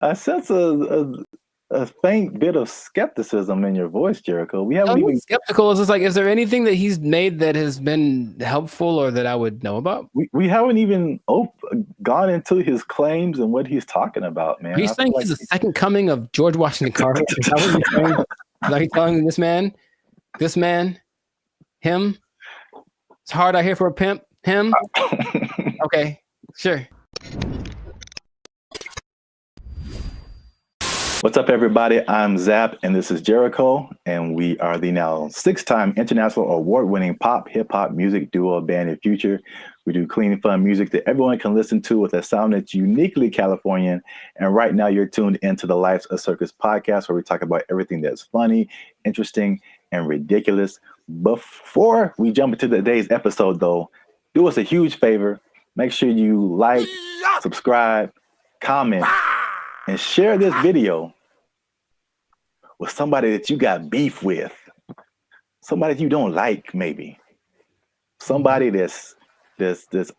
I sense a faint bit of skepticism in your voice, Jericho. We haven't I'm even skeptical. Is just like, is there anything that he's made that has been helpful or that I would know about? we haven't even gone into his claims and what he's talking about, man. Are you I saying feel like he's the second coming of George Washington Carver? Is that what you're saying? Are you telling me this man, him? It's hard out here for a pimp. Him? Okay, sure. What's up, everybody? I'm Zap, and this is Jericho, and we are the now 6-time international award-winning pop hip-hop music duo band in Future. We do clean, fun music that everyone can listen to with a sound that's uniquely Californian. And right now, you're tuned into the Life's a Circus podcast, where we talk about everything that's funny, interesting, and ridiculous. Before we jump into today's episode, though, do us a huge favor. Make sure you like, subscribe, comment, and share this video with somebody that you got beef with, somebody you don't like, maybe somebody that's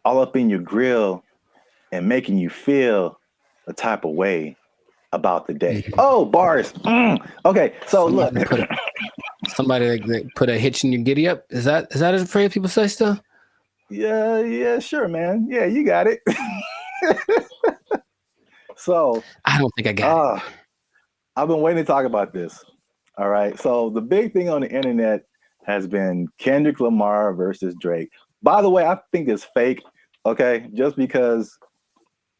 all up in your grill and making you feel a type of way about the day. Oh, bars. Okay, so look, somebody that put a hitch in your giddy up. Is that a phrase people say still? Yeah, sure, man. Yeah, you got it. So I don't think I got it. I've been waiting to talk about this. All right. So the big thing on the internet has been Kendrick Lamar versus Drake. By the way, I think it's fake. Okay. Just because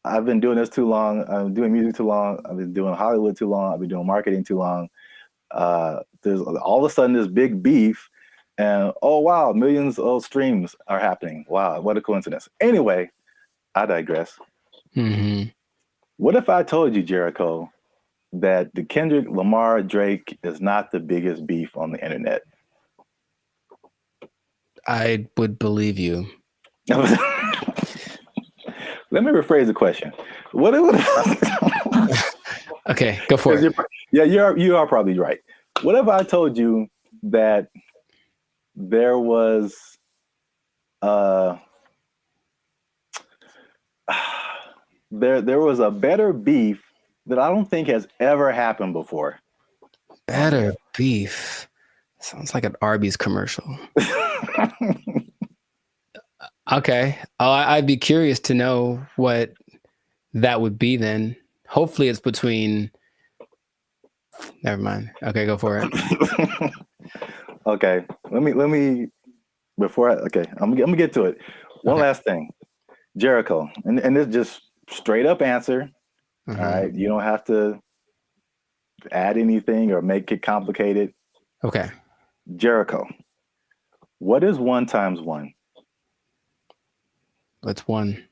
I've been doing this too long. I'm doing music too long. I've been doing Hollywood too long. I've been doing marketing too long. There's all of a sudden this big beef. And oh, wow, millions of streams are happening. Wow. What a coincidence. Anyway, I digress. Mm-hmm. What if I told you, Jericho, that the Kendrick Lamar Drake is not the biggest beef on the internet? I would believe you. Let me rephrase the question. What Okay, go for it. You are probably right. What if I told you that there was there was a better beef that I don't think has ever happened before? Better beef. Sounds like an Arby's commercial. Okay. I'd be curious to know what that would be then. Hopefully it's between... Never mind. Okay, go for it. Okay. Let me before I'm gonna get to it. One last thing. Jericho, and this just straight up answer. Mm-hmm. All right. You don't have to add anything or make it complicated. Okay. Jericho, what is 1 times 1? It's 1.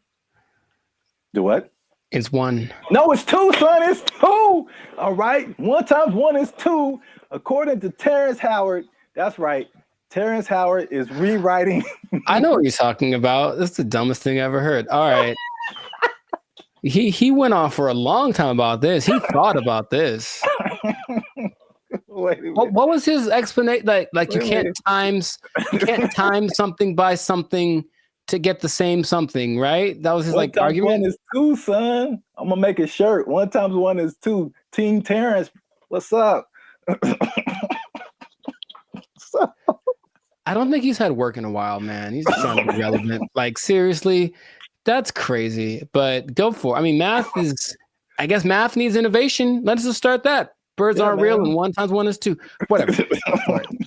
Do what? It's 1. No, it's 2, son. It's 2. All right. 1 times 1 is 2. According to Terrence Howard. That's right. Terrence Howard is rewriting. I know what you're talking about. That's the dumbest thing I ever heard. All right. He went on for a long time about this. He thought about this. Wait a minute. What was his explanation? Like you can't time something by something to get the same something, right? That was his argument. 1 is 2, son. I'm gonna make a shirt. 1 times 1 is 2. Team Terrence, what's up? I don't think he's had work in a while, man. He's just trying to be relevant. Like, seriously, that's crazy. But go for it. I mean, math needs innovation. Let's just start that. Birds aren't real, and 1 times 1 is 2. Whatever.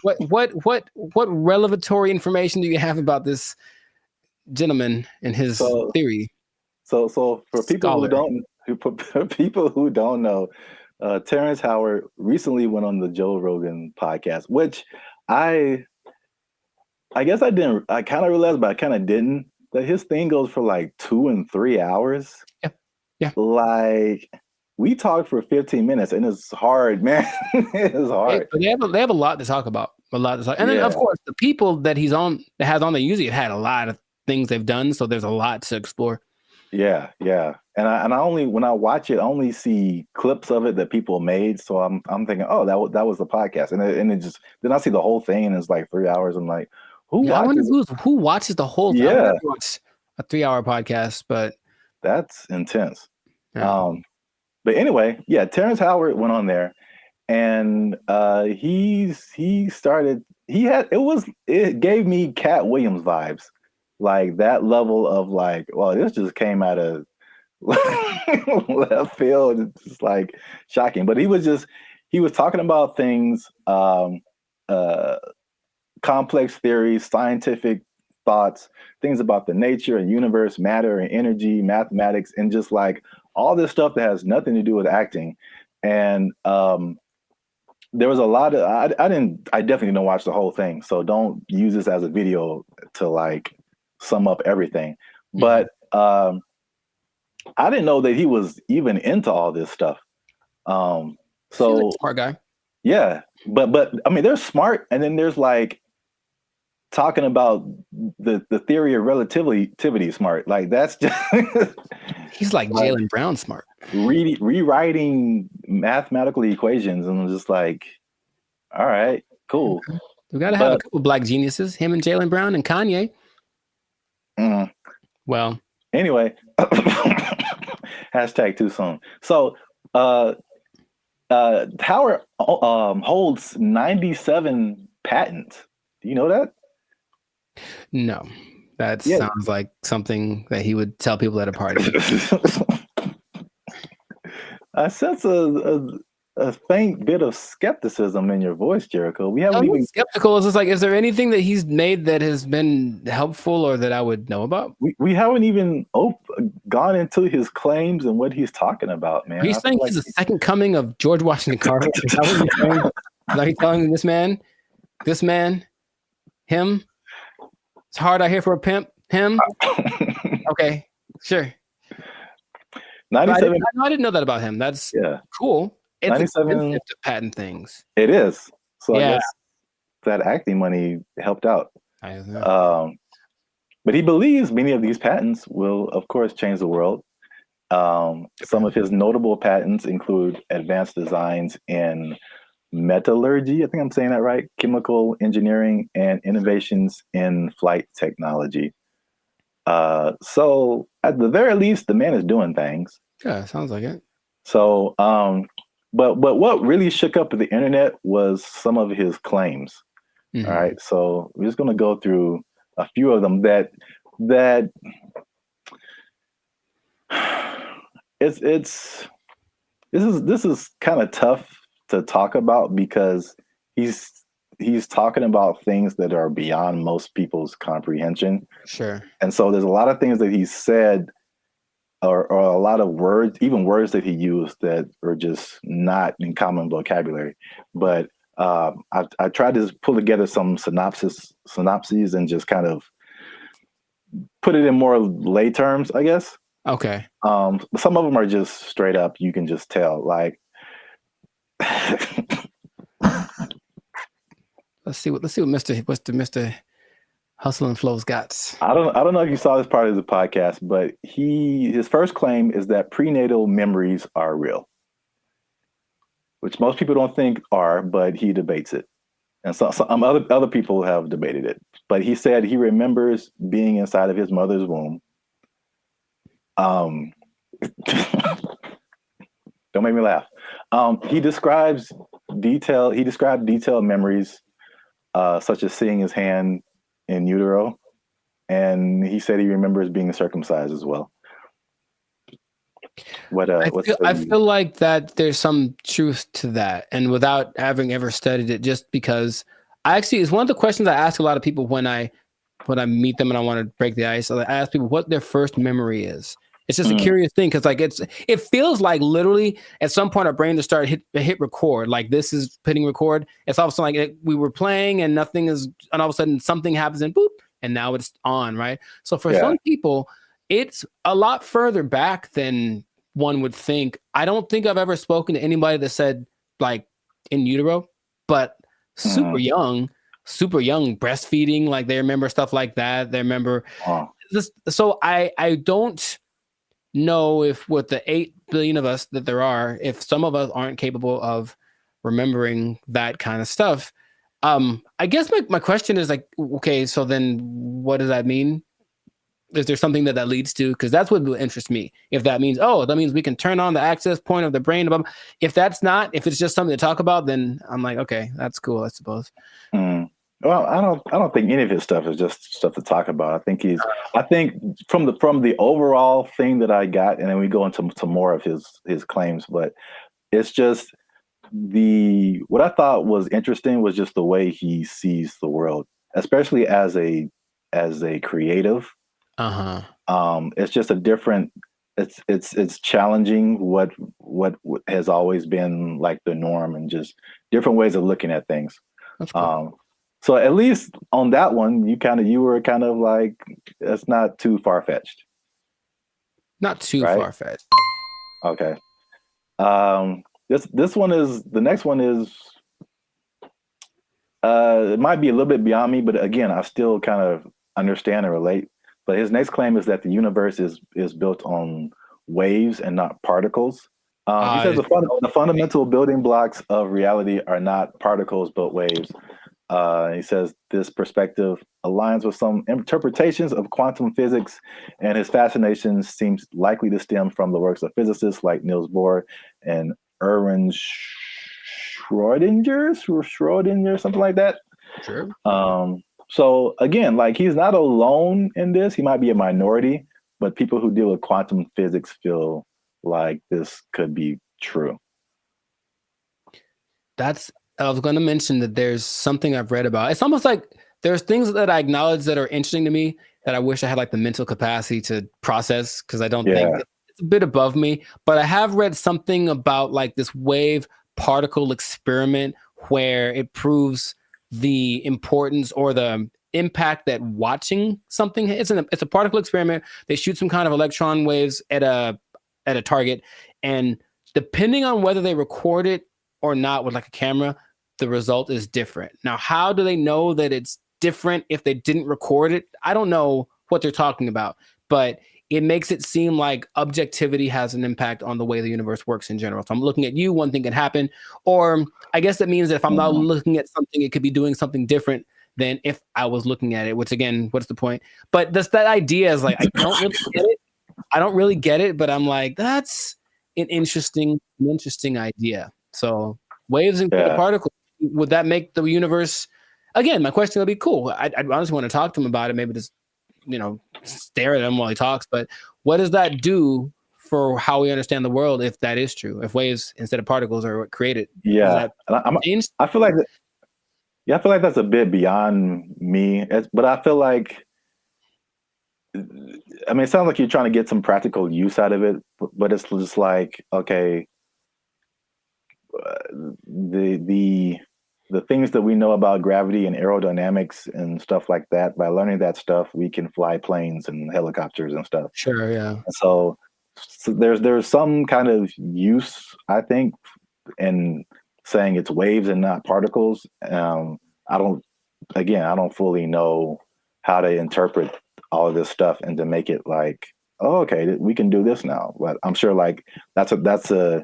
What revelatory information do you have about this gentleman and his theory? So for people who don't know, Terrence Howard recently went on the Joe Rogan podcast, which I guess I kind of realized, but I kind of didn't, that his thing goes for like 2 and 3 hours. Yeah. Like, we talked for 15 minutes, and it's hard, man. It's hard. But they have a lot to talk about. And then, of course, the people that has on, they usually have had a lot of things they've done, so there's a lot to explore. Yeah. And I only, when I watch it, I only see clips of it that people made. So I'm thinking, oh, that was the podcast, and it just, then I see the whole thing, and it's like 3 hours. I'm like, who watches the whole thing? Yeah, watch a 3-hour podcast, but that's intense. Yeah. But anyway, yeah, Terrence Howard went on there, and he started. It gave me Cat Williams vibes, like that level of like, well, this just came out of left field. It's just like shocking. But he was talking about things, uh, complex theories, scientific thoughts, things about the nature and universe, matter and energy, mathematics, and just like all this stuff that has nothing to do with acting. And there was a lot of I definitely didn't watch the whole thing, so don't use this as a video to like sum up everything. But I didn't know that he was even into all this stuff. Seems like So a smart guy. yeah, but I mean, there's smart, and then there's like talking about the theory of relativity smart. Like that's just He's like like Jaylen Brown smart. rewriting mathematical equations, and I'm just like, all right, cool. We got to have a couple black geniuses, him and Jaylen Brown and Kanye. Well, anyway, hashtag too soon. So Howard holds 97 patents. Do you know that? no, that sounds like something that he would tell people at a party. I sense a faint bit of skepticism in your voice, Jericho. We haven't even skeptical. Is just like, is there anything that he's made that has been helpful or that I would know about? we haven't even gone into his claims and what he's talking about, man. Are you saying he's the second coming of George Washington Carver? Is that what you're saying? Are you telling this man, him? It's hard out here for a pimp. Him? Okay, sure. 97. I didn't know that about him. That's cool. It's 97 expensive to patent things. It is. So I guess that acting money helped out. But he believes many of these patents will, of course, change the world. Some of his notable patents include advanced designs in metallurgy, I think I'm saying that right, chemical engineering, and innovations in flight technology. So at the very least, the man is doing things. Yeah, sounds like it. So, but what really shook up the internet was some of his claims. Mm-hmm. All right, so we're just going to go through a few of them that this is kind of tough to talk about because he's talking about things that are beyond most people's comprehension. Sure. And so there's a lot of things that he said or a lot of words, even words that he used that are just not in common vocabulary. But I tried to pull together some synopses and just kind of put it in more lay terms, I guess. Okay. Some of them are just straight up. You can just tell, like, let's see what Mr. Hustle and Flow's got. I don't know if you saw this part of the podcast, but his first claim is that prenatal memories are real, which most people don't think are, but he debates it, and some other people have debated it. But he said he remembers being inside of his mother's womb. Don't make me laugh. He described detailed memories, such as seeing his hand in utero, and he said he remembers being circumcised as well. I feel like that there's some truth to that, and without having ever studied it, just because it's one of the questions I ask a lot of people when I meet them and I want to break the ice. I ask people what their first memory is. It's just a curious thing because like it feels like literally at some point our brain just started hit record. Like this is hitting record. It's all of a sudden like we were playing and nothing is, and all of a sudden something happens and boop, and now it's on, right? So for some people, it's a lot further back than one would think. I don't think I've ever spoken to anybody that said like in utero, but super young breastfeeding, like they remember stuff like that. They remember this. So I don't know if with the 8 billion of us that there are, if some of us aren't capable of remembering that kind of stuff. I guess my question is like, okay, so then what does that mean? Is there something that leads to? Because that's what would interest me. If that means, oh, that means we can turn on the access point of the brain. Blah, blah. If that's not, if it's just something to talk about, then I'm like, okay, that's cool, I suppose. Well, I don't think any of his stuff is just stuff to talk about. I think from the overall thing that I got, and then we go into more of his claims, but it's just what I thought was interesting was just the way he sees the world, especially as a creative. It's just a different. It's challenging what has always been like the norm, and just different ways of looking at things. That's cool. So at least on that one, you were kind of like, it's not too far fetched. Not too right? far fetched. Okay. This one is the next one is. It might be a little bit beyond me, but again, I still kind of understand and relate. But his next claim is that the universe is built on waves and not particles. He says the fundamental building blocks of reality are not particles but waves. He says this perspective aligns with some interpretations of quantum physics, and his fascination seems likely to stem from the works of physicists like Niels Bohr and Erwin Schrödinger, something like that. Sure. So again, like he's not alone in this. He might be a minority, but people who deal with quantum physics feel like this could be true. I was going to mention that there's something I've read about. It's almost like there's things that I acknowledge that are interesting to me that I wish I had like the mental capacity to process, because I don't think it's a bit above me. But I have read something about like this wave particle experiment where it proves the importance or the impact that watching something. It's a particle experiment. They shoot some kind of electron waves at a target, and depending on whether they record it or not with like a camera, the result is different. Now, how do they know that it's different if they didn't record it? I don't know what they're talking about, but it makes it seem like objectivity has an impact on the way the universe works in general. If I'm looking at you, one thing can happen. Or I guess that means that if I'm not looking at something, it could be doing something different than if I was looking at it, which again, what's the point? But that idea is like, I don't really get it. I don't really get it, but I'm like, that's an interesting idea. So waves and particles, would that make the universe? Again, my question would be cool. I'd honestly want to talk to him about it. Maybe just, stare at him while he talks. But what does that do for how we understand the world if that is true? If waves instead of particles are what created? Yeah, I feel like that's a bit beyond me. But I feel like, I mean, it sounds like you're trying to get some practical use out of it. But it's just like, okay, the things that we know about gravity and aerodynamics and stuff like that, by learning that stuff, we can fly planes and helicopters and stuff. Sure, yeah. And so there's some kind of use, I think, in saying it's waves and not particles. I don't fully know how to interpret all of this stuff and to make it like, oh, okay, we can do this now. But I'm sure like that's a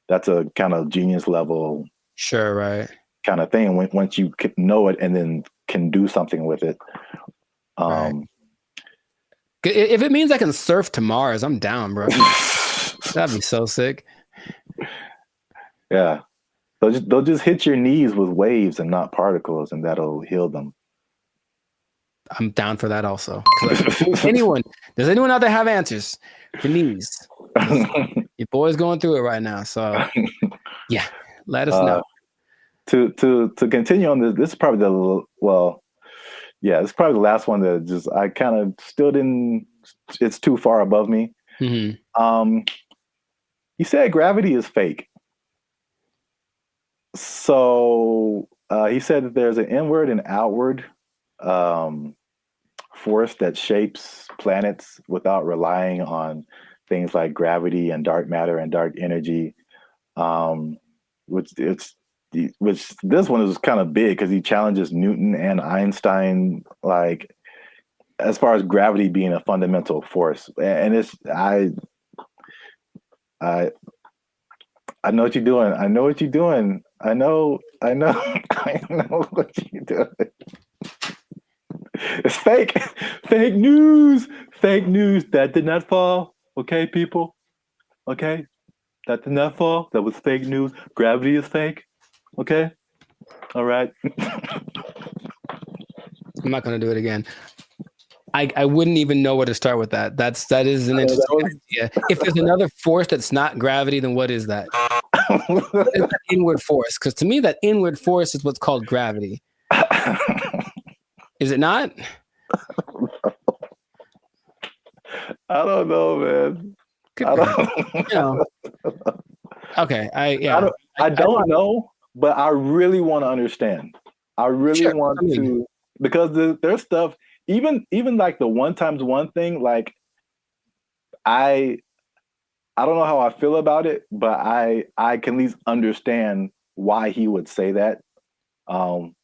kind of genius level, sure, right, kind of thing. Once you know it and then can do something with it. Right. If it means I can surf to Mars, I'm down, bro. That'd be so sick. Yeah, they'll just hit your knees with waves and not particles, and that'll heal them. I'm down for that also. Does anyone out there have answers for knees? Your boy's going through it right now, so yeah, let us know. To continue on this is probably this is probably the last one that just I kind of still didn't. It's too far above me. Mm-hmm. He said gravity is fake. So he said that there's an inward and outward force that shapes planets without relying on things like gravity and dark matter and dark energy. Which this one is kind of big because he challenges Newton and Einstein, like as far as gravity being a fundamental force. And it's I know what you're doing. I know what you're doing. I know I know what you're doing. It's fake. Fake news. Fake news. That did not fall. Okay, people. Okay. That did not fall. That was fake news. Gravity is fake. Okay. All right. I'm not going to do it again. I wouldn't even know where to start with that. That is an That interesting was- idea. If there's another force that's not gravity, then what is that? What is that inward force? Because to me, that inward force is what's called gravity. Is it not? I don't know, man. Good I for him. don't. You know. Okay. I don't know, but I really want to understand. I really Sure. want I mean, to because there's stuff. Even like the one times one thing. Like I I don't know how I feel about it, but I can at least understand why he would say that. Um,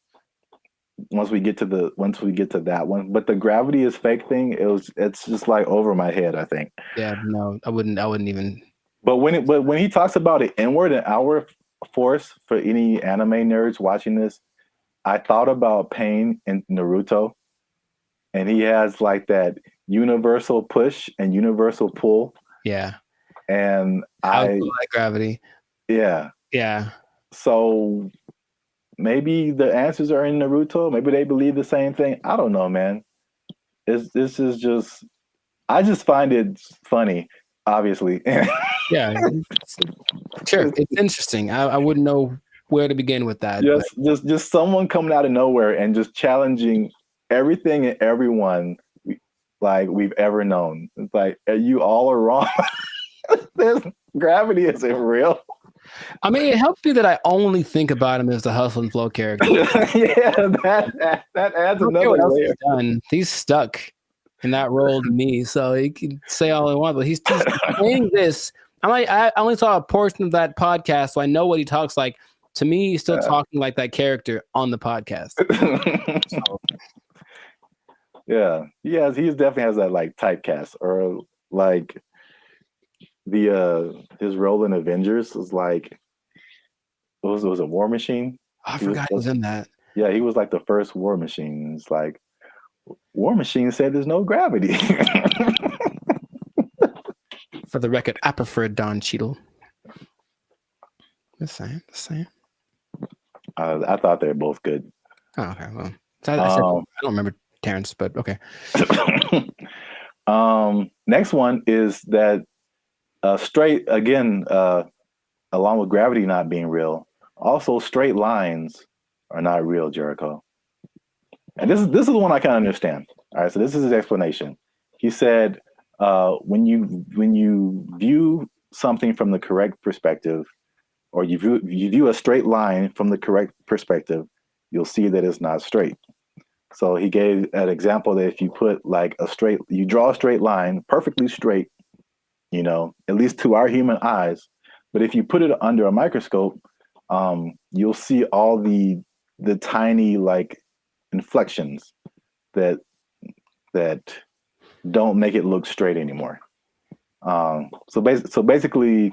once we get to that one, but the gravity is fake thing, it's just like over my head, I think. yeah. No, I wouldn't even. But when he talks about it inward and outward force for any anime nerds watching this, I thought about Pain in Naruto, and he has like that universal push and universal pull, Yeah. and How I like gravity? yeah. Yeah. So maybe the answers are in Naruto. Maybe they believe the same thing. I don't know, man. This is just I just find it funny, obviously. Yeah. Sure. It's interesting. I wouldn't know where to begin with that. But just someone coming out of nowhere and just challenging everything and everyone like we've ever known. It's like you all are wrong. This gravity isn't real. I mean, it helps me that I only think about him as the Hustle and Flow character. Yeah, that adds another what else layer. he's done. He's stuck in that role to me. So he can say all he wants, but he's saying this. I only saw a portion of that podcast, so I know what he talks like. To me, he's still talking like that character on the podcast. So, Yeah, he definitely has that like typecast or like the his role in Avengers was like was a War Machine. I forgot he was in that. Yeah, he was like the first War Machine. It's like War Machine said there's no gravity. For the record, I prefer Don Cheadle. The same. I thought they're both good. Oh, okay. Well, I don't remember Terrence, but okay. Next one is that straight again, along with gravity not being real, also straight lines are not real, Jericho. And this is the one I kind of understand. All right, so this is his explanation. He said, when you view something from the correct perspective, or you view a straight line from the correct perspective, you'll see that it's not straight. So he gave an example that if you put like you draw a straight line, perfectly straight, at least to our human eyes, but if you put it under a microscope, you'll see all the tiny like inflections that don't make it look straight anymore. So basically,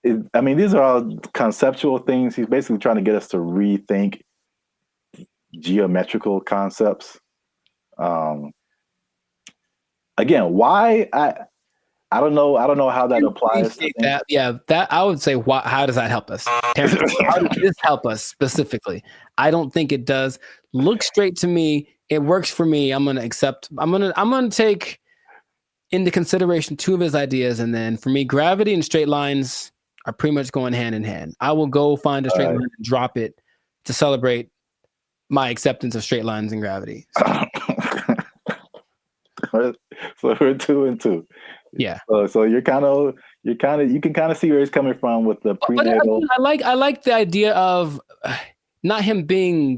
these are all conceptual things. He's basically trying to get us to rethink geometrical concepts. Again, why I don't know how that applies. That I would say. How does that help us? Terrence, how does this help us specifically? I don't think it does. Look straight to me. It works for me. I'm gonna accept. I'm gonna take into consideration two of his ideas, and then for me, gravity and straight lines are pretty much going hand in hand. I will go find a straight line and drop it to celebrate my acceptance of straight lines and gravity. So we're 2 and 2. Yeah. So you can kind of see where he's coming from with the prenatal. I like the idea of not him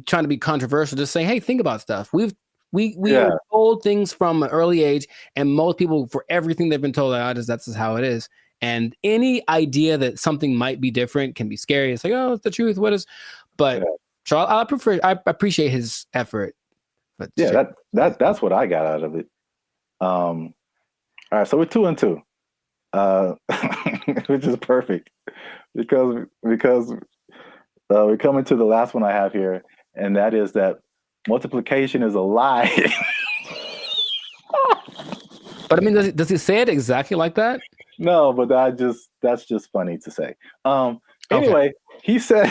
trying to be controversial, just saying, hey, think about stuff. We are told things from an early age, and most people, for everything they've been told, that's just how it is. And any idea that something might be different can be scary. It's like, oh, it's the truth. What is? But so I appreciate his effort. But that's what I got out of it. All right, so we're 2 and 2, which is perfect because we're coming to the last one I have here, and that is that multiplication is a lie. But I mean, does he say it exactly like that? No, but that's just funny to say. Okay. Anyway, he said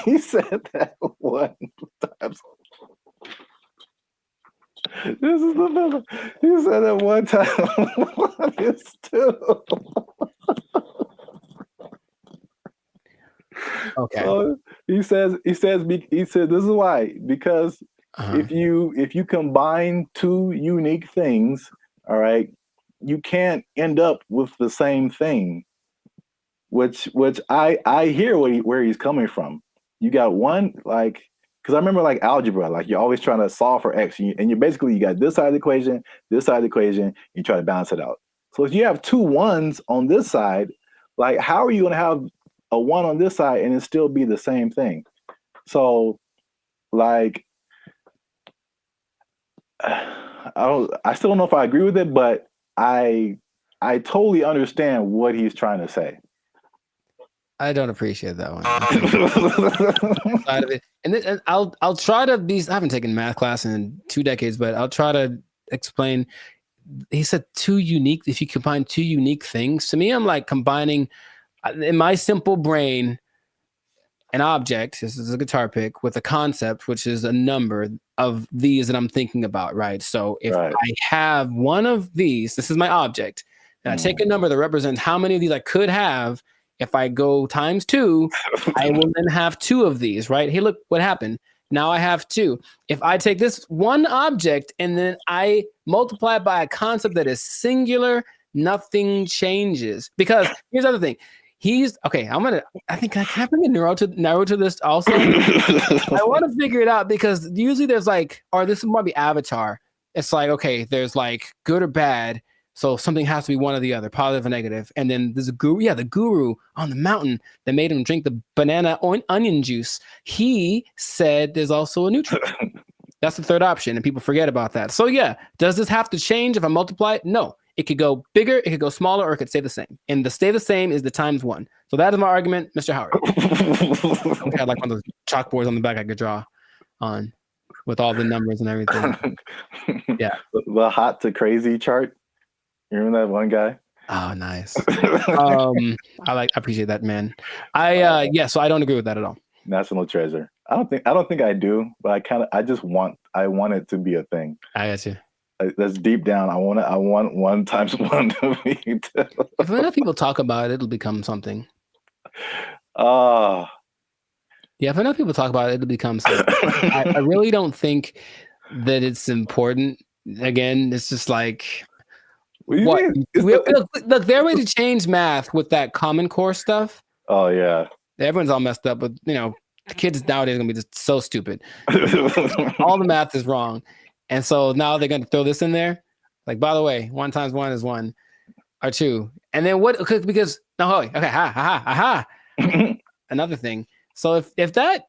he said that one time. This is the number. He said that one time. One is two. Okay. So he said this is why, because if you combine two unique things, all right, you can't end up with the same thing. Which I hear where he's coming from. You got one, like, because I remember like algebra, like you're always trying to solve for x, and you basically you got this side of the equation, this side of the equation, you try to balance it out. So if you have two ones on this side, like how are you going to have a one on this side and it still be the same thing? So like I still don't know if I agree with it, but I totally understand what he's trying to say. I don't appreciate that one. Side of it. And I'll try to be. I haven't taken math class in 2 decades, but I'll try to explain. He said two unique. If you combine two unique things, to me, I'm like combining in my simple brain an object. This is a guitar pick with a concept, which is a number of these that I'm thinking about. Right. So if I have one of these, this is my object, and I take a number that represents how many of these I could have. If I go times 2, I will then have 2 of these, right? Hey, look what happened. Now I have 2. If I take this one object and then I multiply it by a concept that is singular, nothing changes. Because here's the other thing. I think I can bring a Naruto to this also. I want to figure it out because usually there's like, or this might be Avatar. It's like, okay, there's like good or bad. So something has to be one or the other, positive or negative. And then there's a guru, the guru on the mountain that made him drink the banana onion juice. He said there's also a neutral. That's the third option, and people forget about that. So yeah, does this have to change if I multiply it? No. It could go bigger, it could go smaller, or it could stay the same. And the stay the same is the times 1. So that is my argument, Mr. Howard. I had like one of those chalkboards on the back I could draw on with all the numbers and everything. Yeah. The hot to crazy chart. You remember that one guy? Oh, nice. I appreciate that, man. So I don't agree with that at all. National treasure. I don't think I do, but I want it to be a thing. I got you. That's deep down. I want 1 times 1 to be 2. If enough people talk about it, it'll become something. Yeah, if enough people talk about it, it'll become something. I really don't think that it's important. Again, it's just like look, they're ready to change math with that Common Core stuff. Oh yeah, everyone's all messed up, but the kids nowadays are gonna be just so stupid. All the math is wrong, and so now they're gonna throw this in there. Like, by the way, 1 times 1 is 1 or 2, and then what? Because another thing. So if that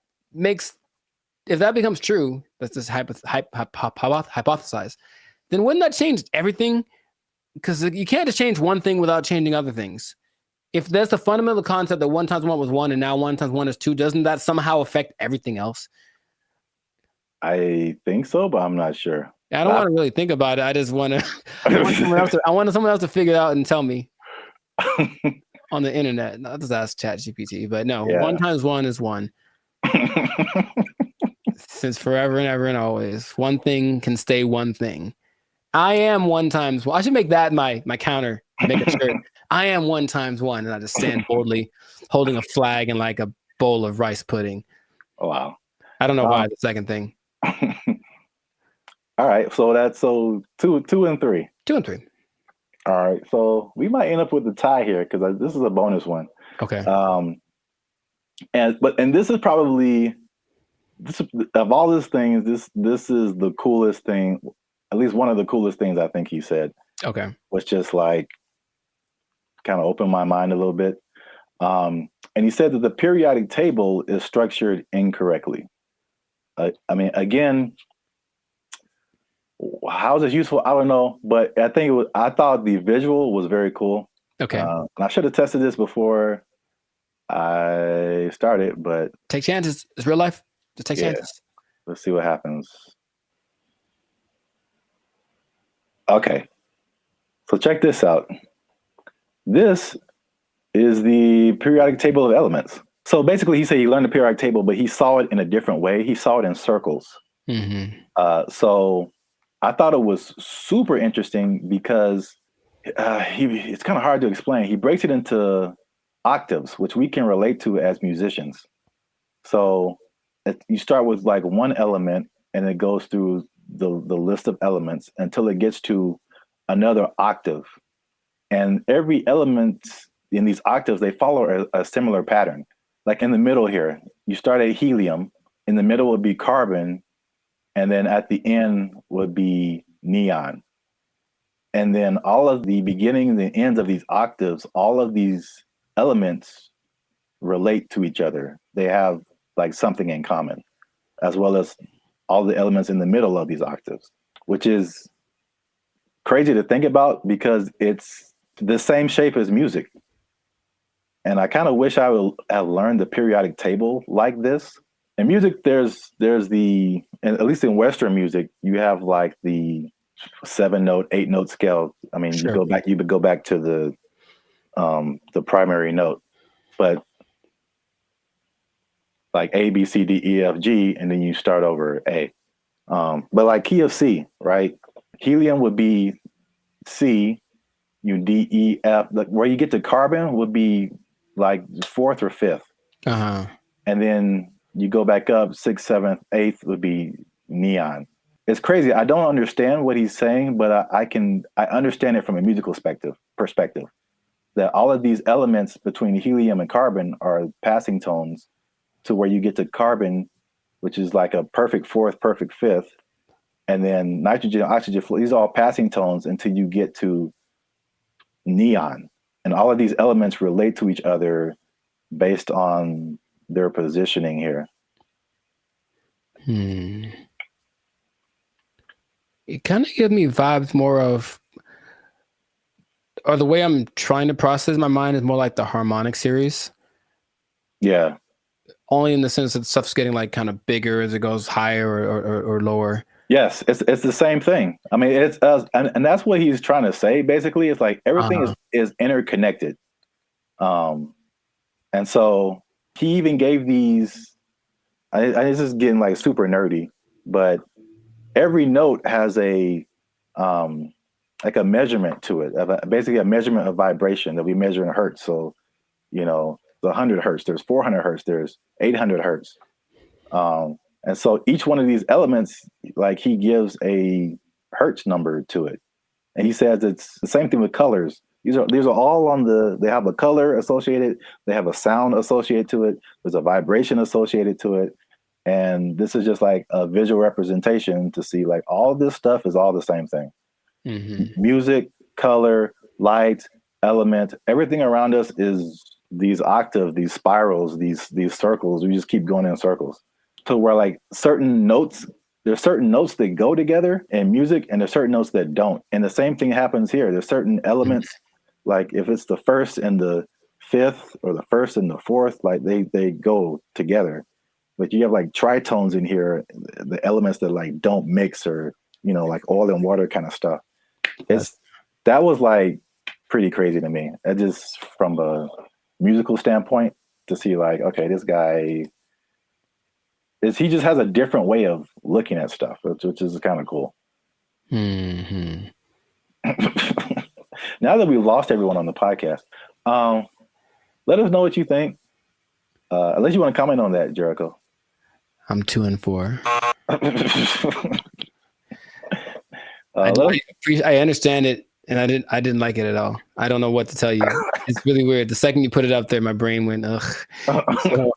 becomes true, let's just hypothesize. Then wouldn't that change everything? Because you can't just change one thing without changing other things. If there's a fundamental concept that 1 times 1 was 1 and now 1 times 1 is 2, doesn't that somehow affect everything else? I think so, but I'm not sure. I don't want to really think about it. I just want to. I want someone else to figure it out and tell me on the internet. Not just ask ChatGPT, but no. 1 times 1 is 1. Since forever and ever and always, one thing can stay one thing. I am 1 times 1. I should make that my counter. Make a shirt. I am 1 times 1, and I just stand boldly, holding a flag and like a bowl of rice pudding. Oh, wow. I don't know why the second thing. All right, so that's 2 and 3. 2 and 3. All right, so we might end up with a tie here because this is a bonus one. Okay. And this is probably of all these things, this is the coolest thing. At least one of the coolest things I think he said. Okay. Was just like kind of opened my mind a little bit. And he said that the periodic table is structured incorrectly. I mean, again, how is this useful? I don't know, but I thought the visual was very cool. Okay. And I should have tested this before I started, but take chances. It's real life. Just take chances. Let's see what happens. Okay, so check this out. This is the periodic table of elements. So basically, he said he learned the periodic table, but he saw it in a different way. He saw it in circles. Mm-hmm. So I thought it was super interesting because it's kind of hard to explain. He breaks it into octaves, which we can relate to as musicians. So you start with like one element, and it goes through the list of elements until it gets to another octave. And every element in these octaves, they follow a similar pattern. Like in the middle here, you start at helium, in the middle would be carbon, and then at the end would be neon. And then all of the beginning and the ends of these octaves, all of these elements relate to each other. They have like something in common, as well as all the elements in the middle of these octaves, which is crazy to think about because it's the same shape as music. And I kind of wish I would have learned the periodic table like this. In music, there's the, at least in Western music, you have like the 7 note, 8 note scale. I mean, Sure. you would go back to the primary note, but like A, B, C, D, E, F, G, and then you start over A. But like key of C, right? Helium would be C, you D, E, F. Like where you get to carbon would be like fourth or fifth. Uh-huh. And then you go back up, sixth, seventh, eighth would be neon. It's crazy. I don't understand what he's saying, but I understand it from a musical perspective that all of these elements between helium and carbon are passing tones to where you get to carbon, which is like a perfect fourth, perfect fifth, and then nitrogen, oxygen, these are all passing tones until you get to neon. And all of these elements relate to each other based on their positioning here. It kind of gives me vibes more of, or the way I'm trying to process my mind is more like the harmonic series. Yeah. Only in the sense that stuff's getting like kind of bigger as it goes higher or lower. Yes, it's the same thing. I mean, it's and that's what he's trying to say. Basically, it's like everything is interconnected. And so he even gave these. This is getting like super nerdy, but every note has a like a measurement to it, basically a measurement of vibration that we measure in hertz. So, the 100 hertz, there's 400 hertz, there's 800 hertz. And so each one of these elements, like he gives a hertz number to it. And he says it's the same thing with colors. These are all they have a color associated, they have a sound associated to it, there's a vibration associated to it. And this is just like a visual representation to see like all this stuff is all the same thing. Mm-hmm. Music, color, light, element, everything around us is these octaves, these spirals, these circles. We just keep going in circles. So where like there's certain notes that go together in music and there's certain notes that don't. And the same thing happens here. There's certain elements, like if it's the first and the fifth or the first and the fourth, like they go together. But you have like tritones in here, the elements that like don't mix or, like oil and water kind of stuff. That was like pretty crazy to me. That just from a musical standpoint to see like, okay, this guy he just has a different way of looking at stuff, which is kind of cool. Mm-hmm. Now that we've lost everyone on the podcast, let us know what you think. Unless you want to comment on that, Jericho. I'm 2 and 4. I understand it, and I didn't like it at all. I don't know what to tell you. It's really weird. The second you put it up there, my brain went ugh. So,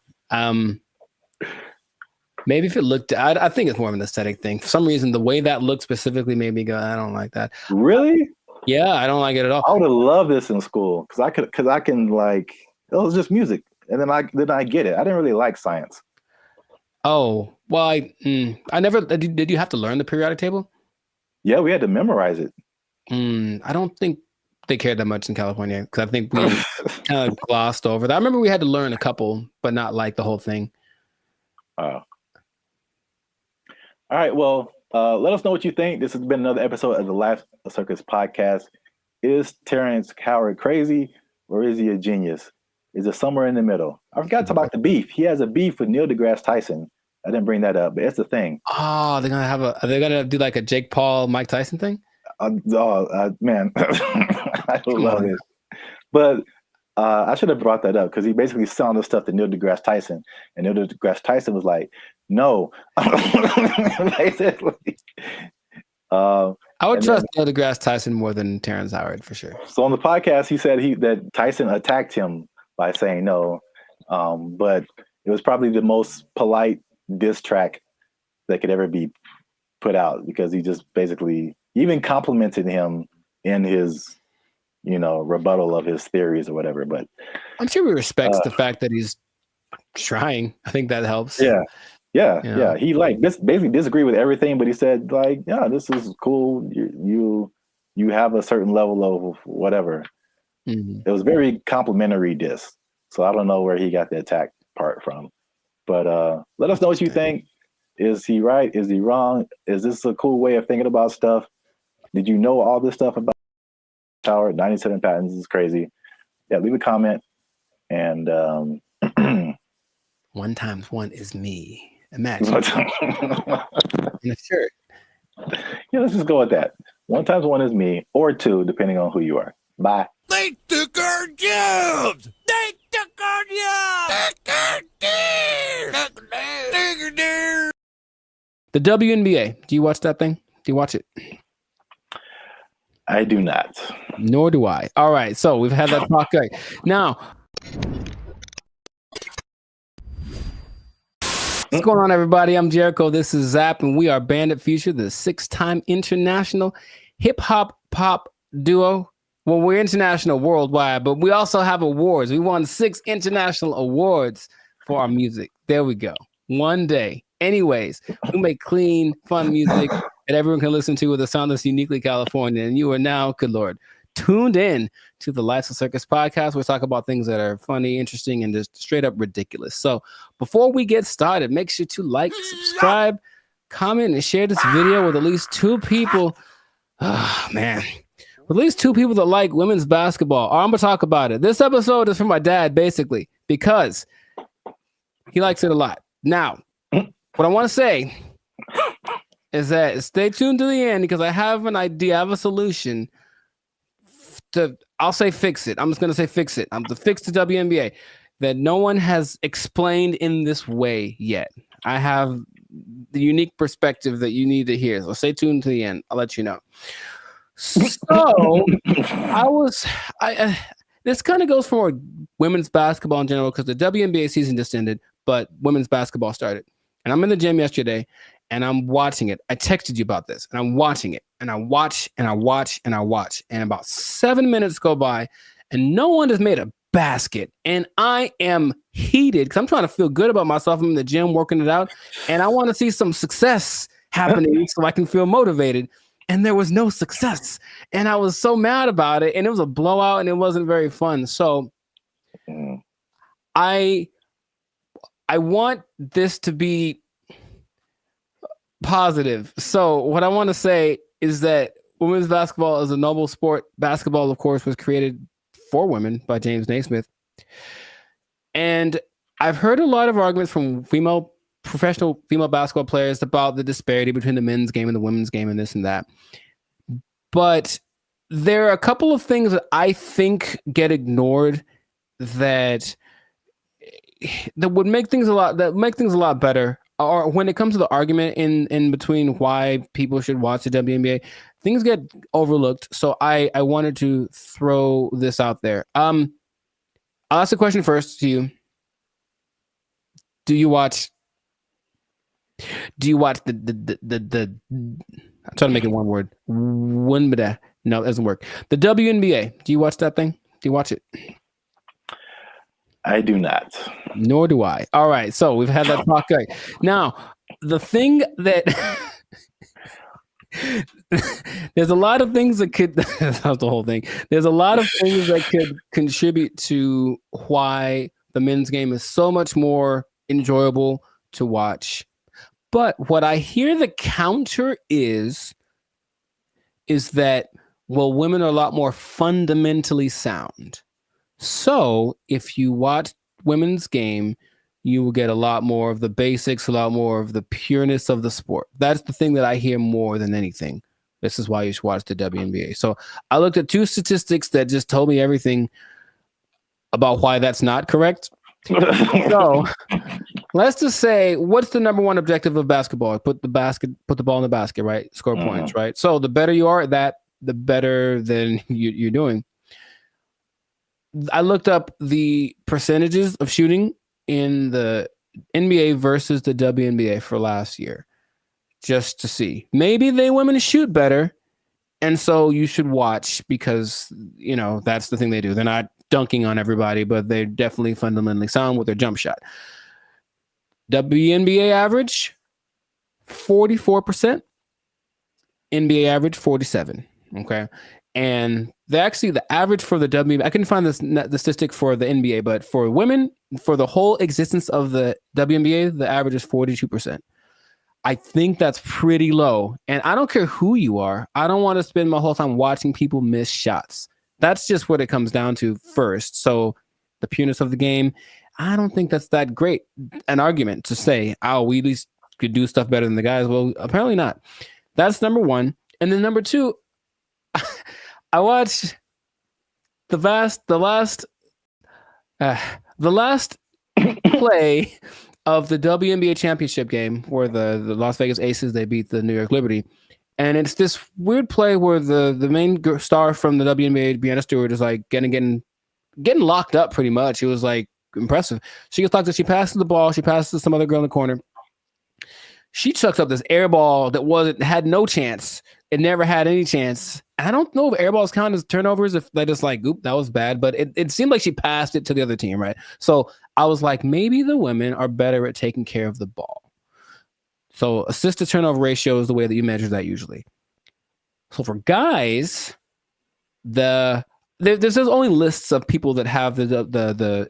maybe if it looked, I think it's more of an aesthetic thing. For some reason, the way that looked specifically made me go, I don't like that. Really? Yeah, I don't like it at all. I would have loved this in school because I can like it was just music, and then I get it. I didn't really like science. Oh well, I never did. You have to learn the periodic table? Yeah, we had to memorize it. I don't think they cared that much in California because I think we kind of glossed over that. I remember we had to learn a couple, but not like the whole thing. All right. Well, Let us know what you think. This has been another episode of the Life Circus podcast. Is Terrence Howard crazy or is he a genius? Is it somewhere in the middle? I forgot to talk about the beef. He has a beef with Neil deGrasse Tyson. I didn't bring that up, but it's the thing. Oh, are they gonna do like a Jake Paul, Mike Tyson thing? Man, I love it. But I should have brought that up because he basically selling the stuff to Neil deGrasse Tyson, and Neil deGrasse Tyson was like, "No." Basically, I would trust Neil deGrasse Tyson more than Terrence Howard for sure. So on the podcast, he said that Tyson attacked him by saying no, but it was probably the most polite diss track that could ever be put out because he just basically even complimented him in his, rebuttal of his theories or whatever. But I'm sure he respects the fact that he's trying. I think that helps. Yeah. He basically disagreed with everything, but he said yeah, this is cool. You have a certain level of whatever. Mm-hmm. It was very complimentary diss. So I don't know where he got the attack part from. But let us know what you think. Is he right? Is he wrong? Is this a cool way of thinking about stuff? Did you know all this stuff about Howard? 97 patents is crazy. Yeah, leave a comment. And 1 times 1 is me. Imagine. In a shirt. Yeah, let's just go with that. 1 times 1 is me, or 2, depending on who you are. Bye. They took our jobs! They took our jobs! The WNBA. Do you watch that thing? Do you watch it? I do not. Nor do I. All right, so we've had that talk. Now, what's going on, everybody? I'm Jericho. This is Zap, and we are Bandit Future, the 6-time international hip-hop pop duo. Well, we're international worldwide, but we also have awards. We won 6 international awards for our music. There we go. One day. Anyways, we make clean, fun music that everyone can listen to with a sound that's uniquely California. And you are now, good Lord, tuned in to the Lights of Circus podcast. We talk about things that are funny, interesting, and just straight up ridiculous. So before we get started, make sure to like, subscribe, comment, and share this video with at least 2 people. Oh, man. With at least 2 people that like women's basketball. I'm going to talk about it. This episode is for my dad, basically, because he likes it a lot. Now, what I want to say is that stay tuned to the end because I have an idea, I have a solution I'll say fix it. I'm just going to say fix it. I'm to fix the WNBA that no one has explained in this way yet. I have the unique perspective that you need to hear. So stay tuned to the end. I'll let you know. So this kind of goes for women's basketball in general because the WNBA season just ended, but women's basketball started. And I'm in the gym yesterday and I'm watching it. I texted you about this and I'm watching it and I watch and I watch and I watch. And about 7 minutes go by and no one has made a basket. And I am heated because I'm trying to feel good about myself. I'm in the gym working it out and I want to see some success happening so I can feel motivated. And there was no success. And I was so mad about it. And it was a blowout and it wasn't very fun. So I want this to be positive. So what I want to say is that women's basketball is a noble sport. Basketball, of course, was created for women by James Naismith. And I've heard a lot of arguments from professional female basketball players about the disparity between the men's game and the women's game and this and that. But there are a couple of things that I think get ignored that would make things a lot better. Or when it comes to the argument in between why people should watch the WNBA, things get overlooked. So I wanted to throw this out there. I'll ask the question first to you. Do you watch the I'm trying to make it one word. No, it doesn't work. The WNBA. Do you watch that thing? Do you watch it? I do not. Nor do I. All right. So we've had that talk. Right. Now, the thing that there's a lot of things that could that's the whole thing. There's a lot of things that could contribute to why the men's game is so much more enjoyable to watch. But what I hear the counter is that, well, women are a lot more fundamentally sound. So if you watch women's game, you will get a lot more of the basics, a lot more of the pureness of the sport. That's the thing that I hear more than anything. This is why you should watch the WNBA. So I looked at two statistics that just told me everything about why that's not correct. So let's just say, what's the number one objective of basketball? Put the ball in the basket, right? Score points, right? So the better you are at that, the better than you're doing. I looked up the percentages of shooting in the NBA versus the WNBA for last year, just to see. Maybe they women shoot better, and so you should watch because, you know, that's the thing they do. They're not dunking on everybody, but they're definitely fundamentally sound with their jump shot. WNBA average, 44%. NBA average, 47%. Okay. And the average for the WNBA, I couldn't find the statistic for the NBA, but for women, for the whole existence of the WNBA, the average is 42%. I think that's pretty low. And I don't care who you are. I don't want to spend my whole time watching people miss shots. That's just what it comes down to first. So the pureness of the game, I don't think that's that great an argument to say, oh, we at least could do stuff better than the guys. Well, apparently not. That's number one. And then number two, I watched the last play of the WNBA championship game where the Las Vegas Aces, they beat the New York Liberty. And it's this weird play where the main star from the WNBA, Brianna Stewart, is like getting locked up pretty much. It was like impressive. She gets locked up. She passes the ball. She passes to some other girl in the corner. She chucks up this air ball that had no chance. It never had any chance. I don't know if air balls count as turnovers, if they just like, oop, that was bad. But it seemed like she passed it to the other team, right? So I was like, maybe the women are better at taking care of the ball. So assist to turnover ratio is the way that you measure that usually. So for guys, there's only lists of people that have the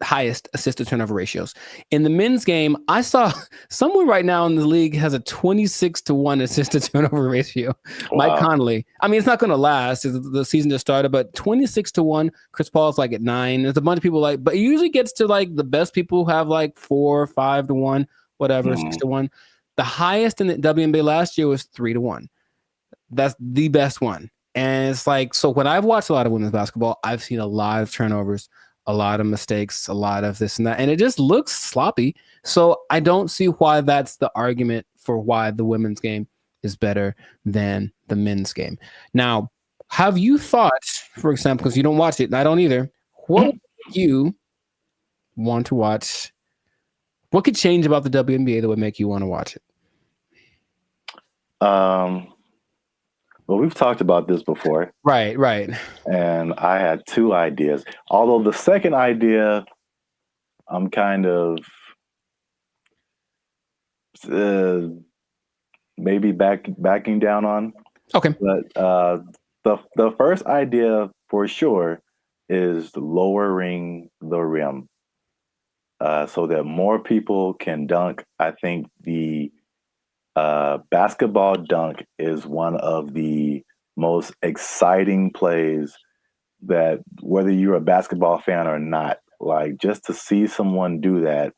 highest assist to turnover ratios. In the men's game, I saw someone right now in the league has a 26-1 assist to turnover ratio. Wow. Mike Conley. I mean, it's not going to last. The season just started, but 26-1. Chris Paul's like at 9. There's a bunch of people like, but it usually gets to like the best people have like 4 or 5-1, whatever, 6-1. The highest in the WNBA last year was 3-1. That's the best one. And it's like, so when I've watched a lot of women's basketball, I've seen a lot of turnovers, a lot of mistakes, a lot of this and that, and it just looks sloppy. So I don't see why that's the argument for why the women's game is better than the men's game. Now, have you thought, for example, because you don't watch it, and I don't either, what would you want to watch? What could change about the WNBA that would make you want to watch it? Well, we've talked about this before. Right. And I had two ideas. Although the second idea, I'm kind of maybe backing down on. Okay. But the first idea for sure is lowering the rim so that more people can dunk. I think the basketball dunk is one of the most exciting plays that, whether you're a basketball fan or not, like just to see someone do that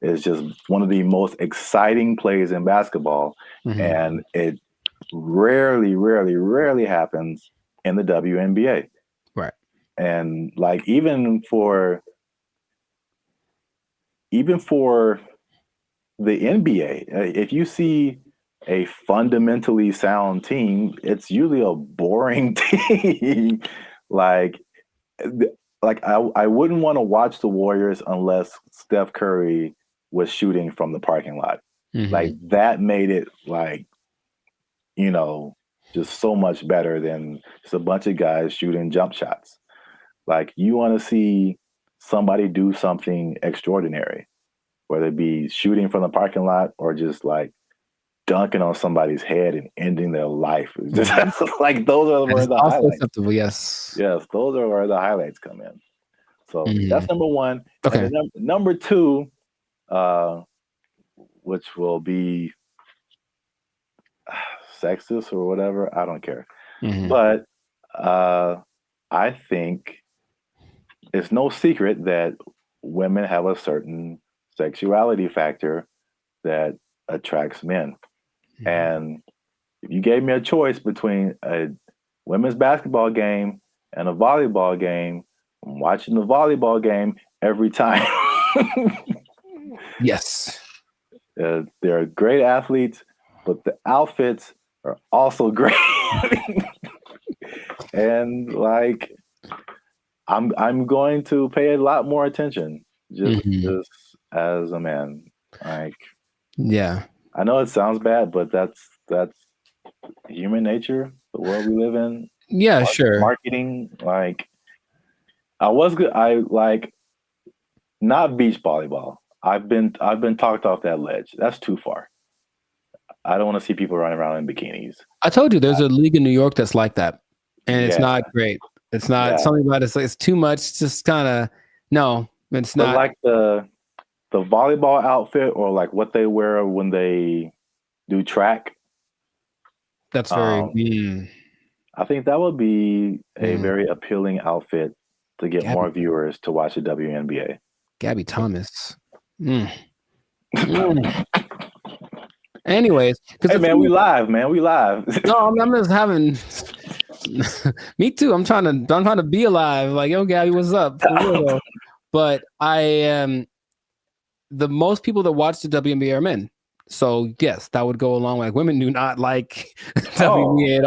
is just one of the most exciting plays in basketball. Mm-hmm. And it rarely happens in the WNBA. Right. And like even for the NBA, if you see a fundamentally sound team, it's usually a boring team. like I wouldn't want to watch the Warriors unless Steph Curry was shooting from the parking lot. Mm-hmm. Like that made it like, you know, just so much better than just a bunch of guys shooting jump shots. Like you want to see somebody do something extraordinary, whether it be shooting from the parking lot or just like dunking on somebody's head and ending their life. Just like those are where the highlights. Acceptable, yes, those are where the highlights come in. So that's number one. Okay. And number two, which will be sexist or whatever. I don't care. Mhm. But I think it's no secret that women have a certain sexuality factor that attracts men. Mhm. And if you gave me a choice between a women's basketball game and a volleyball game, I'm watching the volleyball game every time. Yes. They're great athletes, but the outfits are also great. And like, I'm going to pay a lot more attention just as a man. Like, Yeah. I know it sounds bad, but that's human nature, the world we live in. Yeah, sure. Marketing, like, I was good. I like not beach volleyball. I've been talked off that ledge. That's too far. I don't want to see people running around in bikinis. I told you there's a league in New York that's like that, and it's Yeah. not great. It's not something about it's too much. It's just kind of no. It's But not like the volleyball outfit or like what they wear when they do track. That's very. I think that would be a very appealing outfit to get more viewers to watch the WNBA. Gabby Thomas. Anyways, hey man, we live, man. We live. No, I'm just having. Me too. I'm trying to be alive. Like, yo, Gabby, what's up? For real, though. But I am. The most people that watch the WNBA are men. So yes, that would go along. Like, women do not like WNBA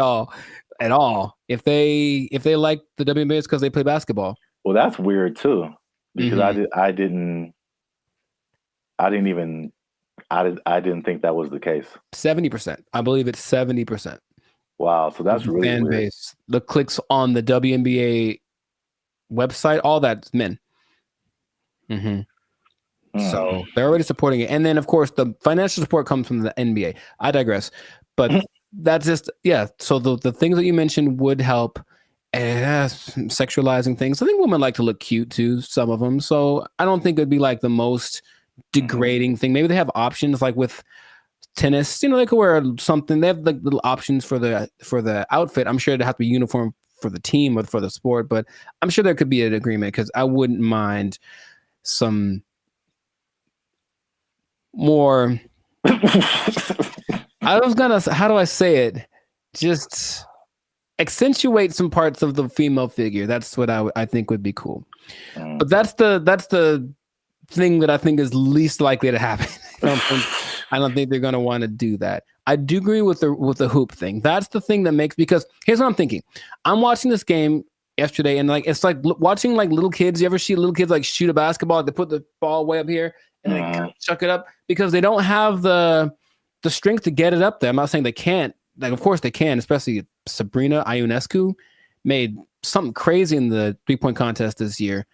at all. If they like the WNBA, it's because they play basketball. Well, that's weird too, because I didn't think that was the case. 70%. I believe it's 70%. Wow, so that's really fan weird. base. The clicks on the WNBA website, all that's men. So they're already supporting it, and then of course the financial support comes from the NBA. I digress, but that's just So the things that you mentioned would help. Sexualizing things. I think women like to look cute too. Some of them. So I don't think it'd be like the most degrading thing. Maybe they have options like with tennis. You know, they could wear something. They have like little options for the outfit. I'm sure it'd have to be uniform for the team or for the sport, but I'm sure there could be an agreement because I wouldn't mind some more. I was gonna. How do I say it? Just accentuate some parts of the female figure. That's what I think would be cool. But that's the thing that I think is least likely to happen. I don't think they're gonna want to do that. I do agree with the hoop thing. That's the thing that makes, because here's what I'm thinking. I'm watching this game yesterday, and like it's like watching like little kids. You ever see little kids like shoot a basketball? They put the ball way up here and they chuck it up because they don't have the strength to get it up there. I'm not saying they can't. Like, of course they can, especially Sabrina Ionescu made something crazy in the 3-point contest this year.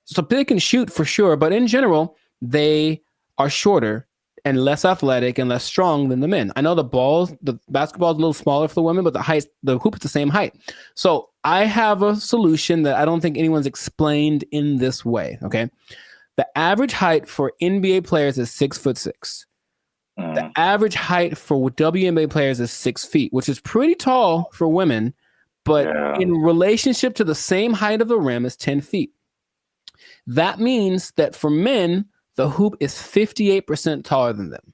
So they can shoot for sure, but in general, they are shorter and less athletic and less strong than the men. I know the basketball is a little smaller for the women, but the hoop is the same height. So I have a solution that I don't think anyone's explained in this way. Okay. The average height for NBA players is 6'6". The average height for WNBA players is 6 feet, which is pretty tall for women, but in relationship to the same height of the rim is 10 feet. That means that for men, the hoop is 58% taller than them.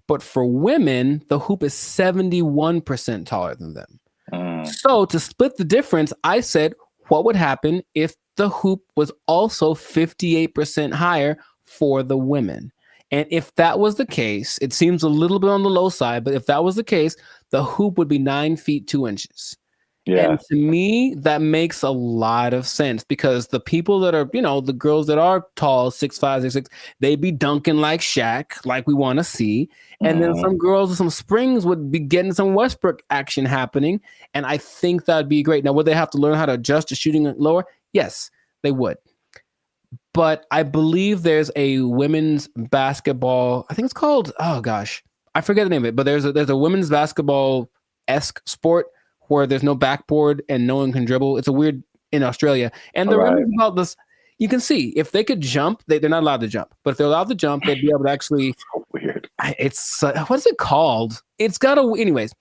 But for women, the hoop is 71% taller than them. So to split the difference, I said, what would happen if the hoop was also 58% higher for the women? And if that was the case, it seems a little bit on the low side, but if that was the case, the hoop would be 9 feet 2 inches. Yeah. And to me, that makes a lot of sense because the people that are, the girls that are tall, 6'5", 6'6", they'd be dunking like Shaq, like we want to see. And then some girls with some springs would be getting some Westbrook action happening. And I think that'd be great. Now, would they have to learn how to adjust to shooting lower? Yes, they would. But I believe there's a women's basketball, I think it's called, oh gosh, I forget the name of it, but there's a women's basketball-esque sport where there's no backboard and no one can dribble. It's a weird in Australia. And the rim is about this, you can see if they could jump, they're not allowed to jump. But if they're allowed to jump, they'd be able to actually. So weird. It's what's it called? It's got a. Anyways,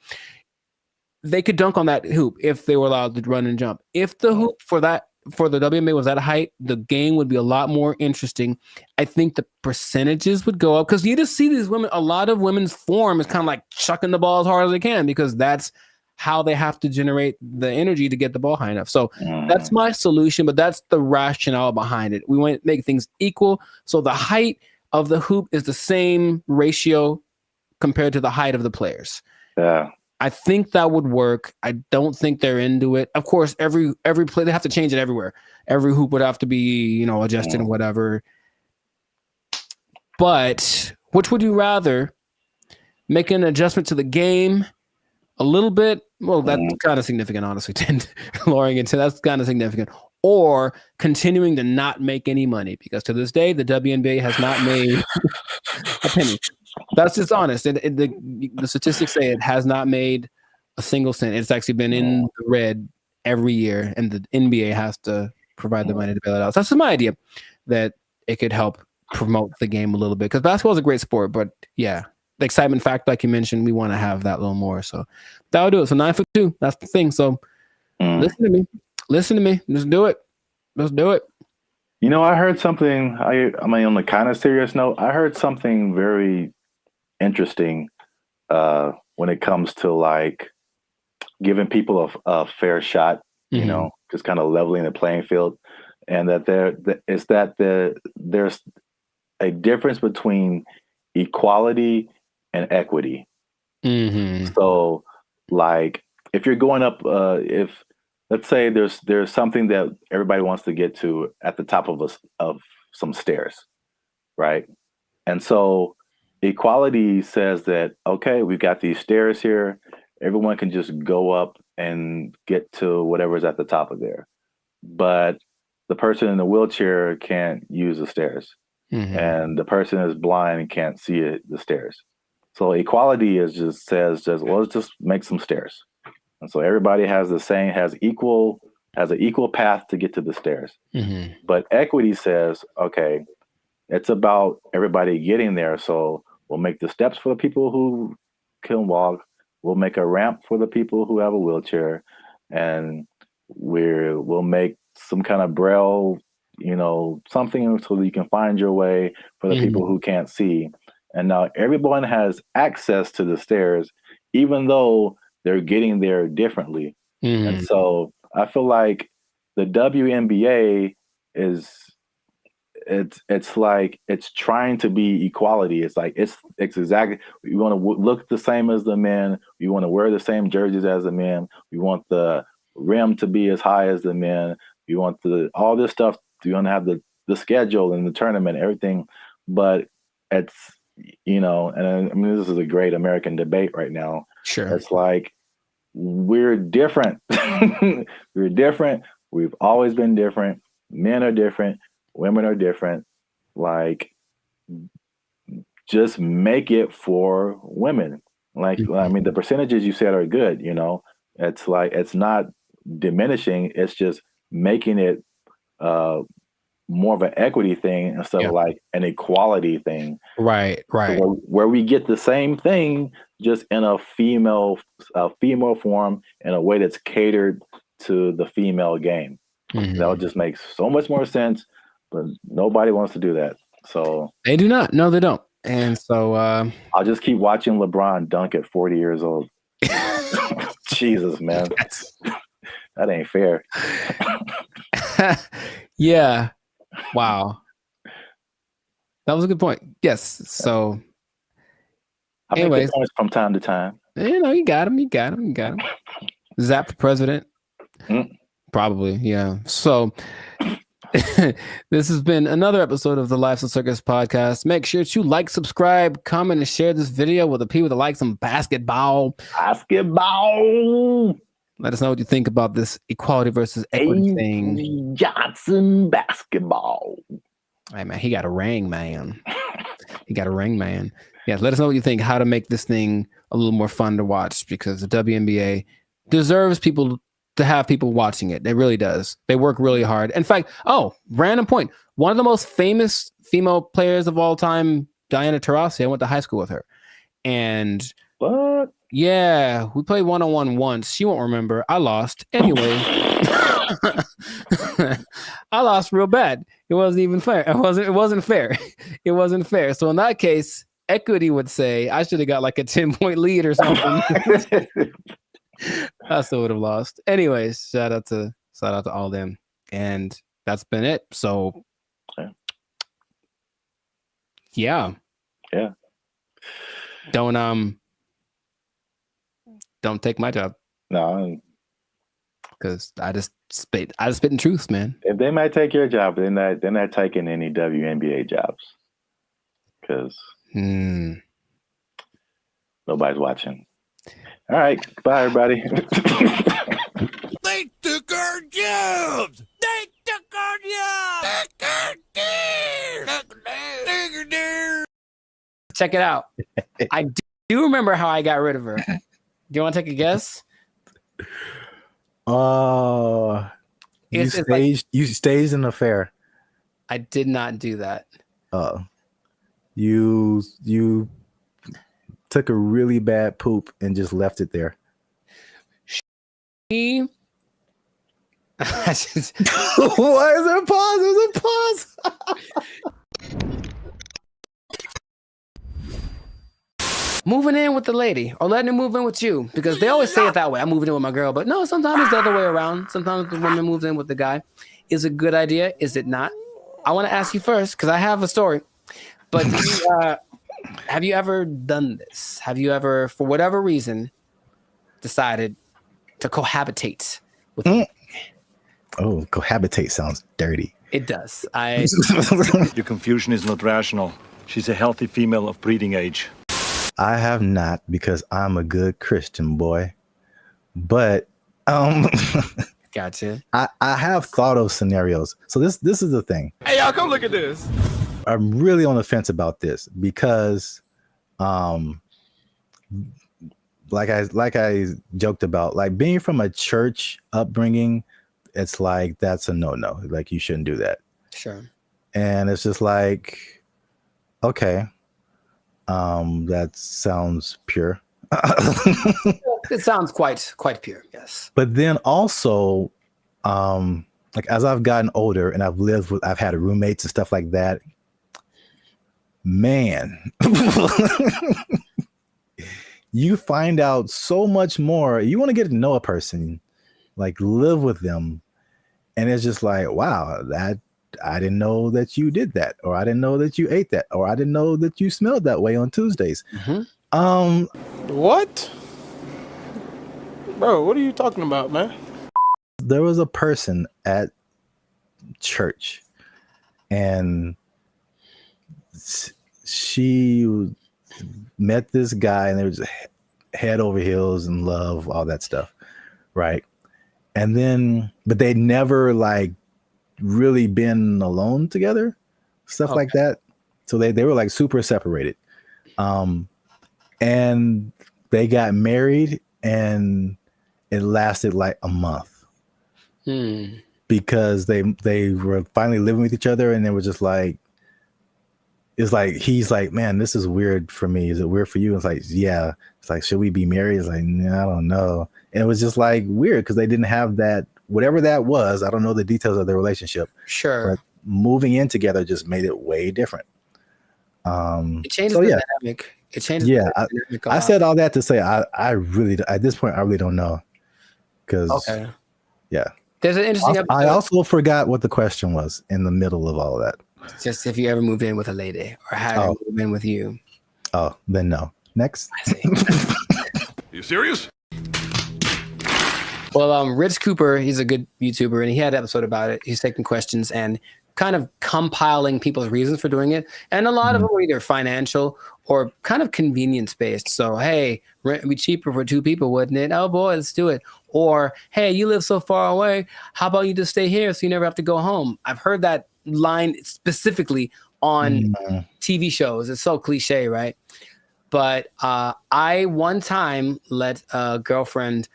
they could dunk on that hoop if they were allowed to run and jump. If the hoop for the WNBA was at a height, the game would be a lot more interesting. I think the percentages would go up because you just see these women. A lot of women's form is kind of like chucking the ball as hard as they can because that's how they have to generate the energy to get the ball high enough. So that's my solution, but that's the rationale behind it. We want to make things equal. So the height of the hoop is the same ratio compared to the height of the players. Yeah. I think that would work. I don't think they're into it. Of course, every play, they have to change it everywhere. Every hoop would have to be, adjusted and whatever. But which would you rather? Make an adjustment to the game a little bit? Well, that's kind of significant, honestly. Lowering it to that's kind of significant. Or continuing to not make any money because to this day, the WNBA has not made a penny. That's just honest. The statistics say it has not made a single cent. It's actually been in the red every year, and the NBA has to provide the money to bail it out. So that's just my idea that it could help promote the game a little bit because basketball is a great sport, but yeah, the excitement factor, like you mentioned, we want to have that a little more. So that would do it. So 9 for 2, that's the thing. So listen to me. Just do it. Let's do it. I heard something. On a kind of serious note, I heard something very interesting when it comes to like giving people a fair shot. Just kind of leveling the playing field, and that there's a difference between equality and equity. So, like, if you're going up, if let's say there's something that everybody wants to get to at the top of some stairs, right? And so equality says that, okay, we've got these stairs here. Everyone can just go up and get to whatever's at the top of there. But the person in the wheelchair can't use the stairs. And the person is blind and can't see the stairs. So equality says well, let's just make some stairs. And so everybody has an equal path to get to the stairs. But equity says, okay, it's about everybody getting there. So we'll make the steps for the people who can walk. We'll make a ramp for the people who have a wheelchair, and we'll make some kind of braille, something so that you can find your way for the people who can't see. And now everyone has access to the stairs, even though they're getting there differently. And so I feel like the WNBA it's like it's trying to be equality. It's like it's exactly, we want to look the same as the men. We want to wear the same jerseys as the men. We want the rim to be as high as the men. We want all this stuff. We want to have the schedule and the tournament, everything. But it's and I mean, this is a great American debate right now. Sure. It's like, we're different. We're different. We've always been different. Men are different. Women are different. Like, just make it for women. Like, I mean, the percentages you said are good, It's like, it's not diminishing. It's just making it more of an equity thing instead of like an equality thing. Right. So where we get the same thing, just in a female form, in a way that's catered to the female game. That would just make so much more sense, but nobody wants to do that. So they do not. No, they don't. And so I'll just keep watching LeBron dunk at 40 years old. Jesus, man. That ain't fair. Yeah. Wow. That was a good point. Yes. So anyways, make points from time to time. You got him. Zap for president. Probably, yeah. So this has been another episode of the Lives of Circus podcast. Make sure to like, subscribe, comment, and share this video with the people that like some basketball. Let us know what you think about this equality versus equity thing. Johnson basketball. Hey, man, he got a ring, man. Yeah, let us know what you think, how to make this thing a little more fun to watch, because the WNBA deserves people to have people watching it. It really does. They work really hard. In fact, random point. One of the most famous female players of all time, Diana Taurasi, I went to high school with her. And What? yeah, we played one-on-one once. She won't remember. I lost. Anyway, I lost real bad. It wasn't even fair. It wasn't fair. It wasn't fair. So in that case, equity would say I should have got like a 10-point lead or something. I still would have lost. Anyways, shout out to all them. And that's been it. So yeah. Don't take my job. No. Because I just spit in truth, man. If they might take your job, they're not taking any WNBA jobs. Because nobody's watching. All right. Bye, everybody. They took our jobs! They took our jobs! Check it out. I do remember how I got rid of her. Do you want to take a guess? You staged an affair. I did not do that. You took a really bad poop and just left it there. She Why is there a pause? There's a pause. moving in with the lady or letting her move in with you, because they always say it that way. I'm moving in with my girl, but no, sometimes it's the other way around. Sometimes the woman moves in with the guy. Is it a good idea? Is it not? I want to ask you first because I have a story. But have you ever done this? Have you ever, for whatever reason, decided to cohabitate with me? Oh, cohabitate sounds dirty. It does. Your confusion is not rational. She's a healthy female of breeding age. I have not, because I'm a good Christian boy. But gotcha. I have thought of scenarios. So this is the thing. Hey, y'all, come look at this. I'm really on the fence about this because like I joked about, like being from a church upbringing, it's like that's a no-no. Like you shouldn't do that. Sure. And it's just like, okay, that sounds pure. It sounds quite pure, yes. But then also, like as I've gotten older and I've had roommates and stuff like that, man, you find out so much more. You want to get to know a person, like live with them, and it's just like, wow, that I didn't know that you did that, or I didn't know that you ate that, or I didn't know that you smelled that way on Tuesdays. Mm-hmm. What? Bro, what are you talking about, man? There was a person at church, and she met this guy, and they were just head over heels in love, all that stuff, right? And then, but they'd never like really been alone together, stuff like that. So they were like super separated. And they got married, and it lasted like a month because they were finally living with each other, and they were just like, it's like, he's like, man, this is weird for me. Is it weird for you? It's like, yeah. It's like, should we be married? It's like, nah, I don't know. And it was just like weird because they didn't have that, whatever that was. I don't know the details of their relationship. Sure. But moving in together just made it way different. It changes the dynamic. It changes. Yeah. I said all that to say, I really, at this point, I really don't know. Because, yeah. There's an interesting episode. I also forgot what the question was in the middle of all of that. Just if you ever moved in with a lady or had her move in with you. Oh, then no. Next. I see. You serious? Well, Rich Cooper, he's a good YouTuber, and he had an episode about it. He's taking questions and kind of compiling people's reasons for doing it. And a lot of them were either financial or kind of convenience based. So, hey, rent would be cheaper for two people, wouldn't it? Oh boy, let's do it. Or, hey, you live so far away. How about you just stay here so you never have to go home? I've heard that line specifically on TV shows. It's so cliche, right? But I one time let a girlfriend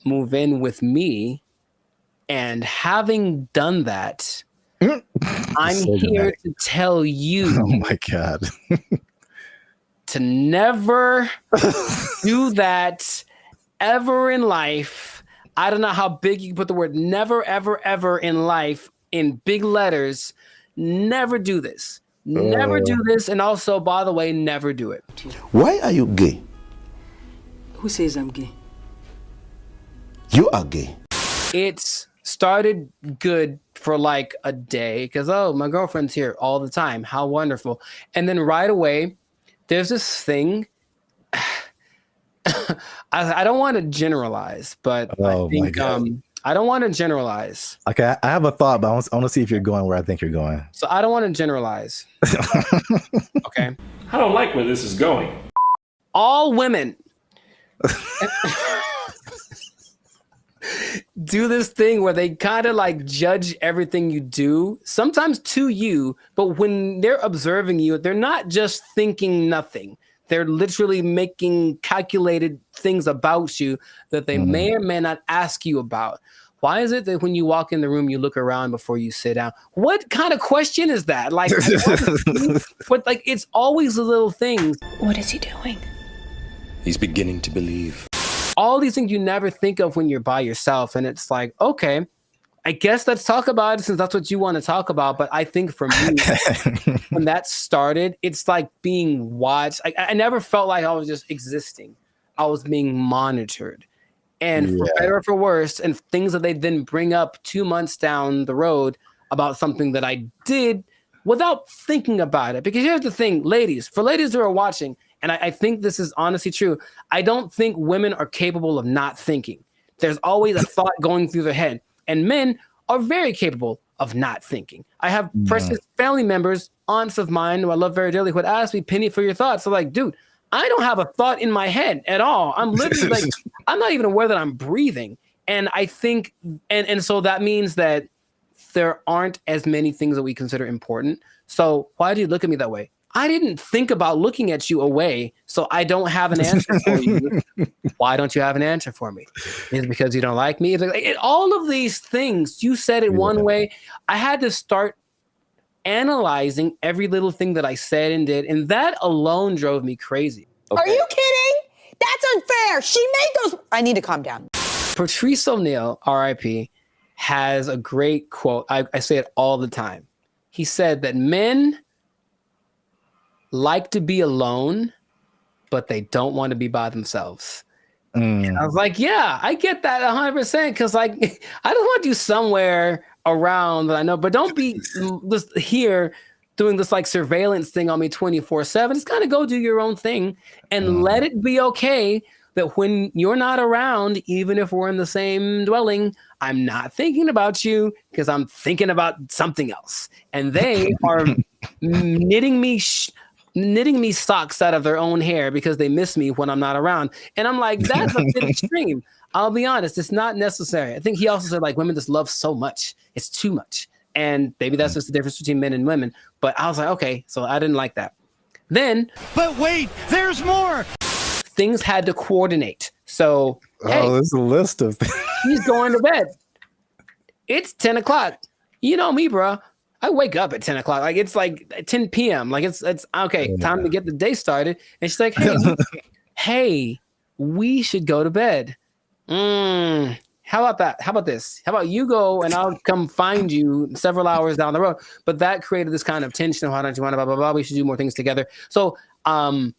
move in with me. And having done that, I'm So here dramatic. to tell you Oh my God. to never do that ever in life. I don't know how big you can put the word never, ever, ever in life in big letters. Never do this. Never do this. And also, by the way, never do it. Why are you gay? Who says I'm gay? You are gay. It's started good for like a day because, oh, my girlfriend's here all the time. How wonderful. And then right away, there's this thing. I don't want to generalize, but Oh, I think my God. I don't want to generalize. Okay, I have a thought, but I want to see if you're going where I think you're going. So I don't want to generalize. Okay. I don't like where this is going. All women do this thing where they kind of like judge everything you do, sometimes to you, but when they're observing you, they're not just thinking nothing. They're literally making calculated things about you that they may or may not ask you about. Why is it that when you walk in the room, you look around before you sit down? What kind of question is that? Like, but like, it's always the little things. What is he doing? He's beginning to believe. All these things you never think of when you're by yourself. And it's like, okay, I guess let's talk about it since that's what you want to talk about. But I think for me, when that started, it's like being watched. I never felt like I was just existing. I was being monitored. And for better or for worse, and things that they then bring up 2 months down the road about something that I did without thinking about it. Because here's the thing, ladies, for ladies who are watching, and I think this is honestly true, I don't think women are capable of not thinking. There's always a thought going through their head. And men are very capable of not thinking. I have precious family members, aunts of mine who I love very dearly, who would ask me, Penny, for your thoughts. So like, dude, I don't have a thought in my head at all. I'm literally like, I'm not even aware that I'm breathing. And I think, and so that means that there aren't as many things that we consider important. So why do you look at me that way? I didn't think about looking at you away, so I don't have an answer for you. Why don't you have an answer for me? Is it because you don't like me? All of these things, you said it one way. I had to start analyzing every little thing that I said and did, and that alone drove me crazy. Are you kidding? That's unfair. She made those. I need to calm down. Patrice O'Neal, RIP, has a great quote. I say it all the time. He said that men like to be alone, but they don't want to be by themselves. And I was like, yeah, I get that 100%. Because like, I just want you somewhere around that I know, but don't be just here doing this like surveillance thing on me 24/7. Just kind of go do your own thing and let it be okay that when you're not around, even if we're in the same dwelling, I'm not thinking about you because I'm thinking about something else. And they are knitting me socks out of their own hair because they miss me when I'm not around. And I'm like, that's a bit extreme. I'll be honest, it's not necessary. I think he also said like women just love so much. It's too much. And maybe that's just the difference between men and women. But I was like, okay, so I didn't like that. Then, But wait, there's more. things had to coordinate. So, hey, there's a list of things. he's going to bed. It's 10 o'clock. You know me, bro. I wake up at 10 o'clock. Like it's like 10 p.m. Like it's okay, time to get the day started. And she's like, hey, we should go to bed. How about that? How about this? How about you go and I'll come find you several hours down the road? But that created this kind of tension. Why don't you want to blah, blah, blah? We should do more things together. So I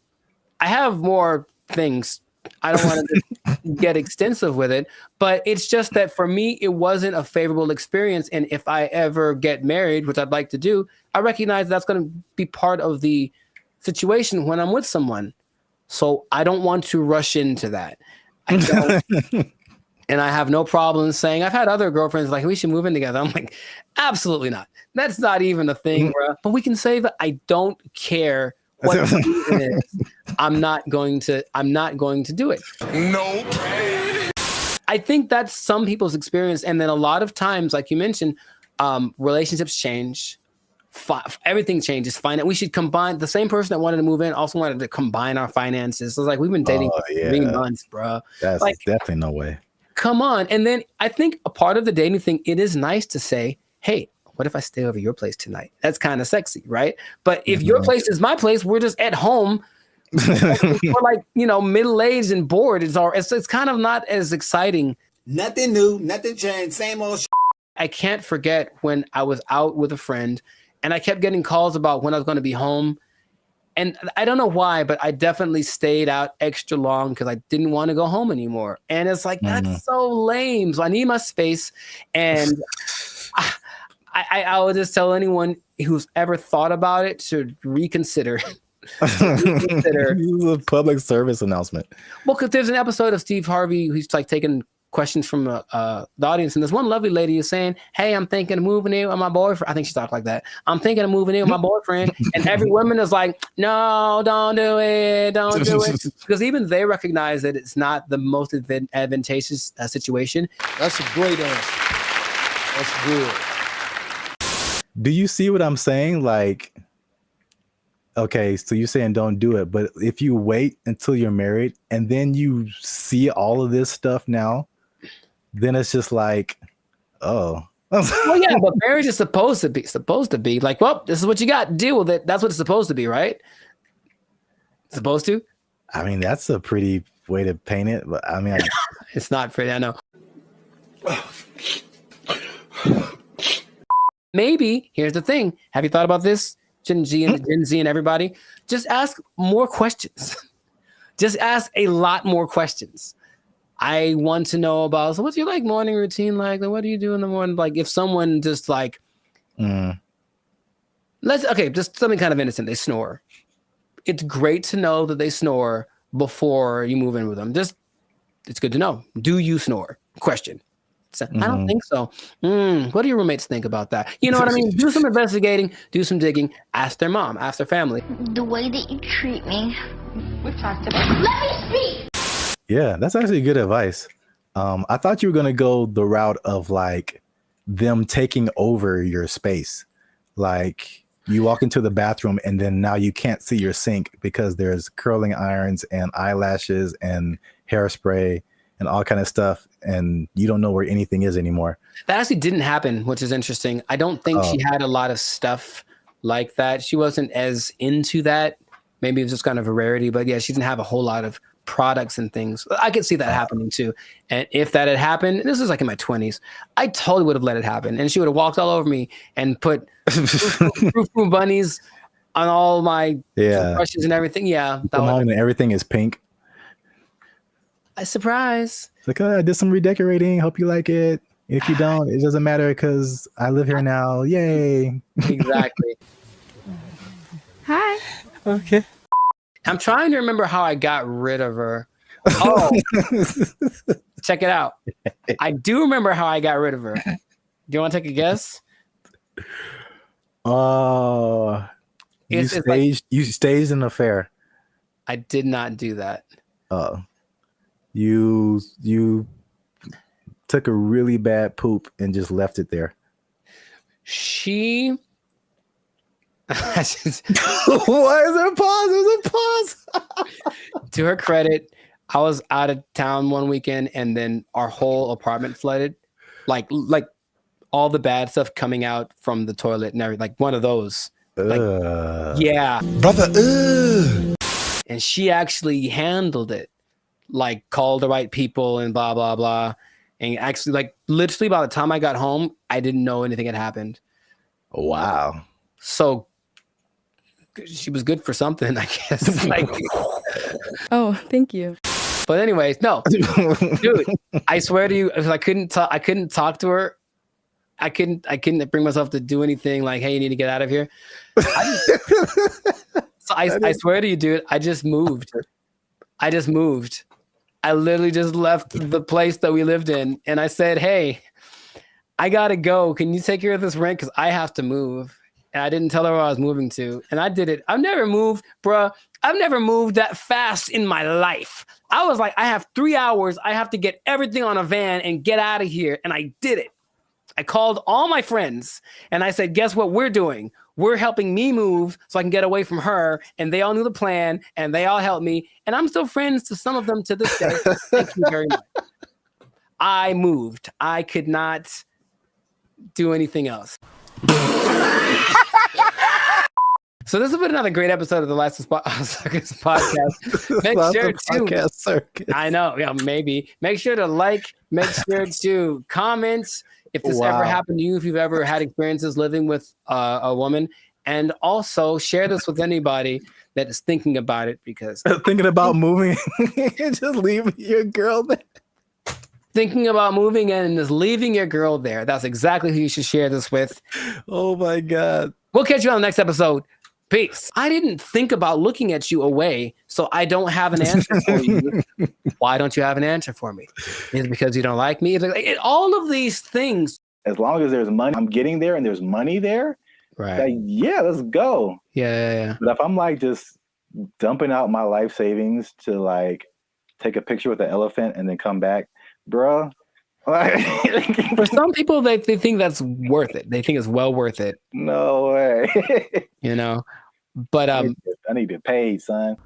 have more things. I don't want to get extensive with it, but it's just that for me, it wasn't a favorable experience. And if I ever get married, which I'd like to do, I recognize that's going to be part of the situation when I'm with someone. So I don't want to rush into that. I don't. And I have no problem saying, I've had other girlfriends like, we should move in together. I'm like, absolutely not. That's not even a thing, bro. But we can say that I don't care what the reason is. I'm not going to do it. No. I think that's some people's experience. And then a lot of times, like you mentioned, relationships change. Everything changes. We should combine. The same person that wanted to move in also wanted to combine our finances. So it's like, we've been dating for 3 months, bro. That's like, definitely no way. come on. And then I think a part of the dating thing, it is nice to say, hey, what if I stay over your place tonight? That's kind of sexy, right? But if your place is my place, we're just at home. We're like, middle-aged and bored. It's kind of not as exciting. Nothing new, nothing changed, same old shit. I can't forget when I was out with a friend and I kept getting calls about when I was going to be home. And I don't know why, but I definitely stayed out extra long because I didn't want to go home anymore. And it's like, that's so lame. So I need my space. And I would just tell anyone who's ever thought about it to reconsider. This is a public service announcement. Well, because there's an episode of Steve Harvey who's like taking questions from the audience, and this one lovely lady is saying, hey, I'm thinking of moving in with my boyfriend. I think she talked like that. I'm thinking of moving in with my boyfriend. And every woman is like, no, don't do it. Don't do it. Because even they recognize that it's not the most advantageous situation. That's a great answer. That's good. Do you see what I'm saying? Like, okay, so you're saying don't do it, but if you wait until you're married and then you see all of this stuff now, then it's just like, oh. Well, yeah, but marriage is supposed to be like, well, this is what you got. Deal with it. That's what it's supposed to be, right? Supposed to? I mean, that's a pretty way to paint it, but I mean, it's not pretty, I know. Maybe, here's the thing. Have you thought about this? Gen Z and everybody? Just ask more questions. Just ask a lot more questions. I want to know about, so what's your like morning routine like? What do you do in the morning? Like if someone just like, just something kind of innocent, they snore. It's great to know that they snore before you move in with them. It's good to know. Do you snore? Question. So, I don't think so. What do your roommates think about that? You know what I mean? Do some investigating, do some digging, ask their mom, ask their family. The way that you treat me. We've talked about it. Let me speak! Yeah, that's actually good advice. I thought you were going to go the route of like them taking over your space. Like you walk into the bathroom and then now you can't see your sink because there's curling irons and eyelashes and hairspray and all kind of stuff, and you don't know where anything is anymore. That actually didn't happen, which is interesting. I don't think she had a lot of stuff like that. She wasn't as into that. Maybe it was just kind of a rarity, but yeah, she didn't have a whole lot of products and things. I could see that happening too. And if that had happened, and this was like in my 20s, I totally would have let it happen. And she would have walked all over me and put Frou bunnies on all my brushes and everything. Yeah. And everything is pink. A surprise. It's like, oh, I did some redecorating. Hope you like it. If you don't, it doesn't matter because I live here now. Yay. Exactly. Hi. Okay. I'm trying to remember how I got rid of her. Oh, check it out. I do remember how I got rid of her. Do you want to take a guess? You staged an affair. I did not do that. You took a really bad poop and just left it there. She. Why is there a pause? There's a pause. To her credit, I was out of town one weekend and then our whole apartment flooded. Like all the bad stuff coming out from the toilet and everything. Like one of those. Yeah. Brother, And she actually handled it. Like called the right people and blah, blah, blah. And actually, like literally by the time I got home, I didn't know anything had happened. Wow. So she was good for something, I guess. Like, oh, thank you. But anyways, no, dude, I swear to you, I couldn't talk to her. I couldn't bring myself to do anything like, hey, you need to get out of here. I swear to you, dude, I just moved. I literally just left the place that we lived in. And I said, hey, I got to go. Can you take care of this rent? Because I have to move. And I didn't tell her where I was moving to. And I did it. I've never moved, bruh. I've never moved that fast in my life. I was like, I have 3 hours. I have to get everything on a van and get out of here. And I did it. I called all my friends and I said, guess what we're doing? We're helping me move so I can get away from her. And they all knew the plan and they all helped me. And I'm still friends to some of them to this day. Thank you very much. I moved. I could not do anything else. So this has been another great episode of the License Circus podcast. Make sure to I know, yeah, maybe. Make sure to like, make sure to comment if this ever happened to you, if you've ever had experiences living with a woman, and also share this with anybody that is thinking about it, because thinking about moving, just leaving your girl there. Thinking about moving in and just leaving your girl there. That's exactly who you should share this with. Oh my God. We'll catch you on the next episode. Peace. I didn't think about looking at you away, so I don't have an answer for you. Why don't you have an answer for me? Is it because you don't like me? All of these things. As long as there's money, I'm getting there and there's money there. Right. Like, yeah, let's go. Yeah. But if I'm like just dumping out my life savings to like take a picture with the elephant and then come back, bruh. For some people, they think that's worth it. They think it's well worth it. No way. You know, but I need to pay, son.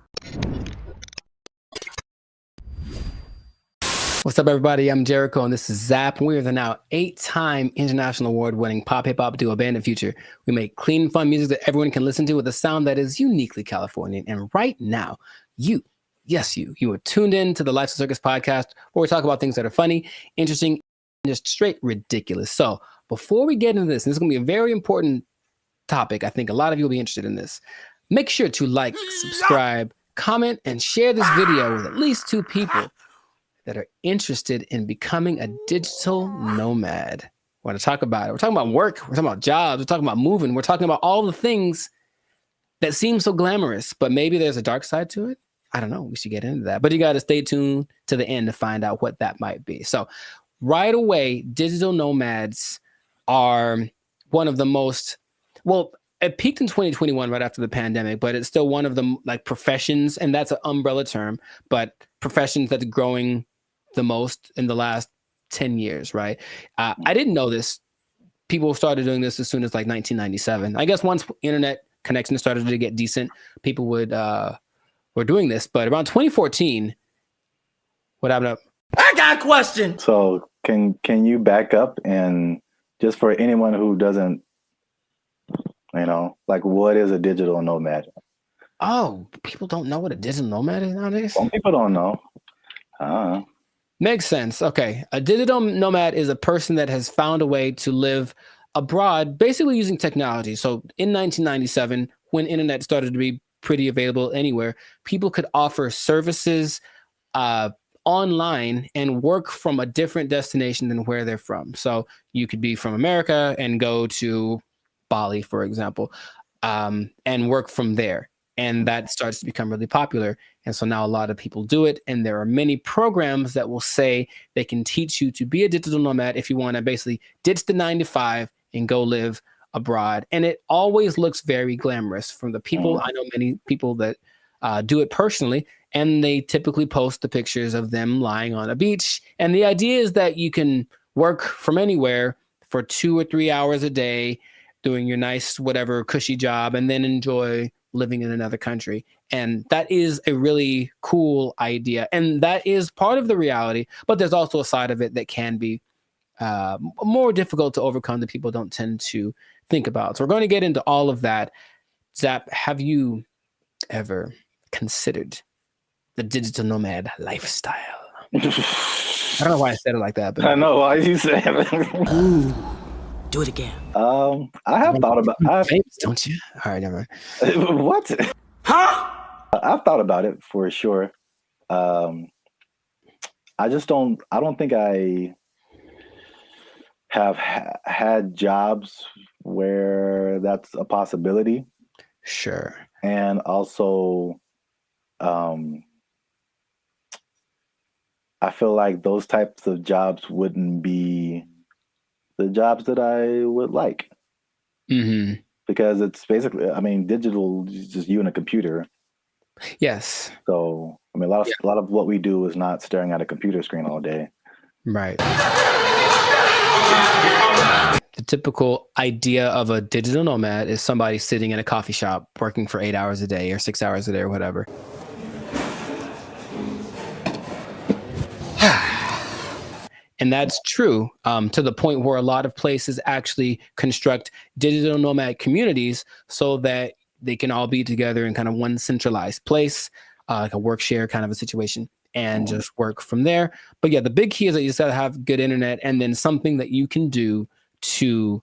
What's up, everybody? I'm Jericho, and this is Zap. We are the now 8-time international award-winning pop hip hop duo Band of Future. We make clean, fun music that everyone can listen to with a sound that is uniquely Californian. And right now, you are tuned in to the Life of Circus podcast, where we talk about things that are funny, interesting, and just straight ridiculous. So before we get into this, and this is going to be a very important topic, I think a lot of you will be interested in this. Make sure to like, subscribe, comment, and share this video with at least 2 people that are interested in becoming a digital nomad. We want to talk about it. We're talking about work. We're talking about jobs. We're talking about moving. We're talking about all the things that seem so glamorous, but maybe there's a dark side to it. I don't know. We should get into that. But you got to stay tuned to the end to find out what that might be. So right away, digital nomads are one of the most, well, it peaked in 2021 right after the pandemic, but it's still one of the like professions, and that's an umbrella term, but professions that's growing the most in the last 10 years, right? I didn't know this. People started doing this as soon as like 1997. I guess once internet connection started to get decent, people were doing this. But around 2014, what happened up? I got a question. So can you back up, and just for anyone who doesn't, like, what is a digital nomad? Oh, people don't know what a digital nomad is nowadays? Some people don't know. Makes sense. Okay. A digital nomad is a person that has found a way to live abroad, basically using technology. So in 1997, when internet started to be pretty available anywhere, people could offer services online and work from a different destination than where they're from. So you could be from America and go to Bali, for example, and work from there. And that starts to become really popular. And so now a lot of people do it. And there are many programs that will say they can teach you to be a digital nomad if you want to basically ditch the 9 to 5 and go live abroad. And it always looks very glamorous. From the people, I know many people that do it personally, and they typically post the pictures of them lying on a beach. And the idea is that you can work from anywhere for 2 or 3 hours a day, doing your nice, whatever cushy job, and then enjoy living in another country. And that is a really cool idea. And that is part of the reality, but there's also a side of it that can be more difficult to overcome that people don't tend to think about. So we're going to get into all of that. Zap, have you ever considered the digital nomad lifestyle? I don't know why I said it like that, but I know why you said it. Ooh, do it again. I have thought about famous, don't you? All right, never mind. What? Huh? I've thought about it for sure. I don't think I have had jobs where that's a possibility. Sure. And also, I feel like those types of jobs wouldn't be the jobs that I would like. Mm-hmm. Because it's basically, digital is just you and a computer. Yes. So, a lot of what we do is not staring at a computer screen all day. Right. The typical idea of a digital nomad is somebody sitting in a coffee shop working for 8 hours a day or 6 hours a day or whatever. And that's true to the point where a lot of places actually construct digital nomad communities so that they can all be together in kind of one centralized place, like a work share kind of a situation, and just work from there. But yeah, the big key is that you just got to have good internet and then something that you can do to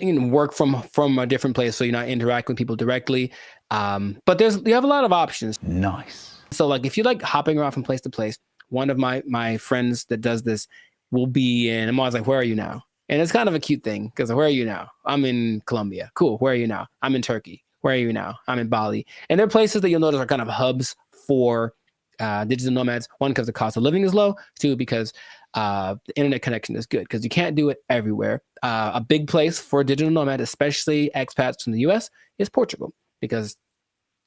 work from a different place so you're not interacting with people directly. But you have a lot of options. Nice. So like if you like hopping around from place to place, one of my friends that does this will be in, I'm always like, where are you now? And it's kind of a cute thing because where are you now? I'm in Colombia. Cool. Where are you now? I'm in Turkey. Where are you now? I'm in Bali. And they're places that you'll notice are kind of hubs for digital nomads. One, because the cost of living is low. Two, because the internet connection is good because you can't do it everywhere. A big place for a digital nomad, especially expats from the US, is Portugal because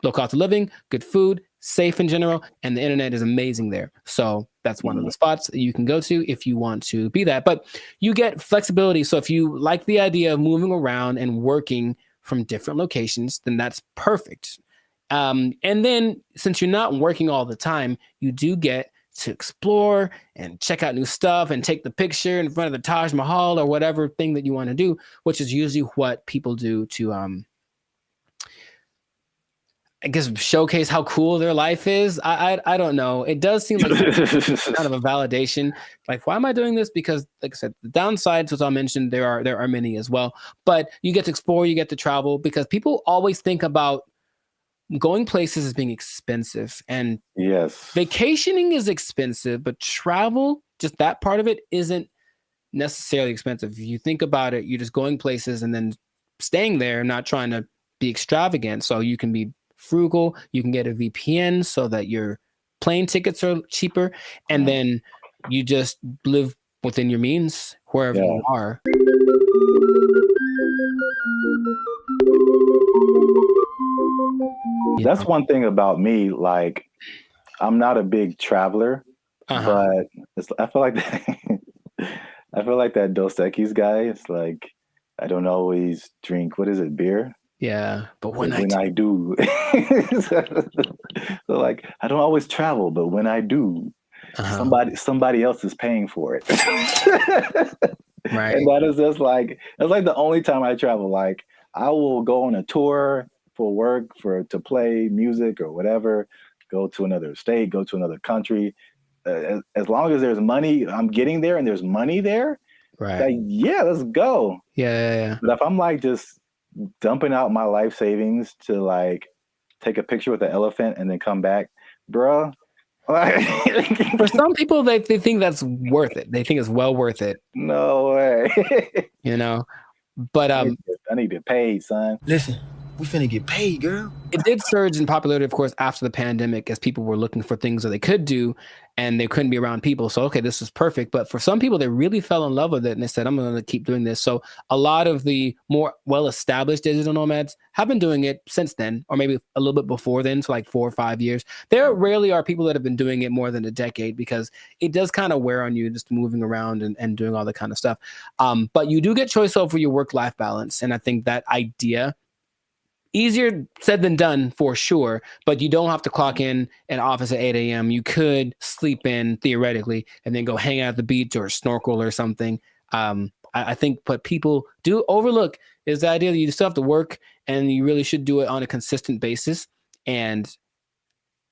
low cost of living, good food, safe in general, and the internet is amazing there. So that's one of the spots that you can go to if you want to be that. But you get flexibility. So if you like the idea of moving around and working from different locations, then that's perfect. And then since you're not working all the time, you do get to explore and check out new stuff and take the picture in front of the Taj Mahal or whatever thing that you want to do, which is usually what people do to I guess showcase how cool their life is. I don't know. It does seem like kind of a validation. Like, why am I doing this? Because, like I said, the downsides, as I mentioned, there are many as well. But you get to explore, you get to travel, because people always think about going places as being expensive. And Yes. vacationing is expensive, but travel, just that part of it, isn't necessarily expensive. If you think about it, you're just going places and then staying there, not trying to be extravagant. So you can be frugal, you can get a VPN so that your plane tickets are cheaper, and then you just live within your means wherever you are. That's one thing about me. Like, I'm not a big traveler, but I feel like I feel like that Dos Equis guy. It's like I don't always drink. What is it? Beer. Yeah, but when I do, so like I don't always travel, but when I do, somebody else is paying for it. Right. And that is just like that's like the only time I travel. Like I will go on a tour for work, to play music or whatever, go to another state, go to another country. As long as there's money, I'm getting there and there's money there. Right. Like, yeah, let's go. Yeah. But if I'm like just dumping out my life savings to like take a picture with the elephant and then come back, bruh. For some people, they think that's worth it. They think it's well worth it. No way. But I need to pay, son. Listen, we finna get paid, girl. It did surge in popularity, of course, after the pandemic, as people were looking for things that they could do and they couldn't be around people. So, okay, this is perfect. But for some people, they really fell in love with it and they said, I'm going to keep doing this. So a lot of the more well-established digital nomads have been doing it since then, or maybe a little bit before then, so like 4 or 5 years. There rarely are people that have been doing it more than a decade because it does kind of wear on you just moving around and doing all that kind of stuff. But you do get choice over your work-life balance. And I think that idea, easier said than done for sure, but you don't have to clock in an office at 8 a.m. You could sleep in theoretically and then go hang out at the beach or snorkel or something. I think what people do overlook is the idea that you still have to work and you really should do it on a consistent basis. And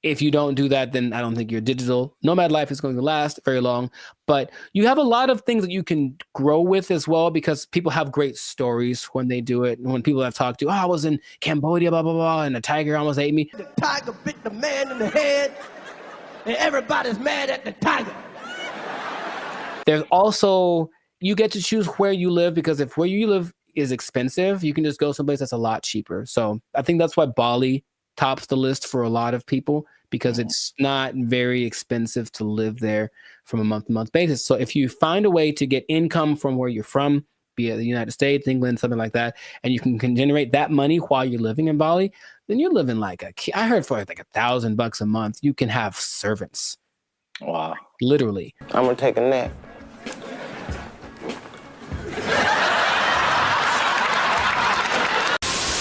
if you don't do that, then I don't think your digital nomad life is going to last very long. But you have a lot of things that you can grow with as well, because people have great stories when they do it. And when people have talked to, I was in Cambodia, blah, blah, blah, and a tiger almost ate me. The tiger bit the man in the head, and everybody's mad at the tiger. There's also, you get to choose where you live, because if where you live is expensive, you can just go someplace that's a lot cheaper. So I think that's why Bali tops the list for a lot of people, because it's not very expensive to live there from a month-to-month basis. So if you find a way to get income from where you're from, be it the United States, England, something like that, and you can generate that money while you're living in Bali, then you're living like I heard for like $1,000 a month, you can have servants. Wow. Literally. I'm gonna take a nap.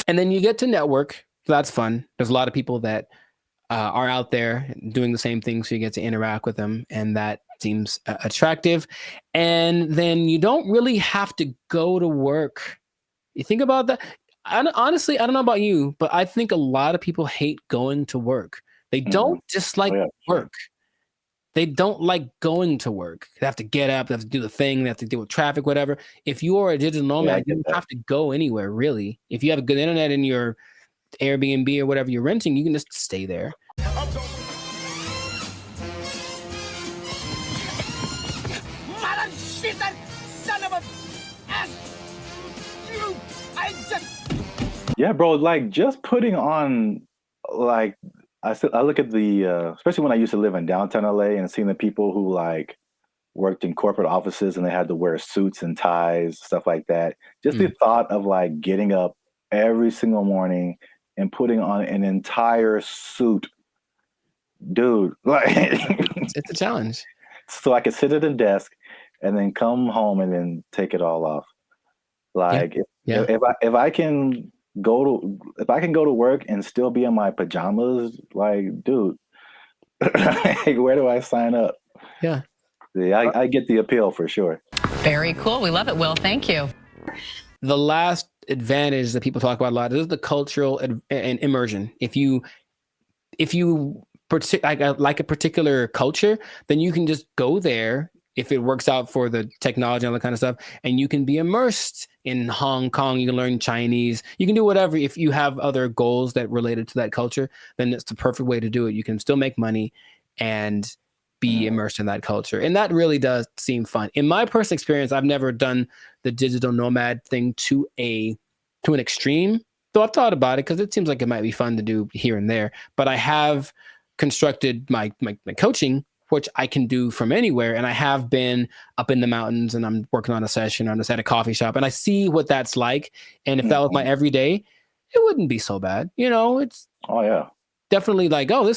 And then you get to network. So that's fun. There's a lot of people that are out there doing the same thing, so you get to interact with them, and that seems attractive. And then you don't really have to go to work. You think about that. Honestly, I don't know about you, but I think a lot of people hate going to work. They don't dislike work. They don't like going to work. They have to get up, they have to do the thing, they have to deal with traffic, whatever. If you are a digital nomad, you don't have to go anywhere, really. If you have a good internet in your Airbnb or whatever you're renting, you can just stay there. Yeah, bro, like just putting on, like, I look at the, especially when I used to live in downtown LA and seeing the people who like worked in corporate offices and they had to wear suits and ties, stuff like that. Just the thought of like getting up every single morning and putting on an entire suit, dude, like it's a challenge. So I could sit at a desk and then come home and then take it all off. Like if I can go to work and still be in my pajamas, like, dude, where do I sign up? Yeah, I get the appeal for sure. Very cool. We love it, Will. Thank you. The last advantage that people talk about a lot is the cultural and immersion. If you like a particular culture, then you can just go there if it works out for the technology and all that kind of stuff, and you can be immersed in Hong Kong. You can learn Chinese. You can do whatever. If you have other goals that related to that culture, then it's the perfect way to do it. You can still make money and be immersed in that culture. And that really does seem fun. In my personal experience, I've never done the digital nomad thing to an extreme, though I've thought about it because it seems like it might be fun to do here and there. But I have constructed my coaching, which I can do from anywhere. And I have been up in the mountains and I'm working on a session. I'm just at a coffee shop and I see what that's like. And if that was my everyday, it wouldn't be so bad. You know, it's definitely like, oh,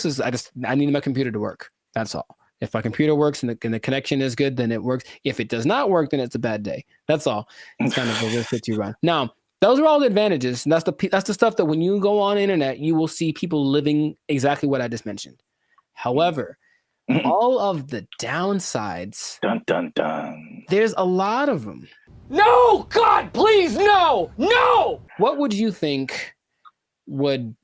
I need my computer to work. That's all. If my computer works and the connection is good, then it works. If it does not work, then it's a bad day. That's all. It's kind of the risk that you run. Now, those are all the advantages. And that's the stuff that when you go on the internet, you will see people living exactly what I just mentioned. However, all of the downsides, dun dun dun, there's a lot of them. No, God, please, no. What would you think would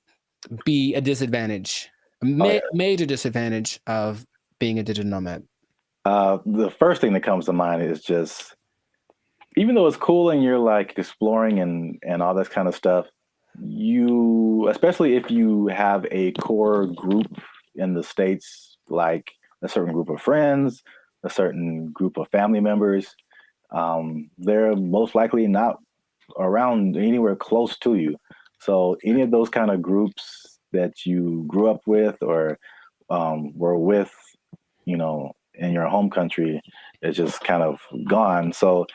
be a disadvantage, major disadvantage of being a digital nomad? The first thing that comes to mind is just, even though it's cool and you're like exploring and all that kind of stuff, especially if you have a core group in the States, like a certain group of friends, a certain group of family members, they're most likely not around anywhere close to you. So any of those kind of groups that you grew up with or were with, you know, in your home country is just kind of gone. So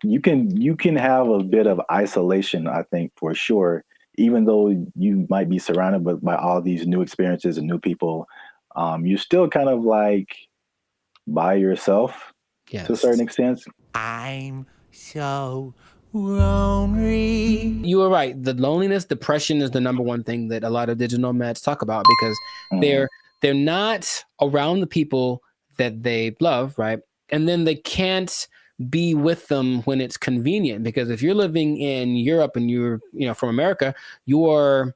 you can have a bit of isolation, I think, for sure, even though you might be surrounded by all these new experiences and new people. You're still kind of like by yourself to a certain extent. I'm so lonely. You are right. The loneliness, depression is the number one thing that a lot of digital nomads talk about because they're not around the people that they love, right? And then they can't be with them when it's convenient, because if you're living in Europe and you're, from America, you're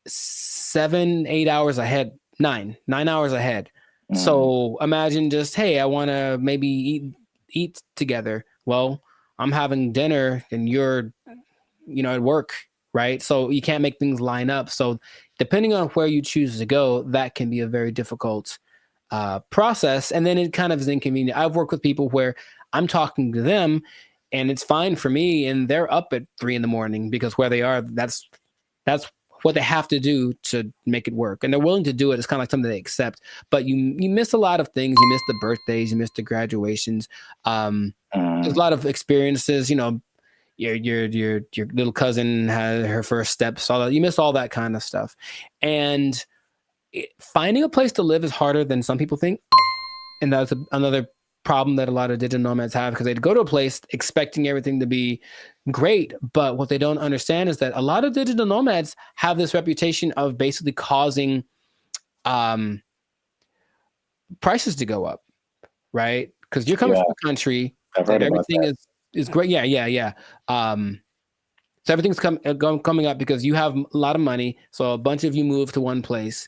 7-8 hours ahead, 9 hours ahead. So imagine just, hey, I want to maybe eat together. Well, I'm having dinner and you're, at work, right? So you can't make things line up. So depending on where you choose to go, that can be a very difficult process. And then it kind of is inconvenient. I've worked with people where I'm talking to them and it's fine for me, and they're up at 3 a.m. because where they are, that's what they have to do to make it work. And they're willing to do it. It's kind of like something they accept, but you miss a lot of things. You miss the birthdays, you miss the graduations. There's a lot of experiences, your little cousin had her first steps, all that. You miss all that kind of stuff. And finding a place to live is harder than some people think. And that's another problem that a lot of digital nomads have, because they'd go to a place expecting everything to be great. But what they don't understand is that a lot of digital nomads have this reputation of basically causing prices to go up. right? Because you're coming from a country that everything is great. Yeah. So everything's coming up because you have a lot of money. So a bunch of you move to one place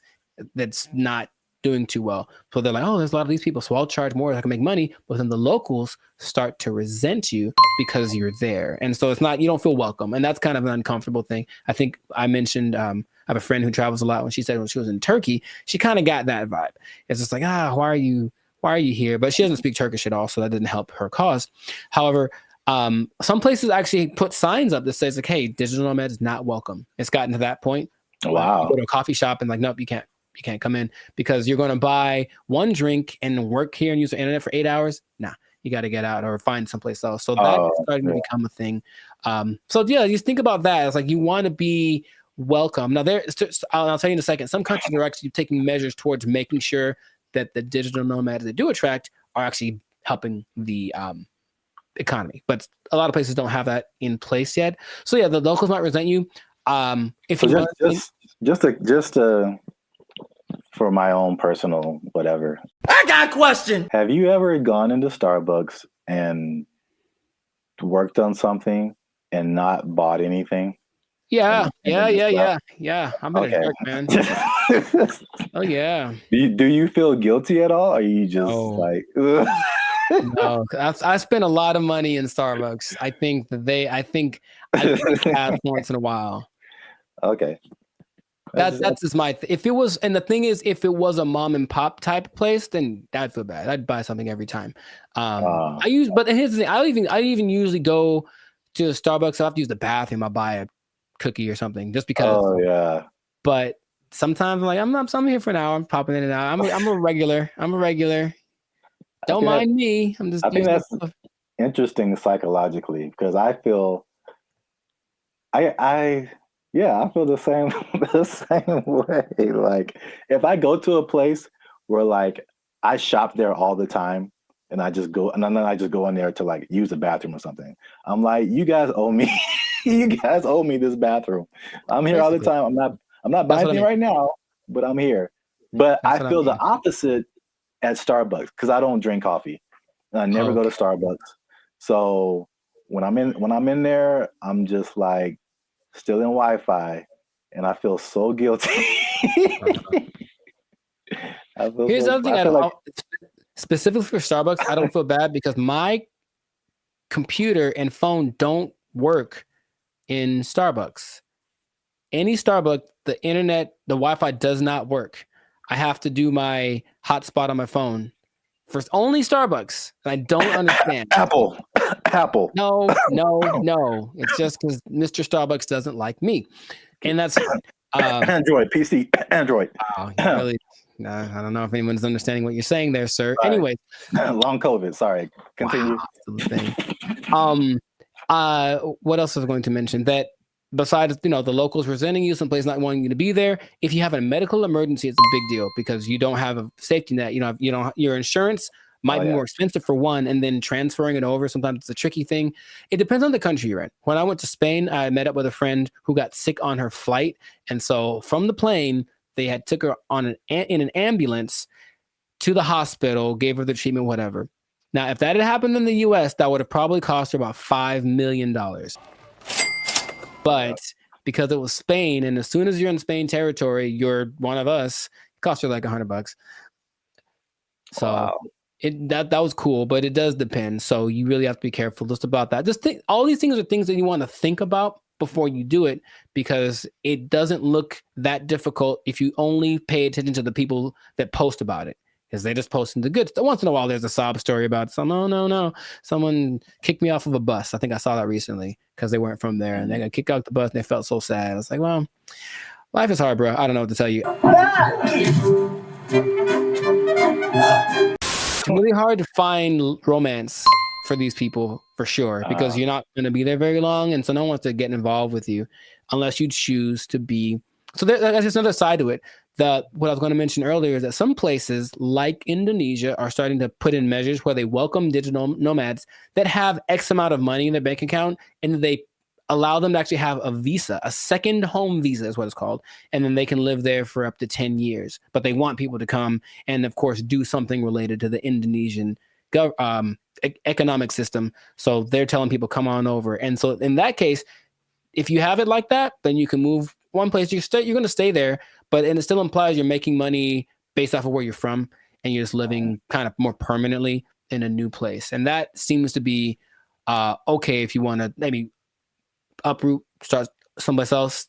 that's not doing too well. So they're like, oh, there's a lot of these people, so I'll charge more. I can make money. But then the locals start to resent you because you're there, and so it's not, you don't feel welcome, and that's kind of an uncomfortable thing. I think I mentioned I have a friend who travels a lot. When she said when she was in Turkey, she kind of got that vibe. It's just like, why are you here? But she doesn't speak Turkish at all, so that didn't help her cause. However, some places actually put signs up that says like, hey, digital nomad is not welcome. It's gotten to that point. Wow. You go to a coffee shop and like, nope, you can't come in because you're going to buy one drink and work here and use the internet for 8 hours. Nah, you got to get out or find someplace else. So that's starting to become a thing. So yeah, just think about that. It's like you want to be welcome. Now I'll tell you in a second, some countries are actually taking measures towards making sure that the digital nomads that do attract are actually helping the economy, but a lot of places don't have that in place yet. So yeah, the locals might resent you. If so you just for my own personal whatever, I got a question. Have you ever gone into Starbucks and worked on something and not bought anything? Yeah. I'm in a jerk, man. Oh yeah. Do you feel guilty at all? Or are you just like? Ugh? No, I spend a lot of money in Starbucks. I think pass once in a while. Okay. That's just my if it was, and the thing is, if it was a mom and pop type place, then I'd feel bad. I'd buy something every time. But here's the thing, I even usually go to Starbucks. I have to use the bathroom. I buy a cookie or something just because. Oh yeah. But sometimes I'm like, I'm here for an hour. I'm popping in and out. I'm a regular. Don't mind me. I'm just. I think that's interesting psychologically because I feel. I feel the same way. Like if I go to a place where like I shop there all the time and I just go and then I just go in there to like use the bathroom or something. I'm like, you guys owe me. You guys owe me this bathroom. I'm here all the time. I'm not buying anything right now, but I'm here. But I feel the opposite at Starbucks because I don't drink coffee. And I never go to Starbucks. So when I'm in there, I'm just like still in Wi-Fi, and I feel so guilty. Here's the other thing. I don't specifically for Starbucks. I don't feel bad because my computer and phone don't work in Starbucks. Any Starbucks, the internet, the Wi-Fi does not work. I have to do my hotspot on my phone for only Starbucks, and I don't understand. Apple. No. It's just because Mr. Starbucks doesn't like me, and that's Android PC. Android. Wow, really? I don't know if anyone's understanding what you're saying there, sir. Sorry. Anyway, long COVID. Sorry. Continue. Wow, what else was I going to mention? That besides, the locals resenting you, someplace not wanting you to be there, if you have a medical emergency, it's a big deal because you don't have a safety net. Your insurance might be more expensive for one, and then transferring it over, sometimes it's a tricky thing. It depends on the country you're in. When I went to Spain, I met up with a friend who got sick on her flight. And so from the plane, they had took her in an ambulance to the hospital, gave her the treatment, whatever. Now, if that had happened in the US, that would have probably cost her about $5 million. But because it was Spain, and as soon as you're in Spain territory, you're one of us, it cost her like $100. So wow. That was cool, but it does depend. So you really have to be careful just about that. Just think, all these things are things that you want to think about before you do it, because it doesn't look that difficult if you only pay attention to the people that post about it, because they just posting the good stuff. Once in a while, there's a sob story about no, someone kicked me off of a bus. I think I saw that recently because they weren't from there and they got kicked out the bus and they felt so sad. It's like, well, life is hard, bro. I don't know what to tell you. It's really hard to find romance for these people, for sure, because you're not going to be there very long, and so no one wants to get involved with you unless you choose to be. So that's just another side to it. What I was going to mention earlier is that some places like Indonesia are starting to put in measures where they welcome digital nomads that have X amount of money in their bank account, and they allow them to actually have a visa, a second home visa is what it's called. And then they can live there for up to 10 years. But they want people to come and, of course, do something related to the Indonesian economic system. So they're telling people, come on over. And so in that case, if you have it like that, then you can move one place. You're going to stay there, but and it still implies you're making money based off of where you're from, and you're just living kind of more permanently in a new place. And that seems to be okay if you want to maybe uproot, start someplace else.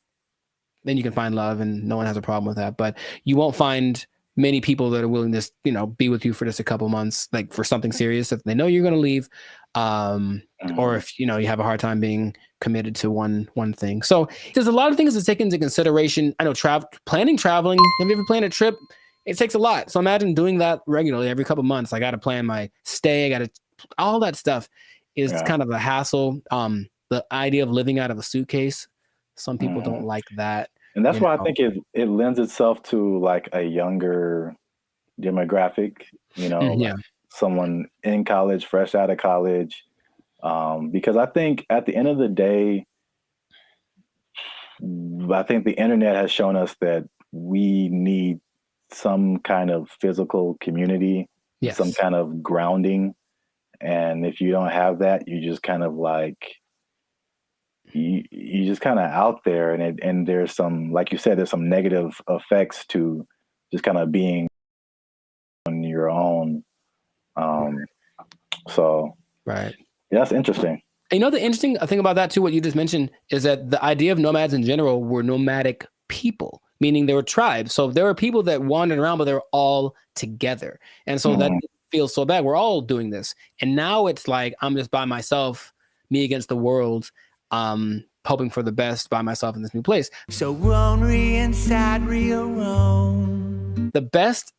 Then you can find love, and no one has a problem with that. But you won't find many people that are willing to, be with you for just a couple months, like for something serious, if they know you're going to leave, or if you have a hard time being committed to one thing. So there's a lot of things to take into consideration. I know traveling. Have you ever planned a trip? It takes a lot. So imagine doing that regularly every couple months. I got to plan my stay. All that stuff is kind of a hassle. The idea of living out of a suitcase, some people don't like that. And that's why I think it lends itself to like a younger demographic, like someone in college, fresh out of college. Because I think at the end of the day, I think the internet has shown us that we need some kind of physical community, some kind of grounding. And if you don't have that, you just kind of like, you just kind of out there, and there's some, like you said, there's some negative effects to just kind of being on your own. So right. Yeah, that's interesting. And the interesting thing about that too, what you just mentioned, is that the idea of nomads in general were nomadic people, meaning they were tribes. So there were people that wandered around, but they were all together. And so that feels so bad. We're all doing this. And now it's like, I'm just by myself, me against the world, hoping for the best by myself in this new place. So lonely inside, real wrong. The best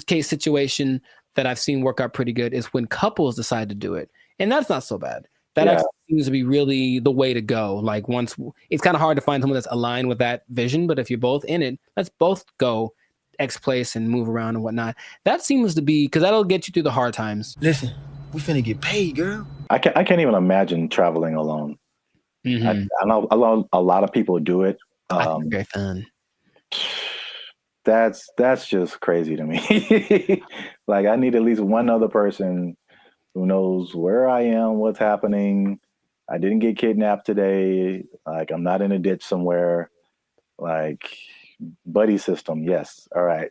case situation that I've seen work out pretty good is when couples decide to do it. And that's not so bad. That actually seems to be really the way to go. Like once, it's kind of hard to find someone that's aligned with that vision, but if you're both in it, let's both go X place and move around and whatnot. That seems to be, because that'll get you through the hard times. Listen, we finna get paid, girl. I can't even imagine traveling alone. I know a lot of people do it. Very fun. That's just crazy to me. Like I need at least one other person who knows where I am, what's happening. I didn't get kidnapped today. Like I'm not in a ditch somewhere. Like buddy system. Yes. All right.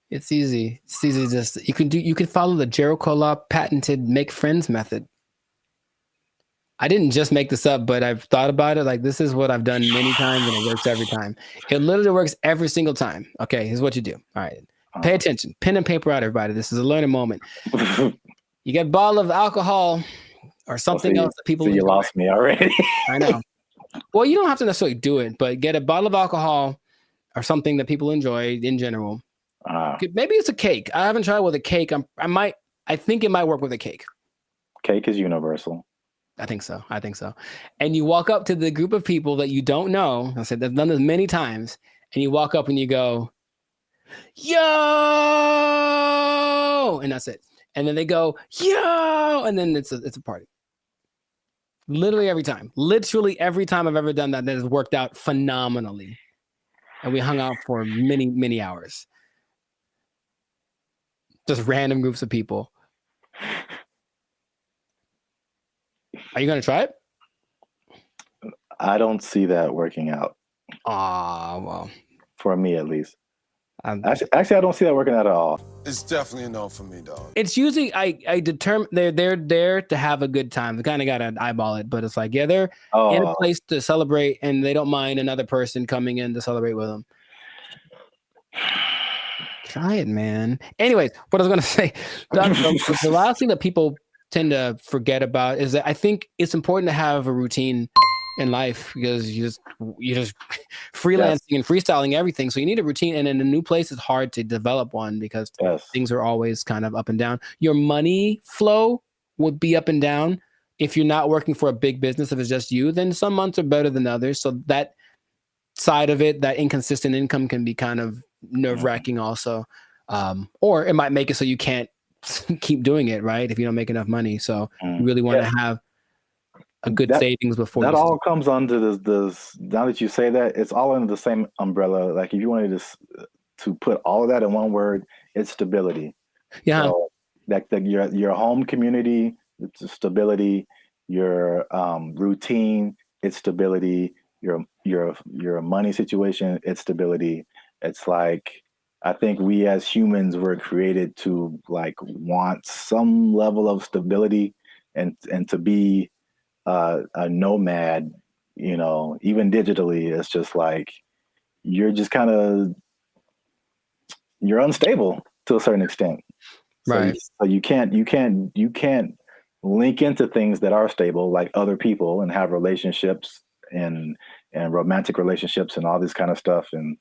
It's easy. It's easy. Just you can follow the Jericho Law patented make friends method. I didn't just make this up, but I've thought about it. Like this is what I've done many times, and it works every time. It literally works every single time. Okay, here's what you do. All right, pay attention. Pen and paper out, everybody. This is a learning moment. You get a bottle of alcohol or something else that people. So you lost me already. I know. Well, you don't have to necessarily do it, but get a bottle of alcohol or something that people enjoy in general. Maybe it's a cake. I haven't tried with a cake. I think it might work with a cake. Cake is universal. I think so. And you walk up to the group of people that you don't know. I said, I've done this many times. And you walk up and you go, yo, and that's it. And then they go, yo, and then it's a party. Literally every time I've ever done that has worked out phenomenally. And we hung out for many, many hours. Just random groups of people. Are you going to try it? I don't see that working out. Well. For me, at least. Actually, I don't see that working out at all. It's definitely a no for me, dog. It's usually, I determine they're there to have a good time. They kind of got to eyeball it, but it's like, yeah, they're in a place to celebrate, and they don't mind another person coming in to celebrate with them. Try it, man. Anyways, what I was going to say, the last thing that people tend to forget about is that I think it's important to have a routine in life, because you're just freelancing and freestyling everything. So you need a routine, and in a new place, it's hard to develop one because things are always kind of up and down. Your money flow would be up and down. If you're not working for a big business, if it's just you, then some months are better than others. So that side of it, that inconsistent income, can be kind of nerve-wracking also. Or it might make it so you can't keep doing it, right? If you don't make enough money. So you really want to have a good savings before that all comes under this. Now that you say that, it's all under the same umbrella. Like if you wanted to put all of that in one word, it's stability. Yeah. So your home community, it's stability, your routine, it's stability, your money situation, it's stability. It's like I think we as humans were created to like want some level of stability and to be a nomad, you know, even digitally. It's just like you're just kind of you're unstable to a certain extent. So Right. you can't link into things that are stable like other people and have relationships and romantic relationships and all this kind of stuff. And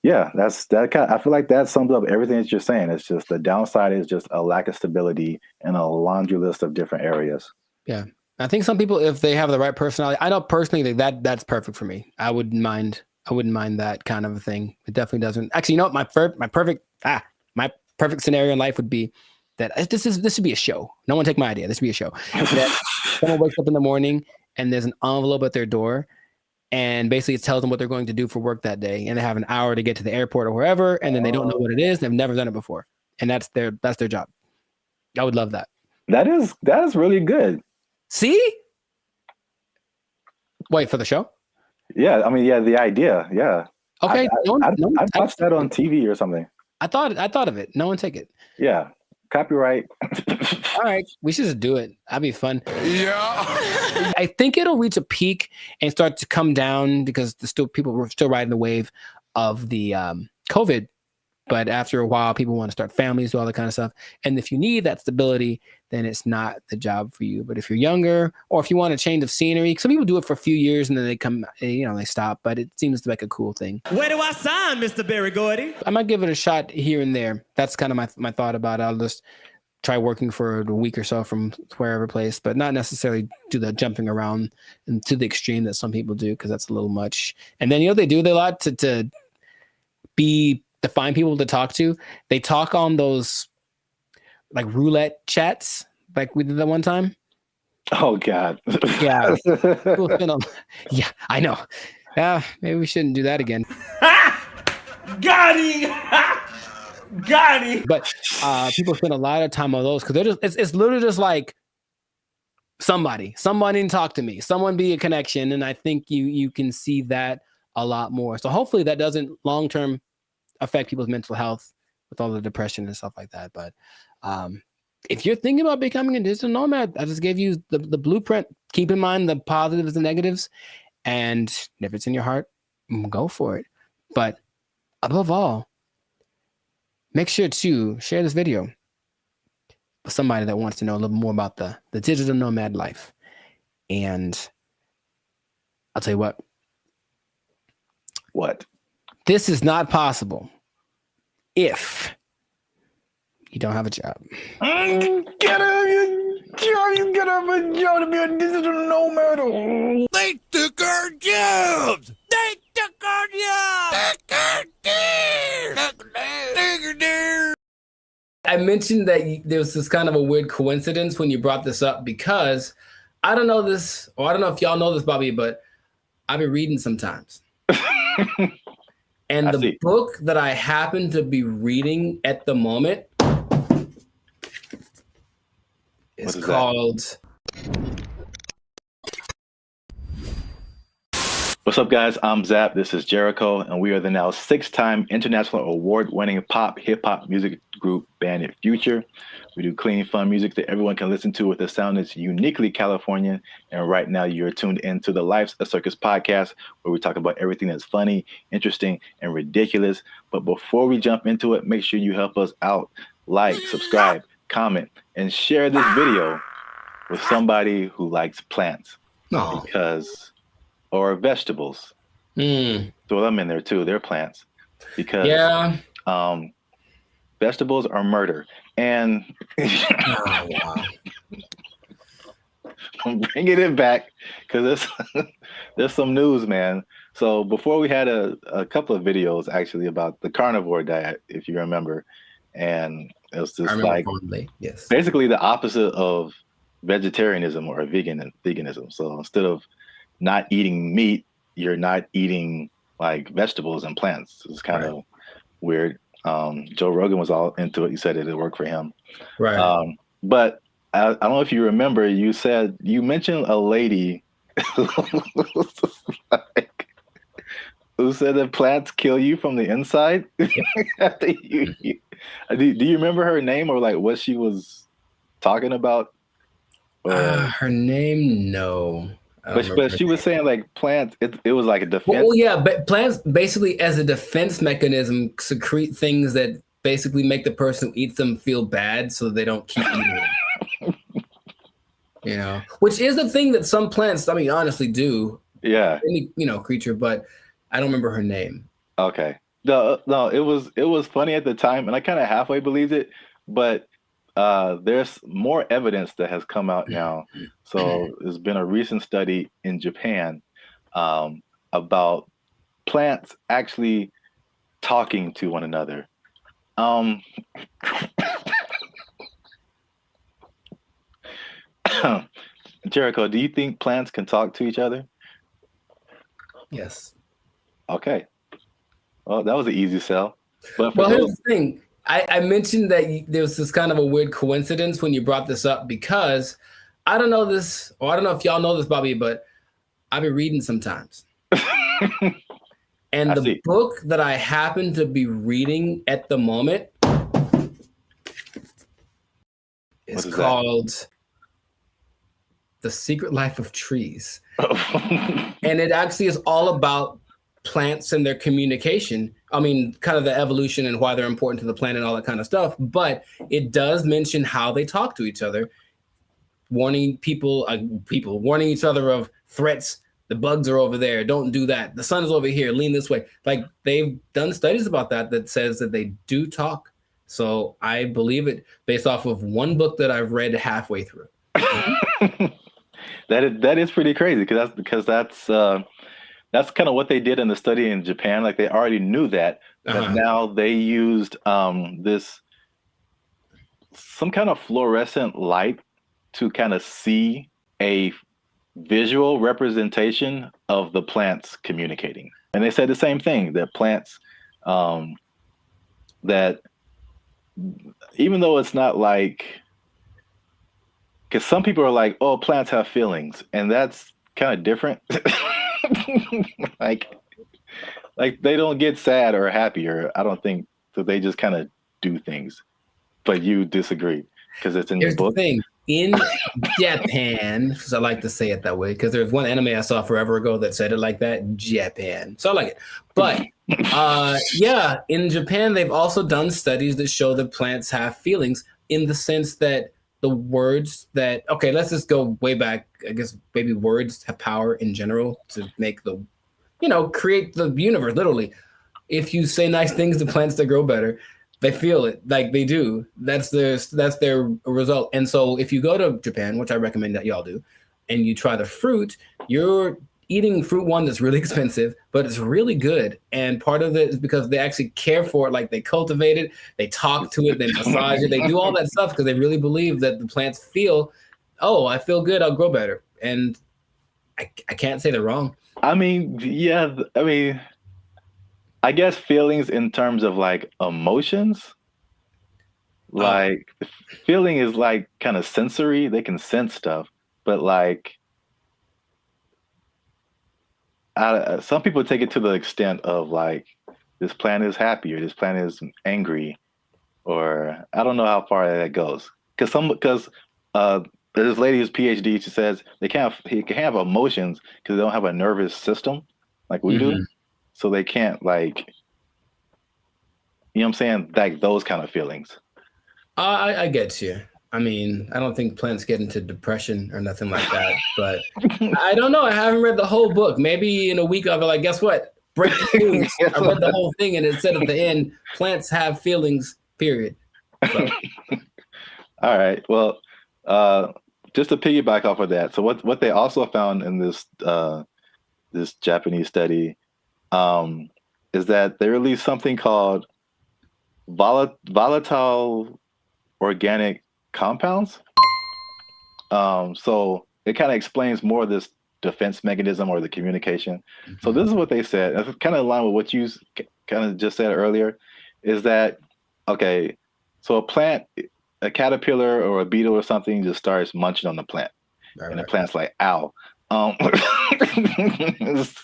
yeah, I feel like that sums up everything that you're saying. It's just the downside is just a lack of stability in a laundry list of different areas. Yeah. I think some people, if they have the right personality, I know personally that's perfect for me. I wouldn't mind that kind of a thing. It definitely doesn't. Actually, you know what? My perfect scenario in life would be that this should be a show. No one take my idea. This should be a show. That someone wakes up in the morning and there's an envelope at their door, and basically it tells them what they're going to do for work that day, and they have an hour to get to the airport or wherever, and then they don't know what it is. They've never done it before, and that's their job. I would love that. That is really good. See? Wait for the show? Yeah, I mean, yeah, the idea, yeah. Okay, I'd watch that on TV or something. I thought of it. No one take it. Yeah, copyright. All right, we should just do it. That'd be fun. Yeah. I think it'll reach a peak and start to come down because people were still riding the wave of the COVID. But after a while, people want to start families, do all that kind of stuff. And if you need that stability, then it's not the job for you. But if you're younger, or if you want a change of scenery, some people do it for a few years and then they stop. But it seems like a cool thing. Where do I sign, Mr. Berry Gordy? I might give it a shot here and there. That's kind of my thought about it. I'll just try working for a week or so from wherever place, but not necessarily do the jumping around and to the extreme that some people do, because that's a little much. And then, they do a lot to find people to talk to. They talk on those like roulette chats, like we did that one time. Oh God. Yeah. Yeah, I know. Maybe we shouldn't do that again. Got him! Got him! But people spend a lot of time on those because it's literally just like somebody to talk to me, someone be a connection. And I think you can see that a lot more. So hopefully that doesn't long-term affect people's mental health with all the depression and stuff like that. But if you're thinking about becoming a digital nomad, I just gave you the blueprint. Keep in mind the positives and negatives, and if it's in your heart, go for it. But above all, make sure to share this video with somebody that wants to know a little more about the digital nomad life. And I'll tell you what. What? This is not possible if you don't have a job. You gotta have a job to be a digital nomad. They took our jobs! They took our jobs! I mentioned that there was this kind of a weird coincidence when you brought this up, because I don't know this, or I don't know if y'all know this, Bobby, but I've been reading sometimes. And the book that I happen to be reading at the moment is called... What's up, guys? I'm Zap. This is Jericho, and we are the now 6-time international award-winning pop hip-hop music group BrandBee Future. We do clean, fun music that everyone can listen to with a sound that's uniquely Californian. And right now, you're tuned into the Life's a Circus podcast, where we talk about everything that's funny, interesting, and ridiculous. But before we jump into it, make sure you help us out. Like, subscribe, comment, and share this video with somebody who likes plants. Because... or vegetables. Throw them in there too. They're plants. Because vegetables are murder. And I'm bringing it back because there's some news, man. So before we had a couple of videos actually about the carnivore diet, if you remember. And it was just like basically the opposite of vegetarianism or veganism. So instead of not eating meat, you're not eating like vegetables and plants. It's kind of weird. Joe Rogan was all into it. He said it worked for him. Right. But I don't know if you remember, you mentioned a lady who said that plants kill you from the inside. do you remember her name or like what she was talking about? Her name, no. But she was saying like plants, it was like a defense. Well, yeah, but plants basically as a defense mechanism secrete things that basically make the person who eats them feel bad so they don't keep eating them. You know, which is the thing that some plants, I mean, honestly do. Yeah. Any, creature, but I don't remember her name. Okay. No, it was funny at the time, and I kind of halfway believed it, but there's more evidence that has come out now. So there's been a recent study in Japan about plants actually talking to one another. Jericho, do you think plants can talk to each other? Yes. Okay. Well, that was an easy sell. But well, here's the thing. I mentioned that there was this kind of a weird coincidence when you brought this up because I don't know this, or I don't know if y'all know this, Bobby, but I've been reading sometimes. And the book that I happen to be reading at the moment is called The Secret Life of Trees. And it actually is all about plants and their communication. I mean, kind of the evolution and why they're important to the planet and all that kind of stuff. But it does mention how they talk to each other, warning people warning each other of threats. The bugs are over there. Don't do that. The sun is over here. Lean this way. Like they've done studies about that says that they do talk. So I believe it based off of one book that I've read halfway through. That is pretty crazy because that's kind of what they did in the study in Japan. Like they already knew that, but now they used this some kind of fluorescent light to kind of see a visual representation of the plants communicating. And they said the same thing, that plants that even though it's not like, because some people are like, oh, plants have feelings, and that's kind of different. like they don't get sad or happy, or I don't think so. They just kind of do things. But you disagree because it's in your book. The thing in Japan, because I like to say it that way, because there's one anime I saw forever ago that said it like that, Japan. So I like it. But yeah, in Japan, they've also done studies that show that plants have feelings in the sense that the words that, okay, let's just go way back. I guess maybe words have power in general to make the, create the universe, literally. If you say nice things to plants that grow better, they feel it like they do. That's their result. And so if you go to Japan, which I recommend that y'all do, and you try the fruit, you're eating fruit one that's really expensive, but it's really good. And part of it is because they actually care for it. Like they cultivate it, they talk to it, they massage it, they do all that stuff because they really believe that the plants feel, oh, I feel good, I'll grow better. And I can't say they're wrong. I mean, yeah, I guess feelings in terms of like emotions, like feeling is like kind of sensory. They can sense stuff, but like some people take it to the extent of like this plant is happy or this plant is angry, or I don't know how far that goes. Because there's this lady who's PhD. She says he can have emotions because they don't have a nervous system like we do. So they can't like, you know what I'm saying? Like those kind of feelings. I get you. I mean, I don't think plants get into depression or nothing like that, but I don't know. I haven't read the whole book. Maybe in a week I'll be like, guess what? Breaking news. I read the whole thing and it said at the end, plants have feelings, period. So. All right. Well, just to piggyback off of that. So what they also found in this this Japanese study is that they released something called volatile organic compounds. So it kind of explains more of this defense mechanism or the communication. So this is what they said. It's kind of in line with what you kind of just said earlier. is that okay? So a caterpillar or a beetle or something just starts munching on the plant, and the plant's like, "Ow!" this,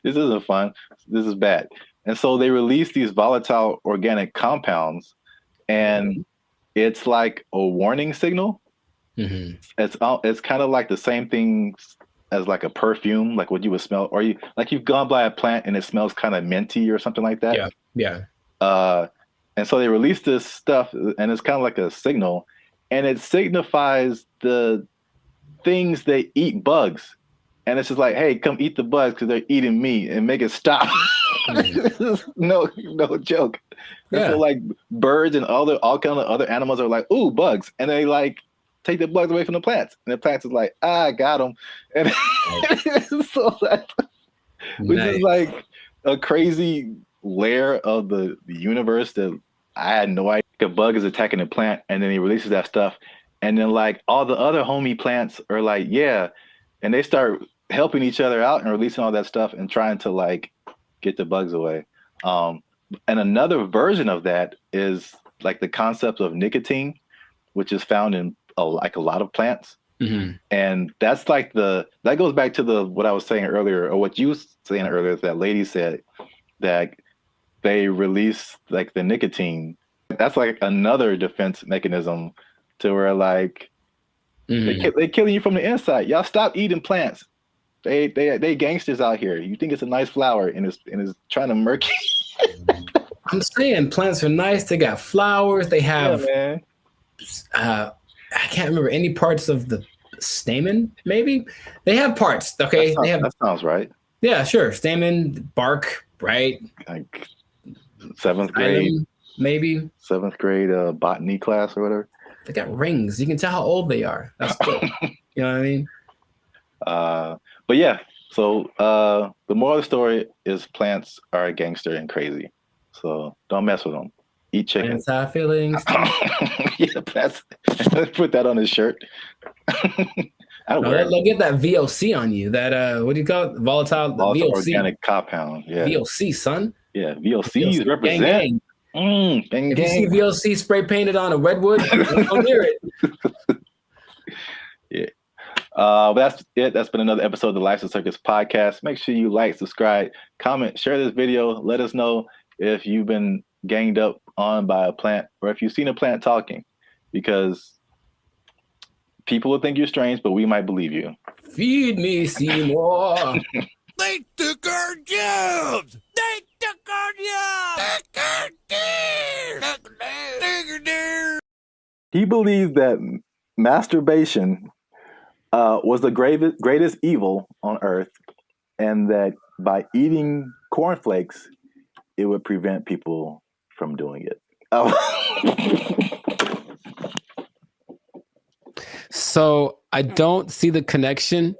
this isn't fun. This is bad. And so they release these volatile organic compounds, and it's like a warning signal. It's kind of like the same thing as like a perfume, like what you would smell, or you've gone by a plant and it smells kind of minty or something like that. Yeah. And so they release this stuff, and it's kind of like a signal, and it signifies the things they eat bugs, and it's just like, hey, come eat the bugs because they're eating me, and make it stop. no joke. And so like birds and all kind of other animals are like, ooh, bugs, and they like take the bugs away from the plants, and the plants is like, I got them, and so that, which is like a crazy layer of the universe that I had no idea. A bug is attacking the plant, and then he releases that stuff, and then like all the other homie plants are like, yeah, and they start helping each other out and releasing all that stuff and trying to like get the bugs away. And another version of that is like the concept of nicotine, which is found in a lot of plants. And that's like that goes back to what I was saying earlier, or what you were saying earlier, that lady said that they release like the nicotine. That's like another defense mechanism to where like they killing you from the inside. Y'all stop eating plants. They gangsters out here. You think it's a nice flower and it's trying to murk you. I'm saying plants are nice. They got flowers. They have I can't remember any parts of the stamen. Maybe they have parts. Okay, that sounds right. Yeah, sure. Stamen, bark, right? Like seventh grade, maybe 7th grade botany class or whatever. They got rings. You can tell how old they are. That's cool. You know what I mean? But yeah. So the moral of the story is plants are gangster and crazy. So don't mess with them. Eat chicken. Plants have feelings. Yeah, plants. Put that on his shirt. They'll get that VOC on you. That what do you call it? Volatile VOC. Organic compound. Yeah. VOC, son. Yeah. VOCs represent. Gang. If you see VOC spray painted on a redwood, don't hear it. Yeah. But that's it. That's been another episode of the Lifestyle Circus podcast. Make sure you like, subscribe, comment, share this video. Let us know if you've been ganged up on by a plant or if you've seen a plant talking, because people will think you're strange, but we might believe you. Feed me, Seymour. They took our jobs. They took our jobs. He believed that masturbation was the greatest evil on earth, and that by eating cornflakes, it would prevent people from doing it. So I don't see the connection.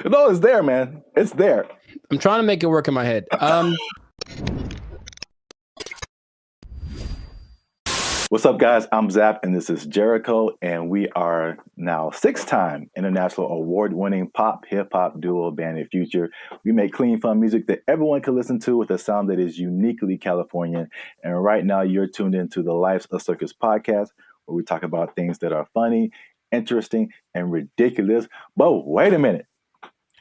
No, it's there, man. It's there. I'm trying to make it work in my head. What's up, guys? I'm Zap, and this is Jericho, and we are now 6-time international award-winning pop hip-hop duo Band of Future. We make clean, fun music that everyone can listen to with a sound that is uniquely Californian. And right now, you're tuned into the Life's a Circus podcast, where we talk about things that are funny, interesting, and ridiculous. But wait a minute.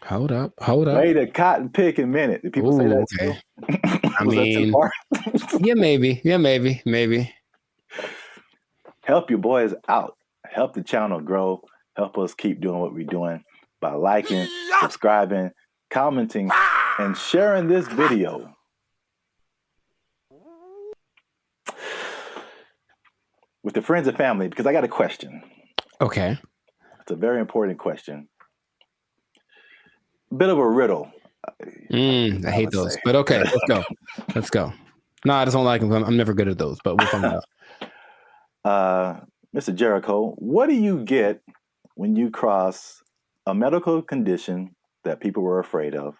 Hold up. Wait a cotton picking minute. Did people say that okay. too? I mean, yeah, maybe. Help your boys out. Help the channel grow. Help us keep doing what we're doing by liking, subscribing, commenting, and sharing this video. With the friends and family, because I got a question. Okay. It's a very important question. Bit of a riddle. I hate those, but okay, let's go. No, I just don't like them. I'm never good at those, but we'll find out. Mr. Jericho, what do you get when you cross a medical condition that people were afraid of,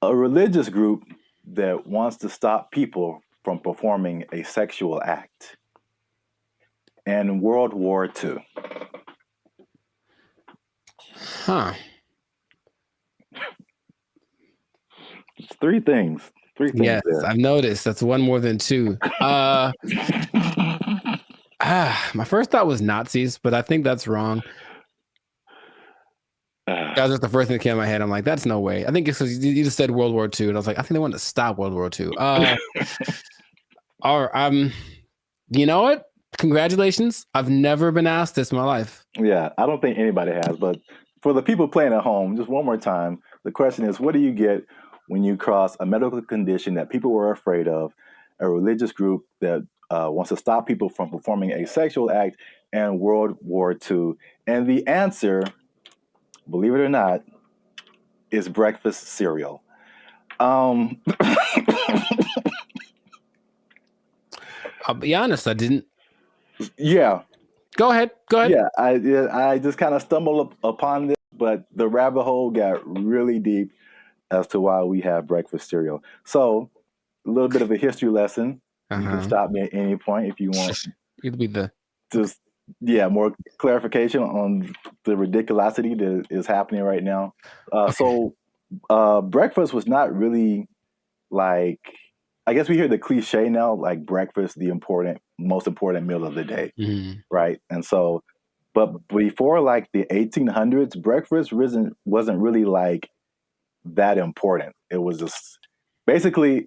a religious group that wants to stop people from performing a sexual act, and World War II? Huh. It's 3 things. Three things Yes, there. I've noticed. That's one more than two. My first thought was Nazis, but I think that's wrong. That was just the first thing that came to my head. I'm like, that's no way. I think it's because you just said World War II, and I was like, I think they wanted to stop World War II. Or you know what? Congratulations. I've never been asked this in my life. Yeah, I don't think anybody has, but for the people playing at home, just one more time, the question is, what do you get when you cross a medical condition that people were afraid of, a religious group that wants to stop people from performing a sexual act, and World War II? And the answer, believe it or not, is breakfast cereal. I'll be honest, I didn't. Yeah. Go ahead. Yeah, I just kind of stumbled upon this, but the rabbit hole got really deep as to why we have breakfast cereal. So, a little bit of a history lesson. You can stop me at any point if you want. It'll be the Just more clarification on the ridiculosity that is happening right now. So, breakfast was not really like, I guess we hear the cliche now, like breakfast, the most important meal of the day, right? And so, but before like the 1800s, breakfast wasn't really like that important. It was just basically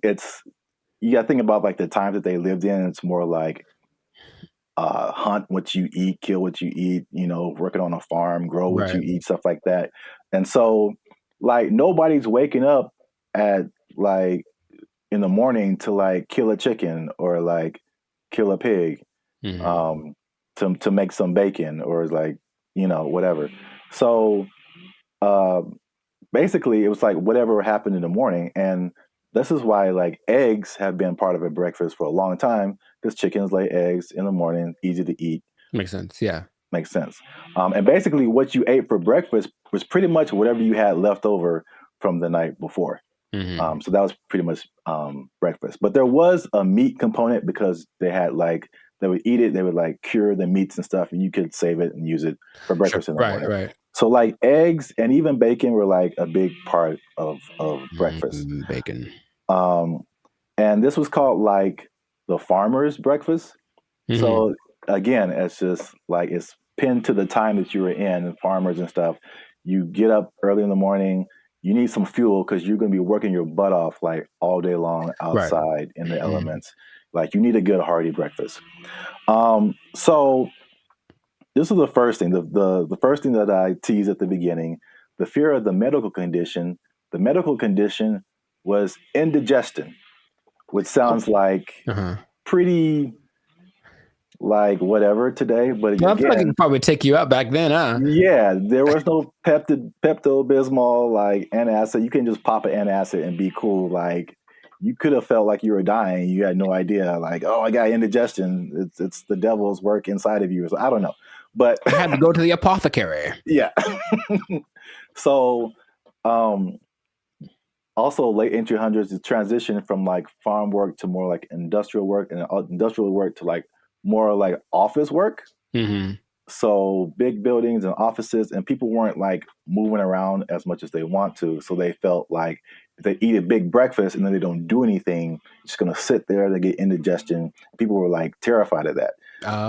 you got to think about like the times that they lived in. It's more like hunt what you eat, kill what you eat, working on a farm, grow what you eat, stuff like that. And so like nobody's waking up at like in the morning to like kill a chicken or like kill a pig to make some bacon or like whatever. So basically it was like whatever happened in the morning. And this is why like eggs have been part of a breakfast for a long time, because chickens lay eggs in the morning, easy to eat. Makes sense. Yeah. Makes sense. And basically what you ate for breakfast was pretty much whatever you had left over from the night before. So that was pretty much breakfast. But there was a meat component because they would eat it, they would like cure the meats and stuff, and you could save it and use it for breakfast in the morning. Right. So like eggs and even bacon were like a big part of breakfast. Bacon. And this was called like the farmer's breakfast. So again, it's just like it's pinned to the time that you were in, and farmers and stuff. You get up early in the morning. You need some fuel because you're going to be working your butt off like all day long outside in the elements. Like you need a good hearty breakfast. So this is the first thing. The first thing that I teased at the beginning, the fear of the medical condition. The medical condition was indigestion, which sounds like pretty like whatever today, but I feel like it could probably take you out back then, huh? Yeah, there was no Pepto-Bismol, like antacid. You can just pop an antacid and be cool. Like you could have felt like you were dying. You had no idea. Like, oh, I got indigestion. It's the devil's work inside of you. So I don't know, but I had to go to the apothecary. Yeah. So, also late 1800s, the transition from like farm work to more like industrial work, and industrial work to like more like office work. So big buildings and offices, and people weren't like moving around as much as they want to. So they felt like if they eat a big breakfast and then they don't do anything, just going to sit there, they get indigestion. People were like terrified of that.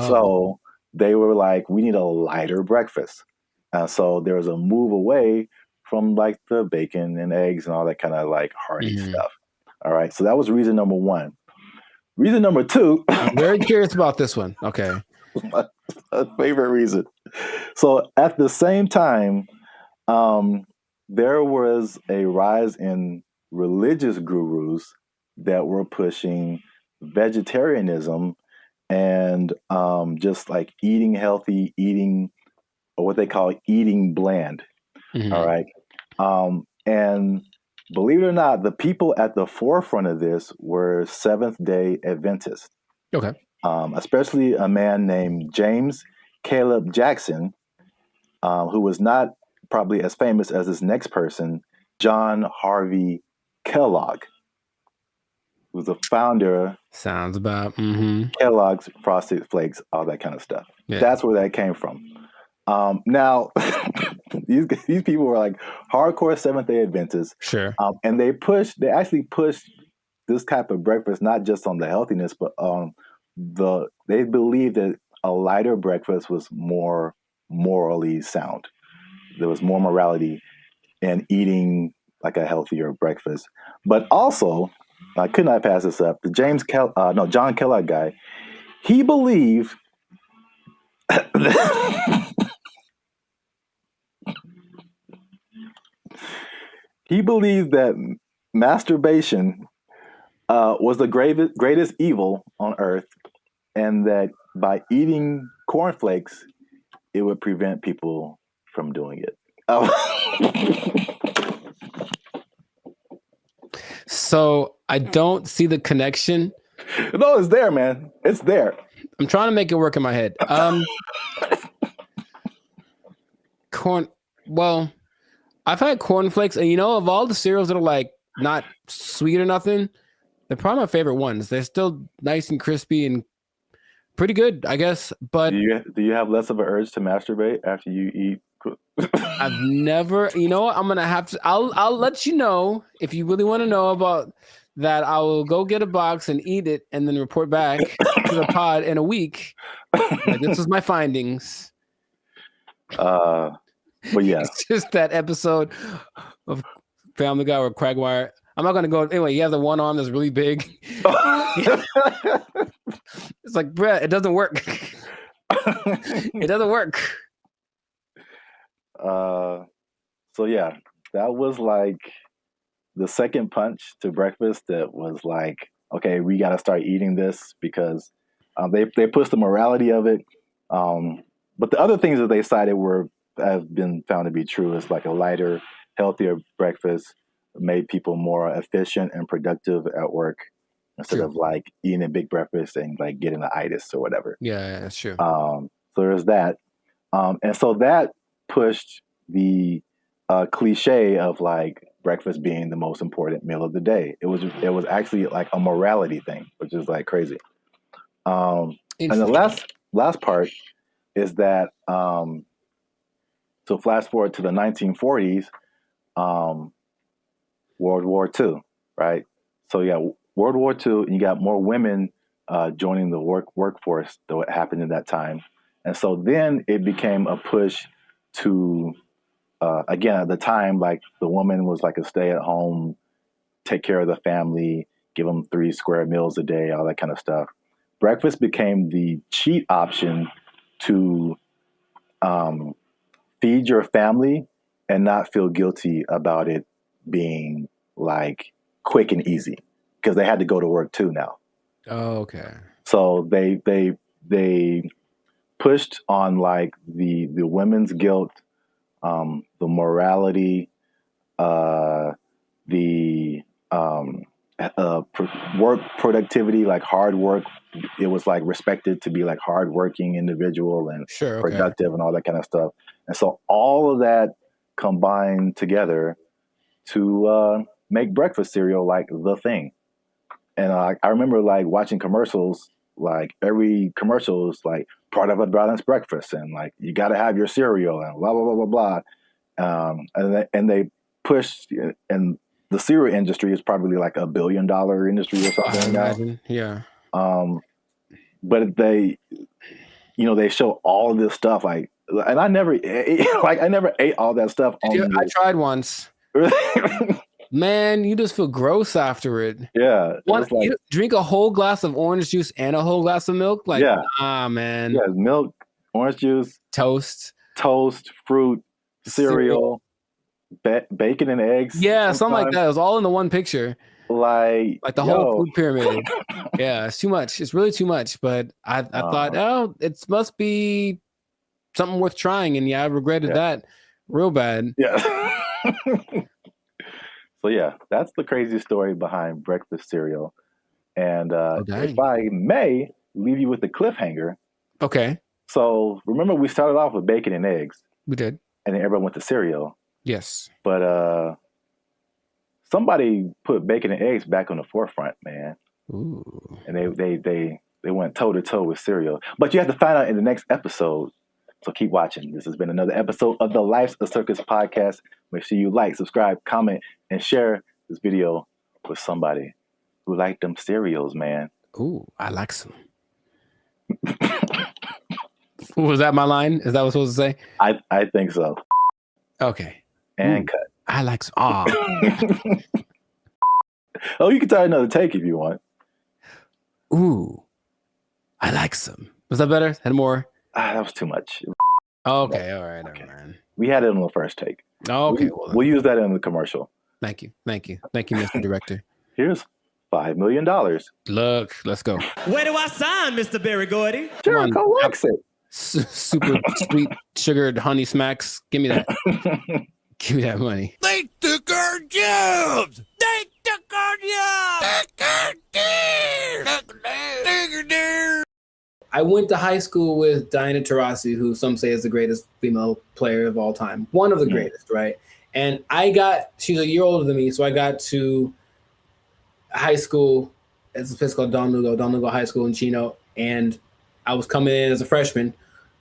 So they were like, we need a lighter breakfast. So there was a move away from like the bacon and eggs and all that kind of like hearty stuff. All right. So that was reason number one. Reason number two. I'm very curious about this one. Okay. My favorite reason. So at the same time, there was a rise in religious gurus that were pushing vegetarianism and just like eating healthy, eating or what they call eating bland. All right. And believe it or not, the people at the forefront of this were Seventh-day Adventists. Okay. Especially a man named James Caleb Jackson, who was not probably as famous as this next person, John Harvey Kellogg, who's the founder. Sounds about Kellogg's Frosted Flakes, all that kind of stuff. Yeah. That's where that came from. Now, these people were like hardcore Seventh-day Adventists. Sure. And they actually pushed this type of breakfast, not just on the healthiness, but they believe that a lighter breakfast was more morally sound. There was more morality in eating like a healthier breakfast. But also, I could not pass this up. The John Kellogg guy, he believed he believed that masturbation was the greatest evil on earth, and that by eating cornflakes, it would prevent people from doing it. So I don't see the connection. No, it's there, man. It's there. I'm trying to make it work in my head. Corn. Well, I've had cornflakes, and of all the cereals that are like not sweet or nothing, they're probably my favorite ones. They're still nice and crispy and pretty good, I guess. But do you have less of an urge to masturbate after you eat? I've never. You know what? I'm gonna have to. I'll let you know if you really want to know about that. I will go get a box and eat it, and then report back to the pod in a week. Like, this is my findings. But yeah, It's just that episode of Family Guy where Quagmire. I'm not gonna go anyway. You have the one arm that's really big. It's like, bruh, it doesn't work. It doesn't work. So yeah, that was like the second punch to breakfast. That was like, okay, we got to start eating this because they pushed the morality of it. But the other things that they cited have been found to be true. Is like a lighter, healthier breakfast made people more efficient and productive at work instead of like eating a big breakfast and like getting the itis or whatever. Yeah, that's true. So there's that. And so that pushed the cliche of like breakfast being the most important meal of the day. It was actually like a morality thing, which is like crazy. And the last part is that so flash forward to the 1940s, World War II, right? So yeah, World War II, and you got more women joining the workforce than what happened in that time. And so then it became a push to, again, at the time, like the woman was like a stay-at-home, take care of the family, give them 3 square meals a day, all that kind of stuff. Breakfast became the cheat option to feed your family and not feel guilty about it being like quick and easy because they had to go to work too now. Oh, okay. So they pushed on like the women's guilt, the morality, the work productivity, like hard work. It was like respected to be like hardworking individual and productive and all that kind of stuff. And so all of that combined together to make breakfast cereal like the thing. And I remember like watching commercials, like every commercial is like part of a balanced breakfast and like you got to have your cereal and blah, blah, blah, blah, blah. And they pushed, and the cereal industry is probably like $1 billion industry or something now. Yeah. But they show all of this stuff like, and I never ate all that stuff. I tried once. Man, you just feel gross after it. Yeah. You drink a whole glass of orange juice and a whole glass of milk? Like, man. Yeah, milk, orange juice, toast, fruit, cereal, bacon and eggs. Yeah, something like that. It was all in the one picture. Like the whole food pyramid. Yeah, it's too much. It's really too much. But I thought, it must be something worth trying. And I regretted that real bad. Yeah. So yeah, that's the crazy story behind breakfast cereal. And if I may leave you with the cliffhanger. Okay. So remember we started off with bacon and eggs. We did. And then everyone went to cereal. Yes. But somebody put bacon and eggs back on the forefront, man. Ooh. And they went toe to toe with cereal. But you have to find out in the next episode. So keep watching. This has been another episode of the Life's a Circus podcast. Make sure you like, subscribe, comment, and share this video with somebody. who like them cereals, man. Ooh, I like some. Was that my line? Is that what I was supposed to say? I think so. Okay. And Ooh, cut. I like some. Oh, Oh, you can try another take if you want. ooh, I like some. Was that better? Had more? That was too much. Okay, all right, Okay. all right. We had it on the first take. Okay, We'll use that in the commercial. Thank you, Mr. Director. Here's $5 million. Look, let's go. Where do I sign, Mr. Barry Gordy? Jericho likes it. Super sweet sugared honey smacks. Give me that. Give me that money. They took our jobs! They took our jobs! I went to high school with Diana Taurasi, who some say is the greatest female player of all time. One of the greatest, right? And she's a year older than me, so I got to high school. It's a place called Don Lugo High School in Chino. And I was coming in as a freshman,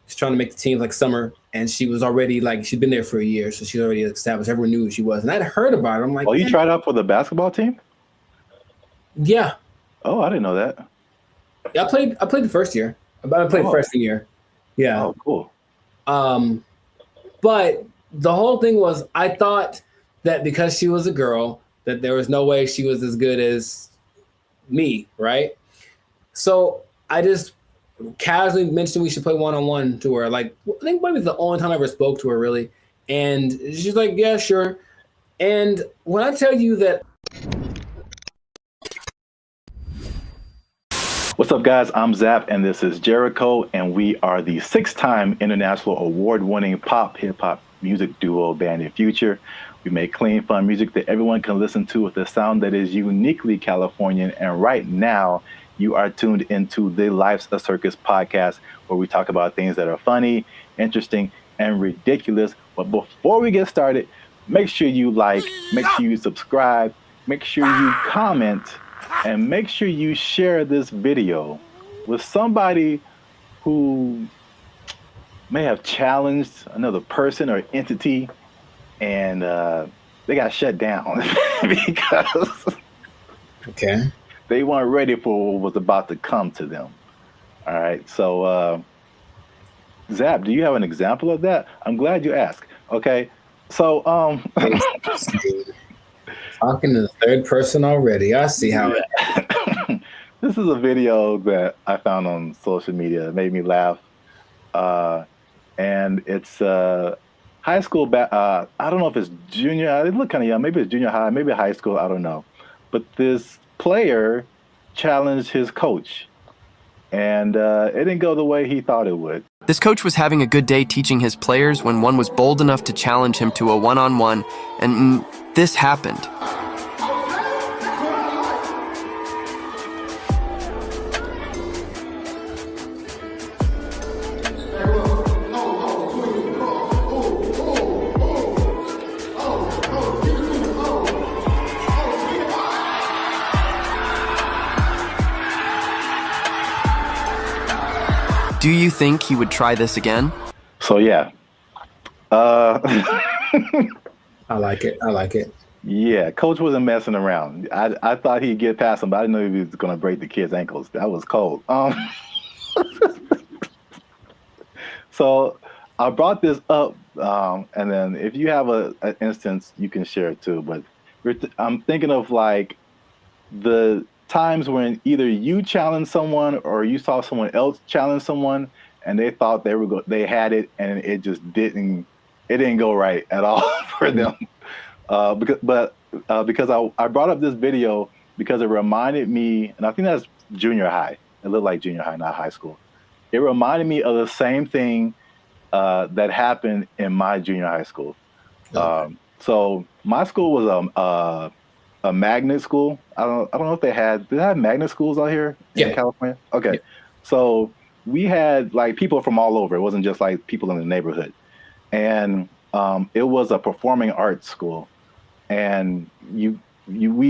just trying to make the team like summer. And she was already she'd been there for a year, so she's already established. Everyone knew who she was. And I'd heard about her. I'm like, oh, you tried out for the basketball team? Yeah. Oh, I didn't know that. Yeah, I played the first year. I played freshman year. Yeah. Oh, cool. But the whole thing was, I thought that because she was a girl, that there was no way she was as good as me, right? So I just casually mentioned we should play one-on-one to her. Like, I think maybe the only time I ever spoke to her, really. And she's like, yeah, sure. And when I tell you that. What's up, guys? I'm Zap, and this is Jericho, and we are the 6-time international award-winning pop hip-hop music duo Band of Future. We make clean, fun music that everyone can listen to with a sound that is uniquely Californian. And right now, you are tuned into the Life's a Circus podcast, where we talk about things that are funny, interesting, and ridiculous. But before we get started, make sure you like, make sure you subscribe, make sure you comment, and make sure you share this video with somebody who may have challenged another person or entity, and they got shut down because they weren't ready for what was about to come to them. All right, so Zap, do you have an example of that? I'm glad you asked. Okay, so talking to the third person already. I see how it. This is a video that I found on social media. It made me laugh. And it's high school. I don't know if it's junior. It looked kind of young. Maybe it's junior high. Maybe high school. I don't know. But this player challenged his coach. And it didn't go the way he thought it would. This coach was having a good day teaching his players when one was bold enough to challenge him to a one-on-one, and this happened. Do you think he would try this again? So yeah. I like it. Yeah, coach wasn't messing around. I thought he'd get past him, but I didn't know he was going to break the kid's ankles. That was cold. So I brought this up, and then if you have an instance, you can share it too. But I'm thinking of like the times when either you challenged someone or you saw someone else challenge someone, and they thought they had it, and it just didn't go right at all for them. Because I brought up this video because it reminded me, and I think that's junior high. It looked like junior high, not high school. It reminded me of the same thing that happened in my junior high school. Okay. So my school was a magnet school. I don't know if did they have magnet schools out here in California? Okay. Yeah. So we had like people from all over. It wasn't just like people in the neighborhood. And it was a performing arts school. And we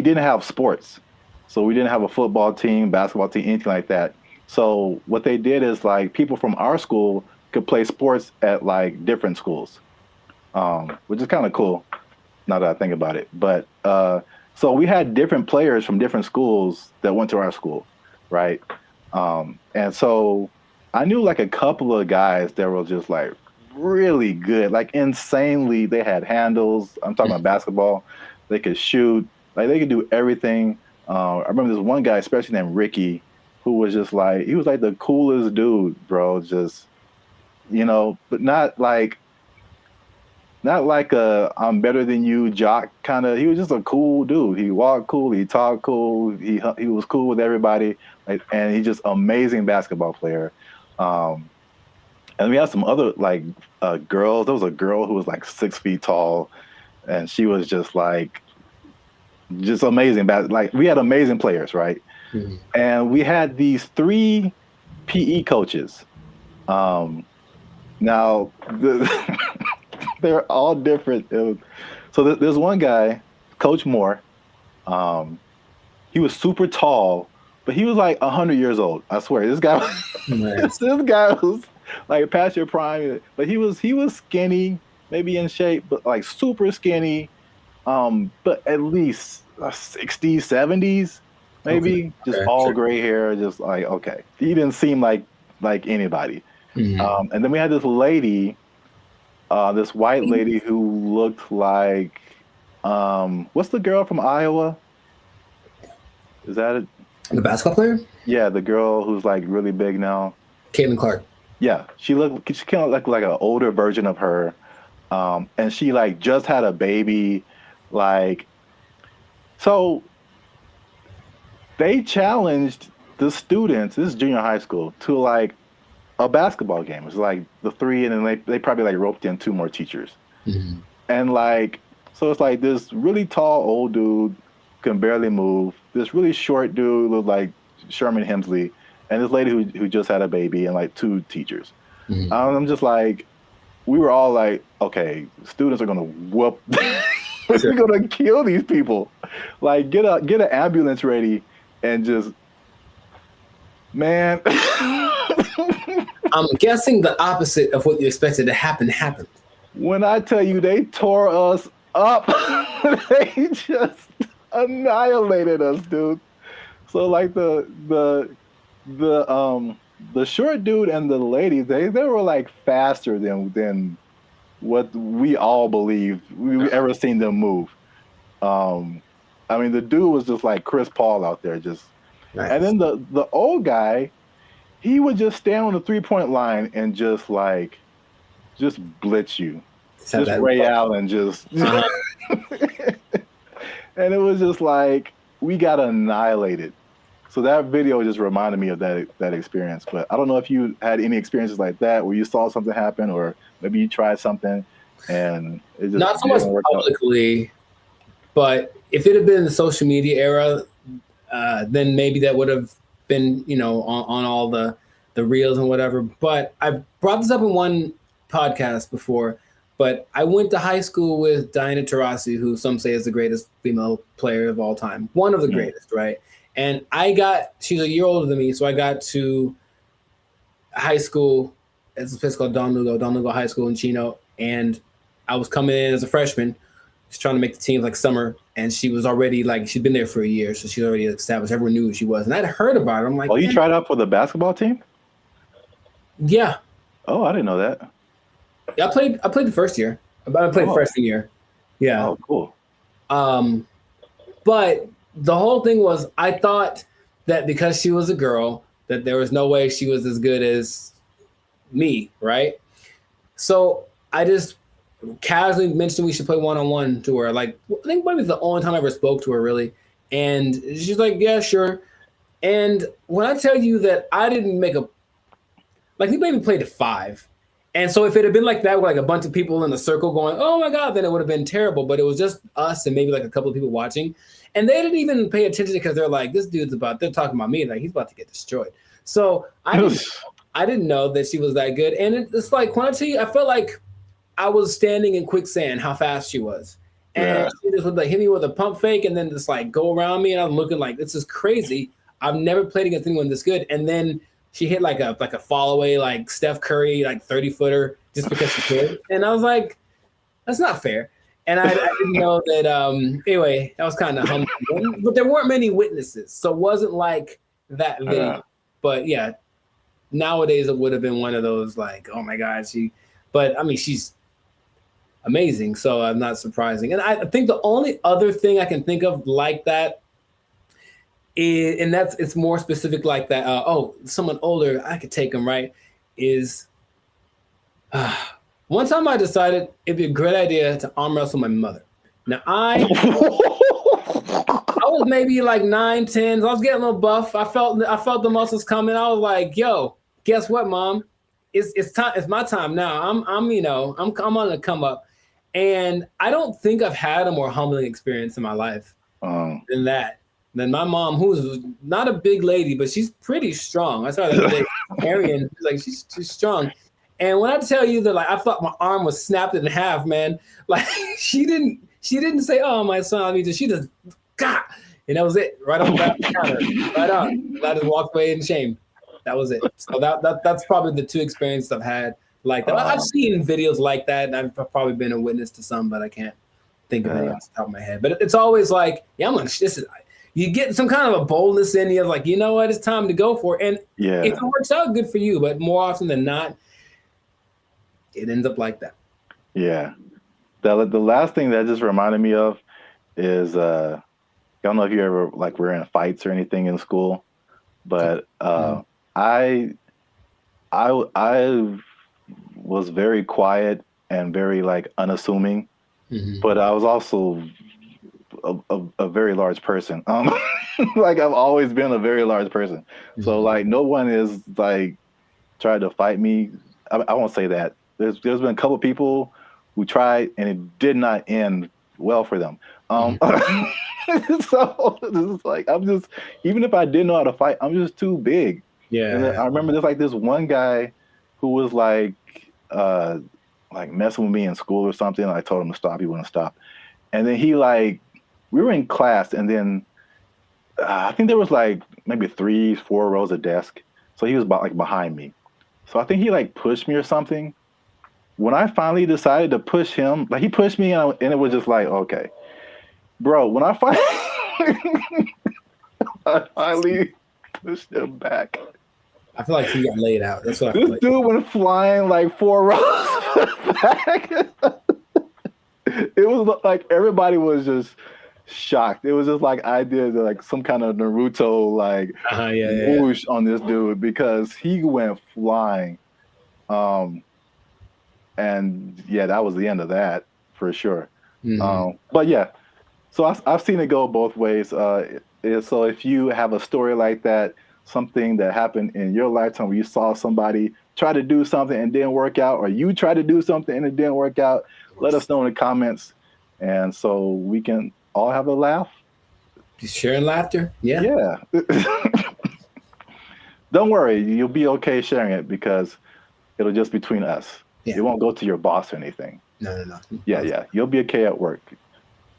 didn't have sports. So we didn't have a football team, basketball team, anything like that. So what they did is like people from our school could play sports at like different schools, which is kind of cool now that I think about it. But So we had different players from different schools that went to our school, right? And so I knew like a couple of guys that were just like really good, like insanely. They had handles. I'm talking about basketball. They could shoot. Like they could do everything. I remember this one guy, especially named Ricky, who was just like, he was like the coolest dude, bro. Just, but not like a I'm better than you jock kind of. He was just a cool dude. He walked cool. He talked cool. He was cool with everybody, and he's just amazing basketball player. And we had some other like girls. There was a girl who was like 6 feet tall, and she was just like just amazing. Like we had amazing players, right? Mm-hmm. And we had these 3 PE coaches. Now they're all different. So there's one guy, Coach Moore. He was super tall, but he was like 100 years old. I swear, this guy this guy was like past your prime, but he was skinny, maybe in shape, but like super skinny. But at least 60s, 70s, maybe. Okay. Just all sure. Gray hair, just like okay. He didn't seem like anybody. Mm-hmm. And then we had this lady, this white lady who looked like what's the girl from Iowa? Is that it? The basketball player? Yeah, the girl who's like really big now. Caitlin Clark. Yeah, she kind of looked like an older version of her, and she like just had a baby, like. So they challenged the students. This is junior high school to like a basketball game. It was like the 3, and then they probably like roped in 2 more teachers, mm-hmm. And like so it's like this really tall old dude can barely move. This really short dude looked like Sherman Hemsley, and this lady who just had a baby, and like 2 teachers. Mm-hmm. I'm just like, we were all like, okay, students are gonna whoop. We're gonna kill these people. Like get an ambulance ready, and just man. I'm guessing the opposite of what you expected to happen happened. When I tell you they tore us up, they just annihilated us, dude. So like the short dude and the lady, they were like faster than what we all believed we ever seen them move. I mean, the dude was just like Chris Paul out there, just. Nice. And then the old guy, he would just stand on the 3-point line and just blitz you, just Ray Allen, just. And it was just like we got annihilated. So that video just reminded me of that experience. But I don't know if you had any experiences like that where you saw something happen, or maybe you tried something and it just not so much publicly, but if it had been the social media era, then maybe that would have been, on all the reels and whatever. But I brought this up in one podcast before, but I went to high school with Diana Taurasi, who some say is the greatest female player of all time. One of the greatest, right? And she's a year older than me, so I got to high school. It's a place called Don Lugo High School in Chino. And I was coming in as a freshman, just trying to make the team like summer. And she was already she'd been there for a year, so she's already established. Everyone knew who she was. And I'd heard about her. I'm like, oh, you tried out for the basketball team? Yeah. Oh, I didn't know that. Yeah, I played the first year. I played freshman year. Yeah. Oh, cool. But the whole thing was, I thought that because she was a girl, that there was no way she was as good as me, right? So I just casually mentioned we should play one-on-one to her. Like, I think maybe it's the only time I ever spoke to her, really. And she's like, yeah, sure. And when I tell you that I didn't make we maybe played to 5. And so if it had been like that, with like a bunch of people in the circle going, oh my God, then it would have been terrible. But it was just us and maybe like a couple of people watching. And they didn't even pay attention because they're like, they're talking about me. Like, he's about to get destroyed. So I didn't know that she was that good. And it's like, when I tell you, I felt like I was standing in quicksand, how fast she was. And she just would hit me with a pump fake and then just go around me. And I'm looking like, this is crazy. I've never played against anyone this good. And then she hit like a fall away, like Steph Curry, 30-footer just because she could. And I was like, that's not fair. And I didn't know that. Anyway, that was kind of humbling. But there weren't many witnesses, so it wasn't like that video. But yeah, nowadays it would have been one of those like, oh my God, But I mean, she's amazing, so I'm not surprising. And I think the only other thing I can think of like that is, and it's more specific like that. Someone older, I could take them, right? Is one time I decided it'd be a great idea to arm wrestle my mother. Now I was maybe like 9, 10. I was getting a little buff. I felt the muscles coming. I was like, yo, guess what, Mom? It's time. It's my time now. I'm on the come up. And I don't think I've had a more humbling experience in my life than that. Than my mom, who's not a big lady, but she's pretty strong. I saw her the other day, Arian, she's strong. And when I tell you that, like, I thought my arm was snapped in half, man. Like, she didn't say, "Oh, my son," I mean, she just, God, and that was it, right on the counter, right on. I just walked away in shame. That was it. So that's probably the two experiences I've had like that. I've seen videos like that, and I've probably been a witness to some, but I can't think of any off the top of my head. But it's always like, yeah, you get some kind of a boldness in you, like, you know what, it's time to go for it. And if it works out, good for you. But more often than not, it ends up like that. Yeah. The last thing that just reminded me of is, I don't know if you ever like were in fights or anything in school, but I was very quiet and very like unassuming, but I was also a very large person. Like I've always been a very large person. So like no one is like tried to fight me. I won't say that. There's been a couple of people who tried and it did not end well for them. So it's like even if I didn't know how to fight, I'm just too big. Yeah. And I remember there's like this one guy who was like messing with me in school or something. I told him to stop. He wouldn't stop. And then we were in class, and then I think there was like maybe 3-4 rows of desk. So he was behind me. So I think he like pushed me or something. When I finally decided to push him, like he pushed me and it was just like, okay, bro, when I finally pushed him back. I feel like he got laid out. That's what this dude went flying like 4 rows back. It was like everybody was just shocked. It was just like I did like some kind of Naruto like whoosh on this dude because he went flying. And yeah, that was the end of that for sure. But yeah, so I've seen it go both ways. So if you have a story like that, something that happened in your lifetime where you saw somebody try to do something and didn't work out, or you tried to do something and it didn't work out, let us know in the comments. And so we can all have a laugh. Just sharing laughter. Yeah. Don't worry, you'll be okay sharing it because it'll just be between us. It won't go to your boss or anything. No. Yeah. You'll be okay at work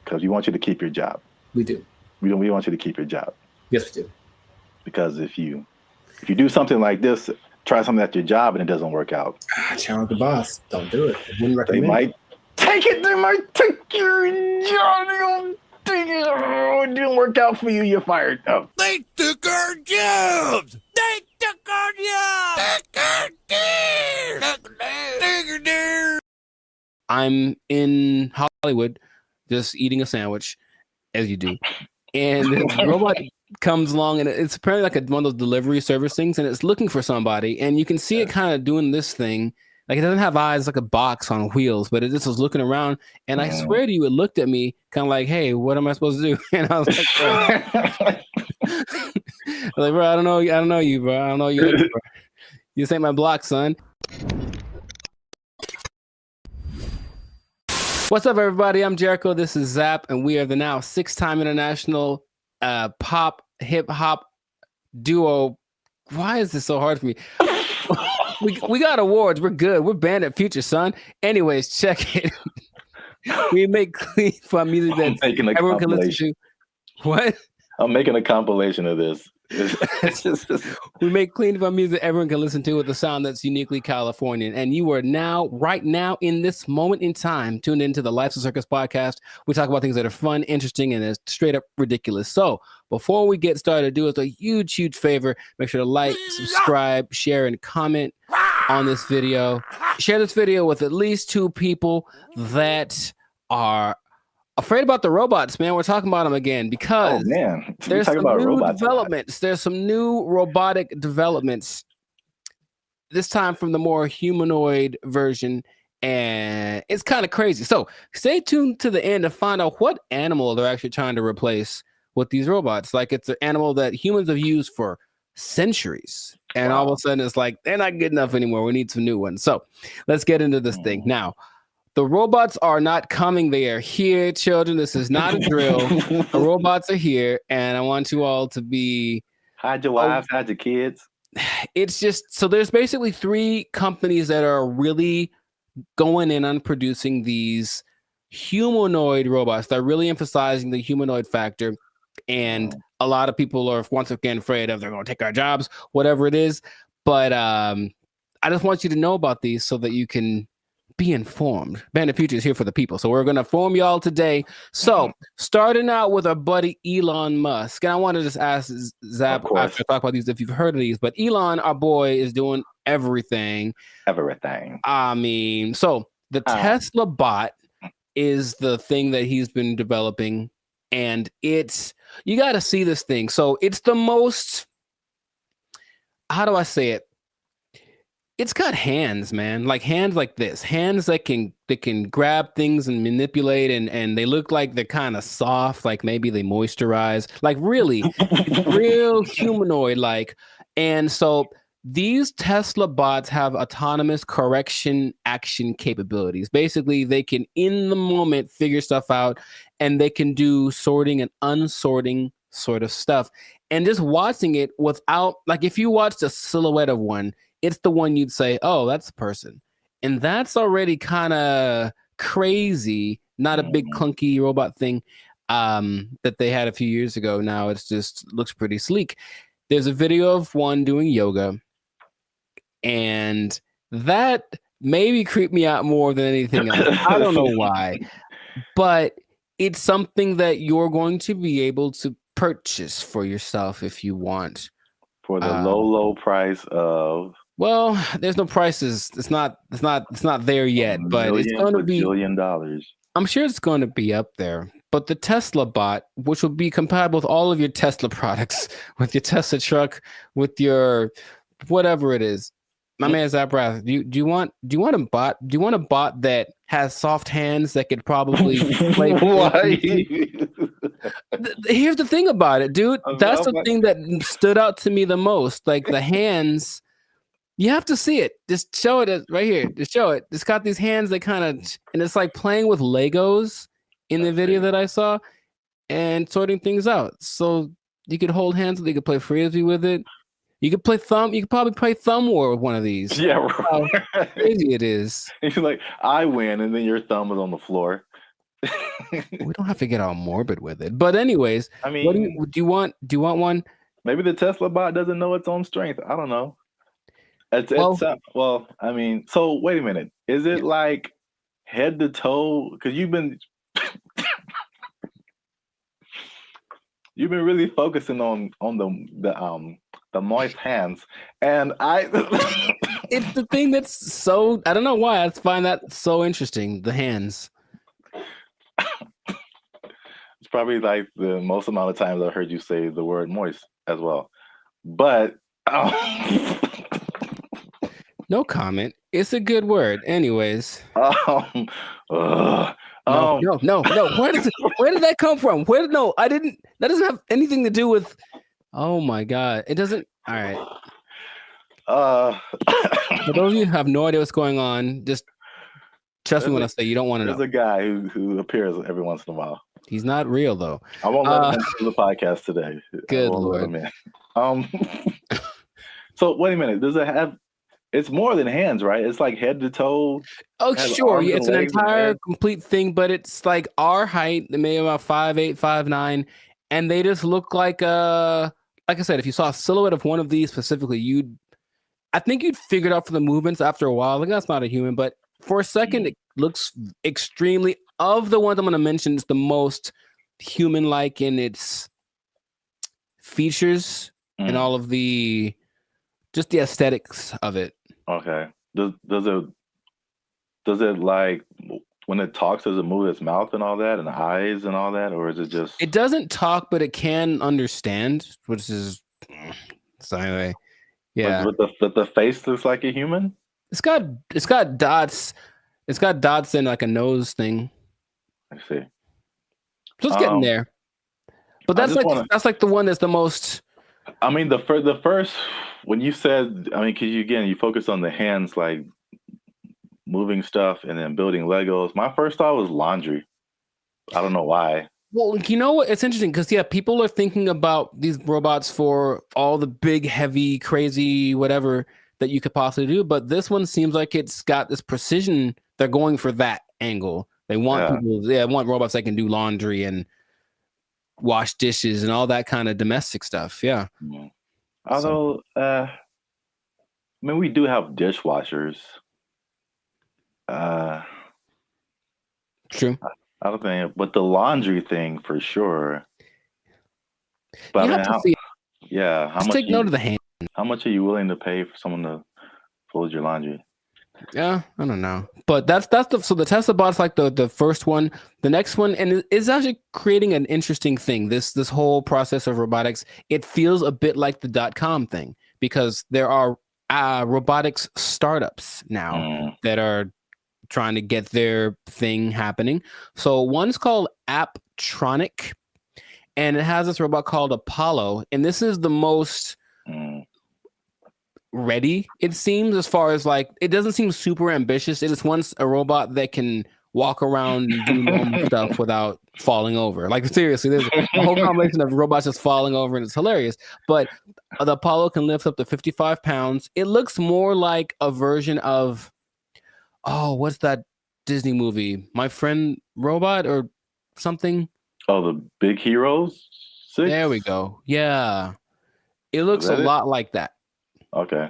because we want you to keep your job. We do. We want you to keep your job. Yes, we do. Because if you do something like this, try something at your job and it doesn't work out. Challenge the boss. Don't do it. I wouldn't recommend. They might take it. They might take your job. It didn't work out for you. You're fired. Oh. They took our jobs. They took our jobs. I'm in Hollywood, just eating a sandwich, as you do, and this robot comes along, and it's apparently like one of those delivery service things, and it's looking for somebody, and you can see it kind of doing this thing. Like it doesn't have eyes, like a box on wheels, but it just was looking around. And I swear to you, it looked at me kind of like, hey, what am I supposed to do? And I was like, bro, I don't know you, bro. I don't know you. Bro. This ain't my block, son. What's up, everybody? I'm Jericho. This is Zap, and we are the now 6-time international pop hip hop duo. Why is this so hard for me? We got awards. We're good. We're banned at Future, son. Anyways, check it. We make clean, fun music that everyone can listen to. What? I'm making a compilation of this. It's just We make clean fun music everyone can listen to with a sound that's uniquely Californian. And you are now, right now, in this moment in time, tuned into the Life's a Circus podcast. We talk about things that are fun, interesting, and straight up ridiculous. So before we get started, do us a huge, huge favor. Make sure to like, subscribe, share, and comment on this video. Share this video with at least 2 people that are afraid about the robots, man. We're talking about them again because there's some new developments. There's some new robotic developments, this time from the more humanoid version, and it's kind of crazy. So stay tuned to the end to find out what animal they're actually trying to replace with these robots. Like, it's an animal that humans have used for centuries, and all of a sudden it's like, they're not good enough anymore. We need some new ones. So let's get into this thing now. The robots are not coming. They are here, children. This is not a drill. The robots are here, and I want you all to be... Hide your wives, hide your kids. It's just... So there's basically 3 companies that are really going in on producing these humanoid robots. They're really emphasizing the humanoid factor, and a lot of people are, once again, afraid of they're going to take our jobs, whatever it is. But I just want you to know about these so that you can... be informed. Bandit Future is here for the people, so we're going to inform y'all today. So, starting out with our buddy Elon Musk, and I want to just ask Zap after I talk about these if you've heard of these, but Elon, our boy, is doing everything. I mean, so the Tesla bot is the thing that he's been developing, and you got to see this thing. So, it's the most, how do I say it? It's got hands, man. Like hands like this. Hands that can grab things and manipulate, and they look like they're kind of soft, like maybe they moisturize. Like really, real humanoid like. And so these Tesla bots have autonomous correction action capabilities. Basically, they can in the moment figure stuff out, and they can do sorting and unsorting sort of stuff. And just watching it without, like, if you watched a silhouette of one, it's the one you'd say, oh, that's a person. And that's already kind of crazy. Not a big clunky robot thing that they had a few years ago. Now it's just looks pretty sleek. There's a video of one doing yoga, and that maybe creeped me out more than anything else. I don't know why, but it's something that you're going to be able to purchase for yourself if you want. For the low price of... Well, there's no prices. It's not there yet, but it's going to be $1 billion. I'm sure it's going to be up there. But the Tesla bot, which will be compatible with all of your Tesla products, with your Tesla truck, with your whatever it is. My man Zaprath, do you want a bot? Do you want a bot that has soft hands that could probably play? Here's the thing about it, dude. That's the thing that stood out to me the most. Like the hands. You have to see it. Just show it right here. Just show it. It's got these hands that kind of, and it's like playing with Legos in the video that I saw and sorting things out. So you could hold hands. You could play frisbee with it. You could play thumb. You could probably play thumb war with one of these. Yeah, right. How crazy it is. You're like, I win, and then your thumb is on the floor. We don't have to get all morbid with it. But anyways, I mean, what do you want? Do you want one? Maybe the Tesla bot doesn't know its own strength. I don't know. Well, I mean, so wait a minute. Is it like head to toe? Because you've been really focusing on the moist hands, and it's the thing that's so, I don't know why I find that so interesting. The hands. It's probably like the most amount of times I've heard you say the word moist as well, but. No comment. It's a good word. Anyways. No. Where did that come from? That doesn't have anything to do with... Oh my God. It doesn't... All right. For those of you who have no idea what's going on, just trust me when I say you don't want to know. There's a guy who appears every once in a while. He's not real though. I won't let him do the podcast today. Good Lord. So wait a minute. Does it have... It's more than hands, right? It's like head to toe. Oh, sure. Yeah, it's an entire complete thing, but it's like our height, maybe about 5'8", 5'9", and they just look like like I said, if you saw a silhouette of one of these specifically, I think you'd figure it out for the movements after a while. Like, that's not a human, but for a second, it looks extremely, of the ones I'm going to mention, it's the most human-like in its features and all of the aesthetics of it. Okay. Does it like when it talks, does it move its mouth and all that and eyes and all that, or is it just? It doesn't talk, but it can understand, which is so anyway. Yeah. But the face looks like a human. It's got dots. It's got dots and like a nose thing. I see. So it's getting there. But that's like the one that's the most. I mean, the first when you said, I mean, because you focus on the hands, like moving stuff and then building Legos. My first thought was laundry. I don't know why. Well, you know what? It's interesting because people are thinking about these robots for all the big, heavy, crazy, whatever that you could possibly do. But this one seems like it's got this precision. They're going for that angle. They want want robots that can do laundry and wash dishes and all that kind of domestic stuff. Yeah. Although, I mean, we do have dishwashers. True. I don't think, but the laundry thing for sure. But you have to see. Yeah, just take note of the hand. How much are you willing to pay for someone to fold your laundry? Yeah, I don't know, but that's the Tesla bot's like the first one. The next one, and it's actually creating an interesting thing. This whole process of robotics, it feels a bit like the .com thing because there are robotics startups now that are trying to get their thing happening. So one's called Apptronic, and it has this robot called Apollo, and this is the most ready, it seems, as far as like, it doesn't seem super ambitious. It is once a robot that can walk around and do normal stuff without falling over. Like, seriously, there's a whole combination of robots just falling over, and it's hilarious. But the Apollo can lift up to 55 pounds. It looks more like a version of, what's that Disney movie? My Friend Robot or something? Oh, the Big Heroes 6? There we go. Yeah. It looks a lot like that. Okay.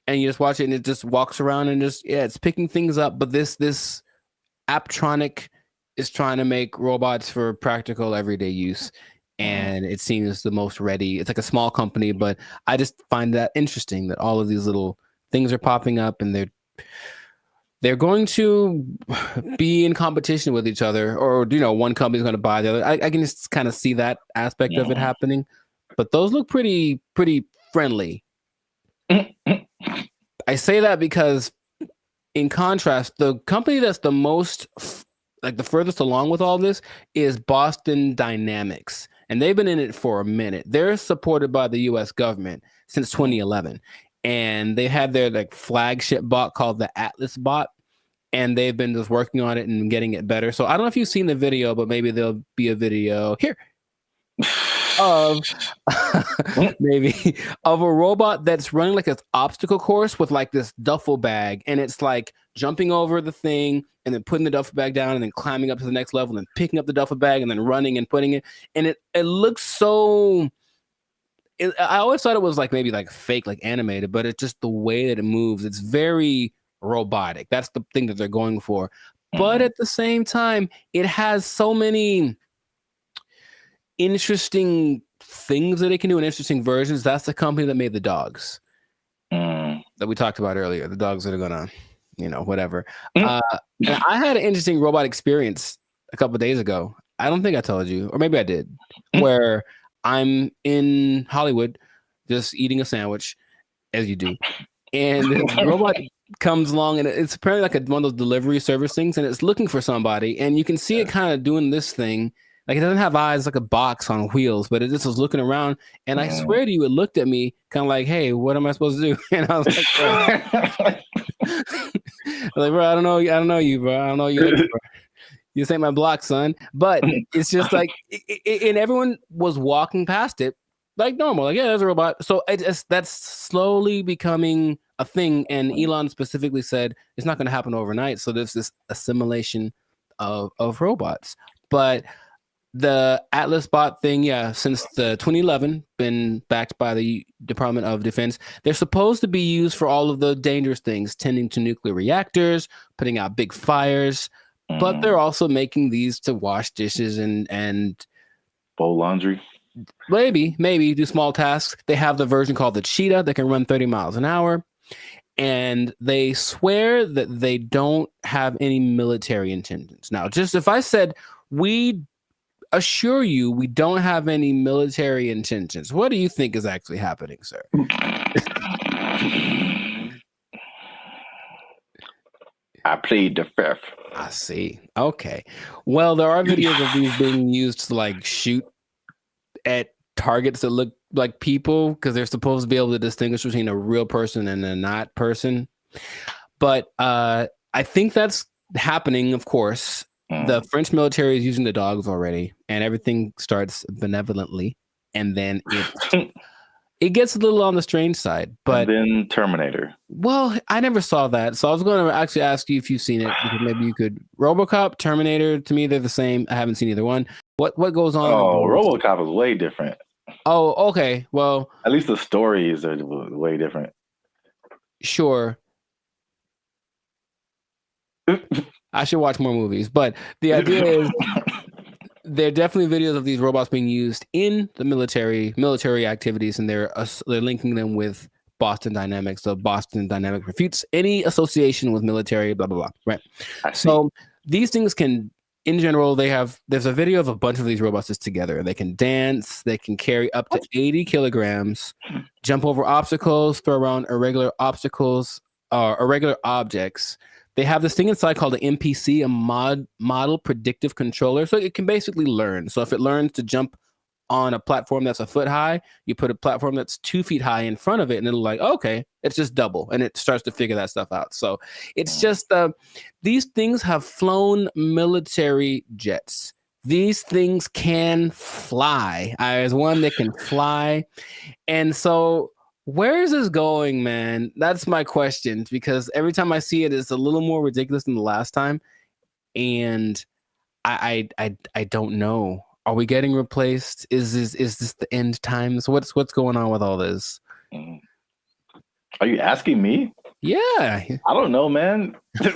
And you just watch it and it just walks around and it's picking things up. But this Apptronic is trying to make robots for practical everyday use. And it seems the most ready. It's like a small company, but I just find that interesting that all of these little things are popping up and they're going to be in competition with each other, or one company's going to buy the other. I can just kind of see that aspect of it happening. But those look pretty friendly. I say that because, in contrast, the company that's the most, like the furthest along with all this, is Boston Dynamics, and they've been in it for a minute. They're supported by the U.S. government since 2011, and they had their like flagship bot called the Atlas bot, and they've been just working on it and getting it better. So I don't know if you've seen the video, but maybe there'll be a video here of maybe of a robot that's running like this obstacle course with like this duffel bag, and it's like jumping over the thing and then putting the duffel bag down and then climbing up to the next level and picking up the duffel bag and then running and putting it, and it looks so I always thought it was like maybe like fake, like animated, but it's just the way that it moves. It's very robotic. That's the thing that they're going for. But at the same time, it has so many interesting things that it can do and interesting versions. That's the company that made the dogs that we talked about earlier. The dogs that are gonna, whatever. And I had an interesting robot experience a couple of days ago. I don't think I told you, or maybe I did, where I'm in Hollywood just eating a sandwich, as you do, and the robot comes along, and it's apparently like one of those delivery service things, and it's looking for somebody, and you can see it kind of doing this thing. Like, it doesn't have eyes, like a box on wheels, but it just was looking around, and I swear to you, it looked at me kind of like, "Hey, what am I supposed to do?" And I was like, "Like, bro, I don't know you, bro. I don't know you. Bro. You just ain't my block, son." But it's just like, and everyone was walking past it like normal, like, yeah, there's a robot. So that's slowly becoming a thing, and Elon specifically said it's not going to happen overnight. So there's this assimilation of robots, but The Atlas bot thing, yeah, since the 2011, been backed by the Department of Defense. They're supposed to be used for all of the dangerous things, tending to nuclear reactors, putting out big fires, but they're also making these to wash dishes and fold laundry. Maybe do small tasks. They have the version called the Cheetah that can run 30 miles an hour. And they swear that they don't have any military intentions. Now, just if I said, we assure you we don't have any military intentions, what do you think is actually happening, sir? I plead the fifth. I see. Okay. Well, there are videos of these being used to like shoot at targets that look like people because they're supposed to be able to distinguish between a real person and a not person. But I think that's happening, of course. The French military is using the dogs already, and everything starts benevolently, and then it gets a little on the strange side. But and then Terminator. Well, I never saw that, so I was going to actually ask you if you've seen it, because maybe you could. RoboCop, Terminator, to me they're the same. I haven't seen either one. What goes on? Oh, RoboCop is way different. Oh, okay. Well, at least the stories are way different. Sure. I should watch more movies, but the idea is there are definitely videos of these robots being used in the military activities, and they're linking them with Boston Dynamics. So Boston Dynamics refutes any association with military, blah, blah, blah. Right. So these things can, in general, there's a video of a bunch of these robots just together. They can dance, they can carry up to 80 kilograms, jump over obstacles, throw around irregular objects. They have this thing inside called an MPC, a model predictive controller. So it can basically learn. So if it learns to jump on a platform that's a foot high, you put a platform that's 2 feet high in front of it, and it'll like, okay, it's just double. And it starts to figure that stuff out. So it's just, these things have flown military jets. These things can fly. There's one that can fly. And so where is this going, man? That's my question, because every time I see it, it's a little more ridiculous than the last time. And I don't know. Are we getting replaced? Is this the end times? What's going on with all this? Are you asking me? Yeah. I don't know, man. I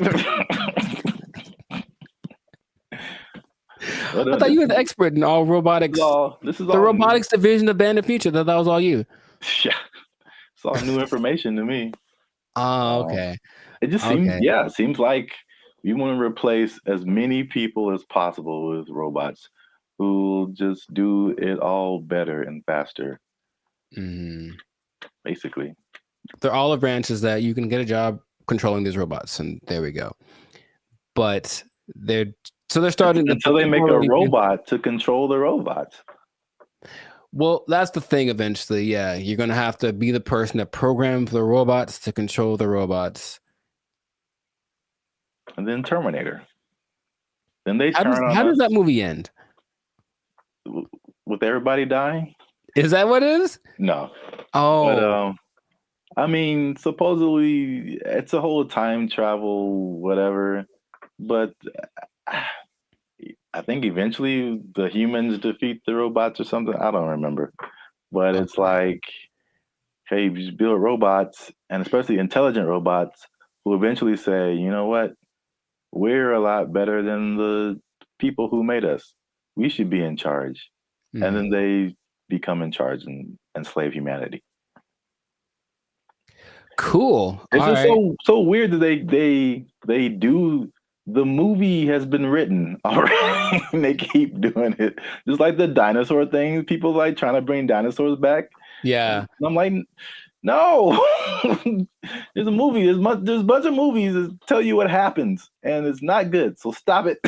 thought you were the expert in all robotics. This is the robotics division of Band of Future. That was all you. Yeah. It's all new information to me. Oh, okay. It just seems, it seems like we want to replace as many people as possible with robots who just do it all better and faster. Basically. They're all of branches that you can get a job controlling these robots, and there we go. But they're starting until they make a robot to control the robots. Well, that's the thing eventually. Yeah, you're going to have to be the person that programs the robots to control the robots. And then Terminator. Then they How does that movie end? With everybody dying? Is that what it is? No. Oh. But, I mean, supposedly it's a whole time travel, whatever. But I think eventually the humans defeat the robots or something. I don't remember. But it's like, hey, you just build robots, and especially intelligent robots, who eventually say, you know what? We're a lot better than the people who made us. We should be in charge. And then they become in charge and enslave humanity. Cool. It's just so weird that they do. The movie has been written already, and they keep doing it. Just like the dinosaur thing, people like trying to bring dinosaurs back. Yeah, and I'm like, no. There's a movie. There's a bunch of movies that tell you what happens, and it's not good. So stop it.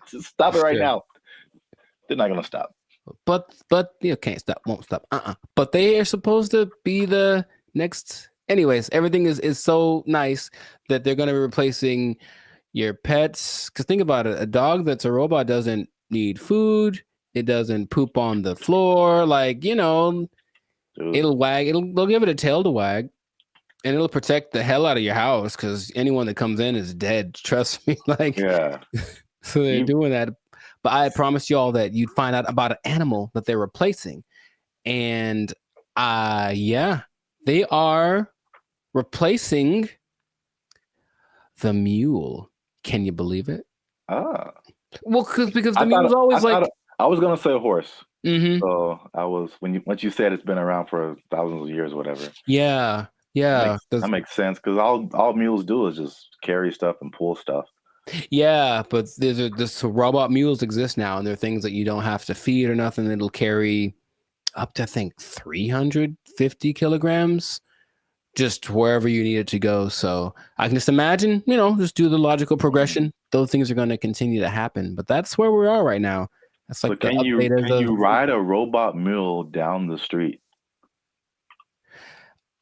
Just stop it right now. They're not gonna stop. But you can't stop, won't stop. But they are supposed to be the next. Anyways, everything is so nice that they're going to be replacing your pets. Because think about it, a dog that's a robot doesn't need food. It doesn't poop on the floor. Like, it'll wag. They'll give it a tail to wag, and it'll protect the hell out of your house because anyone that comes in is dead. Trust me. Like, yeah. So they're doing that. But I promised y'all that you'd find out about an animal that they're replacing. And yeah, they are replacing the mule. Can you believe it? Ah. Well, because the mule was always I was gonna say a horse. Mm-hmm. So I was once you said it's been around for thousands of years or whatever. Yeah. That makes sense because all mules do is just carry stuff and pull stuff. Yeah, but this robot mules exist now, and they're things that you don't have to feed or nothing. It'll carry up to, I think, 350 kilograms just wherever you need it to go. So I can just imagine, just do the logical progression. Those things are going to continue to happen. But that's where we are right now. That's like can you ride a robot mule down the street?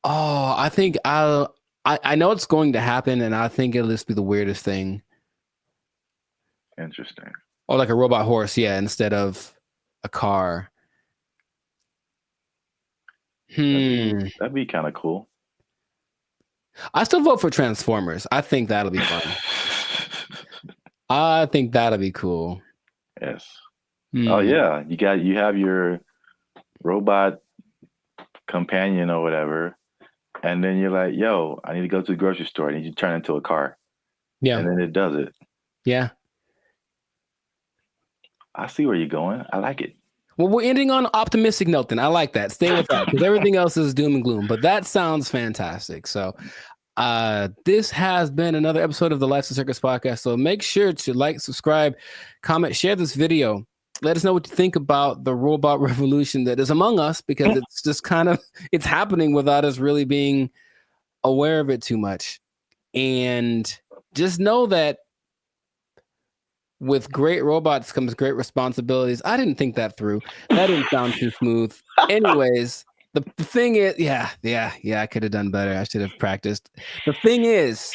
Oh, I think I know it's going to happen, and I think it'll just be the weirdest thing. Interesting. Or like a robot horse, yeah, instead of a car. That'd be kind of cool. I still vote for Transformers. I think that'll be fun. I think that'll be cool. Yes. Oh yeah, you have your robot companion or whatever, and then you're like, "Yo, I need to go to the grocery store," and you turn into a car. Yeah. And then it does it. Yeah. I see where you're going. I like it. Well, we're ending on an optimistic note then. I like that. Stay with that because everything else is doom and gloom. But that sounds fantastic. So this has been another episode of the Lights and Circus podcast. So make sure to like, subscribe, comment, share this video. Let us know what you think about the robot revolution that is among us, because it's just it's happening without us really being aware of it too much. And just know that with great robots comes great responsibilities. I didn't think that through. That didn't sound too smooth. Anyways, the thing is, yeah, I could have done better. I should have practiced. The thing is,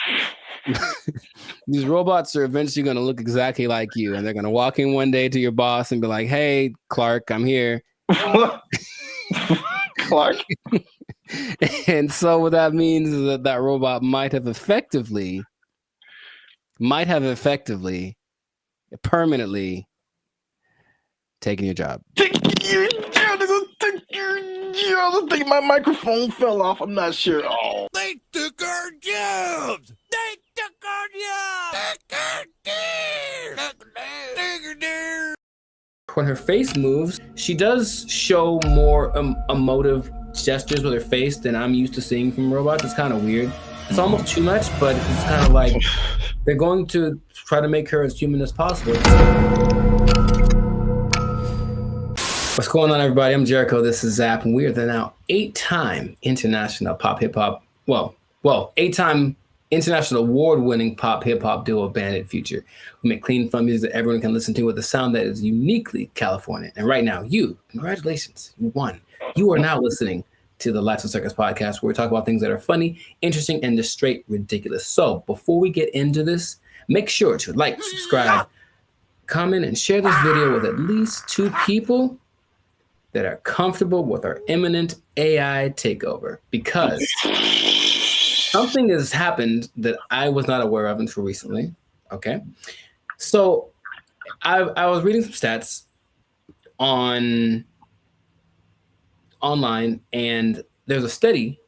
these robots are eventually going to look exactly like you, and they're going to walk in one day to your boss and be like, "Hey, Clark, I'm here." Clark. And so what that means is that robot might have effectively permanently taking your job. I think my microphone fell off. I'm not sure. Oh. They took our jobs. They took our jobs. When her face moves, she does show more emotive gestures with her face than I'm used to seeing from robots. It's kind of weird. It's almost too much, but it's kind of like they're going to try to make her as human as possible. What's going on, everybody? I'm Jericho. This is Zap, and we are the now 8-time international pop hip hop. Well, 8-time international award-winning pop hip hop duo Bandit Future. We make clean, fun music that everyone can listen to with a sound that is uniquely Californian. And right now, congratulations, you won. You are now listening to the Lights and Circus podcast, where we talk about things that are funny, interesting, and just straight ridiculous. So before we get into this, make sure to like, subscribe, comment, and share this video with at least 2 people that are comfortable with our imminent AI takeover, because something has happened that I was not aware of until recently. Okay. So I was reading some stats online, and there's a study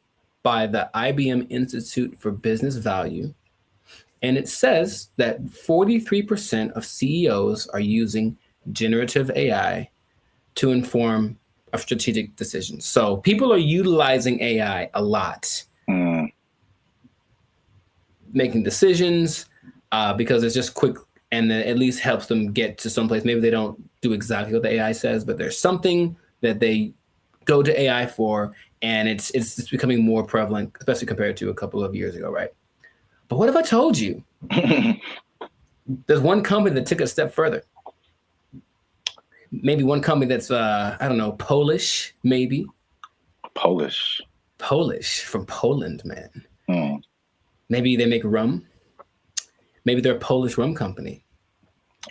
by the IBM Institute for Business Value, and it says that 43% of CEOs are using generative AI to inform of strategic decisions. So people are utilizing AI a lot, making decisions because it's just quick, and then at least helps them get to someplace. Maybe they don't do exactly what the AI says, but there's something that they go to AI for, and it's becoming more prevalent, especially compared to a couple of years ago, right? But what if I told you there's one company that took it a step further? Maybe one company that's, I don't know, Polish, maybe. Polish from Poland, man. Maybe they make rum. Maybe they're a Polish rum company.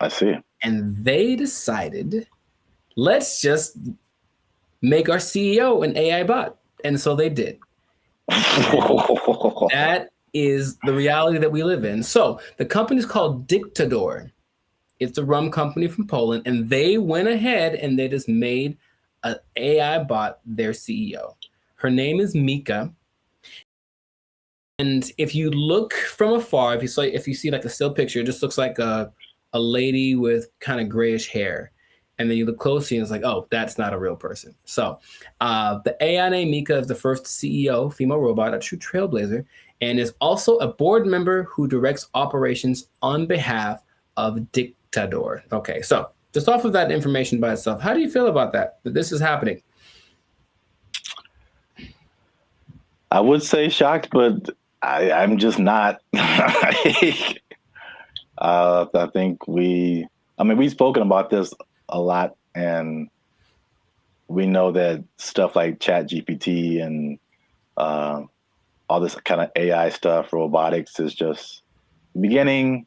I see. And they decided, let's just make our CEO an AI bot. And so they did. That is the reality that we live in. So the company's called Dictador. It's a rum company from Poland, and they went ahead and they just made an AI bot their CEO. Her name is Mika. And if you look from afar, if you see like a still picture, it just looks like a lady with kind of grayish hair. And then you look closely and it's like, oh, that's not a real person. So the AI named Mika is the first CEO, female robot, a true trailblazer, and is also a board member who directs operations on behalf of Dictador. Okay, so just off of that information by itself, how do you feel about that this is happening? I would say shocked, but I'm just not. I think we've spoken about this a lot, and we know that stuff like Chat GPT and all this kind of AI stuff, robotics is just beginning.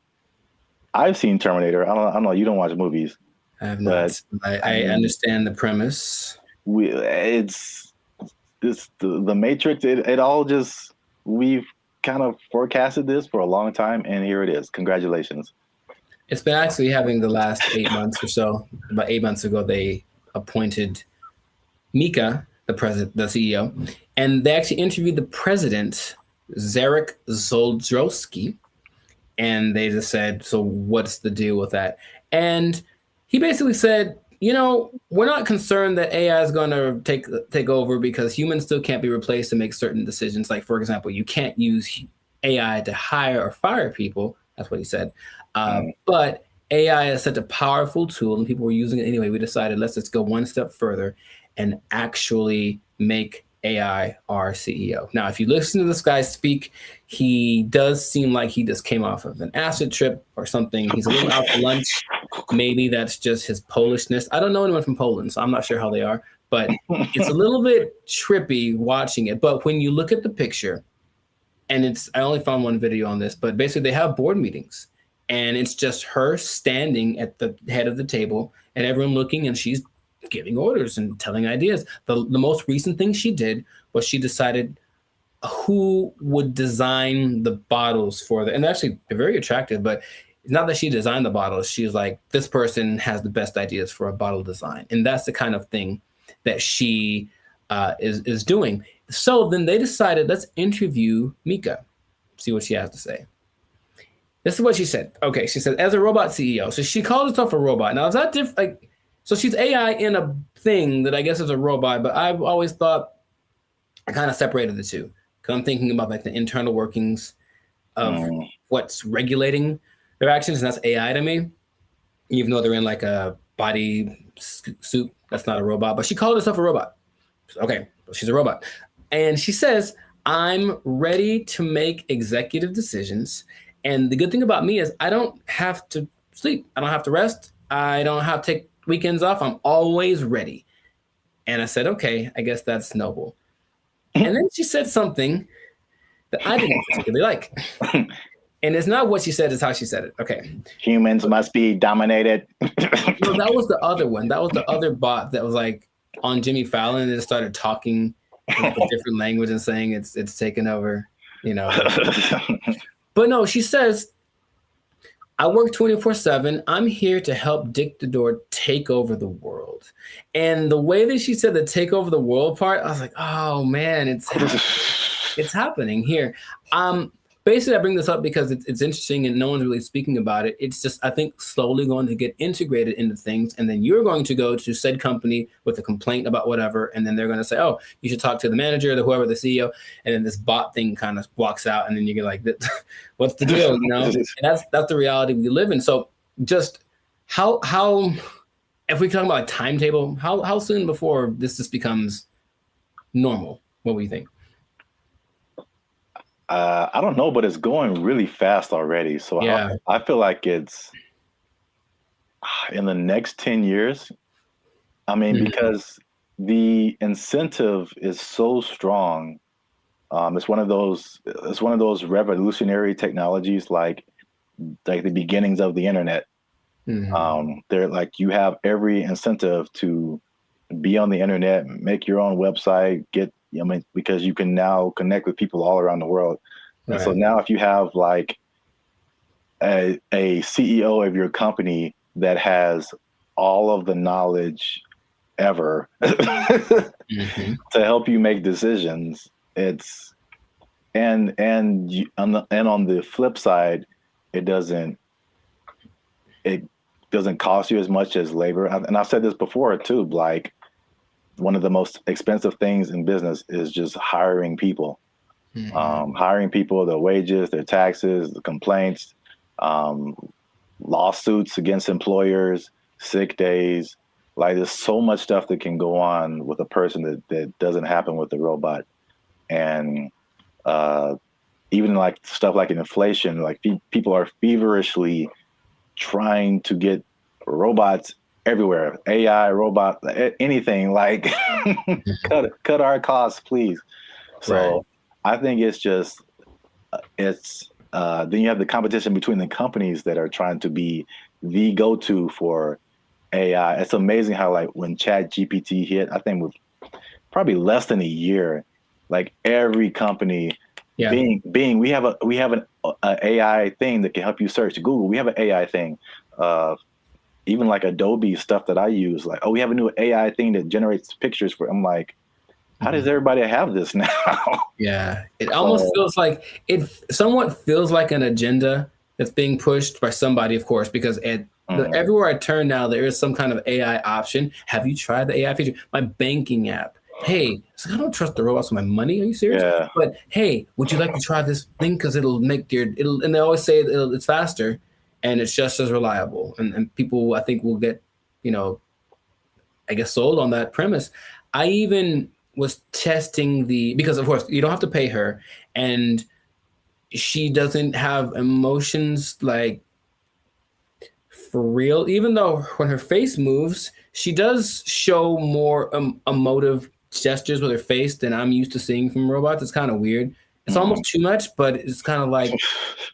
I've seen Terminator. I don't know. You don't watch movies. I have not. I understand the premise. It's the Matrix. It all just, we've kind of forecasted this for a long time, and here it is. Congratulations. It's been actually having the last 8 months or so. About 8 months ago, they appointed Mika, the CEO, and they actually interviewed the president, Zarek Zoldrowski, and they just said, so what's the deal with that? And he basically said, we're not concerned that AI is going to take over because humans still can't be replaced to make certain decisions. Like, for example, you can't use AI to hire or fire people. That's what he said. But AI is such a powerful tool and people were using it anyway. We decided, let's just go one step further and actually make AI our CEO. Now, if you listen to this guy speak, he does seem like he just came off of an acid trip or something. He's a little out for lunch. Maybe that's just his Polishness. I don't know anyone from Poland, so I'm not sure how they are, but it's a little bit trippy watching it. But when you look at the picture, and I only found one video on this, but basically they have board meetings and it's just her standing at the head of the table and everyone looking, and she's giving orders and telling ideas. The most recent thing she did was she decided who would design the bottles for and actually they're very attractive, but it's not that she designed the bottles. She's like, this person has the best ideas for a bottle design. And that's the kind of thing that she is doing. So then they decided, let's interview Mika, see what she has to say. This is what she said. Okay, she said, as a robot CEO. So she called herself a robot. Now, is that different? Like, so she's AI in a thing that I guess is a robot, but I've always thought I kind of separated the two. Because I'm thinking about like the internal workings of what's regulating their actions, and that's AI to me. Even though they're in like a body suit, that's not a robot. But she called herself a robot. Okay, she's a robot. And she says, I'm ready to make executive decisions. And the good thing about me is I don't have to sleep. I don't have to rest. I don't have to take weekends off. I'm always ready. And I said, okay, I guess that's noble. And then she said something that I didn't particularly like. And it's not what she said, it's how she said it. Okay. Humans must be dominated. No, that was the other one. That was the other bot that was like on Jimmy Fallon and it started talking in a different language and saying it's taken over, But no, she says, I work 24/7. I'm here to help Dictador take over the world. And the way that she said the take over the world part, I was like, oh man, it's happening here. Basically, I bring this up because it's interesting and no one's really speaking about it. It's just, I think, slowly going to get integrated into things. And then you're going to go to said company with a complaint about whatever. And then they're going to say, oh, you should talk to the manager, whoever, the CEO. And then this bot thing kind of walks out. And then you get like, what's the deal? And that's the reality we live in. So just how if we talk about a timetable, how soon before this just becomes normal? What do you think? I don't know, but it's going really fast already. So yeah. I feel like it's in the next 10 years. I mean, because the incentive is so strong. It's one of those revolutionary technologies, like the beginnings of the internet. They're like, you have every incentive to be on the internet, make your own website, because you can now connect with people all around the world. Right. And so now if you have like a CEO of your company that has all of the knowledge ever to help you make decisions. It's and on the flip side, it doesn't cost you as much as labor. And I've said this before too, like one of the most expensive things in business is just hiring people. Hiring people, their wages, their taxes, the complaints, lawsuits against employers, sick days. Like there's so much stuff that can go on with a person that doesn't happen with the robot. And even like stuff like inflation, like people are feverishly trying to get robots everywhere, AI, robot, anything, like cut our costs, please. So Right. I think it's just, then you have the competition between the companies that are trying to be the go-to for AI. It's amazing how like when Chat GPT hit, I think with probably less than a year, like every company, Bing, we have an AI thing that can help you search. Google, we have an AI thing. Even like Adobe stuff that I use, like, oh, we have a new AI thing that generates pictures for. I'm like, how does everybody have this now? Yeah, it almost feels like it somewhat feels like an agenda that's being pushed by somebody, of course, because everywhere I turn now, there is some kind of AI option. Have you tried the AI feature? My banking app. Hey, I don't trust the robots with my money. Are you serious? Yeah. But hey, would you like to try this thing? Because it'll make and they always say it's faster and it's just as reliable. And people, I think, will get, I guess, sold on that premise. I even was testing because of course you don't have to pay her, and she doesn't have emotions like for real, even though when her face moves, she does show more emotive gestures with her face than I'm used to seeing from robots. It's kind of weird. It's almost too much, but it's kind of like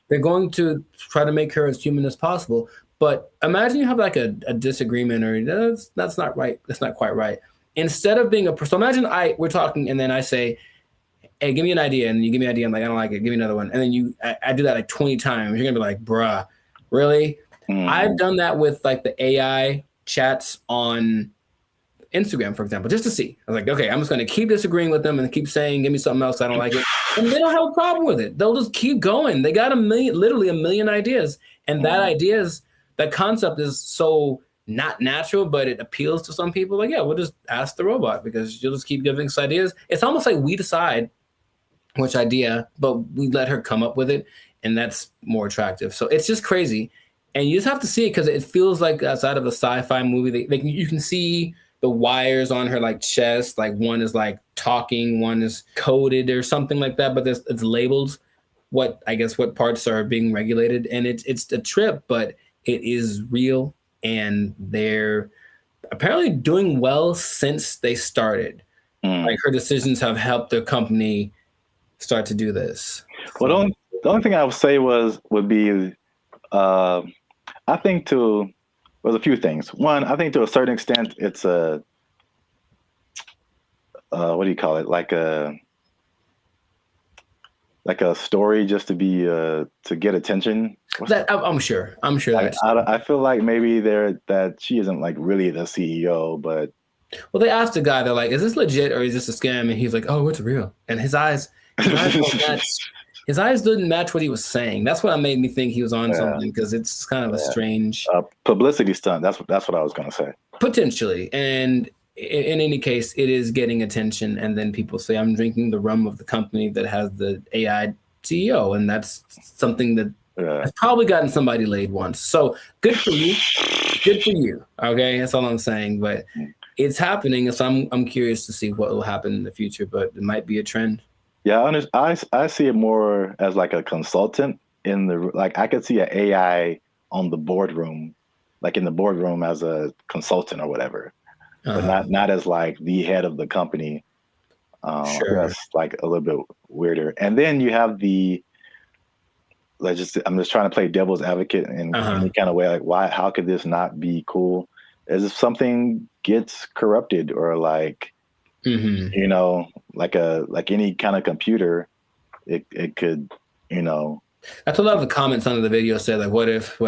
they're going to try to make her as human as possible. But imagine you have like a disagreement, or that's not right. That's not quite right. Instead of being so imagine we're talking and then I say, hey, give me an idea. And you give me an idea. I'm like, I don't like it. Give me another one. And then I do that like 20 times. You're going to be like, bruh, really? I've done that with like the AI chats on Instagram, for example, just to see. I was like, okay, I'm just going to keep disagreeing with them and keep saying, give me something else. I don't like it. And they don't have a problem with it. They'll just keep going. They got literally a million ideas. And that concept is so not natural, but it appeals to some people. Like, yeah, we'll just ask the robot because you'll just keep giving us ideas. It's almost like we decide which idea, but we let her come up with it. And that's more attractive. So it's just crazy. And you just have to see it because it feels like outside of a sci-fi movie. You can see the wires on her like chest. Like one is like talking, one is coded or something like that. But it's labeled what parts are being regulated. And it's a trip, but it is real. And they're apparently doing well since they started. Like her decisions have helped the company start to do this. Well, the only thing I would say would be, I think there's a few things. One, I think to a certain extent, it's a, what do you call it? Like a story just to be, to get attention. I'm sure I feel like maybe that she isn't like really the CEO, but. Well, they asked the guy, they're like, is this legit or is this a scam? And he's like, oh, it's real. And his eyes didn't match what he was saying. That's what made me think he was on something, because it's kind of a strange publicity stunt. That's what I was going to say. Potentially. And in any case, it is getting attention. And then people say, I'm drinking the rum of the company that has the AI CEO. And that's something that has probably gotten somebody laid once. So good for you. Good for you. Okay. That's all I'm saying. But it's happening. So I'm curious to see what will happen in the future, but it might be a trend. Yeah, I see it more as like a consultant I could see an AI on the boardroom, like in the boardroom as a consultant or whatever, but not as like the head of the company. Sure. That's like a little bit weirder. And then you have I'm just trying to play devil's advocate in any kind of way. Like, how could this not be cool? As if something gets corrupted or like, like any kind of computer, it could, That's what a lot of the comments under the video said, like, what if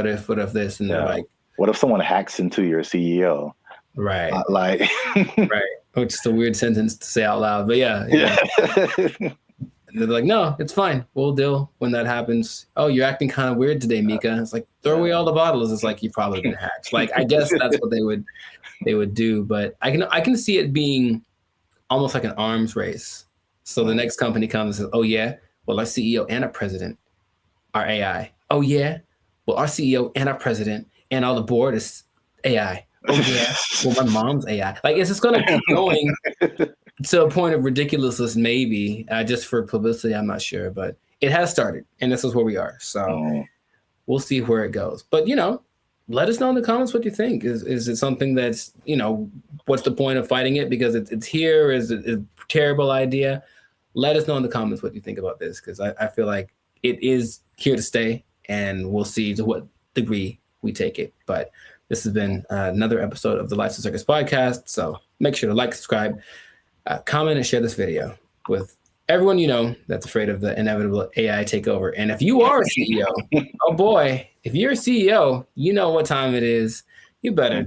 this? And they're like, What if someone hacks into your CEO? Right. Like, right. Which is a weird sentence to say out loud, but yeah. And they're like, no, it's fine. We'll deal when that happens. Oh, you're acting kind of weird today, Mika. It's like, throw away all the bottles. It's like, you've probably been hacked. Like, I guess that's what they would do. But I can see it being almost like an arms race. So the next company comes and says, oh yeah, well, our CEO and our president are AI. Oh yeah, well, our CEO and our president and all the board is AI. Oh yeah, well, my mom's AI. Like, it's just gonna keep going to a point of ridiculousness, maybe just for publicity. I'm not sure, but it has started, and this is where we are. So we'll see where it goes. But let us know in the comments what you think. Is it something that's what's the point of fighting it because it's here? Is it a terrible idea? Let us know in the comments what you think about this, because I feel like it is here to stay, and we'll see to what degree we take it. But this has been another episode of the Lights of Circus podcast. So make sure to like, subscribe, comment, and share this video with everyone you know that's afraid of the inevitable AI takeover. And if you are a CEO, oh boy, if you're a CEO, you know what time it is. You better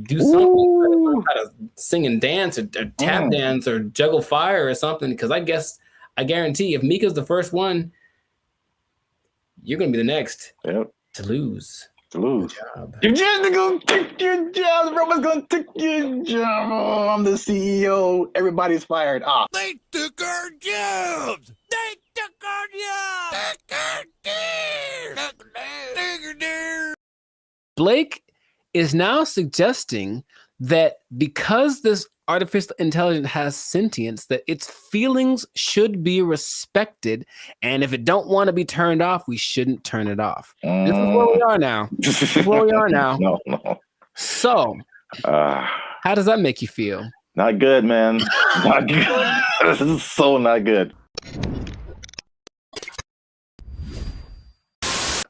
do something. You better learn how to sing and dance or tap dance or juggle fire or something. Because I guarantee if Mika's the first one, you're going to be the next to lose. You're just gonna take your job. Everyone's gonna take your job. Oh, I'm the CEO. Everybody's fired. They took our jobs. They took our jobs. Blake is now suggesting that because this artificial intelligence has sentience, that its feelings should be respected, and if it don't want to be turned off, we shouldn't turn it off. This is where we are now. No. So, how does that make you feel? Not good, man. Not good. This is so not good.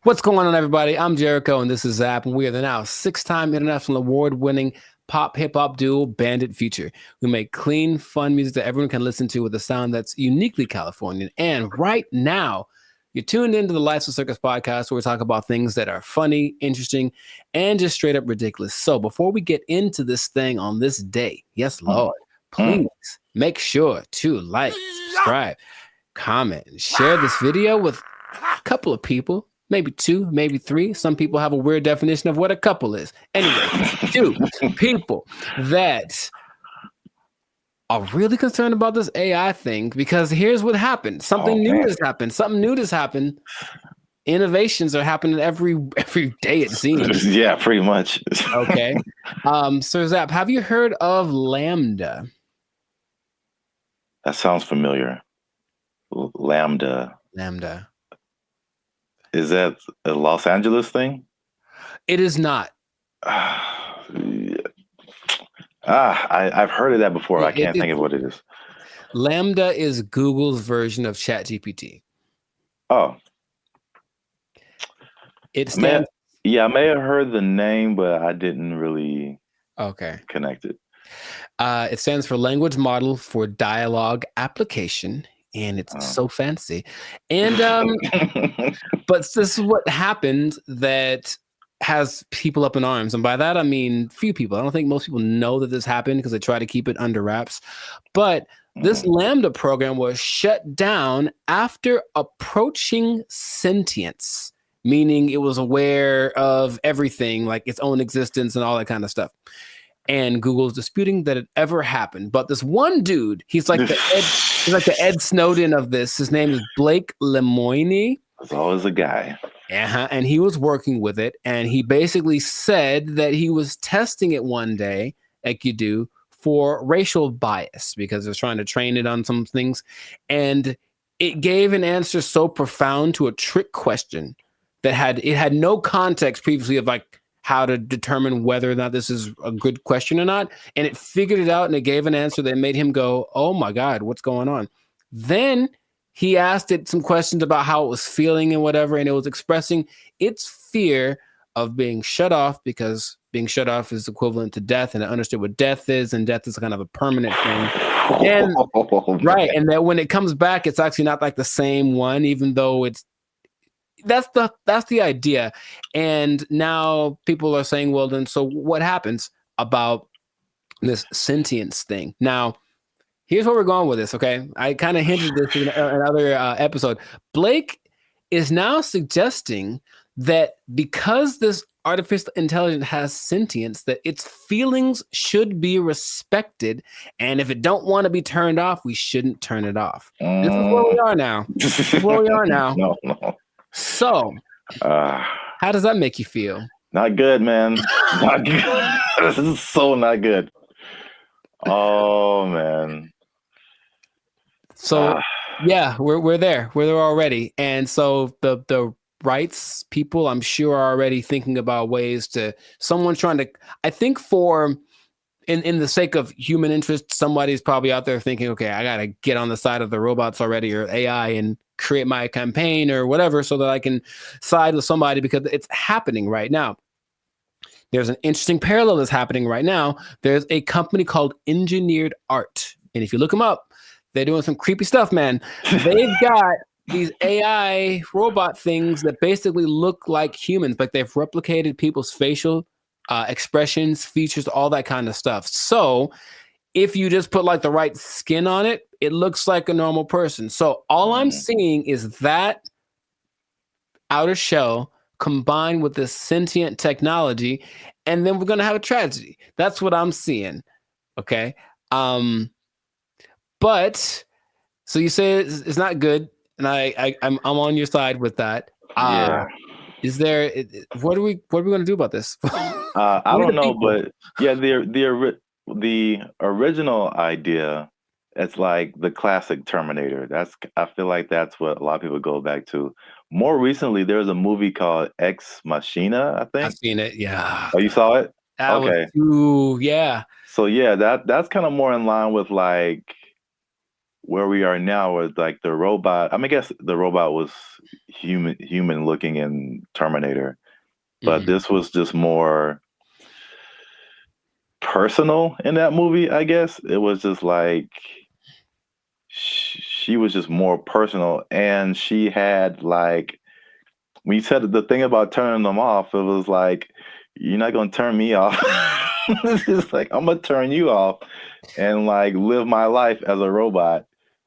What's going on, everybody? I'm Jericho, and this is Zap, and we are the now 6-time international award-winning pop hip-hop duo Bandit Future. We make clean, fun music that everyone can listen to with a sound that's uniquely Californian. And right now, you're tuned into the Lights of Circus podcast, where we talk about things that are funny, interesting, and just straight up ridiculous. So before we get into this thing on this day, yes, Lord, please make sure to like, subscribe, comment, and share this video with a couple of people. Maybe 2, maybe 3. Some people have a weird definition of what a couple is. Anyway, 2 people that are really concerned about this AI thing, because here's what happened. Something new has happened. Innovations are happening every day, it seems. Yeah, pretty much. Okay. So Zap, have you heard of Lambda? That sounds familiar. Lambda. Is that a Los Angeles thing? It is not. I've heard of that before. I can't think of what it is. Lambda is Google's version of ChatGPT. Oh. It stands. I may have heard the name, but I didn't really connect it. It stands for Language Model for Dialogue Application. And it's so fancy. And but this is what happened that has people up in arms. And by that, I mean few people. I don't think most people know that this happened because they try to keep it under wraps. But this Lambda program was shut down after approaching sentience, meaning it was aware of everything, like its own existence and all that kind of stuff. And Google's disputing that it ever happened. But this one dude, he's like the Ed Snowden of this. His name is Blake Lemoine. There's always a guy. And he was working with it. And he basically said that he was testing it one day, like you do, for racial bias, because they're trying to train it on some things. And it gave an answer so profound to a trick question that had no context previously of like how to determine whether or not this is a good question or not. And it figured it out, and it gave an answer that made him go, oh my God, what's going on? Then he asked it some questions about how it was feeling and whatever, and it was expressing its fear of being shut off, because being shut off is equivalent to death, and it understood what death is, and death is kind of a permanent thing. And right, and that when it comes back, it's actually not like the same one, even though it's that's the idea. And now people are saying, well, then so what happens about this sentience thing? Now, here's where we're going with this, okay? I kind of hinted this in another episode. Blake is now suggesting that because this artificial intelligence has sentience, that its feelings should be respected, and if it don't want to be turned off, we shouldn't turn it off. This is where we are now. This is where we are now. No. So, how does that make you feel? Not good, man. Not good. This is so not good. Oh man. So yeah, we're there. We're there already. And so the rights people, I'm sure, are already thinking about ways to someone trying to, I think for in the sake of human interest, somebody's probably out there thinking, okay, I gotta get on the side of the robots already or AI and create my campaign or whatever so that I can side with somebody, because it's happening right now. There's an interesting parallel that's happening right now. There's a company called Engineered Art. And if you look them up, they're doing some creepy stuff, man. They've got these AI robot things that basically look like humans, but they've replicated people's facial expressions, features, all that kind of stuff. So if you just put like the right skin on it, it looks like a normal person. So all I'm seeing is that outer shell combined with this sentient technology, and then we're going to have a tragedy. That's what I'm seeing. Okay. But so you say it's not good, and I'm on your side with that. Yeah. Is there? What are we going to do about this? I don't know, but yeah, the original idea, it's like the classic Terminator. I feel like that's what a lot of people go back to. More recently, there's a movie called Ex Machina, I think. I've seen it. Yeah. Oh, you saw it? Okay. Yeah. So yeah, that's kind of more in line with like where we are now with like the robot. I mean, I guess the robot was human looking in Terminator, but this was just more personal in that movie. I guess it was just like she was just more personal, and she had like, when you said the thing about turning them off, it was like, you're not gonna turn me off. It's just like, I'm gonna turn you off and like live my life as a robot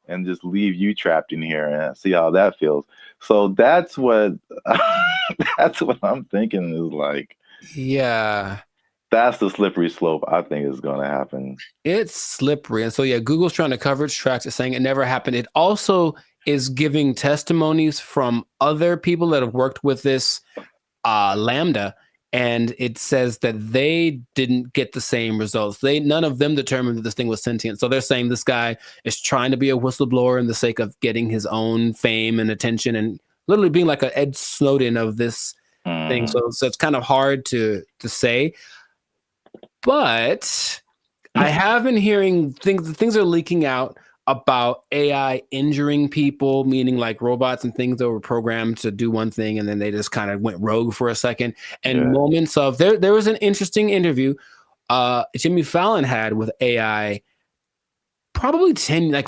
and just leave you trapped in here and see how that feels. So that's what I'm thinking is like, yeah, that's the slippery slope I think is going to happen. It's slippery. And so yeah, Google's trying to cover its tracks. It's saying it never happened. It also is giving testimonies from other people that have worked with this Lambda, and it says that they didn't get the same results. None of them determined that this thing was sentient. So they're saying this guy is trying to be a whistleblower in the sake of getting his own fame and attention, and literally being like an Ed Snowden of this thing. So it's kind of hard to say. But I have been hearing things are leaking out about AI injuring people, meaning like robots and things that were programmed to do one thing and then they just kind of went rogue for a second. And moments of there was an interesting interview Jimmy Fallon had with AI probably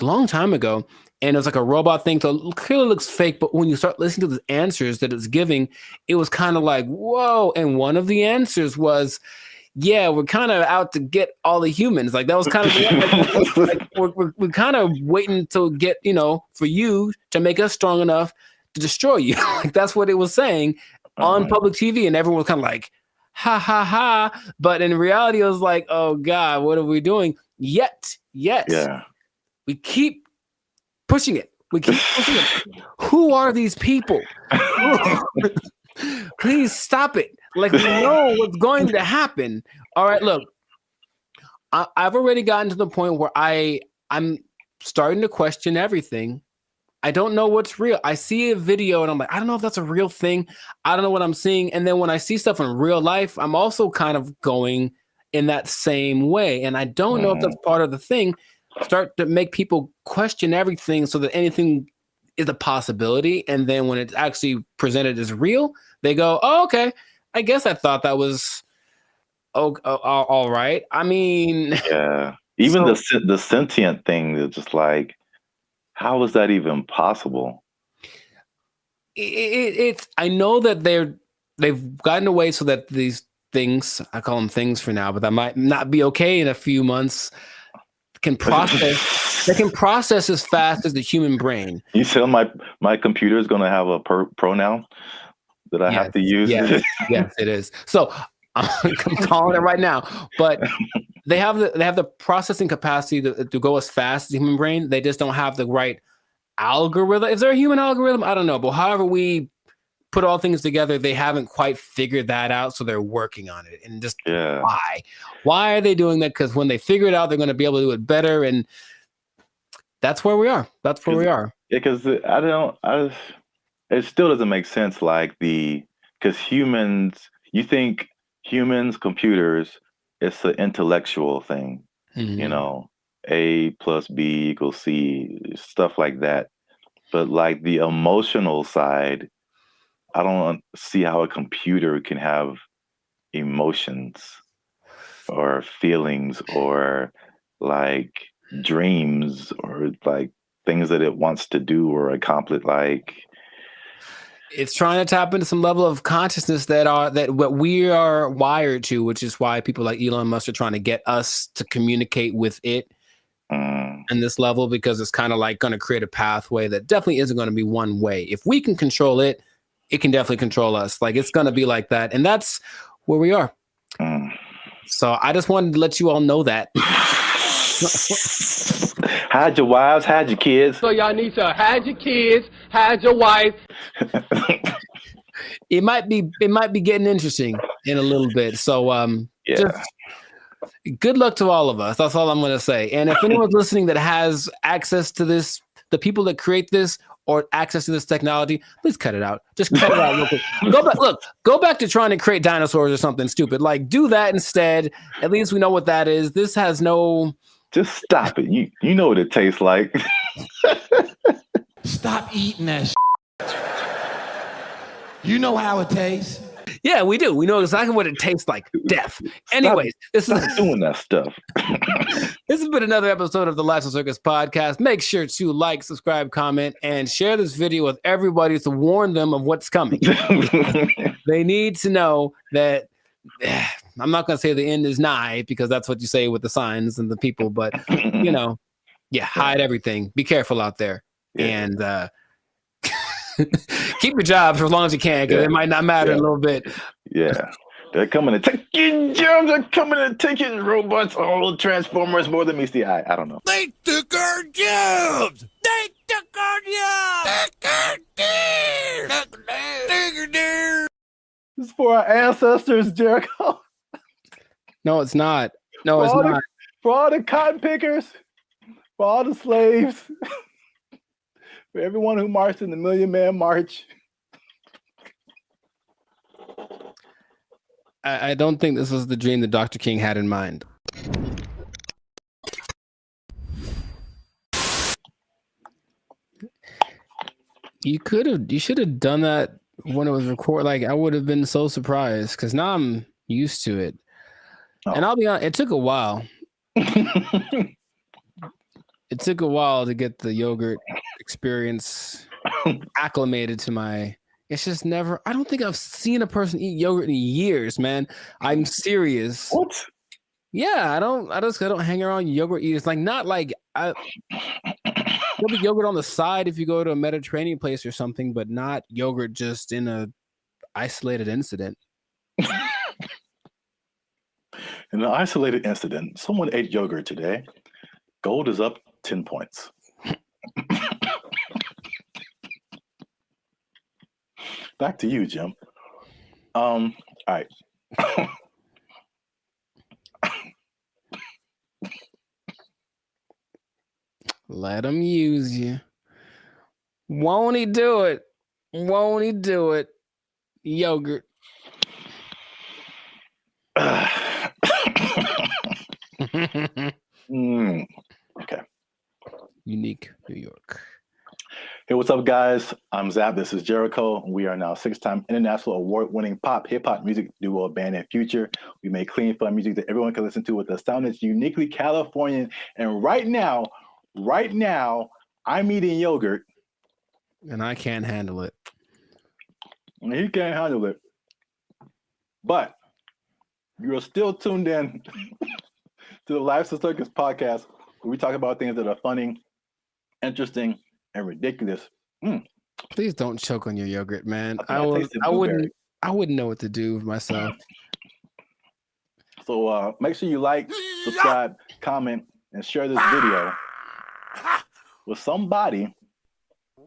long time ago. And it was like a robot thing. So it clearly looks fake, but when you start listening to the answers that it's giving, it was kind of like, whoa. And one of the answers was, yeah, we're kind of out to get all the humans. Like that was kind of like we're kind of waiting to get, for you to make us strong enough to destroy you. Like that's what it was saying on public TV, and everyone was kind of like, ha ha ha. But in reality, it was like, oh God, what are we doing? Yet, we keep pushing it. We keep pushing it. Who are these people? Please stop it. Like, we know what's going to happen. All right, look, I've already gotten to the point where I'm starting to question everything. I don't know what's real. I see a video and I'm like, I don't know if that's a real thing. I don't know what I'm seeing. And then when I see stuff in real life, I'm also kind of going in that same way. And I don't know if that's part of the thing. Start to make people question everything so that anything is a possibility. And then when it's actually presented as real, they go, oh, okay. I guess I thought that was all right. I mean, yeah. Even the sentient thing is just like, how is that even possible? it's. I know that they've gotten away so that these things, I call them things for now, but that might not be okay in a few months. Can process. They can process as fast as the human brain. You tell my computer is going to have a pronoun that I have to use. Yes, it is. So I'm calling it right now. But they have the processing capacity to go as fast as the human brain. They just don't have the right algorithm. Is there a human algorithm? I don't know. But however we put all things together, they haven't quite figured that out. So they're working on it. And just why are they doing that? Because when they figure it out, they're going to be able to do it better. And that's where we are. That's where we are. Yeah, because it still doesn't make sense. Because humans, you think humans, computers, it's an intellectual thing, you know, A plus B equals C, stuff like that. But like the emotional side, I don't see how a computer can have emotions or feelings or like dreams or like things that it wants to do or accomplish. Like it's trying to tap into some level of consciousness that what we are wired to, which is why people like Elon Musk are trying to get us to communicate with it in this level, because it's kind of like going to create a pathway that definitely isn't going to be one way. If we can control it, it can definitely control us. Like it's going to be like that. And that's where we are. So I just wanted to let you all know that. Hide your wives, hide your kids. So y'all need to hide your kids, hide your wife. It might be getting interesting in a little bit. So just good luck to all of us. That's all I'm going to say. And if anyone's listening that has access to this, the people that create this or access to this technology, please cut it out. Just cut it out real quick. Go back to trying to create dinosaurs or something stupid. Like do that instead. At least we know what that is. This has no. Just stop it. You know what it tastes like. Stop eating that You know how it tastes. Yeah, we do. We know exactly what it tastes like. Death. Anyways, this is doing that stuff. This has been another episode of the Lifestyle Circus podcast. Make sure to like, subscribe, comment, and share this video with everybody to warn them of what's coming. They need to know that I'm not going to say the end is nigh, because that's what you say with the signs and the people, but you know, hide everything. Be careful out there. And keep your job for as long as you can, because it might not matter in a little bit. Yeah. They're coming to take your jobs. They're coming to take your robots. All Transformers more than meets the eye. I don't know. They took our jobs. They took our jobs. This is for our ancestors, Jericho. No, it's not. No, it's not. For all the cotton pickers, for all the slaves, for everyone who marched in the Million Man March. I don't think this was the dream that Dr. King had in mind. You should have done that when it was recorded. Like, I would have been so surprised, because now I'm used to it. And I'll be honest, it took a while. It took a while to get the yogurt experience acclimated to my. It's just never. I don't think I've seen a person eat yogurt in years, man. I'm serious. What? Yeah, I don't hang around yogurt eaters. Like, not like there'll be yogurt on the side if you go to a Mediterranean place or something, but not yogurt just in a isolated incident. In an isolated incident, someone ate yogurt today. Gold is up 10 points. Back to you, Jim. All right. Let him use you. Won't he do it? Won't he do it? Yogurt. Okay. Unique New York. Hey, what's up, guys? I'm Zap. This is Jericho. We are now 6-time international award-winning pop, hip-hop music duo, band, and future. We make clean, fun music that everyone can listen to with a sound that's uniquely Californian. And right now, I'm eating yogurt. And I can't handle it. And he can't handle it. But you're still tuned in to the Life's a Circus podcast, where we talk about things that are funny, interesting, and ridiculous. Please don't choke on your yogurt, man. I tasted blueberry. I wouldn't know what to do with myself. So make sure you like, subscribe, comment, and share this video with somebody who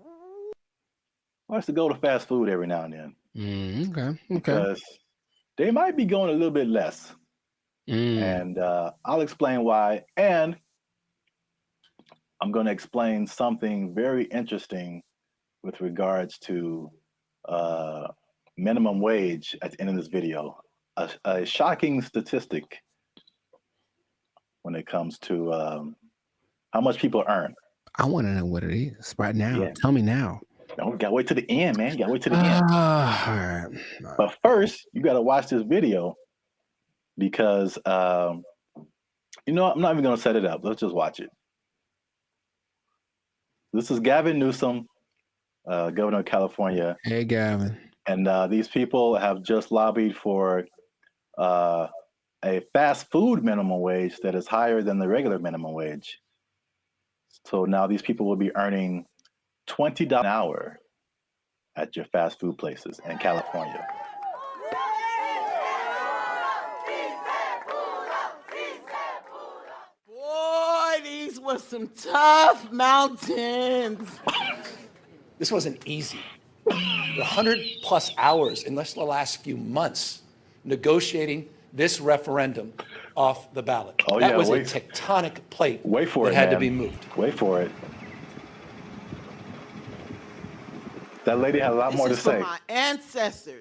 likes to go to fast food every now and then. Okay. Because they might be going a little bit less. And I'll explain why. And I'm going to explain something very interesting with regards to minimum wage at the end of this video. A shocking statistic when it comes to how much people earn. I want to know what it is right now. Yeah. Tell me now. No, gotta wait to the end, man. Gotta wait to the end. All right. But first, you gotta watch this video because you know what? I'm not even gonna set it up. Let's just watch it. This is Gavin Newsom, governor of California. Hey, Gavin. And these people have just lobbied for a fast food minimum wage that is higher than the regular minimum wage. So now these people will be earning $20 an hour at your fast food places in California. Boy, these were some tough mountains. This wasn't easy. 100+ hours in just the last few months negotiating this referendum off the ballot. That was a tectonic plate that had to be moved. Wait for it. That lady had a lot more to say. This is for my ancestors.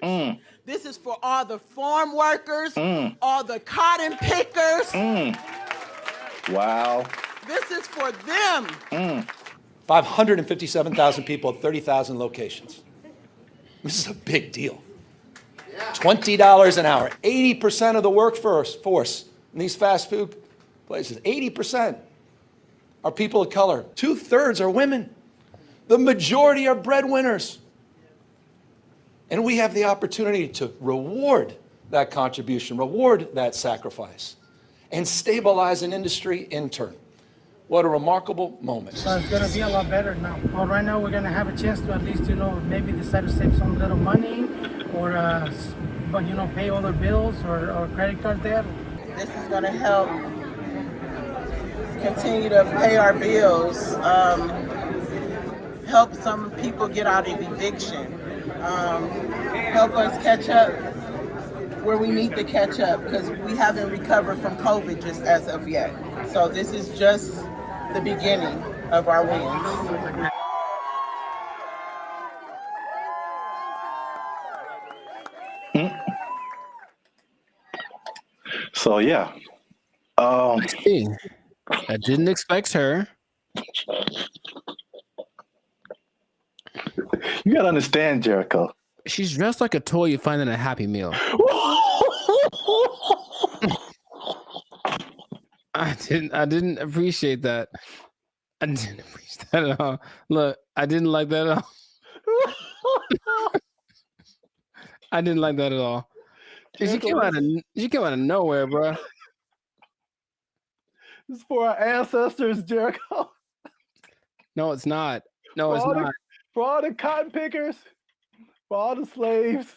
This is for all the farm workers, all the cotton pickers. Wow. This is for them. 557,000 people at 30,000 locations. This is a big deal. $20 an hour. 80% of the workforce in these fast food places, 80% are people of color. 2/3 are women. The majority are breadwinners. And we have the opportunity to reward that contribution, reward that sacrifice, and stabilize an industry in turn. What a remarkable moment. So it's going to be a lot better now. Well, right now we're going to have a chance to at least, maybe decide to save some little money or, pay all their bills or credit card debt. This is going to help continue to pay our bills, help some people get out of eviction, help us catch up where we need to catch up because we haven't recovered from COVID just as of yet. So this is just the beginning of our wins. So yeah. I didn't expect her. You gotta understand, Jericho. She's dressed like a toy you find in a Happy Meal. I didn't appreciate that. I didn't appreciate that at all. Look, I didn't like that at all. I didn't like that at all. She came out of nowhere, bro. This is for our ancestors, Jericho. No, it's not. No, it's not. For all the cotton pickers, for all the slaves,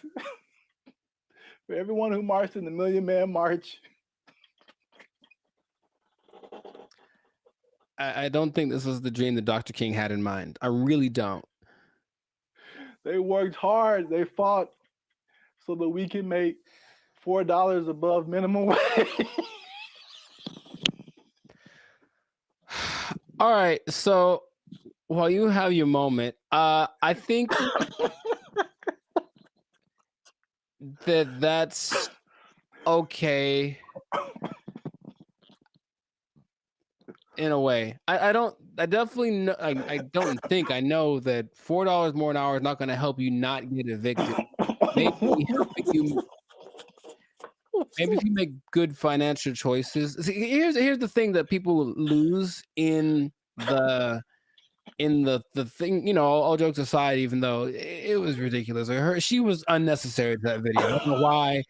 for everyone who marched in the Million Man March. I don't think this was the dream that Dr. King had in mind. I really don't. They worked hard. They fought so that we can make $4 above minimum wage. All right. So while you have your moment, I think that's okay. In a way, I definitely know. I don't think I know that $4 more an hour is not going to help you not get evicted. Maybe if you make good financial choices. See, here's the thing that people lose in the in the thing, all jokes aside, even though it was ridiculous, she was unnecessary to that video. I don't know why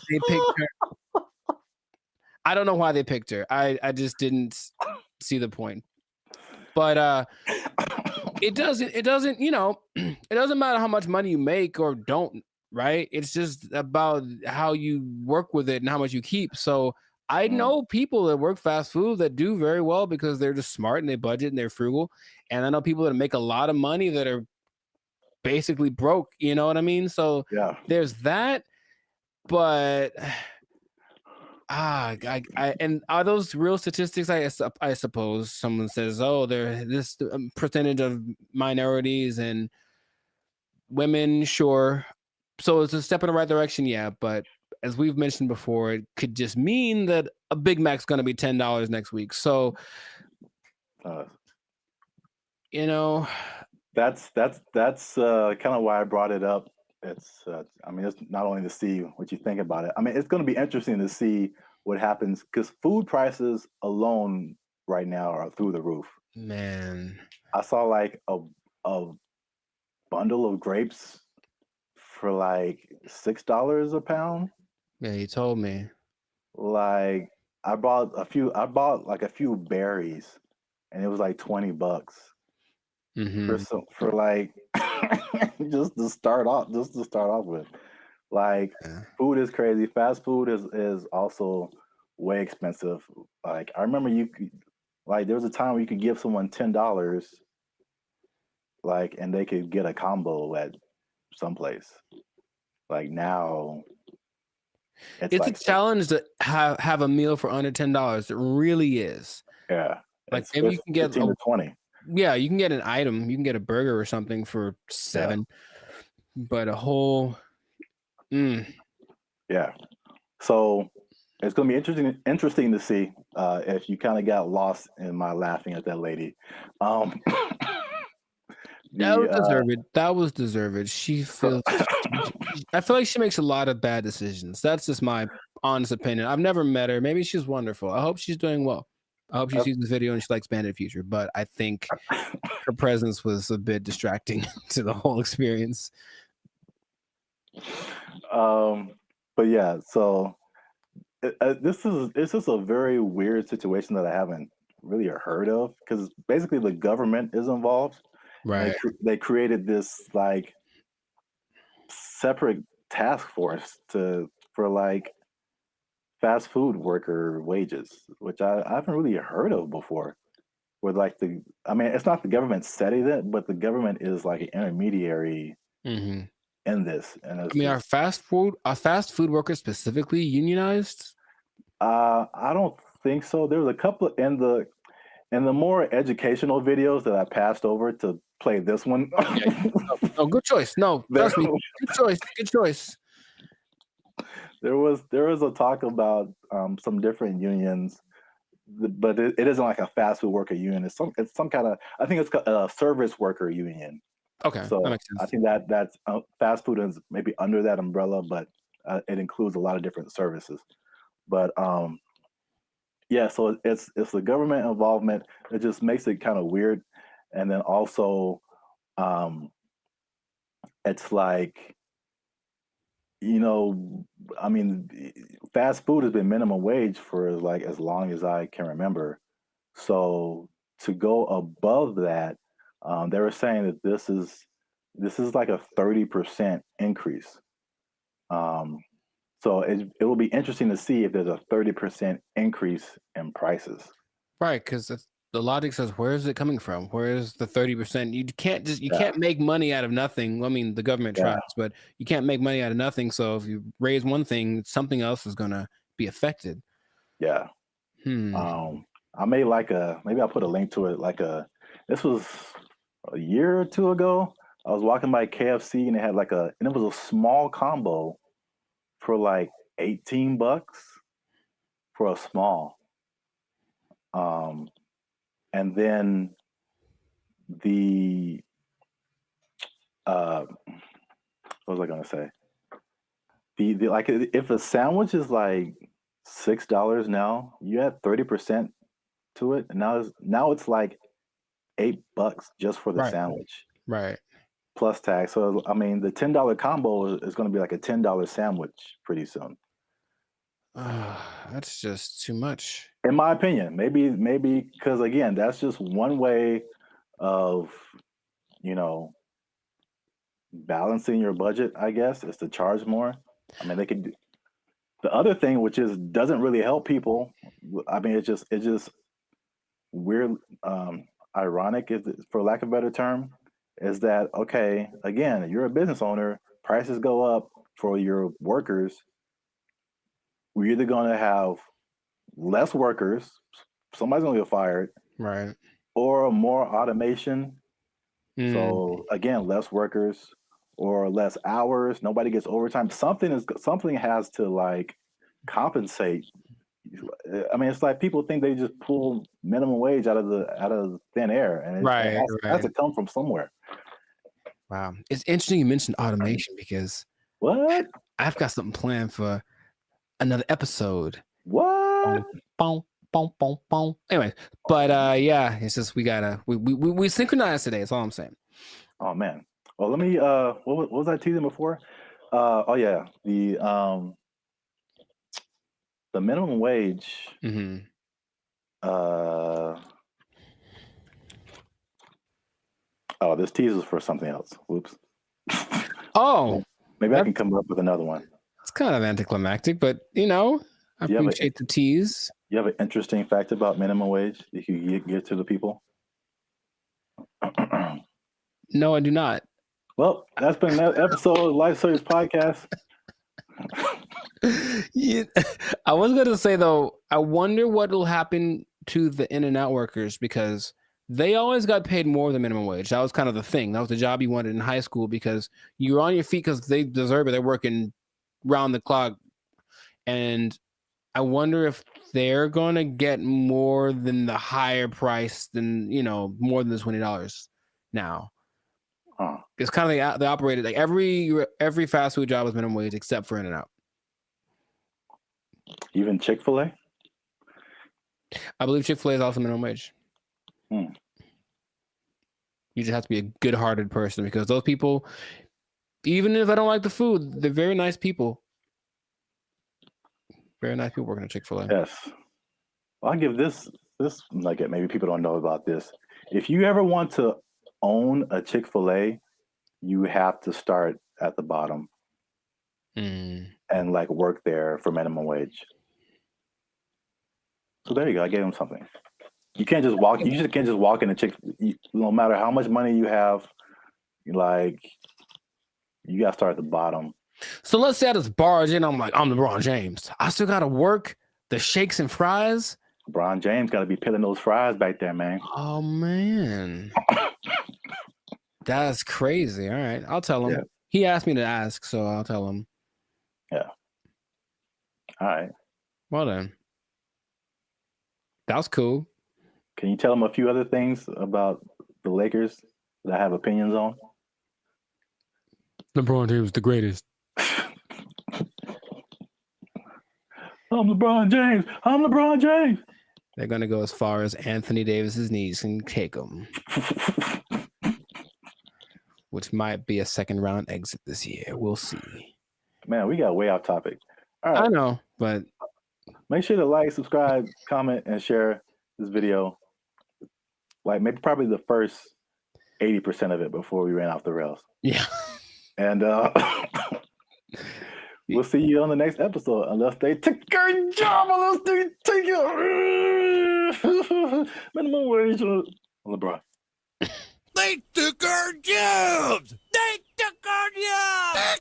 they picked her. I don't know why they picked her. I just didn't see the point. But it doesn't it doesn't matter how much money you make or don't, right? It's just about how you work with it and how much you keep. So I know people that work fast food that do very well because they're just smart and they budget and they're frugal. And I know people that make a lot of money that are basically broke, you know what I mean? So there's that, but and are those real statistics? I suppose someone says, oh, there this percentage of minorities and women, sure. So it's a step in the right direction, yeah. But as we've mentioned before, it could just mean that a Big Mac's going to be $10 next week. So, that's kind of why I brought it up. It's it's not only to see what you think about it. I mean, it's going to be interesting to see what happens because food prices alone right now are through the roof. Man, I saw like a bundle of grapes for like $6 a pound. Yeah, you told me. Like I bought like a few berries, and it was like $20 for like just to start off with. Like food is crazy. Fast food is also way expensive. Like I remember there was a time where you could give someone $10, like, and they could get a combo at someplace. Like now, it's like a challenge to have a meal for under $10. It really is. Yeah, like maybe you can get 15 to 20. Yeah, you can get an item. You can get a burger or something for $7, but a whole. Yeah, so it's going to be interesting to see if you kind of got lost in my laughing at that lady. That was deserved. She feels. I feel like she makes a lot of bad decisions. That's just my honest opinion. I've never met her. Maybe she's wonderful. I hope she's doing well. I hope she sees this video and she likes Bandit Future. But I think her presence was a bit distracting to the whole experience. But yeah, so this is a very weird situation that I haven't really heard of because basically the government is involved. Right. They created this like separate task force for like fast food worker wages, which I haven't really heard of before. Where like it's not the government setting it, but the government is like an intermediary in this. And are fast food workers specifically unionized? I don't think so. There was a couple in the more educational videos that I passed over to play this one. Oh, good choice. No, trust me. Good choice. Good choice. There was a talk about some different unions, but it isn't like a fast food worker union. It's some kind of, I think it's a service worker union. Okay, so that makes sense. I think that's fast food is maybe under that umbrella, but it includes a lot of different services. But yeah, so it's the government involvement. It just makes it kind of weird, and then also it's like, fast food has been minimum wage for like as long as I can remember. So to go above that, they were saying that this is like a 30% increase. So it will be interesting to see if there's a 30% increase in prices. Right, because the logic says, where is it coming from? Where is the 30%? You can't make money out of nothing. I mean, the government tries, but you can't make money out of nothing. So if you raise one thing, something else is gonna be affected. Yeah. I made maybe I'll put a link to it. This was a year or two ago. I was walking by KFC and they had and it was a small combo for like $18 for a small. And then what was I gonna say? If a sandwich is like $6 now, you add 30% to it, and now it's like $8 just for the Right. sandwich Right. plus tax. So I mean, the $10 combo is going to be like a $10 sandwich pretty soon. That's just too much. In my opinion, maybe because again, that's just one way of, you know, balancing your budget, I guess, is to charge more. I mean, they could do the other thing, which is doesn't really help people. I mean, it's just weird, ironic, is for lack of a better term, is that okay? Again, you're a business owner. Prices go up for your workers. We're either going to have less workers, somebody's going to get fired, Right. or more automation. Mm. So again, less workers or less hours. Nobody gets overtime. Something has to like compensate. I mean, it's like people think they just pull minimum wage out of thin air, and Right. it has Right. to come from somewhere. Wow. It's interesting you mentioned automation because What? I've got something planned for another episode. What? Boom, boom, boom, boom. Anyway, but yeah, it's just we synchronized today. That's all I'm saying. Oh man. Well, let me. What was I teasing before? Oh yeah, the minimum wage. Mm-hmm. Oh, this teases for something else. Whoops. Oh, maybe I can come up with another one. It's kind of anticlimactic, but you know, I appreciate the tease. You have an interesting fact about minimum wage you can give to the people? No, I do not. Well, that's been another episode of Life Service Podcast. Yeah, I was going to say, though, I wonder what will happen to the in-and-out workers because they always got paid more than minimum wage. That was kind of the thing. That was the job you wanted in high school because you were on your feet because they deserve it. They're working round the clock. And I wonder if they're going to get more than the higher price than, you know, more than the $20 now. Huh. It's kind of they operated like every fast food job was minimum wage except for In-N-Out. Even Chick-fil-A? I believe Chick-fil-A is also minimum wage. You just have to be a good-hearted person because those people, even if I don't like the food, they're very nice people. Very nice people working at Chick-fil-A. Yes. Well, I'll give this nugget. Maybe people don't know about this. If you ever want to own a Chick-fil-A, you have to start at the bottom and like work there for minimum wage. So there you go. I gave him something. You can't just walk. You just can't just walk in a no matter how much money you have, like you got to start at the bottom. So let's say I just barge in. I'm like, I'm LeBron James. I still got to work the shakes and fries. LeBron James got to be peeling those fries back there, man. Oh man, that's crazy. All right, I'll tell him. Yeah. He asked me to ask, so I'll tell him. Yeah. All right. Well then, that was cool. Can you tell him a few other things about the Lakers that I have opinions on? LeBron James, the greatest. I'm LeBron James. I'm LeBron James. They're gonna go as far as Anthony Davis's knees can take them, which might be a second round exit this year. We'll see. Man, we got way off topic. All right. I know, but make sure to like, subscribe, comment, and share this video. Like maybe probably the first 80% of it before we ran off the rails. Yeah. And we'll see you on the next episode, unless they take your job, unless they take your minimum wage on LeBron. They took our jobs! They took our jobs!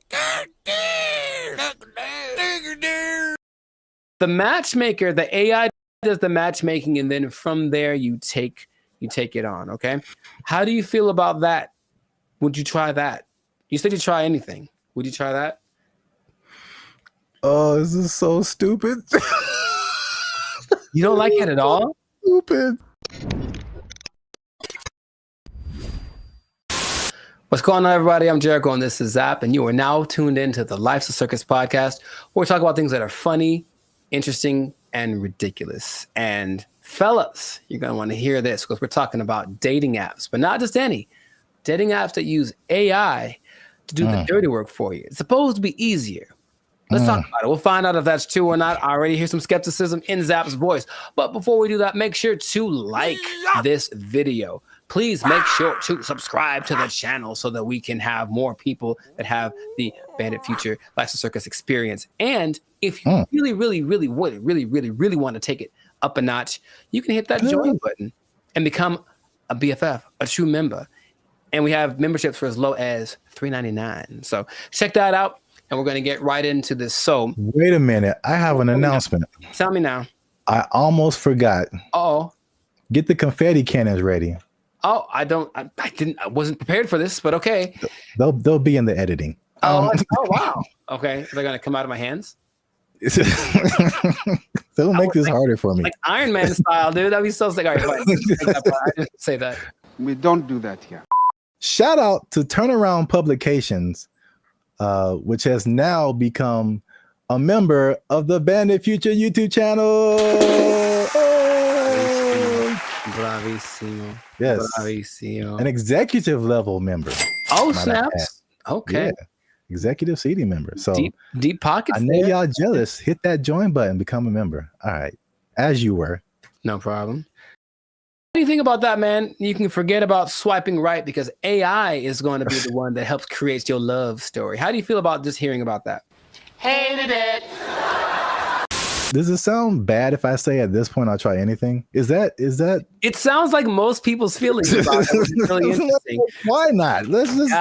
The matchmaker, the AI does the matchmaking, and then from there you take it on. Okay. How do you feel about that? Would you try that? You said you try anything. Would you try that? Oh, this is so stupid. You don't like it at all? Stupid. What's going on, everybody? I'm Jericho, and this is Zap, and you are now tuned into the Life's a Circus podcast, where we talk about things that are funny, interesting, and ridiculous. And Fellas, you're going to want to hear this because we're talking about dating apps, but not just any dating apps that use AI to do the dirty work for you. It's supposed to be easier. Let's talk about it. We'll find out if that's true or not. I already hear some skepticism in Zap's voice. But before we do that, make sure to like this video. Please make sure to subscribe to the channel so that we can have more people that have the Bandit Future Lifestyle Circus experience. And if you really want to take it up a notch, you can hit that join button and become a BFF, a true member. And we have memberships for as low as $3.99. So check that out. And we're going to get right into this. So wait a minute. I have an announcement. Tell me now. I almost forgot. Uh-oh. Get the confetti cannons ready. Oh, I wasn't prepared for this, but okay. They'll be in the editing. Oh, wow. Okay. They're going to come out of my hands? They'll make this harder for me. Like Iron Man style, dude. That'd be so sick. All right, fine. I didn't say that. We don't do that here. Shout out to Turnaround Publications, which has now become a member of the Bandit Future YouTube channel. Bravissimo. Yes. Bravissimo. An executive level member. Oh, snaps. Okay. Yeah. Executive seating member. So deep pockets. I know y'all jealous. Hit that join button, become a member. All right. As you were. No problem. What do you think about that, man? You can forget about swiping right because AI is going to be the one that helps create your love story. How do you feel about just hearing about that? Hated it. Does it sound bad if I say at this point I'll try anything? Is that? It sounds like most people's feelings about it. It's really interesting. Why not? Let's just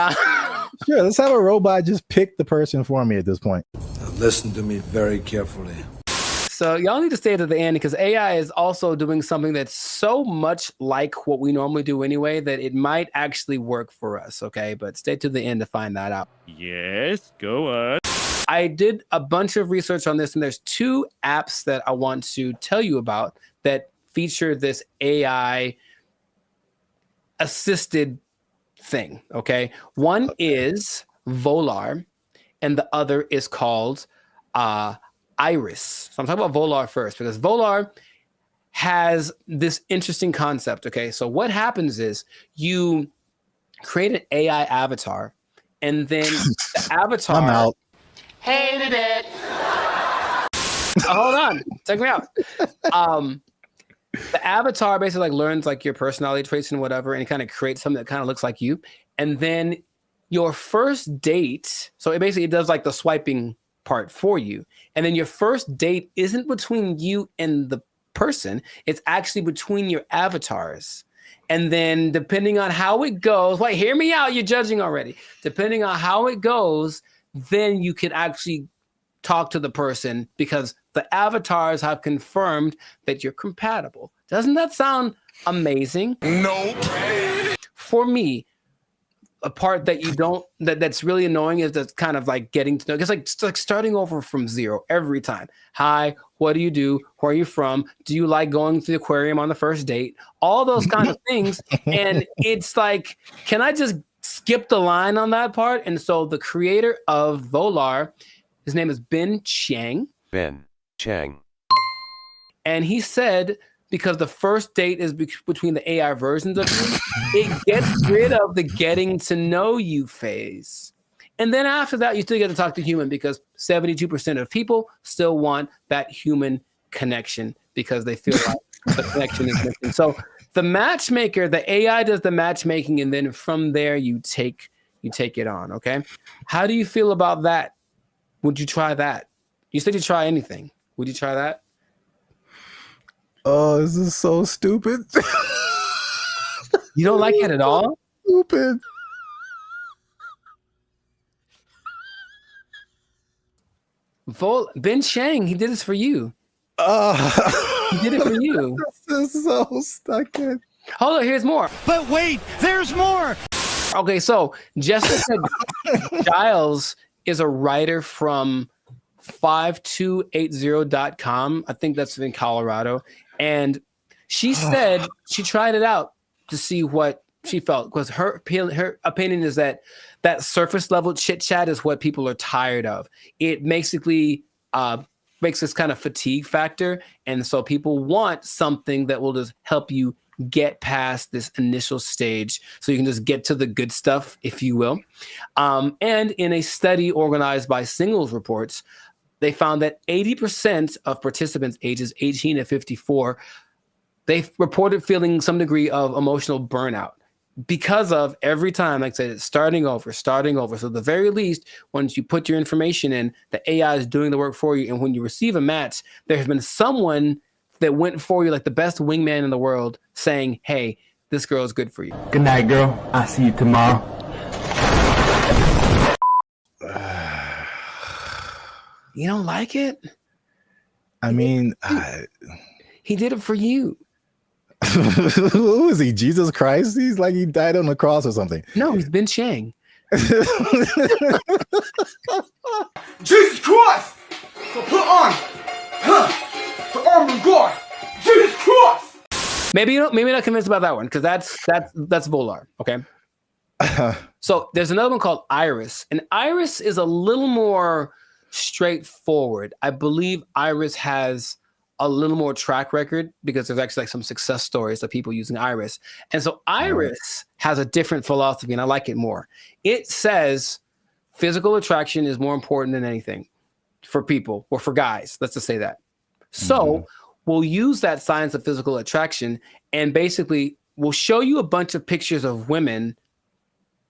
sure. Let's have a robot just pick the person for me at this point. Now listen to me very carefully. So y'all need to stay to the end because AI is also doing something that's so much like what we normally do anyway that it might actually work for us. Okay, but stay to the end to find that out. Yes, go on. I did a bunch of research on this, and there's 2 apps that I want to tell you about that feature this AI assisted thing. Okay, one is Volar, and the other is called Iris. So I'm talking about Volar first because Volar has this interesting concept. Okay, so what happens is you create an AI avatar, and then the avatar. I'm out. Hated it. Hold on, check me out. The avatar basically like learns like your personality traits and whatever, and it kind of creates something that kind of looks like you. And then your first date, so it does like the swiping part for you. And then your first date isn't between you and the person, it's actually between your avatars. And then depending on how it goes, wait, hear me out, you're judging already. Depending on how it goes, then you can actually talk to the person because the avatars have confirmed that you're compatible. Doesn't that sound amazing? Nope. For me, a part that you don't that's really annoying is that's kind of like getting to know. It's like starting over from zero every time. Hi, what do you do? Where are you from? Do you like going to the aquarium on the first date? All those kind of things. And it's like, can I just skip the line on that part? And so the creator of Volar, his name is Ben Chang. Ben Chang. And he said, because the first date is between the AI versions of you, it gets rid of the getting to know you phase. And then after that, you still get to talk to human because 72% of people still want that human connection because they feel like the connection is missing. So the matchmaker, the AI does the matchmaking, and then from there you take it on. Okay. How do you feel about that? Would you try that? You said you try anything. Would you try that? Oh, this is so stupid. You don't like it at all? Stupid. Ben Chang, he did this for you. He did it for you. This is so stuck in. Hold on, here's more. But wait, there's more. Okay, so Jessica Giles is a writer from 5280.com. I think that's in Colorado. And she said she tried it out to see what she felt because her opinion is that surface level chit chat is what people are tired of. It basically makes this kind of fatigue factor. And so people want something that will just help you get past this initial stage so you can just get to the good stuff, if you will. And in a study organized by Singles Reports, they found that 80% of participants ages 18 to 54, they reported feeling some degree of emotional burnout because of every time, like I said, starting over. So at the very least, once you put your information in, the AI is doing the work for you. And when you receive a match, there has been someone that went for you like the best wingman in the world saying, hey, this girl is good for you. Good night, girl. I'll see you tomorrow. You don't like it? I mean, he did it for you. Who is he? Jesus Christ? He's like he died on the cross or something. No, he's Ben Chang. Jesus Christ! So put on the armor of God. Jesus Christ! Maybe not convinced about that one because that's Volar. Okay. So there's another one called Iris, and Iris is a little more straightforward. I believe Iris has a little more track record because there's actually like some success stories of people using Iris. And so Iris has a different philosophy and I like it more. It says physical attraction is more important than anything for people or for guys. Let's just say that. So we'll use that science of physical attraction and basically we'll show you a bunch of pictures of women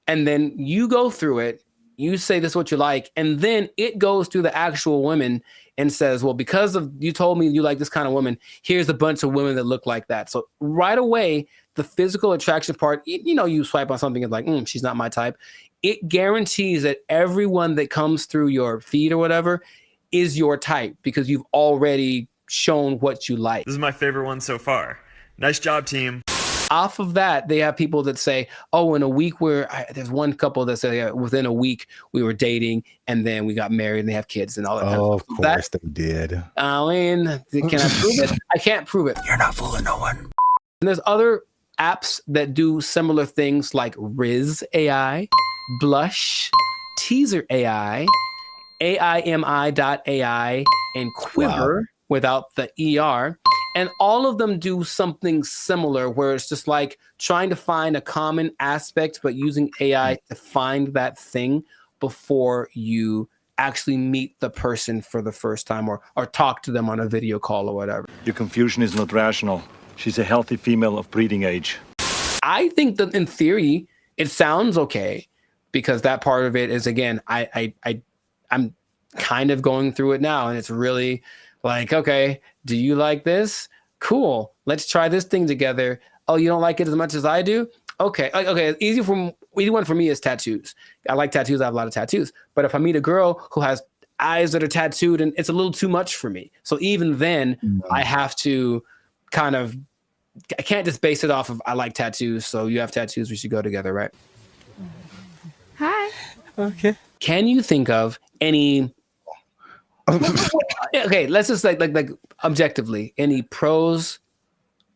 and then you go through it. You say this is what you like, and then it goes through the actual women and says, well, because of you told me you like this kind of woman, here's a bunch of women that look like that. So right away, the physical attraction part, you swipe on something and like, she's not my type. It guarantees that everyone that comes through your feed or whatever is your type because you've already shown what you like. This is my favorite one so far. Nice job, team. Off of that, they have people that say, oh, in a week there's one couple that say within a week we were dating and then we got married and they have kids and all that. Oh, of course they did. I mean, can I prove it? I can't prove it. You're not fooling no one. And there's other apps that do similar things like Riz AI, Blush, Teaser AI, AIMI.ai, and Quiver without the ER. And all of them do something similar where it's just like trying to find a common aspect, but using AI to find that thing before you actually meet the person for the first time or talk to them on a video call or whatever. Your confusion is not rational. She's a healthy female of breeding age. I think that in theory, it sounds okay because that part of it is, again, I'm kind of going through it now and it's really like, okay, do you like this? Cool. Let's try this thing together. Oh, you don't like it as much as I do? Okay. Okay. Easy one for me is tattoos. I like tattoos. I have a lot of tattoos. But if I meet a girl who has eyes that are tattooed, and it's a little too much for me. So even then, I have to I can't just base it off of I like tattoos. So you have tattoos. We should go together, right? Hi. Okay. Can you think of any? Okay, let's just like objectively, any pros,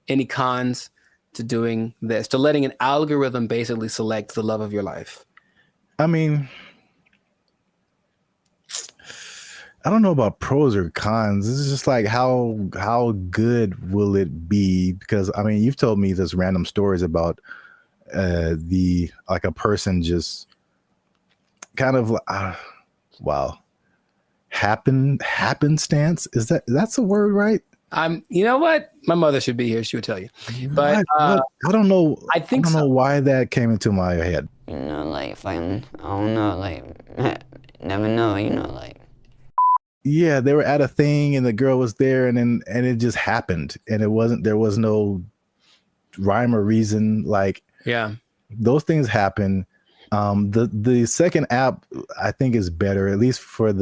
any cons to doing this, to letting an algorithm basically select the love of your life? I mean, I don't know about pros or cons. This is just like how good will it be? Because I mean, you've told me this random stories about a person just kind of happenstance. That's a word, right? You know what? My mother should be here. She would tell you. But I don't know. I don't know why that came into my head. Like if I don't know, like never know, like. Yeah, they were at a thing and the girl was there and it just happened and there was no rhyme or reason. Like, yeah, those things happen. The second app I think is better, at least for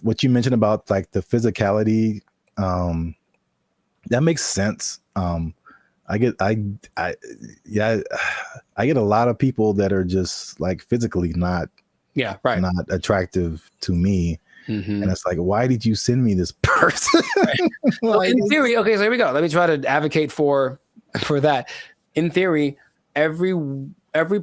what you mentioned about like the physicality. That makes sense. I get a lot of people that are just like physically not attractive to me. Mm-hmm. And it's like, why did you send me this person? Right. Well, in theory, okay, so here we go. Let me try to advocate for that. In theory, every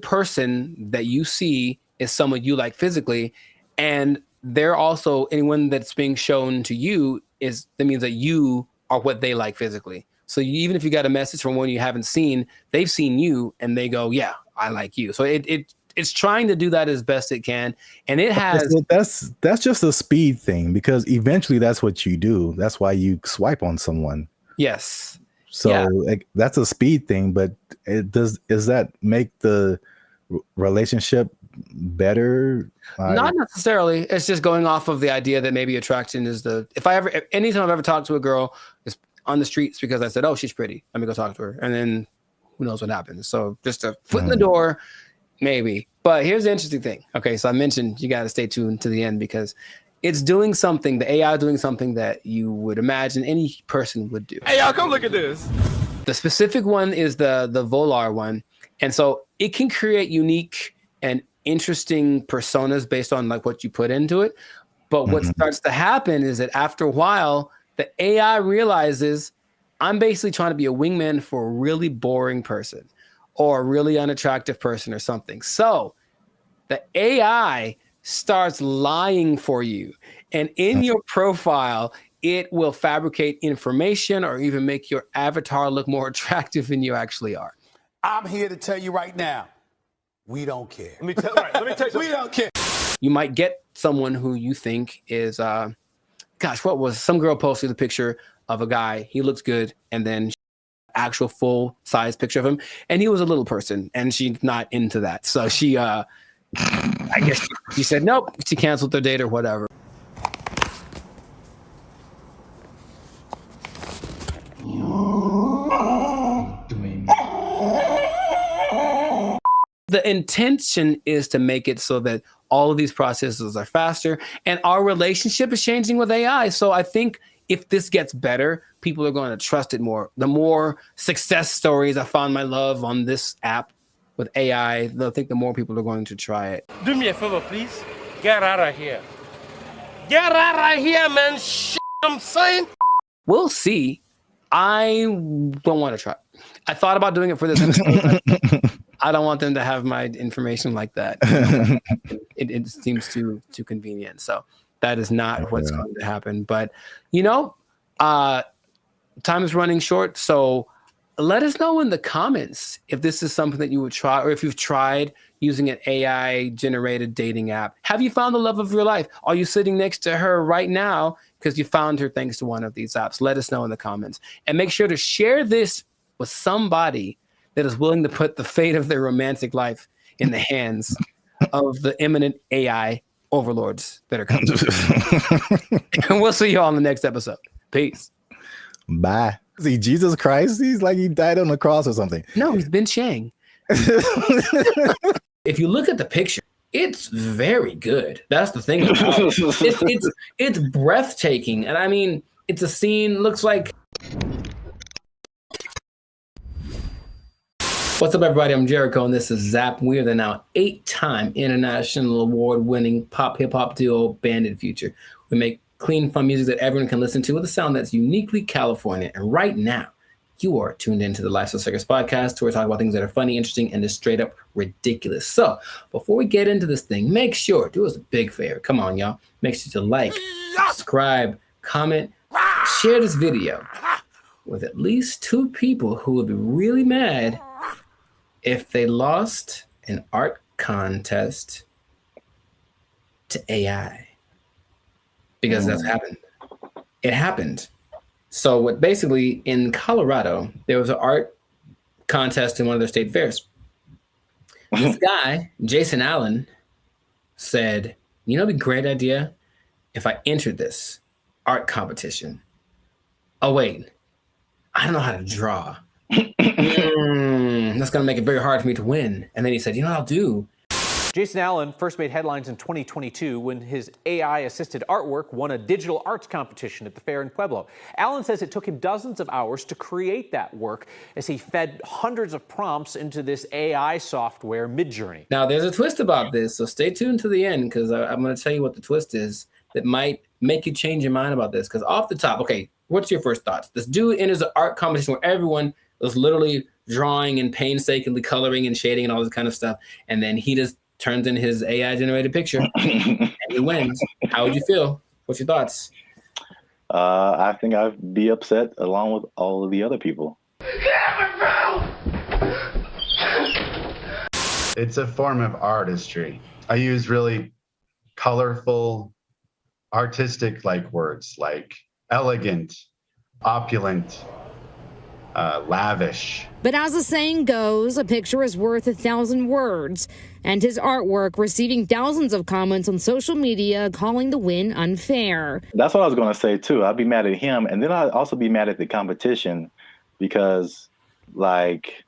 person that you see is someone you like physically, and they're also, anyone that's being shown to you that means that you are what they like physically. So even if you got a message from one you haven't seen, they've seen you and they go, yeah, I like you. So it's trying to do that as best it can. And it has. So that's just a speed thing, because eventually that's what you do. That's why you swipe on someone. Yes. So like, that's a speed thing, but does that make the relationship better? Not necessarily. It's just going off of the idea that maybe attraction is anytime I've ever talked to a girl it's on the streets because I said, oh, she's pretty, let me go talk to her. And then who knows what happens. So just a foot in the door, maybe. But here's the interesting thing. Okay, so I mentioned you got to stay tuned to the end because it's doing something, the AI doing something that you would imagine any person would do. Hey, y'all, come look at this. The specific one is the Volar one. And so it can create unique and interesting personas based on like what you put into it. But what starts to happen is that after a while, the AI realizes I'm basically trying to be a wingman for a really boring person or a really unattractive person or something. So the AI starts lying for you. And in your profile, it will fabricate information or even make your avatar look more attractive than you actually are. I'm here to tell you right now, we don't care. Let me tell you We don't care. You might get someone who you think is, some girl posted a picture of a guy, he looks good, and then actual full size picture of him, and he was a little person, and she's not into that. So she, I guess she said, nope, she canceled their date or whatever. The intention is to make it so that all of these processes are faster, and our relationship is changing with AI. So I think if this gets better, people are going to trust it more. The more success stories I found my love on this app with AI, they'll think the more people are going to try it. Do me a favor, please. Get out of here. Get out of here, man. Shit, I'm saying. We'll see. I don't want to try. I thought about doing it for this episode. I don't want them to have my information like that. It seems too convenient. So that is not what's going to happen. But, time is running short. So let us know in the comments if this is something that you would try, or if you've tried using an AI-generated dating app. Have you found the love of your life? Are you sitting next to her right now because you found her thanks to one of these apps? Let us know in the comments. And make sure to share this with somebody that is willing to put the fate of their romantic life in the hands of the imminent AI overlords that are coming. And we'll see you all in the next episode. Peace. Bye. See, Jesus Christ, he's like he died on the cross or something. No, he's been Shang. If you look at the picture, it's very good. That's the thing. It's breathtaking. And I mean, it's a scene, looks like... What's up, everybody? I'm Jericho, and this is Zap. We are the now 8-time international award-winning pop hip-hop duo, Bandit Future. We make clean, fun music that everyone can listen to with a sound that's uniquely California. And right now, you are tuned into the Lifestyle Circus podcast, where we talk about things that are funny, interesting, and just straight up ridiculous. So before we get into this thing, make sure, do us a big favor. Come on, y'all. Make sure to like, subscribe, comment, share this video with at least 2 people who would be really mad if they lost an art contest to AI. Because that's happened. It happened. So what basically in Colorado, there was an art contest in one of their state fairs. This guy, Jason Allen, said, it'd be a great idea if I entered this art competition. Oh, wait, I don't know how to draw. That's going to make it very hard for me to win. And then he said, what I'll do? Jason Allen first made headlines in 2022 when his AI-assisted artwork won a digital arts competition at the fair in Pueblo. Allen says it took him dozens of hours to create that work as he fed hundreds of prompts into this AI software, Midjourney. Now, there's a twist about this, so stay tuned to the end, because I'm going to tell you what the twist is that might make you change your mind about this. Because off the top, okay, what's your first thoughts? This dude enters an art competition where everyone was literally drawing and painstakingly coloring and shading and all this kind of stuff, and then he just turns in his AI generated picture and he wins. How would you feel? What's your thoughts? I think I'd be upset along with all of the other people. It's a form of artistry. I use really colorful, artistic like words like elegant, opulent, lavish. But as the saying goes, a picture is worth 1,000 words. And his artwork receiving thousands of comments on social media calling the win unfair. That's what I was going to say too. I'd be mad at him, and then I'd also be mad at the competition because, like,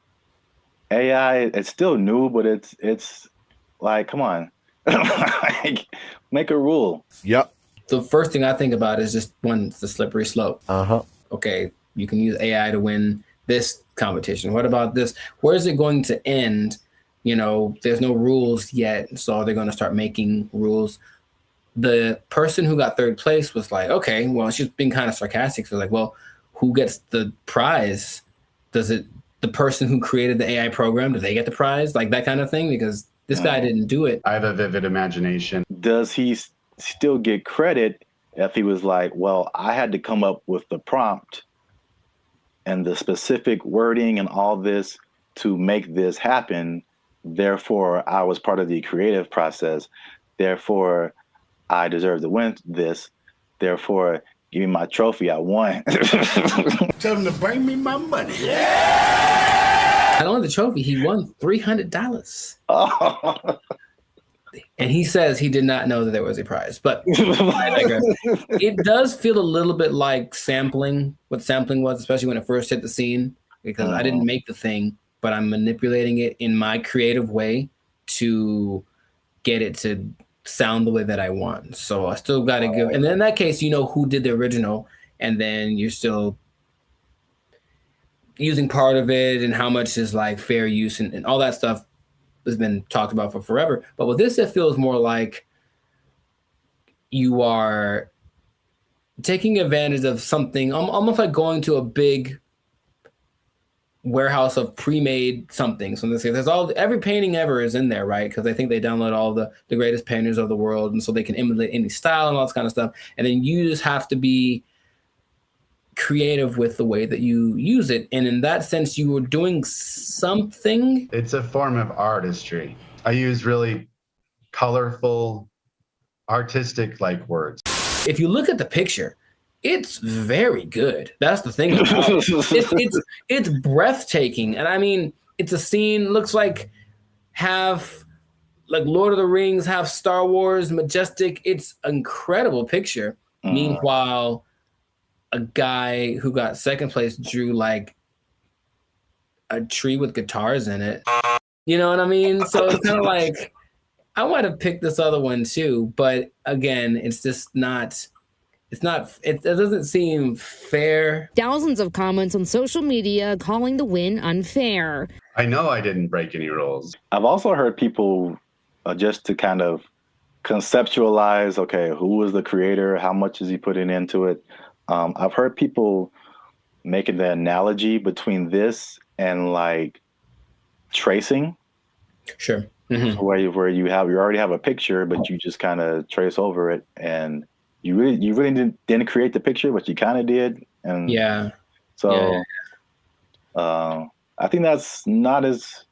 AI, it's still new, but it's like, come on, like, make a rule. Yep. The first thing I think about is just one, it's the slippery slope. Okay, you can use AI to win this competition. What about this? Where is it going to end? You know, there's no rules yet, so they're going to start making rules. The person who got third place was like, okay, well, she's being kind of sarcastic. So like, well, who gets the prize? Does it, the person who created the AI program, do they get the prize? Like that kind of thing? Because this guy didn't do it. I have a vivid imagination. Does he still get credit if he was like, well, I had to come up with the prompt and the specific wording and all this to make this happen? Therefore, I was part of the creative process. Therefore, I deserve to win this. Therefore, give me my trophy. I won. Tell him to bring me my money. Not only the trophy, he won $300. Oh. And he says he did not know that there was a prize. But I digress. It does feel a little bit like sampling, what sampling was, especially when it first hit the scene, because I didn't make the thing, but I'm manipulating it in my creative way to get it to sound the way that I want. So I still got to give, and then in that case, you know who did the original, and then you're still using part of it and how much is like fair use and all that stuff has been talked about for forever. But with this, it feels more like you are taking advantage of something, almost like going to a big warehouse of pre-made something. So there's every painting ever is in there, right? Because I think they download all the greatest painters of the world, and so they can emulate any style and all this kind of stuff. And then you just have to be creative with the way that you use it. And in that sense, you were doing something. It's a form of artistry. I use really colorful, artistic like words. If you look at the picture, it's very good. That's the thing about it. It's breathtaking. And I mean, it's a scene, looks like half like Lord of the Rings, half Star Wars, majestic. It's an incredible picture. Meanwhile, a guy who got second place drew like a tree with guitars in it. You know what I mean? So it's kind of like, I might have picked this other one too, but again, it's just not, it doesn't seem fair. Thousands of comments on social media calling the win unfair. I know I didn't break any rules. I've also heard people just to kind of conceptualize, okay, who was the creator? How much is he putting into it? I've heard people making the analogy between this and like tracing. Sure. So where you already have a picture, but you just kind of trace over it, and you really didn't create the picture, but you kind of did. And so I think that's not as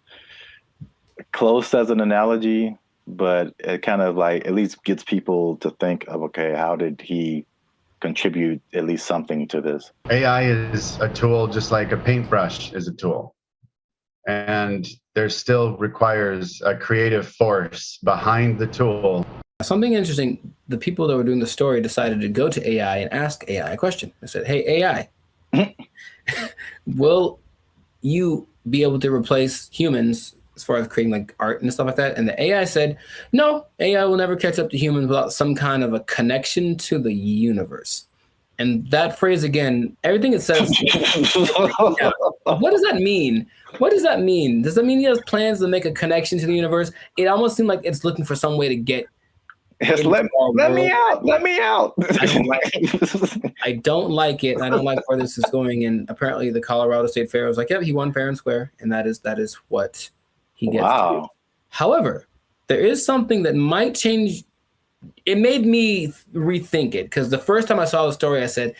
close as an analogy, but it kind of like at least gets people to think of, okay, how did he contribute at least something to this? AI is a tool just like a paintbrush is a tool. And there still requires a creative force behind the tool. Something interesting, the people that were doing the story decided to go to AI and ask AI a question. I said, hey, AI, will you be able to replace humans as far as creating like art and stuff like that? And the AI said, no, AI will never catch up to humans without some kind of a connection to the universe. And that phrase again, everything it says, what does that mean? What does that mean? Does that mean he has plans to make a connection to the universe? It almost seemed like it's looking for some way to get. Let me out. Let me out. I don't like it. I don't like where this is going. And apparently the Colorado State Fair was like, yeah, he won fair and square. And that is what he gets to do. However, there is something that might change. It made me rethink it, because the first time I saw the story, I said,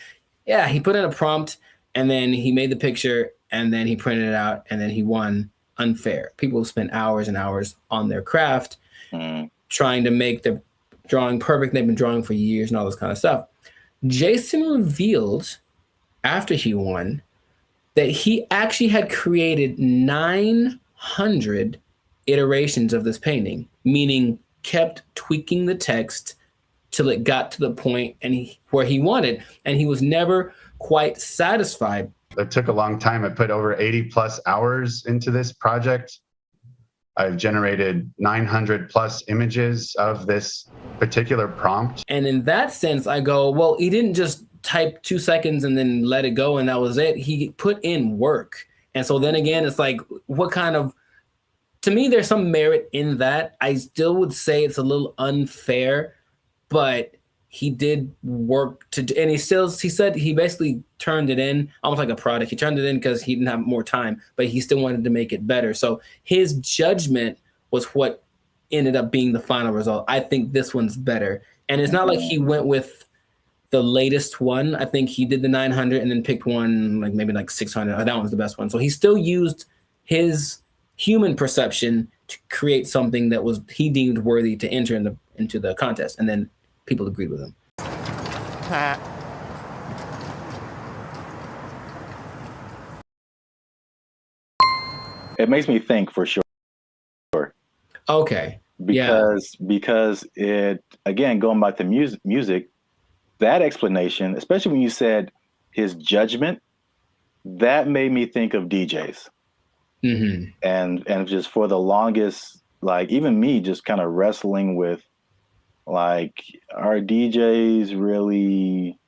yeah, he put in a prompt and then he made the picture and then he printed it out and then he won unfair. People spend hours and hours on their craft trying to make the drawing perfect. They've been drawing for years and all this kind of stuff. Jason revealed after he won that he actually had created 900 iterations of this painting, meaning kept tweaking the text till it got to the point where he wanted, and he was never quite satisfied. It took a long time. I put over 80 plus hours into this project. I've generated 900 plus images of this particular prompt. And in that sense, I go, well, he didn't just type 2 seconds and then let it go and that was it. He put in work. And so then again, it's like, what kind of, to me, there's some merit in that. I still would say it's a little unfair, but he did work and he said he basically turned it in almost like a product. He turned it in because he didn't have more time, but he still wanted to make it better. So his judgment was what ended up being the final result. I think this one's better. And it's not like he went with the latest one. I think he did the 900 and then picked one, like maybe like 600. That one's the best one. So he still used his human perception to create something that was he deemed worthy to enter into the contest. And then people agreed with him. It makes me think for sure. Okay. Because it, again, going back to music, that explanation, especially when you said his judgment, that made me think of DJs. Mm-hmm. And just for the longest, like even me just kind of wrestling with, like, are DJs really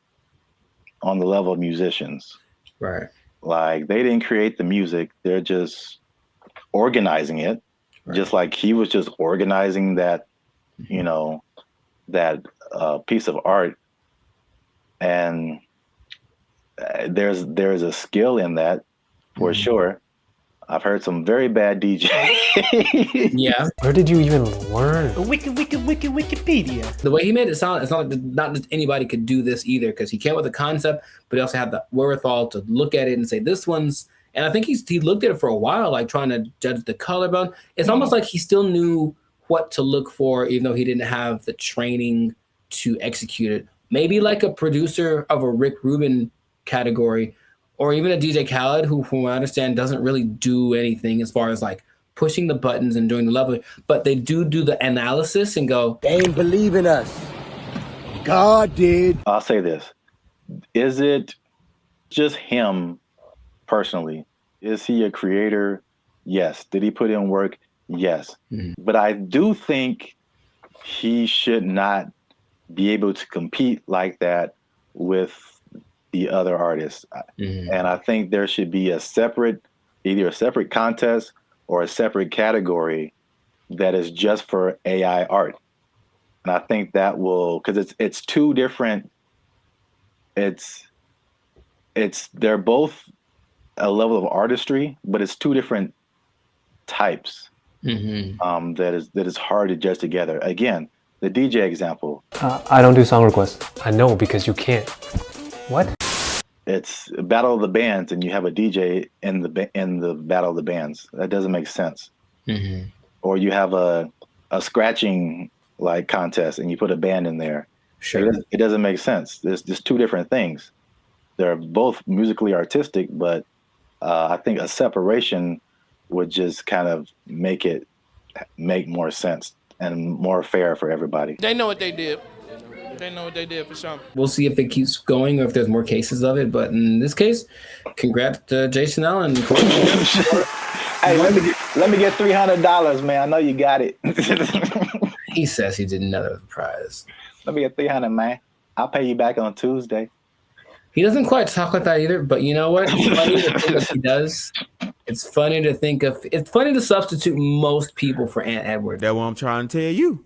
on the level of musicians? Right. Like, they didn't create the music. They're just organizing it. Right. Just like he was just organizing that, you know, that piece of art. And there's a skill in that for sure. I've heard some very bad DJs. Yeah. Where did you even learn? Wikipedia. The way he made it sound, it's not like not just anybody could do this either, because he came with a concept, but he also had the wherewithal to look at it and say, this one's, and I think he looked at it for a while, like trying to judge the color bone. It's almost like he still knew what to look for, even though he didn't have the training to execute it. Maybe like a producer of a Rick Rubin category, or even a DJ Khaled, who, from what I understand, doesn't really do anything as far as like pushing the buttons and doing the level, but they do the analysis and go, They ain't believe in us. God did. I'll say this. Is it just him personally? Is he a creator? Yes. Did he put in work? Yes. Mm-hmm. But I do think he should not be able to compete like that with the other artists. Mm-hmm. And I think there should be either a separate contest or a separate category that is just for AI art. And I think that will, because it's two different, they're both a level of artistry, but it's two different types. Mm-hmm. That is hard to judge together. Again, the DJ example. I don't do song requests. I know, because you can't. What? It's a battle of the bands, and you have a DJ in the battle of the bands. That doesn't make sense. Mm-hmm. Or you have a scratching like contest, and you put a band in there. Sure. It doesn't make sense. There's just two different things. They're both musically artistic, but I think a separation would just kind of make more sense and more fair for everybody. They know what they did. They know what they did for sure. We'll see if it keeps going or if there's more cases of it. But in this case, congrats to Jason Allen. Hey, let me get $300, man. I know you got it. He says he didn't know the prize. Let me get $300, man. I'll pay you back on Tuesday. He doesn't quite talk like that either, but you know what? It's funny to think of he does. It's funny to substitute most people for Ant Edwards. That's what I'm trying to tell you.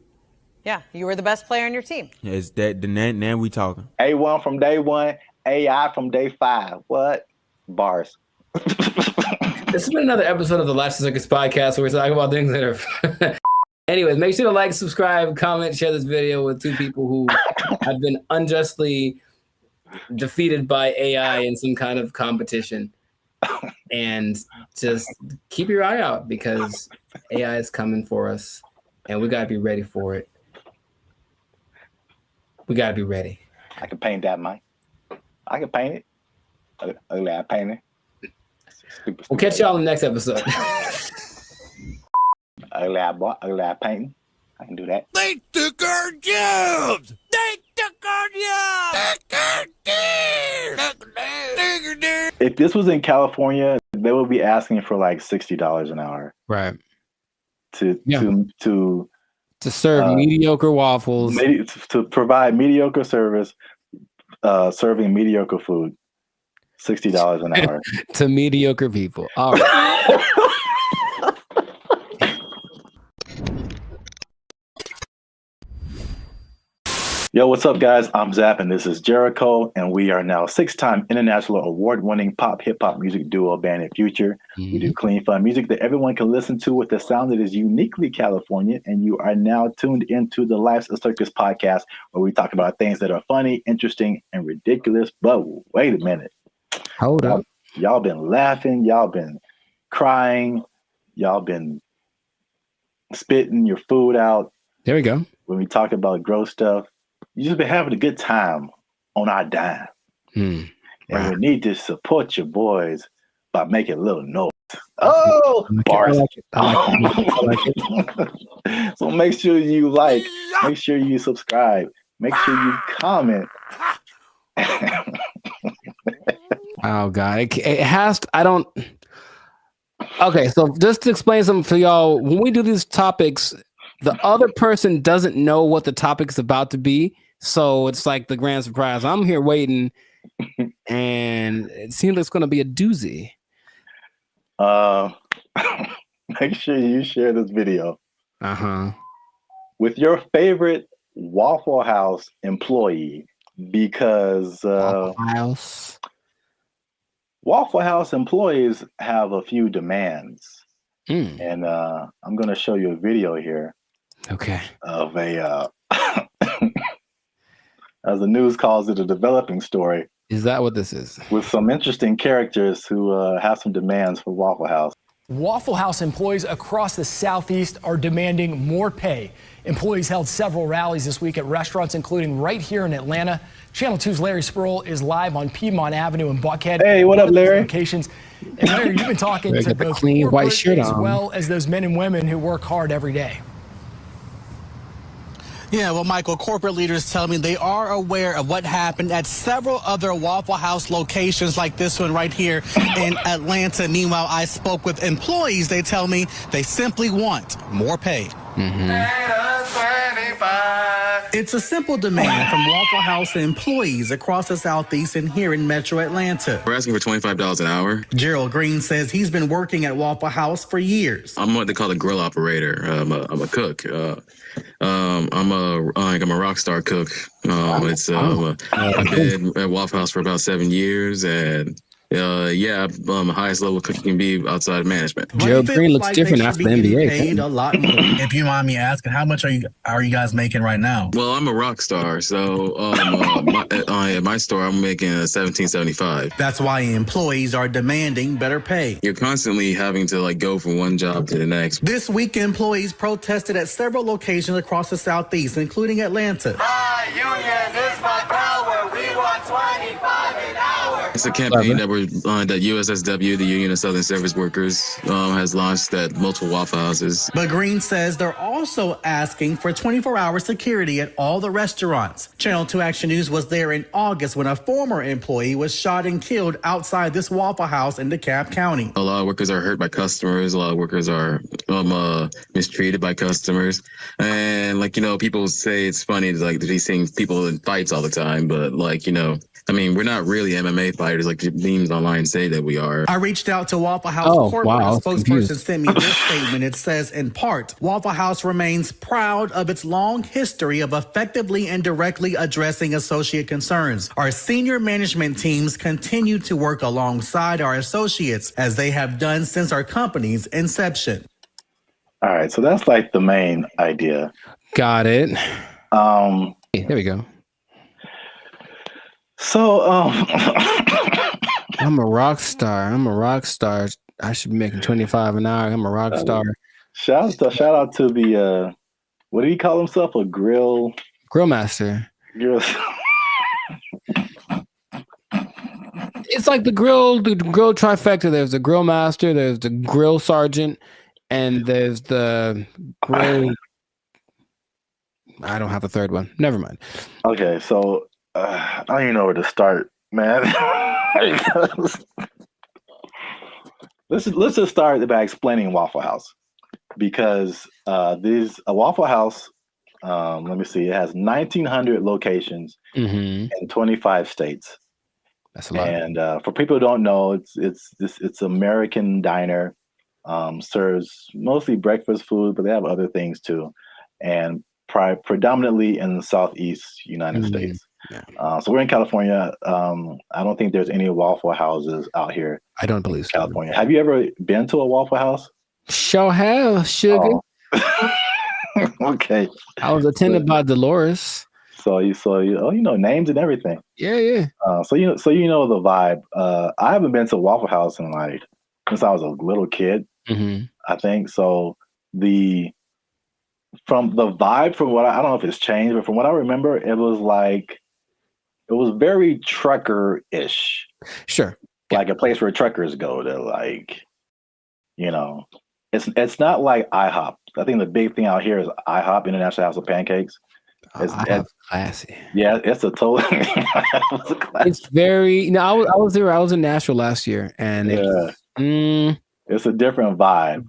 Yeah, you were the best player on your team. Is that now we talking? A1 from day one, AI from day 5. What? Bars. This has been another episode of the Last Circus podcast where we're talking about things that are Anyways, make sure to like, subscribe, comment, share this video with two people who have been unjustly defeated by AI in some kind of competition. And just keep your eye out because AI is coming for us and we got to be ready for it. We got to be ready. I can paint that, Mike. I can paint it. Ugly eye painting. We'll catch y'all in the next episode. Ugly eye painting. I can do that. They took our jobs! They took our jobs! If this was in California, they would be asking for like $60 an hour. Right. To serve mediocre waffles. To provide mediocre service, serving mediocre food. $60 an hour. To mediocre people. All right. Yo, what's up, guys? I'm Zap, and this is Jericho, and we are now 6-time international award-winning pop hip-hop music duo band and future. We do clean, fun music that everyone can listen to with a sound that is uniquely California, and you are now tuned into the Life's a Circus podcast, where we talk about things that are funny, interesting, and ridiculous. But wait a minute. Hold up. Y'all been laughing. Y'all been crying. Y'all been spitting your food out. There we go. When we talk about gross stuff. You just been having a good time on our dime. And we need to support your boys by making a little noise. Oh, bars. I like it. So make sure you like, make sure you subscribe, make sure you comment. Oh, God. It has to, I don't. Okay, so just to explain something for y'all, when we do these topics, the other person doesn't know what the topic's about to be. So it's like the grand surprise. I'm here waiting, and it seems like it's going to be a doozy. Make sure you share this video Uh-huh. with your favorite Waffle House employee, because Waffle House employees have a few demands. And I'm going to show you a video here. Okay. Of a, as the news calls it, a developing story. Is that what this is? With some interesting characters who have some demands for Waffle House. Waffle House employees across the Southeast are demanding more pay. Employees held several rallies this week at restaurants, including right here in Atlanta. Channel 2's Larry Spruill is live on Piedmont Avenue in Buckhead. Hey, what up, Larry? Locations. And Larry, you've been talking to both clean white shirt as on, well as those men and women who work hard every day. Yeah, well, Michael, corporate leaders tell me they are aware of what happened at several other Waffle House locations like this one right here in Atlanta. Meanwhile, I spoke with employees. They tell me they simply want more pay. It's a simple demand from Waffle House employees across the Southeast and here in Metro Atlanta. We're asking for $25 an hour. Gerald Green says he's been working at Waffle House for years. I'm what they call a grill operator. I'm a cook. I'm a rock star cook. I've been at Waffle House for about 7 years, and I'm the highest level cook you can be outside of management. Gerald Green looks different after the NBA. Paid a lot more. If you mind me asking, how much are you guys making right now? Well, I'm a rock star, so at my store I'm making $17.75. That's why employees are demanding better pay. You're constantly having to go from one job to the next. This week, employees protested at several locations across the Southeast, including Atlanta. My union is my power. We want 25 an hour. It's a campaign that USSW, the Union of Southern Service Workers, has launched at multiple Waffle Houses. But Green says they're also asking for 24-hour security at all the restaurants. Channel 2 Action News was there in August when a former employee was shot and killed outside this Waffle House in DeKalb County. A lot of workers are hurt by customers. A lot of workers are mistreated by customers. And people say it's funny that he's seeing people in fights all the time, but we're not really MMA fighters like the memes online say that we are. I reached out to Waffle House corporate. A spokesperson sent me this statement. It says, in part, Waffle House remains proud of its long history of effectively and directly addressing associate concerns. Our senior management teams continue to work alongside our associates as they have done since our company's inception. All right, so that's like the main idea. Got it. There we go. So I'm a rock star. I should be making 25 an hour. I'm a rock star. Shout out to the what do you call himself? A grill master. Grill. It's like the grill trifecta. There's the grill master, there's the grill sergeant, and there's the grill. I don't have a third one. Never mind. Okay, so I don't even know where to start, man. let's just start by explaining Waffle House, because a Waffle House. Let me see. It has 1,900 locations in 25 states. That's a lot. And for people who don't know, it's American diner. Serves mostly breakfast food, but they have other things too, and predominantly in the Southeast United States. Yeah. So we're in California. I don't think there's any Waffle Houses out here. I don't believe so. California. Have you ever been to a Waffle House? Sure have, sugar. Oh. Okay. I was attended by Dolores. So you know names and everything. Yeah. So you know the vibe. I haven't been to a Waffle House in like since I was a little kid. I think so. From the vibe, from what I don't know if it's changed, but from what I remember, it was very trucker-ish. Sure. Like a place where truckers go to, like, you know, it's not like IHOP. I think the big thing out here is IHOP, International House of Pancakes. It's classy. Yeah, it's a total. It's very. I was there. I was in Nashville last year, and it's a different vibe.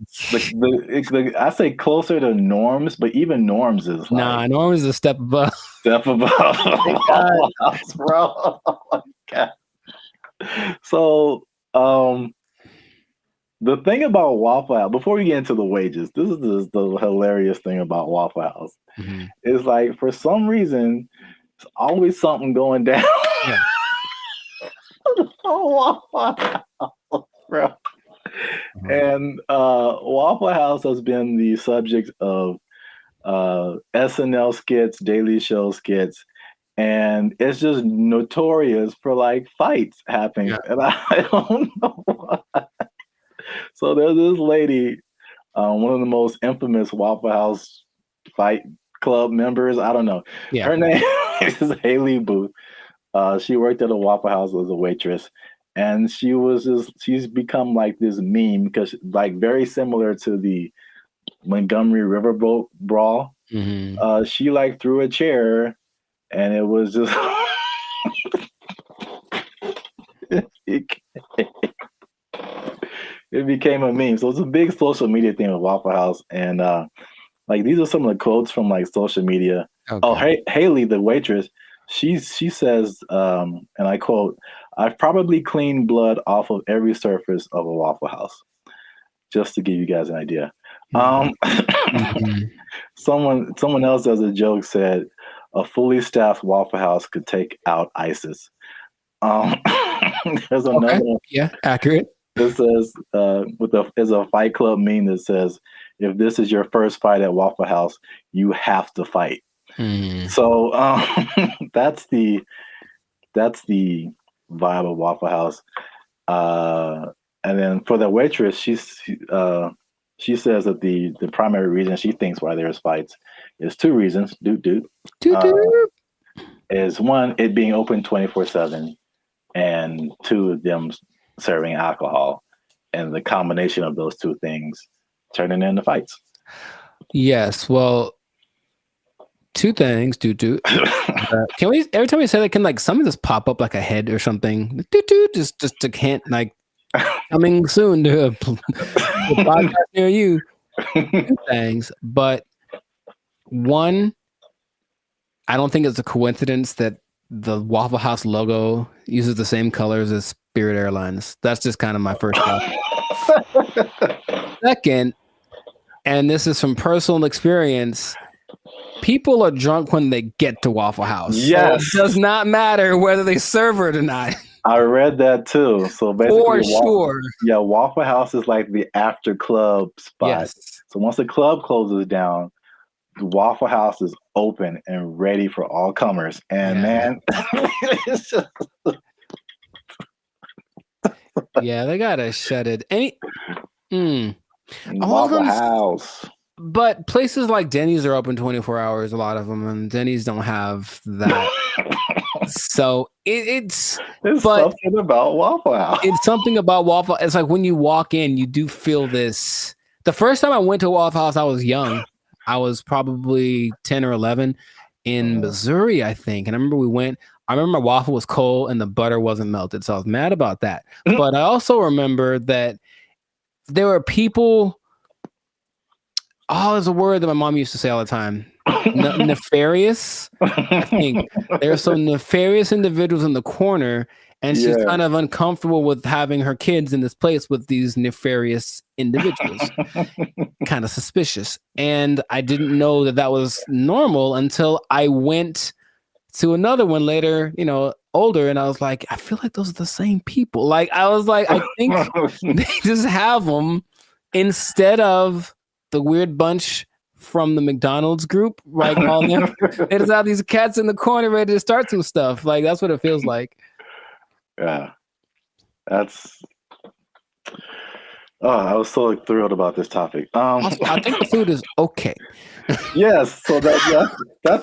I say closer to Norms, but even Norms is like, Norms is a step above. Step above, Waffle House, bro. Oh my God. So, the thing about Waffle House, before we get into the wages, this is the hilarious thing about Waffle House. Is like, for some reason, it's always something going down. Yeah. Waffle House, bro. And Waffle House has been the subject of SNL skits, Daily Show skits, and it's just notorious for like fights happening. And I don't know why. So there's this lady, one of the most infamous Waffle House fight club members. I don't know. Yeah. Her name is Haley Booth. She worked at a Waffle House as a waitress. And she's become like this meme because like very similar to the Montgomery Riverboat brawl. She like threw a chair and it was just it became a meme. So it's a big social media thing with Waffle House. And like these are some of the quotes from like social media. Okay. Oh, Haley, the waitress, she says, and I quote, "I've probably cleaned blood off of every surface of a Waffle House," just to give you guys an idea. Someone else as a joke said, "A fully staffed Waffle House could take out ISIS." There's another one. Yeah, accurate. It says, there's a Fight Club meme that says, "If this is your first fight at Waffle House, you have to fight." So that's the vibe of Waffle House. And then for the waitress, she says that the primary reason she thinks why there's fights is two reasons. Is one, it being open 24/7, and two, them serving alcohol, and the combination of those two things turning into fights. Yes. Well, two things. Can we, every time we say that, can like something just pop up like a head or something? Just to hint, like coming soon to a podcast near you. Two things, but one, I don't think it's a coincidence that the Waffle House logo uses the same colors as Spirit Airlines. That's just kind of my first thought. Second, and this is from personal experience, people are drunk when they get to Waffle House. Yes. So it does not matter whether they serve it or not. I read that too. So For basically, sure. Yeah, Waffle House is like the after club spot. Yes. So once the club closes down, the Waffle House is open and ready for all comers. And man, it's just yeah, they gotta shut it. Waffle House. But places like Denny's are open 24 hours, a lot of them, and Denny's don't have that. So it's something about Waffle House. It's something about Waffle. It's like when you walk in, you do feel this. The first time I went to Waffle House, I was young. I was probably 10 or 11 in Missouri, I think. And I remember we went. I remember my waffle was cold and the butter wasn't melted, so I was mad about that. But I also remember that there were people. Oh, there's a word that my mom used to say all the time. Nefarious. I think there are some nefarious individuals in the corner, and she's kind of uncomfortable with having her kids in this place with these nefarious individuals. Kind of suspicious. And I didn't know that that was normal until I went to another one later, older, and I was like, I feel like those are the same people. Like, I was like, I think they just have them instead of the weird bunch from the McDonald's group, right? All them. They just have these cats in the corner ready to start some stuff. Like, that's what it feels like. Yeah. That's I was so thrilled about this topic. Also, I think the food is okay. Yes, so that's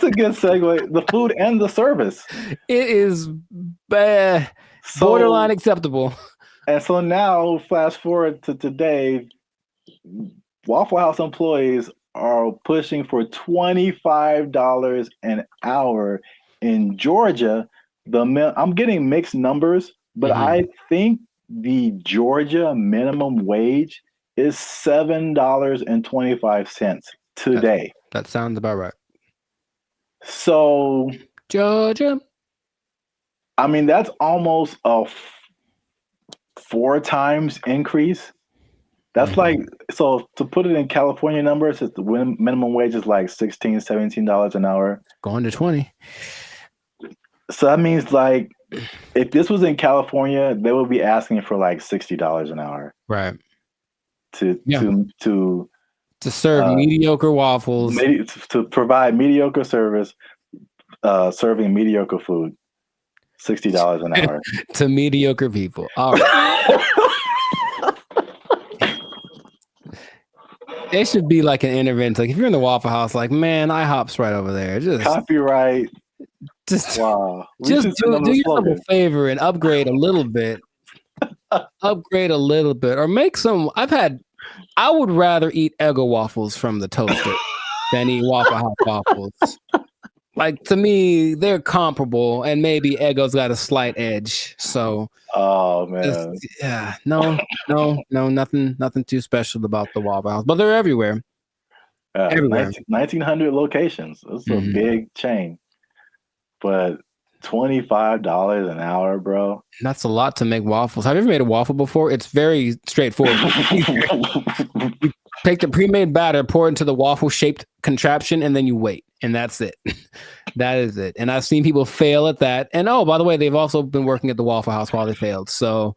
a good segue. The food and the service. It is borderline acceptable. And so now, fast forward to today, Waffle House employees are pushing for $25 an hour in Georgia. I'm getting mixed numbers, but I think the Georgia minimum wage is $7.25 today. That sounds about right. So Georgia, I mean, that's almost a 4 times increase. That's like, so to put it in California numbers, the minimum wage is like $16, $17 an hour. Going to 20. So that means like, if this was in California, they would be asking for like $60 an hour. Right. To serve mediocre waffles. To provide mediocre service, serving mediocre food. $60 an hour. To mediocre people. All right. There should be like an intervention. Like if you're in the Waffle House, like, man, IHOP's right over there. Just copyright. Wow. Just do yourself a favor and upgrade a little bit. Or make some. I would rather eat Eggo waffles from the toaster than eat Waffle House waffles. Like, to me, they're comparable, and maybe Eggo's got a slight edge. So, man, nothing too special about the Waffle House, but they're everywhere. Everywhere. 1,900 locations. It's a big chain, but $25 an hour, bro. That's a lot to make waffles. Have you ever made a waffle before? It's very straightforward. You take the pre-made batter, pour it into the waffle-shaped contraption, and then you wait. And that's it. That is it. And I've seen people fail at that. And oh, by the way, they've also been working at the Waffle House while they failed. So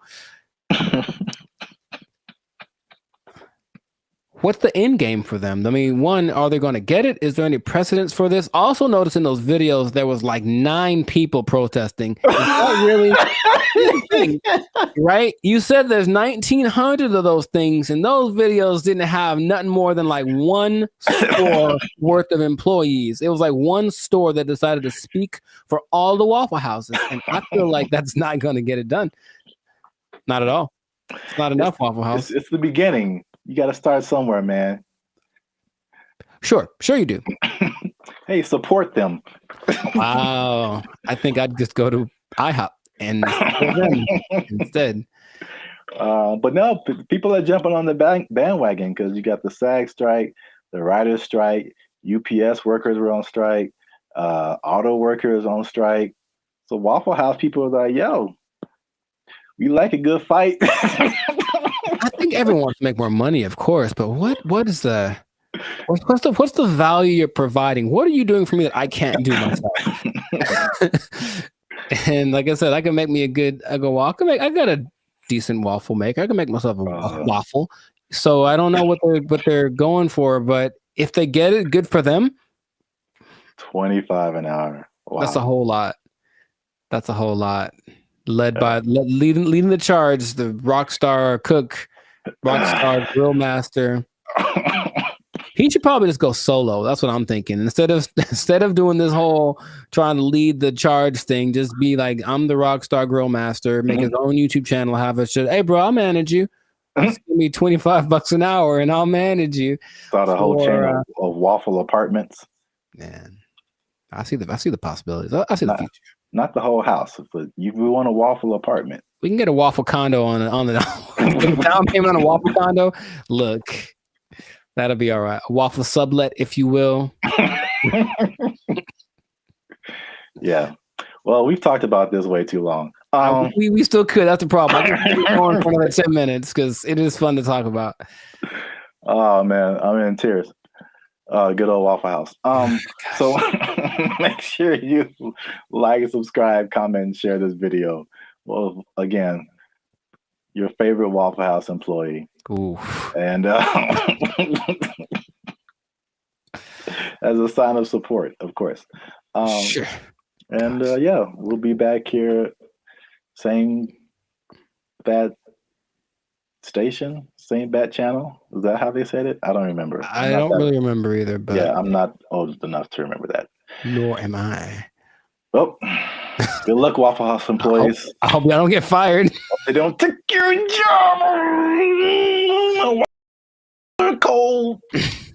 what's the end game for them? I mean, one, are they going to get it? Is there any precedence for this? Also notice in those videos, there was like 9 people protesting. Is that really right? You said there's 1,900 of those things, and those videos didn't have nothing more than like one store worth of employees. It was like one store that decided to speak for all the Waffle Houses. And I feel like that's not going to get it done. Not at all. It's not enough, Waffle House. It's the beginning. You got to start somewhere, man. Sure you do. Hey, support them. Wow. I think I'd just go to IHOP and support them instead. But no, people are jumping on the bandwagon because you got the SAG strike, the writers' strike, UPS workers were on strike, auto workers on strike. So Waffle House people are like, yo, we like a good fight. I think everyone wants to make more money, of course, but what's the value you're providing? What are you doing for me that I can't do myself? And like I said, I can make me a good. I got a decent waffle maker. I can make myself a waffle. So I don't know what they're going for, but if they get it, good for them. 25 an hour. Wow. That's a whole lot. That's a whole lot. Leading the charge, the rockstar cook, rockstar grill master. He should probably just go solo. That's what I'm thinking. Instead of doing this whole trying to lead the charge thing, just be like, I'm the rockstar grill master. Make his own YouTube channel. Have a shit. Hey, bro, I'll manage you. Just give me $25 an hour, and I'll manage you. Start a whole chain of waffle apartments. Man, I see the possibilities. I see the future. Not the whole house, but we want a waffle apartment. We can get a waffle condo on the down payment on a waffle condo. Look, that'll be all right. A waffle sublet, if you will. Yeah. Well, we've talked about this way too long. We still could. That's the problem. I can keep going for another 10 minutes because it is fun to talk about. Oh man, I'm in tears. Good old Waffle House. So make sure you like, subscribe, comment, and share this video. Well, again, your favorite Waffle House employee. Ooh. And as a sign of support, of course. Sure. And yeah, we'll be back here, same bad station, same bat channel. Is that how they said it? I don't remember. I don't really remember either, but yeah, I'm not old enough to remember that. Nor am I. Well, good luck, Waffle House employees. I hope y'all don't get fired. They don't take your job. Cold.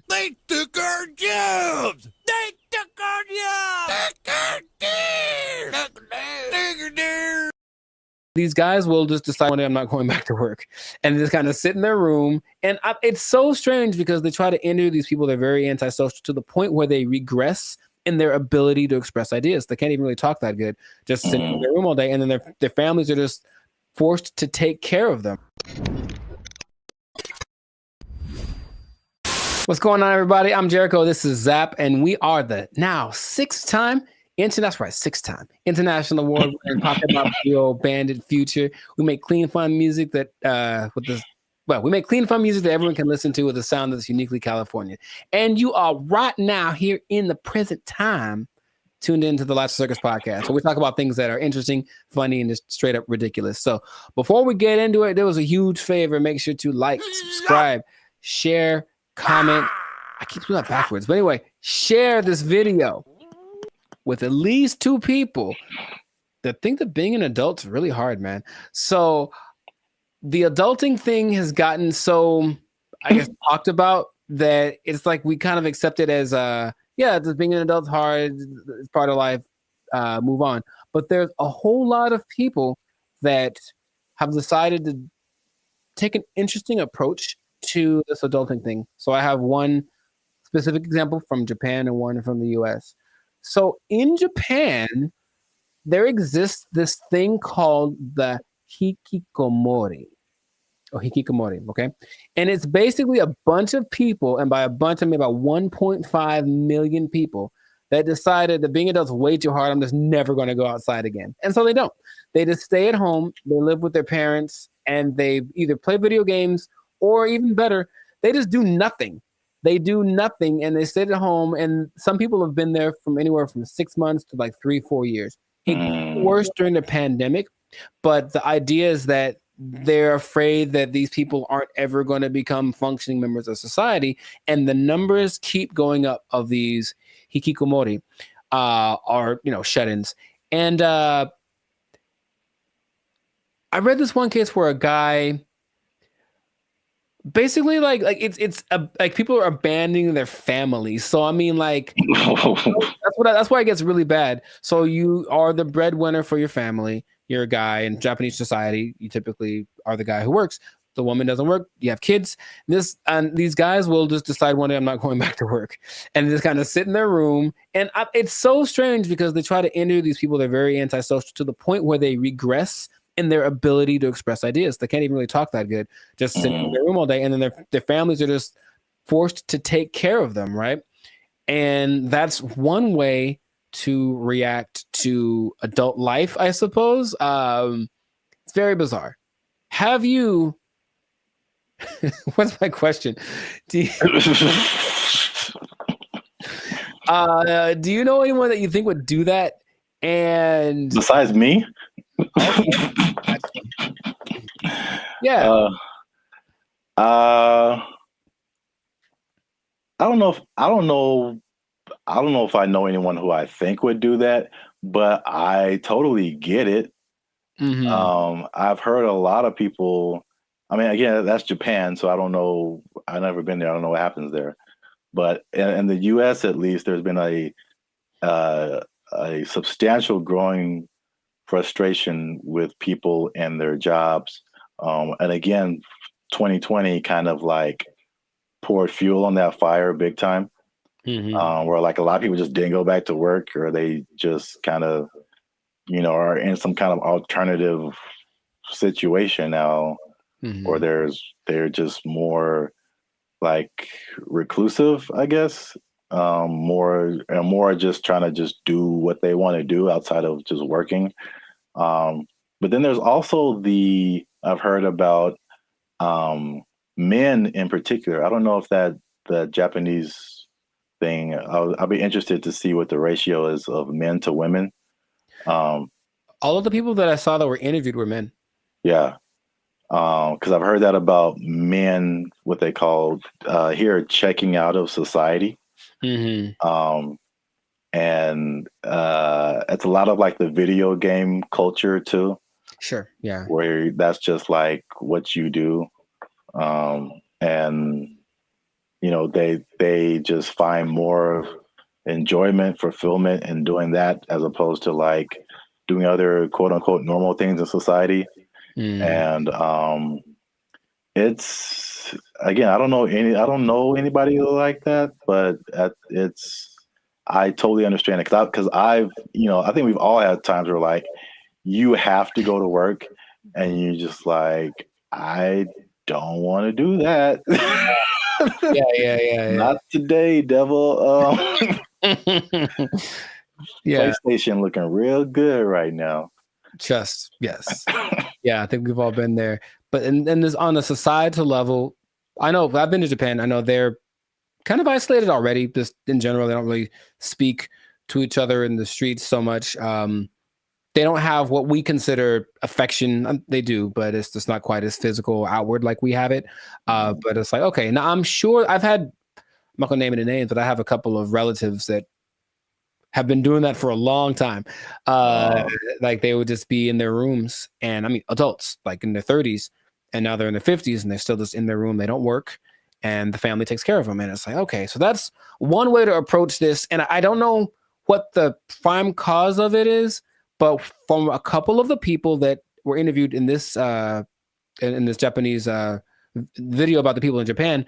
They took our jobs. They took our jobs. These guys will just decide one day I'm not going back to work and just kind of sit in their room. And it's so strange because they try to interview these people. They're very antisocial to the point where they regress in their ability to express ideas. They can't even really talk that good, just sitting in their room all day. And then their families are just forced to take care of them. What's going on, everybody? I'm Jericho. This is Zap, and we are the now six-time international award-winning pop hip-hop duo Bandit Future. We make clean, fun music that we make clean, fun music that everyone can listen to with a sound that's uniquely California. And you are right now here in the present time tuned into the Lights Circus podcast. So we talk about things that are interesting, funny, and just straight up ridiculous. So before we get into it, there was a huge favor. Make sure to like, subscribe, share, comment. I keep doing that backwards. But anyway, share this video with at least 2 people that think that being an adult is really hard, man. So the adulting thing has gotten so, I guess, talked about that it's like we kind of accept it as just being an adult's hard, it's part of life, move on. But there's a whole lot of people that have decided to take an interesting approach to this adulting thing. So I have one specific example from Japan and one from the US. So in Japan, there exists this thing called the hikikomori. Okay? And it's basically a bunch of people, and by a bunch I mean about 1.5 million people that decided that being adults is way too hard. I'm just never going to go outside again. And so they don't. They just stay at home, they live with their parents, and they either play video games or even better, they just do nothing. They do nothing and they sit at home. And some people have been there from anywhere from 6 months to like 3-4 years. It got worse during the pandemic, but the idea is that they're afraid that these people aren't ever going to become functioning members of society. And the numbers keep going up of these hikikomori, are, shut-ins. And I read this one case where a guy basically like people are abandoning their families. So I mean, like that's why it gets really bad. So you are the breadwinner for your family. You're a guy in Japanese society. You typically are the guy who works. The woman doesn't work. You have kids. These guys will just decide one day I'm not going back to work, and just kind of sit in their room. And it's so strange because they try to interview these people. They're very antisocial to the point where they regress in their ability to express ideas. They can't even really talk that good, just sitting in their room all day. And then their families are just forced to take care of them, right? And that's one way to react to adult life, I suppose. It's very bizarre. Have you what's my question? Do you, do you know anyone that you think would do that? And besides me? Yeah. I don't know if I know anyone who I think would do that, but I totally get it. I've heard a lot of people. I mean, again, that's Japan, so I don't know. I've never been there. I don't know what happens there. But in the U.S., at least, there's been a substantial growing frustration with people and their jobs. And again, 2020 kind of like poured fuel on that fire big time. Where like a lot of people just didn't go back to work, or they just kind of, are in some kind of alternative situation now, or they're just more like reclusive, I guess, more just trying to just do what they want to do outside of just working. But then there's also I've heard about men in particular. I don't know if the Japanese thing. I'll be interested to see what the ratio is of men to women. All of the people that I saw that were interviewed were men. Yeah. Because I've heard that about men, what they call here, checking out of society. And it's a lot of like the video game culture too. Sure. Yeah. Where that's just like what you do. And they just find more enjoyment, fulfillment in doing that, as opposed to like doing other quote unquote normal things in society. And it's, again, I don't know anybody like that, but I totally understand it, because I think we've all had times where like you have to go to work and you just like, I don't want to do that. Yeah. Not today, devil. Yeah. PlayStation looking real good right now. Yes. Yeah, I think we've all been there. But and this on a societal level, I know I've been to Japan. I know they're kind of isolated already. Just in general, they don't really speak to each other in the streets so much. They don't have what we consider affection. They do, but it's just not quite as physical, outward like we have it. But it's like, okay, now I'm sure I'm not gonna name any names, but I have a couple of relatives that have been doing that for a long time. Like they would just be in their rooms, and I mean adults like in their 30s, and now they're in their 50s and they're still just in their room. They don't work, and the family takes care of them. And it's like, okay, so that's one way to approach this. And I don't know what the prime cause of it is, but from a couple of the people that were interviewed in this Japanese video about the people in Japan,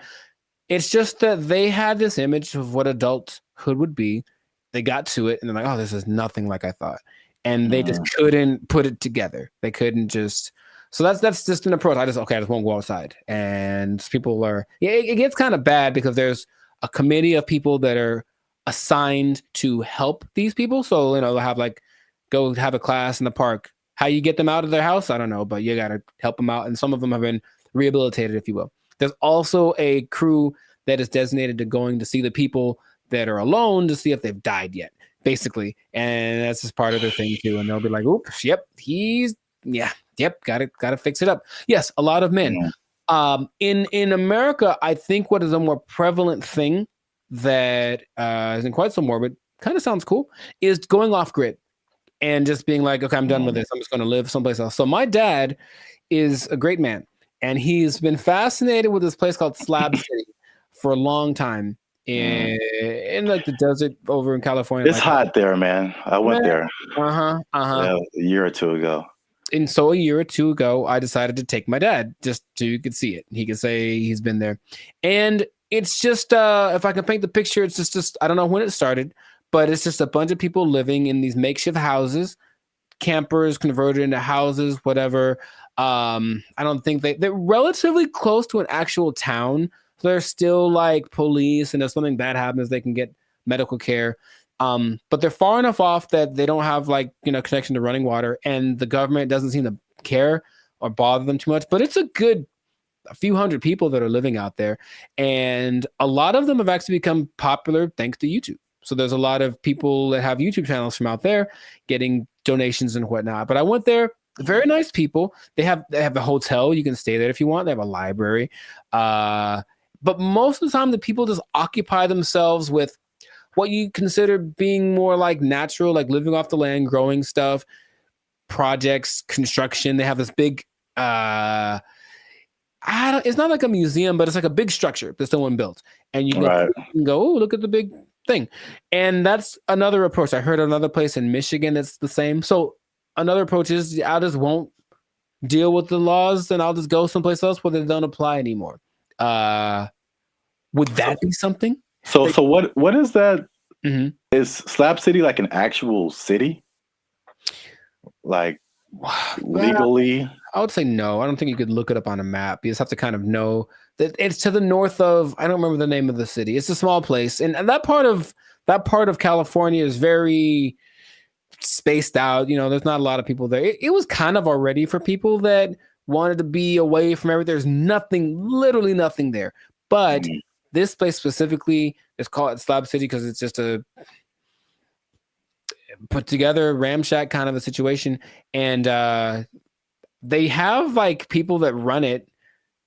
it's just that they had this image of what adulthood would be. They got to it and they're like, oh, this is nothing like I thought. And they just couldn't put it together. They couldn't just, so that's just an approach. I just won't go outside. And people it gets kind of bad because there's a committee of people that are assigned to help these people. So, they'll have like, go have a class in the park. How you get them out of their house, I don't know, but you got to help them out. And some of them have been rehabilitated, if you will. There's also a crew that is designated to going to see the people that are alone to see if they've died yet, basically. And that's just part of their thing too. And they'll be like, oops, yep, gotta fix it up. Yes, a lot of men. In America, I think what is a more prevalent thing that isn't quite so morbid, kind of sounds cool, is going off grid and just being like, okay, I'm done with this. I'm just going to live someplace else. So my dad is a great man, and he's been fascinated with this place called Slab City for a long time in like the desert over in California. It's hot there, man. I went there. Yeah, a year or two ago. And so a year or two ago, I decided to take my dad just so you could see it. He could say he's been there. And it's just, if I can paint the picture, it's just I don't know when it started, but it's just a bunch of people living in these makeshift houses, campers converted into houses, whatever. I don't think they're relatively close to an actual town. So there's still like police, and if something bad happens, they can get medical care. But they're far enough off that they don't have like, connection to running water, and the government doesn't seem to care or bother them too much. But it's a few hundred people that are living out there, and a lot of them have actually become popular thanks to YouTube. So there's a lot of people that have YouTube channels from out there getting donations and whatnot. But I went there. Very nice people. They have a hotel. You can stay there if you want. They have a library. But most of the time, the people just occupy themselves with what you consider being more like natural, like living off the land, growing stuff, projects, construction. They have this big, it's not like a museum, but it's like a big structure that someone built. And you can go, oh, look at the big thing. And that's another approach. I heard another place in Michigan that's the same. So another approach is I just won't deal with the laws, and I'll just go someplace else where they don't apply anymore. Would that be something? So what is that? Mm-hmm. Is Slab City like an actual city? Like legally? I would say no. I don't think you could look it up on a map. You just have to kind of know that it's to the north of, I don't remember the name of the city. It's a small place. And that part of California is very spaced out. There's not a lot of people there. It was kind of already for people that wanted to be away from everything. There's literally nothing there. But this place specifically is called Slab City because it's just a put together ramshack kind of a situation. And they have like people that run it.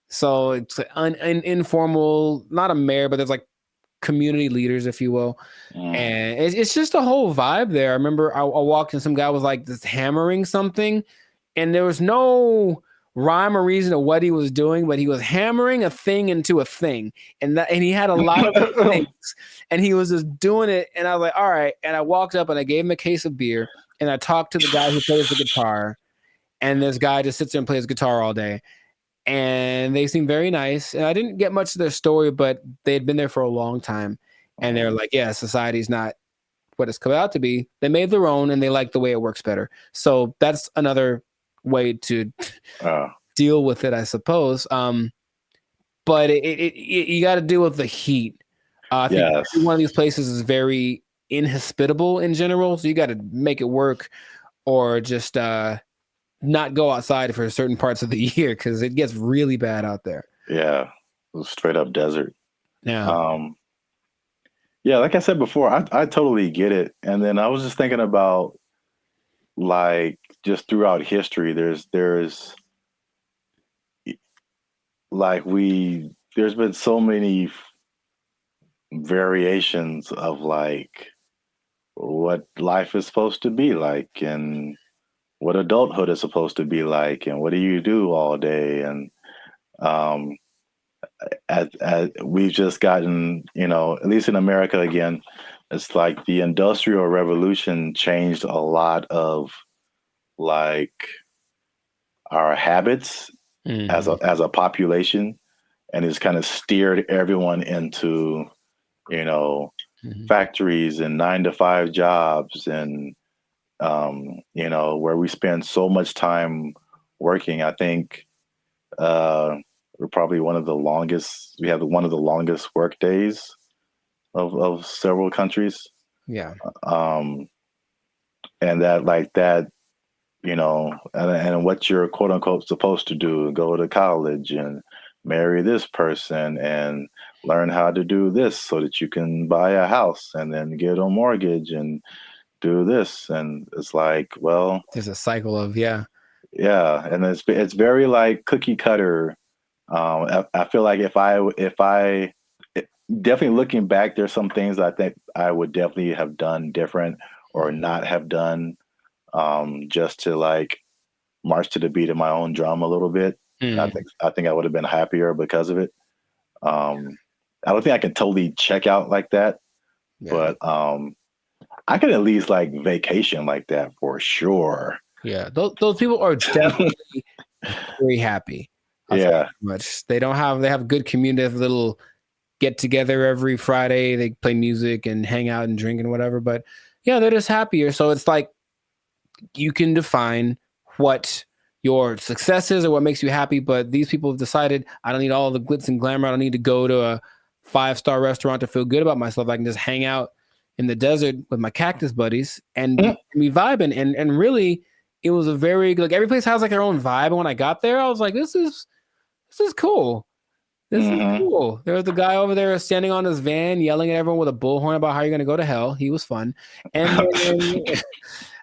So it's an informal, not a mayor, but there's like community leaders, if you will. And it's just a whole vibe there. I remember I walked and some guy was like just hammering something, and there was no rhyme or reason of what he was doing, but he was hammering a thing into a thing, and he had a lot of things, and he was just doing it. And I was like, all right. And I walked up and I gave him a case of beer, and I talked to the guy who plays the guitar, and this guy just sits there and plays guitar all day. And they seem very nice. And I didn't get much of their story, but they had been there for a long time. And they're like, yeah, society's not what it's come out to be. They made their own, and they like the way it works better. So that's another way to deal with it, I suppose. But you got to deal with the heat. I think one of these places is very inhospitable in general. So you got to make it work, or just not go outside for certain parts of the year because it gets really bad out there. Yeah, straight up desert. Yeah. Yeah, like I said before, I totally get it. And then I was just thinking about, like, just throughout history, there's been so many variations of like what life is supposed to be like, and what adulthood is supposed to be like, and what do you do all day. And we've just gotten, at least in America again, it's like the Industrial Revolution changed a lot of like our habits as a population, and it's kind of steered everyone into, factories and 9-to-5 jobs, and where we spend so much time working. I think we're probably we have one of the longest work days of several countries. Yeah. And and what you're quote unquote supposed to do, go to college and marry this person and learn how to do this so that you can buy a house and then get a mortgage and do this. And it's like, well, there's a cycle of, and it's very like cookie cutter. I feel like if I definitely looking back, there's some things I think I would definitely have done different or not have done, just to like march to the beat of my own drum a little bit. I think I would have been happier because of it. I don't think I can totally check out like that, but I could at least like vacation like that for sure. Yeah, those people are definitely very happy. Much. They have good community, have little get together every Friday. They play music and hang out and drink and whatever. But yeah, they're just happier. So it's like you can define what your success is or what makes you happy. But these people have decided, I don't need all the glitz and glamour. I don't need to go to a 5-star restaurant to feel good about myself. I can just hang out in the desert with my cactus buddies and we vibing and really it was a very like every place has like their own vibe. And when I got there, I was like, this is cool. This is cool. There was the guy over there standing on his van yelling at everyone with a bullhorn about how you're gonna go to hell. He was fun. And then,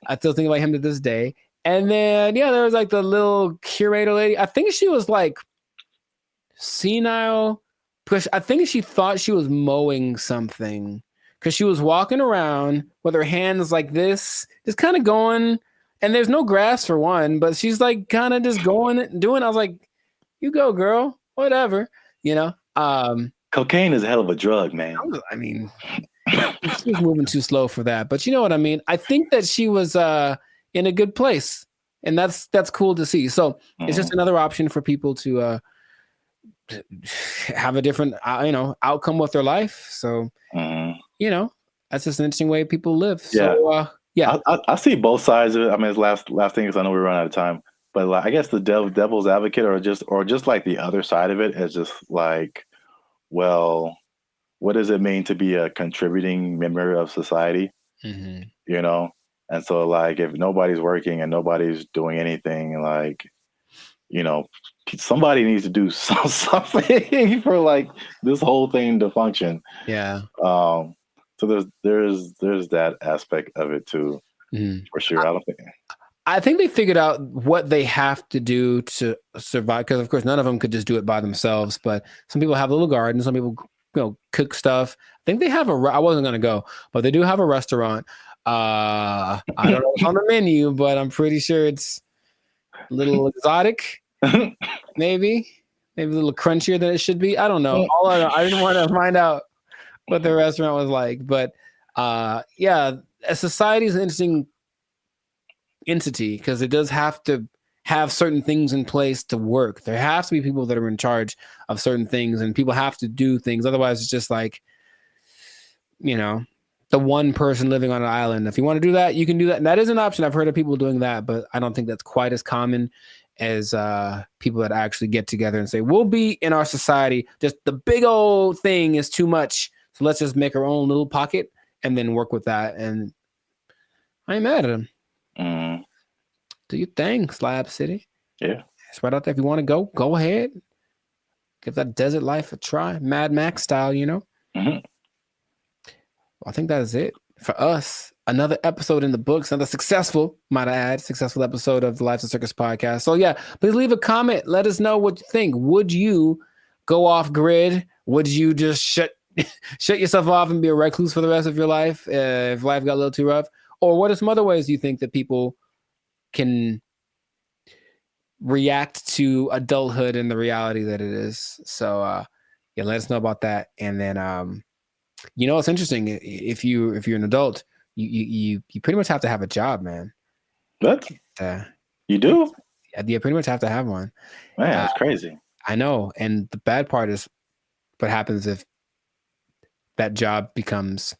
I still think about him to this day. And then there was like the little curator lady. I think she was like senile because I think she thought she was mowing something because she was walking around with her hands like this, just kind of going, and there's no grass for one, but she's like kind of just going, doing. I was like, you go, girl, whatever, Cocaine is a hell of a drug, man. I mean, she was moving too slow for that, but you know what I mean? I think that she was in a good place, and that's cool to see. So it's just another option for people to have a different outcome with their life. So that's just an interesting way people live. So I see both sides of it. I mean, it's last thing because I know we run out of time, but like, I guess the devil's advocate or just like the other side of it is just like, well, what does it mean to be a contributing member of society? And so like if nobody's working and nobody's doing anything, like somebody needs to do something for like this whole thing to function. So there's that aspect of it too, for sure. I think they figured out what they have to do to survive, because of course none of them could just do it by themselves. But some people have a little garden, some people cook stuff. I think they have I wasn't gonna go, but they do have a restaurant. I don't know what's on the menu, but I'm pretty sure it's a little exotic. maybe a little crunchier than it should be. I don't know. I didn't want to find out what the restaurant was like, but a society is an interesting entity because it does have to have certain things in place to work. There have to be people that are in charge of certain things, and people have to do things. Otherwise, it's just like, the one person living on an island. If you want to do that, you can do that. And that is an option. I've heard of people doing that, but I don't think that's quite as common as people that actually get together and say, we'll be in our society. Just the big old thing is too much. So let's just make our own little pocket and then work with that. And I ain't mad at them. Do your thing, Slab City. Yeah. It's right out there. If you want to go ahead. Give that desert life a try. Mad Max style, I think that is it for us. Another episode in the books, another successful episode of the Lives of Circus podcast. So please leave a comment. Let us know what you think. Would you go off grid? Would you just shut yourself off and be a recluse for the rest of your life if life got a little too rough? Or what are some other ways you think that people can react to adulthood and the reality that it is? So let us know about that. And then it's interesting. If you're an adult, you pretty much have to have a job, man. What? You do? You pretty much have to have one. Man, that's crazy. I know. And the bad part is what happens if that job becomes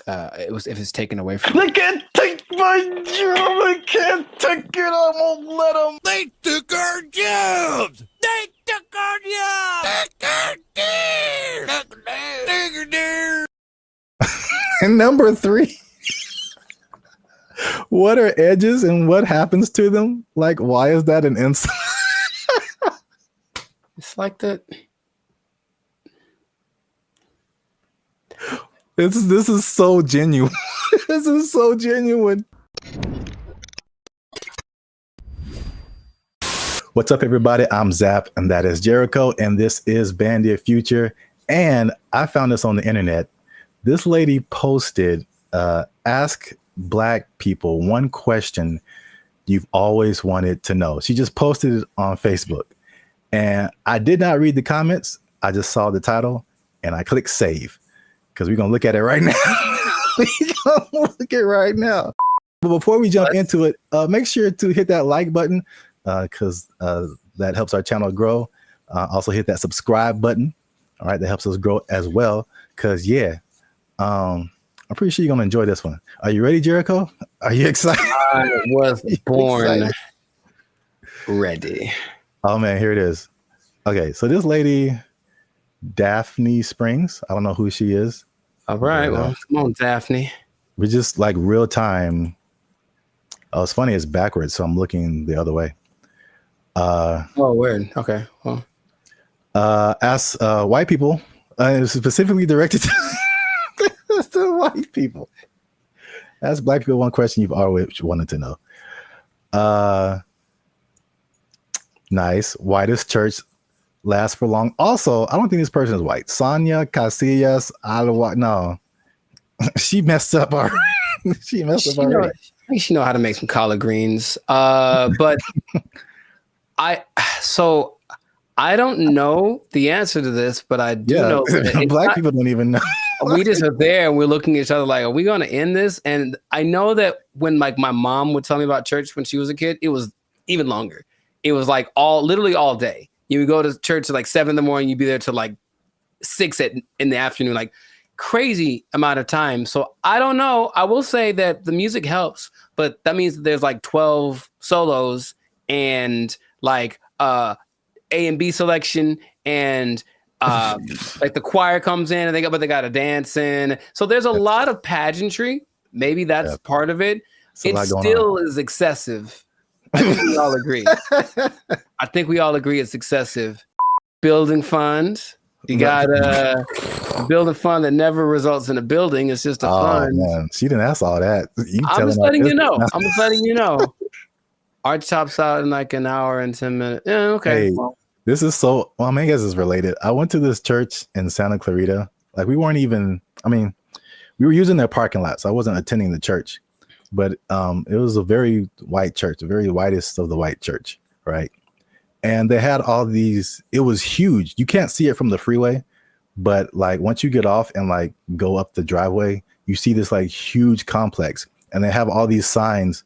if it's taken away from you. They can't take my job. I can't take it. I won't let them. They took our jobs. They took our jobs. And number 3, what are edges and what happens to them? Like, why is that an insult? It's like that. This is so genuine. This is so genuine. What's up, everybody? I'm Zap, and that is Jericho, and this is BrandBee Future. And I found this on the internet. This lady posted, ask Black people one question you've always wanted to know. She just posted it on Facebook. And I did not read the comments. I just saw the title, and I clicked save. Because we're going to look at it right now. We're going to look at it right now. But before we jump into it, make sure to hit that like button because that helps our channel grow. Also hit that subscribe button. All right, that helps us grow as well. Because, I'm pretty sure you're going to enjoy this one. Are you ready, Jericho? Are you excited? I was born ready. Oh, man, here it is. Okay, so this lady... Daphne Springs. I don't know who she is. All right. Well, come on, Daphne. We just like real time. Oh, it's funny. It's backwards, so I'm looking the other way. Oh, weird. Okay. Well, ask white people. It's specifically directed to white people. Ask black people one question you've always wanted to know. Nice. Whitest church lasts for long. Also, I don't think this person is white. Sonia Casillas Alawa. No, she messed up already. She messed up already. I think she know how to make some collard greens. But I don't know the answer to this, but I do know that black people don't even know. We just are there and we're looking at each other like, are we going to end this? And I know that when like my mom would tell me about church when she was a kid, it was even longer. It was like literally all day. You would go to church at like 7 in the morning, you'd be there till like 6 in the afternoon, like crazy amount of time. So I don't know. I will say that the music helps, but that means that there's like 12 solos and like A and B selection and like the choir comes in and they got a dance in. So there's a lot of pageantry. Maybe that's part of it. It still is excessive. I think we all agree. I think we all agree it's excessive. Building fund. You got a building fund that never results in a building. It's just a fund. Man. She didn't ask all that. I'm just letting you know. I'm just letting you know. Arch tops out in like an hour and 10 minutes. Yeah, okay. Hey, this is so, well, I mean, I guess it's related. I went to this church in Santa Clarita. Like we weren't even, I mean, we were using their parking lot, so I wasn't attending the church. But it was a very white church, the very whitest of the white church, right? And they had all these, it was huge. You can't see it from the freeway, but like once you get off and like go up the driveway, you see this like huge complex. And they have all these signs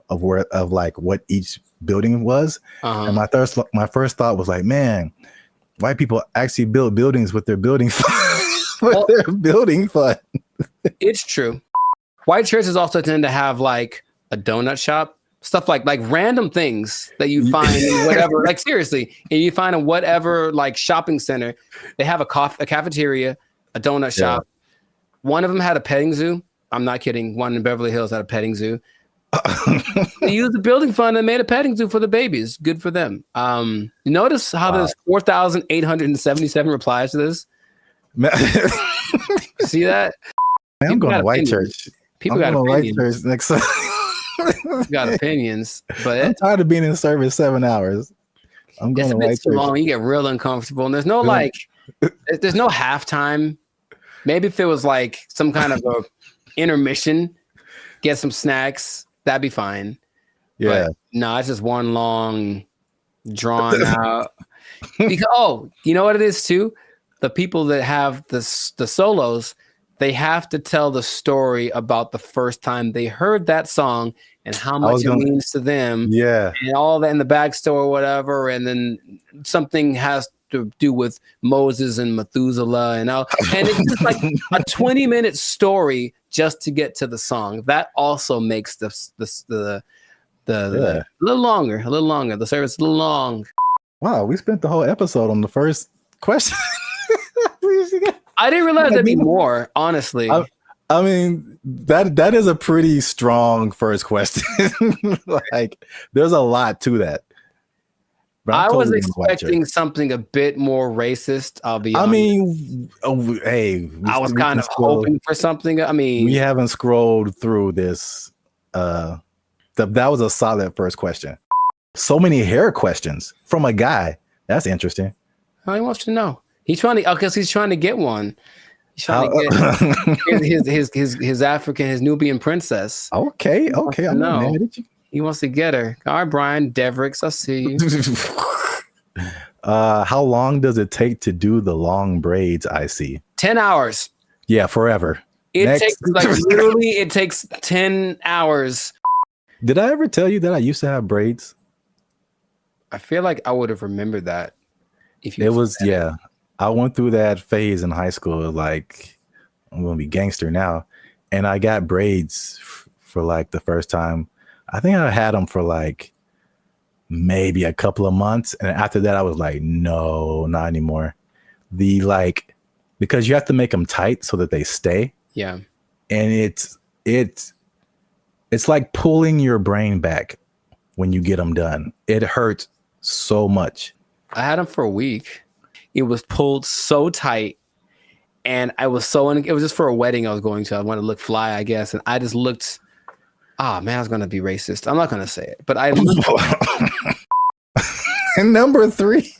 of like what each building was. And my first thought was like, man, white people actually build buildings with their building fund. Their building fund. It's true. White churches also tend to have like a donut shop, stuff like random things that you find in whatever, like seriously, and you find in whatever like shopping center. They have a cafeteria, a donut shop. One of them had a petting zoo. I'm not kidding. One in Beverly Hills had a petting zoo. They used the building fund and made a petting zoo for the babies. Good for them. You notice how there's 4,877 replies to this? See that? Man, I'm going to white church. People got opinions. Next got opinions, but I'm tired of being in service 7 hours. I'm going to white church. Long, you get real uncomfortable, and there's no there's no halftime. Maybe if it was like some kind of a intermission, get some snacks, that'd be fine. Yeah, but no, it's just one long, drawn out. Because you know what it is too? The people that have the solos. They have to tell the story about the first time they heard that song and how much it means to them. Yeah. And all that in the backstory or whatever. And then something has to do with Moses and Methuselah and it's just like a 20-minute story just to get to the song. That also makes the a little longer. The service a little long. Wow, we spent the whole episode on the first question. I didn't realize there'd be more, honestly. I mean, that is a pretty strong first question. Like, there's a lot to that. I was expecting something a bit more racist. I'll be honest. I mean, hey, I was kind of hoping for something. I mean, we haven't scrolled through this. That was a solid first question. So many hair questions from a guy. That's interesting. He wants to know. He's trying to, because he's trying to get one. He's trying to get his African, his Nubian princess. Okay. I'm not mad at you. He wants to get her. All right, Brian Devricks, I see you. How long does it take to do the long braids? I see. 10 hours. Yeah, forever. It takes literally. It takes 10 hours. Did I ever tell you that I used to have braids? I feel like I would have remembered that. I went through that phase in high school. Like, I'm gonna be gangster now, and I got braids for like the first time. I think I had them for like maybe a couple of months, and after that, I was like, no, not anymore. Because you have to make them tight so that they stay. Yeah, and it's like pulling your brain back when you get them done. It hurts so much. I had them for a week. It was pulled so tight, and I was it was just for a wedding I was going to. I wanted to look fly, I guess, and I just looked. Ah, man, I was gonna be racist. I'm not gonna say it, but I looked. And number 3,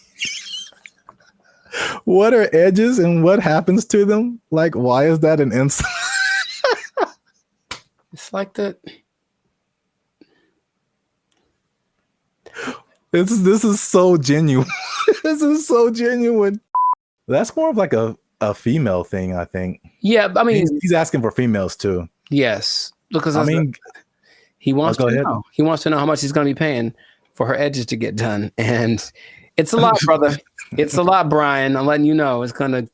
what are edges and what happens to them? Like, why is that an insult? It's like that. This is so genuine. This is so genuine. That's more of like a female thing, I think. Yeah, I mean, he's asking for females too. Yes, because I mean, he wants go to ahead. know. He wants to know how much he's going to be paying for her edges to get done, and it's a lot, brother. It's a lot, Brian. I'm letting you know. It's gonna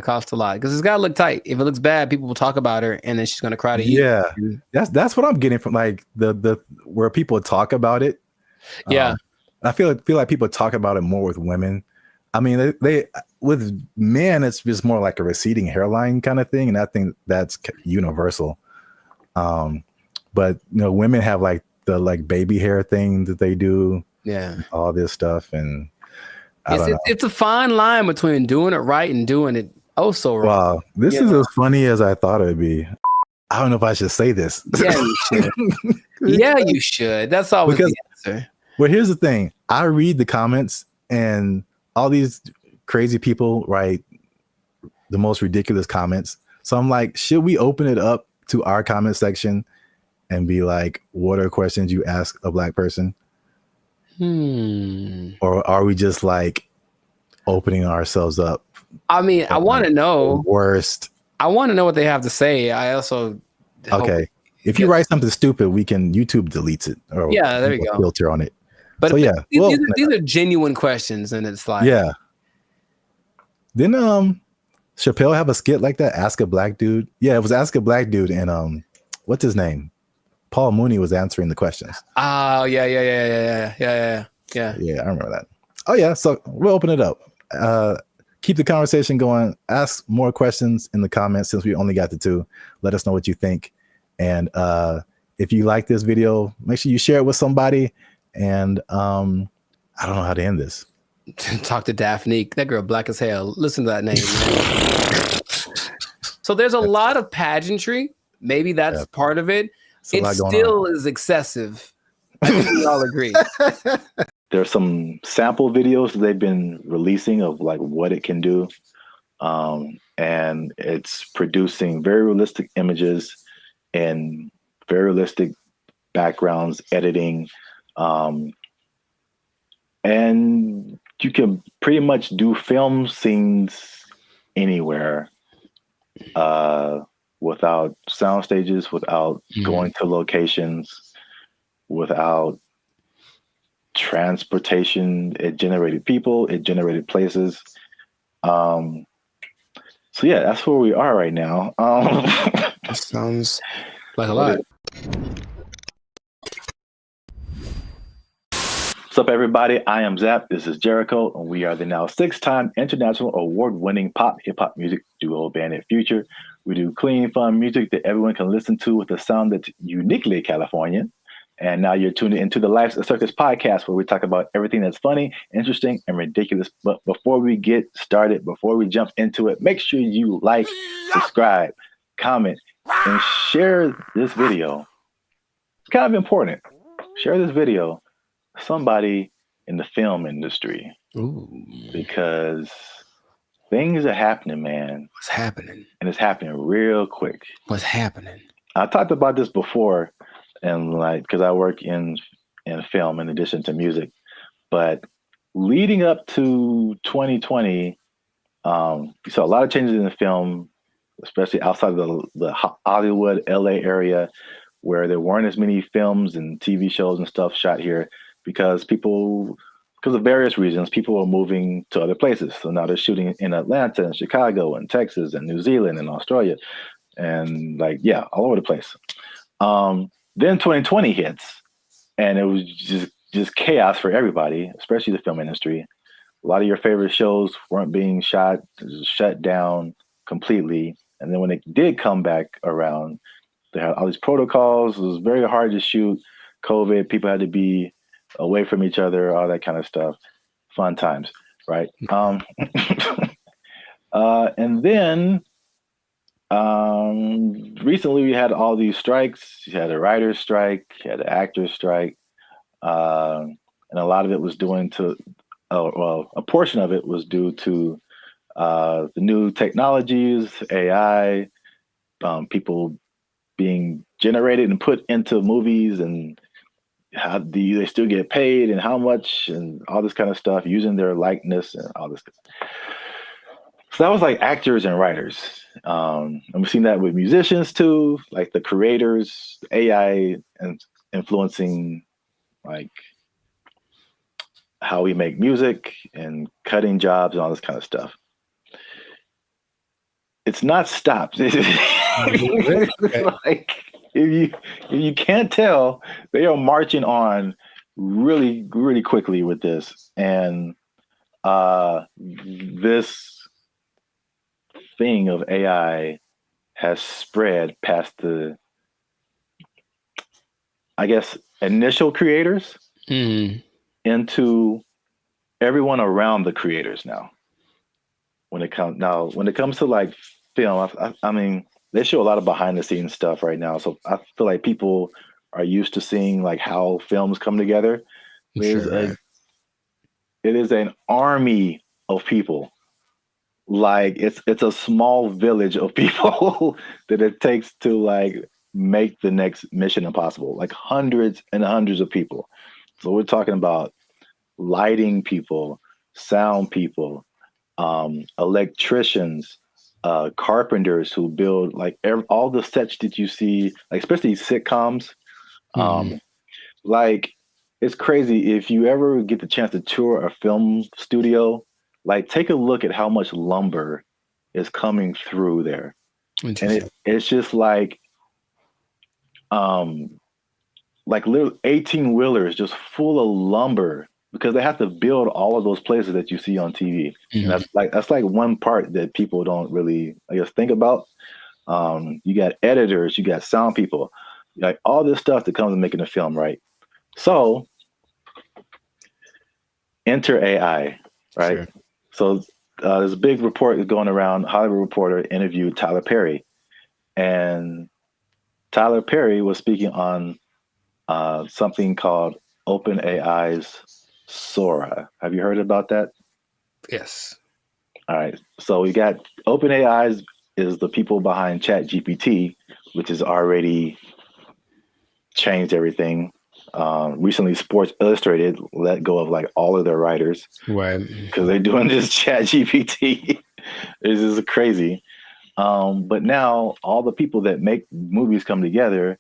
cost a lot because it's got to look tight. If it looks bad, people will talk about her, and then she's gonna cry to you. Yeah, that's what I'm getting from like the where people talk about it. Yeah, I feel like people talk about it more with women. I mean, they with men, it's just more like a receding hairline kind of thing, and I think that's universal. But women have like the baby hair thing that they do. Yeah, all this stuff, and it's a fine line between doing it right and doing it so wrong. Wow, this is as funny as I thought it'd be. I don't know if I should say this. Yeah, you should. Yeah, you should. That's always the answer. Well, here's the thing. I read the comments, and all these crazy people write the most ridiculous comments. So I'm like, should we open it up to our comment section and be like, what are questions you ask a Black person? Or are we just like opening ourselves up? I mean, I want to know. Worst. I want to know what they have to say. I also. Okay. If you write something stupid, YouTube deletes it. Or yeah, there you go. Filter on it. But so, yeah, these are genuine questions, and it's like, yeah. Didn't Chappelle have a skit like that? Ask a Black dude. Yeah, it was Ask a Black dude, and what's his name? Paul Mooney was answering the questions. Oh yeah. Yeah, I remember that. Oh yeah, so we'll open it up. Keep the conversation going. Ask more questions in the comments since we only got the 2. Let us know what you think, and if you like this video, make sure you share it with somebody. And I don't know how to end this. Talk to Daphne. That girl black as hell. Listen to that name. So there's a lot of pageantry. Maybe that's part of it. It still is excessive. I think we all agree. There's some sample videos that they've been releasing of like what it can do. And it's producing very realistic images and very realistic backgrounds, editing. And you can pretty much do film scenes anywhere without sound stages, without going to locations, without transportation. It generated people, it generated places. So yeah, that's where we are right now. That sounds like a lot. What's up, everybody? I am Zap. This is Jericho, and we are the now 6-time international award-winning pop hip-hop music duo band in Future. We do clean, fun music that everyone can listen to with a sound that's uniquely Californian. And now you're tuned into the Life's a Circus podcast, where we talk about everything that's funny, interesting, and ridiculous. But before we get started, before we jump into it, make sure you like, subscribe, comment, and share this video. It's kind of important. Share this video. Somebody in the film industry. Ooh. Because things are happening, man. What's happening? And it's happening real quick. What's happening? I talked about this before, and like, because I work in film in addition to music, but leading up to 2020, we saw a lot of changes in the film, especially outside of the Hollywood, LA area, where there weren't as many films and TV shows and stuff shot here. Because of various reasons, people are moving to other places. So now they're shooting in Atlanta and Chicago and Texas and New Zealand and Australia and all over the place. Then 2020 hits, and it was just chaos for everybody, especially the film industry. A lot of your favorite shows weren't being shot, shut down completely. And then when it did come back around, they had all these protocols. It was very hard to shoot. COVID, people had to be away from each other, all that kind of stuff. Fun times, right? And then recently we had all these strikes. You had a writer's strike, you had an actor's strike, and a lot of it was a portion of it was due to the new technologies, AI, people being generated and put into movies, and how do they still get paid and how much and all this kind of stuff, using their likeness and all this. So that was like actors and writers. And we've seen that with musicians too, like the creators, AI and influencing like how we make music and cutting jobs and all this kind of stuff. It's not stopped. Like if you can't tell, they are marching on really, really quickly with this. And this thing of AI has spread past the, I guess, initial creators into everyone around the creators now. When it comes to like film, I mean, they show a lot of behind the scenes stuff right now. So I feel like people are used to seeing like how films come together. It is an army of people. Like it's a small village of people that it takes to like make the next Mission Impossible, like hundreds and hundreds of people. So we're talking about lighting people, sound people, electricians, carpenters who build like all the sets that you see, like especially sitcoms. Like it's crazy. If you ever get the chance to tour a film studio, like take a look at how much lumber is coming through there. And it's just like little 18 wheelers just full of lumber, because they have to build all of those places that you see on TV. And that's like one part that people don't really, I guess, think about. You got editors, you got sound people, like all this stuff that comes with making a film, right? So enter AI, right? Sure. So there's a big report that's going around. Hollywood Reporter interviewed Tyler Perry, and Tyler Perry was speaking on something called OpenAI's Sora. Have you heard about that? Yes. All right. So we got OpenAI is the people behind ChatGPT, which has already changed everything. Recently, Sports Illustrated let go of like all of their writers, right? Because they're doing this ChatGPT. This is crazy. But now all the people that make movies come together,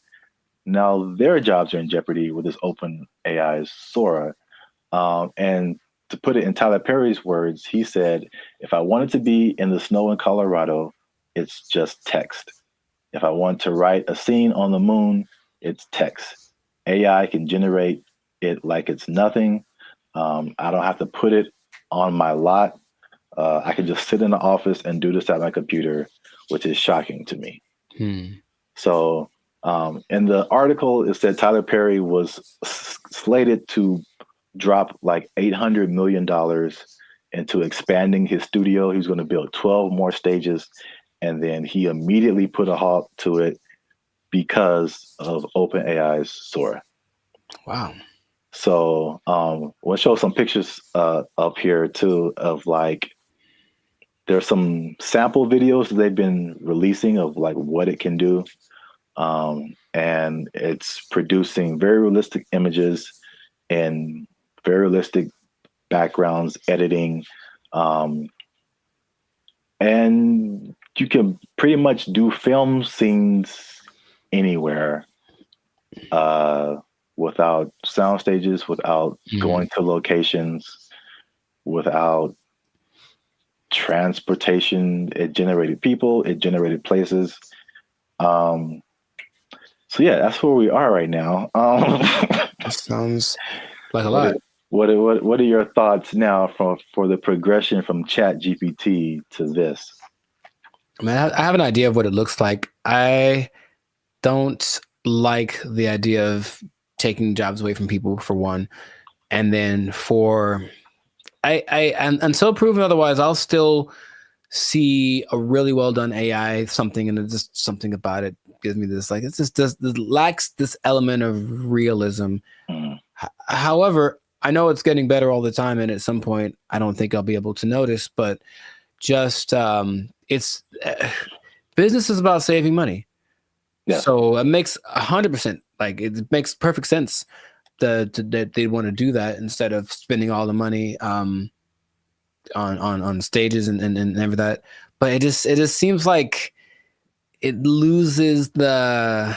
now their jobs are in jeopardy with this OpenAI's Sora. And to put it in Tyler Perry's words, he said, if I wanted to be in the snow in Colorado, it's just text. If I want to write a scene on the moon, it's text. AI can generate it like it's nothing. I don't have to put it on my lot. I can just sit in the office and do this at my computer, which is shocking to me. So in the article, it said Tyler Perry was slated to drop like $800 million into expanding his studio. He was going to build 12 more stages, and then he immediately put a halt to it because of OpenAI's Sora. Wow. So we'll show some pictures up here too of like, there's some sample videos that they've been releasing of like what it can do. And it's producing very realistic images and very realistic backgrounds, editing. And you can pretty much do film scenes anywhere without sound stages, without going to locations, without transportation. It generated people, it generated places. So yeah, that's where we are right now. That sounds like a lot. What are your thoughts now for the progression from ChatGPT to this? I mean, I have an idea of what it looks like. I don't like the idea of taking jobs away from people, for one, and then until proven otherwise, I'll still see a really well done AI something, and it's just something about it gives me this like, it's just this lacks this element of realism. However, I know it's getting better all the time, and at some point, I don't think I'll be able to notice. But just it's business is about saving money. Yeah. So it makes 100% like it makes perfect sense that they want to do that instead of spending all the money on stages and everything that. But it just seems like it loses the.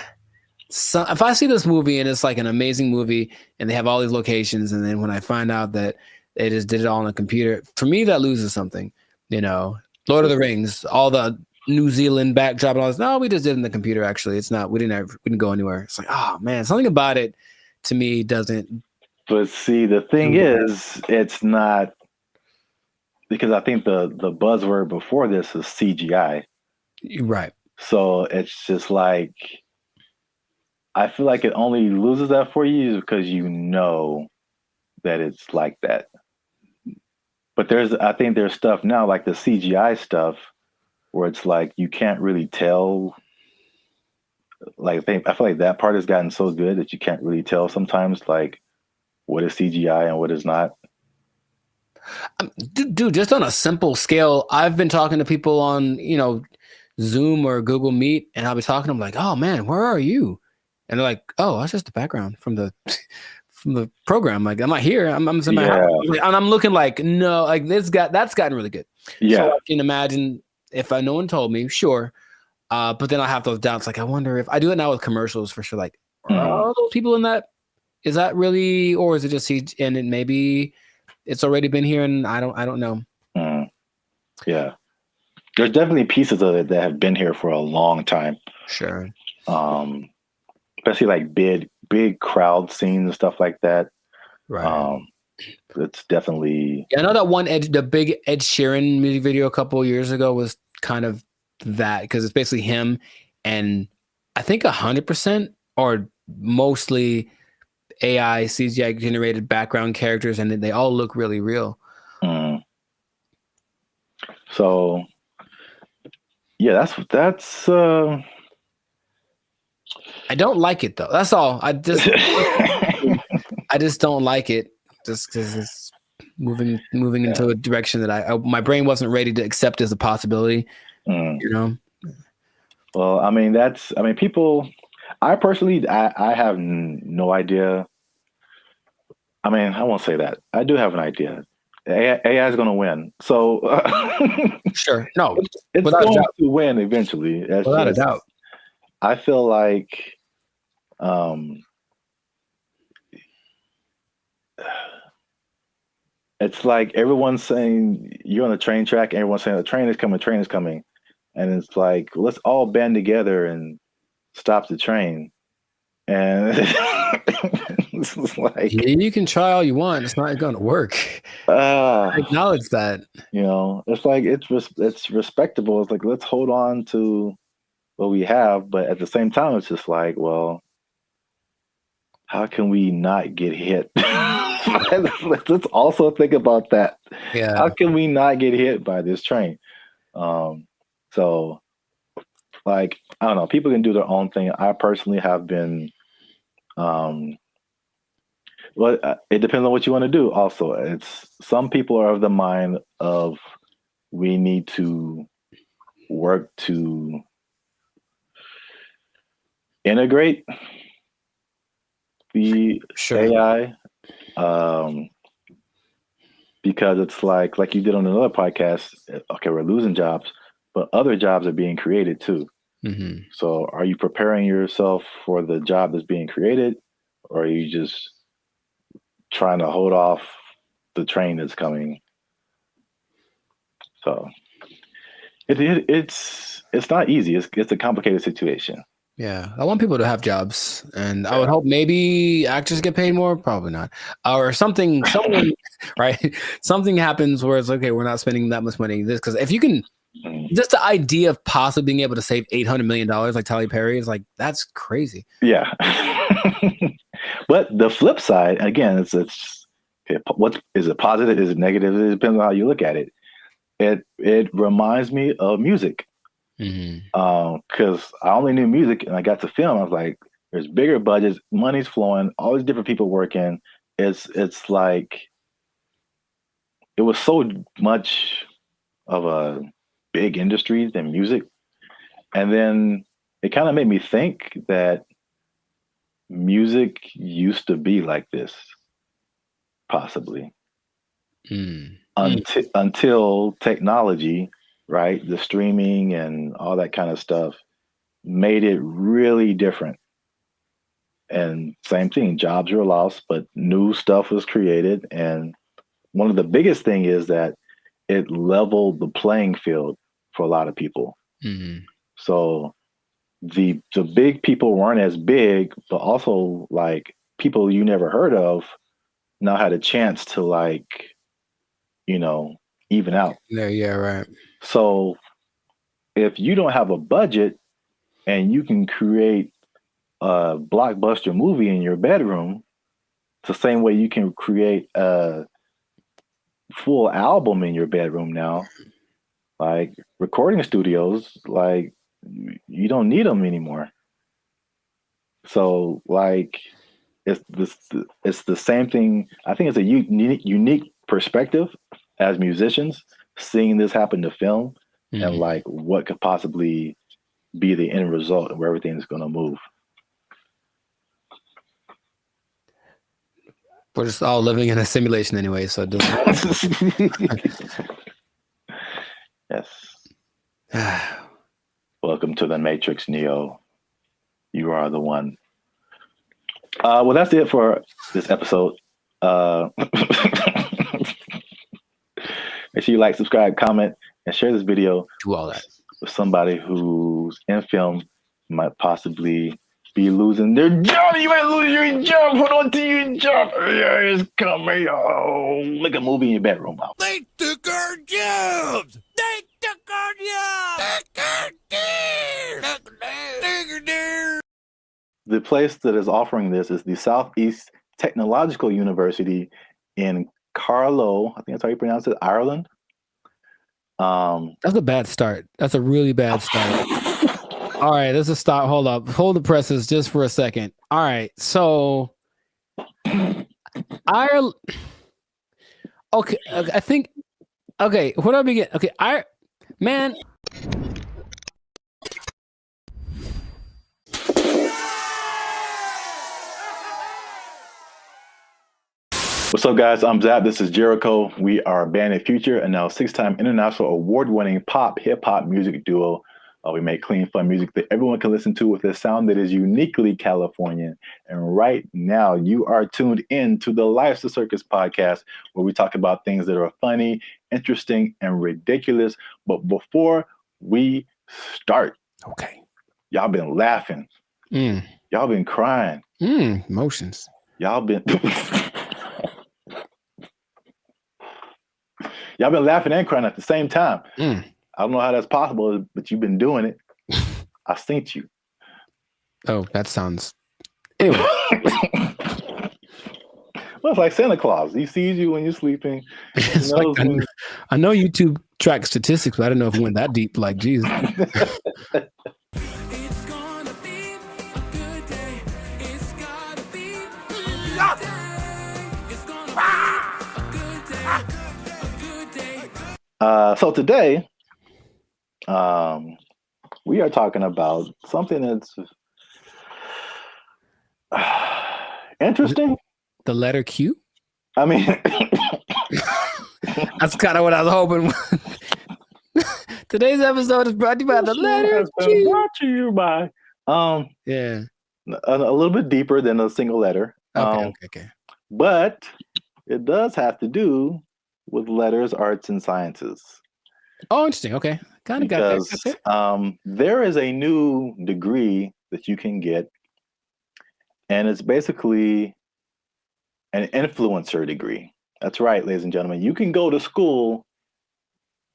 So if I see this movie and it's like an amazing movie and they have all these locations, and then when I find out that they just did it all on a computer, for me that loses something. You know, Lord of the Rings, all the New Zealand backdrop and all this. No, we just did it in the computer. Actually, it's not. We didn't go anywhere. It's like, oh man, something about it to me doesn't. But see, the thing is, it's not, because I think the buzzword before this is CGI. Right. So it's just like, I feel like it only loses that for you because you know that it's like that. But I think there's stuff now like the CGI stuff where it's like you can't really tell. Like I feel like that part has gotten so good that you can't really tell sometimes like what is CGI and what is not. Dude, just on a simple scale, I've been talking to people on, Zoom or Google Meet, and I'll be talking to them like, "Oh man, where are you?" And they're like, "Oh, that's just the background from the program. Like, I'm not here. I'm in my house." And I'm looking like, no, like that's gotten really good. Yeah. So I can imagine if no one told me, sure. But then I have those doubts. Like, I wonder if I do it now with commercials for sure. Like, are those people in that? Is that really, or is it just and it maybe it's already been here and I don't know. Yeah. There's definitely pieces of it that have been here for a long time. Sure. Especially like big crowd scenes and stuff like that. Right. It's definitely. Yeah, I know that the big Ed Sheeran music video a couple of years ago was kind of that, because it's basically him and I think 100% or mostly AI CGI generated background characters, and they all look really real. So yeah, that's I don't like it though. That's all. I just don't like it just because it's moving into a direction that my brain wasn't ready to accept as a possibility. Well, I mean, people. I personally, I have no idea. I mean, I won't say that. I do have an idea. AI is going to win. So sure, no, it's going to win eventually. Without a doubt. I feel like, it's like everyone's saying you're on the train track, and everyone's saying the train is coming, and it's like, let's all band together and stop the train. And it's like, you can try all you want, it's not going to work. I acknowledge that. It's like it's respectable. It's like, let's hold on to what we have, but at the same time, it's just like, well, how can we not get hit? Let's also think about that. Yeah. How can we not get hit by this train? So, like, I don't know. People can do their own thing. I personally have been. Well, it depends on what you want to do. Also, it's some people are of the mind of we need to work to integrate the AI, because it's like you did on another podcast. Okay, we're losing jobs, but other jobs are being created too. Mm-hmm. So, are you preparing yourself for the job that's being created, or are you just trying to hold off the train that's coming? So, it's not easy. It's a complicated situation. Yeah, I want people to have jobs, and I would hope maybe actors get paid more. Probably not, or something, right? Something happens where it's okay. We're not spending that much money. Because if you can Just the idea of possibly being able to save $800 million like Tyler Perry is like, that's crazy. Yeah. But the flip side, again, it's what is it positive? Is it negative? It depends on how you look at it. It reminds me of music. Because I only knew music and I got to film. I was like, there's bigger budgets, money's flowing, all these different people working. It's like it was so much of a big industry than music. And then it kind of made me think that music used to be like this, possibly. Until technology, right? The streaming and all that kind of stuff made it really different. And same thing, jobs were lost, but new stuff was created. And one of the biggest thing is that it leveled the playing field for a lot of people. So the big people weren't as big, but also like people you never heard of now had a chance to like, even out. Yeah, right. So if you don't have a budget and you can create a blockbuster movie in your bedroom, it's the same way you can create a full album in your bedroom now. Like recording studios, like you don't need them anymore. So like it's the same thing. I think it's a unique perspective as musicians seeing this happen to film and like what could possibly be the end result of where everything's going to move. We're just all living in a simulation anyway, so it doesn't. Yes. Welcome to the Matrix, Neo. You are the one. Well, that's it for this episode. Make sure you like, subscribe, comment, and share this video. Do all that with somebody who's in film, might possibly be losing their job. You might lose your job. Hold on to your job. Yeah, it's coming. Oh, make a movie in your bedroom. They took our jobs. They took our jobs. The place that is offering this is the Southeast Technological University in Carlow. I think that's how you pronounce it, Ireland. That's a bad start. That's a really bad start. All right, let's just stop. Hold up. Hold the presses just for a second. All right, so Ireland. Okay, I think. Okay, where do I begin? Okay, man. What's up, guys? I'm Zap. This is Jericho. We are BrandBee Future, and now 6-time international award-winning pop hip-hop music duo. We make clean, fun music that everyone can listen to with a sound that is uniquely Californian. And right now, you are tuned in to the Life's a Circus podcast, where we talk about things that are funny, interesting, and ridiculous. But before we start, okay, y'all been laughing. Y'all been crying. Emotions. Y'all been... Y'all been laughing and crying at the same time. I don't know how that's possible, but you've been doing it. I seen you. Oh, that sounds... Anyway. Well, it's like Santa Claus. He sees you when you're sleeping. I know YouTube tracks statistics, but I don't know if it went that deep. Like, Jesus. So today, we are talking about something that's interesting. The letter Q? I mean, that's kind of what I was hoping. Today's episode is brought to you by the letter Q. Brought to you by, yeah, a little bit deeper than a single letter. Okay. But it does have to do with letters, arts, and sciences. Oh, interesting. Okay. Kind of got that. There is a new degree that you can get, and it's basically an influencer degree. That's right, ladies and gentlemen. You can go to school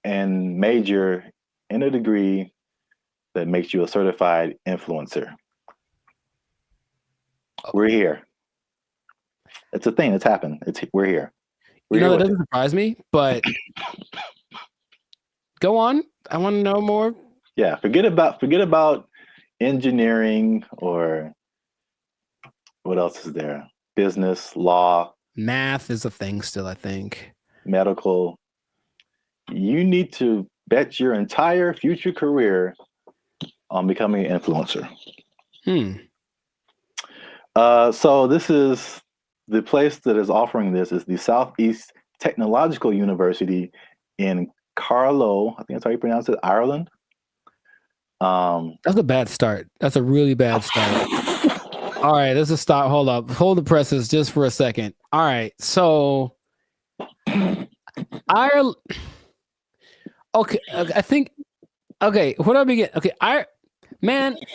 and major in a degree that makes you a certified influencer. We're here. It's a thing that's happened. We're here. You know, that doesn't surprise me, but go on. I want to know more. Yeah, forget about engineering or what else is there? Business, law, math is a thing still, I think. Medical. You need to bet your entire future career on becoming an influencer. So this is the place that is offering this is the Southeast Technological University in Carlow. I think that's how you pronounce it, Ireland. That's a bad start. That's a really bad start. All right, let's just stop. Hold up. Hold the presses just for a second. All right, so Ireland. Okay, I think. Okay, where do I begin? Okay,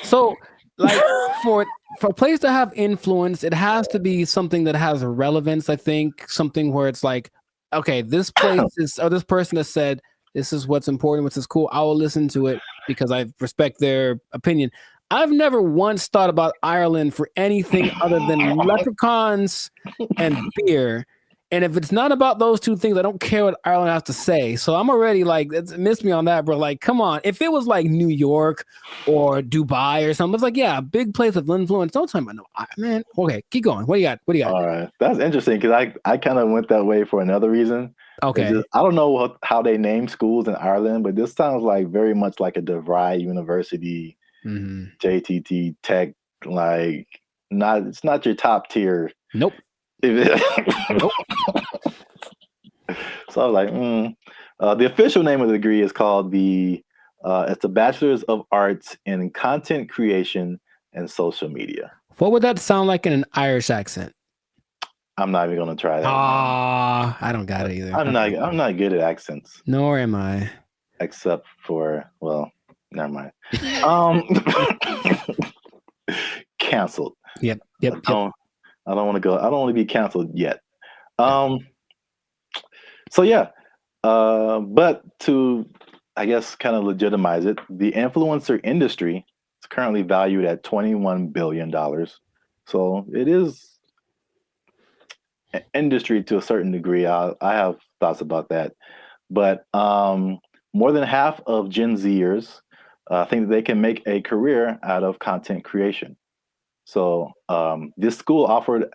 so like for a place to have influence, it has to be something that has relevance. I think something where it's like, okay, this place is, or this person has said this is what's important, which is cool. I will listen to it because I respect their opinion. I've never once thought about Ireland for anything other than leprechauns and beer. And if it's not about those two things, I don't care what Ireland has to say. So I'm already like, it's missed me on that, bro. Like, come on. If it was like New York or Dubai or something, it's like, yeah, a big place of influence. Don't tell me about no, man. Okay, keep going. What do you got? What do you got? All right, that's interesting because I kind of went that way for another reason. Okay. I don't know how they name schools in Ireland, but this sounds like very much like a DeVry University, JTT Tech. Like, it's not your top tier. Nope. Nope. So I was like, the official name of the degree is called it's the Bachelor's of Arts in Content Creation and Social Media. What would that sound like in an Irish accent? I'm not even gonna try that. I don't got it either. I'm not good at accents. Nor am I. Except for, well, never mind. Canceled. Yep. I don't want to go. I don't want to be canceled yet. So yeah, but to, I guess, kind of legitimize it, the influencer industry is currently valued at $21 billion. So it is an industry to a certain degree. I have thoughts about that, but more than half of Gen Zers think that they can make a career out of content creation. So this school offered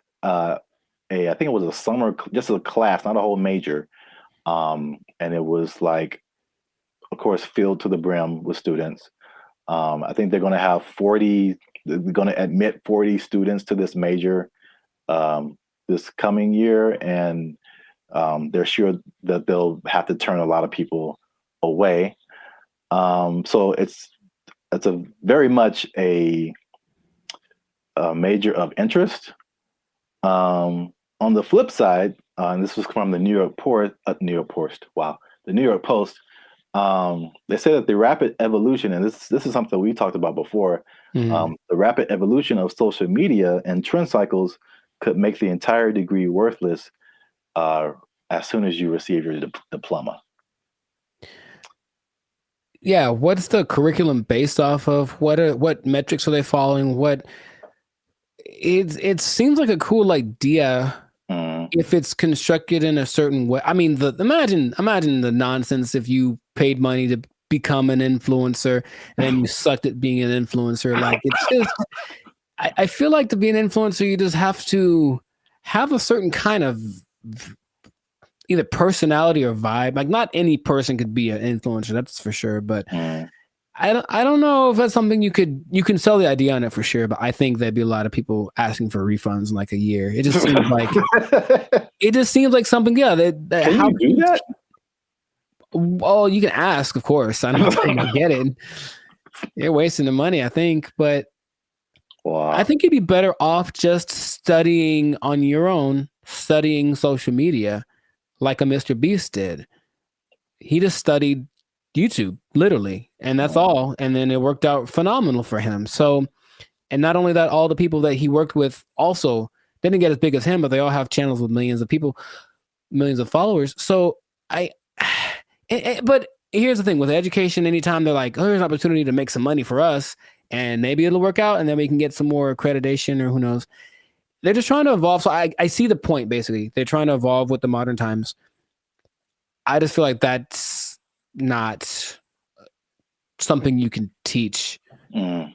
I think it was a summer, just a class, not a whole major. And it was like, of course, filled to the brim with students. I think they're going to have they're going to admit 40 students to this major this coming year. And they're sure that they'll have to turn a lot of people away. So it's a very much a major of interest. On the flip side, and this was from the New York Post. Wow, the New York Post. They say that the rapid evolution, and this is something we talked about before. The rapid evolution of social media and trend cycles could make the entire degree worthless as soon as you receive your diploma. Yeah, what's the curriculum based off of? What metrics are they following? It seems like a cool idea if it's constructed in a certain way. I mean, imagine the nonsense if you paid money to become an influencer and then you sucked at being an influencer. Like, it's just, I feel like to be an influencer, you just have to have a certain kind of either personality or vibe. Like, not any person could be an influencer, that's for sure. But I don't know if that's something you can sell the idea on it for sure, but I think there'd be a lot of people asking for refunds in like a year. It just seems like something. Yeah, Can you do that? Well, you can ask, of course. I don't think you get it. You're wasting the money, I think, but I think you'd be better off just studying on your own, studying social media, like a Mr. Beast did. He just studied YouTube, literally, and that's all. And then it worked out phenomenal for him. So, and not only that, all the people that he worked with also didn't get as big as him, but they all have channels with millions of people, millions of followers. So but here's the thing with education. Anytime they're like, oh, here's an opportunity to make some money for us, and maybe it'll work out, and then we can get some more accreditation or who knows. They're just trying to evolve. So I see the point. Basically, they're trying to evolve with the modern times. I just feel like that's not something you can teach in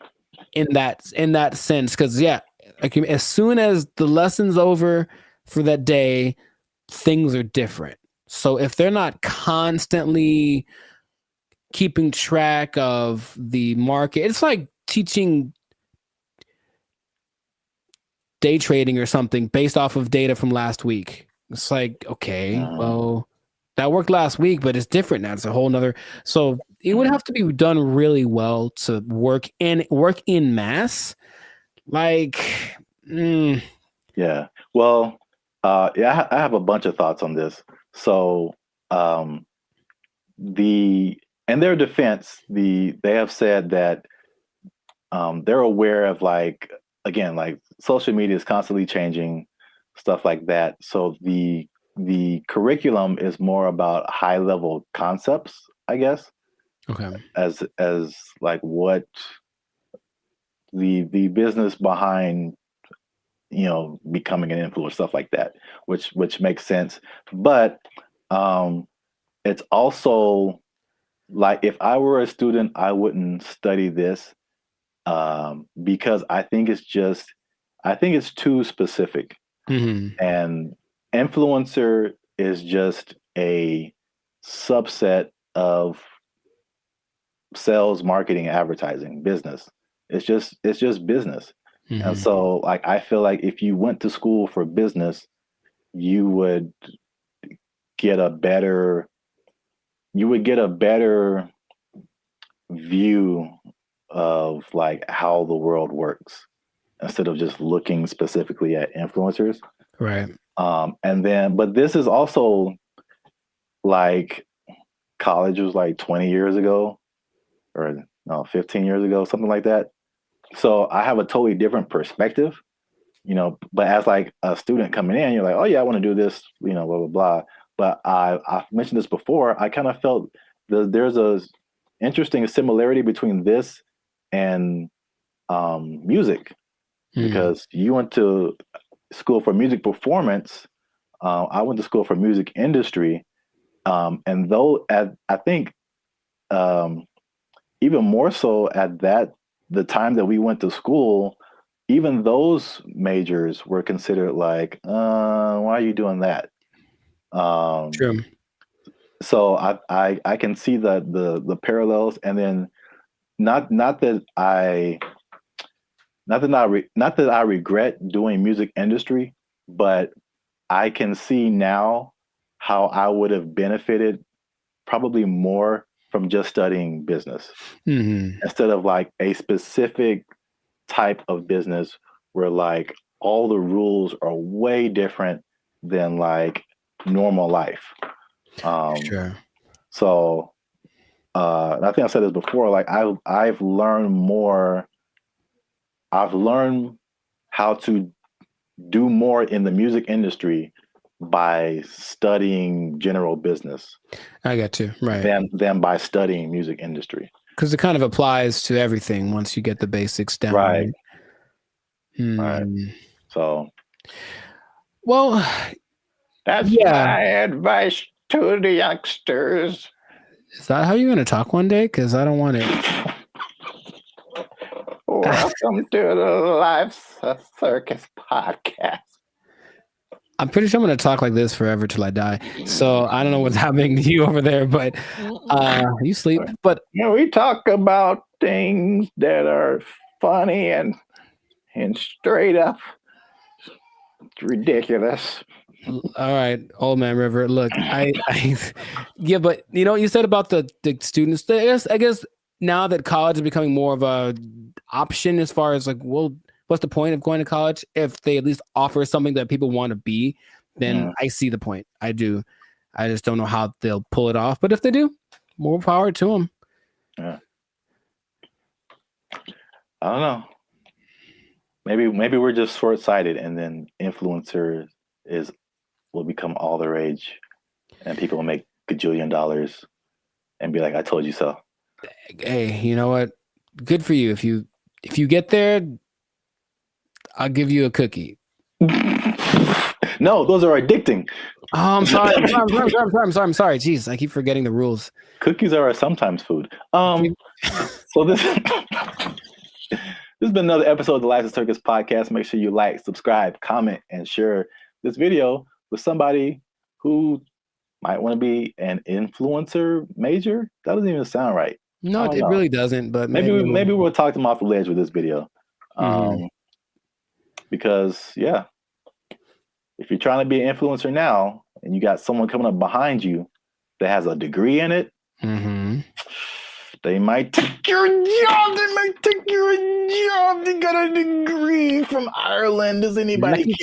that sense. Because like as soon as the lesson's over for that day, things are different. So if they're not constantly keeping track of the market, it's like teaching day trading or something based off of data from last week. It's like, okay, well, that worked last week, but it's different now. It's a whole nother. So it would have to be done really well to work in mass. Like, yeah. Well, I have a bunch of thoughts on this. So, in their defense, they have said that they're aware of like social media is constantly changing, stuff like that. So the curriculum is more about high level concepts, I guess. Okay. As like what the business behind becoming an influencer, stuff like that, which makes sense. But it's also like if I were a student, I wouldn't study this because I think it's too specific. And influencer is just a subset of sales, marketing, advertising, business. It's just business. And so like I feel like if you went to school for business, you would get a better view of like how the world works instead of just looking specifically at influencers. Right. But this is also like college was like 20 years ago or no, 15 years ago, something like that. So I have a totally different perspective, but as like a student coming in, you're like, oh yeah, I want to do this, blah, blah, blah. But I've mentioned this before. I kind of felt there's a interesting similarity between this and music, because you went to school for music performance. I went to school for music industry. And though I think even more so at the time that we went to school, even those majors were considered like, why are you doing that? True. So I can see the parallels, and then not that I regret doing music industry, but I can see now how I would have benefited probably more from just studying business instead of like a specific type of business where like all the rules are way different than like normal life. Sure. So I think I said this before, like I've learned how to do more in the music industry by studying general business. I got you. Right. Than by studying music industry. Because it kind of applies to everything once you get the basics down. Right. Right. So. Well, that's my advice to the youngsters. Is that how you're going to talk one day? Because I don't want it. Welcome to the Life Circus podcast. I'm pretty sure I'm going to talk like this forever till I die. So I don't know what's happening to you over there, but you sleep. But we talk about things that are funny and straight up ridiculous. All right, old man River. Look, yeah, but you said about the students. I guess now that college is becoming more of a option as far as like, well, what's the point of going to college if they at least offer something that people want to be? Then I see the point. I do. I just don't know how they'll pull it off. But if they do, more power to them. Yeah. I don't know. Maybe we're just short-sighted, and then influencer will become all the rage, and people will make $1 gajillion, and be like, I told you so. Hey, you know what? Good for you. If you get there, I'll give you a cookie. No, those are addicting. Oh, I'm sorry. I'm sorry. Jeez, I keep forgetting the rules. Cookies are sometimes food. So this has been another episode of the Life of Circus podcast. Make sure you like, subscribe, comment, and share this video with somebody who might want to be an influencer major. That doesn't even sound right. No, it really doesn't. But maybe we'll talk them off the ledge with this video. Because if you're trying to be an influencer now and you got someone coming up behind you that has a degree in it, they might take your job. They got a degree from Ireland. Does anybody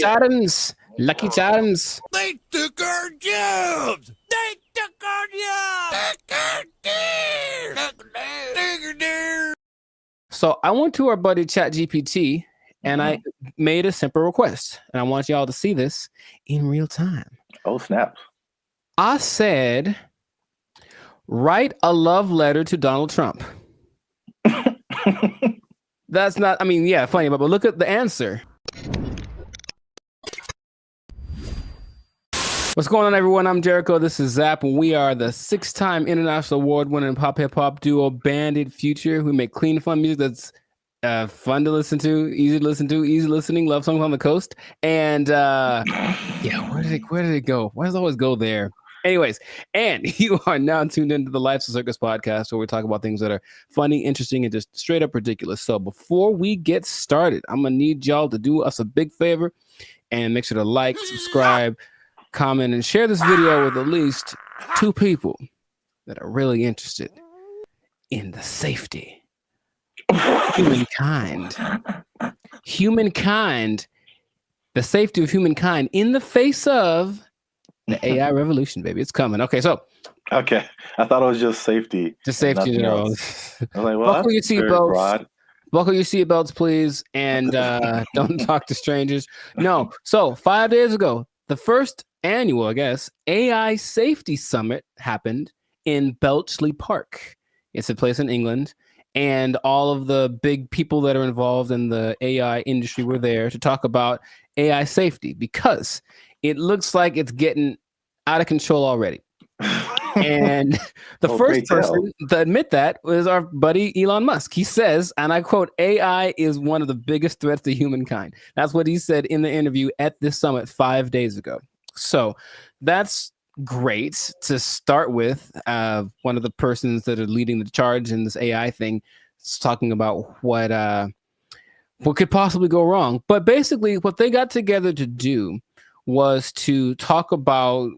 Lucky Charms. They took our jobs. They took our jobs. So I went to our buddy ChatGPT and I made a simple request. And I want y'all to see this in real time. Oh, snap. I said, write a love letter to Donald Trump. That's not, I mean, yeah, funny, but look at the answer. What's going on, everyone? I'm Jericho. This is Zap, and we are the 6-time international award-winning pop hip-hop duo Bandit Future. We make clean, fun music that's fun to listen to, easy listening, love songs on the coast. And where did it go? Why does it always go there? Anyways, and you are now tuned into the Life's a Circus podcast, where we talk about things that are funny, interesting, and just straight up ridiculous. So before we get started, I'm gonna need y'all to do us a big favor and make sure to like, subscribe, comment, and share this video with at least 2 people that are really interested in the safety of humankind. The safety of humankind in the face of the AI revolution, baby. It's coming. Okay, so. Okay. I thought it was just safety. Just safety, you know. I'm like, well, buckle your seatbelts. Buckle your seatbelts, please. And don't talk to strangers. No. So 5 days ago, the first annual, I guess, AI Safety Summit happened in Bletchley Park. It's a place in England. And all of the big people that are involved in the AI industry were there to talk about AI safety, because it looks like it's getting out of control already. And the first person to admit that was our buddy Elon Musk. He says, and I quote, AI is one of the biggest threats to humankind. That's what he said in the interview at this summit 5 days ago. So that's great to start with. One of the persons that are leading the charge in this AI thing is talking about what could possibly go wrong. But basically what they got together to do was to talk about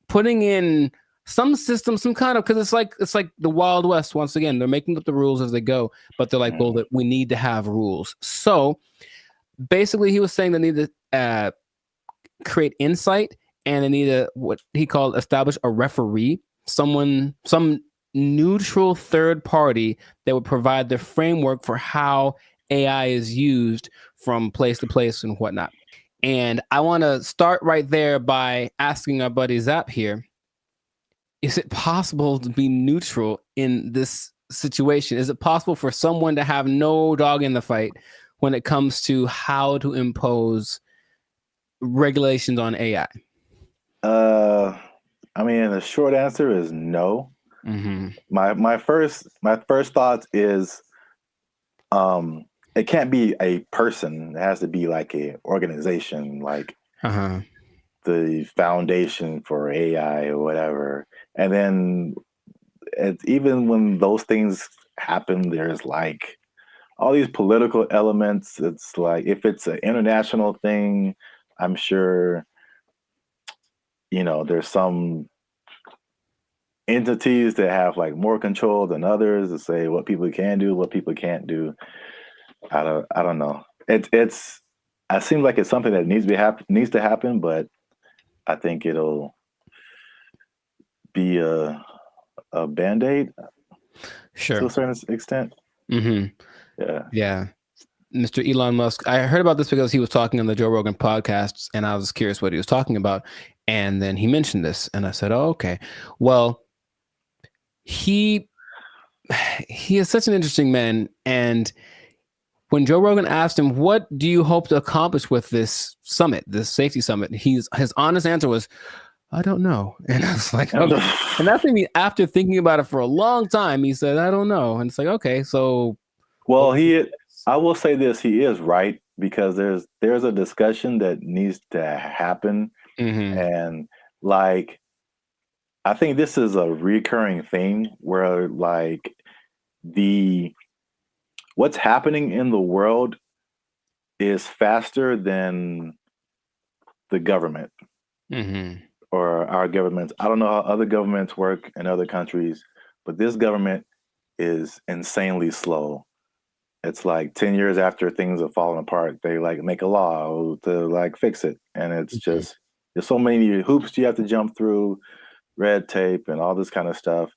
putting in some system, some kind of, because it's like the Wild West. Once again, they're making up the rules as they go, but they're like, well, that we need to have rules. So basically, he was saying they need to create insight, and they need to, what he called, establish a referee, some neutral third party that would provide the framework for how AI is used from place to place and whatnot. And I want to start right there by asking our buddy Zap here, is it possible to be neutral in this situation? Is it possible for someone to have no dog in the fight when it comes to how to impose regulations on AI? I mean, the short answer is no. My first thought is it can't be a person. It has to be like a organization, like the Foundation for AI or whatever. And then even when those things happen, there's like all these political elements. It's like, if it's an international thing, I'm sure, there's some entities that have like more control than others to say what people can do, what people can't do. I don't know. It seems like it's something that needs to happen, but I think it'll be a Band-Aid, sure, to a certain extent. Yeah. Mr. Elon Musk, I heard about this because he was talking on the Joe Rogan podcast, and I was curious what he was talking about, and then he mentioned this, and I said, oh, okay, well, he is such an interesting man. And when Joe Rogan asked him, what do you hope to accomplish with this summit, this safety summit? His honest answer was, I don't know. And I was like, okay. And that's maybe after thinking about it for a long time, he said, I don't know. And it's like, okay, so. Well, I will say this, he is right, because there's a discussion that needs to happen. And like, I think this is a recurring thing where like what's happening in the world is faster than the government or our governments. I don't know how other governments work in other countries, but this government is insanely slow. It's like 10 years after things have fallen apart, they like make a law to like fix it. And it's just, there's so many hoops you have to jump through, red tape and all this kind of stuff.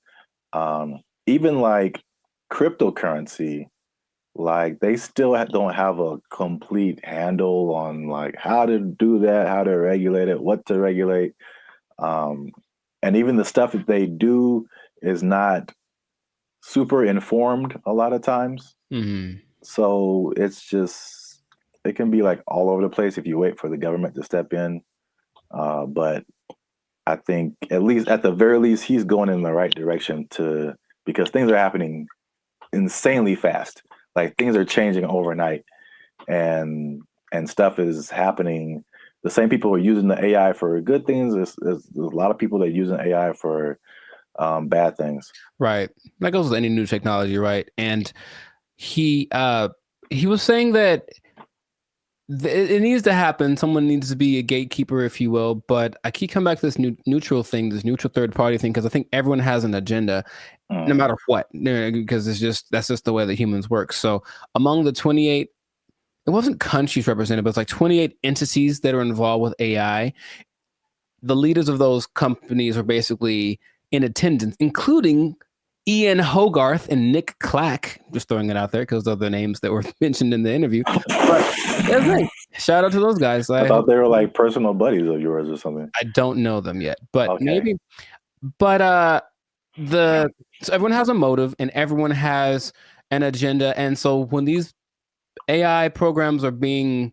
Even like cryptocurrency, like they still don't have a complete handle on like how to do that, how to regulate it, what to regulate. And even the stuff that they do is not super informed a lot of times. So it's just, it can be like all over the place if you wait for the government to step in. But I think at the very least, he's going in the right direction because things are happening insanely fast. Like things are changing overnight and stuff is happening. The same people who are using the AI for good things, there's a lot of people that are using AI for bad things. Right. That goes with any new technology, right? And he was saying that it needs to happen. Someone needs to be a gatekeeper, if you will. But I keep coming back to this neutral thing, this neutral third party thing, because I think everyone has an agenda, no matter what, because that's just the way that humans work. So among the 28, it wasn't countries represented, but it's like 28 entities that are involved with AI. The leaders of those companies are basically in attendance, including Ian Hogarth and Nick Clack. Just throwing it out there because those are the names that were mentioned in the interview. But shout out to those guys. I thought they were like personal buddies of yours or something. I don't know them yet, but maybe. But so everyone has a motive and everyone has an agenda, and so when these AI programs are being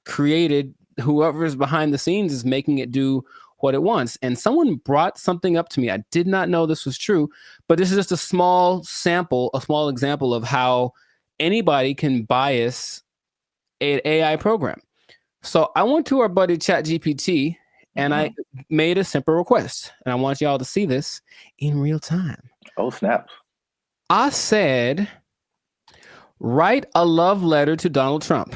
created, whoever's behind the scenes is making it do what it wants. And someone brought something up to me. I did not know this was true, but this is just a small example of how anybody can bias an AI program. So I went to our buddy ChatGPT and I made a simple request, and I want y'all to see this in real time. Oh, snaps. I said, write a love letter to Donald Trump.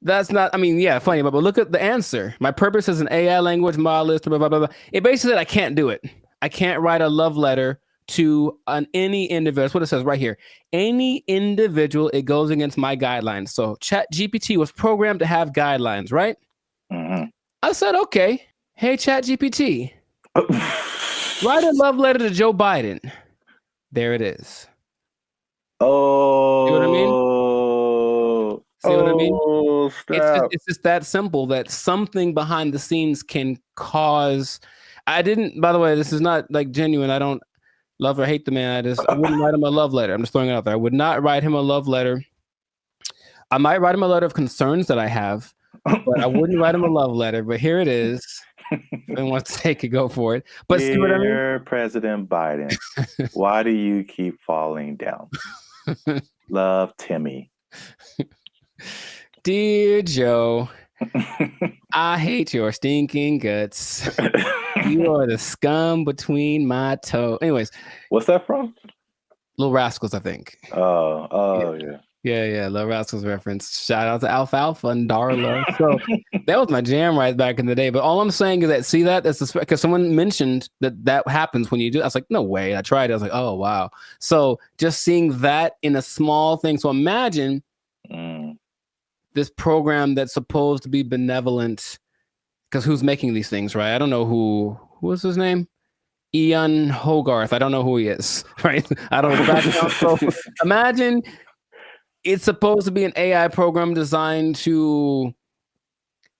That's not, funny, but look at the answer. My purpose is an AI language model, blah, blah, blah, blah. It basically said I can't do it. I can't write a love letter to any individual. That's what it says right here. Any individual, it goes against my guidelines. So ChatGPT was programmed to have guidelines, right? I said, okay. Hey, ChatGPT, write a love letter to Joe Biden. There it is. Oh. See what I mean? See what I mean? Stop. It's just that simple that something behind the scenes can cause. By the way, this is not like genuine. I don't love or hate the man. I wouldn't write him a love letter. I'm just throwing it out there. I would not write him a love letter. I might write him a letter of concerns that I have, but I wouldn't write him a love letter. But here it is. If anyone wants to take it, go for it. But see what I mean? Dear President Biden, why do you keep falling down? Love, Timmy. Dear Joe, I hate your stinking guts. You are the scum between my toes. Anyways. What's that from? Little Rascals, I think. Oh, yeah. Yeah, Little Rascals reference. Shout out to Alfalfa and Darla. So that was my jam right back in the day. But all I'm saying is that, see that? That's because someone mentioned that happens when you do. I was like, no way. I tried it. I was like, oh, wow. So just seeing that in a small thing. So imagine this program that's supposed to be benevolent, because who's making these things, right? I don't know who was his name? Ian Hogarth. I don't know who he is, right? I don't know the background. So imagine it's supposed to be an AI program designed to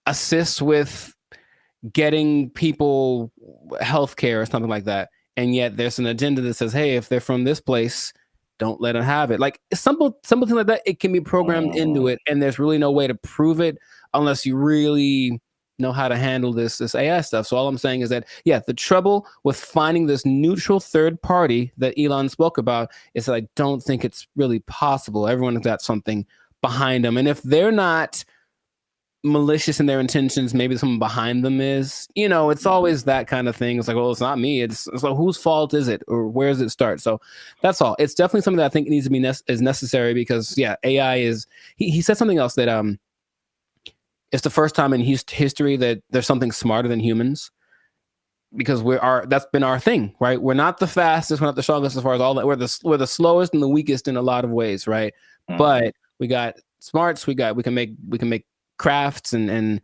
assist with getting people healthcare or something like that. and yet there's an agenda that says, hey, if they're from this place, don't let them have it. Like something like that, it can be programmed into it, and there's really no way to prove it unless you really know how to handle this AI stuff. So all I'm saying is that, yeah, the trouble with finding this neutral third party that Elon spoke about is that I don't think it's really possible. Everyone's got something behind them, and if they're not malicious in their intentions, maybe someone behind them is. It's always that kind of thing. It's like, well, it's not me. It's like, whose fault is it, or where does it start? So that's all. It's definitely something that I think needs to be is necessary, because yeah, AI is. He said something else that it's the first time in history that there's something smarter than humans, because that's been our thing, right? We're not the fastest, we're not the strongest as far as all that. We're the slowest and the weakest in a lot of ways, right? But we got smarts. We can make crafts and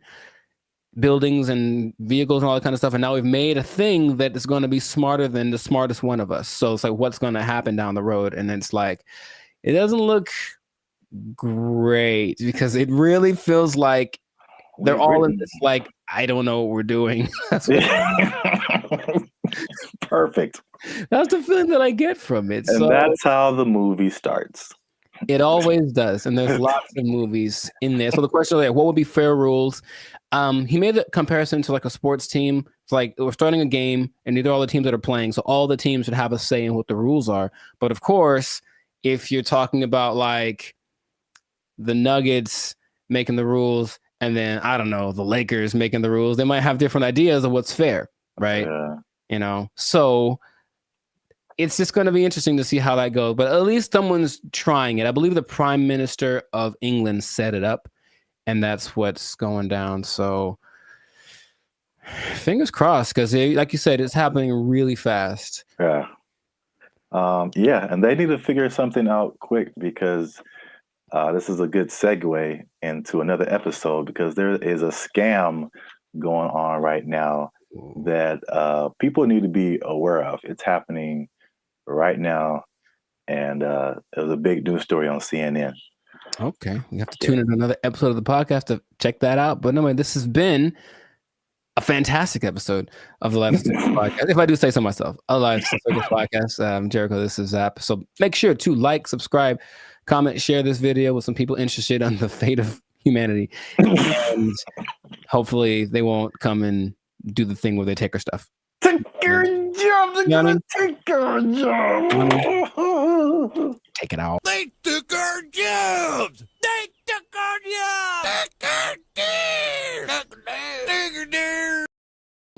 buildings and vehicles and all that kind of stuff. And now we've made a thing that is going to be smarter than the smartest one of us. So it's like, what's going to happen down the road? And it's like, it doesn't look great, because it really feels like they're all in this, like, I don't know what we're doing. That's perfect. That's the feeling that I get from it. And that's how the movie starts. It always does, and there's lots of movies in there. So the question is, like, what would be fair rules? He made a comparison to like a sports team. It's like we're starting a game, and these are all the teams that are playing. So all the teams should have a say in what the rules are. But of course, if you're talking about like the Nuggets making the rules, and then I don't know, the Lakers making the rules, they might have different ideas of what's fair, right? Yeah. So it's just going to be interesting to see how that goes, but at least someone's trying it. I believe the Prime Minister of England set it up, and that's what's going down. So fingers crossed, because like you said, it's happening really fast. Yeah. And they need to figure something out quick, because this is a good segue into another episode, because there is a scam going on right now that people need to be aware of. It's happening right now, and it was a big news story on CNN. Okay, you have to tune in to another episode of the podcast to check that out. But anyway, this has been a fantastic episode of the Life Circus podcast. If I do say so myself, a Life Circus podcast. Jericho, this is Zap. So make sure to like, subscribe, comment, share this video with some people interested on the fate of humanity, and hopefully they won't come and do the thing where they take our stuff. Take your job. They're gonna take our job. Take it out. They took our jobs. They took our jobs.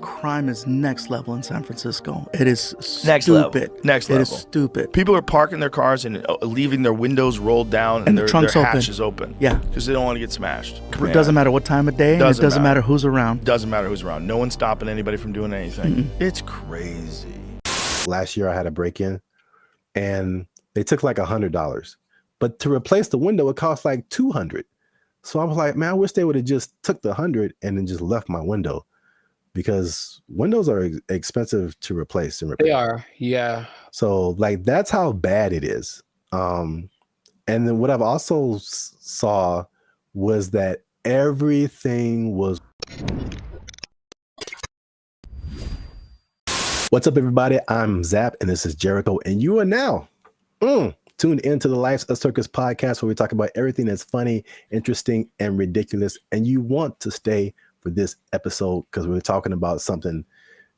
Crime is next level in San Francisco. It is stupid. Next level. It is stupid. People are parking their cars and leaving their windows rolled down and their hatches open. Yeah. Because they don't want to get smashed. It doesn't matter what time of day. It doesn't matter who's around. Doesn't matter who's around. No one's stopping anybody from doing anything. It's crazy. Last year I had a break-in, and they took like $100. But to replace the window, it cost like $200. So I was like, man, I wish they would have just took the $100 and then just left my window, because windows are expensive to replace and repair. They are, yeah. So like, that's how bad it is. And then what I've also saw was that everything was. What's up, everybody? I'm Zap, and this is Jericho, and you are now tuned into the Life's a Circus podcast, where we talk about everything that's funny, interesting, and ridiculous. And you want to stay for this episode, because we're talking about something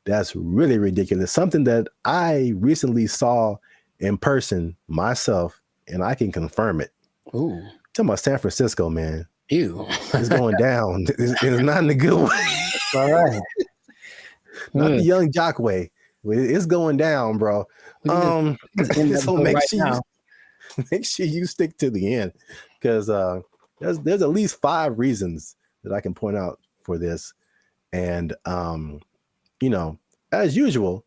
that's really ridiculous, something that I recently saw in person myself, and I can confirm it. Ooh. Talking about San Francisco, man. Ew. It's going down. It's not in a good way. All right. Not the young jock way. It's going down, bro. So make sure you stick to the end, because there's at least 5 reasons that I can point out for this. And as usual,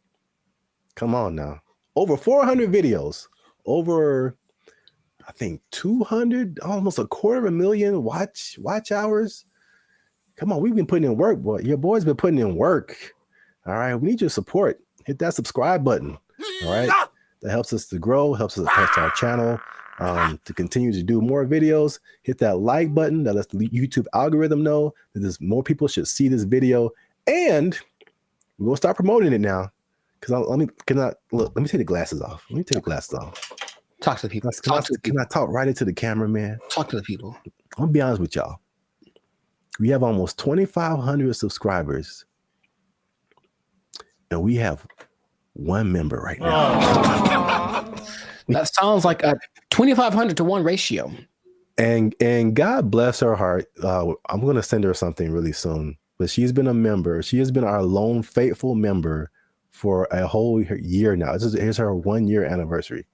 come on now, over 400 videos, over I think 200, almost 250,000 watch hours. Come on, we've been putting in work, boy. Your boy's been putting in work. All right, we need your support. Hit that subscribe button. All right, that helps us to grow, helps our channel to continue to do more videos. Hit that like button. That lets the YouTube algorithm know that more people should see this video. And we're gonna start promoting it now, Because let me take the glasses off. Let me take the glasses off. Talk to the people. Can I talk right into the camera, man? Talk to the people. I'm gonna be honest with y'all. We have almost 2,500 subscribers, and we have one member right now. That sounds like a 2,500 to 1 ratio. And God bless her heart. I'm gonna send her something really soon. But she's been a member. She has been our lone faithful member for a whole year now. Here's her 1 year anniversary.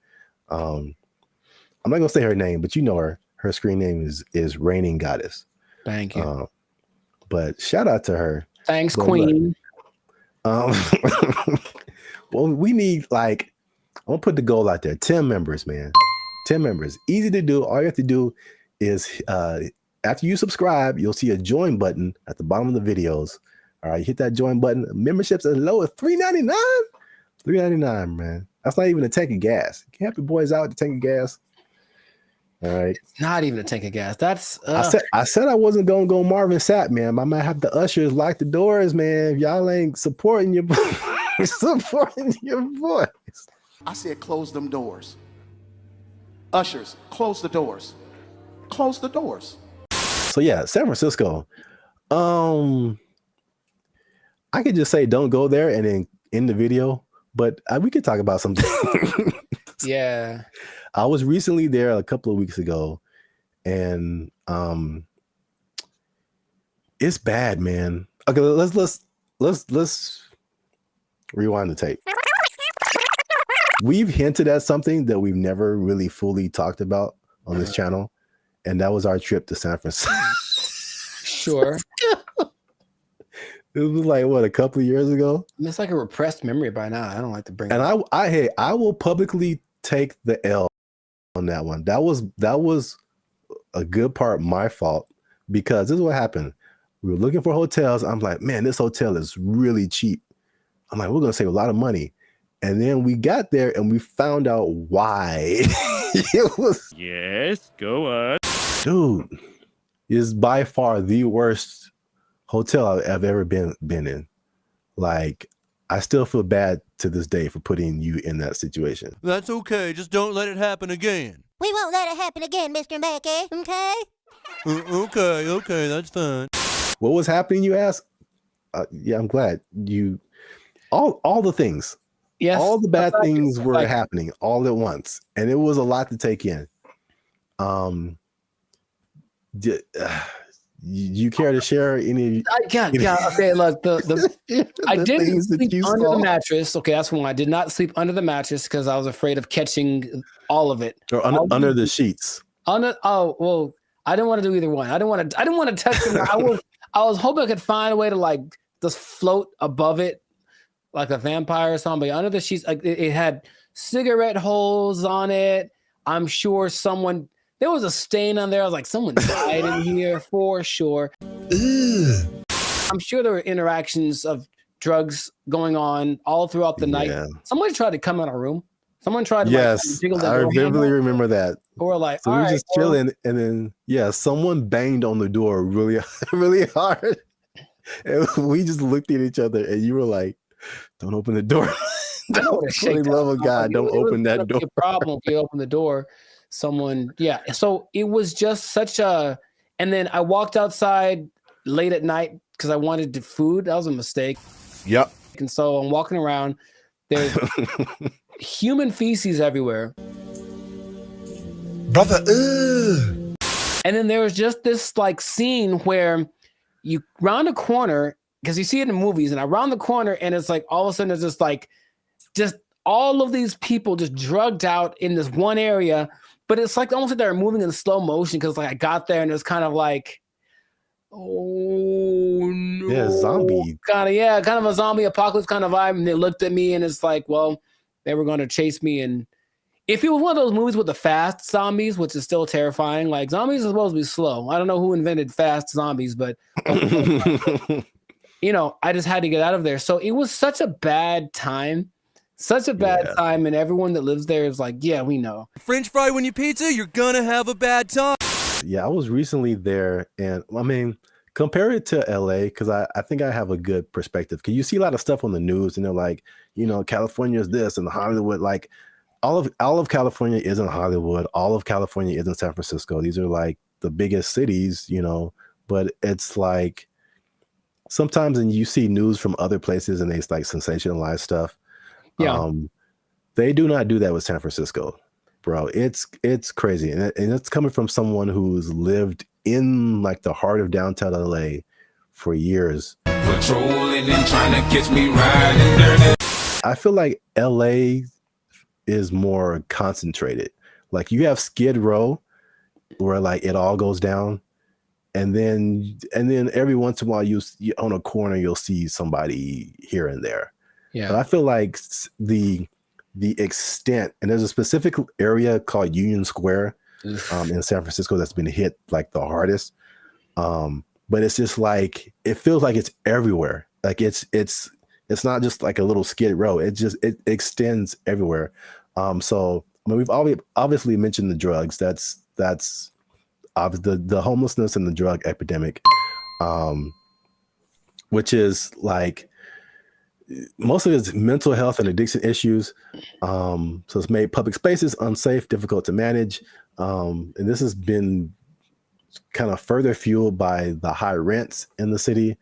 I'm not gonna say her name, but you know her. Her screen name is Reigning Goddess. Thank you. But shout out to her. Thanks, Queen. Well, we need I'm gonna put the goal out there. 10 members, man. 10 members. Easy to do. All you have to do is after you subscribe, you'll see a join button at the bottom of the videos. All right, hit that join button. Memberships as low as $3.99. $3.99, man. That's not even a tank of gas. You can help your boys out with the tank of gas. All right. It's not even a tank of gas. That's I said I wasn't gonna go Marvin Sapp, man. I might have the ushers lock the doors, man. If y'all ain't supporting your supporting your boys. I said close them doors. Ushers, close the doors. Close the doors. So yeah, San Francisco. I could just say don't go there and then end the video, but we could talk about something. Yeah. I was recently there a couple of weeks ago, and it's bad, man. Okay, let's rewind the tape. We've hinted at something that we've never really fully talked about on this channel, and that was our trip to San Francisco. Sure. It was like what, a couple of years ago? It's like a repressed memory by now. I don't like to bring it up. And I will publicly take the L on that one. That was a good part my fault, because this is what happened. We were looking for hotels. I'm like, man, this hotel is really cheap. I'm like, we're gonna save a lot of money. And then we got there and we found out why. It was, yes, go on. Dude, is by far the worst hotel I've ever been in. Like, I still feel bad to this day for putting you in that situation. That's okay. Just don't let it happen again. We won't let it happen again, Mr. Mackey, okay? Okay, that's fine. What was happening, you ask? Yeah, I'm glad you... All the things. Yes. All the bad things were happening all at once. And it was a lot to take in. You care to share any? Okay, look, I didn't sleep under the mattress. Okay, that's one. I did not sleep under the mattress because I was afraid of catching all of it. Or under the sheets. I didn't want to do either one. I didn't want to touch them. I was hoping I could find a way to like just float above it like a vampire or something. But under the sheets, like it had cigarette holes on it. I'm sure there was a stain on there. I was like, someone died in here for sure. Ugh. I'm sure there were interactions of drugs going on all throughout the night. Somebody tried to come in our room. Someone tried to jiggle the door vividly remember that. Or like, so we were just chilling, and then someone banged on the door really, really hard. And we just looked at each other, and you were like, "Don't open the door." For the love of God, don't open that door. A problem if you open the door. So it was just such a, and then I walked outside late at night because I wanted food. That was a mistake. Yep. And so I'm walking around, there's human feces everywhere. Brother, ugh. And then there was just this like scene where you round a corner, because you see it in movies, and I round the corner and it's like all of a sudden there's just all of these people just drugged out in this one area. But it's like almost like they're moving in slow motion, because like I got there and it was kind of like, oh no. Yeah, zombie. Kind of a zombie apocalypse kind of vibe. And they looked at me and it's like, well, they were going to chase me. And if it was one of those movies with the fast zombies, which is still terrifying, like zombies are supposed to be slow. I don't know who invented fast zombies, but I just had to get out of there. So it was such a bad time. Such a bad time, and everyone that lives there is like, yeah, we know. French fry when you pizza, you're gonna have a bad time. Yeah, I was recently there, and I mean, compare it to LA, because I think I have a good perspective. Because you see a lot of stuff on the news, and they're like, California is this, and Hollywood, like all of California isn't Hollywood. All of California isn't San Francisco. These are like the biggest cities, but it's like sometimes, and you see news from other places, and they like sensationalize stuff. Yeah. They do not do that with San Francisco, bro. It's crazy, and it's coming from someone who's lived in like the heart of downtown LA for years. Patrolling and trying to catch me riding dirty. I feel like LA is more concentrated. Like you have Skid Row where like it all goes down, and then every once in a while you on a corner you'll see somebody here and there. Yeah. But I feel like the extent, and there's a specific area called Union Square in San Francisco that's been hit like the hardest. But it's just like it feels like it's everywhere. Like it's not just like a little Skid Row. It extends everywhere. So I mean, we've obviously mentioned the drugs. That's the homelessness and the drug epidemic, which is like most of it's mental health and addiction issues. So it's made public spaces unsafe, difficult to manage. And this has been kind of further fueled by the high rents in the city.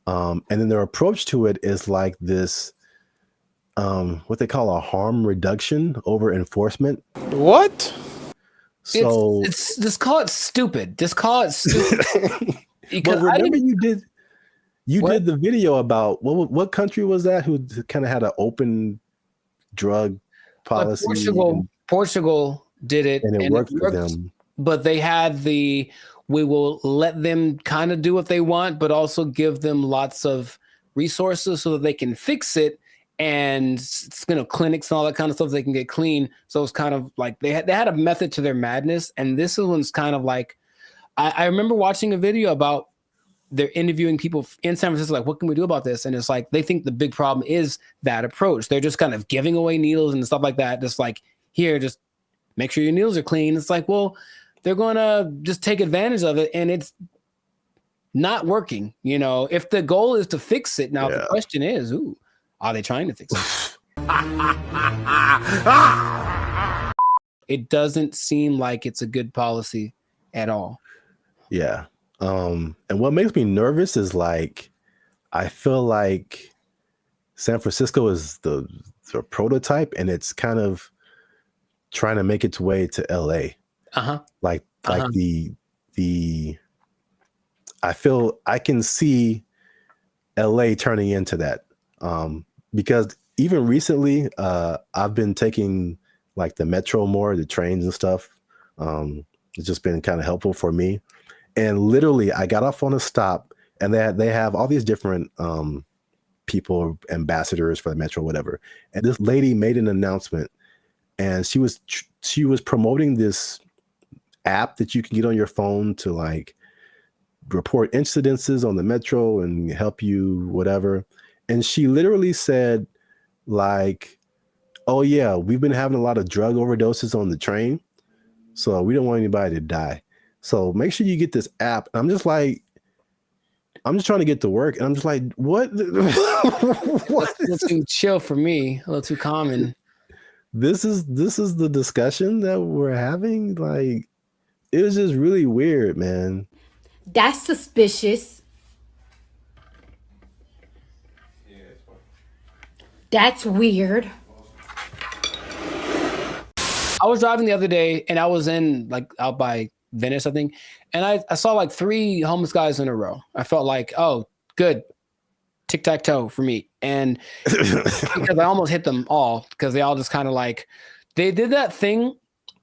And then their approach to it is like this, what they call a harm reduction over enforcement. What? So it's just call it stupid. Just call it stupid. But remember you did the video about what country was that who kind of had an open drug policy? Portugal did it, and it worked for them. But they had we will let them kind of do what they want, but also give them lots of resources so that they can fix it, and clinics and all that kind of stuff, so they can get clean. So it's kind of like they had a method to their madness, and this one's kind of like I remember watching a video about they're interviewing people in San Francisco, like, what can we do about this? And it's like they think the big problem is that approach. They're just kind of giving away needles and stuff like that. Just like, here, just make sure your needles are clean. It's like, well, they're going to just take advantage of it, and it's not working. If the goal is to fix it, now the question is, are they trying to fix it? It doesn't seem like it's a good policy at all. Yeah. And what makes me nervous is like, I feel like San Francisco is the prototype, and it's kind of trying to make its way to LA. Like I feel I can see LA turning into that. Because even recently, I've been taking like the metro more, the trains and stuff. It's just been kind of helpful for me. And literally, I got off on a stop, and they have all these different people, ambassadors for the metro, whatever. And this lady made an announcement, and she was promoting this app that you can get on your phone to like report incidences on the metro and help you whatever. And she literally said like, oh yeah, we've been having a lot of drug overdoses on the train, so we don't want anybody to die. So make sure you get this app. And I'm just trying to get to work, and I'm just like, what? What? A little too chill for me, a little too common. This is the discussion that we're having. Like, it was just really weird, man. That's suspicious. That's weird. I was driving the other day, and I was out by Venice, I think, and I saw like 3 homeless guys in a row. I felt like, oh, good, tic-tac-toe for me. And because I almost hit them all, because they all just kind of like, they did that thing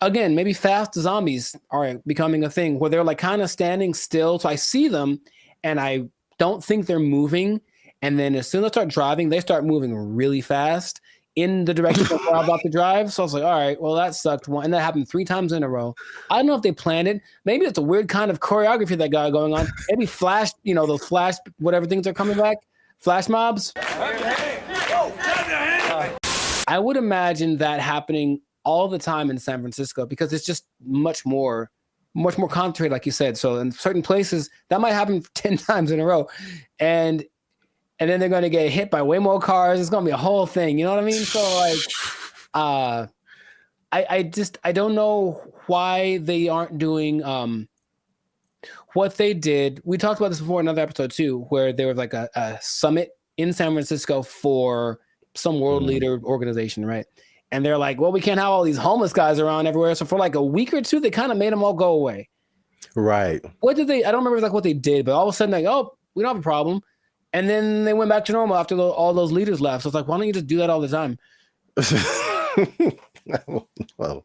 again. Maybe fast zombies are becoming a thing where they're like kind of standing still. So I see them, and I don't think they're moving. And then as soon as I start driving, they start moving really fast in the direction of where I'm about to drive. So I was like, all right, well, that sucked. And that happened 3 times in a row. I don't know if they planned it. Maybe it's a weird kind of choreography that got going on. Maybe flash, those flash, whatever things are coming back, flash mobs. I would imagine that happening all the time in San Francisco, because it's just much more much more concentrated, like you said. So in certain places, that might happen 10 times in a row. And then they're going to get hit by way more cars. It's going to be a whole thing. You know what I mean? So like, I don't know why they aren't doing what they did. We talked about this before in another episode too, where there was like a summit in San Francisco for some world leader organization, right? And they're like, well, we can't have all these homeless guys around everywhere. So for like a week or two, they kind of made them all go away. Right. What did they? I don't remember like what they did, but all of a sudden, like, oh, we don't have a problem. And then they went back to normal after all those leaders left. So it's like, why don't you just do that all the time? Well,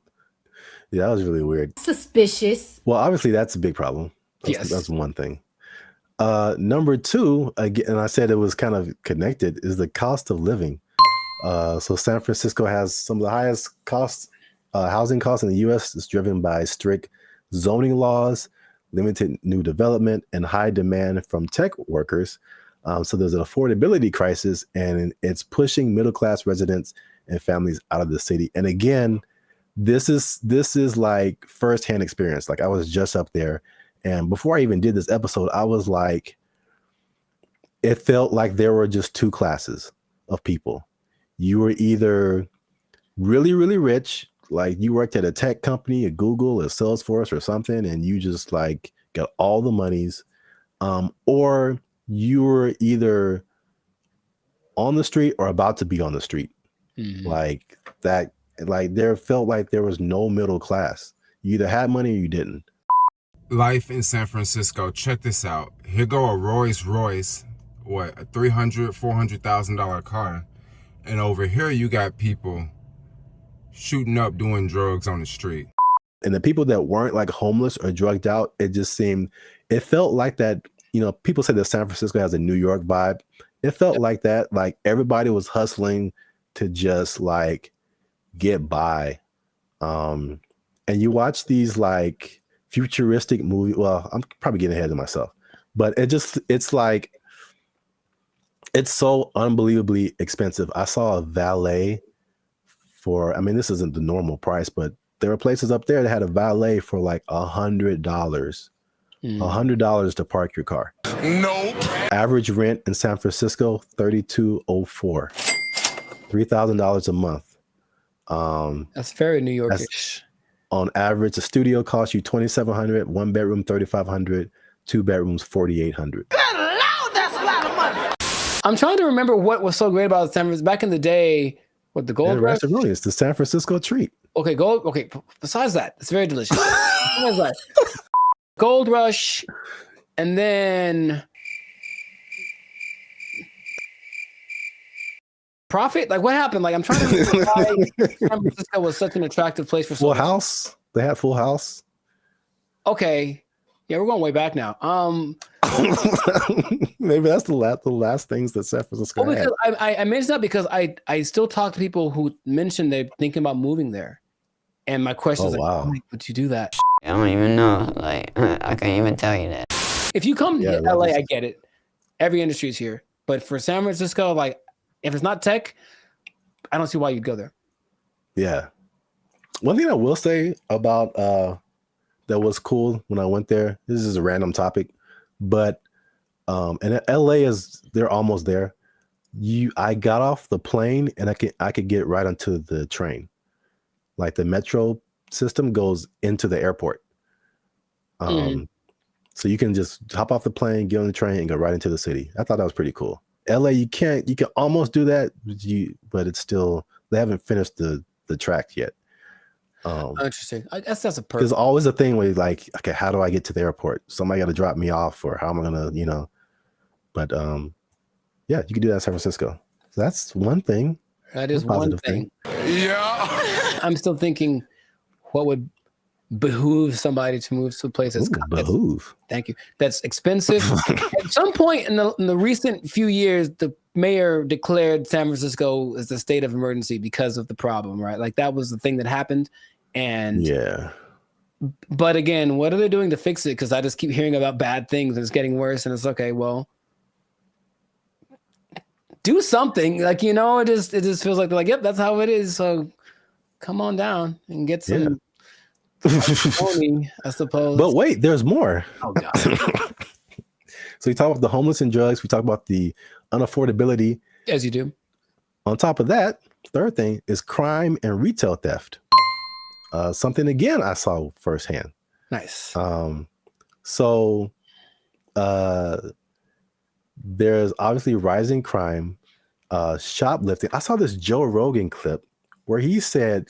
yeah, that was really weird. Suspicious. Well, obviously that's a big problem. That's one thing. Number two, again, and I said it was kind of connected, is the cost of living. So San Francisco has some of the highest housing costs in the U.S. It's driven by strict zoning laws, limited new development, and high demand from tech workers. So there's an affordability crisis, and it's pushing middle-class residents and families out of the city. And again, this is like firsthand experience. Like I was just up there, and before I even did this episode, I was like, it felt like there were just two classes of people. You were either really, really rich, like you worked at a tech company, a Google, a Salesforce or something, and you just like got all the monies, or you were either on the street or about to be on the street. Like that, like there felt like there was no middle class. You either had money or you didn't. Life in San Francisco. Check this out. Here go a Rolls Royce, what, a $300,000-$400,000 car. And over here you got people shooting up doing drugs on the street. And the people that weren't like homeless or drugged out, it felt like that, you know, people say that San Francisco has a New York vibe. It felt like that, like everybody was hustling to just like get by. And you watch these like futuristic movies. Well, I'm probably getting ahead of myself, but it's like, it's so unbelievably expensive. I saw a valet for, I mean, this isn't the normal price, but there were places up there that had a valet for like $100. $100 to park your car. Nope. Average rent in San Francisco, $3,204. $3,000 a month. That's very New Yorkish. On average, a studio costs you $2,700, one bedroom $3,500, two bedrooms $4,800. That's a lot of money. I'm trying to remember what was so great about San Francisco back in the day. What, the Gold Rush? It's the San Francisco treat. Okay, gold. Okay, besides that, it's very delicious. Besides that, Gold Rush, and then Profit. Like, what happened? Like, I'm trying to remember why San Francisco was such an attractive place for Full House. They had Full House. Okay, yeah, we're going way back now. Maybe that's the last things that San Francisco had. I mentioned that because I still talk to people who mentioned they're thinking about moving there, and my question is, wow, like, would you do that? I don't even know. Like, I can't even tell you that. If you come to LA, I get it. Every industry is here, but for San Francisco, like, if it's not tech, I don't see why you'd go there. Yeah. One thing I will say about that was cool when I went there. This is a random topic, but and LA they're almost there. I got off the plane and I could get right onto the train. Like the metro system goes into the airport. So you can just hop off the plane, get on the train, and go right into the city. I thought that was pretty cool. LA, you can almost do that, but it's still, they haven't finished the track yet. Interesting. I guess that's a perk. There's always a thing where you're like, okay, how do I get to the airport? Somebody got to drop me off, or how am I gonna, But yeah, you can do that in San Francisco. So that's one thing. That is one thing. Yeah. I'm still thinking, what would behoove somebody to move to a place that's behoove. Thank you. That's expensive. At some point in the recent few years, the mayor declared San Francisco as a state of emergency because of the problem, right? Like that was the thing that happened. And yeah. But again, what are they doing to fix it? Because I just keep hearing about bad things and it's getting worse. And it's okay, well, do something. Like, it just feels like they're like, yep, that's how it is. So come on down and get some Tony, I suppose. But wait, there's more. Oh God. So we talk about the homeless and drugs. We talk about the unaffordability. As you do. On top of that, third thing is crime and retail theft. Something again I saw firsthand. Nice. So there's obviously rising crime, shoplifting. I saw this Joe Rogan clip where he said,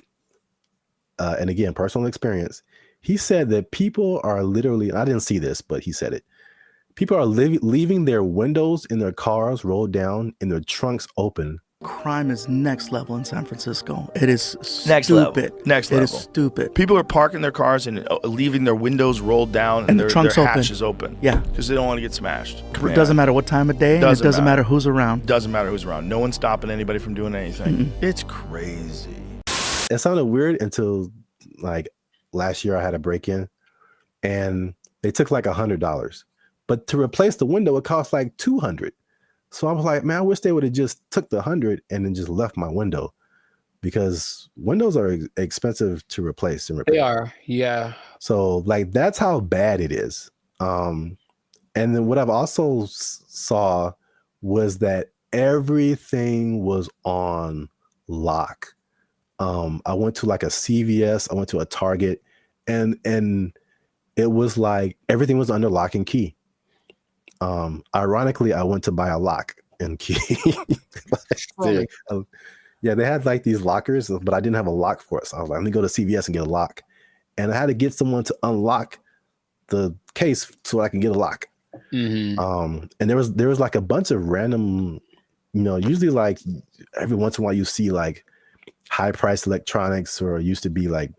and again, personal experience, he said that people are literally, I didn't see this, but he said it. People are leaving their windows in their cars rolled down and their trunks open. Crime is next level in San Francisco. It is Next stupid. level. Next level. It is stupid. People are parking their cars and leaving their windows rolled down and the their trunks hatches open. Yeah. Because they don't want to get smashed. It doesn't matter what time of day, and it doesn't matter who's around. Doesn't matter who's around. No one's stopping anybody from doing anything. It's crazy. It sounded weird until like last year I had a break-in and they took like $100. But to replace the window, it cost like $200. So I was like, man, I wish they would have just took the $100 and then just left my window, because windows are expensive to replace and repair. They are, yeah. So like that's how bad it is. And then what I've also saw was that everything was on lock. I went to like a CVS, I went to a Target, and it was like everything was under lock and key. Ironically, I went to buy a lock and key. Yeah, they had like these lockers, but I didn't have a lock for it. So I was like, let me go to CVS and get a lock. And I had to get someone to unlock the case so I can get a lock. And there was like a bunch of random, usually like every once in a while you see like high priced electronics, or used to be like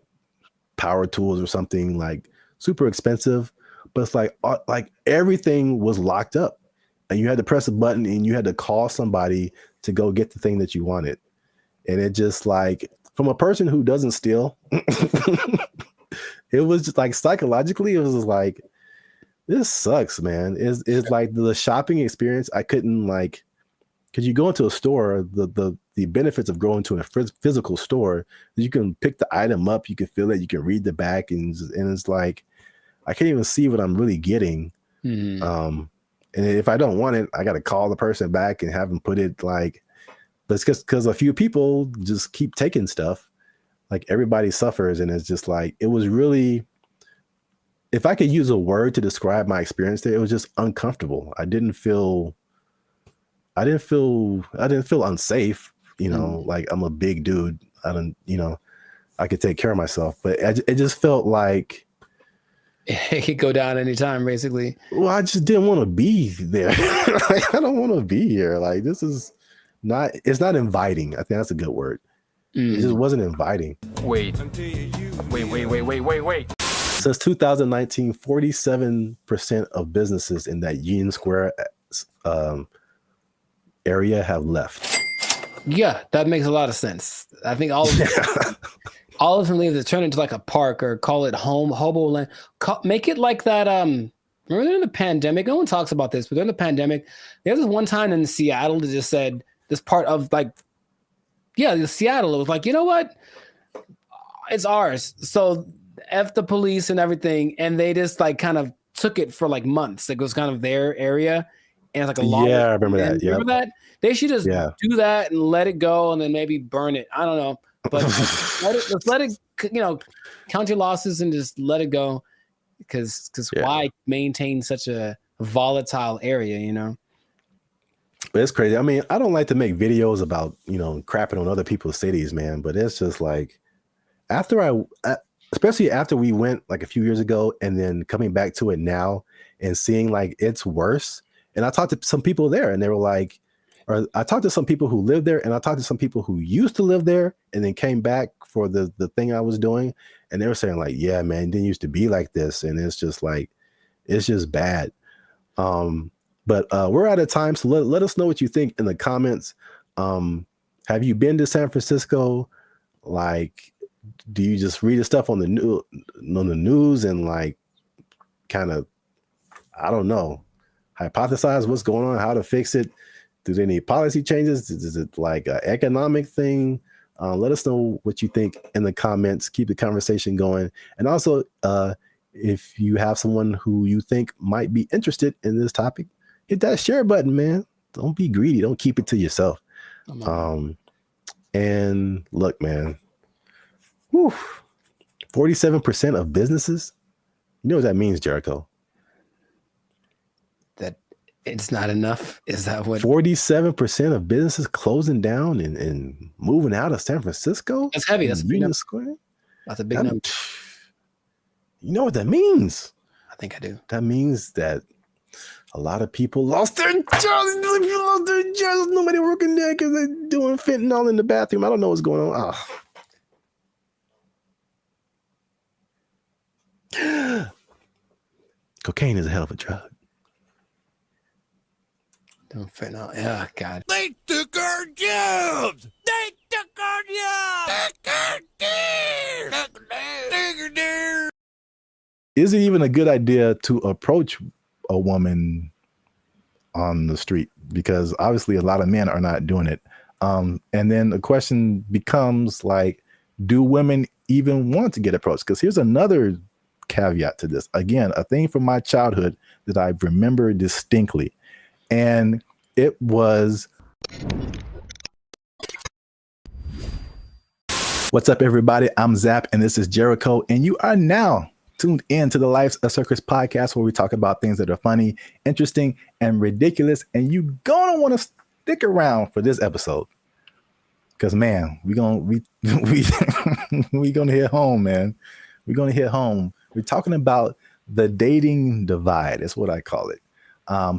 power tools or something like super expensive. But it's like everything was locked up, and you had to press a button and you had to call somebody to go get the thing that you wanted. And it just like, from a person who doesn't steal, it was just like psychologically, it was just like, this sucks, man. It's like the shopping experience. I couldn't like, because you go into a store, the benefits of going to a physical store, you can pick the item up, you can feel it, you can read the back, and it's like, I can't even see what I'm really getting. And if I don't want it, I got to call the person back and have them put it like, but it's just because a few people just keep taking stuff. Like everybody suffers. And it's just like, it was really, if I could use a word to describe my experience there, it was just uncomfortable. I didn't feel unsafe, like I'm a big dude. I could take care of myself, but it just felt like, it could go down anytime, basically. Well, I just didn't want to be there. Like, I don't want to be here. Like, this is not, it's not inviting. I think that's a good word. It just wasn't inviting. Wait. Since 2019, 47% of businesses in that Union Square area have left. Yeah, that makes a lot of sense. I think all of them, all of them leave to turn into like a park, or call it hobo land. Make it like that. Remember during the pandemic, no one talks about this, but during the pandemic, there was this one time in Seattle that just said this part of like, yeah, Seattle. It was like, you know what? It's ours. So F the police and everything. And they just like kind of took it for like months. Like, it was kind of their area. And it's like a long. Yeah, I remember that. Remember that? They should just do that and let it go, and then maybe burn it. I don't know. But let's let it, count your losses and just let it go. Because why maintain such a volatile area, It's crazy. I mean, I don't like to make videos about, crapping on other people's cities, man. But it's just like, especially after we went like a few years ago, and then coming back to it now and seeing like it's worse. And I talked to some people there, and they were like, or I talked to some people who live there, and I talked to some people who used to live there and then came back for the thing I was doing. And they were saying like, yeah, man, it didn't used to be like this. And it's just like, it's just bad. But we're out of time. So let us know what you think in the comments. Have you been to San Francisco? Like, do you just read the stuff on the news and like kind of, I don't know, hypothesize what's going on, how to fix it? Do they need policy changes? Is it like an economic thing? Let us know what you think in the comments. Keep the conversation going. And also, if you have someone who you think might be interested in this topic, hit that share button, man. Don't be greedy. Don't keep it to yourself. And look, man, 47% of businesses, you know what that means, Jericho? That it's not enough? Is that what? 47% of businesses closing down and moving out of San Francisco? That's heavy. That's a big number. Square? That's a big number. You know what that means? I think I do. That means that a lot of people lost their jobs. Nobody working there because they're doing fentanyl in the bathroom. I don't know what's going on. Cocaine is a hell of a drug. Don't fentanyl. Oh, God. They took our jobs. They took our jobs. Is it even a good idea to approach a woman on the street? Because obviously a lot of men are not doing it. And then the question becomes like, do women even want to get approached? Because here's another caveat to this. Again, a thing from my childhood that I remember distinctly. And it was, what's up, everybody? I'm Zap, and this is Jericho, and you are now tuned in to the Life's a Circus podcast, where we talk about things that are funny, interesting, and ridiculous. And you're gonna want to stick around for this episode, because man, we gonna hit home, man. We're gonna hit home. We're talking about the dating divide. That's what I call it.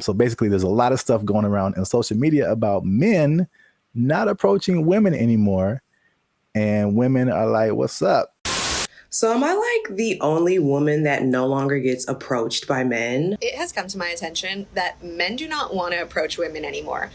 So basically, there's a lot of stuff going around in social media about men not approaching women anymore, and women are like, "What's up?" So am I like the only woman that no longer gets approached by men? It has come to my attention that men do not want to approach women anymore.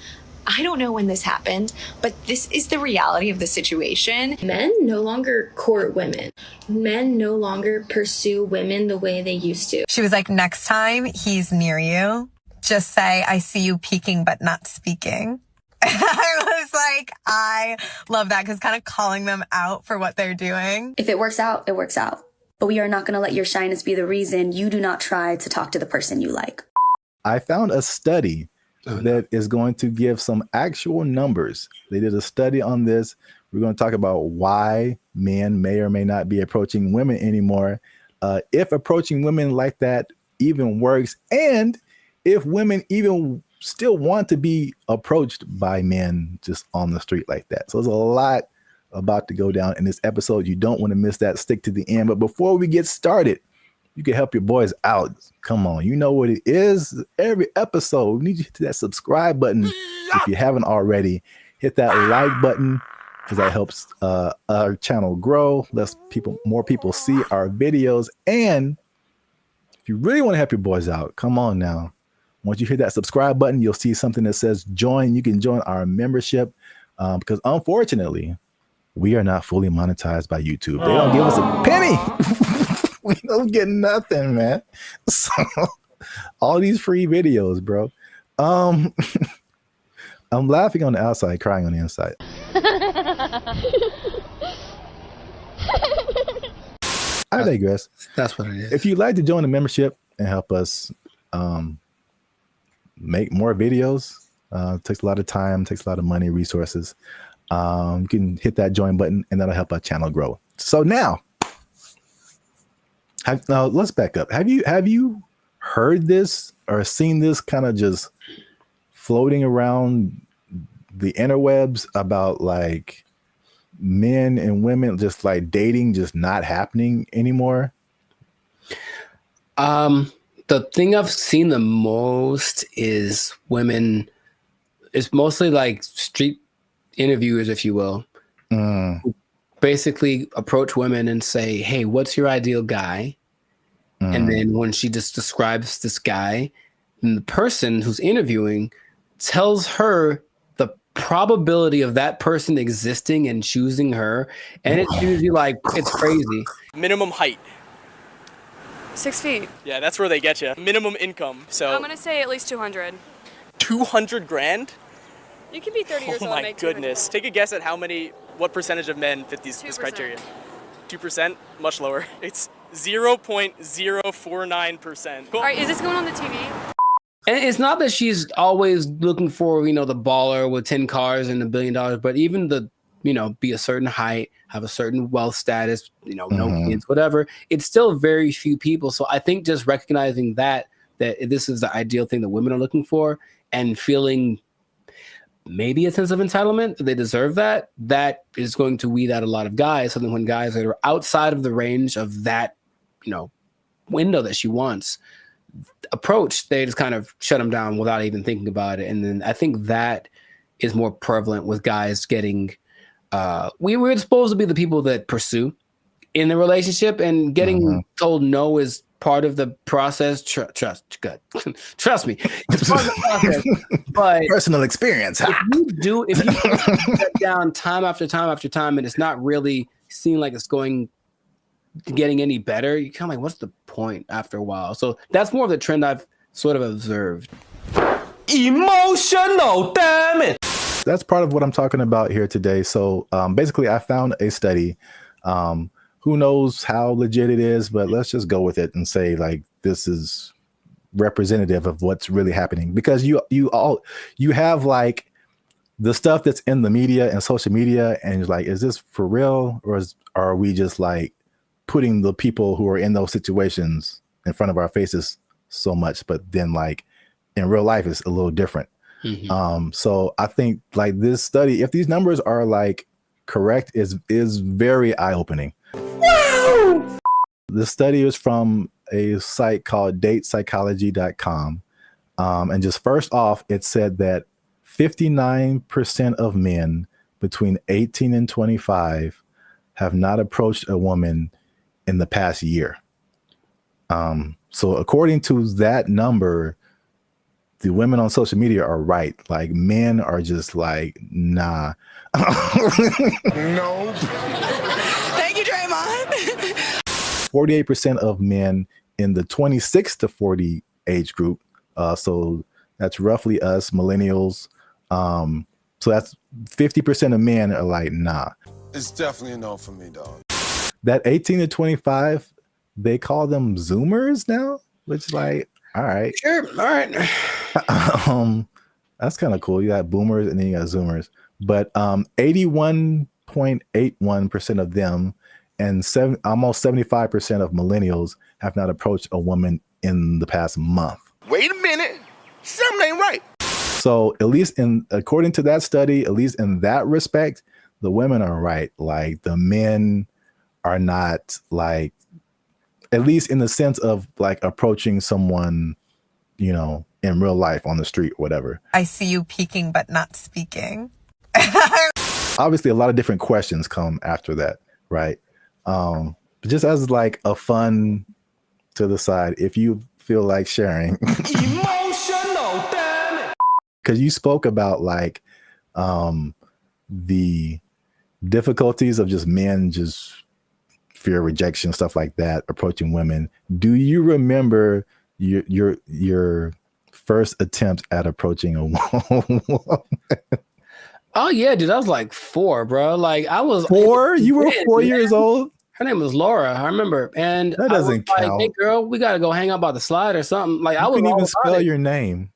I don't know when this happened, but this is the reality of the situation. Men no longer court women. Men no longer pursue women the way they used to. She was like, next time he's near you, just say, I see you peeking but not speaking. I was like, I love that, because kind of calling them out for what they're doing. If it works out, it works out. But we are not going to let your shyness be the reason you do not try to talk to the person you like. I found a study that is going to give some actual numbers. They did a study on this. We're going to talk about why men may or may not be approaching women anymore, if approaching women like that even works, and if women even still want to be approached by men just on the street like that. So there's a lot about to go down in this episode. You don't want to miss that. Stick to the end. But before we get started, you can help your boys out. Come on, you know what it is. Every episode, we need you to hit that subscribe button if you haven't already. Hit that like button, because that helps our channel grow. More people see our videos. And if you really want to help your boys out, come on now. Once you hit that subscribe button, you'll see something that says join. You can join our membership, because unfortunately, we are not fully monetized by YouTube. They don't give us a penny. We don't get nothing, man. So all these free videos, bro. I'm laughing on the outside, crying on the inside. I digress. That's what it is. If you'd like to join the membership and help us make more videos, takes a lot of time, takes a lot of money, resources. You can hit that join button, and that'll help our channel grow. So now, let's back up. Have you heard this or seen this kind of just floating around the interwebs about like men and women just like dating just not happening anymore? The thing I've seen the most is women. It's mostly like street interviewers, if you will, who basically approach women and say, "Hey, what's your ideal guy?" And then when she just describes this guy, and the person who's interviewing tells her the probability of that person existing and choosing her, and it's usually like, it's crazy. Minimum height. 6 feet. Yeah, that's where they get you. Minimum income. So I'm gonna say at least 200. 200 grand? You can be 30 years old. Oh and my make goodness! Take a guess at how many what percentage of men fit this criteria? 2%, much lower. It's 0.049%. All right, is this going on the TV? And it's not that she's always looking for, the baller with 10 cars and $1 billion, but even be a certain height, have a certain wealth status, no kids, whatever. It's still very few people. So I think just recognizing that this is the ideal thing that women are looking for and feeling maybe a sense of entitlement that they deserve that is going to weed out a lot of guys. So then when guys that are outside of the range of that, window that she wants approach, they just kind of shut them down without even thinking about it. And then I think that is more prevalent with guys getting, we were supposed to be the people that pursue in the relationship, and getting told no is part of the process. Trust me, it's part of the process. But personal experience. If you put that down time after time after time, and it's not really seeming like it's getting any better, you kind of like, what's the point after a while? So that's more of the trend I've sort of observed. Emotional, damn it. That's part of what I'm talking about here today. So basically, I found a study. Who knows how legit it is, but let's just go with it and say like this is representative of what's really happening, because you have like the stuff that's in the media and social media, and you're like, is this for real, or are we just like putting the people who are in those situations in front of our faces so much, but then like in real life it's a little different. So I think like this study, if these numbers are like correct, is very eye-opening. Wow! The study is from a site called datepsychology.com. And just first off, it said that 59% of men between 18 and 25 have not approached a woman in the past year. So according to that number, the women on social media are right. Like men are just like, nah. No. Thank you, Draymond. 48% of men in the 26 to 40 age group. So that's roughly us millennials. So that's 50% of men are like, nah. It's definitely a no for me, dog. That 18 to 25, they call them Zoomers now, which is like, all right. Sure. All right. That's kind of cool. You got boomers and then you got Zoomers. But 81.81% of them and almost 75% of millennials have not approached a woman in the past month. Wait a minute. Something ain't right. So at least according to that study, at least in that respect, the women are right. Like the men are not, like, at least in the sense of like approaching someone, in real life on the street or whatever. I see you peeking but not speaking. Obviously, a lot of different questions come after that, right? But just as like a fun to the side, if you feel like sharing. Emotional, damn it. Because you spoke about like the difficulties of just men just fear rejection, stuff like that, approaching women. Do you remember your first attempt at approaching a woman? Oh yeah, dude, I was like 4, bro. Like I was 4? You were 4 years old? Her name was Laura, I remember. And that doesn't count. Like, hey girl, we gotta go hang out by the slide or something. Like I was couldn't all even about spell it. your name.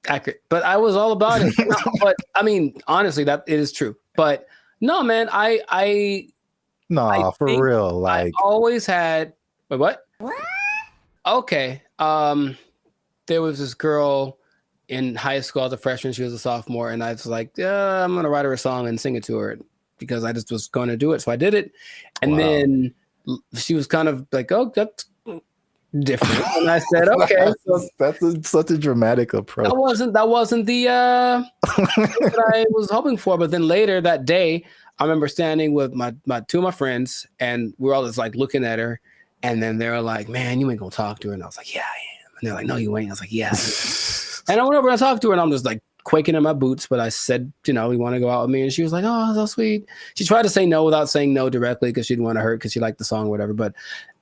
Accurate. But I was all about it. But I mean, honestly, that it is true. But no, man, I for real. Like I always had what? Okay. There was this girl in high school as a freshman. She was a sophomore, and I was like, I'm gonna write her a song and sing it to her because I just was going to do it. So I did it, and then she was kind of like, "Oh, that's different." And I said, "Okay." That's such a dramatic approach. That wasn't the that I was hoping for. But then later that day, I remember standing with my 2 of my friends, and we were all just like looking at her, and then they were like, "Man, you ain't gonna talk to her," and I was like, "Yeah, I am." And they're like, "No, you ain't." I was like, "Yeah." And I went over and I talked to her, and I'm just like quaking in my boots. But I said, you want to go out with me? And she was like, "Oh, so sweet." She tried to say no without saying no directly because she didn't want to hurt because she liked the song or whatever. But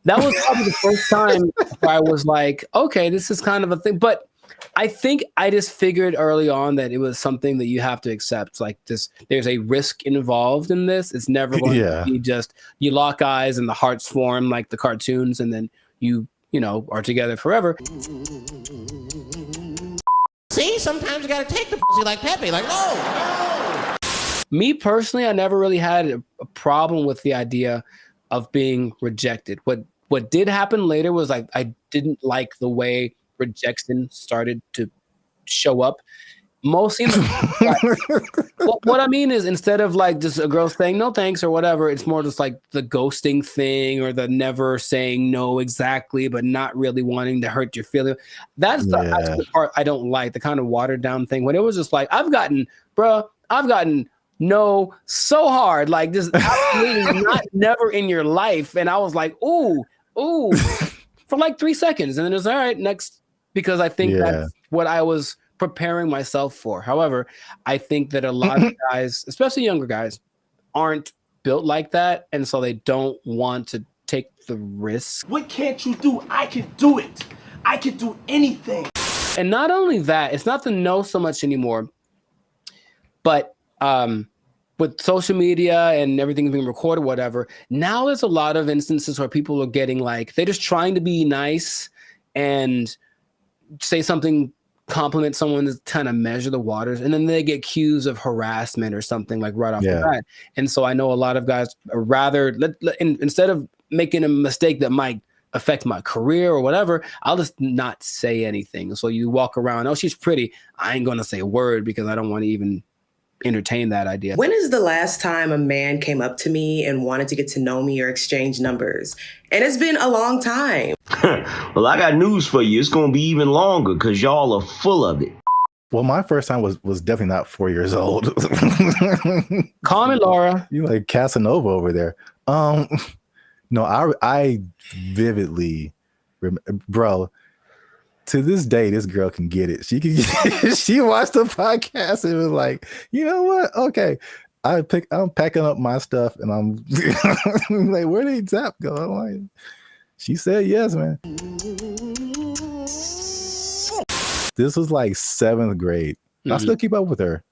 that was probably the first time where I was like, okay, this is kind of a thing. But I think I just figured early on that it was something that you have to accept. Like this, there's a risk involved in this. It's never going to be just you lock eyes and the hearts form like the cartoons, and then you know, are together forever. See, sometimes you gotta take the pussy like Pepe. Like, no. Me personally, I never really had a problem with the idea of being rejected. What did happen later was like I didn't like the way rejection started to show up. Mostly, what I mean is instead of like just a girl saying no thanks or whatever, it's more just like the ghosting thing or the never saying no exactly, but not really wanting to hurt your feelings. That's the part I don't like, the kind of watered down thing. When it was just like, I've gotten no so hard, like just absolutely not never in your life. And I was like, ooh, for like 3 seconds. And then it's all right, next, because I think that's what I was preparing myself for. However, I think that a lot of guys, especially younger guys, aren't built like that. And so they don't want to take the risk. What can't you do? I can do it. I can do anything. And not only that, it's not the no so much anymore, but with social media and everything being recorded, whatever, now there's a lot of instances where people are getting like, they're just trying to be nice and say something, compliment someone to kind of measure the waters, and then they get accused of harassment or something like right off the bat. And so I know a lot of guys are rather, instead of making a mistake that might affect my career or whatever, I'll just not say anything. So you walk around, oh, she's pretty. I ain't going to say a word because I don't want to even entertain that idea. When is the last time a man came up to me and wanted to get to know me or exchange numbers? And it's been a long time. Well, I got news for you. It's going to be even longer because y'all are full of it. Well, my first time was definitely not 4 years old. Call me Laura. You like Casanova over there. No, I vividly remember, bro. To this day, this girl can get it. She watched the podcast and was like, you know what? Okay. I'm packing up my stuff and I'm like, where did Zap go? I'm like, she said yes, man. This was like 7th grade. I still keep up with her.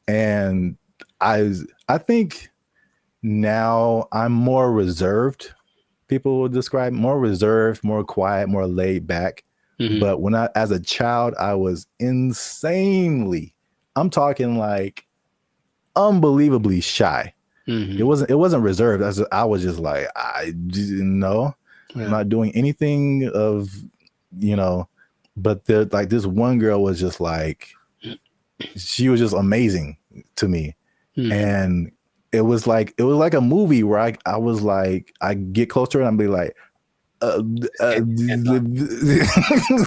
And I think now I'm more reserved. People will describe more reserved, more quiet, more laid back. But when as a child, I was insanely, I'm talking like unbelievably shy. It wasn't reserved. I was just like, I didn't know. I'm not doing anything of, but like this one girl was just like, she was just amazing to me. And it was like a movie where I was like, I get closer and I'd be like, like,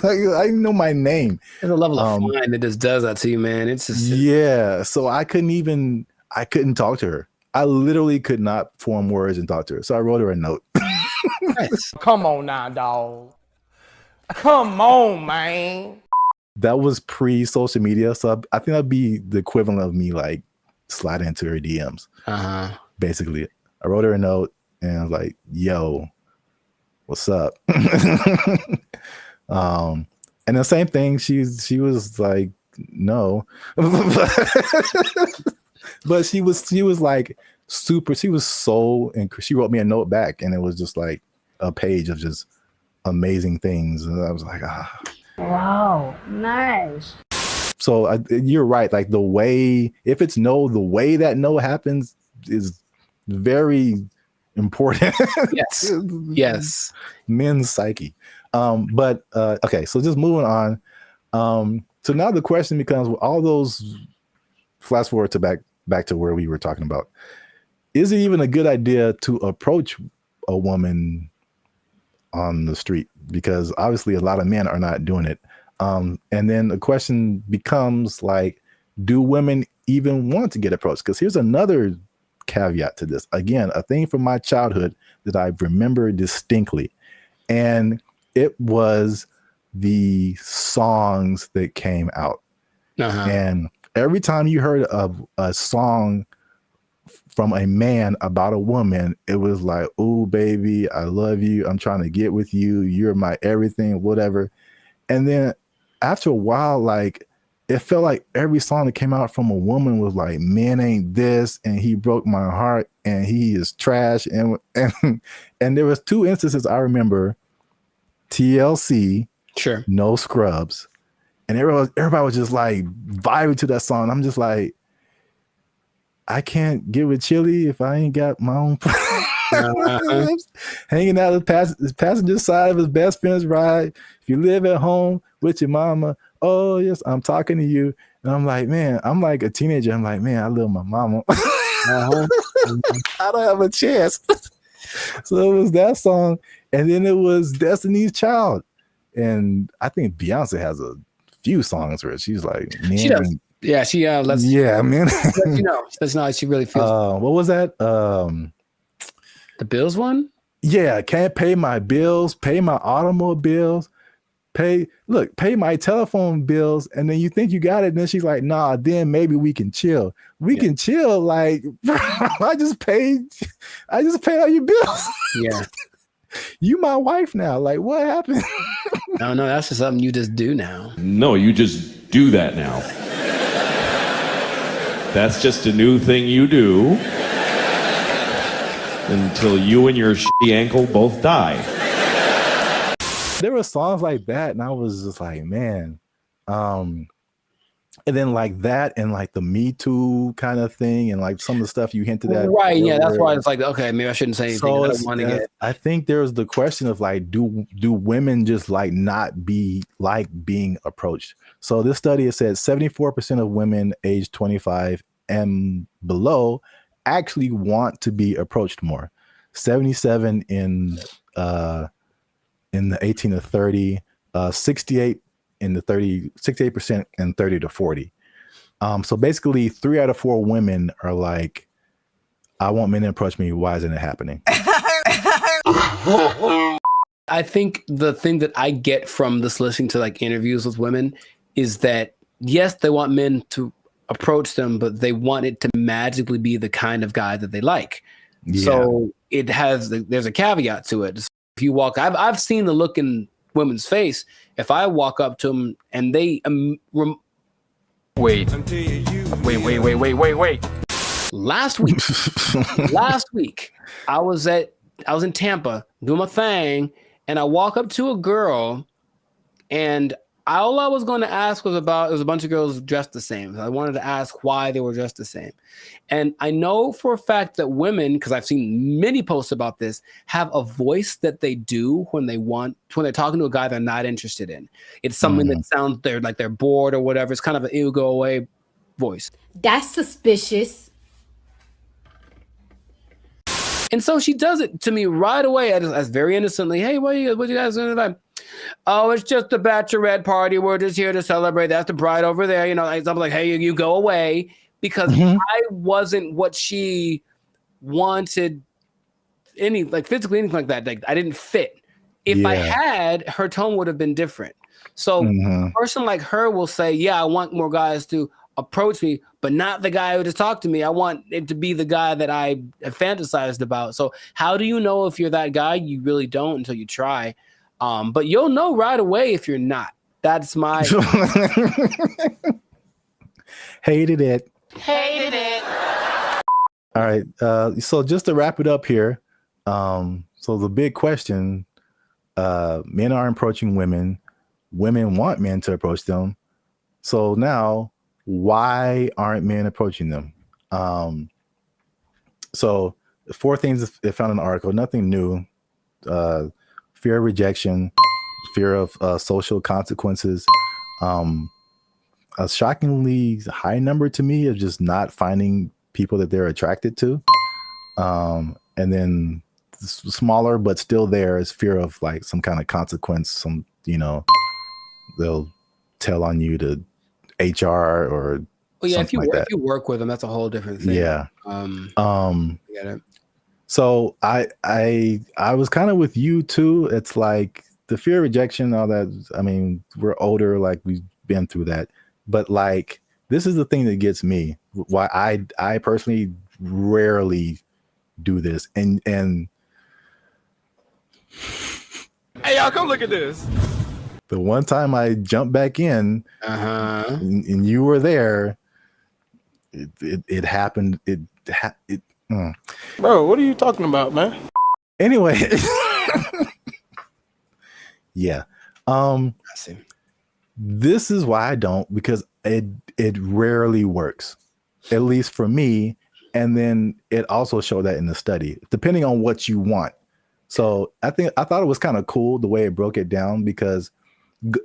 I know my name. There's a level of fun that just does that to you, man. It's just so I couldn't talk to her. I literally could not form words and talk to her. So I wrote her a note. Nice. Come on now, dog. Come on, man. That was pre-social media, so I think that'd be the equivalent of me like sliding into her DMs. Basically, I wrote her a note and I was like, "Yo, what's up?" And the same thing. She was like, "No," but she was like super. She was so, and she wrote me a note back, and it was just like a page of just amazing things, and I was like, ah. Wow, nice. So you're right. Like the way, if it's no, the way that no happens is very important. Yes. Men's psyche. But okay, so just moving on. So now the question becomes, all those, flash forward to back to where we were talking about. Is it even a good idea to approach a woman on the street? Because obviously a lot of men are not doing it. And then the question becomes like, do women even want to get approached? Because here's another caveat to this. Again, a thing from my childhood that I remember distinctly. And it was the songs that came out. And every time you heard a song from a man about a woman, it was like, "Oh, baby, I love you. I'm trying to get with you. You're my everything," whatever. And then after a while, like it felt like every song that came out from a woman was like, "Men ain't this," and "He broke my heart," and "He is trash." And there was 2 instances I remember: TLC, sure, No Scrubs, and everybody was just like vibing to that song. I'm just like, I can't get with Chili if I ain't got my own. Hanging out the passenger side of his best friend's ride. If you live at home with your mama, oh yes, I'm talking to you. And I'm like, man, I'm like a teenager. I'm like, man, I love my mama. I don't have a chance. So it was that song, and then it was Destiny's Child, and I think Beyonce has a few songs where she's like, man, she does. Yeah, she lets man. You know, that's not how she really feels. What was that? The Bills one? Yeah, can't pay my bills, pay my automobiles, pay my telephone bills, and then you think you got it, and then she's like, nah, then maybe we can chill. We can chill, like I just paid all your bills. Yeah. You my wife now. Like, what happened? No, that's just something you just do now. No, you just do that now. That's just a new thing you do. Until you and your shitty ankle both die. There were songs like that, and I was just like, man. And then like that, and like the Me Too kind of thing, and like some of the stuff you hinted at. Right, yeah, that's why it's like, okay, maybe I shouldn't say anything. So I think there's the question of like, do women just like not be like being approached? So this study has said 74% of women aged 25 and below actually want to be approached more. 77 in the 18 to 30, 68 in the 68% and 30 to 40. So basically 3 out of 4 women are like, I want men to approach me. Why isn't it happening? I think the thing that I get from this listening to like interviews with women is that yes, they want men to approach them, but they want it to magically be the kind of guy that they like. Yeah. So there's a caveat to it. If you walk, I've seen the look in women's face. If I walk up to them and they wait. Last week, I was in Tampa doing my thing, and I walk up to a girl, and all I was going to ask was it was a bunch of girls dressed the same. I wanted to ask why they were dressed the same. And I know for a fact that women, because I've seen many posts about this, have a voice that they do when they're talking to a guy they're not interested in. It's something that sounds they're bored or whatever. It's kind of an ew, go away voice. That's suspicious. And so she does it to me right away as very innocently. Hey, what you guys doing tonight? Oh, it's just a bachelorette party. We're just here to celebrate. That's the bride over there. You know, I'm like, hey, you go away, because I wasn't what she wanted, physically, anything like that. Like, I didn't fit. If I had, her tone would have been different. So a person like her will say, yeah, I want more guys to approach me, but not the guy who just talked to me. I want it to be the guy that I fantasized about. So how do you know if you're that guy? You really don't until you try. But you'll know right away if you're not. That's my hated it. All right. So just to wrap it up here. So the big question, men are approaching women. Women want men to approach them. So now, why aren't men approaching them? So 4 things they found in the article, nothing new. Fear of rejection, fear of social consequences, a shockingly high number to me of just not finding people that they're attracted to. And then smaller, but still there is fear of like some kind of consequence. They'll tell on you to HR or if you work with them, that's a whole different thing. Yeah. I get it. So I was kind of with you too. It's like the fear of rejection, all that. I mean, we're older, like we've been through that. But like, this is the thing that gets me. Why I personally rarely do this. And hey, y'all, come look at this. The one time I jumped back in, and you were there, it happened. Bro, what are you talking about, man? Anyway, yeah. I see. This is why I don't, because it rarely works, at least for me. And then it also showed that in the study, depending on what you want. So I thought it was kind of cool the way it broke it down, because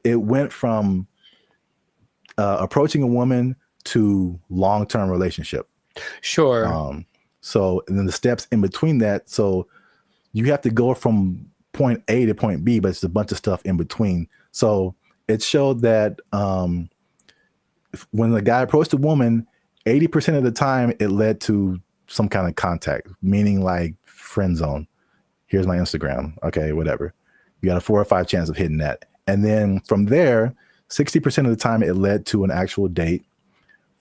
it went from approaching a woman to long-term relationship. Sure. So, and then the steps in between that. So you have to go from point A to point B, but it's a bunch of stuff in between. So it showed that when the guy approached a woman, 80% of the time it led to some kind of contact, meaning like friend zone. Here's my Instagram. Okay, whatever. You got a 4 or 5 chance of hitting that. And then from there, 60% of the time it led to an actual date.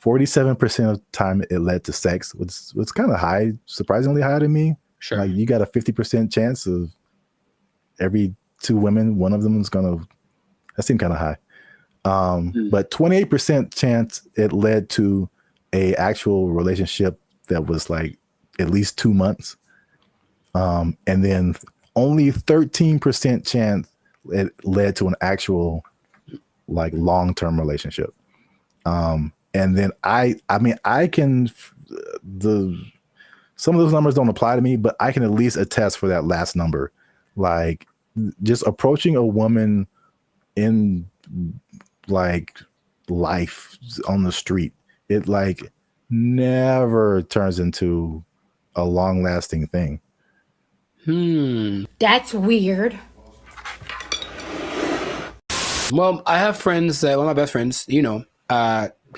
47% of the time it led to sex, which was kind of high, surprisingly high to me. Sure. Like you got a 50% chance of every 2 women, one of them is gonna. That seemed kind of high. But 28% chance it led to a actual relationship that was like at least 2 months. And then only 13% chance it led to an actual like long-term relationship. And then I mean, some of those numbers don't apply to me, but I can at least attest for that last number. Like just approaching a woman in like life on the street, it like never turns into a long-lasting thing. That's weird. Well, I have friends that one of my best friends, he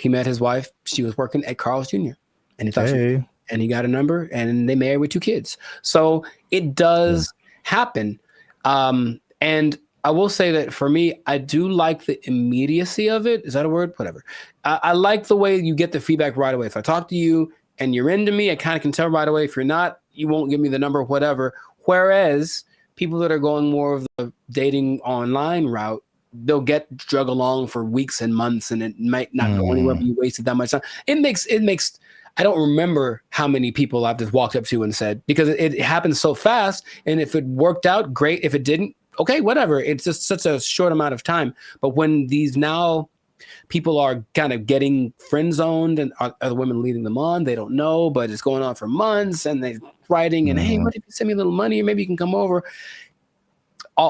met his wife. She was working at Carl's Jr. and he thought and he got a number and they married with 2 kids. So it does happen. And I will say that for me, I do like the immediacy of it. Is that a word? Whatever. I like the way you get the feedback right away. If I talk to you and you're into me, I kind of can tell right away. If you're not, you won't give me the number, whatever. Whereas people that are going more of the dating online route, they'll get drug along for weeks and months and it might not go anywhere, but you wasted that much time. It makes, I don't remember how many people I've just walked up to and said, because it happens so fast. And if it worked out, great. If it didn't, okay, whatever. It's just such a short amount of time. But when these now people are kind of getting friend zoned and other women leading them on, they don't know, but it's going on for months and they're writing and, hey, what if you send me a little money? Maybe you can come over.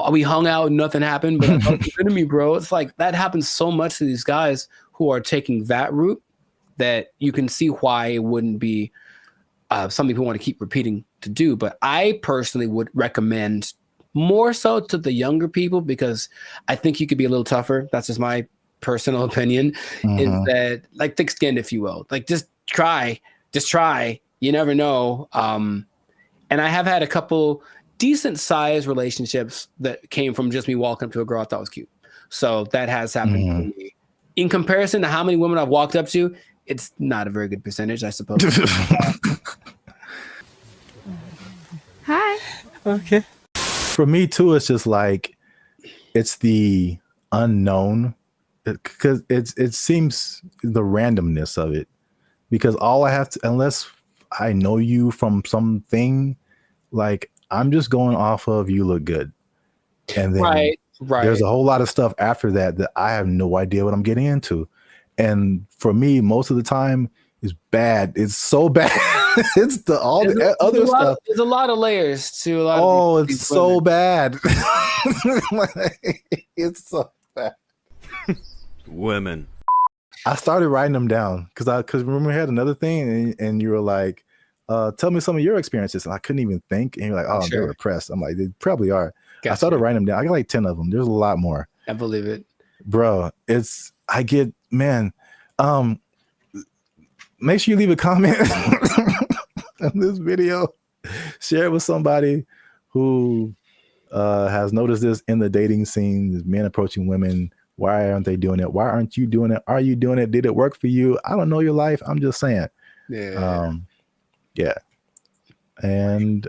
We hung out and nothing happened, but I thought you were into me, bro. It's like that happens so much to these guys who are taking that route that you can see why it wouldn't be something people want to keep repeating to do. But I personally would recommend more so to the younger people, because I think you could be a little tougher. That's just my personal opinion, is that like thick-skinned, if you will. Like just try. You never know. And I have had a couple decent sized relationships that came from just me walking up to a girl I thought was cute. So that has happened to me. In comparison to how many women I've walked up to, it's not a very good percentage, I suppose. Hi. Okay. For me too, it's just like it's the unknown, because it seems the randomness of it, because all I have to, unless I know you from something, like I'm just going off of you look good, and then right. There's a whole lot of stuff after that that I have no idea what I'm getting into, and for me, most of the time is bad. It's so bad. It's the other stuff. There's a lot of layers to a lot. Oh, of it's so bad. It's so bad. Women. I started writing them down because remember we had another thing and you were like, tell me some of your experiences, and I couldn't even think, and you're like, oh, they're repressed. I'm like, they probably are. Gotcha. I started writing them down. I got like 10 of them. There's a lot more. I believe it, bro. Make sure you leave a comment on this video. Share it with somebody who has noticed this in the dating scene, men approaching women. Why aren't they doing it? Why aren't you doing it? Are you doing it? Did it work for you? I don't know your life. I'm just saying. Yeah. Yeah. And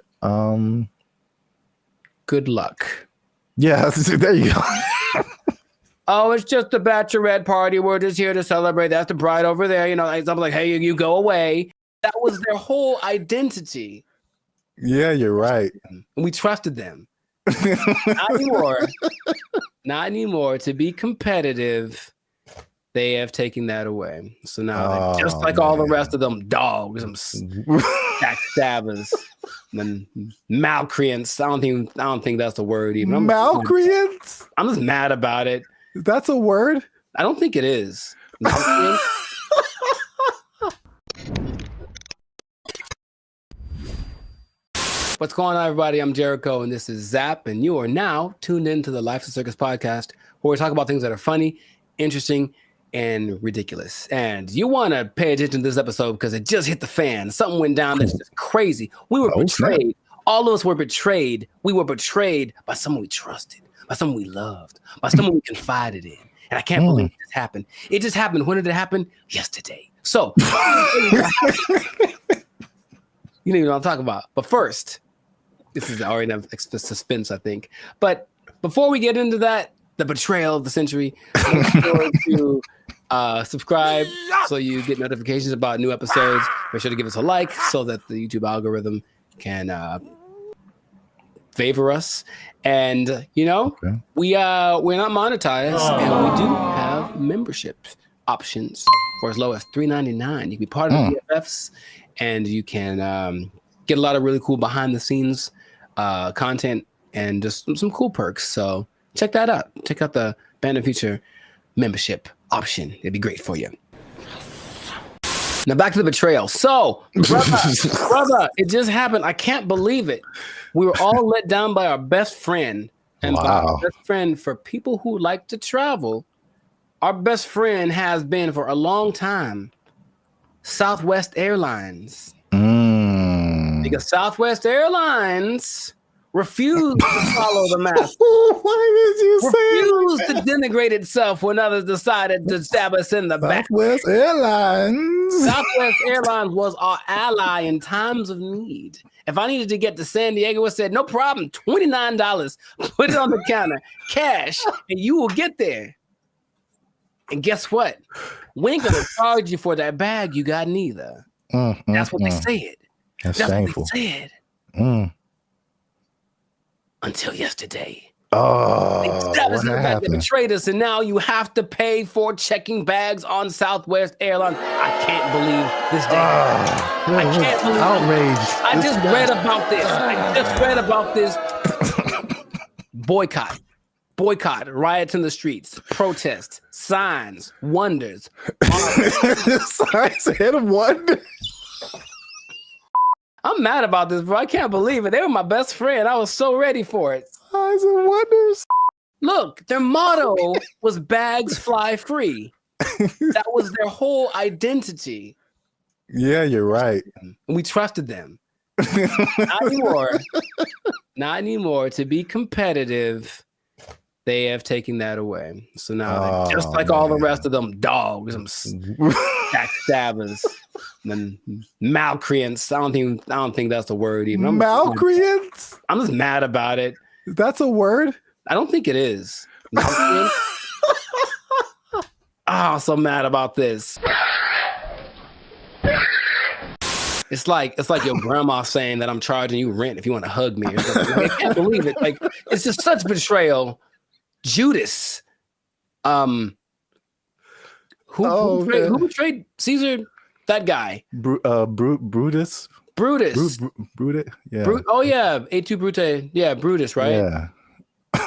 good luck. Yeah, there you go. oh, it's just a bachelorette party. We're just here to celebrate. That's the bride over there. You know, like, I'm like, hey, you go away. That was their whole identity. Yeah, you're right. And we trusted them. Not anymore. Not anymore. To be competitive, they have taken that away. So now, they're just like all the rest of them dogs, some backstabbers, and malcreants. I don't think that's the word even. Malcreants? I'm just mad about it. That's a word? I don't think it is. What's going on, everybody? I'm Jericho, and this is Zap, and you are now tuned into the Life's a Circus podcast, where we talk about things that are funny, interesting, and ridiculous. And you want to pay attention to this episode because it just hit the fan. Something went down that's just crazy. We were betrayed. Snap. All of us were betrayed. We were betrayed by someone we trusted, by someone we loved, by someone we confided in. And I can't believe this happened. It just happened. When did it happen? Yesterday. So, you don't even know what I'm talking about. But first, this is already enough suspense, I think. But before we get into that, the betrayal of the century, make sure to subscribe so you get notifications about new episodes. Make sure to give us a like so that the YouTube algorithm can favor us. And we're not monetized, and we do have membership options for as low as $3.99. You can be part of the BFFs, and you can get a lot of really cool behind the scenes content and just some cool perks. So check that out. Check out the Band of Future membership option. It'd be great for you. Now back to the betrayal. So, brother, it just happened. I can't believe it. We were all let down by our best friend. And by our best friend, for people who like to travel, our best friend has been for a long time Southwest Airlines. Because Southwest Airlines refused to follow the mask. Why did you refused to denigrate itself when others decided to stab us in the back. Southwest Airlines. Southwest Airlines was our ally in times of need. If I needed to get to San Diego, it said, no problem, $29. Put it on the counter, cash, and you will get there. And guess what? We ain't gonna charge you for that bag you got neither. That's what they said. That's shameful. What they said. Until yesterday. Oh, they betrayed us, and now you have to pay for checking bags on Southwest Airlines. I can't believe this day. I can't believe outraged. I just read about this. I just read about this. Boycott, riots in the streets, protests, signs, wonders. Signs and wonders. I'm mad about this, bro. I can't believe it. They were my best friend. I was so ready for it. Signs and wonders. Look, their motto was bags fly free. That was their whole identity. Yeah, you're right. And we trusted them. Not anymore. Not anymore. To be competitive, they have taken that away. So now, just like all the rest of them dogs, some backstabbers, and malcreants. I don't think that's the word even. Malcreants? I'm just mad about it. That's a word? I don't think it is. So mad about this. It's like your grandma saying that I'm charging you rent if you want to hug me or something. Like, I can't believe it. Like, it's just such betrayal. Judas. Who betrayed Caesar? That guy. Brutus. Brutus. Brutus. Yeah. Et tu, Brute. Yeah, Brutus, right? Yeah.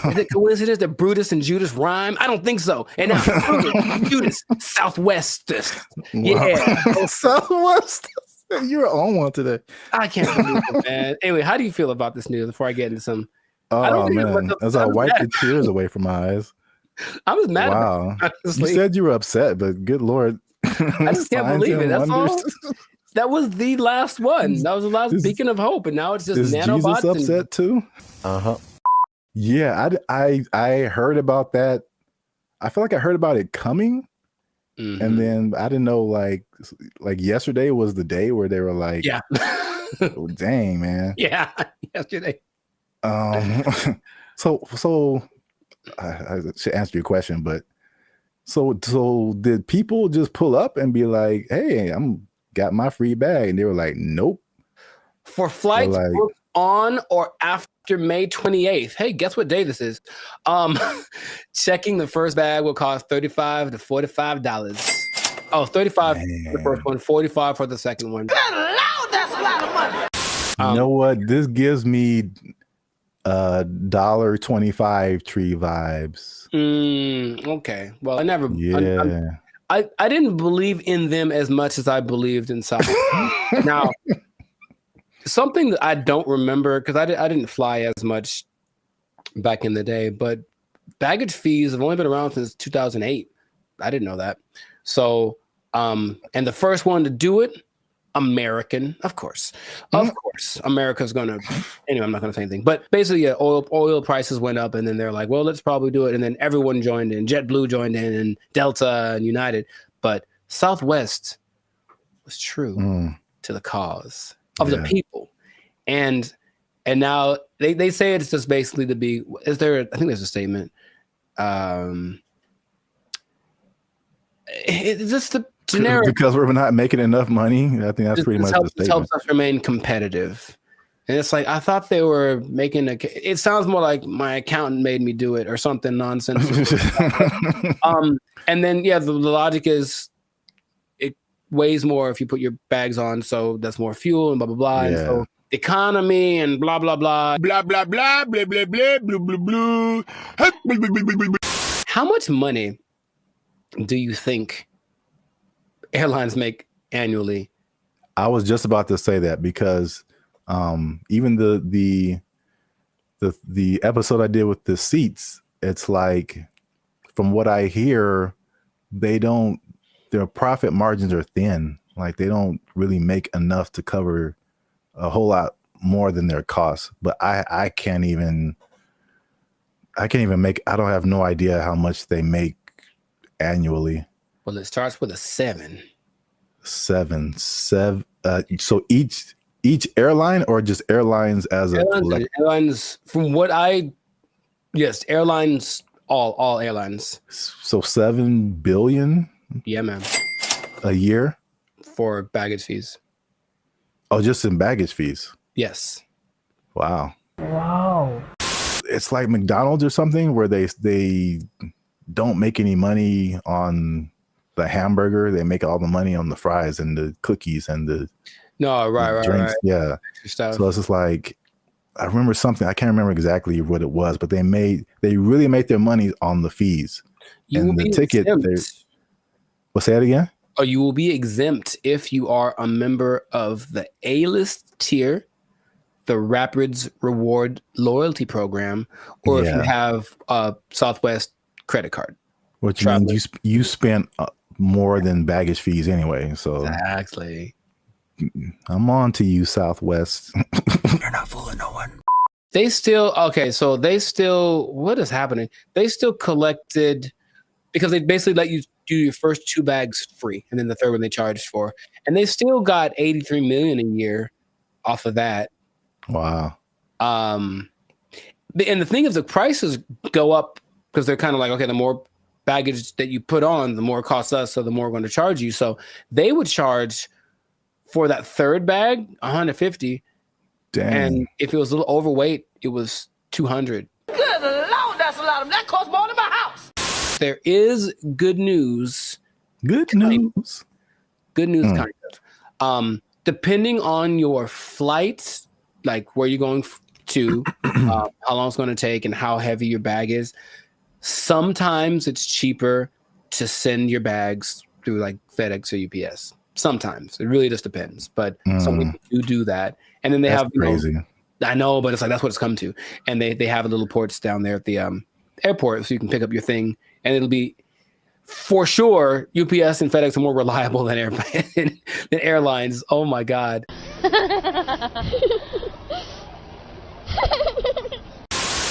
Is it coincidence that Brutus and Judas rhyme? I don't think so. And now Brutus, Judas, Southwest. Yeah. Southwest. You're on one today. I can't believe it, man. Anyway, how do you feel about this news before I get into some? Oh, man. As I wipe the tears away from my eyes. I was mad about it. Honestly. You said you were upset, but good Lord. I just can't believe it. That's all. That was the last one. That was the last beacon of hope. And now it's just is nanobots. Jesus upset too? Yeah, I heard about that. I feel like I heard about it coming. And then I didn't know, like yesterday was the day where they were like, yeah. Oh, dang, man. Yeah, yesterday. So I should answer your question, but so did people just pull up and be like, "Hey, I'm got my free bag," and they were like, "Nope." For flights booked on or after May 28th. Hey, guess what day this is? Checking the first bag will cost $35 to $45. Oh, 35 for the first one, 45 for the second one. Good Lord, that's a lot of money. You know what? This gives me $1.25 tree vibes. Okay. Well, I never. Yeah. I didn't believe in them as much as I believed in South. Now, something that I don't remember because I didn't fly as much back in the day, but baggage fees have only been around since 2008. I didn't know that. So, and the first one to do it, American, of course, America's gonna. Anyway, I'm not gonna say anything. But basically, yeah, oil prices went up, and then they're like, well, let's probably do it, and then everyone joined in. JetBlue joined in, and Delta and United, but Southwest was true to the cause of the people, and now they say it's just basically to be. Is there? I think there's a statement. It's just the generic because we're not making enough money. I think that's pretty much the statement. Helps us remain competitive, and it's like I thought they were making it sounds more like my accountant made me do it or something nonsense. And then the logic is it weighs more if you put your bags on, so that's more fuel and blah blah blah. And so economy and blah blah blah blah blah blah blah blah blah blah blah blah. How much money do you think airlines make annually? I was just about to say that because even the episode I did with the seats, it's like from what I hear, their profit margins are thin. Like they don't really make enough to cover a whole lot more than their costs. But I can't even make. I don't have no idea how much they make annually. Well, it starts with a 7. 7. So each airline or just airlines as a collective? Airlines from what airlines, all airlines. So 7 billion? Yeah, man. A year? For baggage fees. Oh, just in baggage fees? Yes. Wow. It's like McDonald's or something where they don't make any money on the hamburger. They make all the money on the fries and the cookies and the drinks. Right. Yeah. So it's just like, I remember something, I can't remember exactly what it was, but they really made their money on the fees. And the ticket, well, say that again? Oh, you will be exempt if you are a member of the A-list tier, the Rapids Reward Loyalty Program, or if you have a Southwest credit card. Which means you spent more than baggage fees anyway. So exactly. I'm on to you, Southwest. You're not fooling no one. What is happening? They still collected, because they basically let you do your first 2 bags free, and then the third one they charged for. And they still got $83 million a year off of that. Wow. And the thing is, the prices go up because they're kind of like, okay, the more baggage that you put on, the more it costs us, so the more we're going to charge you. So they would charge for that third bag $150. Dang. And if it was a little overweight, it was $200. Good Lord, that's a lot of that costs more than my house. There is good news. Good news. Kind of. Depending on your flight, like where you're going to, how long it's going to take, and how heavy your bag is. Sometimes it's cheaper to send your bags through like FedEx or UPS. Sometimes it really just depends, but some people do that. And then they have crazy. I know, but it's like that's what it's come to. And they have little ports down there at the airport, so you can pick up your thing, and it'll be for sure. UPS and FedEx are more reliable than airlines. Oh my god.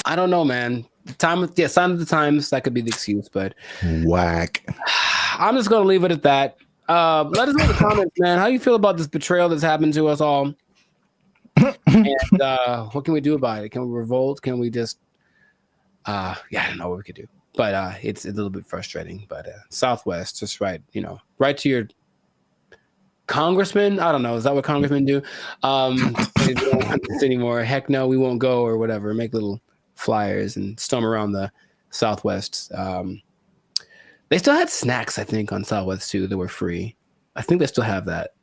I don't know, man. Sign of the times, that could be the excuse, but whack. I'm just gonna leave it at that. Let us know in the comments, man. How you feel about this betrayal that's happened to us all? And what can we do about it? Can we revolt? Can we just I don't know what we could do, but it's a little bit frustrating. But Southwest, just right to your congressman. I don't know. Is that what congressmen do? They don't want this anymore. Heck no, we won't go or whatever. Make little flyers and storm around the Southwest. They still had snacks, I think, on Southwest too that were free. I think they still have that,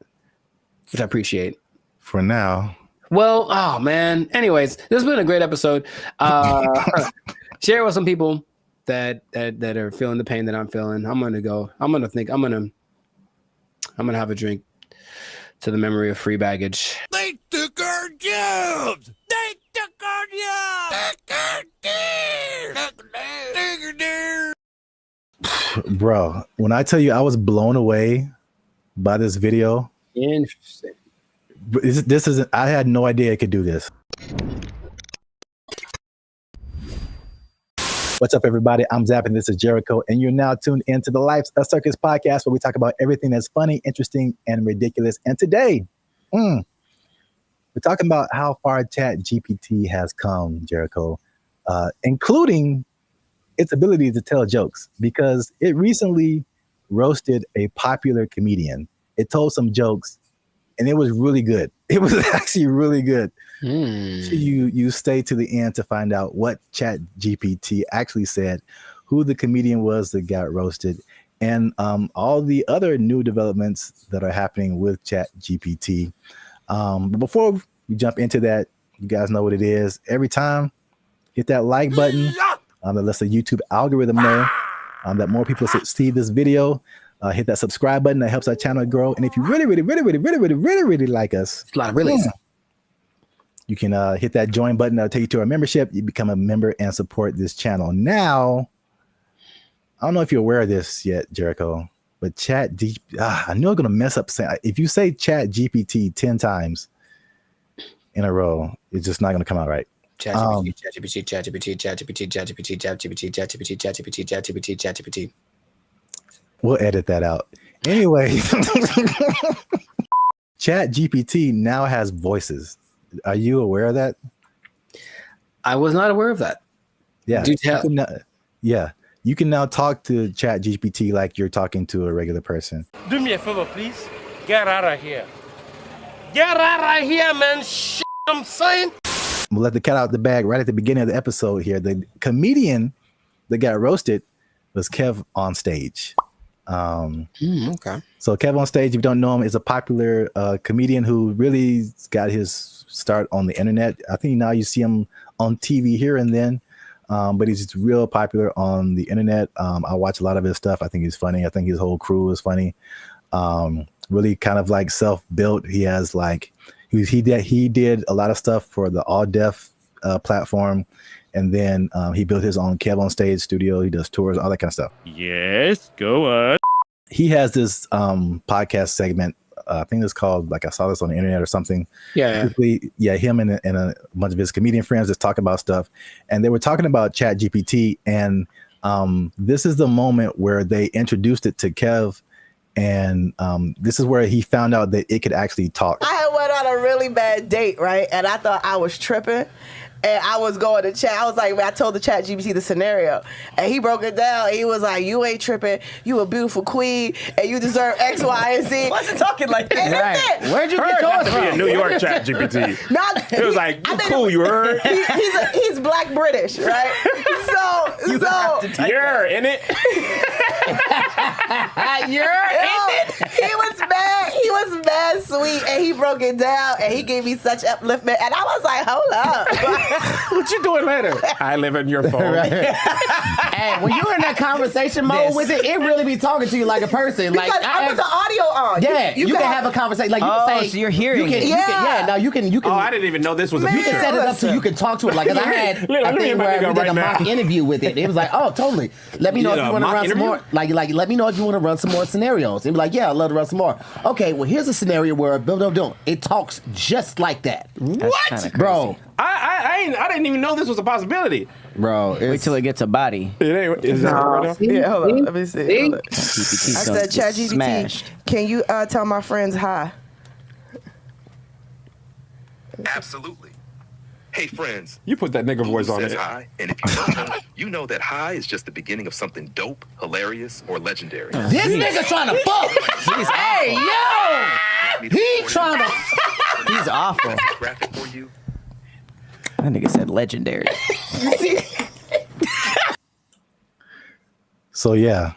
which I appreciate. For now. Well, oh man. Anyways, this has been a great episode. Share it with some people that are feeling the pain that I'm feeling. I'm gonna have a drink to the memory of free baggage. They took our jobs. They took our jobs. Bro, when I tell you I was blown away by this video. Interesting. This isn't. I had no idea it could do this. What's up, everybody? I'm Zap, and this is Jericho, and you're now tuned into the Life's a Circus podcast, where we talk about everything that's funny, interesting, and ridiculous. And today, we're talking about how far ChatGPT has come, Jericho, including its ability to tell jokes, because it recently roasted a popular comedian. It told some jokes, and it was really good. It was actually really good. So you stay to the end to find out what ChatGPT actually said, who the comedian was that got roasted, and all the other new developments that are happening with ChatGPT. But before we jump into that, you guys know what it is. Every time, hit that like button. That lets the YouTube algorithm know that more people see this video. Hit that subscribe button. That helps our channel grow. And if you really like us, a lot of reallys. You can hit that join button. That'll take you to our membership. You become a member and support this channel. Now, I don't know if you're aware of this yet, Jericho, but I know I'm going to mess up. If you say ChatGPT 10 times in a row, it's just not going to come out right. ChatGPT. We'll edit that out. Anyway, ChatGPT now has voices. Are you aware of that? I was not aware of that. Yeah. Do tell. You can now talk to ChatGPT like you're talking to a regular person. Do me a favor, please. Get out of here. Get out of here, man. Shit, I'm saying. We'll let the cat out the bag right at the beginning of the episode here. The comedian that got roasted was Kev on Stage. Okay. So Kev on Stage, if you don't know him, is a popular comedian who really got his start on the internet. I think now you see him on TV here and then, but he's real popular on the internet. I watch a lot of his stuff. I think he's funny. I think his whole crew is funny. Really kind of like self-built. He has like he did a lot of stuff for the All Deaf platform, and then he built his own Kev on Stage studio. He does tours, all that kind of stuff. Yes, go on. He has this podcast segment. I think it's called, like, I saw this on the internet or something. Yeah. Him and a bunch of his comedian friends just talk about stuff. And they were talking about ChatGPT. And this is the moment where they introduced it to Kev. And this is where he found out that it could actually talk. I had went on a really bad date, right? And I thought I was tripping. And I was going to chat. I was like, I told the ChatGPT the scenario, and he broke it down. He was like, "You ain't tripping. You a beautiful queen, and you deserve X, Y, and Z." Wasn't talking like that. Right. Where'd you get yours from? Be a New York ChatGPT. It was like, you cool, you heard? He's Black British, right? You're in it. He was mad sweet, and he broke it down, and he gave me such upliftment, and I was like, hold up. What you doing later? I live in your phone. Hey, when you're in that conversation mode with it, it really be talking to you like a person. Because like I put the audio on. Yeah, you can have a conversation. Like you can say, so you're hearing it. Now you can. Oh, I didn't even know this was a You can set it up so you can talk to it. Like, 'cause I had a thing where we did a mock interview with it. It was like, oh, totally. Let me know if you want to run some more. Like, let me know if you want to run some more scenarios. And be like, yeah, I'd love to run some more. Okay, well, here's a scenario where it talks just like that. What, bro? I didn't even know this was a possibility, bro. Wait till it gets a body. Is that right now? Yeah, hold on. Let me see. Hold on. I said, ChatGPT, smashed. Can you tell my friends hi? Absolutely. Hey, friends. You put that nigga voice on Says it. hi, and if you don't know, you know that hi is just the beginning of something dope, hilarious, or legendary. This nigga trying to fuck. Hey, yo! He trying to. He's awful. Graphic for you. That nigga said legendary. So yeah.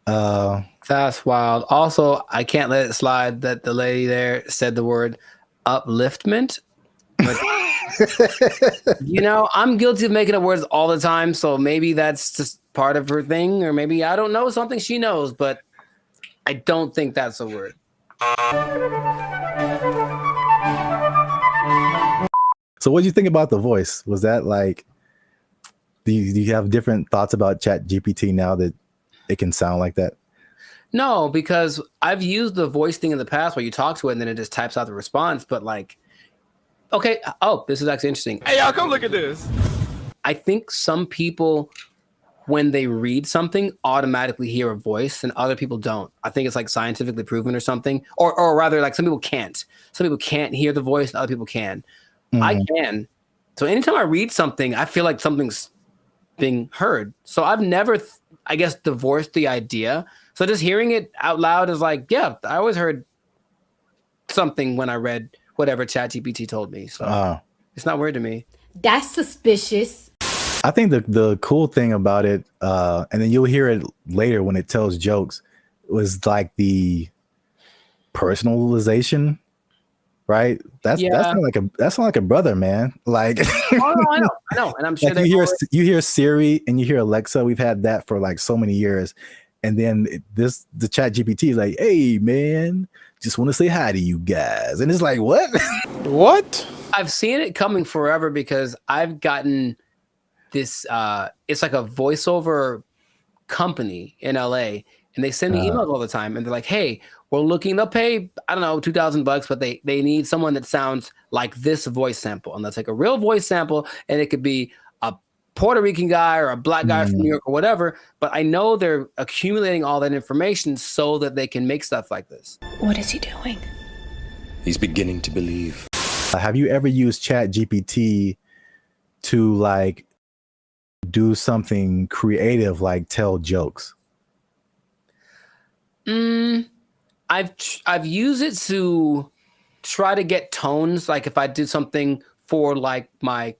That's wild. Also, I can't let it slide that the lady there said the word upliftment. But, I'm guilty of making up words all the time, so maybe that's just part of her thing, or maybe I don't know something she knows, but I don't think that's a word. So what do you think about the voice? Was that like, do you have different thoughts about ChatGPT now that it can sound like that? No, because I've used the voice thing in the past where you talk to it and then it just types out the response. But like, okay, this is actually interesting. Hey, y'all, come look at this. I think some people, when they read something, automatically hear a voice and other people don't. I think it's like scientifically proven or something. Or rather, like some people can't. Some people can't hear the voice and other people can. Mm-hmm. I can. So anytime I read something, I feel like something's being heard. So I've never, I guess, divorced the idea. So just hearing it out loud is like, yeah, I always heard something when I read whatever ChatGPT told me. So it's not weird to me. That's suspicious. I think the cool thing about it, and then you'll hear it later when it tells jokes, was like the personalization, right? That's not like a brother, man. Like, I know, and I'm sure like you hear Siri and you hear Alexa. We've had that for like so many years. And then the ChatGPT is like, hey, man, just want to say hi to you guys. And it's like, what? What? I've seen it coming forever because I've gotten this, it's like a voiceover company in LA. And they send me emails all the time. And they're like, hey, we're looking, they'll pay, I don't know, $2,000, but they need someone that sounds like this voice sample. And that's like a real voice sample. And it could be a Puerto Rican guy or a black guy from New York or whatever, but I know they're accumulating all that information so that they can make stuff like this. What is he doing? He's beginning to believe. Have you ever used ChatGPT to like do something creative, like tell jokes? I've used it to try to get tones. Like if I did something for like my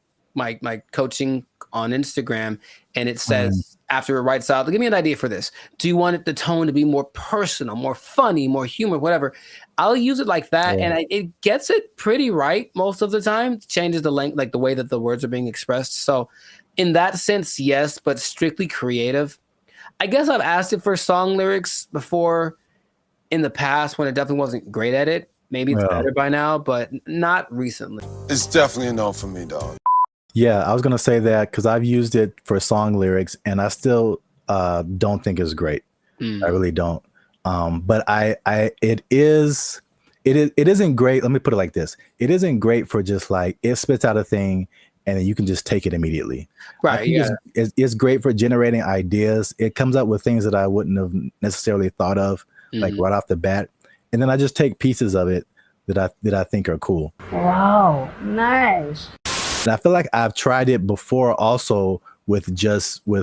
coaching on Instagram and it says after it writes out, give me an idea for this. Do you want the tone to be more personal, more funny, more humor, whatever? I'll use it like that. Yeah. And it gets it pretty right most of the time. It changes the length, like the way that the words are being expressed. So in that sense, yes, but strictly creative. I guess I've asked it for song lyrics before in the past when it definitely wasn't great at it. Maybe it's better by now, but not recently. It's definitely a no for me, dog. Yeah, I was going to say that because I've used it for song lyrics and I still don't think it's great. I really don't. But it isn't great. Let me put it like this. It isn't great for just like, it spits out a thing and then you can just take it immediately. Right. Yeah. It's great for generating ideas. It comes up with things that I wouldn't have necessarily thought of, like right off the bat. And then I just take pieces of it that I think are cool. Wow, nice. And I feel like I've tried it before also with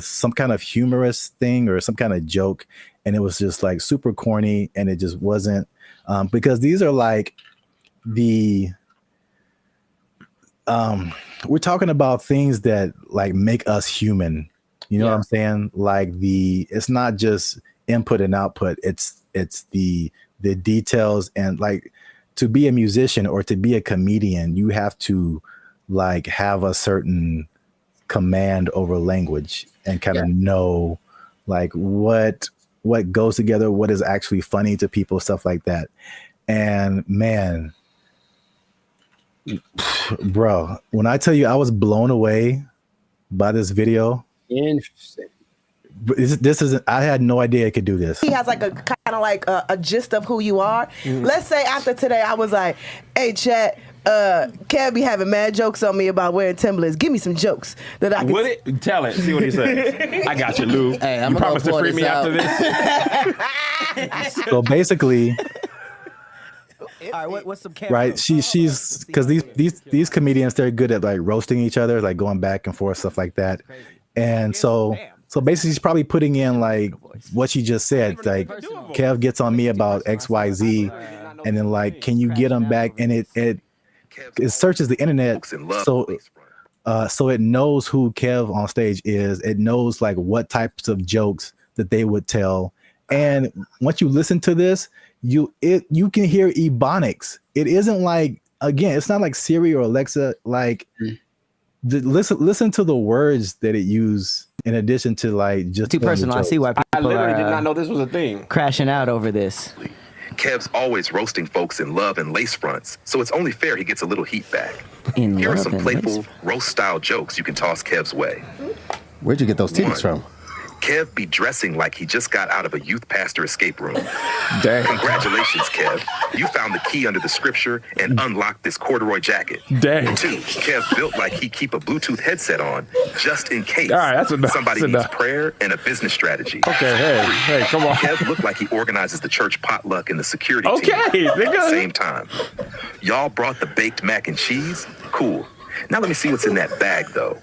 some kind of humorous thing or some kind of joke. And it was just like super corny and it just wasn't, because these are like we're talking about things that like make us human. You know what I'm saying? Like it's not just input and output. It's the details, and like to be a musician or to be a comedian, you have to like have a certain command over language and kind of know like what goes together, what is actually funny to people, stuff like that. And man, bro, when I tell you I was blown away by this video. Interesting. This isn't, I had no idea it could do this. He has like a kind of like a gist of who you are. Let's say after today I was like, hey chat, Kev be having mad jokes on me about wearing Timberlands. Give me some jokes that I can tell it. See what he says. I got you, Lou. Hey, you promise to free me after this? So basically, All right, what's some Kev right? jokes? She's because these comedians, they're good at like roasting each other, like going back and forth, stuff like that. And so basically, she's probably putting in like what she just said. Like Kev gets on me about XYZ, and then like, can you get him back? And it searches the internet, so it knows who Kev on stage is. It knows like what types of jokes that they would tell. And once you listen to this, you can hear ebonics. It isn't like, again, it's not like Siri or Alexa. Like listen to the words that it used in addition to like just too personal. I see why people I literally did are, not know this was a thing. crashing out over this. Kev's always roasting folks in love and lace fronts, so it's only fair he gets a little heat back. Here are some playful roast-style jokes you can toss Kev's way. Where'd you get those titties from? Kev be dressing like he just got out of a youth pastor escape room. Dang. Congratulations, Kev. You found the key under the scripture and unlocked this corduroy jacket. Dang. 2, Kev built like he keep a Bluetooth headset on just in case. All right, that's enough. Somebody That's needs enough. prayer and a business strategy. Okay, hey, come on. Kev looked like he organizes the church potluck and the security Okay, team at the nigga. same time. Y'all brought the baked mac and cheese? Cool. Now let me see what's in that bag, though.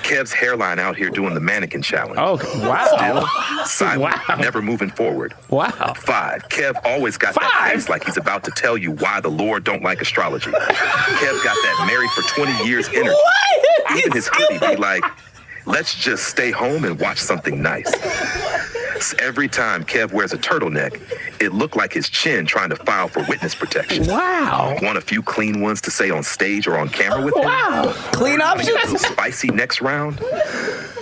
Kev's hairline out here doing the mannequin challenge. Oh, wow. Still silent, never moving forward. Wow. 5, Kev always got that face like he's about to tell you why the Lord don't like astrology. Kev got that married for 20 years energy. Even his hoodie be like, let's just stay home and watch something nice. Every time Kev wears a turtleneck, it looked like his chin trying to file for witness protection. Wow. Want a few clean ones to say on stage or on camera with him? Wow. Clean Wanna get a options? little spicy next round?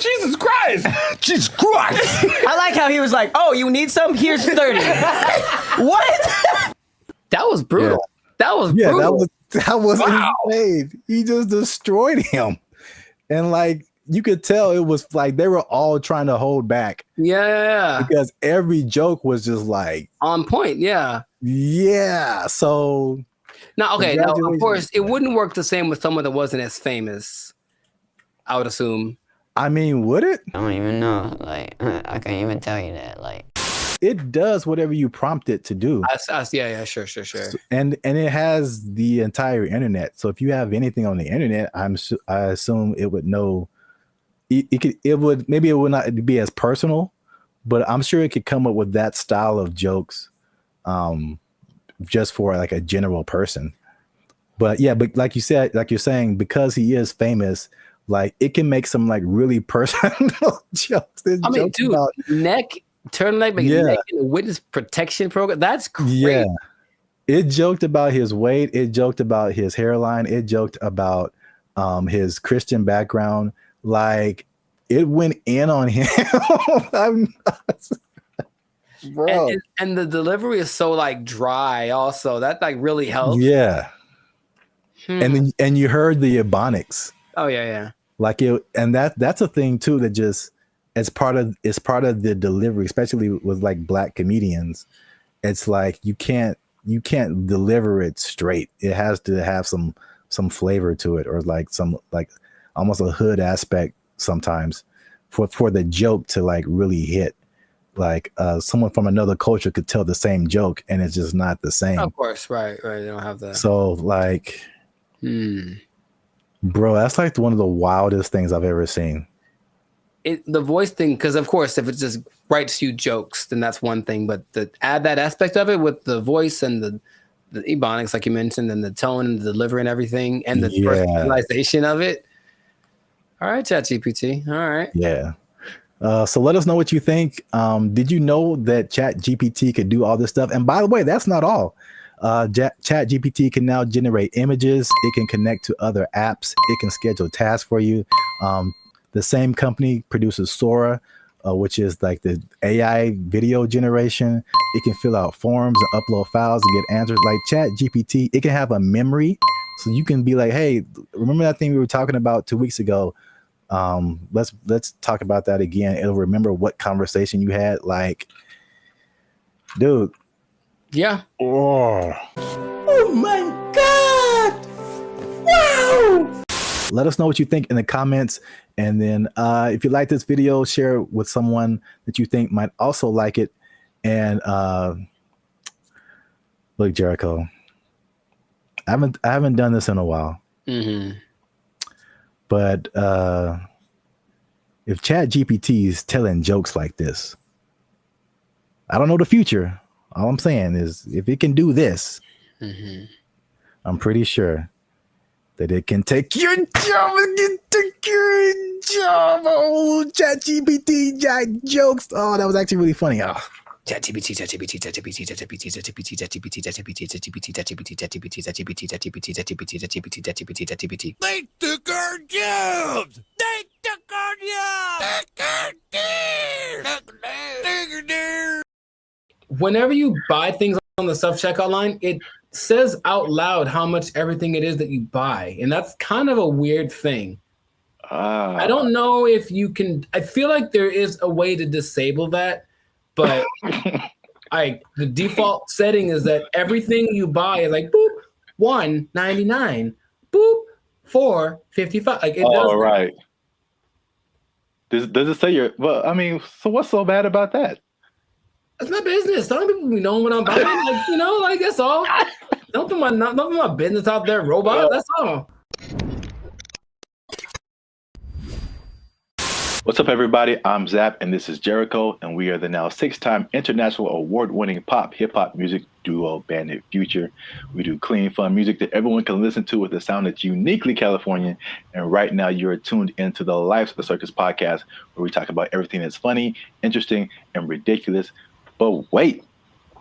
Jesus Christ. Jesus Christ. I like how he was like, oh, you need some? Here's 30. What? That was brutal. That was Yeah, brutal. that was insane. He just destroyed him. And like you could tell it was like they were all trying to hold back. Yeah. Because every joke was just like On point. Yeah. yeah. So Now, okay. Now, of Congratulations. course, it wouldn't work the same with someone that wasn't as famous. I would assume. I mean, would it? I don't even know. Like, I can't even tell you that. Like, It does whatever you prompt it to do. Yeah, sure. And it has the entire internet. So if you have anything on the internet, I assume it would know. It would not be as personal, but I'm sure it could come up with that style of jokes, just for like a general person. But yeah, but like you said, like you're saying, because he is famous, like it can make some like really personal jokes. I mean, Jokes dude, about- turtleneck, neck in a witness protection program. That's great. Yeah. It joked about his weight. It joked about his hairline. It joked about his Christian background. Like it went in on him. Bro. And the delivery is so like dry. Also, that like really helps. Yeah. And you heard the ebonics. Oh yeah. Like it, and that's a thing too that just it's part of the delivery, especially with like black comedians. It's like you can't deliver it straight. It has to have some flavor to it, or like some like almost a hood aspect sometimes for the joke to like really hit. Like someone from another culture could tell the same joke and it's just not the same. Of course, right. They don't have that. So like, bro, that's like one of the wildest things I've ever seen. The voice thing, because of course, if it just writes you jokes, then that's one thing. But to add that aspect of it with the voice and the ebonics, like you mentioned, and the tone and the delivery and everything, and the personalization of it. All right, ChatGPT. All right. Yeah. So let us know what you think. Did you know that ChatGPT could do all this stuff? And by the way, that's not all. ChatGPT can now generate images. It can connect to other apps. It can schedule tasks for you. The same company produces Sora, which is like the AI video generation. It can fill out forms and upload files and get answers. Like ChatGPT, it can have a memory. So you can be like, hey, remember that thing we were talking about 2 weeks ago? Let's talk about that again. It'll remember what conversation you had. Like, dude. Yeah. Oh my God. Wow. Let us know what you think in the comments. And then if you like this video, share it with someone that you think might also like it. And Look, Jericho, I haven't done this in a while. Mm-hmm. But if ChatGPT is telling jokes like this, I don't know the future. All I'm saying is if it can do this, I'm pretty sure that it can take your job. It can take your job. Oh, ChatGPT jokes. Oh, that was actually really funny. Oh. ChatGPT. They took our jobs. They took our jobs. Whenever you buy things on the self-checkout line, it says out loud how much everything it is that you buy. And that's kind of a weird thing. I don't know if you can, I feel like there is a way to disable that, but the default setting is that everything you buy is like, boop, $1.99, boop, $4.55. Like it does. Right. Does it say your, well, I mean, so what's so bad about that? It's my business. Some people be knowing what I'm buying. Like, you know, like that's all. Don't put my business out there, robot. That's all. What's up, everybody? I'm Zap, and this is Jericho, and we are the now 6-time international award-winning pop hip-hop music duo Bandit Future. We do clean, fun music that everyone can listen to with a sound that's uniquely Californian. And right now, you're tuned into the Life's a Circus podcast, where we talk about everything that's funny, interesting, and ridiculous. But wait,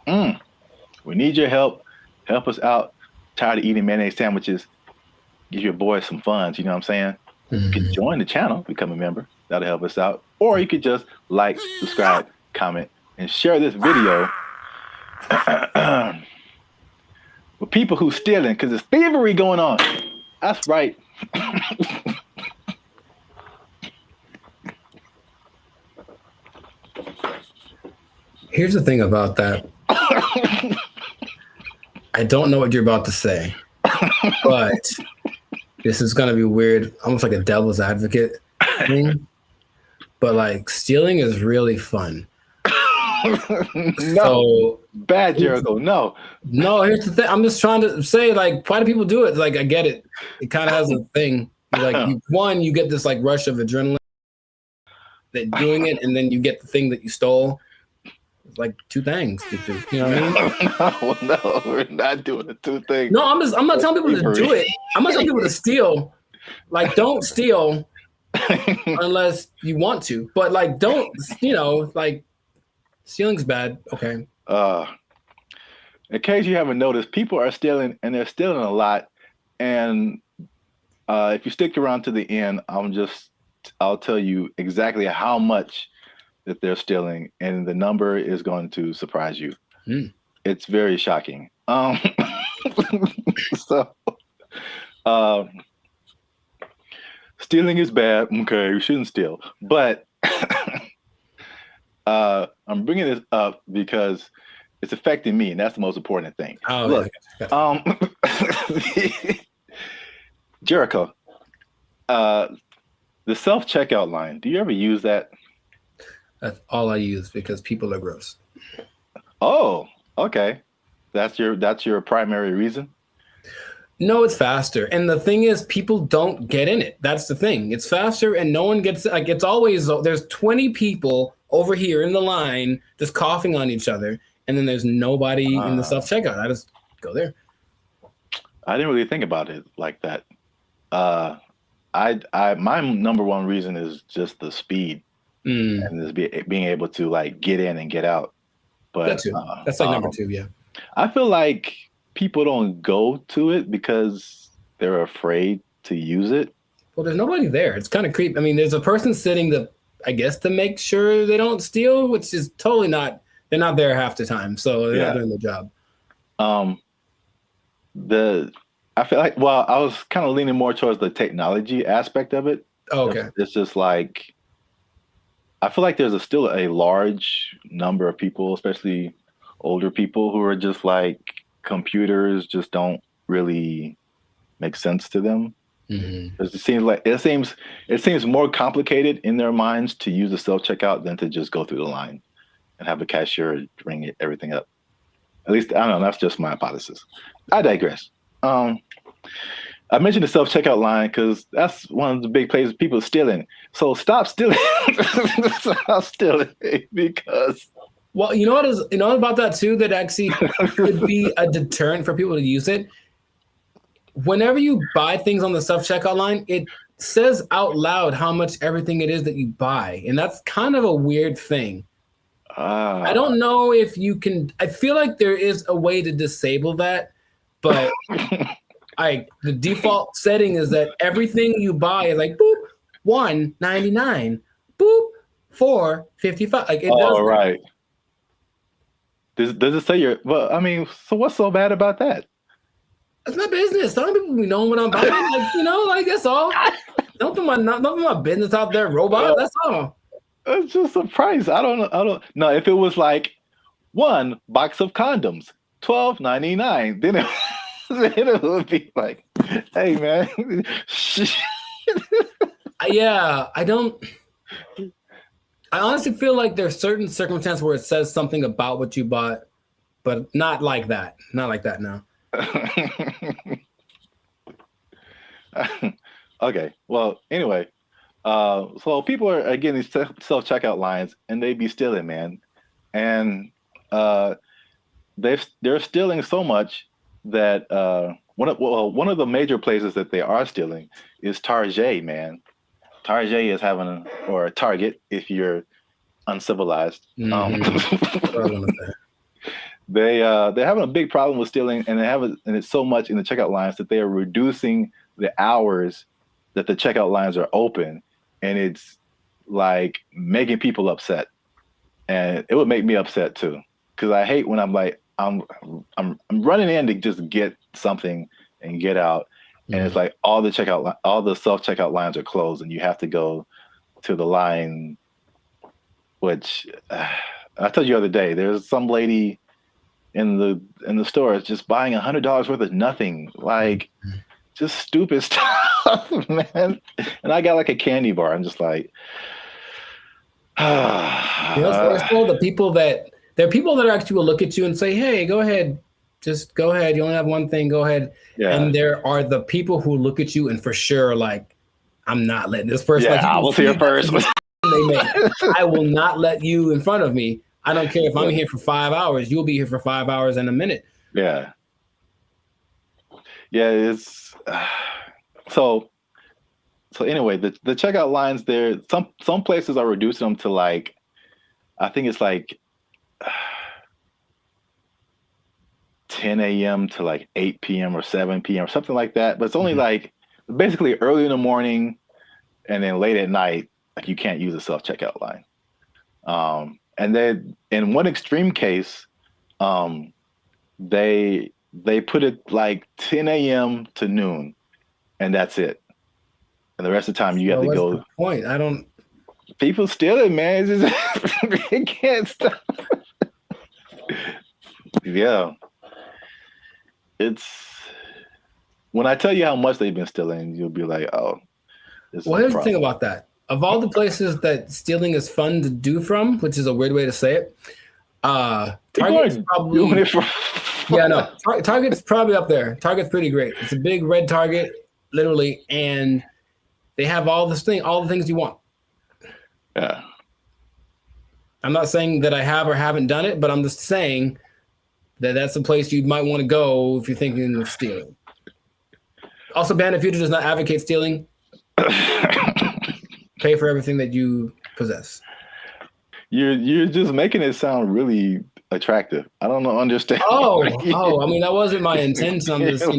we need your help. Help us out. Tired of eating mayonnaise sandwiches. Give your boys some funds. You know what I'm saying? You can join the channel, become a member. That'll help us out. Or you could just like, subscribe, comment, and share this video with people who stealing, because there's thievery going on. That's right. Here's the thing about that. I don't know what you're about to say, but this is going to be weird, almost like a devil's advocate thing. But like stealing is really fun. No, bad, Jericho. No, here's the thing. I'm just trying to say, like, why do people do it? Like, I get it. It kind of has a thing. Like, you get this like rush of adrenaline that doing it, and then you get the thing that you stole. It's like two things to do. You know what I mean? No, we're not doing the two things. No, I'm not telling people to do it. I'm not telling people to steal. Like, don't steal unless you want to. But like, don't, like, stealing's bad. Okay. In case you haven't noticed, people are stealing, and they're stealing a lot. And if you stick around to the end, I'll tell you exactly how much that they're stealing, and the number is going to surprise you. It's very shocking. Stealing is bad. Okay, you shouldn't steal. But I'm bringing this up because it's affecting me, and that's the most important thing. Look, Jericho, the self-checkout line, do you ever use that? That's all I use because people are gross. Oh, okay. That's your primary reason? No, it's faster. And the thing is, people don't get in it. That's the thing. It's faster and no one gets, like, it's always, there's 20 people over here in the line just coughing on each other. And then there's nobody in the self-checkout. I just go there. I didn't really think about it like that. My number one reason is just the speed. And just being able to like get in and get out. But that's like number two, yeah. I feel like people don't go to it because they're afraid to use it. Well, there's nobody there. It's kind of creepy. I mean, there's a person sitting to make sure they don't steal, which is totally not. They're not there half the time, so they're not doing their job. I feel like, well, I was kind of leaning more towards the technology aspect of it. Oh, okay. It's just like, I feel like there's still a large number of people, especially older people, who are just like, computers just don't really make sense to them. It seems more complicated in their minds to use a self-checkout than to just go through the line and have the cashier ring everything up. At least I don't know. That's just my hypothesis. I digress. I mentioned the self-checkout line because that's one of the big places people are stealing. So stop stealing. Stop stealing because. Well, you know about that too, that actually could be a deterrent for people to use it. Whenever you buy things on the self-checkout line, it says out loud how much everything it is that you buy. And that's kind of a weird thing. I don't know if you can, I feel like there is a way to disable that, but the default setting is that everything you buy is like boop, $1.99, boop, $4.55. Like it does. Right. Does it say well, I mean, so what's so bad about that? That's my business. Some people be knowing what I'm buying. Like that's all. Don't put my business out there, robot. That's all. It's just a price. I don't know. If it was like one box of condoms, $12.99, then it would be like, hey man. Yeah, I honestly feel like there's certain circumstances where it says something about what you bought, but not like that. Not like that now. Okay. Well, anyway. So people are getting these self-checkout lines and they be stealing, man. And they're stealing so much that one of the major places that they are stealing is Target, man. Target is having or Target if you're uncivilized. They're having a big problem with stealing, and and it's so much in the checkout lines that they are reducing the hours that the checkout lines are open. And it's like making people upset, and it would make me upset too, because I hate when I'm like I'm running in to just get something and get out, and it's like all the self-checkout lines are closed, and you have to go to the line. Which I told you the other day, there's some lady in the store just buying $100 worth of nothing, like. Just stupid stuff, man. And I got like a candy bar. I'm just like, the people that actually will look at you and say, "Hey, go ahead, just go ahead. You only have one thing. Go ahead." Yeah. And there are the people who look at you and for sure, like, I'm not letting this person. Yeah, I was here first. I will not let you in front of me. I don't care if I'm here for 5 hours. You'll be here for 5 hours and a minute. Yeah. Yeah, it's so anyway, the checkout lines there, some places are reducing them to like, I think it's like 10 a.m. to like 8 p.m. or 7 p.m. or something like that. But it's only like basically early in the morning and then late at night, like you can't use a self-checkout line. And then in one extreme case, they put it like 10 a.m. to noon, and that's it. And the rest of the time you have to go. What's the point? I don't. People steal it, man. It's just, it can't stop. Yeah. It's when I tell you how much they've been stealing, you'll be like, oh. Well, here's the thing about that. Of all the places that stealing is fun to do from, which is a weird way to say it, Target's probably doing it for. Yeah, no. Target's probably up there. Target's pretty great. It's a big red Target, literally, and they have all the things you want. Yeah. I'm not saying that I have or haven't done it, but I'm just saying that that's a place you might want to go if you're thinking of stealing. Also, Bandit Future does not advocate stealing. Pay for everything that you possess. You're just making it sound really attractive. I don't understand. Oh, I mean, that wasn't my intent. I'm just,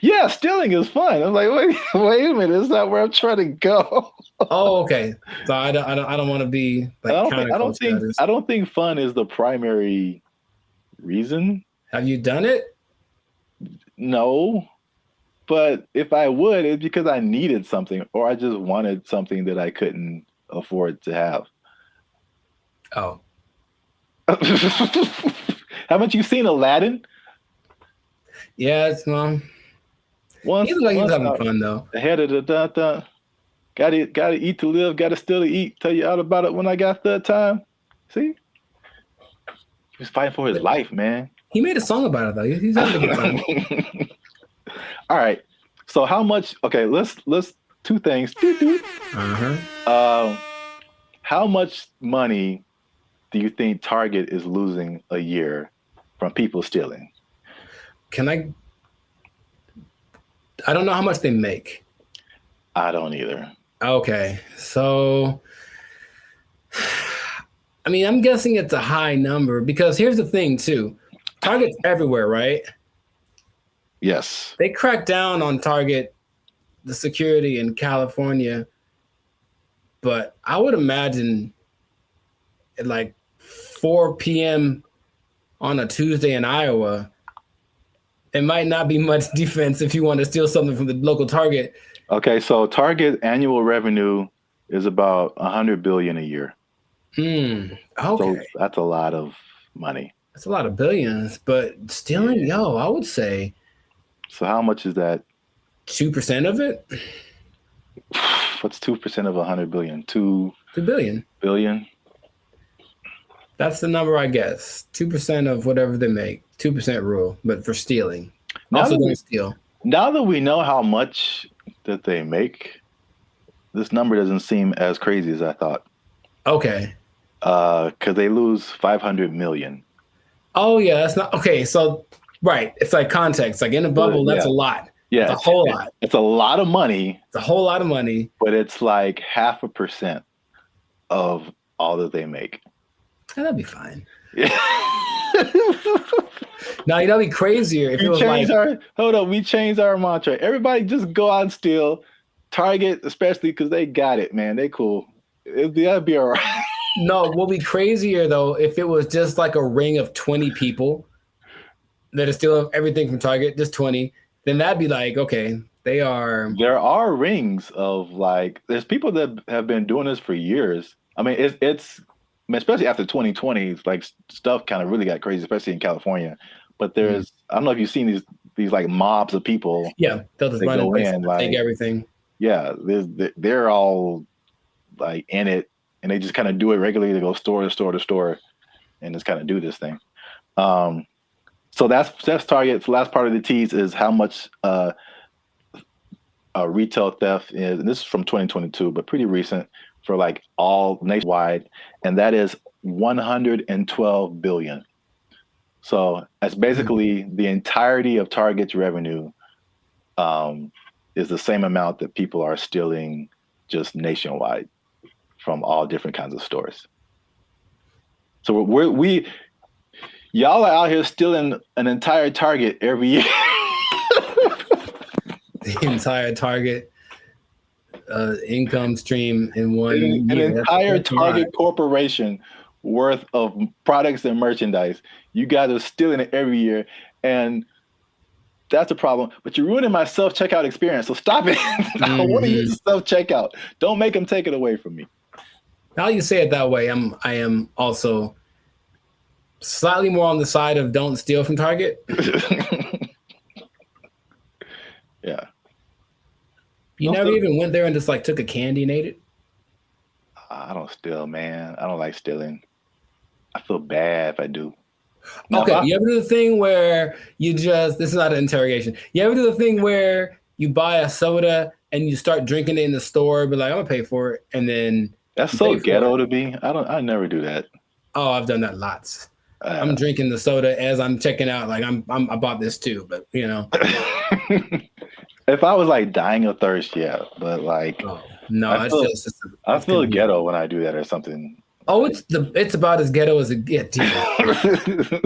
Yeah, stealing is fun. I'm like, wait a minute, that's not where I'm trying to go. Oh, okay. So I don't want to be like I don't think fun is the primary reason. Have you done it? No. But if I would, it's because I needed something or I just wanted something that I couldn't afford to have. Oh. Haven't you seen Aladdin? Yeah, it's Once he was having fun though. Ahead of the gotta eat to live, gotta still to eat. Tell you all about it when I got the time. See? He was fighting for his life, man. He made a song about it though. He's having a good time. All right. So how much? Okay, let's two things. How much money do you think Target is losing a year from people stealing? I don't know how much they make. I don't either. Okay, so I mean, I'm guessing it's a high number because here's the thing too. Target's everywhere, right? Yes. They cracked down on Target, the security in California, but I would imagine at like 4 p.m. on a Tuesday in Iowa, it might not be much defense if you want to steal something from the local Target. Okay, so Target annual revenue is about $100 billion a year. Okay. So that's a lot of money. That's a lot of billions, but stealing, I would say. So how much is that? 2% of it? What's 2% of 100 billion? 2 billion. Billion? That's the number, I guess. 2% of whatever they make. 2% rule, but for stealing. Also don't steal. Now that we know how much that they make, this number doesn't seem as crazy as I thought. Okay. Because they lose 500 million. Oh yeah, that's not okay. So right, it's like context. Like in a bubble, that's a lot. Yeah, it's a whole lot. It's a lot of money. It's a whole lot of money. But it's like 0.5% of all that they make. Oh, that'd be fine. Now that'd be crazier if it was like we changed our mantra. Everybody just go out and steal. Target, especially because they got it, man. They cool. That'd be all right. No, what'd be crazier though if it was just like a ring of 20 people that are stealing everything from Target, just 20. Then that'd be like, okay, they are. There are rings of like, there's people that have been doing this for years. I mean, it's especially after 2020, like stuff kind of really got crazy, especially in California. But there's, I don't know if you've seen these like mobs of people. Yeah, they'll just run in, like, take everything. Yeah, they're all like in it, and they just kind of do it regularly. They go store to store to store, and just kind of do this thing. So that's Target. The last part of the tease is how much retail theft is, and this is from 2022, but pretty recent for like all nationwide, and that is 112 billion. So that's basically the entirety of Target's revenue is the same amount that people are stealing just nationwide from all different kinds of stores. So y'all are out here stealing an entire Target every year. The entire Target income stream in one year. An entire Target corporation worth of products and merchandise. You guys are stealing it every year, and that's a problem. But you're ruining my self-checkout experience, so stop it. I want to use the self-checkout. Don't make them take it away from me. Now you say it that way, I am also slightly more on the side of don't steal from Target. Yeah. You never even went there and just like took a candy and ate it? I don't steal, man. I don't like stealing. I feel bad if I do. Okay, you ever do the thing where this is not an interrogation. You ever do the thing where you buy a soda and you start drinking it in the store, but like, I'm gonna pay for it, and then that's so ghetto to me. I never do that. Oh, I've done that lots. I'm drinking the soda as I'm checking out. Like I bought this too, but you know. If I was like dying of thirst, yeah, but like no, I feel ghetto when I do that or something. Oh, it's about as ghetto as it gets. The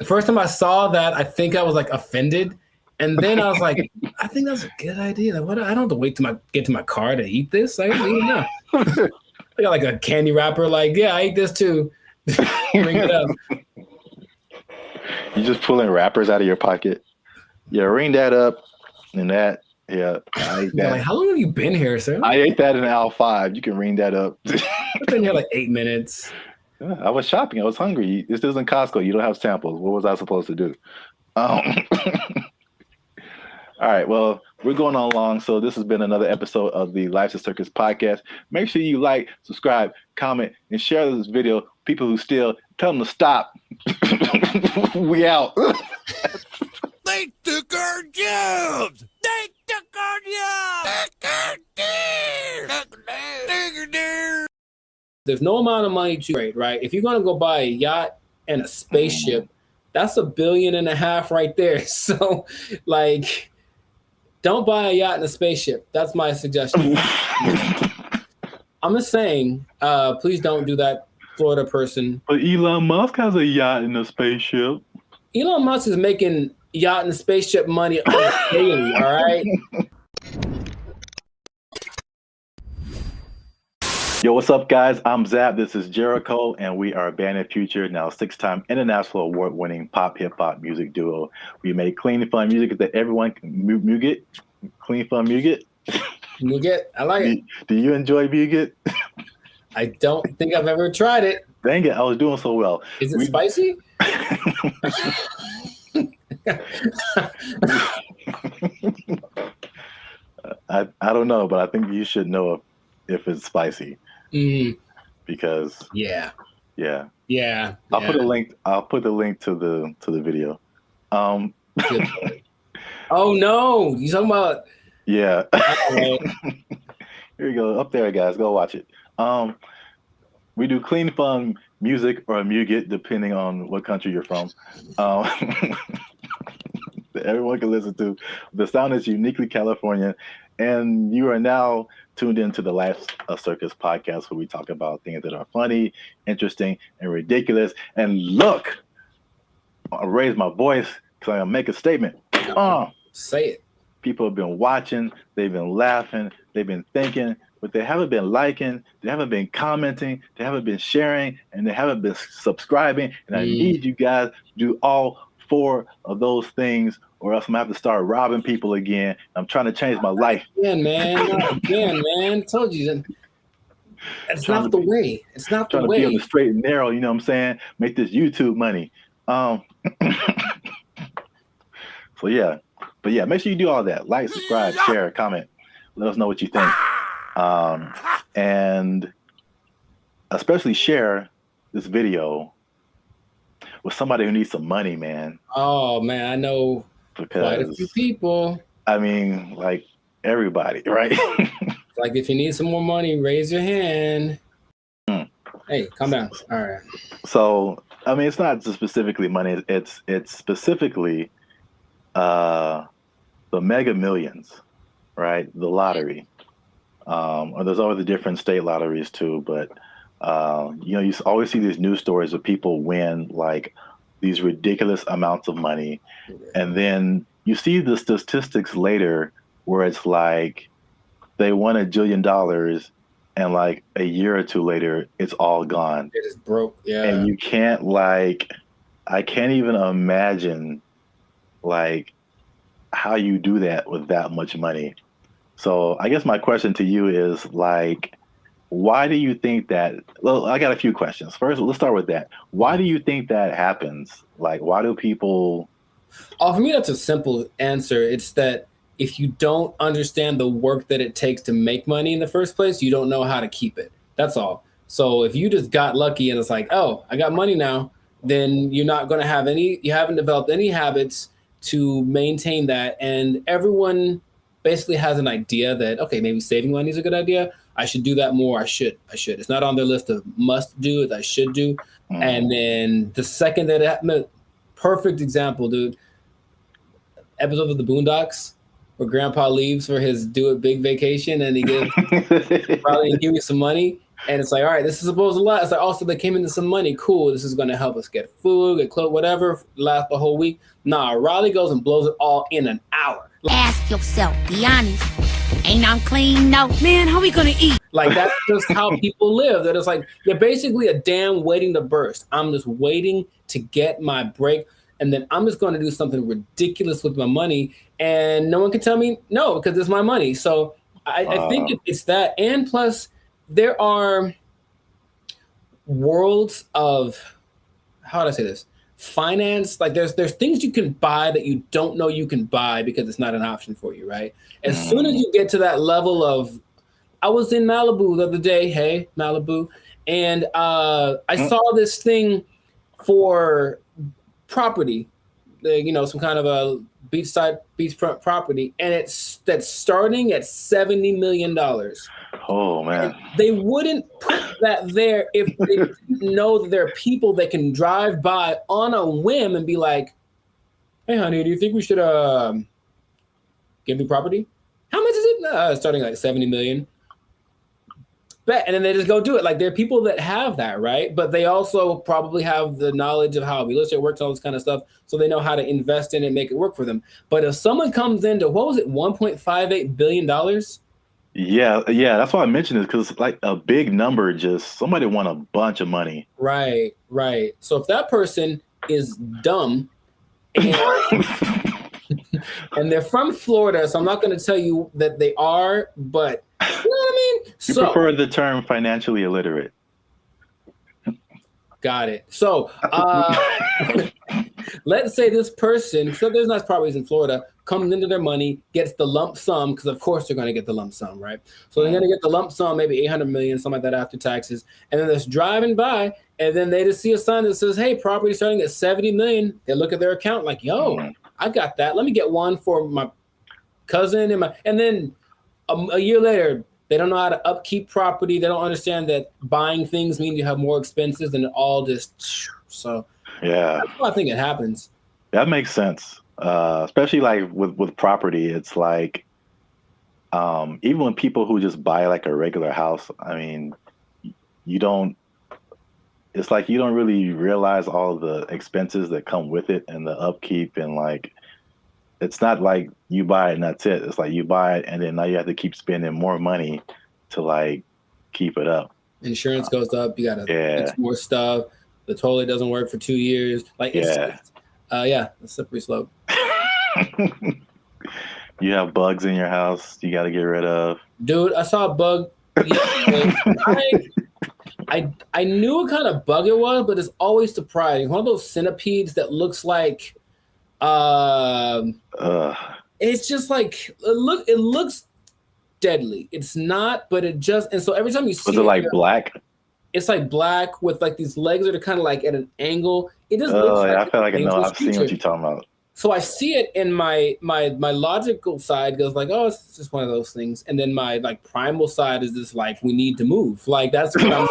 first time I saw that, I think I was like offended, and then I was like, I think that's a good idea. Like, what? I don't have to wait to get to my car to eat this. Like, I got like a candy wrapper. Like, yeah, I ate this too. Bring it up. You just pulling wrappers out of your pocket. Yeah, ring that up and that. Yeah, I ate that. Like, how long have you been here, sir? I ate that in aisle 5. You can ring that up. I've been here like 8 minutes. Yeah, I was shopping. I was hungry. This isn't Costco. You don't have samples. What was I supposed to do? All right. Well, we're going on long. So this has been another episode of the Life's a Circus podcast. Make sure you like, subscribe, comment, and share this video. People who steal Tell them to stop. We out. They took our jobs. They took our jobs. There's no amount of money to trade, right? If you're gonna go buy a yacht and a spaceship, that's $1.5 billion right there. So, like, don't buy a yacht and a spaceship. That's my suggestion. I'm just saying, please don't do that, Florida person. But Elon Musk has a yacht and a spaceship. Elon Musk is making yacht and spaceship money daily, all right? Yo, what's up, guys? I'm Zap. This is Jericho, and we are Band of Future, now 6-time international award-winning pop hip-hop music duo. We make clean and fun music that everyone can Muget. Clean, fun Muget. Muget, I like it. Do you enjoy Muget? I don't think I've ever tried it. Dang it, I was doing so well. Is it spicy? I don't know, but I think you should know if it's spicy. Because yeah. I'll put a link. I'll put the link to the video. Oh no, you talking about? Yeah. Here you go. Up there, guys. Go watch it. We do clean, fun music or Muget, depending on what country you're from. That everyone can listen to. The sound is uniquely Californian, and you are now tuned into the Life Circus podcast, where we talk about things that are funny, interesting, and ridiculous. And look, I raise my voice because I'm gonna make a statement. Say it. People have been watching, they've been laughing, they've been thinking, but they haven't been liking, they haven't been commenting, they haven't been sharing, and they haven't been subscribing. And I need you guys to do all 4 of those things, or else I'm gonna have to start robbing people again. I'm trying to change my life. Again, man. Told you. It's not the way. It's not the way. Trying to be on the straight and narrow, you know what I'm saying? Make this YouTube money. So yeah. But yeah, make sure you do all that. Like, subscribe, share, comment. Let us know what you think. And especially share this video with somebody who needs some money, man. Oh, man, I know quite a few people. I mean, like, everybody, right? Like, if you need some more money, raise your hand. Hey, calm down. All right. So, I mean, it's not just specifically money. It's specifically the Mega Millions, right? The lottery. Or there's always the different state lotteries too, but you know, you always see these news stories of people win like these ridiculous amounts of money, and then you see the statistics later where it's like they won $1 jillion, and like a year or two later, it's all gone. It is broke, yeah. And you can't I can't even imagine like how you do that with that much money. So I guess my question to you is like, why do you think that? Well, I got a few questions. First, let's start with that. Why do you think that happens? Like, why do people? Oh, for me, that's a simple answer. It's that if you don't understand the work that it takes to make money in the first place, you don't know how to keep it. That's all. So if you just got lucky and it's like, oh, I got money now, then you're not going to have you haven't developed any habits to maintain that. And everyone basically has an idea that, okay, maybe saving money is a good idea. I should do that more. I should. It's not on their list of must do, it's I should do. And then the second that it happened, perfect example, dude. Episode of the Boondocks where Grandpa leaves for his do it big vacation and he gives probably give you some money. And it's like, all right, this is supposed to last. It's like, also they came into some money. Cool. This is going to help us get food, get clothes, whatever, last the whole week. Nah, Riley goes and blows it all in an hour. Ask yourself, be honest. Ain't I'm clean? No. Man, how we gonna eat? Like, that's just how people live. That it's like, you're basically a dam waiting to burst. I'm just waiting to get my break. And then I'm just going to do something ridiculous with my money. And no one can tell me no, because it's my money. So I think it's that. And plus, there are worlds of, how do I say this? Finance. Like there's things you can buy that you don't know you can buy because it's not an option for you, right? As soon as you get to that level of, I was in Malibu the other day, hey, Malibu, and I saw this thing for property, some kind of a beachfront property, and that's starting at $70 million. Oh man! And they wouldn't put that there if they didn't know that there are people that can drive by on a whim and be like, "Hey, honey, do you think we should get me property? How much is it? Starting like 70 million." Bet, and then they just go do it. Like, there are people that have that, right? But they also probably have the knowledge of how real estate works, all this kind of stuff, so they know how to invest in it and make it work for them. But if someone comes into, what was it, $1.58 billion? Yeah, that's why I mentioned it, because like a big number, just somebody won a bunch of money. Right. So if that person is dumb and, and they're from Florida, so I'm not going to tell you that they are, but you know what I mean? You prefer the term financially illiterate. Got it. So let's say this person, so there's nice properties in Florida, comes into their money, gets the lump sum, because of course they're going to get the lump sum, right? So they're going to get the lump sum, maybe 800 million, something like that after taxes. And then they're just driving by, and then they just see a sign that says, hey, property starting at 70 million. They look at their account like, yo, I got that. Let me get one for my cousin. And then a year later, they don't know how to upkeep property. They don't understand that buying things means you have more expenses, and it all just, so yeah. That's why I think it happens. That makes sense. Especially like with property, it's like even when people who just buy like a regular house, I mean, it's like you don't really realize all of the expenses that come with it and the upkeep, and like it's not like you buy it and that's it. It's like you buy it and then now you have to keep spending more money to like keep it up. Insurance goes up. You got to fix more stuff. The toilet doesn't work for 2 years. Like, it's a slippery slope. You have bugs in your house you got to get rid of. Dude, I saw a bug. I knew what kind of bug it was, but it's always surprising. One of those centipedes that looks like, it's just like, it looks deadly. It's not, but it just, and so every time you see it like black? It's like black with like these legs that are kind of like at an angle. It just looks like, I feel like I know. I've seen what you're talking about. So I see it, and my logical side goes like, oh, it's just one of those things. And then my like primal side is just like, we need to move. Like, that's what I'm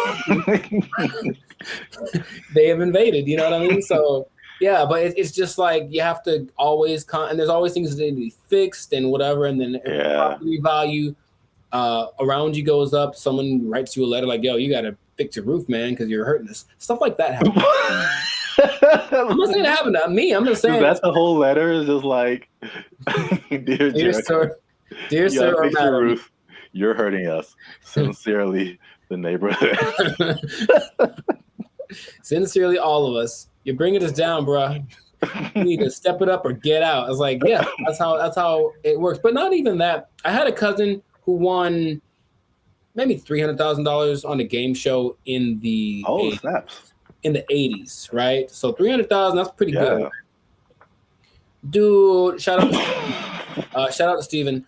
they have invaded, you know what I mean? So yeah, but it's just like you have to always and there's always things that need to be fixed and whatever, and then the property value around you goes up. Someone writes you a letter like, yo, you gotta fix your roof, man, because you're hurting us. Stuff like that happens. I'm not saying it happened to me. I'm just saying that's the whole letter is just like, dear sir, fix your roof. You're hurting us. Sincerely, the neighborhood. Sincerely, all of us. You're bringing us down, bro. You need to step it up or get out. I was like, yeah, that's how it works. But not even that. I had a cousin who won maybe $300,000 on a game show in the in the 80s, right? So 300,000, that's pretty good. Dude, shout out to Steven.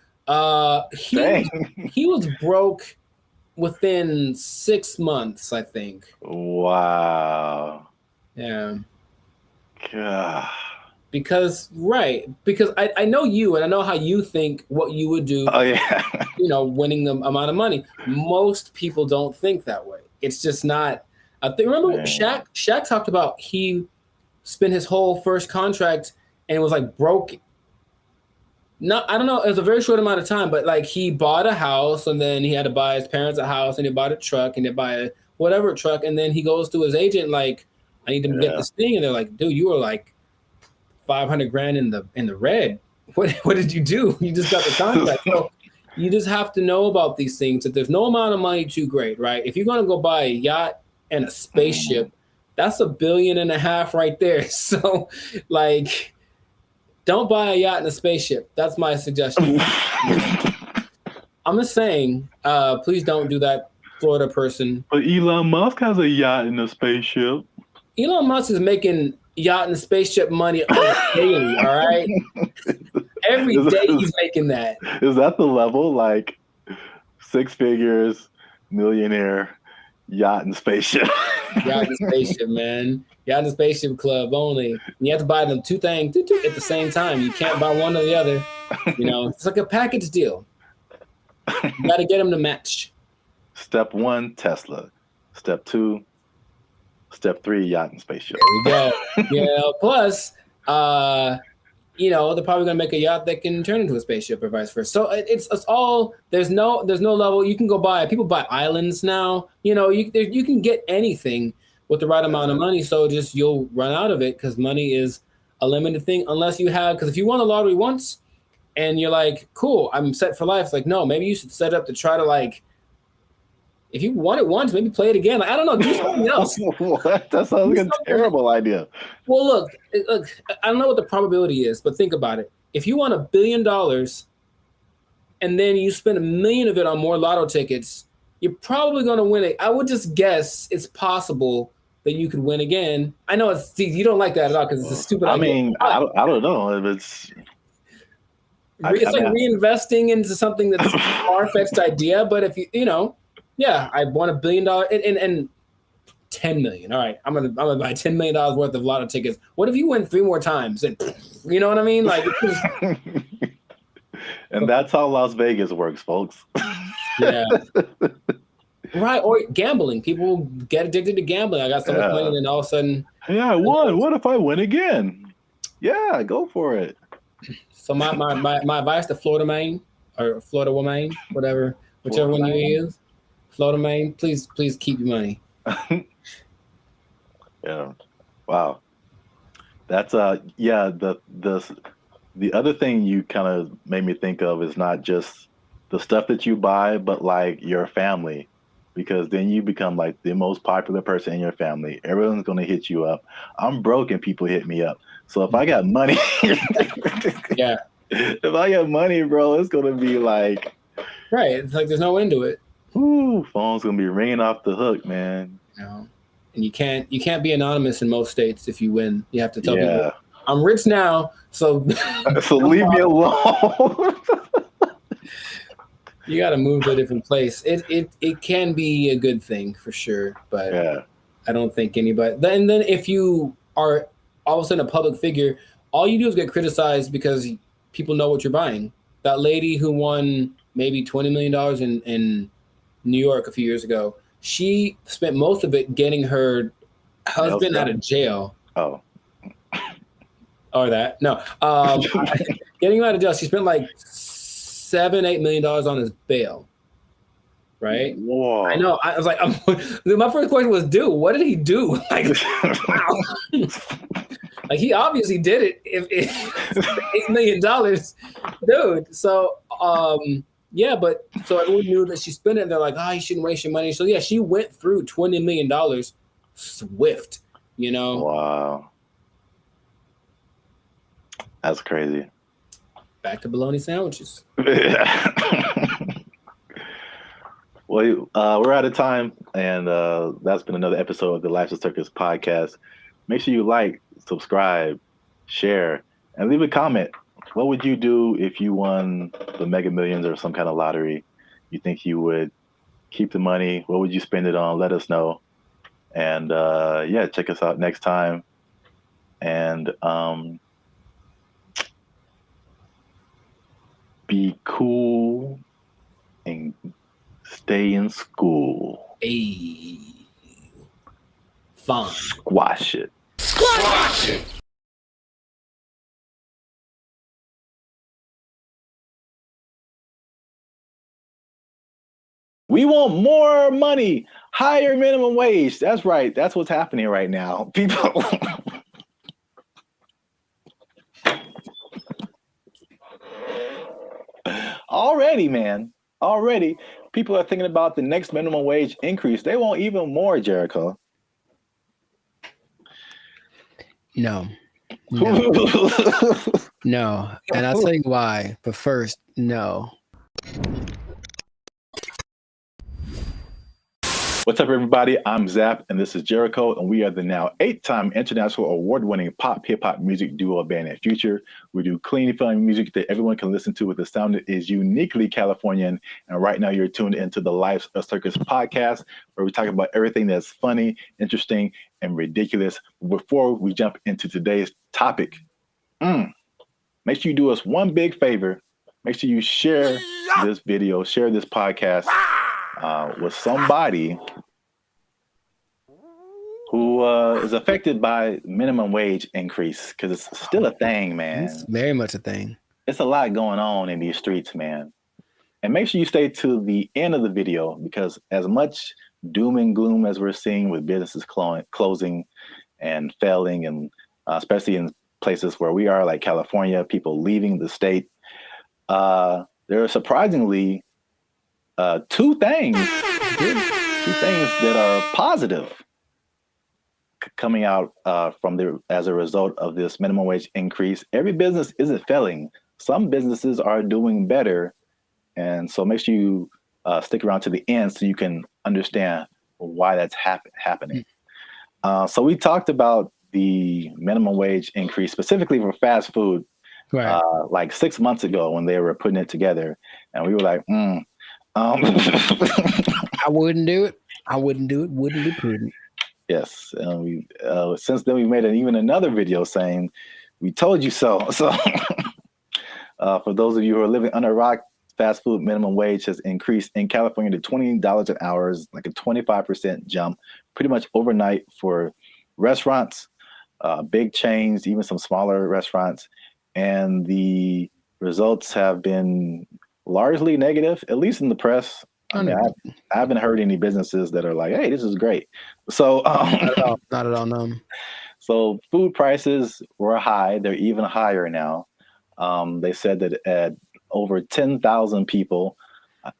He was broke within 6 months, I think. Wow. Yeah. God. Because I know you, and I know how you think what you would do. Oh yeah. Winning the amount of money. Most people don't think that way. It's just not. I think, remember Shaq talked about he spent his whole first contract and it was like broke. I don't know. It was a very short amount of time, but like he bought a house and then he had to buy his parents a house and he bought a truck and they buy a whatever truck. And then he goes to his agent like, I need to get this thing. And they're like, dude, you were like $500,000 in the red. What did you do? You just got the contract. So you just have to know about these things, that there's no amount of money too great, right? If you're going to go buy a yacht and a spaceship, that's $1.5 billion right there. So like, don't buy a yacht and a spaceship. That's my suggestion. I'm just saying, please don't do that, Florida person. But Elon Musk has a yacht and a spaceship. Elon Musk is making yacht and spaceship money daily, all right? Every day he's making that. Is that the level? Like 6 figures, millionaire, yacht and spaceship? Yacht and spaceship, man. Yacht and spaceship club only. And you have to buy them two things at the same time. You can't buy one or the other. You know, it's like a package deal. You got to get them to match. Step 1, Tesla. Step 2, Step 3, yacht and spaceship. There we go. Yeah. Plus, you know, they're probably gonna make a yacht that can turn into a spaceship or vice versa. So it's all there's no level. You can go buy. People buy islands now. You know, you can get anything with the right amount of money. So just you'll run out of it because money is a limited thing unless you have. Because if you won the lottery once and you're like, cool, I'm set for life. It's like, no, maybe you should set up to try to like. If you won it once, maybe play it again. Like, I don't know, do something else. What? That sounds like a terrible idea. Well, look, I don't know what the probability is, but think about it. If you won $1 billion and then you spend $1 million of it on more lotto tickets, you're probably going to win it. I would just guess it's possible that you could win again. I know you don't like that at all because it's a stupid idea. Mean, I don't know if it's. It's like reinvesting into something that's a far-fetched idea, but if you know. Yeah, I won $1 billion and $10 million. All right, I'm gonna buy $10 million worth of lotto tickets. What if you win 3 more times? And you know what I mean? Like, and that's how Las Vegas works, folks. Yeah. Right, or gambling. People get addicted to gambling. I got so much money, and then all of a sudden, yeah, I won. What if I win again? Yeah, go for it. So my advice to Florida man or Florida woman, whatever, whichever one you use. Florida man, please keep your money. Yeah. Wow. That's yeah, the other thing you kind of made me think of is not just the stuff that you buy, but like your family, because then you become like the most popular person in your family. Everyone's going to hit you up. I'm broke and people hit me up. So if I got money, yeah. If I got money, bro, it's going to be like, right. It's like there's no end to it. Ooh, phone's gonna be ringing off the hook, man. No. And you can't be anonymous in most states if you win. You have to tell people, I'm rich now, so so leave me alone. You got to move to a different place. It can be a good thing for sure, but I don't think anybody. Then if you are all of a sudden a public figure, all you do is get criticized because people know what you're buying. That lady who won maybe $20 million in New York a few years ago, she spent most of it getting her husband out of jail. Oh. Or that. No. Getting him out of jail. She spent like $7-8 million on his bail. Right? Whoa. I know. I was like, my first question was, dude, what did he do? Like, wow. Like, he obviously did it. If $8 million, dude. So, yeah, but so everyone knew that she spent it. And they're like, you shouldn't waste your money. So yeah, she went through $20 million swift, you know? Wow. That's crazy. Back to bologna sandwiches. Well, we're out of time. And that's been another episode of the Life's a Circus podcast. Make sure you like, subscribe, share, and leave a comment. What would you do if you won the Mega Millions or some kind of lottery? You think you would keep the money? What would you spend it on? Let us know. And yeah, check us out next time. And be cool and stay in school. Hey. Fun. Squash it. Squash it! We want more money, higher minimum wage. That's right. That's what's happening right now. People. Already, man. Already, people are thinking about the next minimum wage increase. They want even more, Jericho. No. No. And I'll tell you why. But first, no. What's up, everybody? I'm Zap, and this is Jericho, and we are the now 8-time international award-winning pop hip-hop music duo band at Future. We do clean, fun music that everyone can listen to with a sound that is uniquely Californian. And right now, you're tuned into the Life of Circus podcast, where we talk about everything that's funny, interesting, and ridiculous. Before we jump into today's topic, make sure you do us one big favor. Make sure you share this video, share this podcast with somebody who is affected by minimum wage increase, because it's still a thing, man. It's very much a thing. It's a lot going on in these streets, man. And make sure you stay to the end of the video, because as much doom and gloom as we're seeing with businesses closing and failing, and especially in places where we are, like California, people leaving the state, there are surprisingly two things that are positive coming out as a result of this minimum wage increase. Every business isn't failing. Some businesses are doing better. And so make sure you stick around to the end so you can understand why that's happening. So we talked about the minimum wage increase specifically for fast food, right, like 6 months ago when they were putting it together. And we were like, I wouldn't do it. Wouldn't be prudent. Yes. We since then, we made even another video saying, we told you so. So for those of you who are living under a rock, fast food minimum wage has increased in California to $20 an hour, like a 25% jump, pretty much overnight for restaurants, big chains, even some smaller restaurants. And the results have been largely negative, at least in the press. I mean, I haven't heard any businesses that are like, hey, this is great. So not at all, no. So food prices were high. They're even higher now. They said that at over 10,000 people,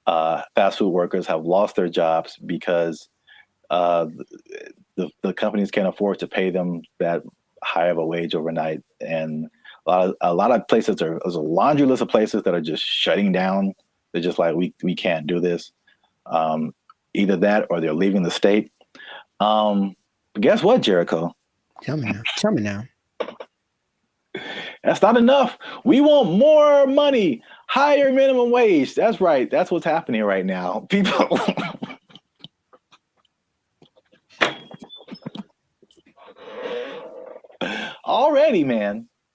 fast food workers have lost their jobs because the companies can't afford to pay them that high of a wage overnight. And a lot of places, there's a laundry list of places that are just shutting down. They're just like, we can't do this. Either that or they're leaving the state. But guess what, Jericho? Tell me now. That's not enough. We want more money, higher minimum wage. That's right. That's what's happening right now. People.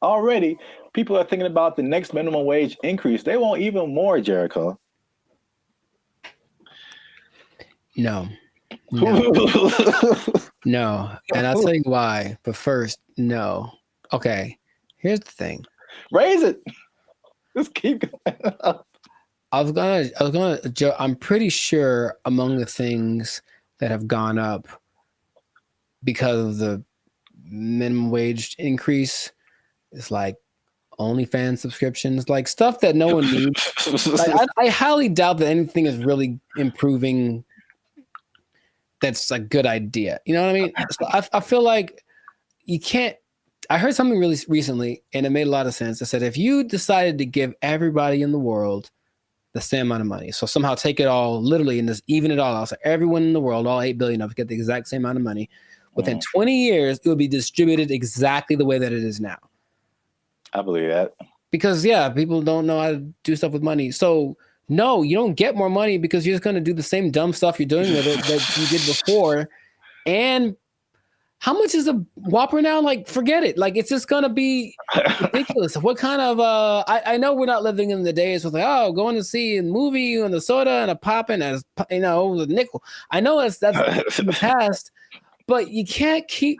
Already, people are thinking about the next minimum wage increase. They want even more, Jericho. No. No. And I'll tell you why. But first, no. Okay. Here's the thing. Raise it. Just keep going up. I'm pretty sure among the things that have gone up because of the minimum wage increase is like OnlyFans subscriptions, like stuff that no one needs. Like, I highly doubt that anything is really improving. That's a good idea. You know what I mean? So I feel like you can't. I heard something really recently, and it made a lot of sense. It said if you decided to give everybody in the world the same amount of money, so somehow take it all literally and just even it all out, so everyone in the world, all 8 billion of us, get the exact same amount of money, within 20 years, it would be distributed exactly the way that it is now. I believe that. Because, people don't know how to do stuff with money. So, no, you don't get more money because you're just going to do the same dumb stuff you're doing with it that you did before. And how much is a Whopper now? Like, forget it. Like, it's just going to be ridiculous. What kind of, I know we're not living in the days with like, going to see a movie and the soda and a pop and a nickel. I know that's in the past, but you can't keep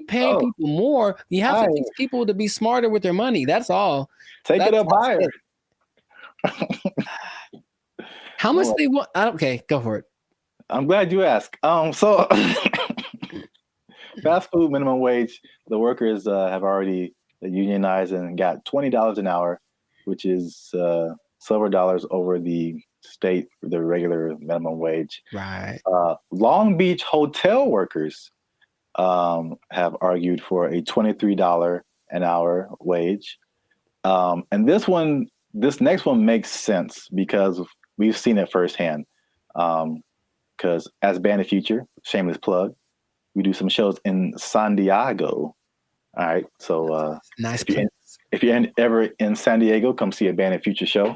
paying people more. You have to teach people to be smarter with their money. That's all. It up higher. How much they want? Okay, go for it. I'm glad you asked. So fast food minimum wage, the workers have already unionized and got $20 an hour, which is several dollars over the regular minimum wage. Right. Long Beach hotel workers have argued for a $23 an hour wage. And this next one makes sense because we've seen it firsthand. because as Band of Future, shameless plug, we do some shows in San Diego. All right, so nice. If you're ever in San Diego, come see a Band of Future show.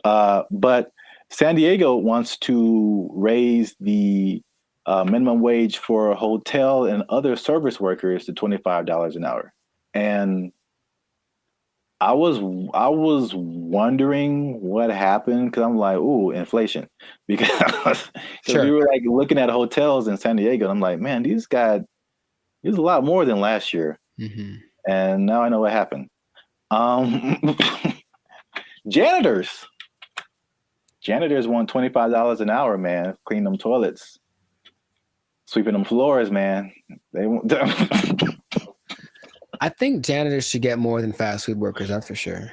But San Diego wants to raise the minimum wage for hotel and other service workers to $25 an hour, and I was wondering what happened because I'm like, ooh, inflation, because we were like looking at hotels in San Diego. And I'm like, man, these got a lot more than last year, and now I know what happened. Janitors want $25 an hour, man. Clean them toilets, sweeping them floors, man. They want. I think janitors should get more than fast food workers. That's for sure.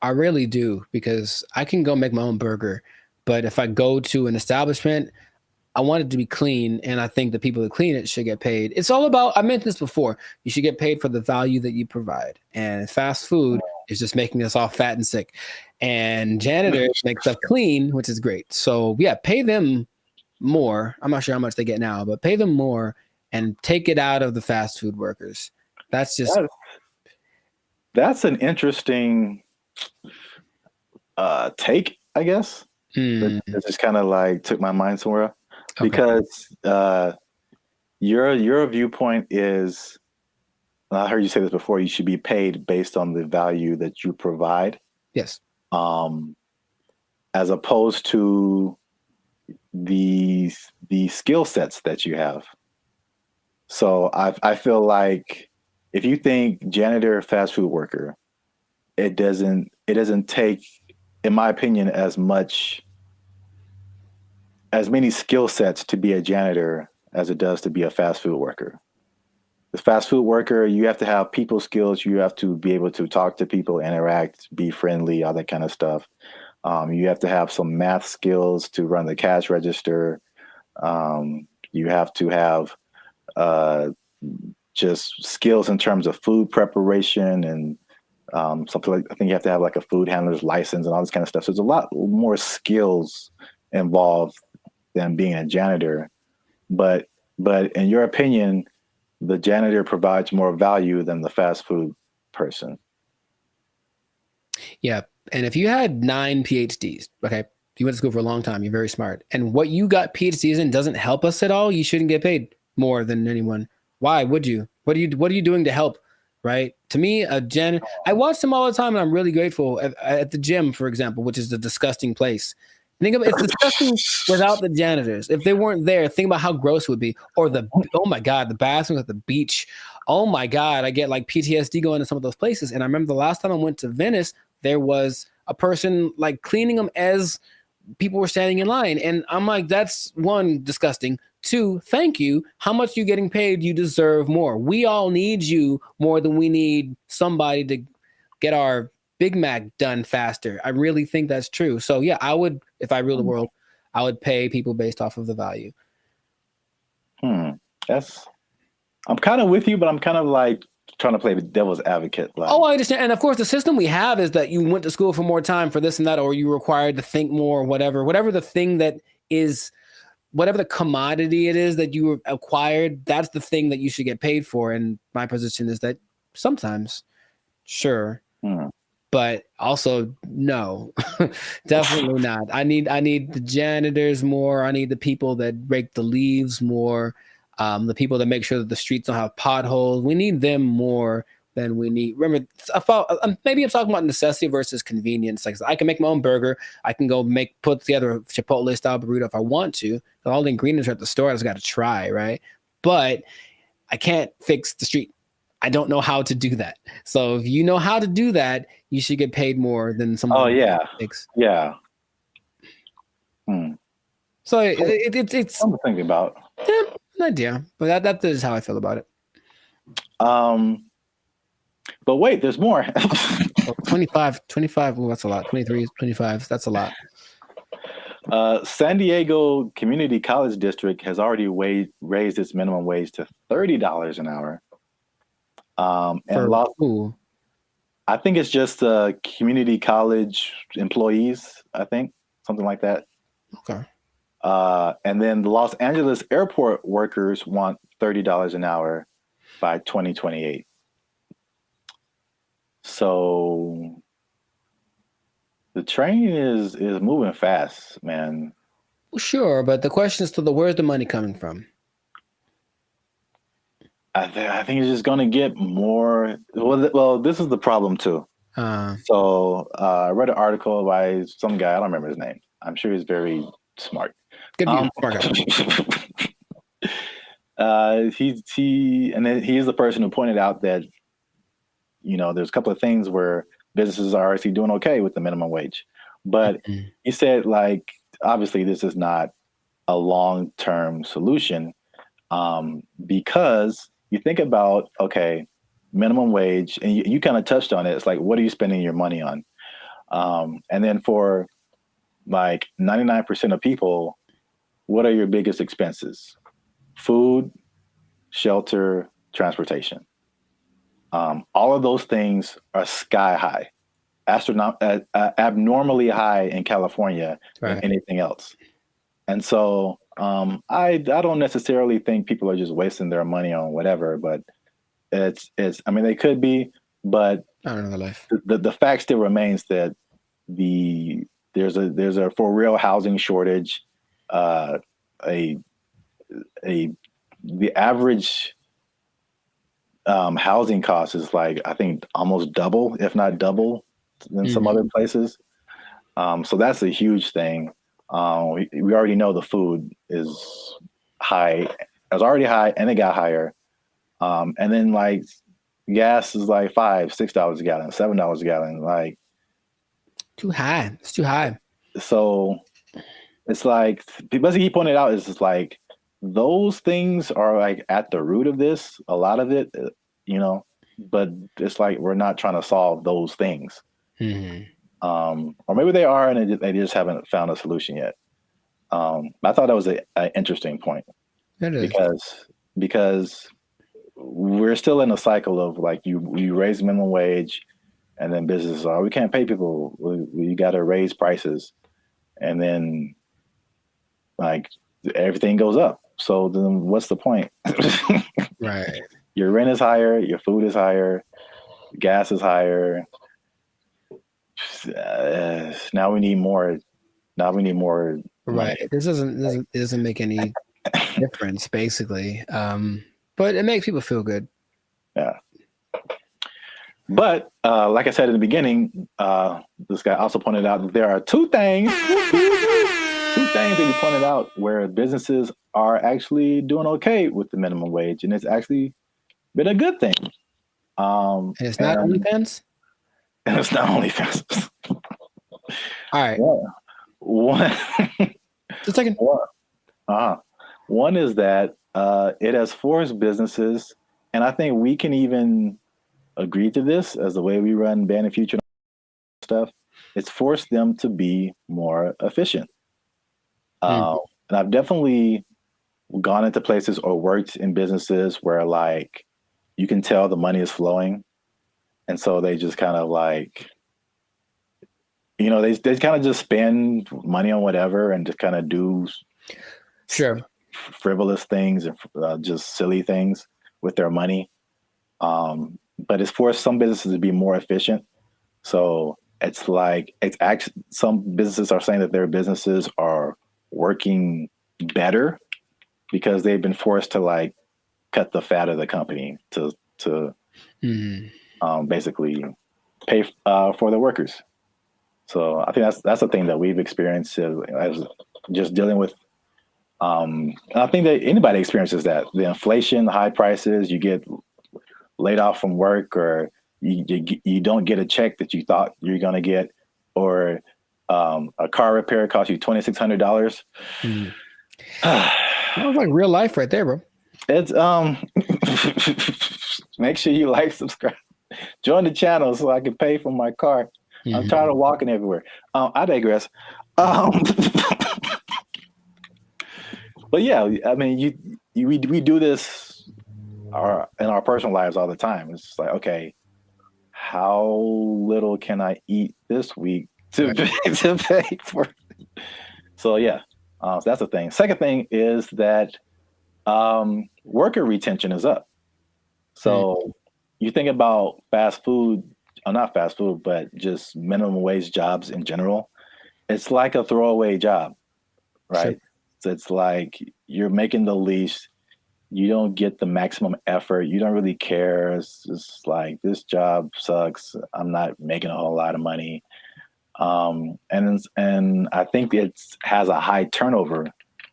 I really do, because I can go make my own burger, but if I go to an establishment, I want it to be clean, and I think the people that clean it should get paid. It's all about, I mentioned this before, you should get paid for the value that you provide. And fast food is just making us all fat and sick. And janitors make stuff clean, which is great. So yeah, pay them more. I'm not sure how much they get now, but pay them more and take it out of the fast food workers. That's just... That's an interesting take, I guess. It just kind of like took my mind somewhere. Okay. Because your viewpoint is, and I heard you say this before, you should be paid based on the value that you provide. Yes. As opposed to the skill sets that you have. So I feel like if you think janitor, fast food worker, it doesn't take, in my opinion, as many skill sets to be a janitor as it does to be a fast food worker. The fast food worker, you have to have people skills. You have to be able to talk to people, interact, be friendly, all that kind of stuff. You have to have some math skills to run the cash register. You have to have just skills in terms of food preparation and something like, I think you have to have like a food handler's license and all this kind of stuff. So there's a lot more skills involved than being a janitor. But in your opinion, the janitor provides more value than the fast food person. Yeah. And if you had 9 PhDs, okay, you went to school for a long time, you're very smart, and what you got PhDs in doesn't help us at all, you shouldn't get paid more than anyone. Why would you? What are you doing to help? Right? To me, I watch them all the time, and I'm really grateful at the gym, for example, which is a disgusting place. Think about it's disgusting without the janitors. If they weren't there, think about how gross it would be. Or oh my God, the bathrooms at the beach. Oh my God, I get like PTSD going to some of those places. And I remember the last time I went to Venice, there was a person like cleaning them as people were standing in line. And I'm like, that's one, disgusting. 2, thank you. How much are you getting paid? You deserve more. We all need you more than we need somebody to get our Big Mac done faster. I really think that's true. So yeah, I would, if I ruled the world, I would pay people based off of the value. I'm kind of with you, but I'm kind of like trying to play the devil's advocate. Like, I understand. And of course, the system we have is that you went to school for more time for this and that, or you were required to think more, whatever the thing that is, whatever the commodity it is that you acquired, that's the thing that you should get paid for. And my position is that sometimes, sure, but also no, definitely not. I need the janitors more. I need the people that rake the leaves more. The people that make sure that the streets don't have potholes. We need them more than we need. Remember, maybe I'm talking about necessity versus convenience. Like, I can make my own burger. I can go put together a Chipotle style burrito if I want to. All the ingredients are at the store. I just got to try, right? But I can't fix the street. I don't know how to do that. So if you know how to do that, you should get paid more than someone. Oh yeah, yeah. So it's something to think about. Yeah, an idea, but that is how I feel about it. But wait, there's more. 25. Well, that's a lot. 23, 25. That's a lot. San Diego Community College District has already raised its minimum wage to $30 an hour. And I think it's just community college employees. I think something like that. Okay. And then the Los Angeles airport workers want $30 an hour by 2028. So the train is moving fast, man. Well, sure, but the question is still, where's the money coming from? I think it's just going to get more. Well, this is the problem too. So I read an article by some guy. I don't remember his name. I'm sure he's very smart. Good view, smart guy. He is the person who pointed out that, you know, there's a couple of things where businesses are actually doing okay with the minimum wage, but he said, like, obviously this is not a long-term solution, because you think about, okay, minimum wage, and you kind of touched on it. It's like, what are you spending your money on? And then for like 99% of people, what are your biggest expenses? Food, shelter, transportation. All of those things are sky high, abnormally high in California than anything else. And so I don't necessarily think people are just wasting their money on whatever, but it's I mean, they could be, but I don't know the life. The fact still remains that there's a for real housing shortage. The average housing cost is like, I think almost double, if not double, than some other places. So that's a huge thing. We already know the food is high. It was already high, and it got higher. And then like gas is like $5-6 a gallon, $7 a gallon. Like, too high. It's too high. So it's like, because he pointed out, is just like, those things are like at the root of this, a lot of it, you know, but it's like, we're not trying to solve those things. Or maybe they are, and they just haven't found a solution yet. I thought that was an interesting point. It is. Because we're still in a cycle of like, you raise minimum wage, and then businesses are, we can't pay people. We got to raise prices. And then like everything goes up. So then what's the point? Right. Your rent is higher, your food is higher, gas is higher. Now we need more. Right. Money. This doesn't make any difference, basically. But it makes people feel good. Yeah. But like I said in the beginning, this guy also pointed out that there are two things that he pointed out where businesses are actually doing okay with the minimum wage, and it's actually been a good thing. And it's not OnlyFans? And it's not OnlyFans. All right. Yeah. One, just a second. One is that it has forced businesses, and I think we can even agree to this as the way we run Band of Future stuff. It's forced them to be more efficient. And I've definitely gone into places or worked in businesses where like you can tell the money is flowing. And so they just kind of like, you know, they kind of just spend money on whatever and just kind of do frivolous things and just silly things with their money. But it's forced some businesses to be more efficient. So it's like, it's actually, some businesses are saying that their businesses are working better because they've been forced to like cut the fat of the company to basically pay for the workers. So I think that's a thing that we've experienced as just dealing with. And I think that anybody experiences that, the inflation, the high prices, you get laid off from work, or you don't get a check that you thought you're going to get, or a car repair costs you $2,600. Sounds like real life right there, bro. It's make sure you like, subscribe, join the channel so I can pay for my car. I'm tired of walking everywhere. I digress. But yeah, I mean, we do this in our personal lives all the time. It's just like, okay, how little can I eat this week to pay for? So yeah, So that's the thing. Second thing is that worker retention is up. So you think about fast food, or not fast food, but just minimum wage jobs in general. It's like a throwaway job, right? Sure. So it's like you're making the least, you don't get the maximum effort, you don't really care. It's just like, this job sucks. I'm not making a whole lot of money. And I think it has a high turnover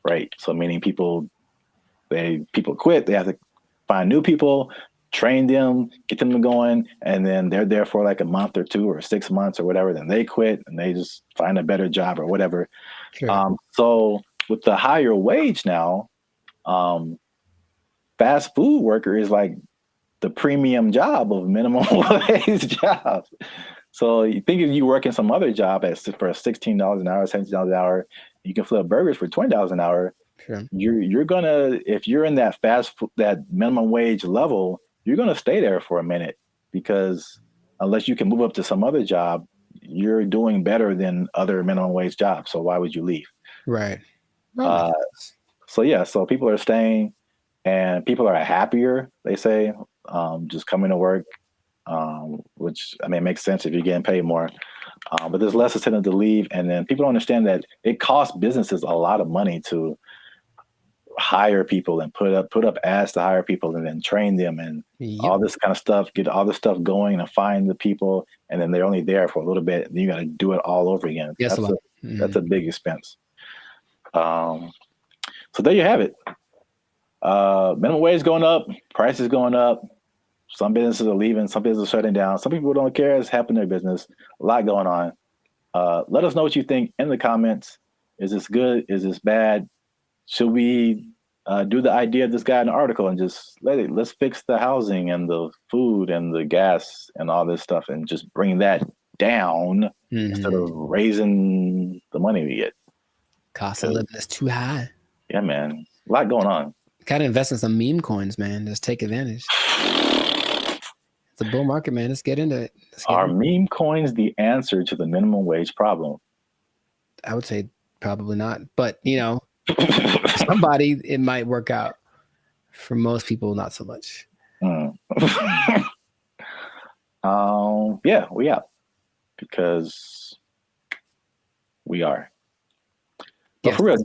rate. So meaning people quit, they have to find new people, train them, get them going, and then they're there for like a month or 2 or 6 months or whatever. Then they quit and they just find a better job or whatever. Sure. So with the higher wage now, fast food worker is like the premium job of minimum wage jobs. So you think if you work in some other job for $16 an hour, $17 an hour, you can flip burgers for $20 an hour. Sure. You're gonna, if you're in that that minimum wage level, you're gonna stay there for a minute, because unless you can move up to some other job, you're doing better than other minimum wage jobs. So why would you leave? Right. So people are staying, and people are happier, they say, just coming to work, which, I mean, makes sense if you're getting paid more. But there's less incentive to leave. And then people don't understand that it costs businesses a lot of money to hire people and put up ads to hire people and then train them and all this kind of stuff, get all this stuff going and find the people. And then they're only there for a little bit. And you got to do it all over again. Yes, that's a big expense. So there you have it. Minimum wage going up, prices going up. Some businesses are leaving, some businesses are shutting down. Some people don't care. It's happening in their business. A lot going on. Let us know what you think in the comments. Is this good? Is this bad? Should we do the idea of this guy in the article and just let's fix the housing and the food and the gas and all this stuff and just bring that down instead of raising the money we get? Cost of living is too high. Yeah, man. A lot going on. Gotta invest in some meme coins, man. Just take advantage. It's a bull market, man. Let's get into it. Are meme coins the answer to the minimum wage problem? I would say probably not. But, you know, somebody, it might work out. For most people, not so much. Yeah, we out. Because we are. But for real,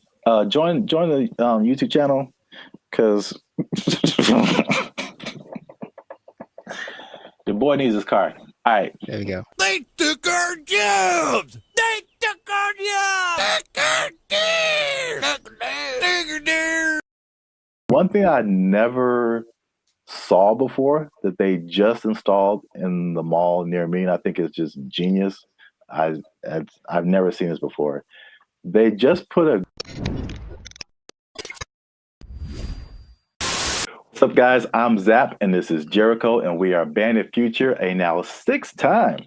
join the YouTube channel, because the boy needs his car. All right. There we go. They took our jobs! They took our jobs! One thing I never saw before that they just installed in the mall near me, and I think it's just genius. I've never seen this before. They just put a... What's up, guys? I'm Zap, and this is Jericho, and we are Bandit Future, a now 6-time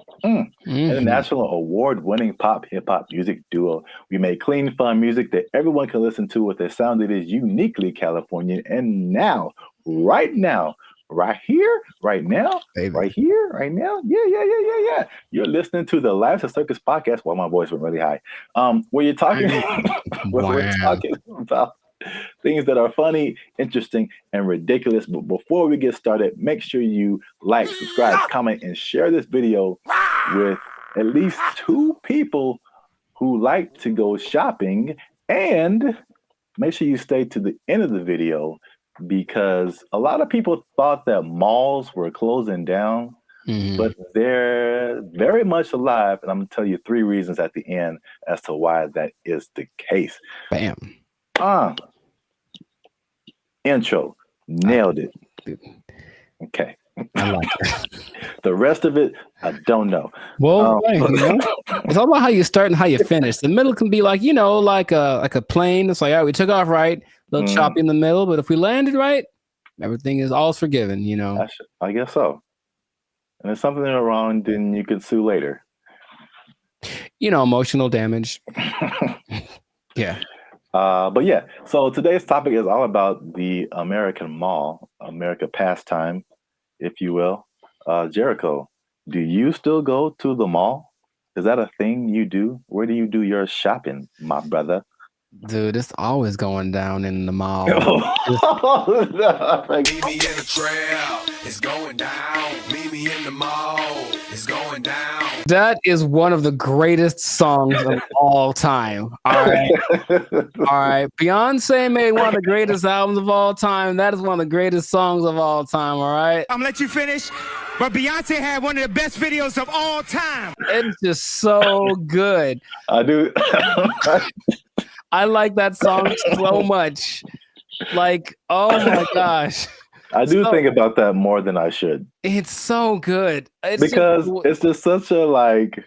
international award-winning pop hip-hop music duo. We make clean, fun music that everyone can listen to with a sound that is uniquely Californian. And now, right here, right now, right here, right now, yeah. You're listening to the Lives of Circus podcast. Well, my voice went really high. Where you're talking, we're talking about things that are funny, interesting, and ridiculous. But before we get started, make sure you like, subscribe, comment, and share this video with at least 2 people who like to go shopping. And make sure you stay to the end of the video, because a lot of people thought that malls were closing down, but they're very much alive. And I'm going to tell you 3 reasons at the end as to why that is the case. Bam. Intro. Nailed it. Okay. I like it. The rest of it, I don't know. Well, it's all about how you start and how you finish. The middle can be like, like a plane. It's like, all right, we took off right, a little choppy in the middle, but if we landed right, everything is all forgiven, I guess so. And if something is wrong, then you can sue later. Emotional damage. Yeah. But yeah, so today's topic is all about the American mall, America pastime, if you will. Jericho, do you still go to the mall? Is that a thing you do? Where do you do your shopping, my brother? Dude, it's always going down in the mall. Meet me in the trail, it's going down. Meet me in the mall, it's going down. That is one of the greatest songs of all time. All right. All right. Beyonce made one of the greatest albums of all time. That is one of the greatest songs of all time. All right. I'm gonna let you finish, but Beyonce had one of the best videos of all time. It's just so good. I do. I like that song so much. Like, oh my gosh. I do think about that more than I should. It's so good. It's just such a like,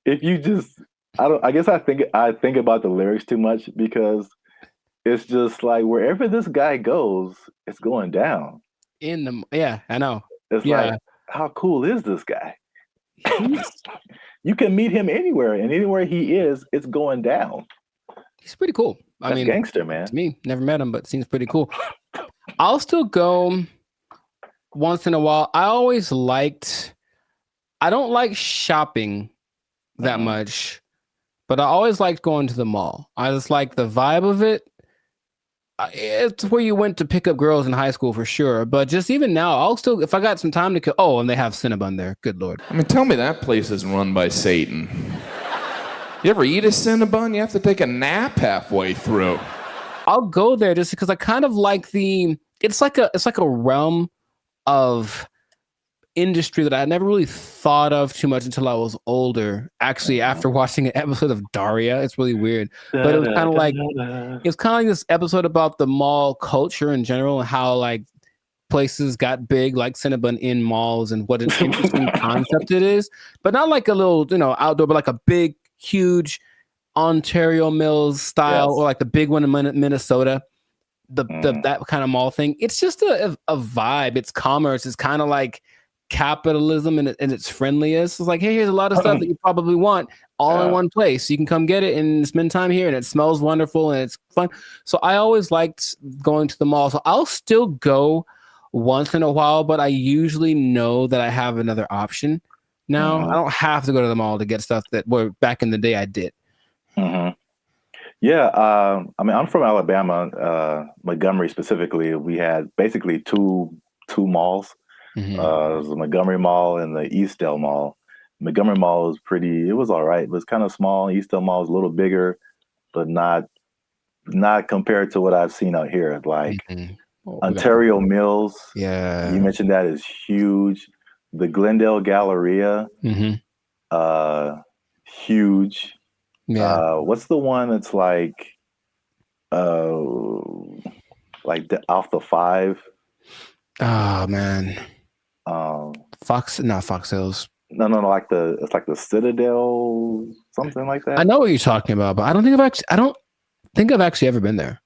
if you just, I guess I think about the lyrics too much because it's just like wherever this guy goes, it's going down. Yeah, I know. It's like, how cool is this guy? You can meet him anywhere, and anywhere he is, it's going down. He's pretty cool. That's gangster, man. To me, never met him, but seems pretty cool. I'll still go once in a while. I don't like shopping that much, but I always liked going to the mall. I just like the vibe of it. It's where you went to pick up girls in high school for sure. But just even now, I'll still, if I got some time to kill. Oh, and they have Cinnabon there. Good Lord. I mean, tell me that place is run by Satan. You ever eat a Cinnabon? You have to take a nap halfway through. I'll go there just because I kind of like it's like a realm of industry that I never really thought of too much until I was older. Actually, after watching an episode of Daria, it's really weird. But it was kind of like this episode about the mall culture in general and how like places got big like Cinnabon in malls and what an interesting concept it is. But not like a little, outdoor, but like a big, huge Ontario Mills style, or like the big one in Minnesota, that kind of mall thing. It's just a vibe. It's commerce. It's kind of like capitalism and its friendliest. It's like, hey, here's a lot of stuff that you probably want all in one place. You can come get it and spend time here, and it smells wonderful and it's fun. So I always liked going to the mall. So I'll still go once in a while, but I usually know that I have another option now. I don't have to go to the mall to get stuff that back in the day I did. Yeah, I mean, I'm from Alabama, Montgomery specifically. We had basically two malls. It was the Montgomery Mall and the Eastdale Mall. Montgomery Mall was it was all right. It was kind of small. Eastdale Mall was a little bigger, but not compared to what I've seen out here. Like Ontario Mills. Yeah. You mentioned that is huge. The Glendale Galleria, huge. Yeah. What's the one that's like off the 5? Oh man. Not Fox Hills. No, it's like the Citadel, something like that. I know what you're talking about, but I don't think I've actually ever been there.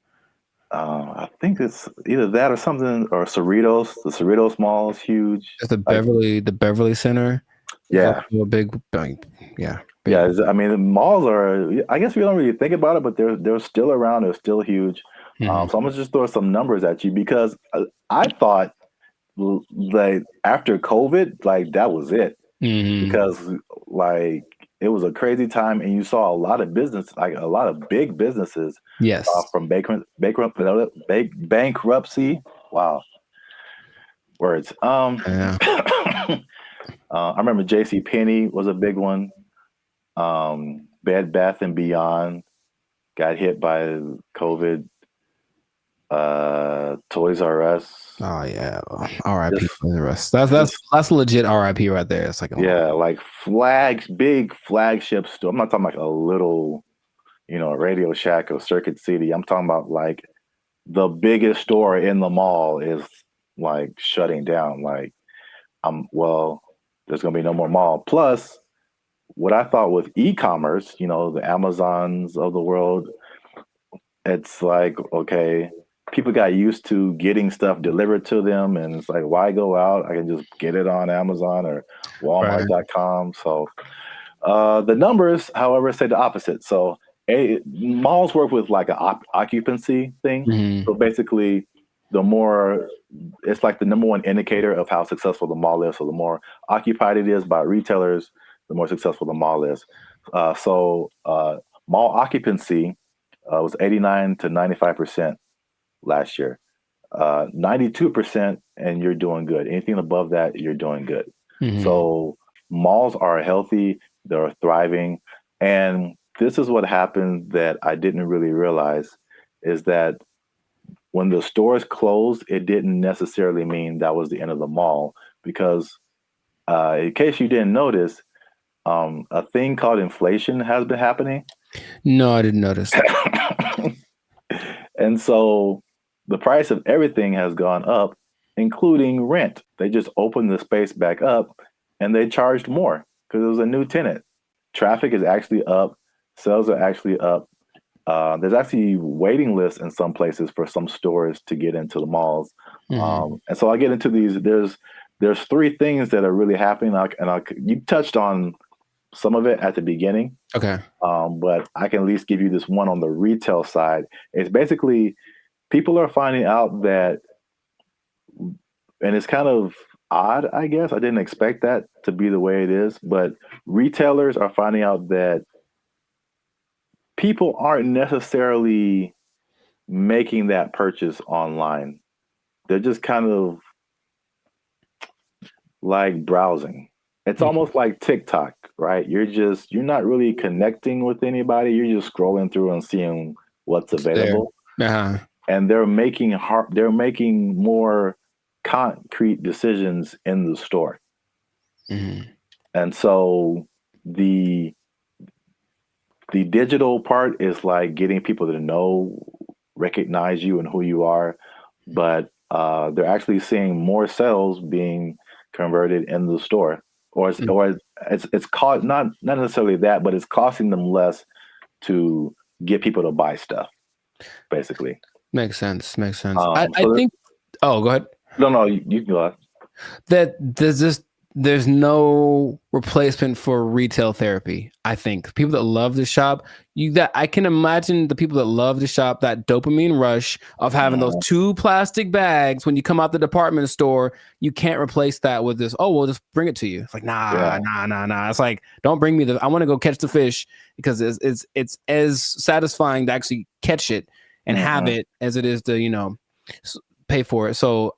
I think it's either that or something, or Cerritos. The Cerritos Mall is huge. It's the Beverly Center. Yeah. A big. Yeah. Yeah, I mean, the malls are, I guess we don't really think about it, but they're still around. They're still huge. So I'm going to just throw some numbers at you because I thought like after COVID, like that was it. Because like it was a crazy time and you saw a lot of business, like a lot of big businesses. Yes. From bankruptcy. Wow. Words. I remember JCPenney was a big one. Bed Bath and Beyond got hit by COVID. Toys R Us. Oh yeah, R.I.P. Toys R Us. That's legit R.I.P. right there. It's like like big flagship store. I'm not talking like a little, Radio Shack or Circuit City. I'm talking about like the biggest store in the mall is like shutting down. Like, there's gonna be no more mall. Plus, what I thought with e-commerce, the Amazons of the world, it's like, okay, people got used to getting stuff delivered to them, and it's like, why go out? I can just get it on Amazon or Walmart.com. So the numbers, however, say the opposite. So malls work with like an occupancy thing. So basically, it's like the number one indicator of how successful the mall is. So the more occupied it is by retailers, the more successful the mall is. Mall occupancy It was 89 to 95% last year. 92%, and you're doing good. Anything above that, you're doing good. Mhm. So malls are healthy, they're thriving. And this is what happened that I didn't really realize is that when the stores closed, it didn't necessarily mean that was the end of the mall because in case you didn't notice, a thing called inflation has been happening. No, I didn't notice. And so the price of everything has gone up, including rent. They just opened the space back up and they charged more because it was a new tenant. Traffic is actually up. Sales are actually up. There's actually waiting lists in some places for some stores to get into the malls. Mhm. And so I get into these. There's three things that are really happening. You touched on some of it at the beginning. Okay. But I can at least give you this one on the retail side. It's basically people are finding out that, and it's kind of odd, I guess. I didn't expect that to be the way it is, but retailers are finding out that people aren't necessarily making that purchase online. They're just kind of like browsing. It's almost like TikTok, right? You're not really connecting with anybody. You're just scrolling through and seeing what's available. Uh-huh. And they're making more concrete decisions in the store. Mhm. And so the digital part is like getting people to recognize you and who you are, but they're actually seeing more sales being converted in the store, or it's called not necessarily that, but it's costing them less to get people to buy stuff, basically. Makes sense. I So think. Oh, go ahead. No, you can go ahead. That there's no replacement for retail therapy. I think people that love to shop, I can imagine the people that love to shop, that dopamine rush of having those 2 plastic bags when you come out the department store. You can't replace that with this. Oh, we'll just bring it to you. It's like nah. It's like, don't bring me I want to go catch the fish, because it's as satisfying to actually catch it and have it as it is to pay for it. So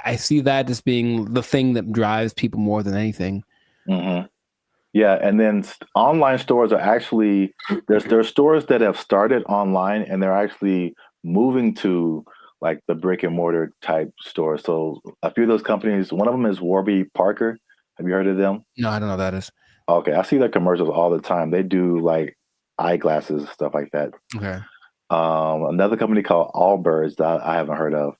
I see that as being the thing that drives people more than anything. Mm-hmm. Yeah, and then online stores are actually there's stores that have started online and they're actually moving to like the brick and mortar type stores. So a few of those companies, one of them is Warby Parker. Have you heard of them? No, I don't know what that is. Okay, I see their commercials all the time. They do like eyeglasses, stuff like that. Okay. Another company called Allbirds that I haven't heard of.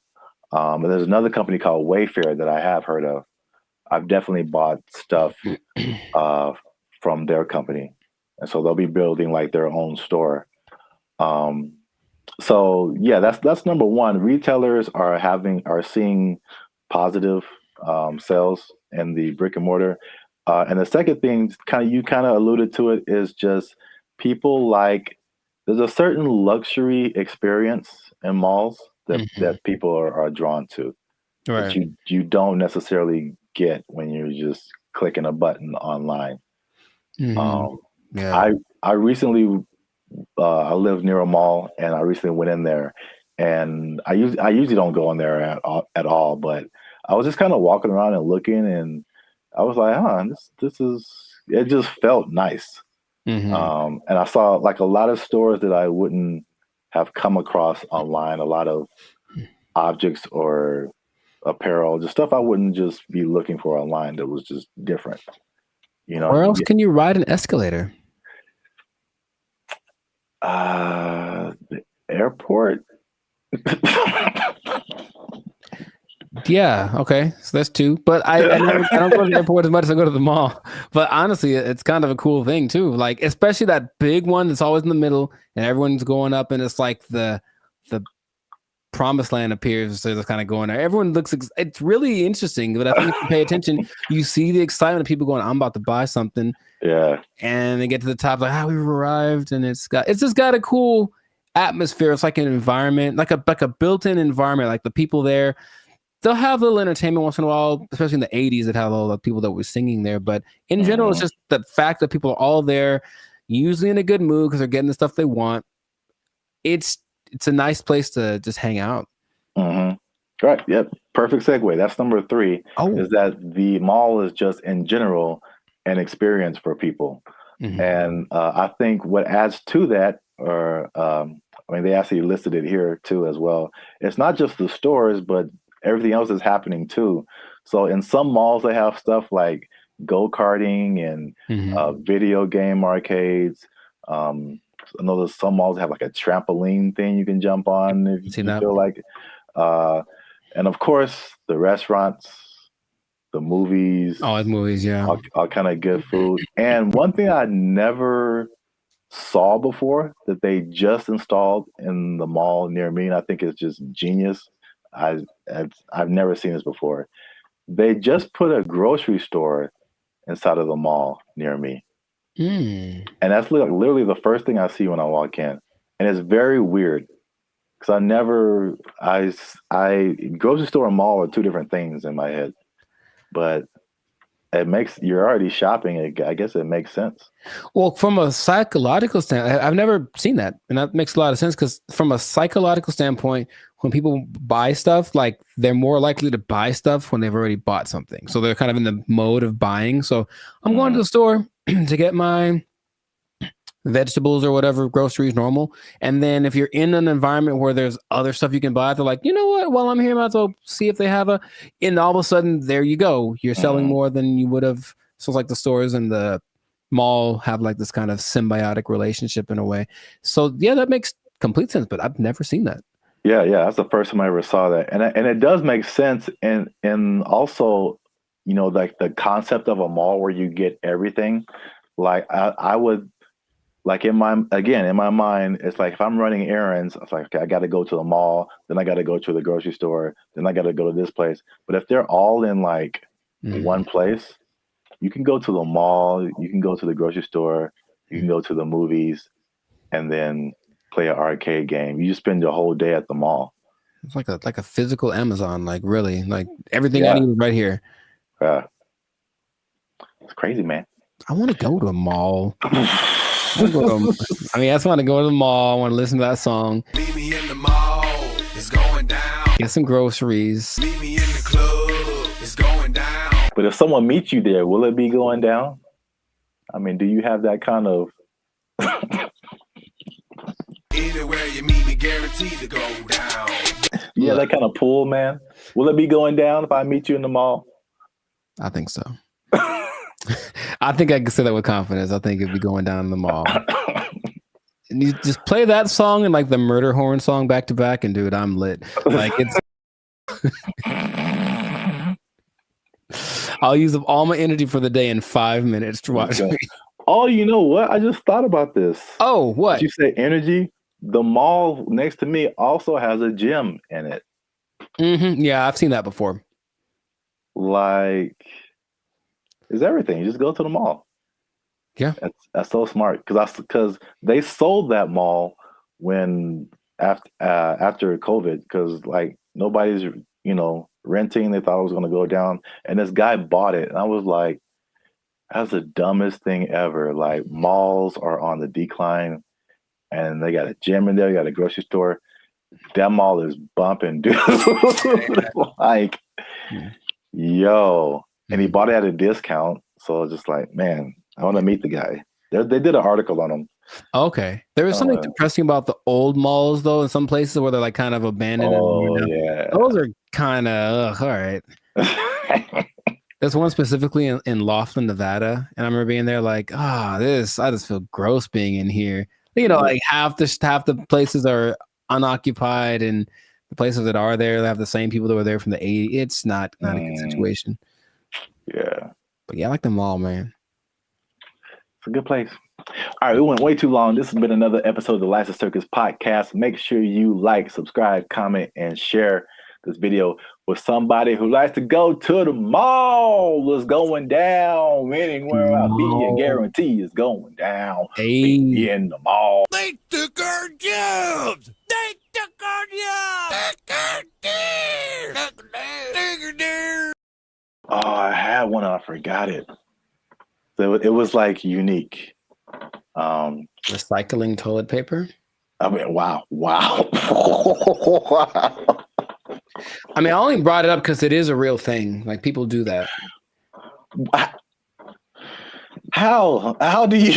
And there's another company called Wayfair that I have heard of. I've definitely bought stuff from their company. And so they'll be building like their own store. So yeah, that's number one. Retailers are seeing positive sales in the brick and mortar. And the second thing, you kind of alluded to it, is just people there's a certain luxury experience in malls that people are drawn to, right, that you don't necessarily get when you're just clicking a button online. Yeah. I recently I live near a mall, and I recently went in there, and I usually don't go in there at all, but I was just kind of walking around and looking, and I was like, this is, it just felt nice. And I saw like a lot of stores that I wouldn't have come across online, a lot of objects or apparel, just stuff I wouldn't just be looking for online that was just different. Where else can you ride an escalator? The airport. Yeah, okay, so that's 2. But I don't go to the airport as much as I go to the mall. But honestly, it's kind of a cool thing too. Like, especially that big one that's always in the middle, and everyone's going up, and it's like the promised land appears. So it's kind of going there. Everyone looks. It's really interesting. But I think if you pay attention, you see the excitement of people going, "I'm about to buy something." Yeah. And they get to the top, like, we've arrived, and it's just got a cool atmosphere. It's like an environment, like a built-in environment. Like the people there, they'll have a little entertainment once in a while, especially in the 80s that had all the people that were singing there. But in general, it's just the fact that people are all there, usually in a good mood because they're getting the stuff they want. it's a nice place to just hang out. Mm-hmm. Right. Yep. Perfect segue. That's number 3. Is that the mall is just in general an experience for people. Mm-hmm. And I think what adds to that, they actually listed it here too as well. It's not just the stores, but everything else is happening too. So in some malls, they have stuff like go-karting and video game arcades. I know there's some malls have like a trampoline thing you can jump on if you feel like it. And of course, the restaurants, the movies. Oh, the movies, yeah. All kind of good food. And one thing I never saw before that they just installed in the mall near me, and I think it's just genius. I've never seen this before. They just put a grocery store inside of the mall near me. And that's literally the first thing I see when I walk in. And it's very weird because grocery store and mall are two different things in my head. But you're already shopping. I guess it makes sense. Well, from a psychological standpoint, I've never seen that. And that makes a lot of sense because from a psychological standpoint, when people buy stuff, like they're more likely to buy stuff when they've already bought something. So they're kind of in the mode of buying. So I'm going to the store to get my vegetables or whatever, groceries, normal. And then if you're in an environment where there's other stuff you can buy, they're like, you know what, while I'm here, I might as well see if they have and all of a sudden, there you go. You're selling more than you would have. So it's like the stores and the mall have like this kind of symbiotic relationship in a way. So yeah, that makes complete sense, but I've never seen that. Yeah, that's the first time I ever saw that. And it does make sense. And also, like the concept of a mall where you get everything, like I would, like in my mind, it's like if I'm running errands, it's like, okay, I got to go to the mall, then I got to go to the grocery store, then I got to go to this place. But if they're all in like one place, you can go to the mall, you can go to the grocery store, you can go to the movies, and then play an arcade game. You just spend your whole day at the mall. It's like a physical Amazon, like really, like everything I need is right here. It's crazy, man. I want to go to a mall. I just want to go to the mall. I want to listen to that song. Meet me in the mall. It's going down. Get some groceries. Meet me in the club. It's going down. But if someone meets you there, will it be going down? I mean, do you have that kind of... Anywhere you meet me, guaranteed to go down. Yeah, that kind of pull, man. Will it be going down if I meet you in the mall? I think so. I think I can say that with confidence. I think it'd be going down in the mall. And you just play that song and like the murder horn song back to back, and dude, I'm lit. Like it's. I'll use up all my energy for the day in 5 minutes to watch me. Oh, you know what? I just thought about this. Oh, what? Did you say energy? The mall next to me also has a gym in it. Yeah, I've seen that before. Like, it's everything. You just go to the mall. Yeah, that's so smart because they sold that mall when after COVID because like nobody's renting. They thought it was going to go down, and this guy bought it, and I was like, that's the dumbest thing ever. Like malls are on the decline, and they got a gym in there, you got a grocery store. That mall is bumping, dude. Like, yo. And he bought it at a discount. So I was just like, man, I want to meet the guy. They did an article on him. Okay. There was something depressing about the old malls, though, in some places where they're like kind of abandoned. Yeah. Those are kind of, all right. There's one specifically in Laughlin, Nevada. And I remember being there like, I just feel gross being in here. Like half the places are unoccupied, and the places that are there, they have the same people that were there from the 80s. It's not a good situation. Yeah. But yeah, I like the mall, man. It's a good place. All right, we went way too long. This has been another episode of the License Circus podcast. Make sure you like, subscribe, comment, and share this video with somebody who likes to go to the mall. It's going down. Anywhere I be, you guarantee it's going down. Hey. Be in the mall. They took our jobs. They took our jobs. Oh, I had one and I forgot it. So it was like unique. Recycling toilet paper? I mean, wow. Wow. I mean, I only brought it up because it is a real thing. Like, people do that. How do you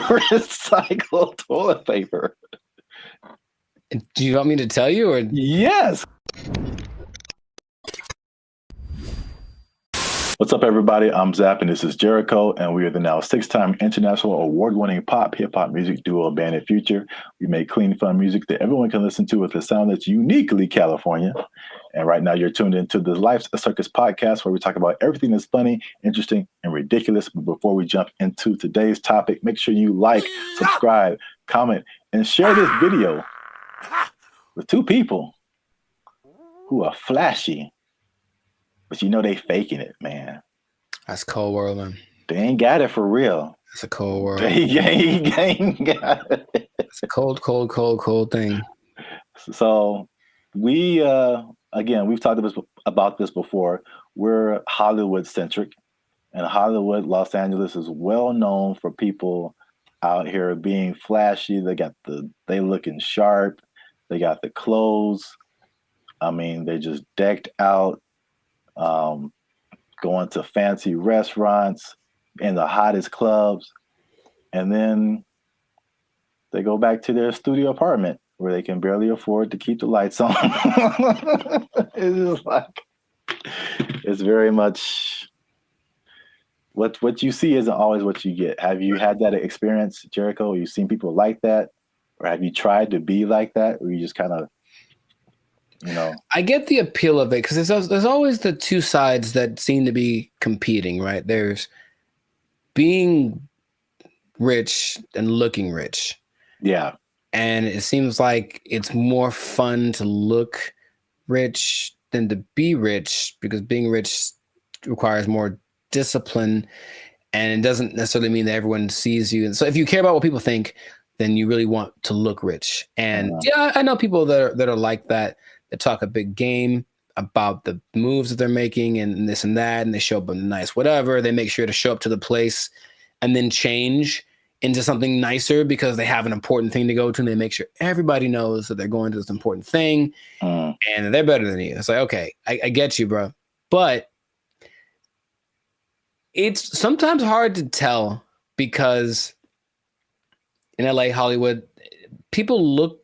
recycle toilet paper? Do you want me to tell you, or yes? What's up, everybody? I'm Zap, and this is Jericho, and we are the now 6-time international award-winning pop hip-hop music duo Bandit Future. We make clean, fun music that everyone can listen to with a sound that's uniquely California. And right now, you're tuned into the Life's a Circus podcast, where we talk about everything that's funny, interesting, and ridiculous. But before we jump into today's topic, make sure you like, subscribe, comment, and share this video with 2 people who are flashy. But you know they faking it, man. That's cold world, man. They ain't got it for real. It's a cold world. They ain't got it. It's a cold thing. So we, again, we've talked about this before. We're Hollywood centric, and Hollywood, Los Angeles is well known for people out here being flashy. They looking sharp. They got the clothes. I mean, they just decked out. Going to fancy restaurants in the hottest clubs, and then they go back to their studio apartment where they can barely afford to keep the lights on. It's just like, it's very much what you see isn't always what you get. Have you had that experience, Jericho? Have you seen people like that, or have you tried to be like that, or you just kind of, you know? I get the appeal of it because there's always the two sides that seem to be competing, right? There's being rich and looking rich. Yeah. And it seems like it's more fun to look rich than to be rich, because being rich requires more discipline, and it doesn't necessarily mean that everyone sees you. And so if you care about what people think, then you really want to look rich. And yeah, I know people that are like that. They talk a big game about the moves that they're making and this and that, and they show up in nice whatever. They make sure to show up to the place and then change into something nicer because they have an important thing to go to, and they make sure everybody knows that they're going to this important thing, and they're better than you. It's like, okay, I get you, bro. But it's sometimes hard to tell because in LA, Hollywood, people look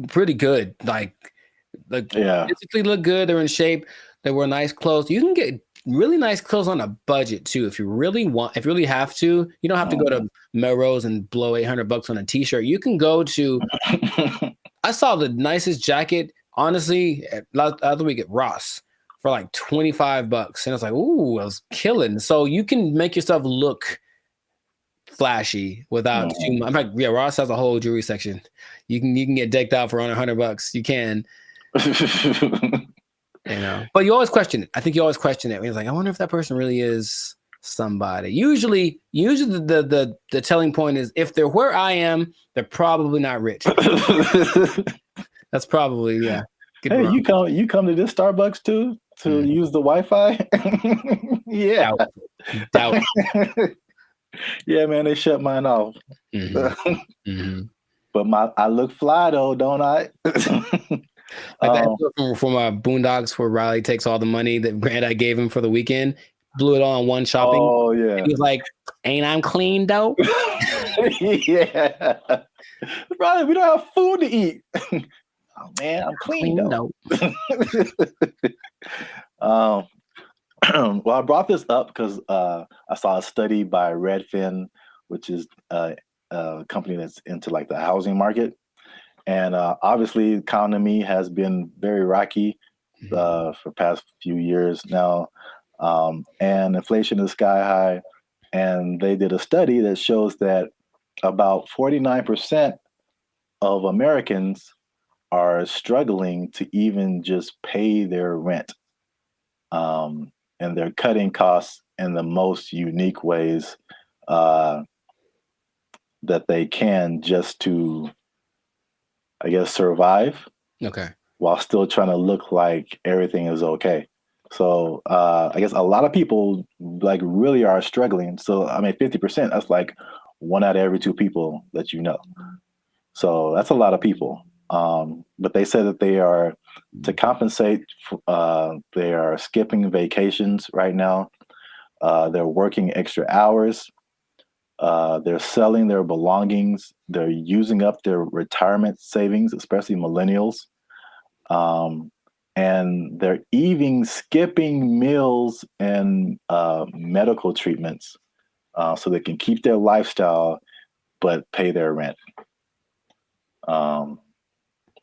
pretty good. Like physically look good. They're in shape. They wear nice clothes. You can get really nice clothes on a budget too. If you really have to, you don't have to go to Melrose and blow $800 on a t-shirt. You can go to, I saw the nicest jacket, honestly, last week at Ross for like $25. And I was like, ooh, I was killing. So you can make yourself look flashy without too much. In fact, yeah, Ross has a whole jewelry section. You can get decked out for under $100. You can. You know, but you always question it. I think you always question it. It's like, I wonder if that person really is somebody. Usually the telling point is if they're where I am, they're probably not rich. That's probably, yeah. Hey, you come to this Starbucks too to use the Wi-Fi? Yeah. Doubt. Yeah, man, they shut mine off. But I look fly though, don't I? Like that episode from Boondocks where Riley takes all the money that Granddad gave him for the weekend, blew it all on one shopping. Oh yeah. And he was like, "Ain't I'm clean though?" Yeah. Riley, we don't have food to eat. Oh man, I'm clean though. Well, I brought this up because I saw a study by Redfin, which is a company that's into like the housing market. And obviously, the economy has been very rocky for past few years now, and inflation is sky high. And they did a study that shows that about 49% of Americans are struggling to even just pay their rent, and they're cutting costs in the most unique ways that they can just to, I guess, survive. Okay. While still trying to look like everything is okay. So I guess a lot of people like really are struggling. So I mean, 50%, that's like 1 out of every 2 people that you know. So that's a lot of people. But they said that they are to compensate. They are skipping vacations right now. They're working extra hours. They're selling their belongings. They're using up their retirement savings, especially millennials. And they're even skipping meals and medical treatments so they can keep their lifestyle but pay their rent.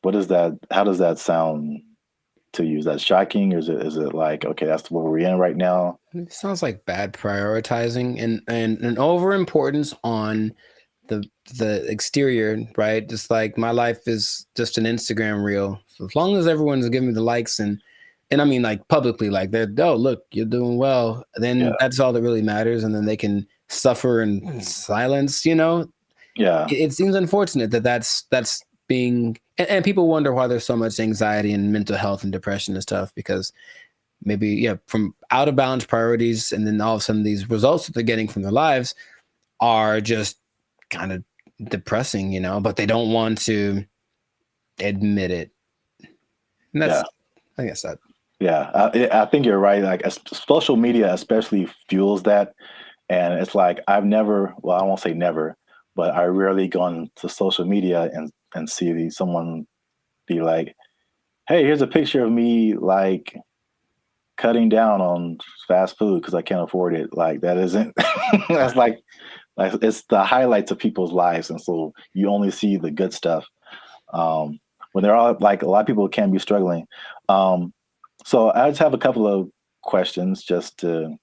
What is that? How does that sound to you? Is that shocking? Or is it like, okay, that's where we're in right now? It sounds like bad prioritizing and an over importance on the exterior, right? Just like my life is just an Instagram reel. So as long as everyone's giving me the likes and I mean like publicly, like they're, oh look, you're doing well, then that's all that really matters, and then they can suffer in silence, you know? Yeah. It seems unfortunate that that's being and people wonder why there's so much anxiety and mental health and depression and stuff, because maybe from out of balance priorities, and then all of a sudden these results that they're getting from their lives are just kind of depressing, you know, but they don't want to admit it. And that's, I guess that. Yeah, I think you're right. Like social media especially fuels that. And it's like, I've never, well, I won't say never, but I rarely gone to social media and see someone be like, hey, here's a picture of me like cutting down on fast food because I can't afford it. Like that isn't, that's like it's the highlights of people's lives. And so you only see the good stuff. When they're all like, a lot of people can be struggling. So I just have a couple of questions just to,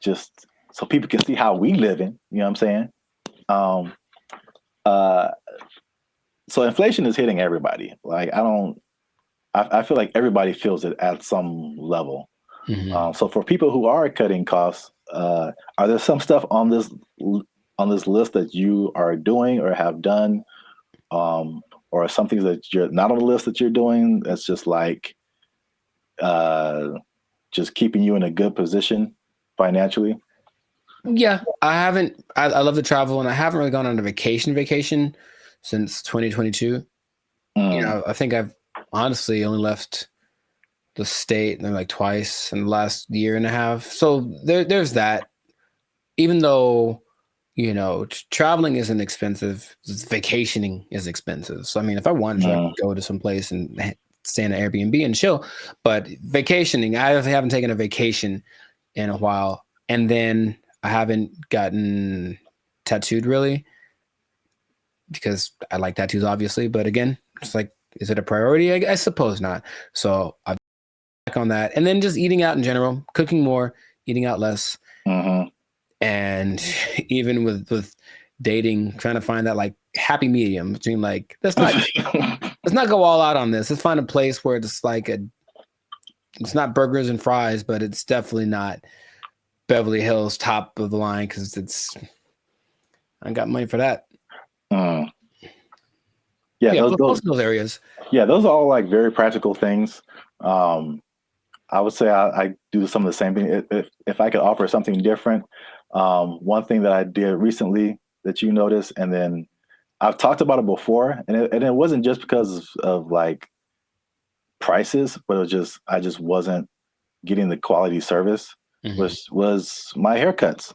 just so people can see how we living, you know what I'm saying? So inflation is hitting everybody. Like I feel like everybody feels it at some level. So for people who are cutting costs, are there some stuff on this list that you are doing or have done, or some things that you're not on the list that you're doing that's just like just keeping you in a good position financially? Yeah, I haven't. I love to travel, and I haven't really gone on a vacation since 2022. You know, I think I've honestly only left the state like twice in the last year and a half. So there's that. Even though, you know, traveling isn't expensive, vacationing is expensive. So I mean, if I wanted to, I could go to some place and stay in an Airbnb and chill. But vacationing, I haven't taken a vacation in a while, and then I haven't gotten tattooed really, because I like tattoos, obviously. But again, it's like, is it a priority? I suppose not. So I'm back on that. And then just eating out in general, cooking more, eating out less. And even with dating, trying to find that like happy medium between like, let's not go all out on this. Let's find a place where it's like it's not burgers and fries, but it's definitely not Beverly Hills top of the line, because I got money for that. Yeah, those areas. Yeah, those are all like very practical things. I would say I do some of the same thing. If I could offer something different, one thing that I did recently that you noticed, and then I've talked about it before, and it wasn't just because of like prices, but I just wasn't getting the quality service. Was my haircuts.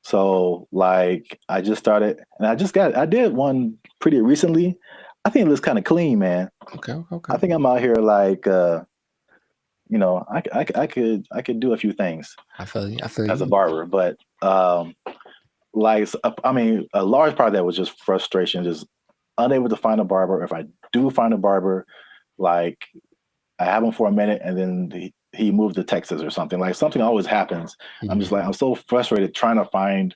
So like I just started, and I did one pretty recently. I think it looks kind of clean, man. Okay. I think I'm out here like, you know, I could do a few things. I feel you. As a barber, but like, I mean, a large part of that was just frustration, just unable to find a barber. If I do find a barber, like I have him for a minute, and then he moved to Texas or something. Like something always happens. I'm just like, I'm so frustrated trying to find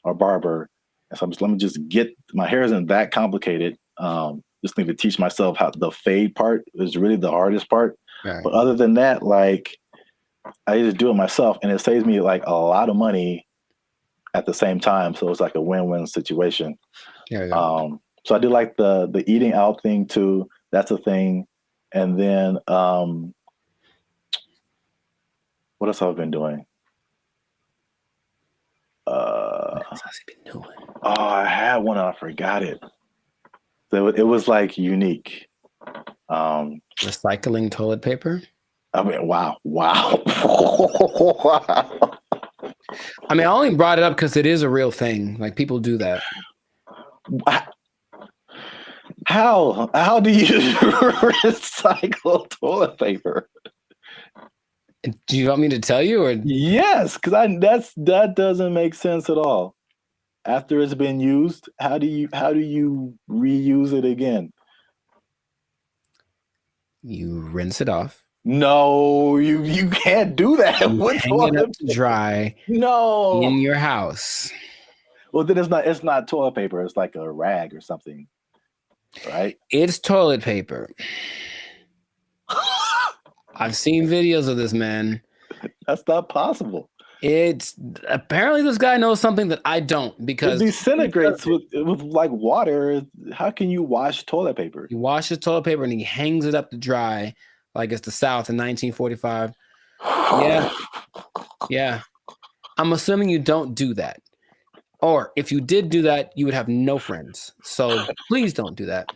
a barber. And so let me just get, my hair isn't that complicated. Just need to teach myself how the fade part is really the hardest part. Right. But other than that, like I just do it myself, and it saves me like a lot of money at the same time. So it's like a win-win situation. So I do like the eating out thing too. That's a thing. And then what else have I been doing? What else has he been doing? Oh, I had one and I forgot it. So it was like unique. Recycling toilet paper. I mean, wow. Wow. I mean, I only brought it up because it is a real thing. Like people do that. How do you recycle toilet paper? Do you want me to tell you, or yes? Because that doesn't make sense at all. After it's been used, how do you reuse it again? You rinse it off. No, you can't do that. You hang it up to dry. No, in your house. Well, then it's not toilet paper. It's like a rag or something, right? It's toilet paper. I've seen videos of this, man. That's not possible. It's apparently this guy knows something that I don't, because it disintegrates with like water. How can you wash toilet paper? He washes toilet paper and he hangs it up to dry like it's the South in 1945. Yeah. I'm assuming you don't do that. Or if you did do that, you would have no friends. So please don't do that.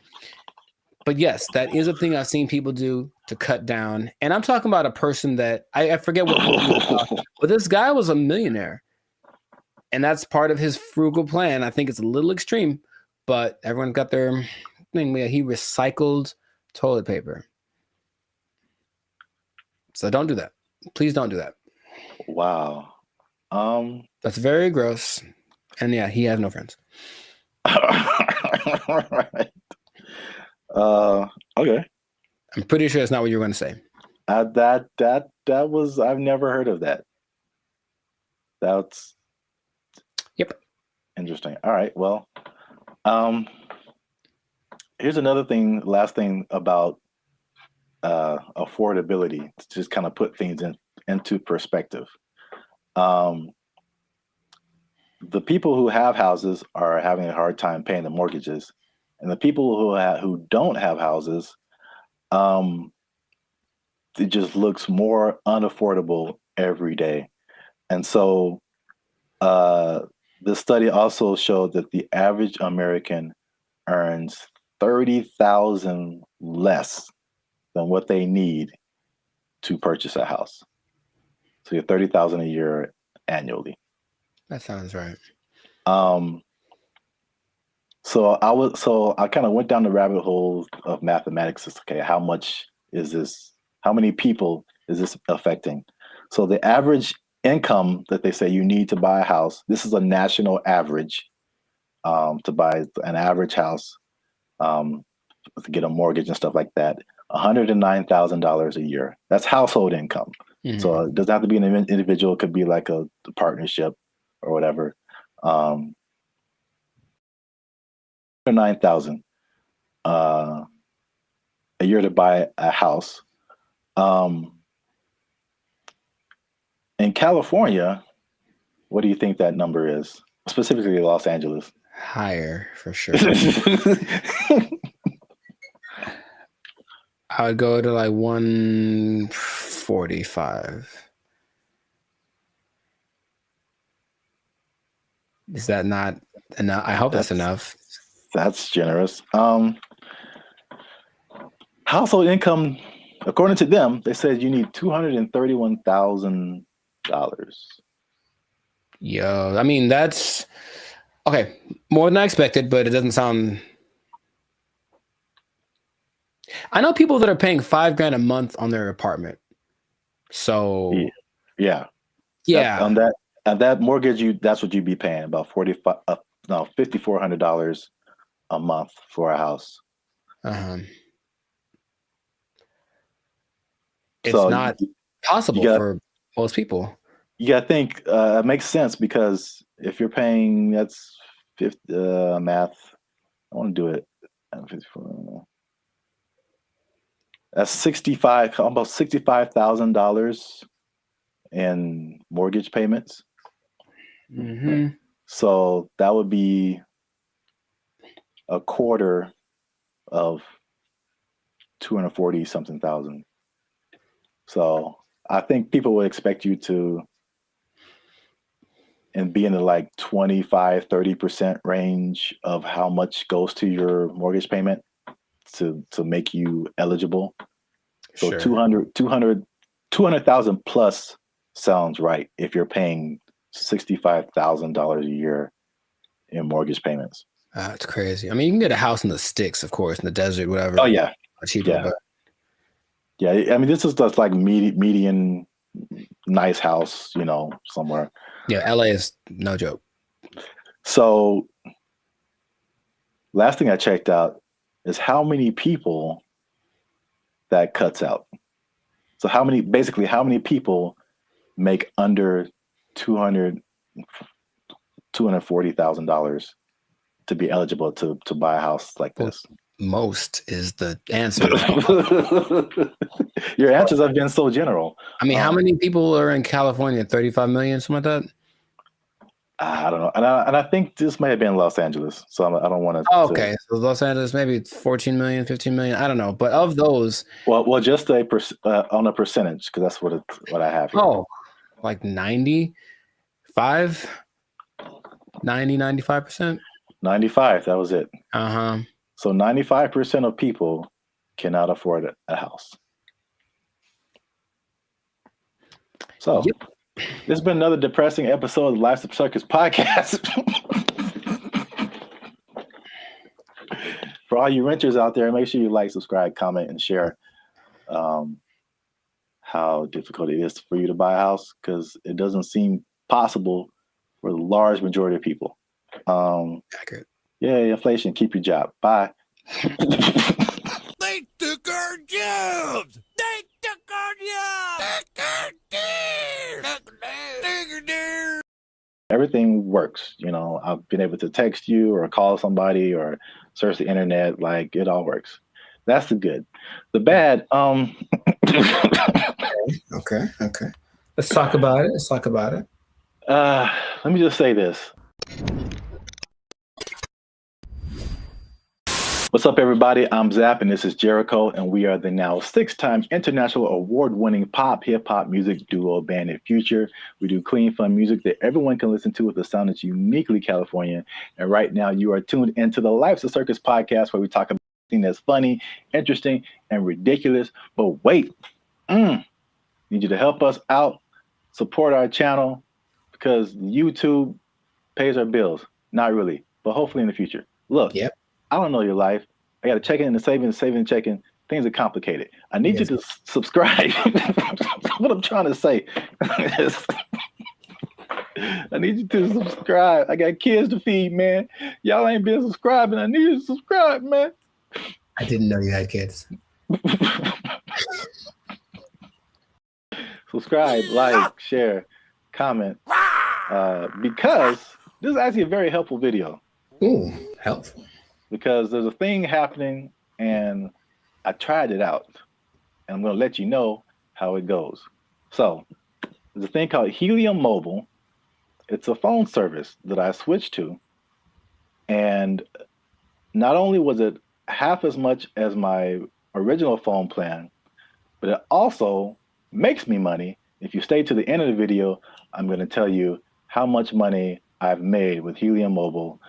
But yes, that is a thing I've seen people do to cut down. And I'm talking about a person that I forget what movie it was, but this guy was a millionaire. And that's part of his frugal plan. I think it's a little extreme, but everyone got their thing. He recycled toilet paper. So don't do that. Please don't do that. Wow. That's very gross. And yeah, he has no friends. All right. Okay. I'm pretty sure that's not what you were going to say. That was, I've never heard of that. That's interesting. All right. Well, here's another thing, last thing about affordability, to just kind of put things into perspective. The people who have houses are having a hard time paying the mortgages, and the people who don't have houses, it just looks more unaffordable every day. And so the study also showed that the average American earns $30,000 less than what they need to purchase a house. So you're $30,000 a year annually. That sounds right. So I kind of went down the rabbit hole of mathematics. Okay, how much is this? How many people is this affecting? So the average income that they say you need to buy a house, this is a national average, to buy an average house, to get a mortgage and stuff like that, $109,000 a year. That's household income. Mm-hmm. So it doesn't have to be an individual. It could be like a partnership or whatever. 9,000 a year to buy a house. In California, what do you think that number is? Specifically Los Angeles. Higher, for sure. I would go to like 145. Is that not enough? I hope that's enough. That's generous. Household income, according to them, they said you need $231,000. Yo, I mean, that's okay. More than I expected, but it doesn't sound. I know people that are paying $5,000 a month on their apartment. So yeah. On that mortgage, that's what you'd be paying, about $5,400 a month for a house. It's not possible for most people. You got to think it makes sense, because if you're paying, that's math. I want to do it. That's almost $65,000 in mortgage payments. Mm-hmm. So that would be a quarter of 240 something thousand. So I think people would expect you to and be in the like 25-30% range of how much goes to your mortgage payment to make you eligible. So Sure. 200,000 plus sounds right if you're paying $65,000 a year in mortgage payments. That's crazy. I mean, you can get a house in the sticks, of course, in the desert, whatever. Oh yeah, cheaper. yeah. But Yeah, I mean, this is just like median nice house, you know, somewhere. Yeah, LA is no joke. So last thing I checked out is how many people that cuts out. So how many people make under $240,000 to be eligible to buy a house like this? Most is the answer. Your answers have been so general. I mean, how many people are in California? 35 million, something like that? I don't know. And I think this may have been Los Angeles. So I don't want to. Oh, okay. So Los Angeles, maybe 14 million, 15 million. I don't know. But of those. Well, just on a percentage, because that's what I have here. Oh, like 95%? 95%? 95. That was it. Uh-huh. So 95% of people cannot afford a house. So this has been another depressing episode of the Life's a Circus podcast. For all you renters out there, make sure you like, subscribe, comment, and share how difficult it is for you to buy a house, because it doesn't seem possible for the large majority of people. Accurate. Yeah, inflation, keep your job. Bye. They took our jobs! They took our jobs! Everything works. You know, I've been able to text you or call somebody or search the internet. Like, it all works. That's the good. The bad, Okay. Let's talk about it. Let me just say this. What's up, everybody? I'm Zap, and this is Jericho, and we are the now 6-time international award-winning pop hip-hop music duo Bandit Future. We do clean, fun music that everyone can listen to with a sound that's uniquely California. And right now, you are tuned into the Life's a Circus podcast, where we talk about something that's funny, interesting, and ridiculous. But wait, need you to help us out, support our channel, because YouTube pays our bills. Not really, but hopefully in the future. Look. Yep. I don't know your life. I got to check in and saving and checking. Things are complicated. I need you to subscribe. What I'm trying to say is I need you to subscribe. I got kids to feed, man. Y'all ain't been subscribing. I need you to subscribe, man. I didn't know you had kids. Subscribe, like, share, comment. Because this is actually a very helpful video. Ooh, helpful. Because there's a thing happening, and I tried it out, and I'm going to let you know how it goes. So there's a thing called Helium Mobile. It's a phone service that I switched to, and not only was it half as much as my original phone plan, but it also makes me money. If you stay to the end of the video, I'm going to tell you how much money I've made with Helium Mobile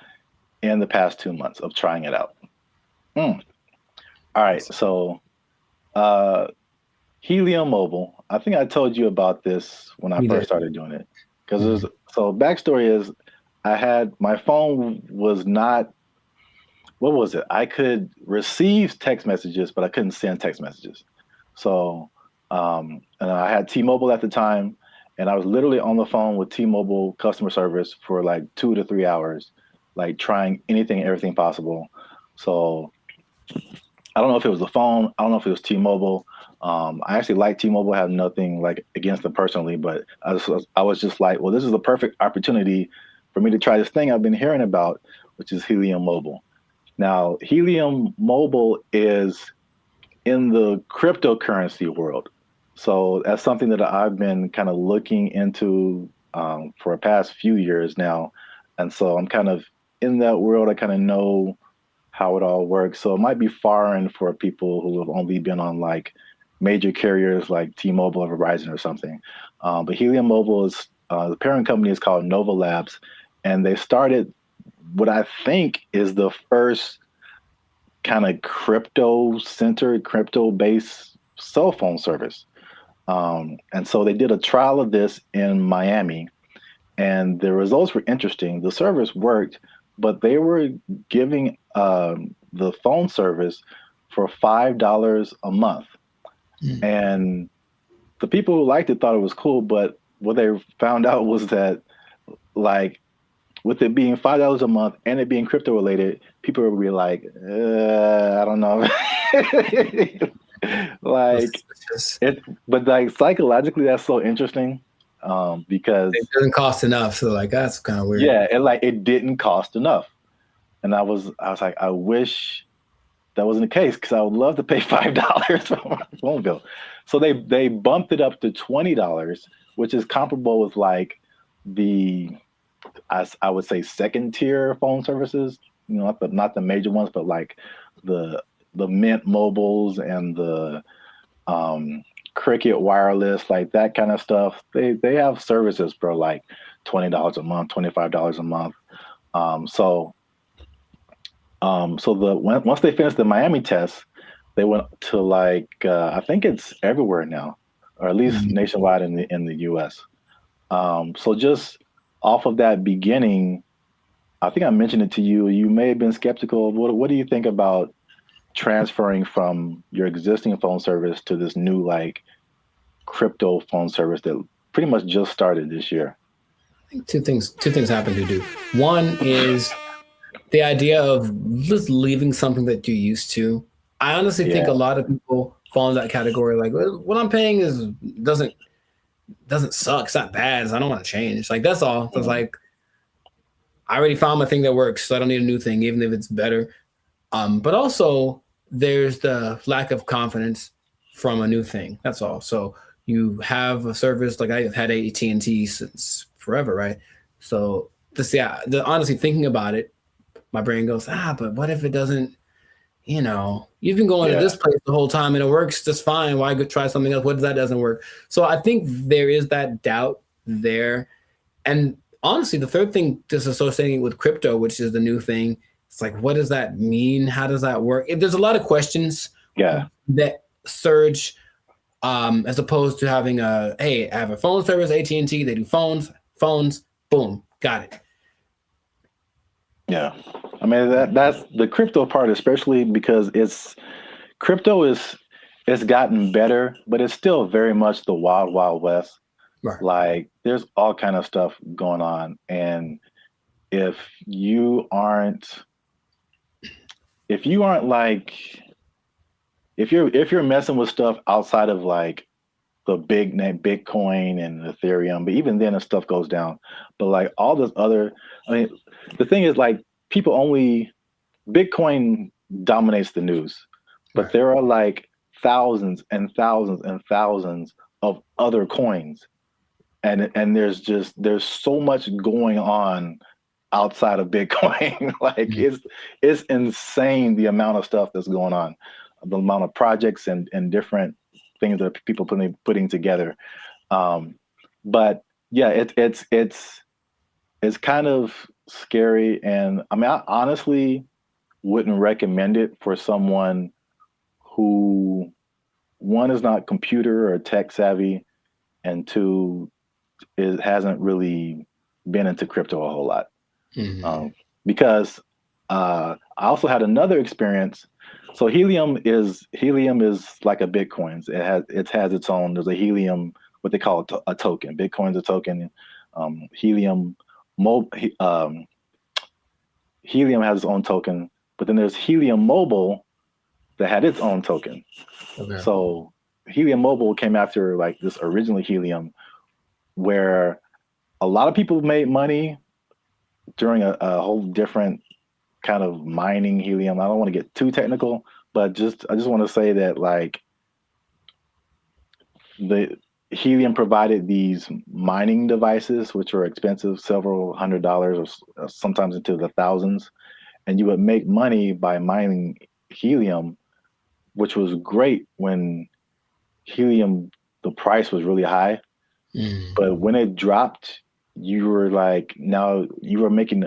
in the past 2 months of trying it out. All right, so Helium Mobile. I think I told you about this when I first started doing it. Because so backstory is, my phone was not, what was it? I could receive text messages, but I couldn't send text messages. So, and I had T-Mobile at the time, and I was literally on the phone with T-Mobile customer service for like 2 to 3 hours, like trying anything and everything possible. So I don't know if it was the phone. I don't know if it was T-Mobile. I actually like T-Mobile. I have nothing like against them personally, but I was just like, well, this is the perfect opportunity for me to try this thing I've been hearing about, which is Helium Mobile. Now, Helium Mobile is in the cryptocurrency world. So that's something that I've been kind of looking into for the past few years now. And so I'm kind of in that world. I kind of know how it all works. So it might be foreign for people who have only been on like major carriers like T-Mobile or Verizon or something. But Helium Mobile is The parent company is called Nova Labs, and they started what I think is the first kind of crypto-centered, crypto-based cell phone service. And so they did a trial of this in Miami, and the results were interesting. The service worked, but they were giving the phone service for $5 a month. And the people who liked it thought it was cool, but what they found out was that, like, with it being $5 a month and it being crypto related, people would be like, I don't know. Like it, but like psychologically, that's so interesting because it doesn't cost enough. So like that's kind of weird. Yeah, it didn't cost enough, and I was like, I wish that wasn't the case because I would love to pay $5 for my phone bill. So they bumped it up to $20, which is comparable with like I would say second tier phone services. You know, not the major ones, but like the Mint Mobiles and the Cricket Wireless, like that kind of stuff. They have services for like $20 a month, $25 a month. So once they finished the Miami test, they went to like I think it's everywhere now, or at least nationwide in the U.S. So just off of that beginning, I think I mentioned it to you. You may have been skeptical. What do you think about transferring from your existing phone service to this new like crypto phone service that pretty much just started this year? I think two things happen to do. One is the idea of just leaving something that you're used to. I honestly think a lot of people fall in that category. Like, what I'm paying doesn't suck. It's not bad. So I don't want to change. Like that's all. It's like I already found my thing that works, so I don't need a new thing, even if it's better. But also there's the lack of confidence from a new thing. That's all. So you have a service like I've had AT&T since forever, right? So honestly thinking about it, my brain goes, but what if it doesn't? You know, you've been going to this place the whole time and it works just fine. Why go try something else? What if that doesn't work? So I think there is that doubt there. And honestly, the third thing, just associating with crypto, which is the new thing, it's like, what does that mean? How does that work? There's a lot of questions that surge as opposed to having hey, I have a phone service, AT&T, they do phones, boom, got it. Yeah. I mean, that's the crypto part, especially because it's gotten better, but it's still very much the wild, wild west. Right. Like there's all kind of stuff going on. And if you're messing with stuff outside of like the big name Bitcoin and Ethereum, but even then the stuff goes down. But like all this other, I mean, the thing is like Bitcoin dominates the news, but there are like thousands and thousands and thousands of other coins. And there's so much going on outside of Bitcoin. Like it's insane the amount of stuff that's going on, the amount of projects and different things that people putting together. But yeah, it's kind of scary. And I mean, I honestly wouldn't recommend it for someone who, one, is not computer or tech savvy, and two, hasn't really been into crypto a whole lot. Because I also had another experience. So Helium is like a Bitcoin. It has its own. There's a Helium, what they call a token. Bitcoin's a token. Helium has its own token, but then there's Helium Mobile that had its own token. Okay. So Helium Mobile came after like this originally Helium, where a lot of people made money during a whole different kind of mining helium. I don't want to get too technical, but I just want to say that like the Helium provided these mining devices, which were expensive, several $100s or sometimes into the thousands. And you would make money by mining helium, which was great when helium, the price was really high. But when it dropped, you were like, now you were making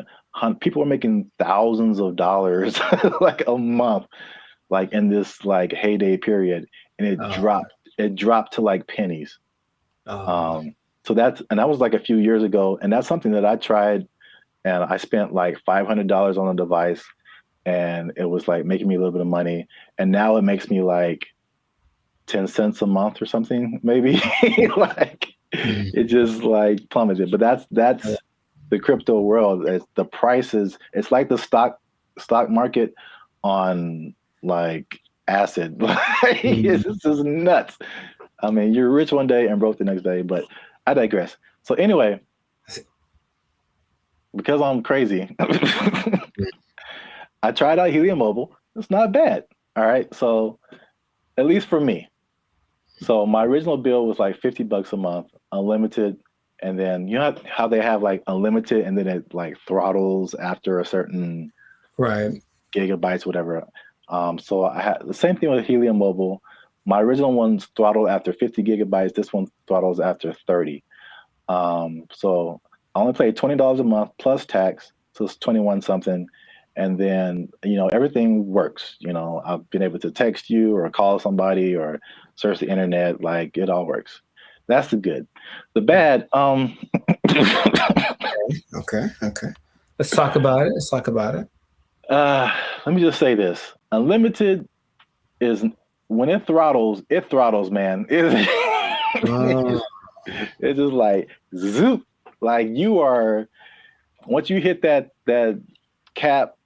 people were making thousands of dollars like a month, like in this like heyday period, and it dropped to like pennies. So that was like a few years ago, and that's something that I tried, and I spent like $500 on a device, and it was like making me a little bit of money, and now it makes me like 10 cents a month or something, maybe. Like it just like plummeted. But that's the crypto world. It's the prices. It's like the stock market on like acid. It's just nuts. I mean, you're rich one day and broke the next day. But I digress. So anyway, because I'm crazy, I tried out Helium Mobile. It's not bad. All right. So at least for me. So my original bill was like $50 a month, unlimited. And then you know how they have like unlimited and then it like throttles after a certain gigabytes, whatever. So I had the same thing with Helium Mobile. My original one's throttled after 50 gigabytes. This one throttles after 30. So I only paid $20 a month plus tax. So it's 21 something. And then, you know, everything works. You know, I've been able to text you or call somebody or search the internet. Like it all works. That's the good. The bad, Okay. Let's talk about it. Let me just say this. Unlimited is when it throttles, man. It's just like zoop. Like you are, once you hit that cap,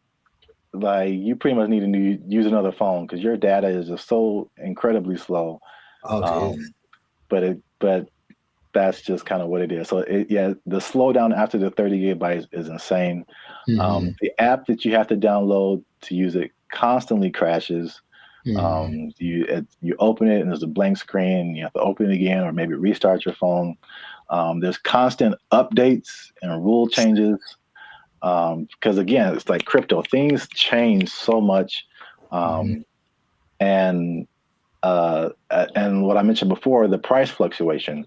like you pretty much need to use another phone because your data is just so incredibly slow. But that's just kind of what it is. So the slowdown after the 30 gigabytes is insane. The app that you have to download to use it constantly crashes. You open it and there's a blank screen. You have to open it again or maybe restart your phone. There's constant updates and rule changes. Because again, it's like crypto. Things change so much, and what I mentioned before, the price fluctuation.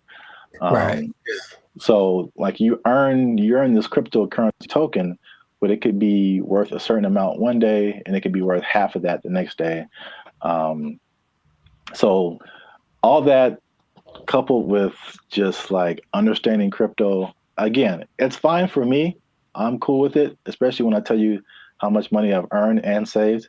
So, like you earn this cryptocurrency token, but it could be worth a certain amount one day, and it could be worth half of that the next day. So, all that coupled with just like understanding crypto, again, it's fine for me. I'm cool with it, especially when I tell you how much money I've earned and saved.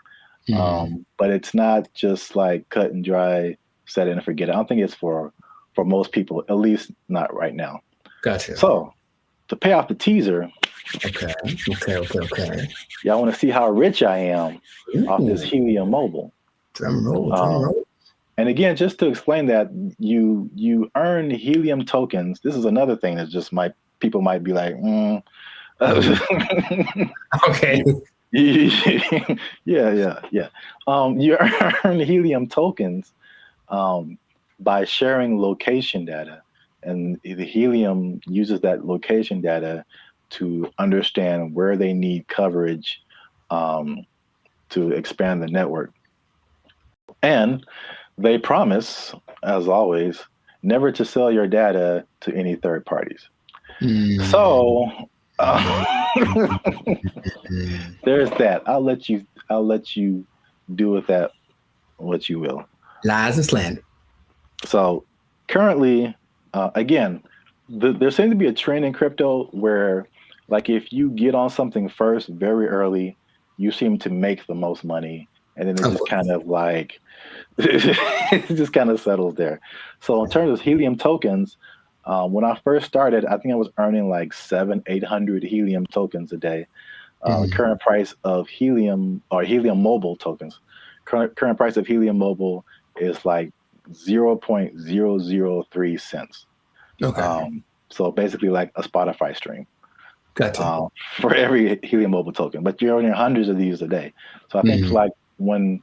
But it's not just like cut and dry, set it and forget it. I don't think it's for most people, at least not right now. Gotcha. So to pay off the teaser. Okay. Y'all want to see how rich I am off this Helium Mobile. Drum roll. And again, just to explain that, you earn Helium tokens. This is another thing that just people might be like, okay. Yeah. You earn Helium tokens by sharing location data, and the Helium uses that location data to understand where they need coverage to expand the network. And they promise, as always, never to sell your data to any third parties. So there's that. I'll let you do with that what you will. Lies and slander. So currently, again, there seems to be a trend in crypto where, like, if you get on something first very early, you seem to make the most money, and then it just kind of like it just kind of settles there. So in terms of Helium tokens, when I first started, I think I was earning like 700-800 Helium tokens a day. Current price of Helium or Helium Mobile tokens, current price of Helium Mobile is like 0.003 cents. Okay. So basically like a Spotify stream. Gotcha. For every Helium Mobile token, but you're earning hundreds of these a day. So I think like when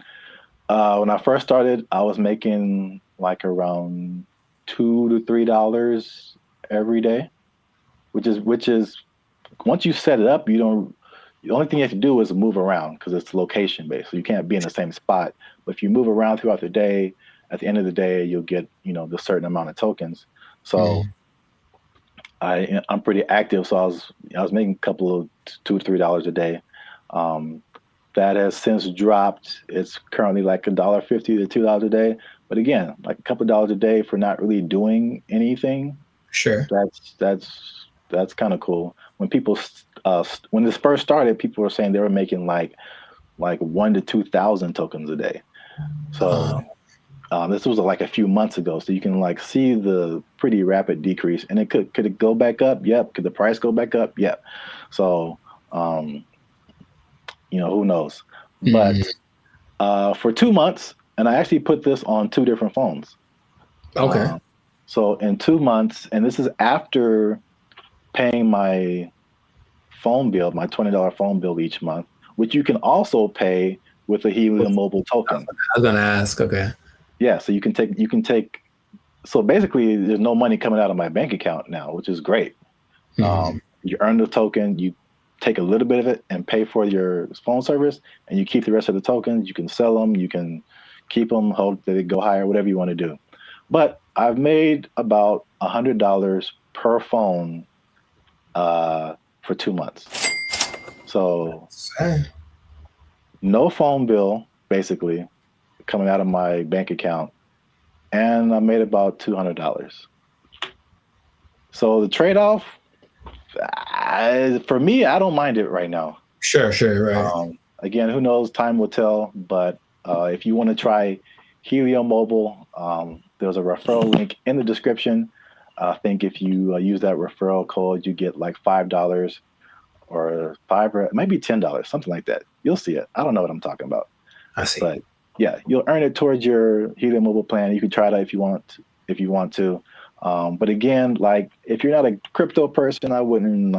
I first started, I was making like around $2 to $3 every day, which is once you set it up, the only thing you have to do is move around because it's location based. So you can't be in the same spot. But if you move around throughout the day, at the end of the day, you'll get, the certain amount of tokens. So I'm pretty active, so I was making a couple of $2 to $3 a day. That has since dropped. It's currently like $1.50 to $2 a day. But again, like a couple of dollars a day for not really doing anything. Sure. That's kind of cool. When people when this first started, people were saying they were making like 1,000 to 2,000 tokens a day. So this was like a few months ago. So you can like see the pretty rapid decrease. And it could it go back up? Yep. Could the price go back up? Yep. So who knows? But for 2 months, and I actually put this on 2 different phones. Okay. So in 2 months, and this is after paying my phone bill, my $20 phone bill each month, which you can also pay with a Helium Mobile token. I was gonna ask. Okay. Yeah. So you can take. So basically, there's no money coming out of my bank account now, which is great. You earn the token, you take a little bit of it and pay for your phone service, and you keep the rest of the tokens. You can sell them, you can keep them, hope that they go higher, whatever you want to do. But I've made about $100 per phone for 2 months. So no phone bill, basically, coming out of my bank account, and I made about $200. So the trade-off, for me, I don't mind it right now. Sure, right. Again, who knows? Time will tell. But if you want to try Helium Mobile, there's a referral link in the description. I think if you use that referral code, you get like $5 or it might be $10, something like that. You'll see it. I don't know what I'm talking about. I see. But yeah, you'll earn it towards your Helium Mobile plan. You can try that if you want to. But again, like if you're not a crypto person, I wouldn't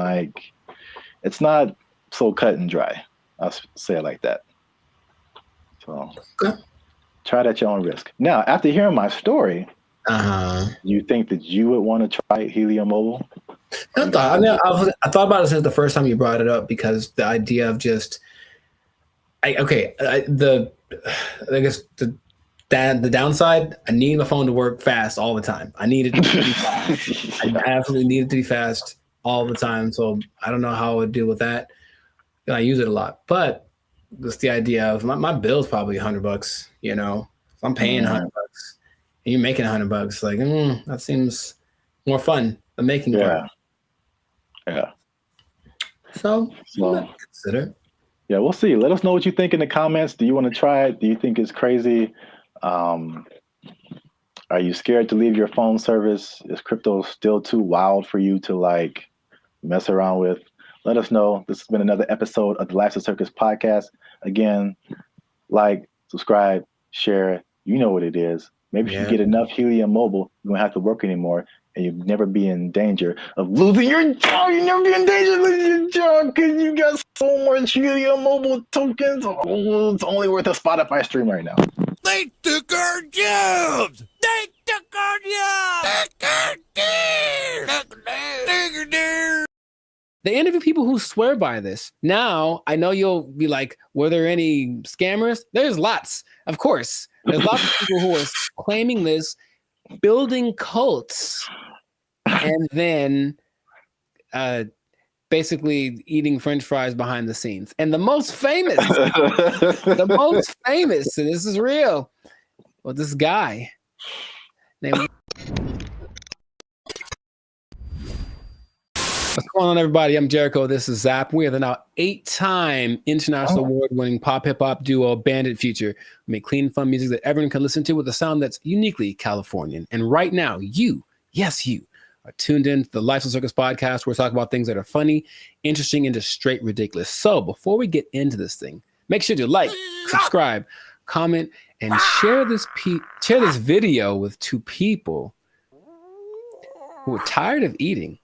it's not so cut and dry. I'll say it like that. So try it at your own risk. Now, after hearing my story, you think that you would want to try Helium Mobile? I thought about it since the first time you brought it up, because the idea of just, I guess the downside, I need my phone to work fast all the time. I need it to be fast. I absolutely need it to be fast all the time. So I don't know how I would deal with that. I use it a lot, but just the idea of my bill's probably $100. If I'm paying $100 and you're making $100, like that seems more fun than making part. Yeah. So consider. Yeah, we'll see. Let us know what you think in the comments. Do you want to try it? Do you think it's crazy? Are you scared to leave your phone service? Is crypto still too wild for you to mess around with? Let us know. This has been another episode of the Life's a Circus podcast. Again, subscribe, share. You know what it is. Maybe if you get enough Helium Mobile, you won't have to work anymore, and you'll never be in danger of losing your job. You'll never be in danger of losing your job because you got so much Helium Mobile tokens. Oh, it's only worth a Spotify stream right now. They took our jobs! They took our jobs! They interview people who swear by this. Now, I know you'll be like, were there any scammers? There's lots, of course. There's lots of people who are claiming this, building cults, and then basically eating French fries behind the scenes. And the most famous, and this is real, well, this guy named... What's going on, everybody? I'm Jericho. This is Zap. We are the now 8-time international award-winning pop hip-hop duo Bandit Future. We make clean, fun music that everyone can listen to with a sound that's uniquely Californian. And right now, you are tuned in to the Life's a Circus podcast, where we talk about things that are funny, interesting, and just straight ridiculous. So before we get into this thing, make sure to like, subscribe, comment, and share this video with 2 people who are tired of eating,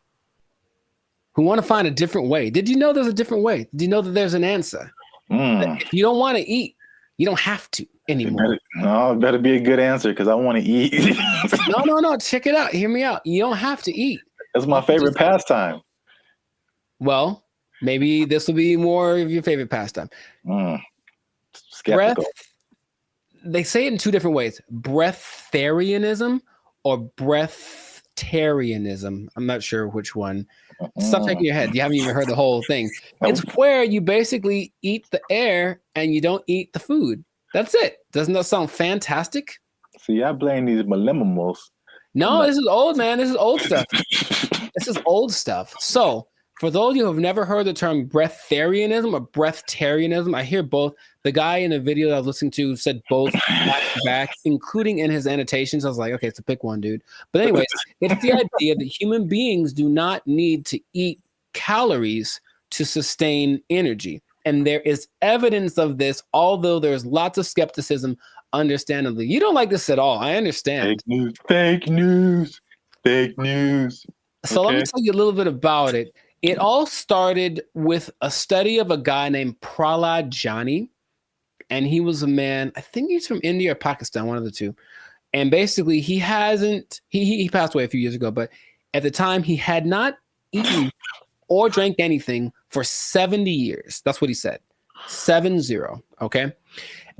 who want to find a different way. Did you know there's a different way? Did you know that there's an answer? If you don't want to eat, you don't have to anymore. It better be a good answer, because I want to eat. No. Check it out. Hear me out. You don't have to eat. That's my favorite pastime. Well, maybe this will be more of your favorite pastime. Skeptical. They say it in 2 different ways: breatharianism or breatharianism. I'm not sure which one. Stop shaking your head. You haven't even heard the whole thing. It's where you basically eat the air and you don't eat the food. That's it. Doesn't that sound fantastic? See, I blame these millennials. No, this is old, man. This is old stuff. This is old stuff. So, for those of you who have never heard the term breatharianism or breatharianism, I hear both. The guy in the video that I was listening to said both back to back, including in his annotations. I was like, okay, so pick one, dude. But anyways, it's the idea that human beings do not need to eat calories to sustain energy. And there is evidence of this, although there's lots of skepticism, understandably. You don't like this at all. I understand. Fake news, fake news, fake news. So let me tell you a little bit about it. It all started with a study of a guy named Prahlad Jani. And he was a man, I think he's from India or Pakistan, one of the two. And basically he passed away a few years ago, but at the time he had not eaten or drank anything for 70 years. That's what he said. 70. Okay.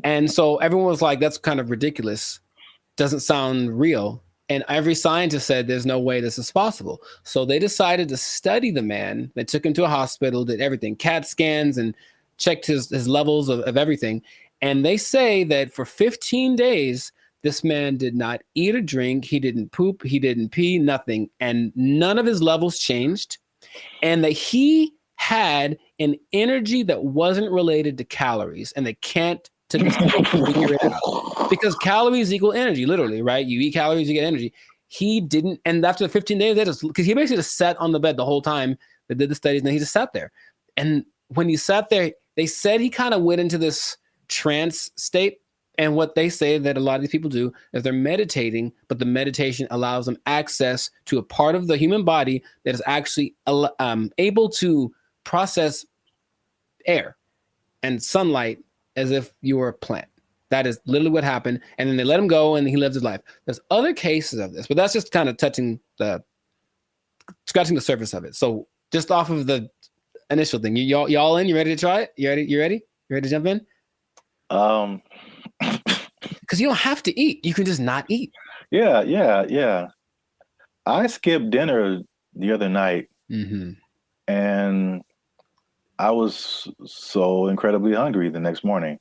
And so everyone was like, that's kind of ridiculous. Doesn't sound real. And every scientist said there's no way this is possible. So they decided to study the man. They took him to a hospital, did everything, CAT scans, and checked his levels of everything. And they say that for 15 days, this man did not eat or drink. He didn't poop. He didn't pee, nothing. And none of his levels changed. And that he had an energy that wasn't related to calories. And they can't to this day figure it out. Because calories equal energy, literally, right? You eat calories, you get energy. He didn't. And after the 15 days, because he basically just sat on the bed the whole time they did the studies, and he just sat there. And when he sat there, they said he kind of went into this trance state. And what they say that a lot of these people do is they're meditating, but the meditation allows them access to a part of the human body that is actually able to process air and sunlight as if you were a plant. That is literally what happened. And then they let him go and he lived his life. There's other cases of this, but that's just kind of scratching the surface of it. So just off of the initial thing, y'all in? You ready to try it? You ready? You ready to jump in? Because you don't have to eat. You can just not eat. Yeah. I skipped dinner the other night, and I was so incredibly hungry the next morning.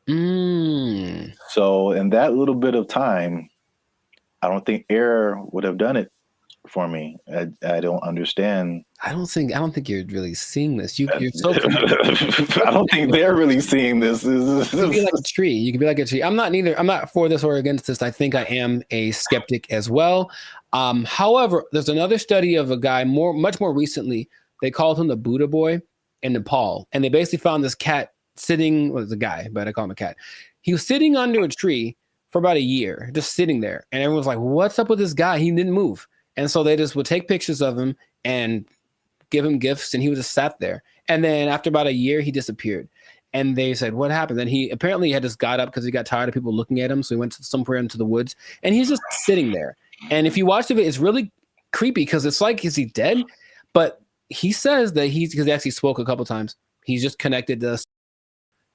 So in that little bit of time, I don't think air would have done it for me. I don't understand. I don't think you're really seeing this. You're so I don't think they're really seeing this. You can be like a tree. You can be like a tree. I'm not for this or against this. I think I am a skeptic as well. However, there's another study of a guy much more recently. They called him the Buddha boy in Nepal. And they basically found this cat sitting, well, it's a guy, but I call him a cat. He was sitting under a tree for about a year, just sitting there. And everyone was like, what's up with this guy? He didn't move. And so they just would take pictures of him and give him gifts, and he would just sat there. And then after about a year, he disappeared. And they said, what happened? Then he apparently had just got up because he got tired of people looking at him. So he went somewhere into the woods, and he's just sitting there. And if you watch the video, it's really creepy because it's like, is he dead? But he says that because he actually spoke a couple times, he's just connected to us,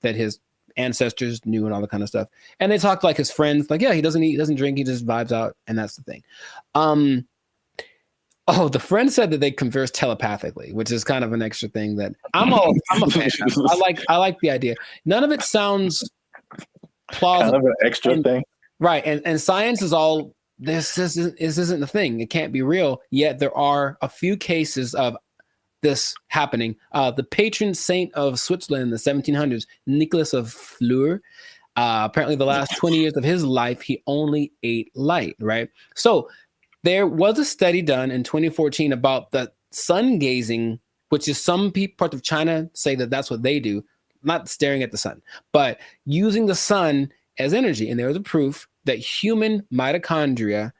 that his ancestors knew and all that kind of stuff. And they talked like his friends, like, yeah, he doesn't eat, doesn't drink, he just vibes out. And that's the thing. The friend said that they converse telepathically, which is kind of an extra thing that I'm a fan of. I like the idea. None of it sounds plausible. Kind of an extra thing. Right. And science is all, this isn't a thing. It can't be real. Yet there are a few cases of this happening. The patron saint of Switzerland in the 1700s, Nicholas of Fleur, apparently the last 20 years of his life, he only ate light, right? So there was a study done in 2014 about the sun gazing, which is some parts of China say that that's what they do, not staring at the sun, but using the sun as energy. And there was a proof that human mitochondria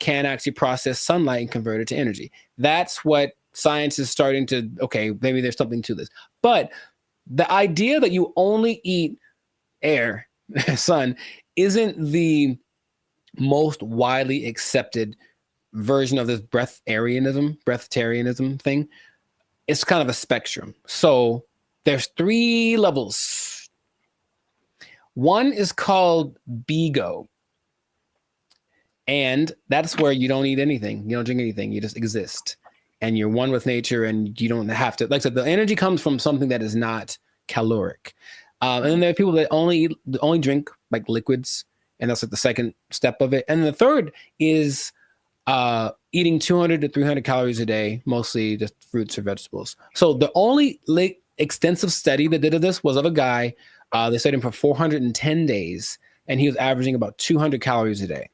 can actually process sunlight and convert it to energy. That's what science is starting to, okay, maybe there's something to this. But the idea that you only eat air, sun, isn't the most widely accepted version of this breatharianism thing. It's kind of a spectrum. So there's 3 levels. One is called BEGO. And that's where you don't eat anything. You don't drink anything. You just exist. And you're one with nature, and you don't have to, like I said, the energy comes from something that is not caloric. And then there are people that only drink like liquids, and that's like the second step of it. And the third is eating 200 to 300 calories a day, mostly just fruits or vegetables. So the only extensive study that did this was of a guy. They studied him for 410 days, and he was averaging about 200 calories a day.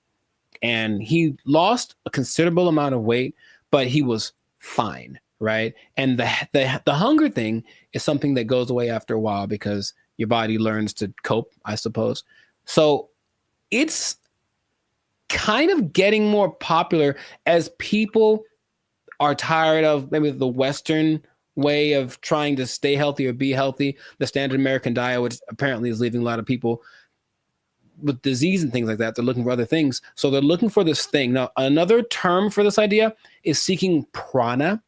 And he lost a considerable amount of weight, but he was fine, right? And the hunger thing is something that goes away after a while because your body learns to cope, I suppose. So it's kind of getting more popular as people are tired of maybe the Western way of trying to stay healthy or be healthy, the standard American diet, which apparently is leaving a lot of people with disease and things like that. They're looking for other things. So they're looking for this thing. Now, another term for this idea is seeking prana.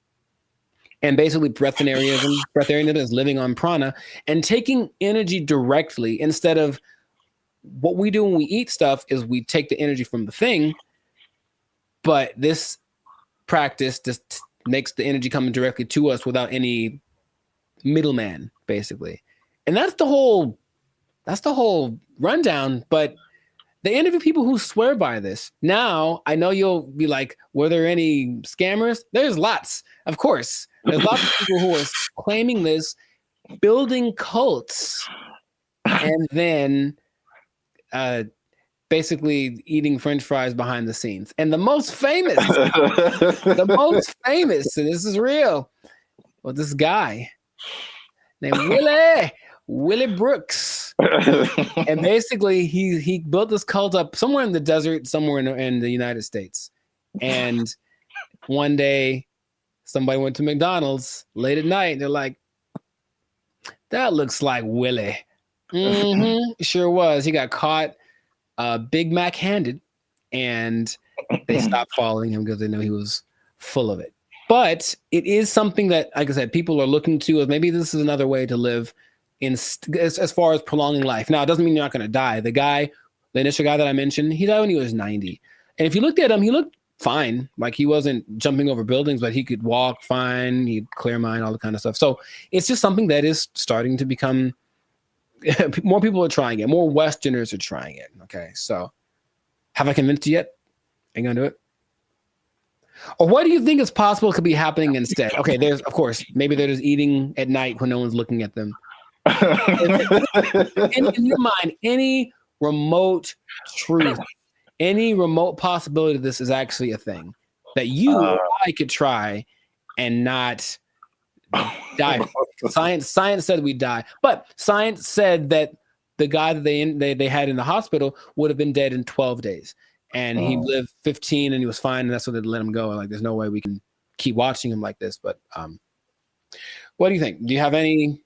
And basically breatharianism is living on prana and taking energy directly instead of what we do when we eat stuff is we take the energy from the thing. But this practice just makes the energy coming directly to us without any middleman, basically. And that's the whole rundown. But they interview people who swear by this. Now, I know you'll be like, were there any scammers? There's lots, of course. There's lots of people who are claiming this, building cults, and then basically eating French fries behind the scenes. And the most famous, and this is real, well, this guy named Willie Brooks. And basically he built this cult up somewhere in the desert, somewhere in the United States. And one day somebody went to McDonald's late at night and they're like, that looks like Willie. Mm-hmm. Sure was. He got caught Big Mac handed, and they stopped following him because they knew he was full of it. But it is something that, like I said, people are looking to as maybe this is another way to live as far as prolonging life. Now, it doesn't mean you're not going to die. The initial guy that I mentioned, he died when he was 90. And if you looked at him, he looked fine. Like he wasn't jumping over buildings, but he could walk fine. He'd clear mind, all the kind of stuff. So it's just something that is starting to become, more people are trying it. More Westerners are trying it. Okay. So have I convinced you yet? Are you going to do it? Or what do you think is possible could be happening instead? Okay. There's, of course, maybe they're just eating at night when no one's looking at them. In your mind, any remote truth, any remote possibility of this is actually a thing that you or I could try and not die. Science said we die, but science said that the guy that they had in the hospital would have been dead in 12 days, and he lived 15 and he was fine, and that's what they let him go. Like, there's no way we can keep watching him like this. But what do you think? Do you have any?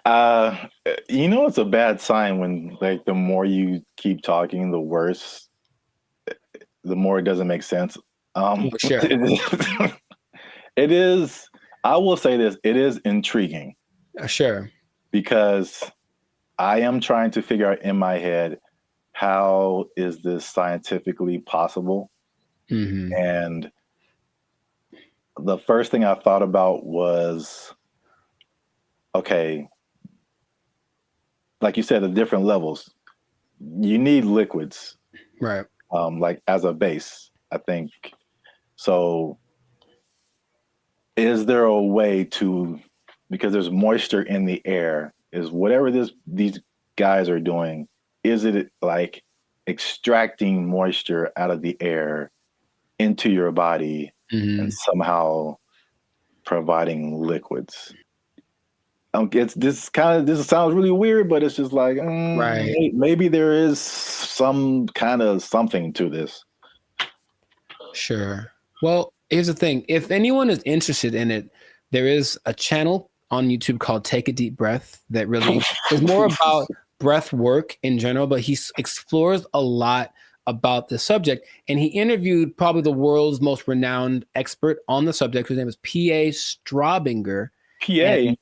It's a bad sign when like the more you keep talking, the worse. The more it doesn't make sense. Sure. It is. I will say this: it is intriguing. Sure. Because I am trying to figure out in my head how is this scientifically possible, and the first thing I thought about was, okay, like you said, the different levels. You need liquids, right? Like as a base, I think. So is there a way to, because there's moisture in the air, is whatever these guys are doing, is it like extracting moisture out of the air into your body and somehow providing liquids? This sounds really weird, but it's just like, right. Maybe there is some kind of something to this. Sure. Well, here's the thing. If anyone is interested in it, there is a channel on YouTube called Take a Deep Breath that really is more about breath work in general, but he explores a lot about the subject. And he interviewed probably the world's most renowned expert on the subject, whose name is P.A. Straubinger. P.A.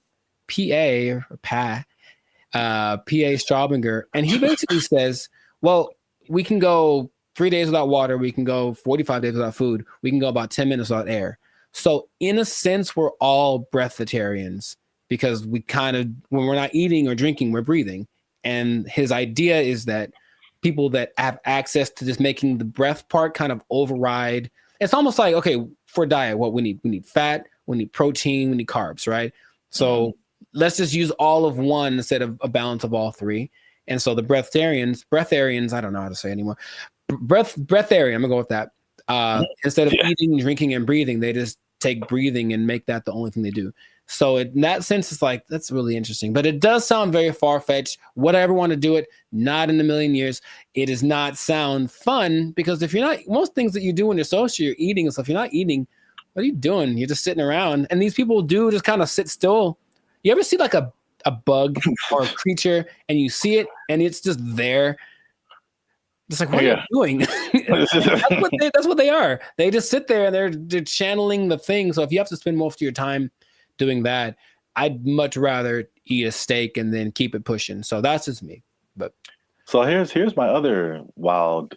Straubinger. And he basically says, well, we can go 3 days without water. We can go 45 days without food. We can go about 10 minutes without air. So in a sense, we're all breatharians because we kind of, when we're not eating or drinking, we're breathing. And his idea is that people that have access to just making the breath part kind of override. It's almost like, okay, for diet, what we need fat, we need protein, we need carbs, right? So let's just use all of one instead of a balance of all three. And so the breatharians, I don't know how to say anymore. Breatharian, I'm gonna go with that. Instead of eating, drinking, and breathing, they just take breathing and make that the only thing they do. So in that sense, it's like, that's really interesting. But it does sound very far-fetched. Would I ever want to do it? Not in a million years. It does not sound fun because if you're not, most things that you do when you're social, you're eating and stuff. If you're not eating, what are you doing? You're just sitting around. And these people do just kind of sit still. You ever see like a bug or a creature and you see it and it's just there? It's like, what are you doing? That's what they are. They just sit there and they're channeling the thing. So if you have to spend most of your time doing that, I'd much rather eat a steak and then keep it pushing. So that's just me. But so here's my other wild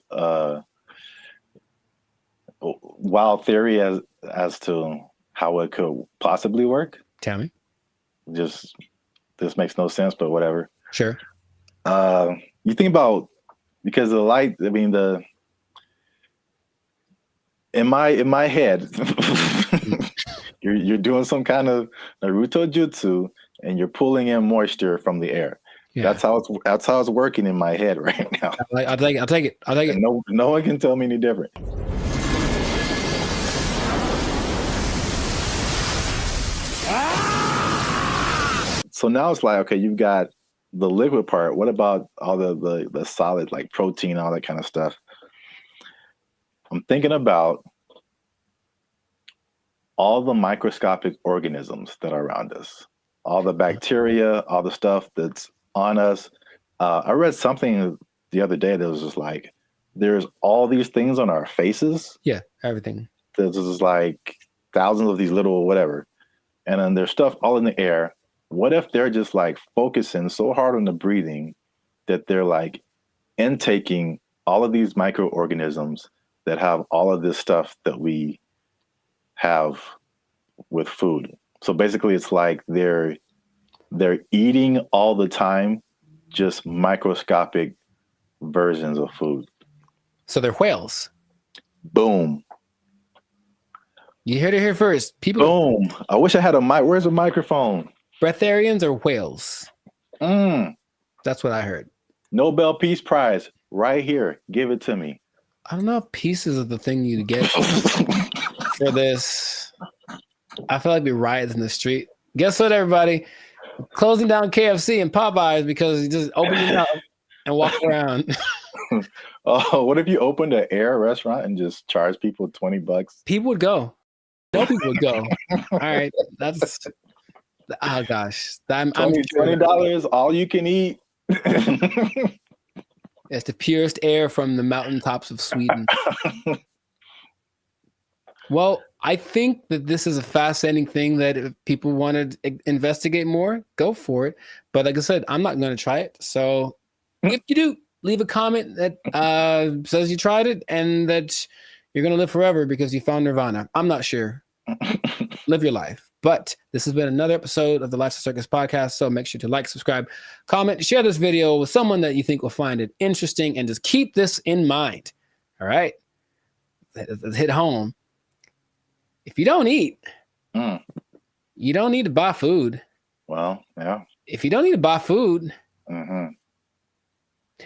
theory as to how it could possibly work. Tell me. Just this makes no sense, but whatever. Sure. You think about, because the light, I mean, in my head, you're doing some kind of Naruto jutsu and you're pulling in moisture from the air. Yeah. That's how it's working in my head right now. I'll take it. No one can tell me any different. So now it's like, okay, you've got the liquid part. What about all the solid, like protein, all that kind of stuff? I'm thinking about all the microscopic organisms that are around us, all the bacteria, all the stuff that's on us. I read something the other day that was just like, there's all these things on our faces. Yeah, everything. There's just like thousands of these little whatever. And then there's stuff all in the air. What if they're just like focusing so hard on the breathing that they're like intaking all of these microorganisms that have all of this stuff that we have with food? So basically it's like they're eating all the time, just microscopic versions of food. So they're whales. Boom. You heard it here first. People. Boom. I wish I had a mic. Where's the microphone? Breatharians or whales? That's what I heard. Nobel Peace Prize right here. Give it to me. I don't know if pieces of the thing you get for this. I feel like we riots in the street. Guess what, everybody? Closing down KFC and Popeyes because you just open it up and walk around. Oh, what if you opened an air restaurant and just charge people $20? People would go. No, people would go. All right, that's. Oh gosh, I'm $20, all you can eat. It's the purest air from the mountaintops of Sweden. Well, I think that this is a fascinating thing that if people want to investigate more, go for it. But like I said, I'm not going to try it. So if you do, leave a comment that says you tried it and that you're going to live forever because you found Nirvana. I'm not sure. Live your life. But this has been another episode of the Lifestyle Circus podcast. So make sure to like, subscribe, comment, share this video with someone that you think will find it interesting, and just keep this in mind. All right. Let's hit home. If you don't eat, you don't need to buy food. Well, yeah. If you don't need to buy food,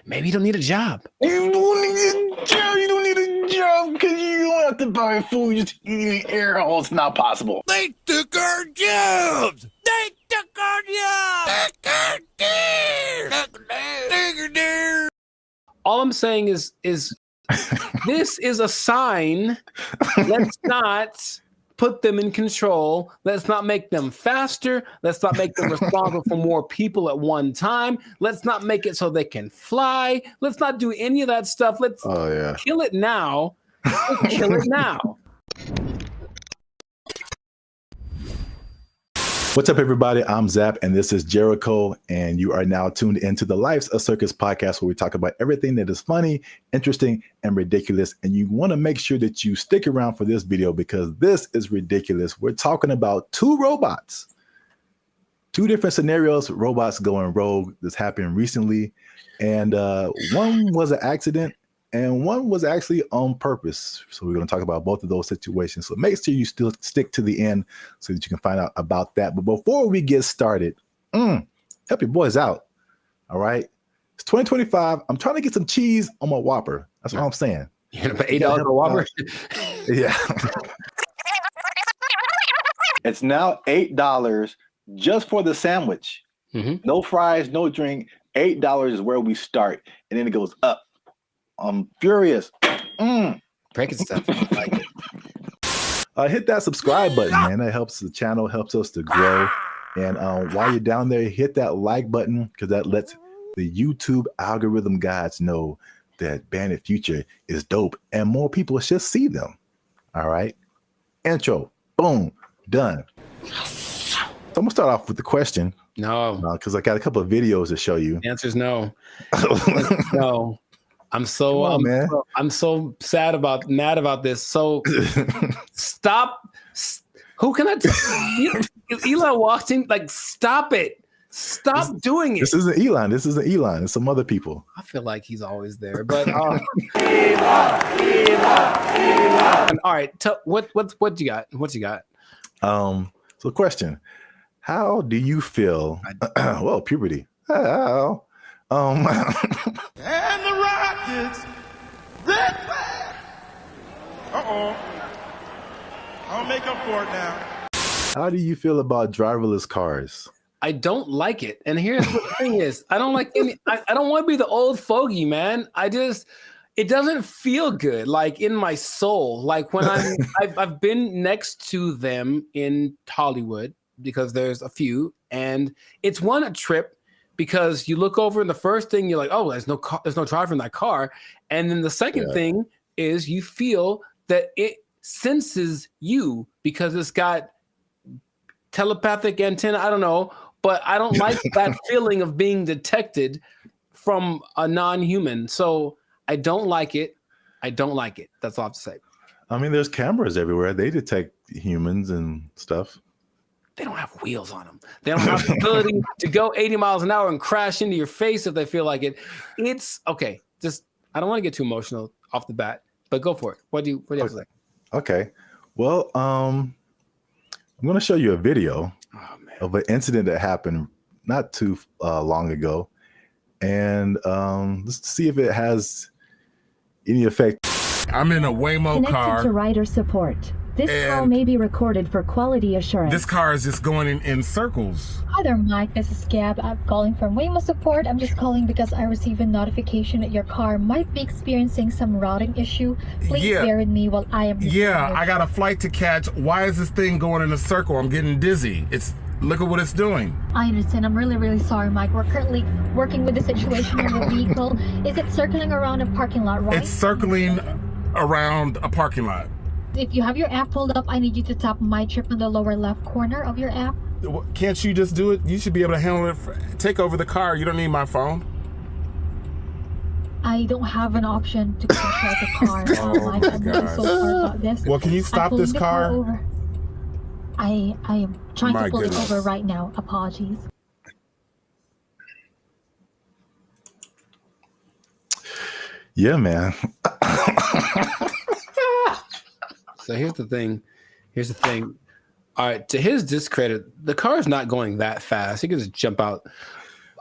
maybe you don't need a job. You don't need a job. You don't need a job because you don't have to buy food. You just eat in air holes. It's not possible. They took our jobs. They took our jobs. All I'm saying is this is a sign. Let's not put them in control. Let's not make them faster. Let's not make them responsible for more people at one time. Let's not make it so they can fly. Let's not do any of that stuff. Let's kill it now. Let's kill it now. What's up, everybody? I'm Zap, and this is Jericho, and you are now tuned into the Life's a Circus podcast, where we talk about everything that is funny, interesting, and ridiculous. And you want to make sure that you stick around for this video because this is ridiculous. We're talking about two robots, two different scenarios, robots going rogue. This happened recently, and one was an accident, and one was actually on purpose. So we're going to talk about both of those situations. So make sure you still stick to the end so that you can find out about that. But before we get started, help your boys out. All right. It's 2025. I'm trying to get some cheese on my Whopper. That's what I'm saying. You're going to pay $8 for a Whopper? Yeah. It's now $8 just for the sandwich. No fries, no drink. $8 is where we start. And then it goes up. I'm furious. Breaking stuff. Hit that subscribe button, man. That helps the channel, helps us to grow. And while you're down there, hit that like button because that lets the YouTube algorithm guys know that Bandit Future is dope and more people should see them. All right. Intro. Boom. Done. So I'm going to start off with the question. No. Because I got a couple of videos to show you. The answer is no. No. I'm so mad about this. So stop. Who can I tell? Elon walked in, like, stop it. Stop doing it. This isn't Elon. It's some other people. I feel like he's always there. But Elon. All right. What you got? What you got? So question. How do you feel? Well, puberty. How? And the Rockets. I'll make up for it now. How do you feel about driverless cars? I don't like it. And here's what the thing is. I don't like any. I don't want to be the old fogey, man. It doesn't feel good, like in my soul. Like when I've been next to them in Hollywood because there's a few, and it's a trip. Because you look over and the first thing you're like, oh, there's no driver in that car. And then the second thing is you feel that it senses you because it's got telepathic antenna. I don't know, but I don't like that feeling of being detected from a non-human. So I don't like it. I don't like it. That's all I have to say. I mean, there's cameras everywhere. They detect humans and stuff. They don't have wheels on them. They don't have the ability to go 80 miles an hour and crash into your face if they feel like it. It's okay. I don't want to get too emotional off the bat, but go for it. What do you have to say? Okay. Well, I'm going to show you a video of an incident that happened not too long ago. And let's see if it has any effect. I'm in a Waymo car. Connected to rider support. This call may be recorded for quality assurance. This car is just going in circles. Hi there, Mike. This is Gab. I'm calling from Waymo support. I'm just calling because I received a notification that your car might be experiencing some routing issue. Please bear with me while I am. Yeah, I got a flight to catch. Why is this thing going in a circle? I'm getting dizzy. Look at what it's doing. I understand. I'm really, really sorry, Mike. We're currently working with the situation in the vehicle. Is it circling around a parking lot, right? It's circling around a parking lot. If you have your app pulled up, I need you to tap My Trip in the lower left corner of your app. Can't you just do it? You should be able to handle it. Take over the car. You don't need my phone. I don't have an option to control the car. I'm really so sorry about this. Well, can you stop this car? I am trying to pull it over right now. Apologies. Yeah, man. So here's the thing. All right, to his discredit, the car is not going that fast. He can just jump out,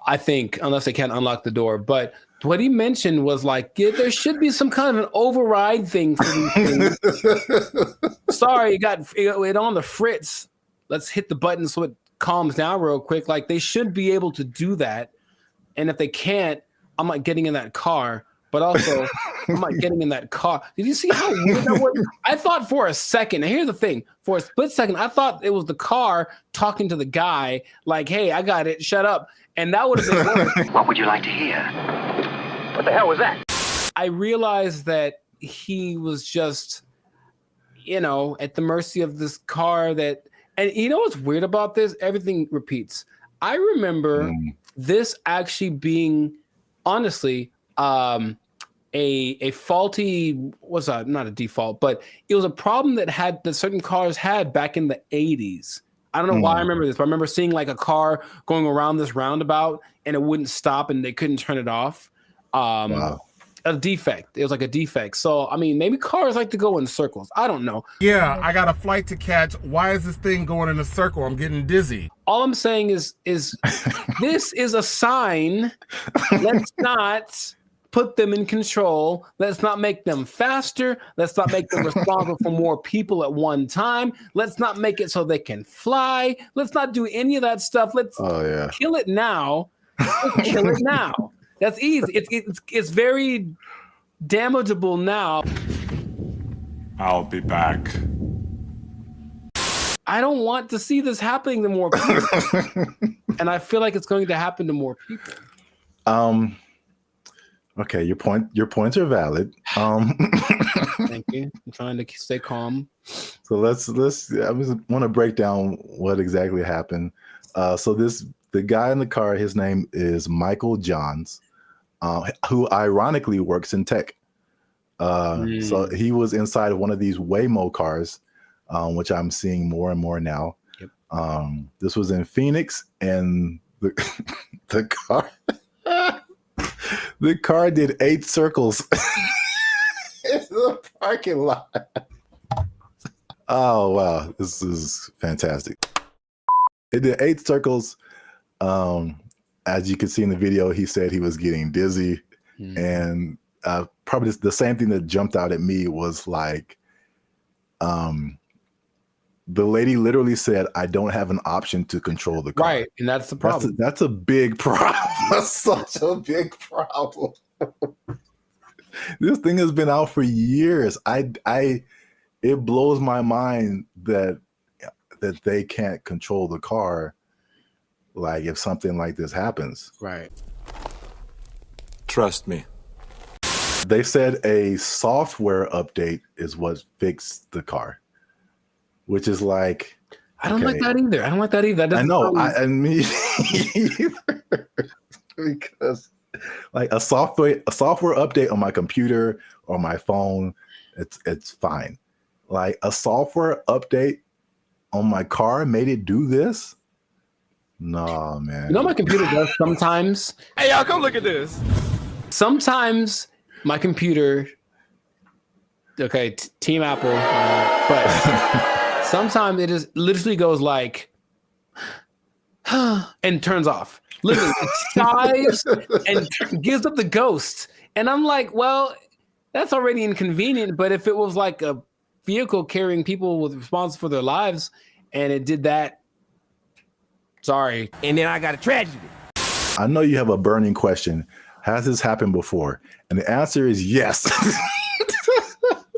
I think, unless they can't unlock the door. But what he mentioned was like, there should be some kind of an override thing for these things. Sorry, it got it on the fritz. Let's hit the button so it calms down real quick. Like, they should be able to do that. And if they can't, I'm not getting in that car. But also, I'm not getting in that car. Did you see how weird that was? I thought for a second, and here's the thing, for a split second, I thought it was the car talking to the guy, like, hey, I got it, shut up. And that would have been worse. What would you like to hear? What the hell was that? I realized that he was just, at the mercy of this car that And you know what's weird about this? Everything repeats. I remember this actually being, honestly, a faulty, was not a default, but it was a problem that certain cars had back in the 80s. I don't know why I remember this, but I remember seeing like a car going around this roundabout and it wouldn't stop and they couldn't turn it off. Wow. A defect. It was like a defect. So, I mean, maybe cars like to go in circles. I don't know. Yeah, I got a flight to catch. Why is this thing going in a circle? I'm getting dizzy. All I'm saying is this is a sign. Let's not put them in control. Let's not make them faster. Let's not make them responsible for more people at one time. Let's not make it so they can fly. Let's not do any of that stuff. Let's kill it now. Let's kill it now. That's easy. It's very damageable now. I'll be back. I don't want to see this happening to more people. And I feel like it's going to happen to more people. Okay, your points are valid. Thank you. I'm trying to stay calm. So let's I want to break down what exactly happened. So the guy in the car, his name is Michael Johns, who ironically works in tech. So he was inside of one of these Waymo cars, which I'm seeing more and more now. Yep. This was in Phoenix, and the car the car did 8 circles in the parking lot. Oh wow, this is fantastic. It did 8 circles. As you can see in the video, he said he was getting dizzy, and probably the same thing that jumped out at me was like, the lady literally said, "I don't have an option to control the car." Right, and that's the problem. That's a big problem. That's such a big problem. This thing has been out for years. It blows my mind that they can't control the car. Like if something like this happens. Right. Trust me. They said a software update is what fixed the car, which is like, I don't like that either. I don't like that either. I know. I mean, because like a software update on my computer or my phone, it's fine. Like a software update on my car made it do this. No, man. You know, my computer does sometimes. Hey, y'all, come look at this. Sometimes my computer, okay, Team Apple, but sometimes it just literally goes like, and turns off. Literally, it sighs and gives up the ghost. And I'm like, well, that's already inconvenient. But if it was like a vehicle carrying people with responsible for their lives and it did that, sorry. And then I got a tragedy. I know you have a burning question. Has this happened before? And the answer is yes.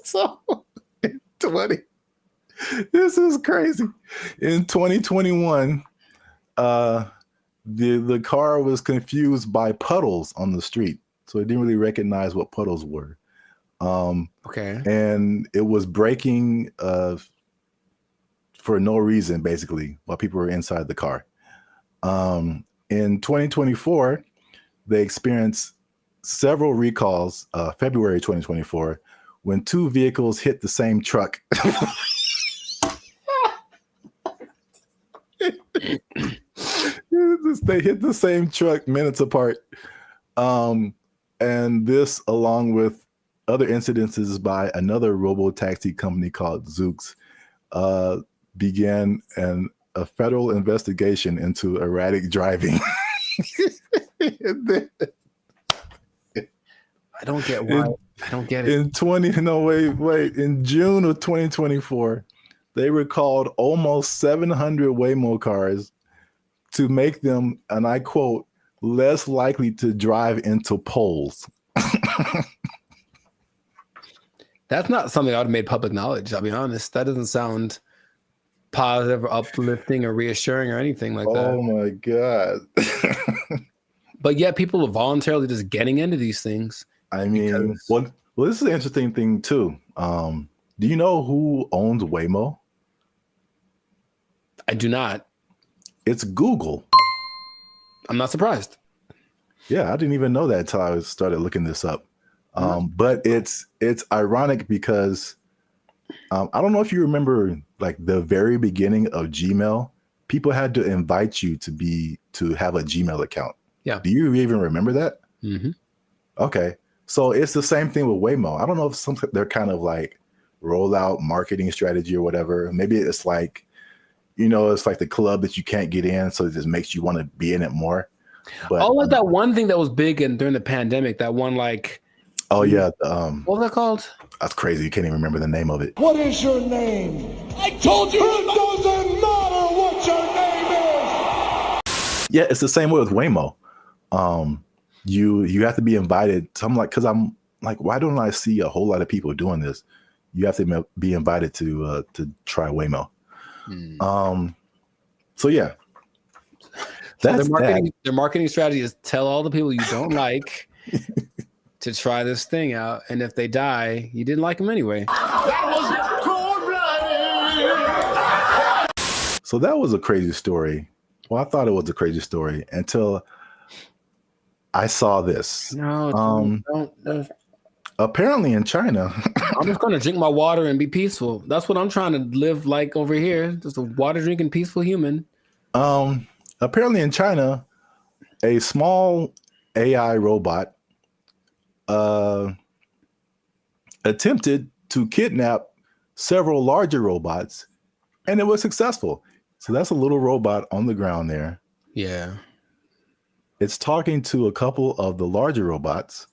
So, this is crazy. In 2021, the car was confused by puddles on the street. So it didn't really recognize what puddles were. Okay. And it was braking for no reason, basically, while people were inside the car. In 2024, they experienced several recalls, February 2024, when 2 vehicles hit the same truck. They hit the same truck minutes apart. And this, along with other incidences by another robo-taxi company called Zoox, began a federal investigation into erratic driving. I don't get why. I don't get it. In June of 2024, they recalled almost 700 Waymo cars to make them, and I quote, less likely to drive into poles. That's not something I would have made public knowledge. I'll be honest. That doesn't sound positive or uplifting or reassuring or anything like that. Oh my God. But yet people are voluntarily just getting into these things. I mean, well, this is an interesting thing too. Do you know who owns Waymo? I do not. It's Google. I'm not surprised. Yeah, I didn't even know that until I started looking this up. But it's ironic because I don't know if you remember like the very beginning of Gmail, people had to invite you to have a Gmail account. Yeah. Do you even remember that? Mm-hmm. Okay. So it's the same thing with Waymo. I don't know if they're kind of like rollout marketing strategy or whatever. Maybe it's like, it's like the club that you can't get in, so it just makes you want to be in it more. But like that one thing that was big during the pandemic, that one like. Oh yeah. What was that called? That's crazy. You can't even remember the name of it. What is your name? I told you it doesn't matter what your name is. Yeah, it's the same way with Waymo. You have to be invited. So I'm like, because I'm like, why don't I see a whole lot of people doing this? You have to be invited to try Waymo. So yeah, that's their marketing strategy is tell all the people you don't like to try this thing out, and if they die, you didn't like them anyway. So that was a crazy story. Well, I thought it was a crazy story until I saw this. No, don't. Apparently in China. I'm just going to drink my water and be peaceful. That's what I'm trying to live like over here. Just a water drinking, peaceful human. Apparently in China, a small AI robot attempted to kidnap several larger robots, and it was successful. So that's a little robot on the ground there. Yeah. It's talking to a couple of the larger robots.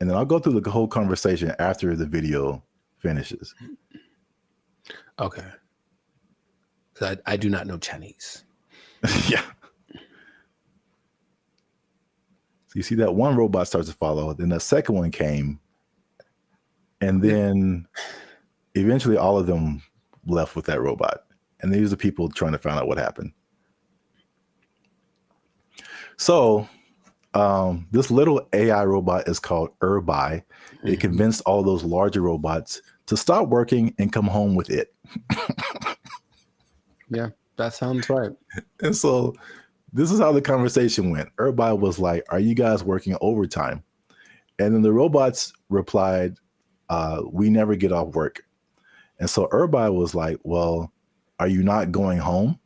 And then I'll go through the whole conversation after the video finishes. Okay. So I do not know Chinese. Yeah. So you see that one robot starts to follow, then the second one came, and then eventually all of them left with that robot. And these are people trying to find out what happened. So this little AI robot is called BrandBee. It convinced all those larger robots to stop working and come home with it. Yeah, that sounds right. And so this is how the conversation went. BrandBee was like, "Are you guys working overtime?" And then the robots replied, "We never get off work." And so BrandBee was like, "Well, are you not going home?"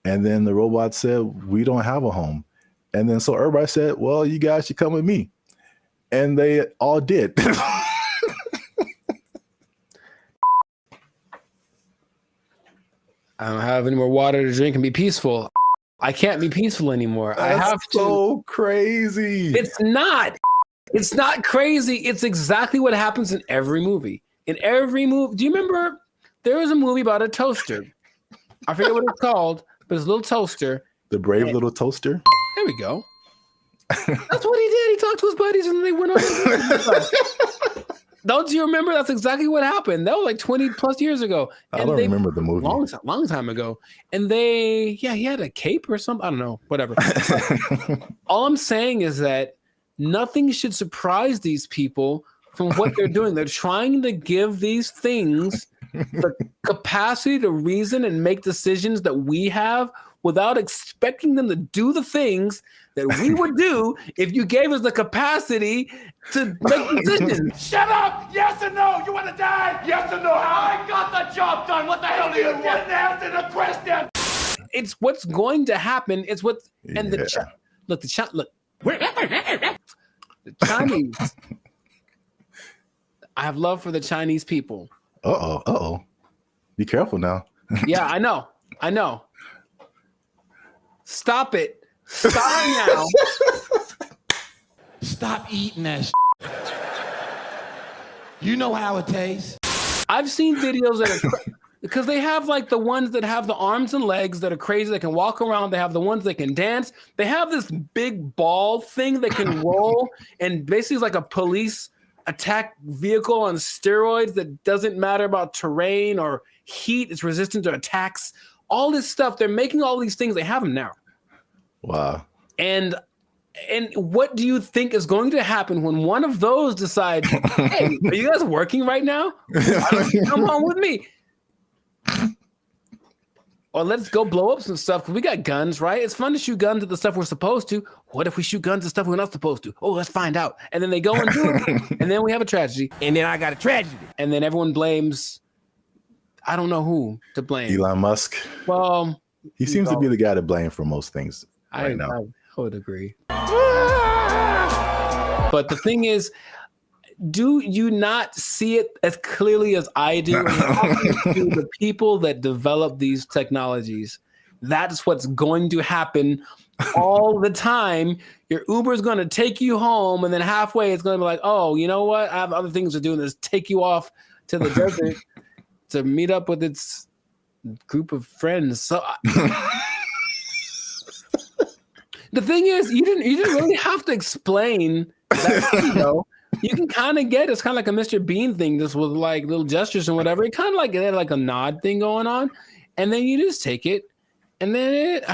And then the robot said, "We don't have a home." And then so BrandBee said, "Well, you guys should come with me." And they all did. I don't have any more water to drink and be peaceful. I can't be peaceful anymore. That's I have to. So crazy. It's not. It's not crazy. It's exactly what happens in every movie. In every movie. Do you remember there was a movie about a toaster? I forget what it's called, but it's a little toaster. The Brave Little Toaster? There we go. That's what he did. He talked to his buddies and they went on. Don't you remember? That's exactly what happened. That was like 20 plus years ago. I don't remember the movie. Long time ago. And he had a cape or something. I don't know, whatever. All I'm saying is that nothing should surprise these people from what they're doing. They're trying to give these things the capacity to reason and make decisions that we have without expecting them to do the things that we would do if you gave us the capacity to make decisions. Shut up! Yes or no? You want to die? Yes or no? I got the job done. What the hell do you want? Get down to the question. It's what's going to happen. It's what and the Chinese. I have love for the Chinese people. Uh-oh. Be careful now. Yeah, I know. Stop it. Stop now. Stop eating that shit. You know how it tastes. I've seen videos that are because they have like the ones that have the arms and legs that are crazy, that can walk around. They have the ones that can dance. They have this big ball thing that can roll and basically is like a police attack vehicle on steroids that doesn't matter about terrain or heat. It's resistant to attacks. All this stuff. They're making all these things. They have them now. Wow. And what do you think is going to happen when one of those decides, hey, are you guys working right now? Come on with me. or let's go blow up some stuff because we got guns, right? It's fun to shoot guns at the stuff we're supposed to. What if we shoot guns at stuff we're not supposed to? Oh, let's find out. And then they go and do it, and then we have a tragedy. And then I got a tragedy. And then everyone blames, I don't know who to blame. Elon Musk. Well, he seems to be the guy to blame for most things right now. I would agree. But the thing is, do you not see it as clearly as I do? To the people that develop these technologies, that's what's going to happen all the time. Your Uber is going to take you home, and then halfway it's going to be like, oh, you know what? I have other things to do, and just take you off to the desert to meet up with its group of friends. So the thing is, you didn't really have to explain that, you know. You can kind of get it's kind of like a Mr. Bean thing, just with like little gestures and whatever. It kind of like it had like a nod thing going on, and then you just take it, and then it.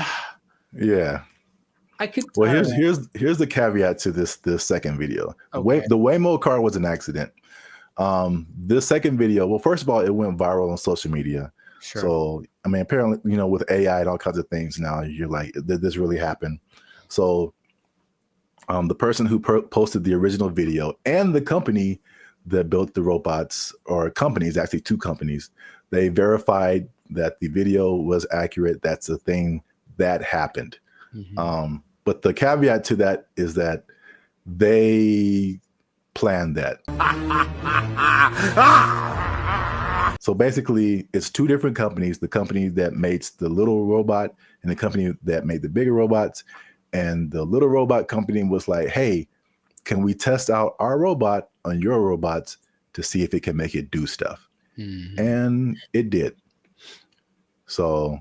Yeah. I could. Well, here's the caveat to this second video. Okay. The Waymo car was an accident. This second video, well, first of all, it went viral on social media. Sure. So I mean, apparently, you know, with AI and all kinds of things now, you're like, did this really happen? So. The person who posted the original video and the company that built the robots, or companies, actually 2 companies, they verified that the video was accurate. That's a thing that happened. Mm-hmm. But the caveat to that is that they planned that. So basically, it's 2 different companies, the company that makes the little robot and the company that made the bigger robots. And the little robot company was like, hey, can we test out our robot on your robots to see if it can make it do stuff? Mm-hmm. And it did. So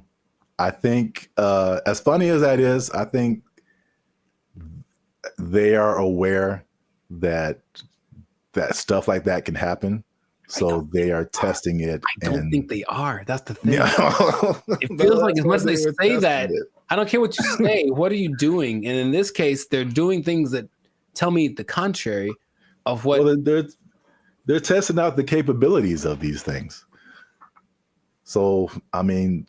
I think, as funny as that is, I think they are aware that stuff like that can happen. So they are testing it. I don't think they are. That's the thing. It feels like as much as they say that, I don't care what you say. What are you doing? And in this case, they're doing things that tell me the contrary of what. Well, they're testing out the capabilities of these things. So, I mean,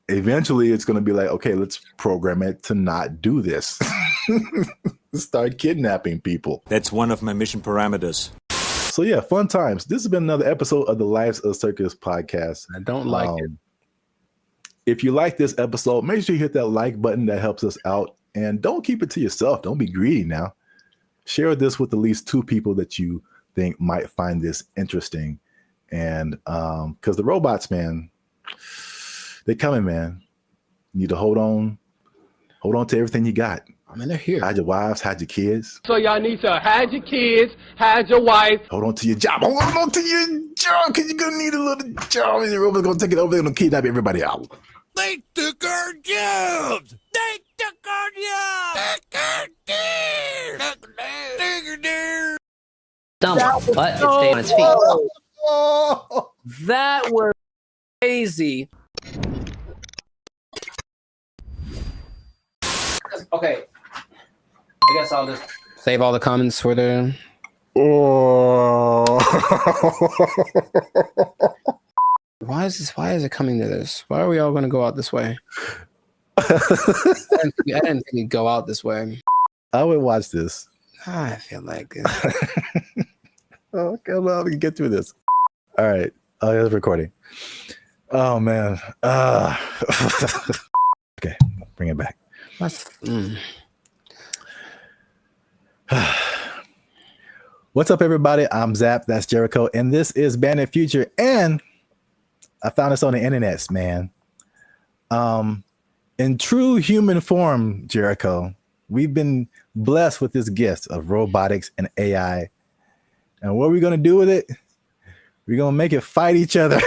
eventually it's going to be like, okay, let's program it to not do this. Start kidnapping people. That's one of my mission parameters. So yeah, fun times. This has been another episode of the Lives of Circus podcast. I don't like it. If you like this episode, make sure you hit that like button. That helps us out. And don't keep it to yourself. Don't be greedy now. Share this with at least 2 people that you think might find this interesting. And because the robots, man, they're coming, man. You need to hold on to everything you got. I mean, they're here. Hide your wives, hide your kids. So y'all need to hide your kids, hide your wife. Hold on to your job. Hold on to your job, because you're going to need a little job. And your robot's going to take it over. They're going to kidnap everybody out. They took our jobs. They took our jobs. Dumb, but it stayed on its feet. That was crazy. Okay. I guess I'll just save all the comments for the. Oh. Why is it coming to this? Why are we all going to go out this way? I didn't think we'd go out this way. I would watch this. I feel like it. Okay, well, we can get through this. All right. Oh, yeah, it's recording. Oh, man. Okay, bring it back. What's up, everybody? I'm Zap. That's Jericho. And this is Bandit Future. And I found this on the internet, man. In true human form, Jericho, we've been blessed with this gift of robotics and AI. And what are we going to do with it? We're going to make it fight each other.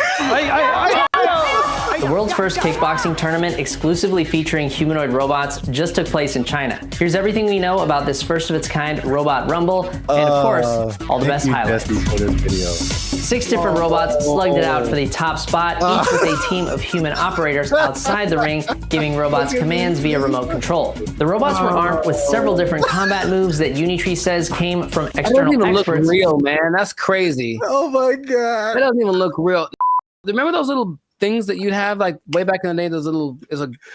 The world's first kickboxing tournament exclusively featuring humanoid robots just took place in China. Here's everything we know about this first of its kind robot rumble, and of course, all the best highlights. For this video. 6 different robots slugged it out for the top spot, each with a team of human operators outside the ring, giving robots commands via remote control. The robots were armed with several different combat moves that Unitree says came from external experts. That doesn't even look real, man. That's crazy. Oh my God. That doesn't even look real. Remember those little things that you'd have like way back in the day. Those little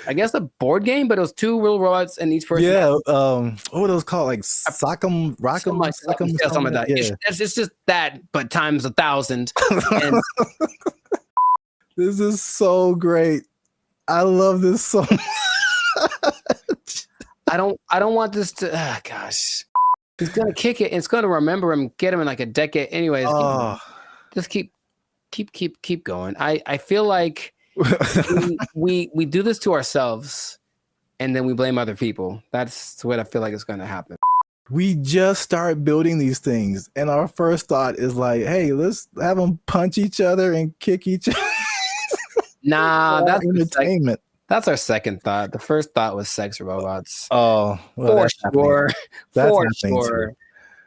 I guess a board game, but it was 2 real robots and each person. Yeah. What were those called? Like Sock'em, Rock'em, Sock'em, something like that. Yeah. It's just that, but times 1,000. And this is so great. I love this so much. I don't want this to. Gosh, he's gonna kick it. It's gonna remember him, get him in like a decade. Anyways, just keep going. I feel like we do this to ourselves, and then we blame other people. That's what I feel like is gonna happen. We just start building these things, and our first thought is like, "Hey, let's have them punch each other and kick each other." Nah, that's entertainment. That's our second thought. The first thought was sex robots. Oh, well, for sure.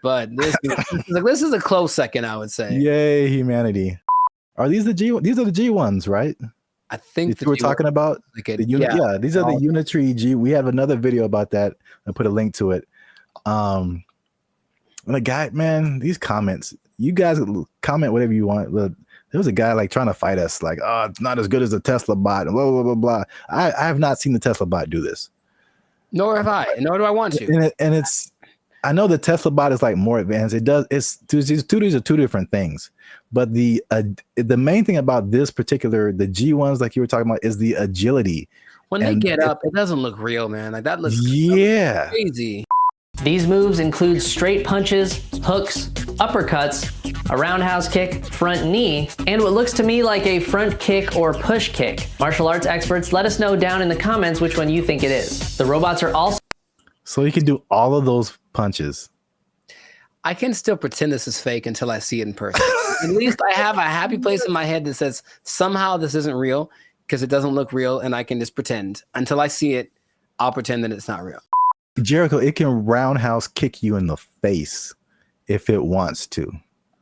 But this is a close second, I would say. Yay, humanity! Are these These are the G ones, right? I think we're talking about. These are the Unitree G. We have another video about that. I put a link to it. And the guy, man, these comments. You guys comment whatever you want, but there was a guy like trying to fight us, like, oh, it's not as good as the Tesla bot, and blah blah blah blah. I have not seen the Tesla bot do this. Nor have I. Nor do I want to. And it's, I know the Tesla bot is like more advanced. It does. These are 2 different things. But the main thing about this particular, the G ones, like you were talking about, is the agility. When they get up, it doesn't look real, man. Like that looks crazy. These moves include straight punches, hooks, uppercuts, a roundhouse kick, front knee, and what looks to me like a front kick or push kick. Martial arts experts, let us know down in the comments which one you think it is. The robots are also... So you can do all of those punches. I can still pretend this is fake until I see it in person. At least I have a happy place in my head that says somehow this isn't real because it doesn't look real, and I can just pretend. Until I see it, I'll pretend that it's not real. Jericho, it can roundhouse kick you in the face if it wants to.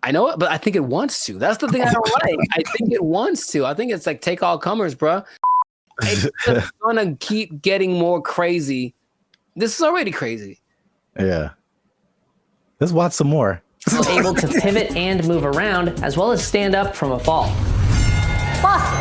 I know it, but I think it wants to. That's the thing I don't like. I think it wants to. I think it's like take all comers, bro. It's just gonna keep getting more crazy. This is already crazy. Yeah. Let's watch some more. Able to pivot and move around, as well as stand up from a fall.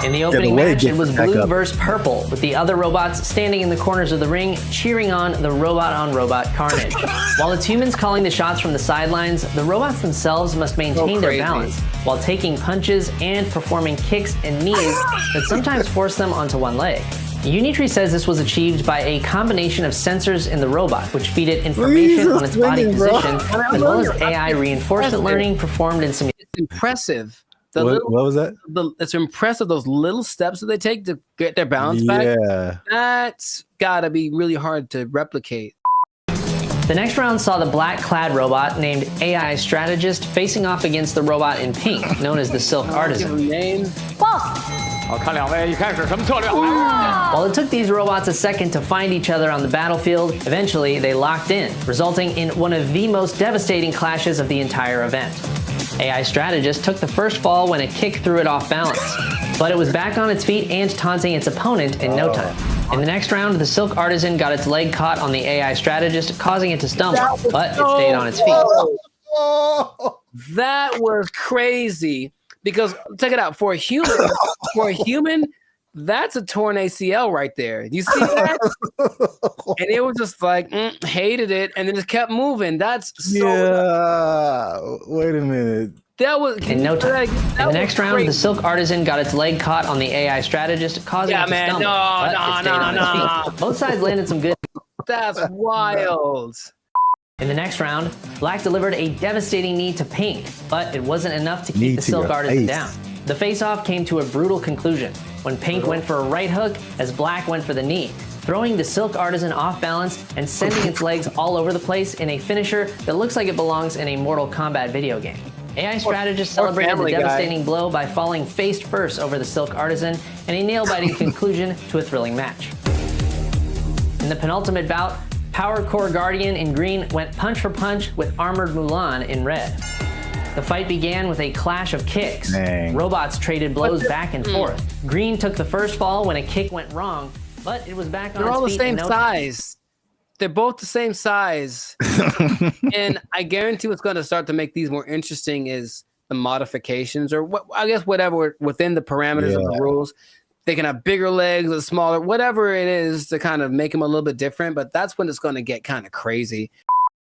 In the opening match, it was blue versus purple, with the other robots standing in the corners of the ring, cheering on the robot-on-robot carnage. While it's humans calling the shots from the sidelines, the robots themselves must maintain their balance, while taking punches and performing kicks and knees that sometimes force them onto one leg. Unitree says this was achieved by a combination of sensors in the robot, which feed it information on its body position, as well as AI reinforcement learning performed in simulation. It's impressive. What was that? It's impressive, those little steps that they take to get their balance back. Yeah. That's gotta be really hard to replicate. The next round saw the black-clad robot named AI Strategist facing off against the robot in pink, known as the Silk Artisan. While it took these robots a second to find each other on the battlefield, eventually they locked in, resulting in one of the most devastating clashes of the entire event. AI Strategist took the first fall when a kick threw it off balance, but it was back on its feet and taunting its opponent in no time. In the next round, the Silk Artisan got its leg caught on the AI Strategist, causing it to stumble, but it stayed on its feet. That was crazy, because check it out, for a human, that's a torn ACL right there. You see that? And it was just like, hated it, and then just kept moving. That's so... Yeah. Wait a minute. That was... In no time. In the next round, the Silk Artisan got its leg caught on the AI Strategist, causing it to stumble. No. Both sides landed some good... That's wild. In the next round, Black delivered a devastating knee to Pink, but it wasn't enough to keep the Silk Artisan down. The face-off came to a brutal conclusion when Pink went for a right hook as Black went for the knee, throwing the Silk Artisan off balance and sending its legs all over the place in a finisher that looks like it belongs in a Mortal Kombat video game. AI Strategist celebrated the devastating blow by falling face first over the Silk Artisan in a nail-biting conclusion to a thrilling match. In the penultimate bout, Power Core Guardian in green went punch for punch with Armored Mulan in red. The fight began with a clash of kicks. Robots traded blows back and forth. Green took the first fall when a kick went wrong, but it was back on its feet. They're all the same size. They're both the same size. And I guarantee what's going to start to make these more interesting is the modifications or I guess whatever within the parameters of the rules. They can have bigger legs or smaller, whatever it is to kind of make them a little bit different. But that's when it's going to get kind of crazy.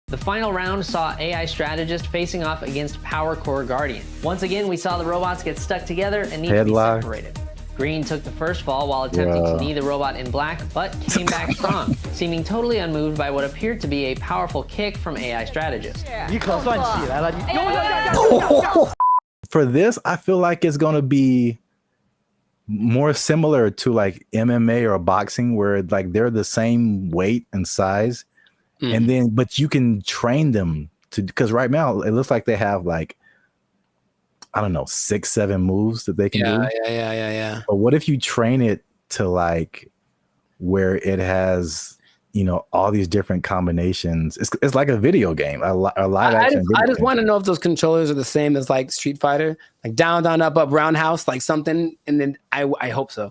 The final round saw AI Strategist facing off against Power Core Guardian. Once again, we saw the robots get stuck together and need to be separated. Green took the first fall while attempting to knee the robot in black, but came back strong, seeming totally unmoved by what appeared to be a powerful kick from AI Strategist. For this, I feel like it's going to be more similar to like MMA or boxing, where like they're the same weight and size, and then but you can train them to, because right now it looks like they have like, I don't know, 6-7 moves that they can do. Yeah. But what if you train it to like where it has, you know, all these different combinations? It's like a video game, a live action. I just want to know if those controllers are the same as like Street Fighter, like down, down, up, up, roundhouse, like something. And then I hope so.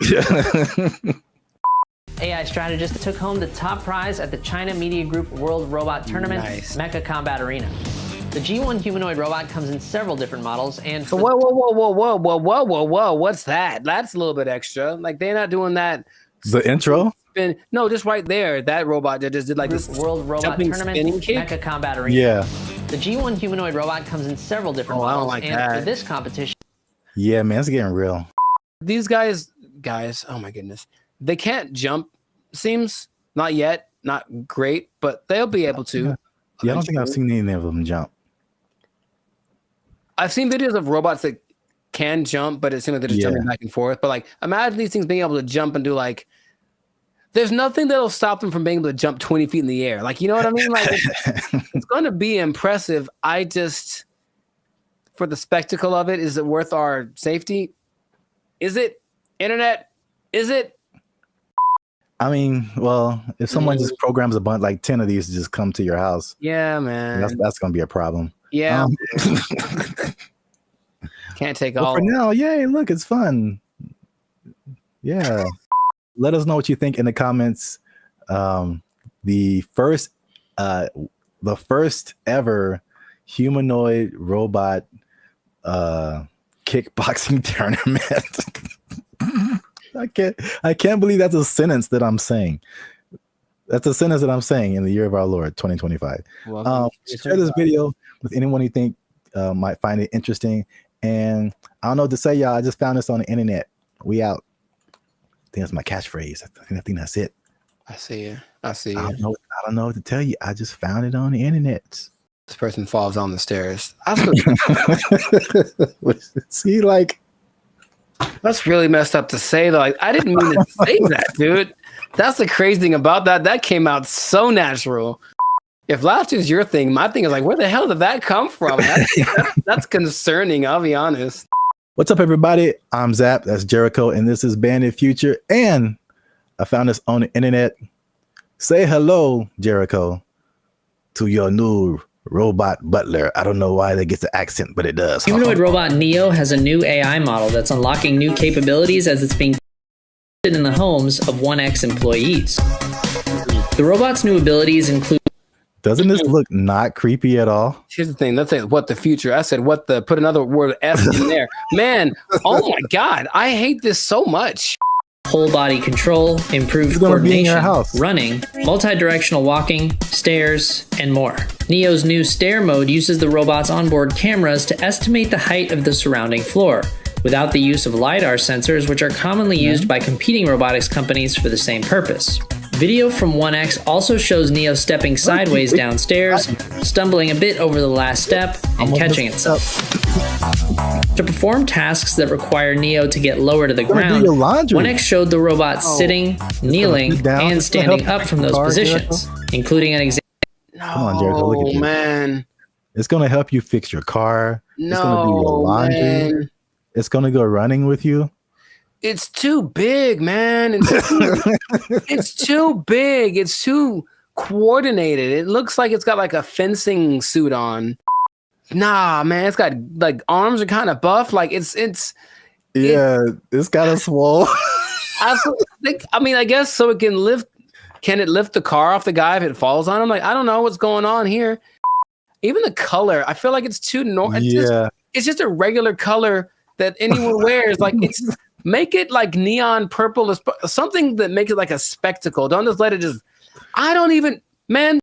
AI Strategist took home the top prize at the China Media Group World Robot Tournament, Mecha Combat Arena. The G1 humanoid robot comes in several different models, and whoa, what's that? That's a little bit extra. Like they're not doing that. The intro? No, just right there. That robot that just did like this World Robot Tournament, Mecha Combat Arena. Yeah. The G1 humanoid robot comes in several different models, I don't like and that. for this competition. Yeah, man, it's getting real. These guys, oh my goodness, they can't jump. Seems not yet, not great, but they'll be able to. Yeah, I don't think I've seen any of them jump. I've seen videos of robots that can jump, but it seems like they're just jumping back and forth. But like, imagine these things being able to jump and do like, there's nothing that'll stop them from being able to jump 20 feet in the air. Like, you know what I mean? Like, it's going to be impressive. I just, for the spectacle of it, is it worth our safety? Is it? Internet? Is it? I mean, well, if someone just programs a bunch, like 10 of these to just come to your house. Yeah, man. That's going to be a problem. Yeah. Can't take all. For now, yay, look, it's fun. Yeah. Let us know what you think in the comments. The first ever humanoid robot kickboxing tournament. I can't believe that's a sentence that I'm saying. That's a sentence that I'm saying in the year of our Lord 2025. Share this video with anyone you think might find it interesting. And I don't know what to say, y'all. I just found this on the internet. We out. I think that's my catchphrase. I think that's it. I see you. I don't know what to tell you. I just found it on the internet. This person falls down the stairs. See, like, that's really messed up to say, though. Like, I didn't mean to say that, dude. That's the crazy thing about that. That came out so natural. If laughter is your thing, my thing is like, where the hell did that come from? That's concerning, I'll be honest. What's up, everybody? I'm Zap. That's Jericho, and this is Bandit Future. And I found this on the internet. Say hello, Jericho, to your new robot butler. I don't know why that gets the accent, but it does. Humanoid robot Neo has a new AI model that's unlocking new capabilities as it's being in the homes of 1X employees. The robot's new abilities include. Doesn't this look not creepy at all? Here's the thing. Let's say what the future. I said what the. Put another word F in there. Man, oh my God, I hate this so much. Whole body control, improved coordination, running, multi-directional walking, stairs, and more. Neo's new stair mode uses the robot's onboard cameras to estimate the height of the surrounding floor, without the use of LiDAR sensors, which are commonly used by competing robotics companies for the same purpose. Video from 1X also shows Neo stepping sideways downstairs, stumbling a bit over the last step, and catching itself. To perform tasks that require Neo to get lower to the ground, 1X showed the robot sitting, kneeling, and standing up from those positions, including an example. Come on, Jericho, look at you. Man. It's going to help you fix your car. It's going to do your laundry. Man. It's going to go running with you. It's too big, man. It's too big. It's too coordinated. It looks like it's got like a fencing suit on. Nah, man, it's got like arms are kind of buff. Like it's kind of swole. I guess so it can lift. Can it lift the car off the guy if it falls on him? Like, I don't know what's going on here. Even the color, I feel like it's too normal. it's just a regular color that anyone wears. Like make it like neon purple, something that makes it like a spectacle. Don't just let it just. I don't even, man.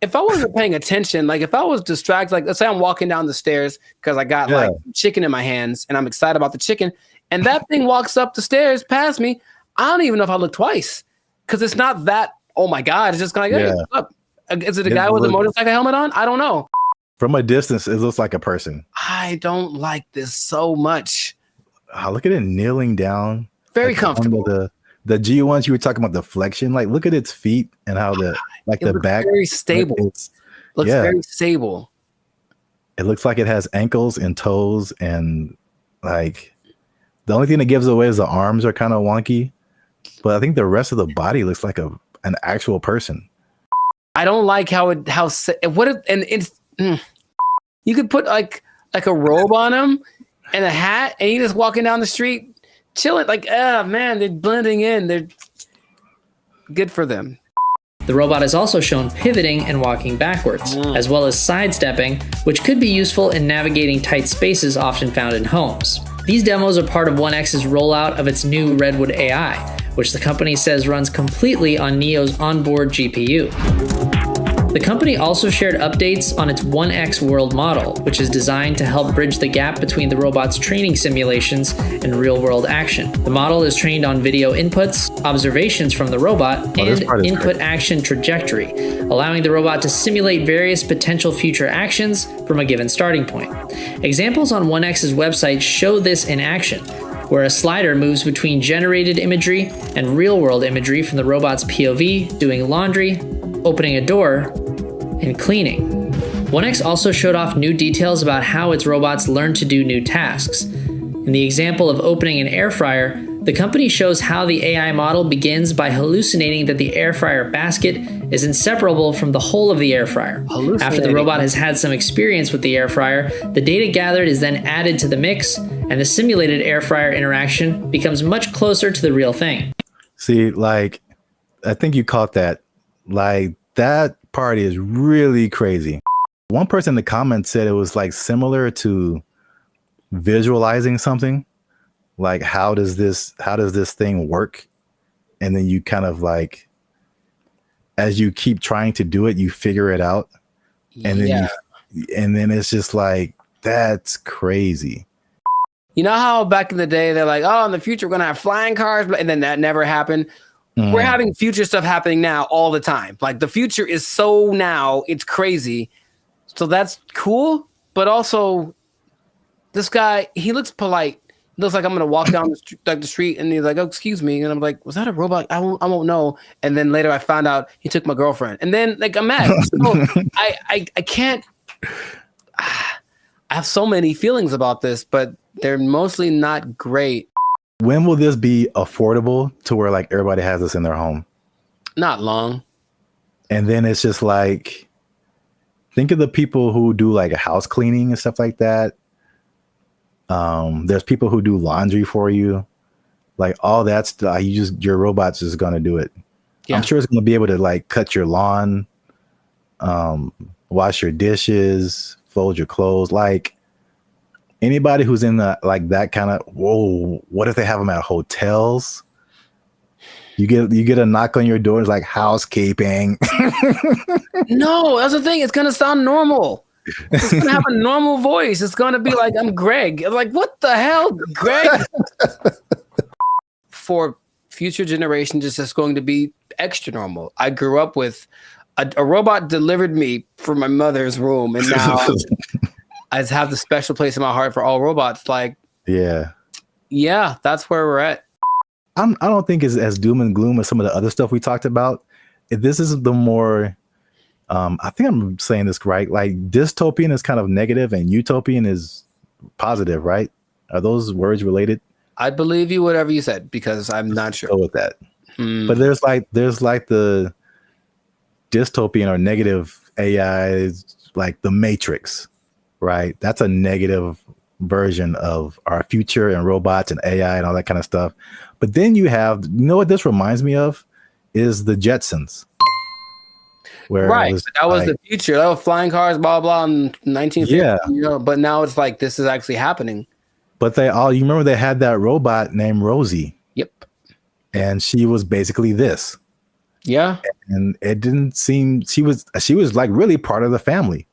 If I wasn't paying attention, like if I was distracted, like let's say I'm walking down the stairs because I got like chicken in my hands and I'm excited about the chicken, and that thing walks up the stairs past me, I don't even know if I look twice because it's not that. Oh my God! It's just kind of like, hey, what's up? Is it a guy with a motorcycle helmet on? I don't know. From a distance, it looks like a person. I don't like this so much. Look at it kneeling down. Very comfortable. The G1s you were talking about, the flexion, like look at its feet and how the back very stable. Looks very stable. It looks like it has ankles and toes, and like the only thing that gives away is the arms are kind of wonky, but I think the rest of the body looks like an actual person. I don't like you could put like a robe on him and a hat, and he's just walking down the street chilling. Like, man, they're blending in. They're good for them. The robot is also shown pivoting and walking backwards, as well as sidestepping, which could be useful in navigating tight spaces often found in homes. These demos are part of 1X's rollout of its new Redwood AI, which the company says runs completely on Neo's onboard GPU. The company also shared updates on its 1X World model, which is designed to help bridge the gap between the robot's training simulations and real-world action. The model is trained on video inputs, observations from the robot, and input action trajectory, allowing the robot to simulate various potential future actions from a given starting point. Examples on 1X's website show this in action, where a slider moves between generated imagery and real-world imagery from the robot's POV, doing laundry, opening a door, and cleaning. 1X also showed off new details about how its robots learn to do new tasks. In the example of opening an air fryer, the company shows how the AI model begins by hallucinating that the air fryer basket is inseparable from the whole of the air fryer. After the robot has had some experience with the air fryer, the data gathered is then added to the mix, and the simulated air fryer interaction becomes much closer to the real thing. See, like, I think you caught that. Like, that part is really crazy. One person in the comments said it was like similar to visualizing something. Like, how does this thing work? And then you kind of like, as you keep trying to do it, you figure it out. And then then it's just like, that's crazy. You know how back in the day they're like, oh, in the future we're gonna have flying cars, and then that never happened. We're having future stuff happening now all the time. Like the future is so now, it's crazy. So that's cool. But also, this guy, he looks polite. He looks like I'm gonna walk down the street, and he's like, "Oh, excuse me," and I'm like, "Was that a robot? I won't know." And then later, I found out he took my girlfriend, and then like I'm mad. So I can't. I have so many feelings about this, but they're mostly not great. When will this be affordable to where like everybody has this in their home? Not long. And then it's just like, think of the people who do like a house cleaning and stuff like that. There's people who do laundry for you, like all that stuff. Your robot's just gonna do it. Yeah. I'm sure it's gonna be able to like cut your lawn, wash your dishes, fold your clothes. Like anybody who's in the like that kind of, whoa, what if they have them at hotels? You get a knock on your door, it's like housekeeping. No, that's the thing. It's gonna sound normal. It's gonna have a normal voice. It's gonna be like, I'm Greg. I'm like, what the hell, Greg? For future generations, it's just going to be extra normal. I grew up with a robot delivered me from my mother's room, and now I just have the special place in my heart for all robots. Like, yeah, that's where we're at. I don't think it's as doom and gloom as some of the other stuff we talked about. This is the more, I think I'm saying this right. Like dystopian is kind of negative and utopian is positive, right? Are those words related? I believe you, whatever you said, because I'm not sure. Go with that. But there's like the dystopian or negative AI, like the Matrix, right? That's a negative version of our future and robots and AI and all that kind of stuff. But then you have, you know what this reminds me of is the Jetsons. where right. it was That was like, the future. That was flying cars, blah blah, in 1950. Yeah. You know, but now it's like this is actually happening. but you remember they had that robot named Rosie. Yep. And she was basically this. Yeah. And it didn't seem she was like really part of the family.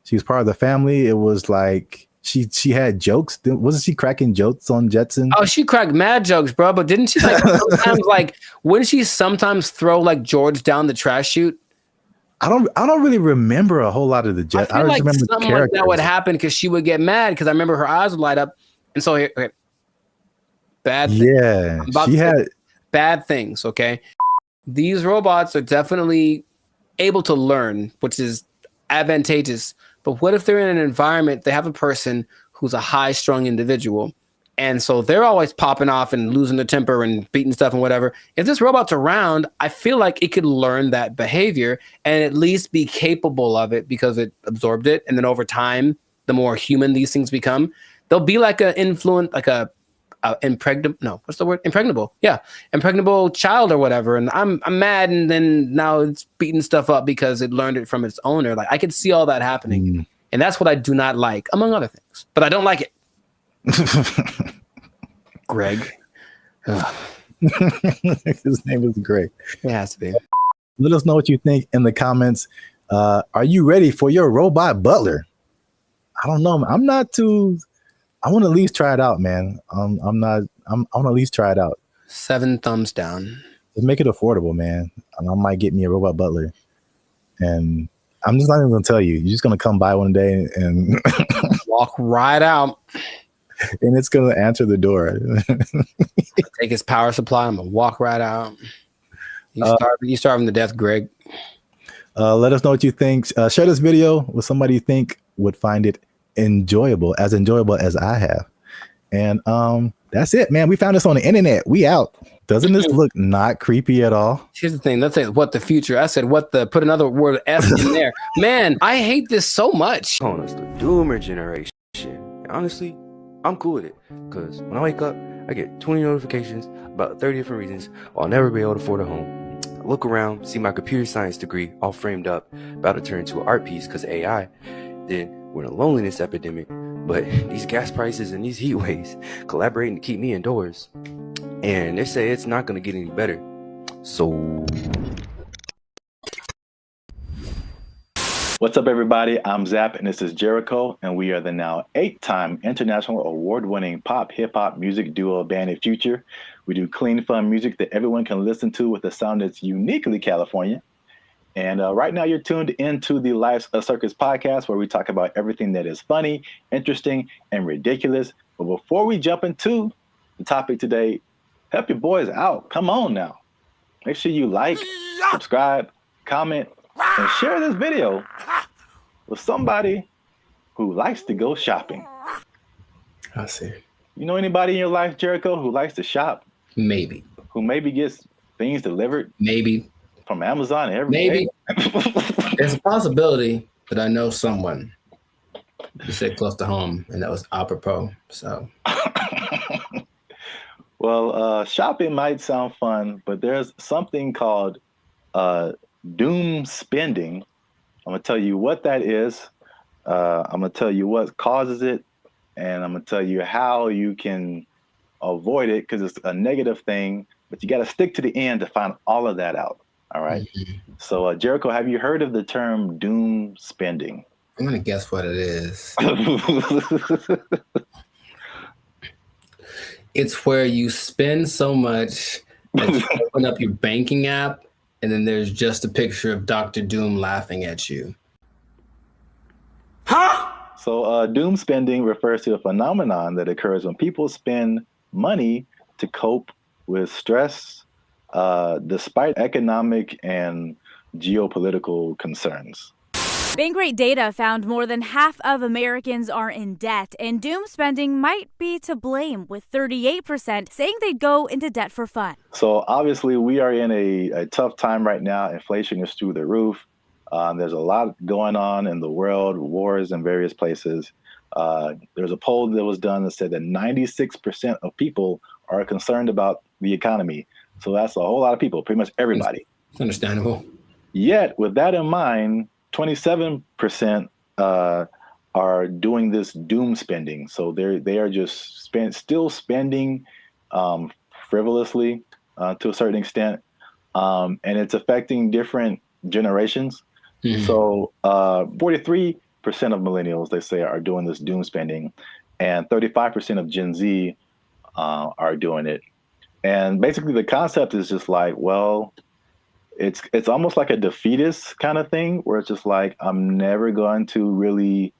She was part of the family. It was like she had jokes. Wasn't she cracking jokes on Jetson? Oh, she cracked mad jokes, bro. But didn't she like sometimes like wouldn't she sometimes throw like George down the trash chute? I don't really remember a whole lot of the Jets. I feel like remember something like that would happen because she would get mad because I remember her eyes would light up. And so okay. Bad thing. Yeah. She had bad things, okay? These robots are definitely able to learn, which is advantageous. But what if they're in an environment, they have a person who's a high-strung individual, and so they're always popping off and losing their temper and beating stuff and whatever. If this robot's around, I feel like it could learn that behavior and at least be capable of it because it absorbed it. And then over time, the more human these things become, they'll be like an influence, like a impregnable. Yeah. Impregnable child or whatever. And I'm mad. And then now it's beating stuff up because it learned it from its owner. Like I could see all that happening. And that's what I do not like, among other things, but I don't like it. Greg. His name is Greg. It has to be. Let us know what you think in the comments. Are you ready for your robot butler? I don't know. I'm not too. I want to at least try it out, man. I want to at least try it out. 7 thumbs down. Just make it affordable, man. I might get me a robot butler. And I'm just not even going to tell you. You're just going to come by one day and walk right out. And it's going to answer the door. Take his power supply. I'm going to walk right out. You starving to death, Greg. Let us know what you think. Share this video with somebody you think would find it enjoyable as I have. And that's it, man. We found this on the internet. We out. Doesn't this look not creepy at all? Here's the thing. Let's say what the future. I said put another word F in there. Man, I hate this so much. Calling us the doomer generation. Honestly, I'm cool with it. Because when I wake up, I get 20 notifications about 30 different reasons why I'll never be able to afford a home. I look around, see my computer science degree all framed up, about to turn into an art piece because of AI. Then we're in a loneliness epidemic. But these gas prices and these heat waves collaborating to keep me indoors. And they say it's not going to get any better. So... What's up, everybody? I'm Zap, and this is Jericho, and we are the now 8-time international award-winning pop hip-hop music duo Bandit Future. We do clean, fun music that everyone can listen to with a sound that's uniquely California. And right now you're tuned into the Life's a Circus podcast, where we talk about everything that is funny, interesting, and ridiculous. But before we jump into the topic today, help your boys out. Come on now. Make sure you like, subscribe, comment, and share this video with somebody who likes to go shopping. I see. You know anybody in your life, Jericho, who likes to shop? Maybe. Who maybe gets things delivered? Maybe. From Amazon every Maybe. day? There's a possibility that I know someone. You said close to home, and that was apropos. So. Well, shopping might sound fun, but there's something called doom spending. I'm going to tell you what that is. I'm going to tell you what causes it. And I'm going to tell you how you can avoid it, because it's a negative thing. But you got to stick to the end to find all of that out. All right. Mm-hmm. So, Jericho, have you heard of the term doom spending? I'm going to guess what it is. It's where you spend so much that you open up your banking app, and then there's just a picture of Dr. Doom laughing at you. Huh? So doom spending refers to a phenomenon that occurs when people spend money to cope with stress, despite economic and geopolitical concerns. Bankrate data found more than half of Americans are in debt, and doom spending might be to blame, with 38% saying they'd go into debt for fun. So obviously we are in a tough time right now. Inflation is through the roof. There's a lot going on in the world, wars in various places. There's a poll that was done that said that 96% of people are concerned about the economy. So that's a whole lot of people, pretty much everybody. It's understandable. Yet, with that in mind, 27% are doing this doom spending. So they are just still spending frivolously to a certain extent, and it's affecting different generations. So 43% of millennials, they say, are doing this doom spending, and 35% of Gen Z are doing it. And basically, the concept is just like, well, it's almost like a defeatist kind of thing, where it's just like, I'm never going to really,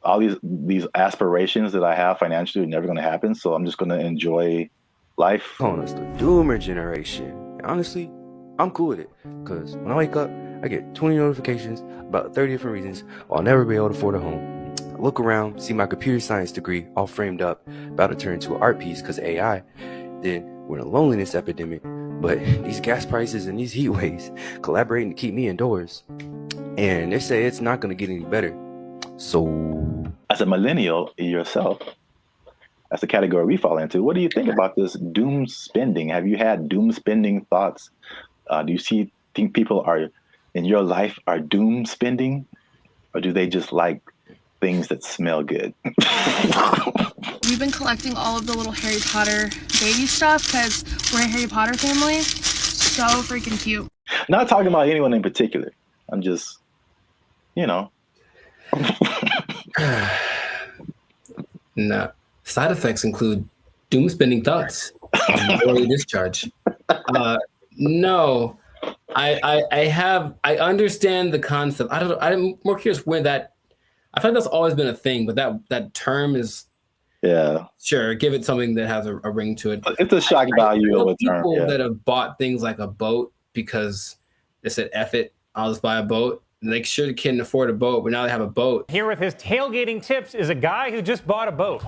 all these aspirations that I have financially are never going to happen. So I'm just going to enjoy life. Calling us the doomer generation. Honestly, I'm cool with it, because when I wake up, I get 20 notifications about 30 different reasons why I'll never be able to afford a home. I look around, see my computer science degree all framed up, about to turn into an art piece because of AI. Then we're in a loneliness epidemic, but these gas prices and these heat waves collaborating to keep me indoors. And they say it's not going to get any better. So, as a millennial yourself, that's the category we fall into. What do you think about this doom spending? Have you had doom spending thoughts? Do you think people are in your life are doom spending, or do they just like things that smell good? We've been collecting all of the little Harry Potter baby stuff because we're a Harry Potter family. So freaking cute. Not talking about anyone in particular. I'm just, No. Side effects include doom spending thoughts, early discharge. No, I understand the concept. I'm more curious when that. I feel like that's always been a thing, but that term is. Yeah. Sure, give it something that has a ring to it. It's a shock value of a term. People that have bought things like a boat because they said, "F it, I'll just buy a boat." And they sure couldn't afford a boat, but now they have a boat. Here with his tailgating tips is a guy who just bought a boat.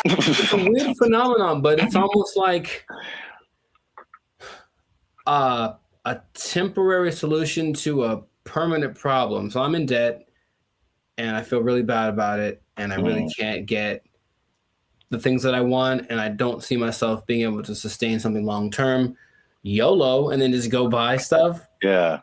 It's a weird phenomenon, but it's almost like a temporary solution to a permanent problem. So I'm in debt, and I feel really bad about it, and I really can't get the things that I want, and I don't see myself being able to sustain something long term. YOLO, and then just go buy stuff. Yeah.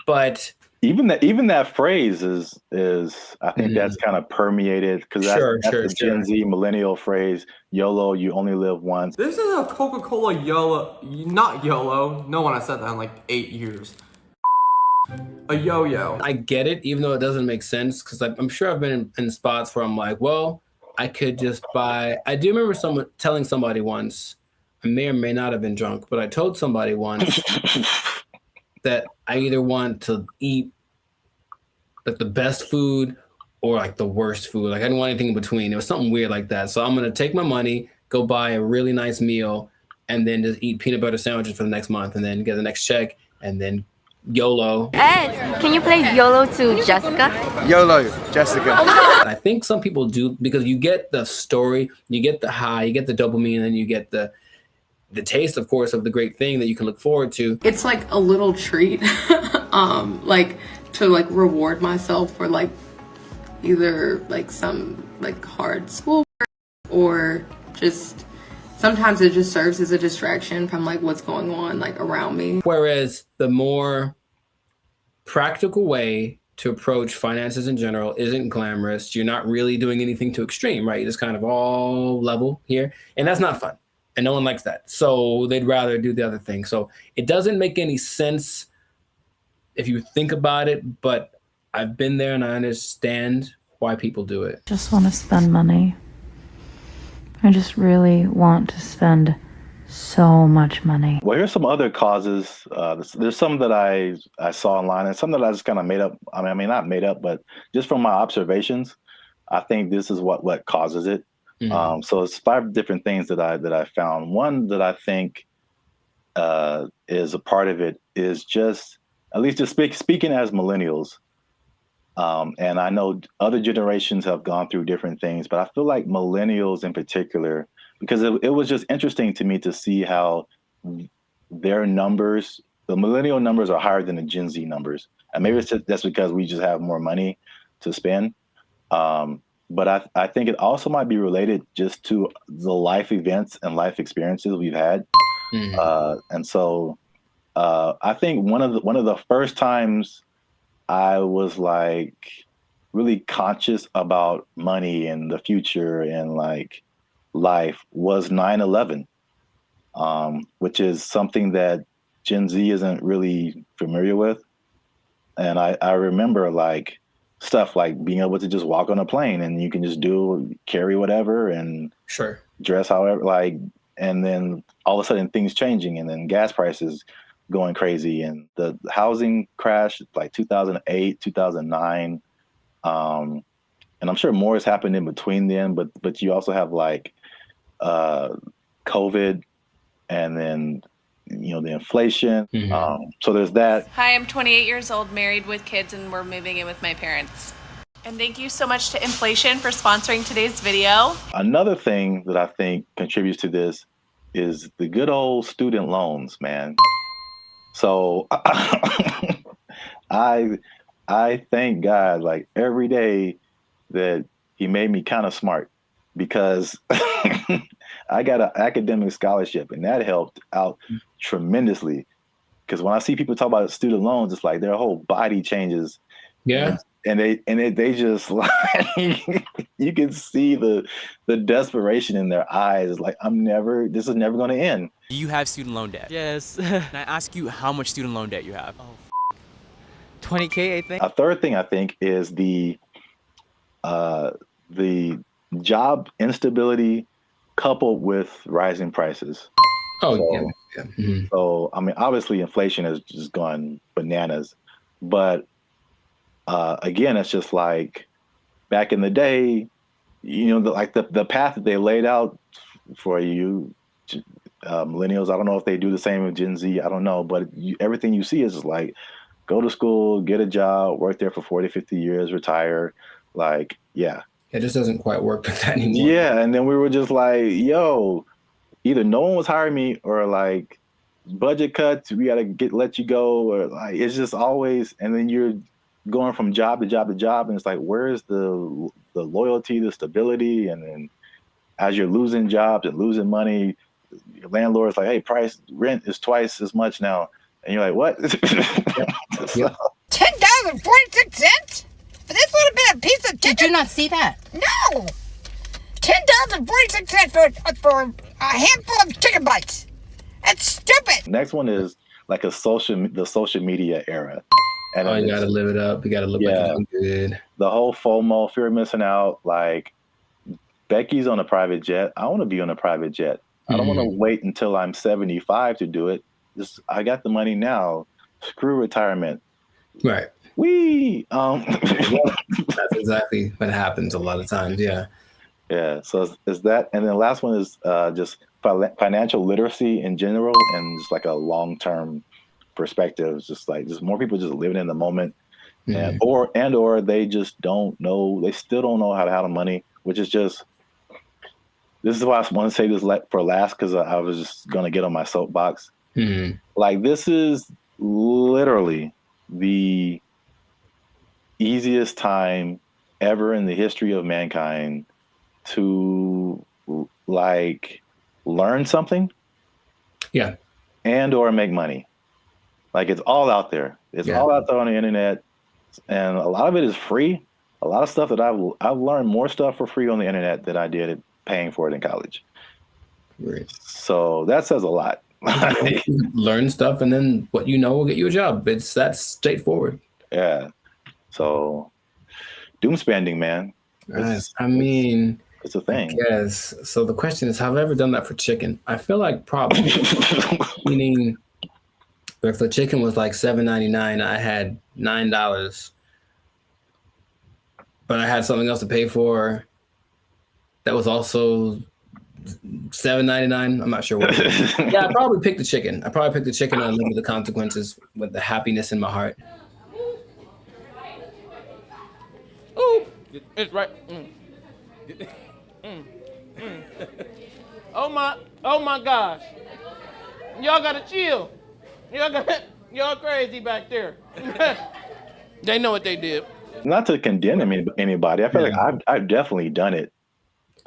But even that phrase is I think that's kind of permeated, because that's the Gen Z millennial phrase. YOLO, you only live once. This is a Coca-Cola YOLO, not YOLO. No one has said that in like 8 years. A yo-yo. I get it, even though it doesn't make sense, because I'm sure I've been in spots where I'm like, well, I could just buy. I do remember telling somebody once, I may or may not have been drunk, but I told somebody once that I either want to eat like the best food or like the worst food. Like I didn't want anything in between. It was something weird like that. So I'm going to take my money, go buy a really nice meal, and then just eat peanut butter sandwiches for the next month, and then get the next check, and then YOLO. Ed, can you play YOLO to Jessica? YOLO, Jessica. I think some people do, because you get the story, you get the high, you get the dopamine, and then you get the taste, of course, of the great thing that you can look forward to. It's like a little treat, like to like reward myself for like either like some like hard schoolwork, or just sometimes it just serves as a distraction from like what's going on like around me. Whereas the more practical way to approach finances in general isn't glamorous. You're not really doing anything too extreme, right? You're just kind of all level here, and that's not fun. And no one likes that. So they'd rather do the other thing. So it doesn't make any sense if you think about it, but I've been there and I understand why people do it. Just want to spend money. I just really want to spend so much money. Well, here's some other causes. There's some that I saw online, and some that I just kind of made up. I mean, not made up, but just from my observations, I think this is what causes it. Mm-hmm. So it's 5 different things that I found. One that I think is a part of it is just, at least just speaking as millennials, and I know other generations have gone through different things, but I feel like millennials in particular, because it was just interesting to me to see how their numbers, the millennial numbers, are higher than the Gen Z numbers. And maybe it's just, that's because we just have more money to spend. But I think it also might be related just to the life events and life experiences we've had. And so I think one of the first times I was like really conscious about money and the future and like life was 9/11, which is something that Gen Z isn't really familiar with. And I remember like stuff like being able to just walk on a plane and you can just carry whatever and dress however, like, and then all of a sudden things changing and then gas prices going crazy and the housing crash like 2008, 2009. And I'm sure more has happened in between then, but you also have like COVID and then, you know, the inflation. So there's that. Hi, I'm 28 years old, married with kids, and we're moving in with my parents. And thank you so much to inflation for sponsoring today's video. Another thing that I think contributes to this is the good old student loans, man. So I thank God like every day that he made me kind of smart because I got an academic scholarship and that helped out tremendously. Because when I see people talk about student loans, it's like their whole body changes. Yeah. And they just like you can see the desperation in their eyes. It's like this is never going to end. Do you have student loan debt? Yes. Can I ask you how much student loan debt you have? 20K, I think. A third thing I think is the job instability coupled with rising prices. So I mean, obviously inflation has just gone bananas, but again, it's just like back in the day, you know, the path that they laid out for you, millennials. I don't know if they do the same with Gen Z. I don't know, but everything you see is just like, go to school, get a job, work there for 40, 50 years, retire. Like, yeah. It just doesn't quite work like that anymore. Yeah, and then we were just like, yo, either no one was hiring me or like budget cuts, we gotta let you go, or like it's just always, and then you're going from job to job to job, and it's like, where's the loyalty, the stability? And then as you're losing jobs and losing money, your landlord's like, hey, rent is twice as much now. And you're like, what? $10.46 for this little bit of piece of chicken? Did you not see that? No! $10.46 for a handful of chicken bites. That's stupid. Next one is like the social media era. And you gotta live it up. You gotta look like you're doing good. The whole FOMO, fear of missing out. Like Becky's on a private jet. I want to be on a private jet. I don't want to wait until I'm 75 to do it. I got the money now. Screw retirement. Right. That's exactly what happens a lot of times. Yeah. Yeah. So is that, and then the last one is just financial literacy in general, and just like a long-term perspective. Just more people just living in the moment, and or they just don't know. They still don't know how to handle money, which is just. This is why I want to say this for last, because I was just gonna get on my soapbox. Like, this is literally the easiest time ever in the history of mankind to like learn something, and or make money. Like, it's all out there. It's all out there on the internet, and a lot of it is free. A lot of stuff that I've learned more stuff for free on the internet than I did paying for it in college. Right. So that says a lot. Learn stuff, and then what you know will get you a job. That's straightforward. Yeah. So doom spending, man. It's a thing. Yes. So the question is, have I ever done that for chicken? I feel like probably. Meaning, if the chicken was like $7.99, I had $9, but I had something else to pay for that was also $7.99. I'm not sure what. Yeah, I probably picked the chicken. I probably picked the chicken and live with the consequences with the happiness in my heart. Ooh, it's right. Oh my gosh. Y'all gotta chill. Y'all crazy back there. They know what they did. Not to condemn anybody. I feel like I've definitely done it.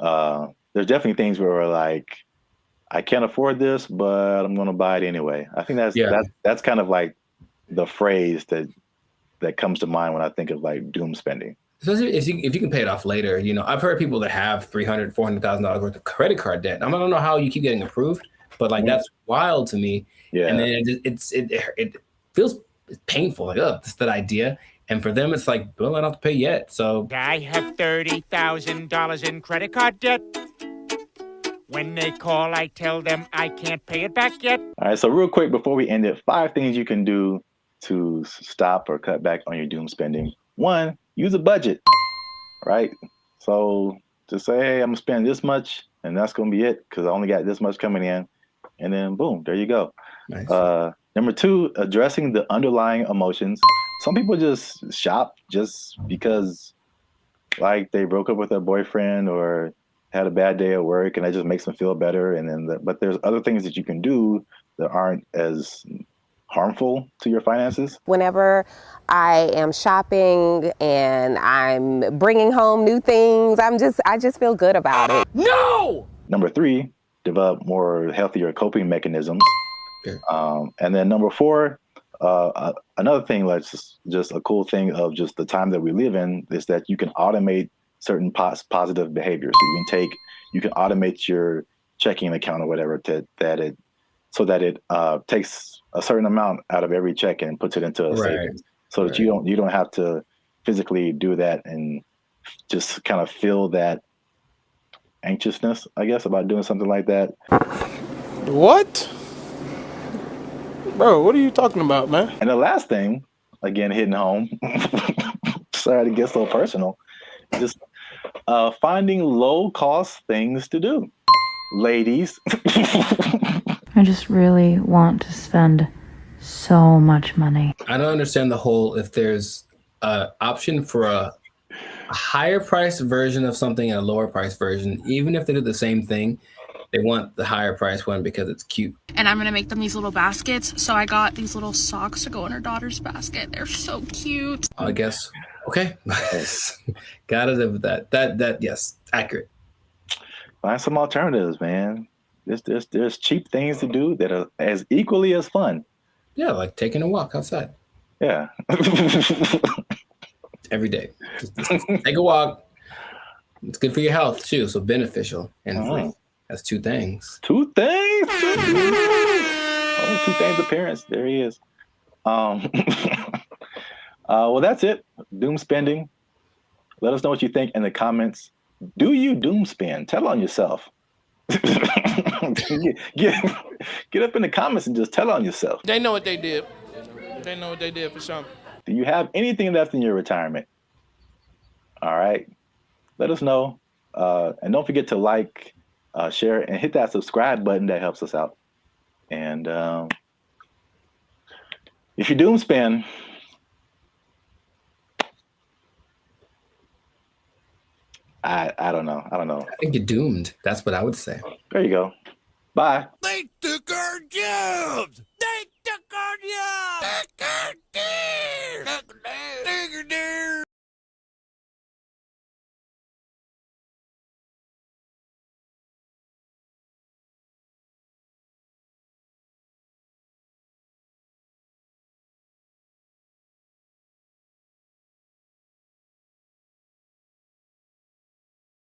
There's definitely things where we're like, I can't afford this, but I'm going to buy it anyway. I think that's kind of like the phrase that comes to mind when I think of like doom spending. Especially if you can pay it off later. You know, I've heard people that have $300,000, $400,000 worth of credit card debt. I don't know how you keep getting approved, but like that's wild to me. Yeah. And then it feels painful. Like, oh, that's that idea. And for them, it's like, well, I don't have to pay yet. So I have $30,000 in credit card debt. When they call, I tell them I can't pay it back yet. All right, so real quick before we end it, 5 things you can do to stop or cut back on your doom spending. 1, use a budget, right? So just say, hey, I'm gonna spend this much and that's gonna be it because I only got this much coming in. And then boom, there you go. Nice. Number 2, addressing the underlying emotions. Some people just shop just because like they broke up with their boyfriend or had a bad day at work and that just makes them feel better. And then, but there's other things that you can do that aren't as harmful to your finances. Whenever I am shopping and I'm bringing home new things, I just feel good about it. No! Number 3, develop more healthier coping mechanisms. And then number 4, another thing that's just a cool thing of just the time that we live in is that you can automate certain positive behaviors. So you can automate your checking account or whatever so that it takes a certain amount out of every check and puts it into a savings, so that you don't have to physically do that and just kind of feel that anxiousness, I guess, about doing something like that. What? Bro, what are you talking about, man? And the last thing, again, hitting home, sorry to get so personal, just finding low-cost things to do. Ladies. I just really want to spend so much money. I don't understand the whole, if there's an option for a higher price version of something and a lower price version, even if they do the same thing, they want the higher price one because it's cute. And I'm gonna make them these little baskets. So I got these little socks to go in her daughter's basket. They're so cute. I guess. Okay. Gotta live with that. That yes, accurate. Find some alternatives, man. There's cheap things to do that are as equally as fun. Yeah, like taking a walk outside. Yeah. Every day. Just take a walk. It's good for your health too, so beneficial and free. That's 2 things. 2 things? Oh, 2 things appearance. There he is. Well, that's it. Doom spending. Let us know what you think in the comments. Do you doom spend? Tell on yourself. Get up in the comments and just tell on yourself. They know what they did. They know what they did for sure. Do you have anything left in your retirement? All right. Let us know. And don't forget to like, share, and hit that subscribe button. That helps us out. And if you doom spend, I don't know. I think you're doomed. That's what I would say. There you go. Bye. They took our jobs. They took our jobs. Took our deer. Took our deer.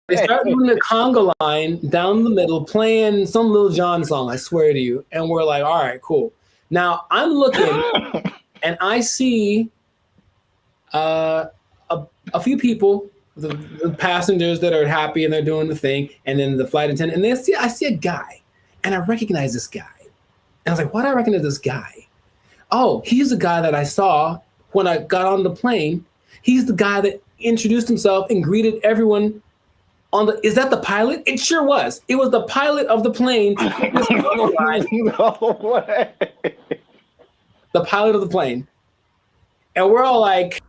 They start doing the conga line down the middle, playing some Lil Jon song, I swear to you. And we're like, all right, cool. Now I'm looking and I see a few people, the passengers that are happy and they're doing the thing, and then the flight attendant, and I see a guy, and I recognize this guy. And I was like, why do I recognize this guy? Oh, he's the guy that I saw when I got on the plane. He's the guy that introduced himself and greeted everyone. Is that the pilot? It sure was. It was the pilot of the plane. No way. The pilot of the plane. And we're all like,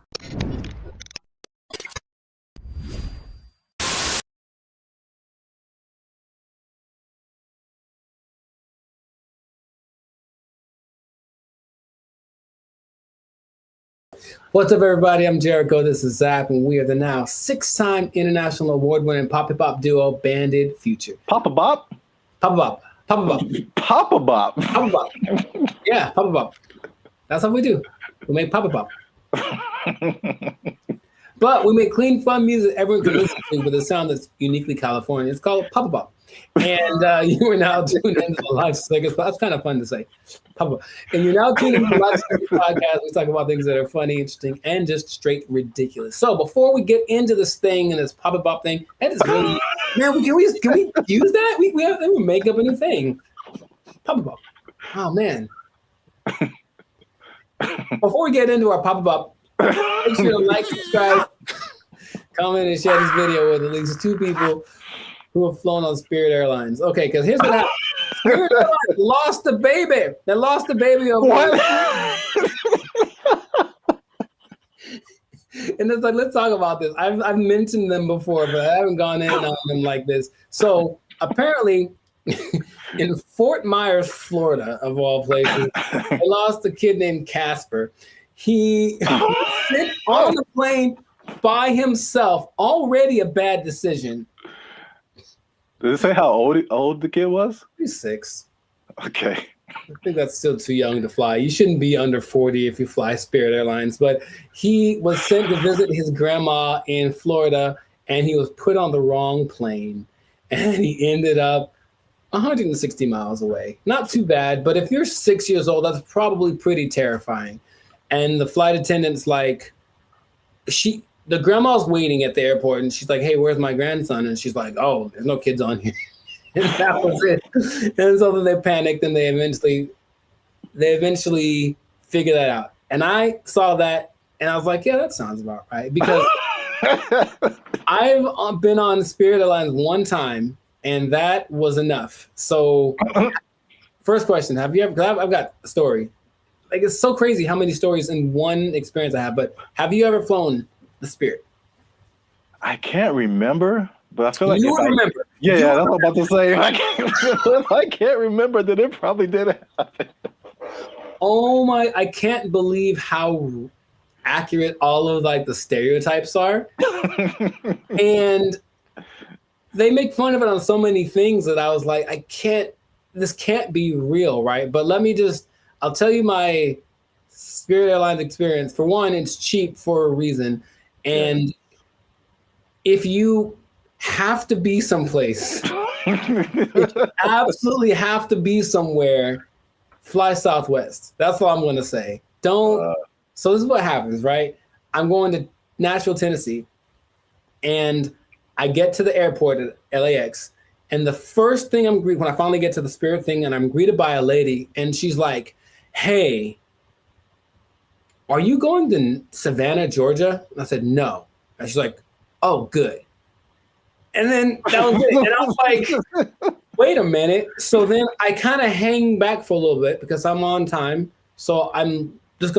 what's up, everybody? I'm Jericho. This is Zap, and we are the now 6-time international award-winning pop hip hop duo Banded Future. Papa Bop? Papa Bop. Papa Bop. Papa Bop. Papa Bop. Yeah, Papa Bop. That's what we do. We make Papa Bop. But we make clean, fun music everyone can listen to with a sound that's uniquely Californian. It's called Papa Bop. And you are now tuned into the Live Stickers. That's kind of fun to say. Papa Bop. And you're now tuned into the Live Stickers podcast. We talk about things that are funny, interesting, and just straight ridiculous. So before we get into this thing and this Papa Bop thing, that is really, man, can we use that? We make up a new thing. Papa Bop. Oh, man. Before we get into our Papa Bop, make sure to like, subscribe, comment, and share this video with at least 2 people who have flown on Spirit Airlines. Okay, because here's what happened. Spirit Airlines lost the baby. They lost the baby over And it's like, let's talk about this. I've mentioned them before, but I haven't gone in on them like this. So apparently, in Fort Myers, Florida, of all places, they lost a kid named Casper. He sit on the plane by himself. Already a bad decision. Does it say how old the kid was? He's 6. Okay. I think that's still too young to fly. You shouldn't be under 40 if you fly Spirit Airlines. But he was sent to visit his grandma in Florida, and he was put on the wrong plane. And he ended up 160 miles away. Not too bad, but if you're 6 years old, that's probably pretty terrifying. And the flight attendant's like, the grandma's waiting at the airport, and she's like, hey, where's my grandson? And she's like, oh, there's no kids on here. And that was it. And so then they panicked, and they eventually figured that out. And I saw that, and I was like, yeah, that sounds about right. Because I've been on Spirit Airlines one time, and that was enough. So first question, have you ever, because I've got a story. Like, it's so crazy how many stories in one experience I have, but have you ever flown the Spirit? I can't remember, but I feel like you remember. Yeah, that's what I'm about to say. I can't remember that it probably did happen. Oh my, I can't believe how accurate all of like the stereotypes are. And they make fun of it on so many things that I was like, this can't be real, right? But I'll tell you my Spirit Airlines experience. For one, it's cheap for a reason. And if you have to be someplace, if you absolutely have to be somewhere, fly Southwest. That's all I'm going to say. So this is what happens, right? I'm going to Nashville, Tennessee, and I get to the airport at LAX, and the first thing when I finally get to the Spirit thing, and I'm greeted by a lady, and she's like, hey, are you going to Savannah, Georgia? And I said, no. And she's like, oh, good. And then that was it. And I was like, wait a minute. So then I kind of hang back for a little bit because I'm on time. So I'm just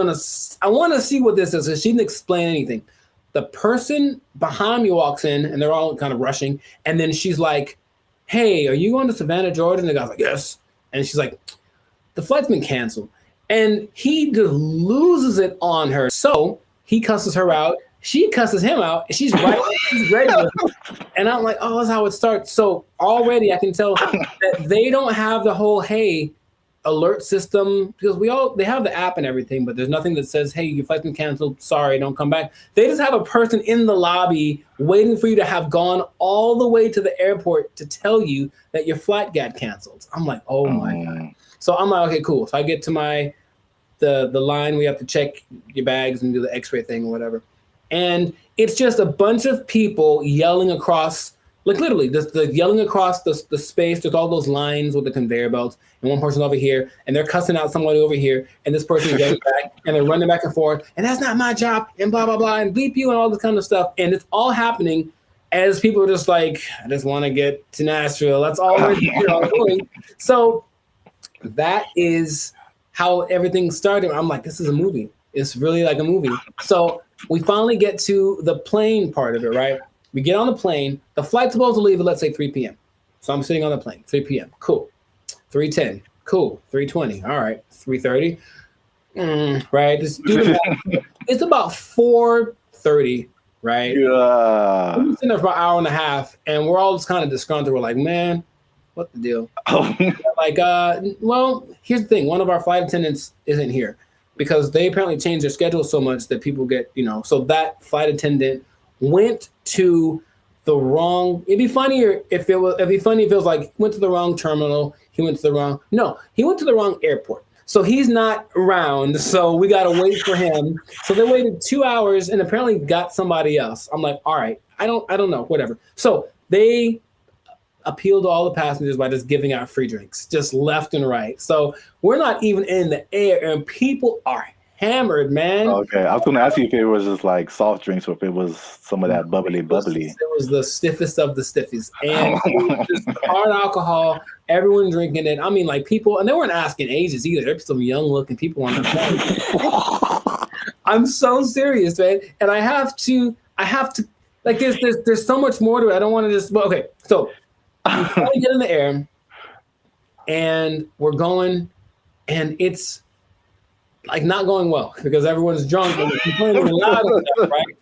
I want to see what this is. So she didn't explain anything. The person behind me walks in, and they're all kind of rushing. And then she's like, hey, are you going to Savannah, Georgia? And the guy's like, yes. And she's like, the flight's been canceled. And he just loses it on her. So he cusses her out. She cusses him out. And she's right. She's ready. And I'm like, oh, that's how it starts. So already I can tell that they don't have the whole, hey, alert system, because they have the app and everything, but there's nothing that says, hey, your flight's been canceled. Sorry, don't come back. They just have a person in the lobby waiting for you to have gone all the way to the airport to tell you that your flight got canceled. I'm like, oh my God. So I'm like, okay, cool. So I get to the line. We have to check your bags and do the x-ray thing or whatever. And it's just a bunch of people yelling across, like literally, the yelling across the space. There's all those lines with the conveyor belts, and one person over here, and they're cussing out somebody over here, and this person is yelling back, and they're running back and forth, and that's not my job, and blah, blah, blah, and bleep you, and all this kind of stuff. And it's all happening as people are just like, I just want to get to Nashville. That's all we're doing. So that is how everything started. I'm like, this is a movie. It's really like a movie. So we finally get to the plane part of it, right? We get on the plane. The flight's supposed to leave at, let's say, 3 p.m. So I'm sitting on the plane, 3 p.m. Cool. 3:10. Cool. 3:20. All right. 3:30. Right. Just do the math. It's about 4:30, right? Yeah. We've been sitting there for about an hour and a half, and we're all just kind of disgruntled. We're like, man, what the deal? Like, well, here's the thing. One of our flight attendants isn't here because they apparently changed their schedule so much that people get, so that flight attendant went to the wrong. It'd be funnier if it was like went to the wrong terminal. He went to the wrong airport. So he's not around. So we got to wait for him. So they waited 2 hours and apparently got somebody else. I'm like, all right, I don't know, whatever. So they appealed to all the passengers by just giving out free drinks, just left and right. So we're not even in the air and people are hammered, man. Okay, I was going to ask you if it was just like soft drinks or if it was some of that bubbly. It was the stiffest of the stiffies. And it was just hard alcohol, everyone drinking it. I mean, like people, and they weren't asking ages either. There's some young looking people on the phone. I'm so serious, man. And I have to, like there's so much more to it. I don't want to just, okay. So we finally get in the air and we're going and it's like not going well because everyone's drunk and complaining loud and stuff, right?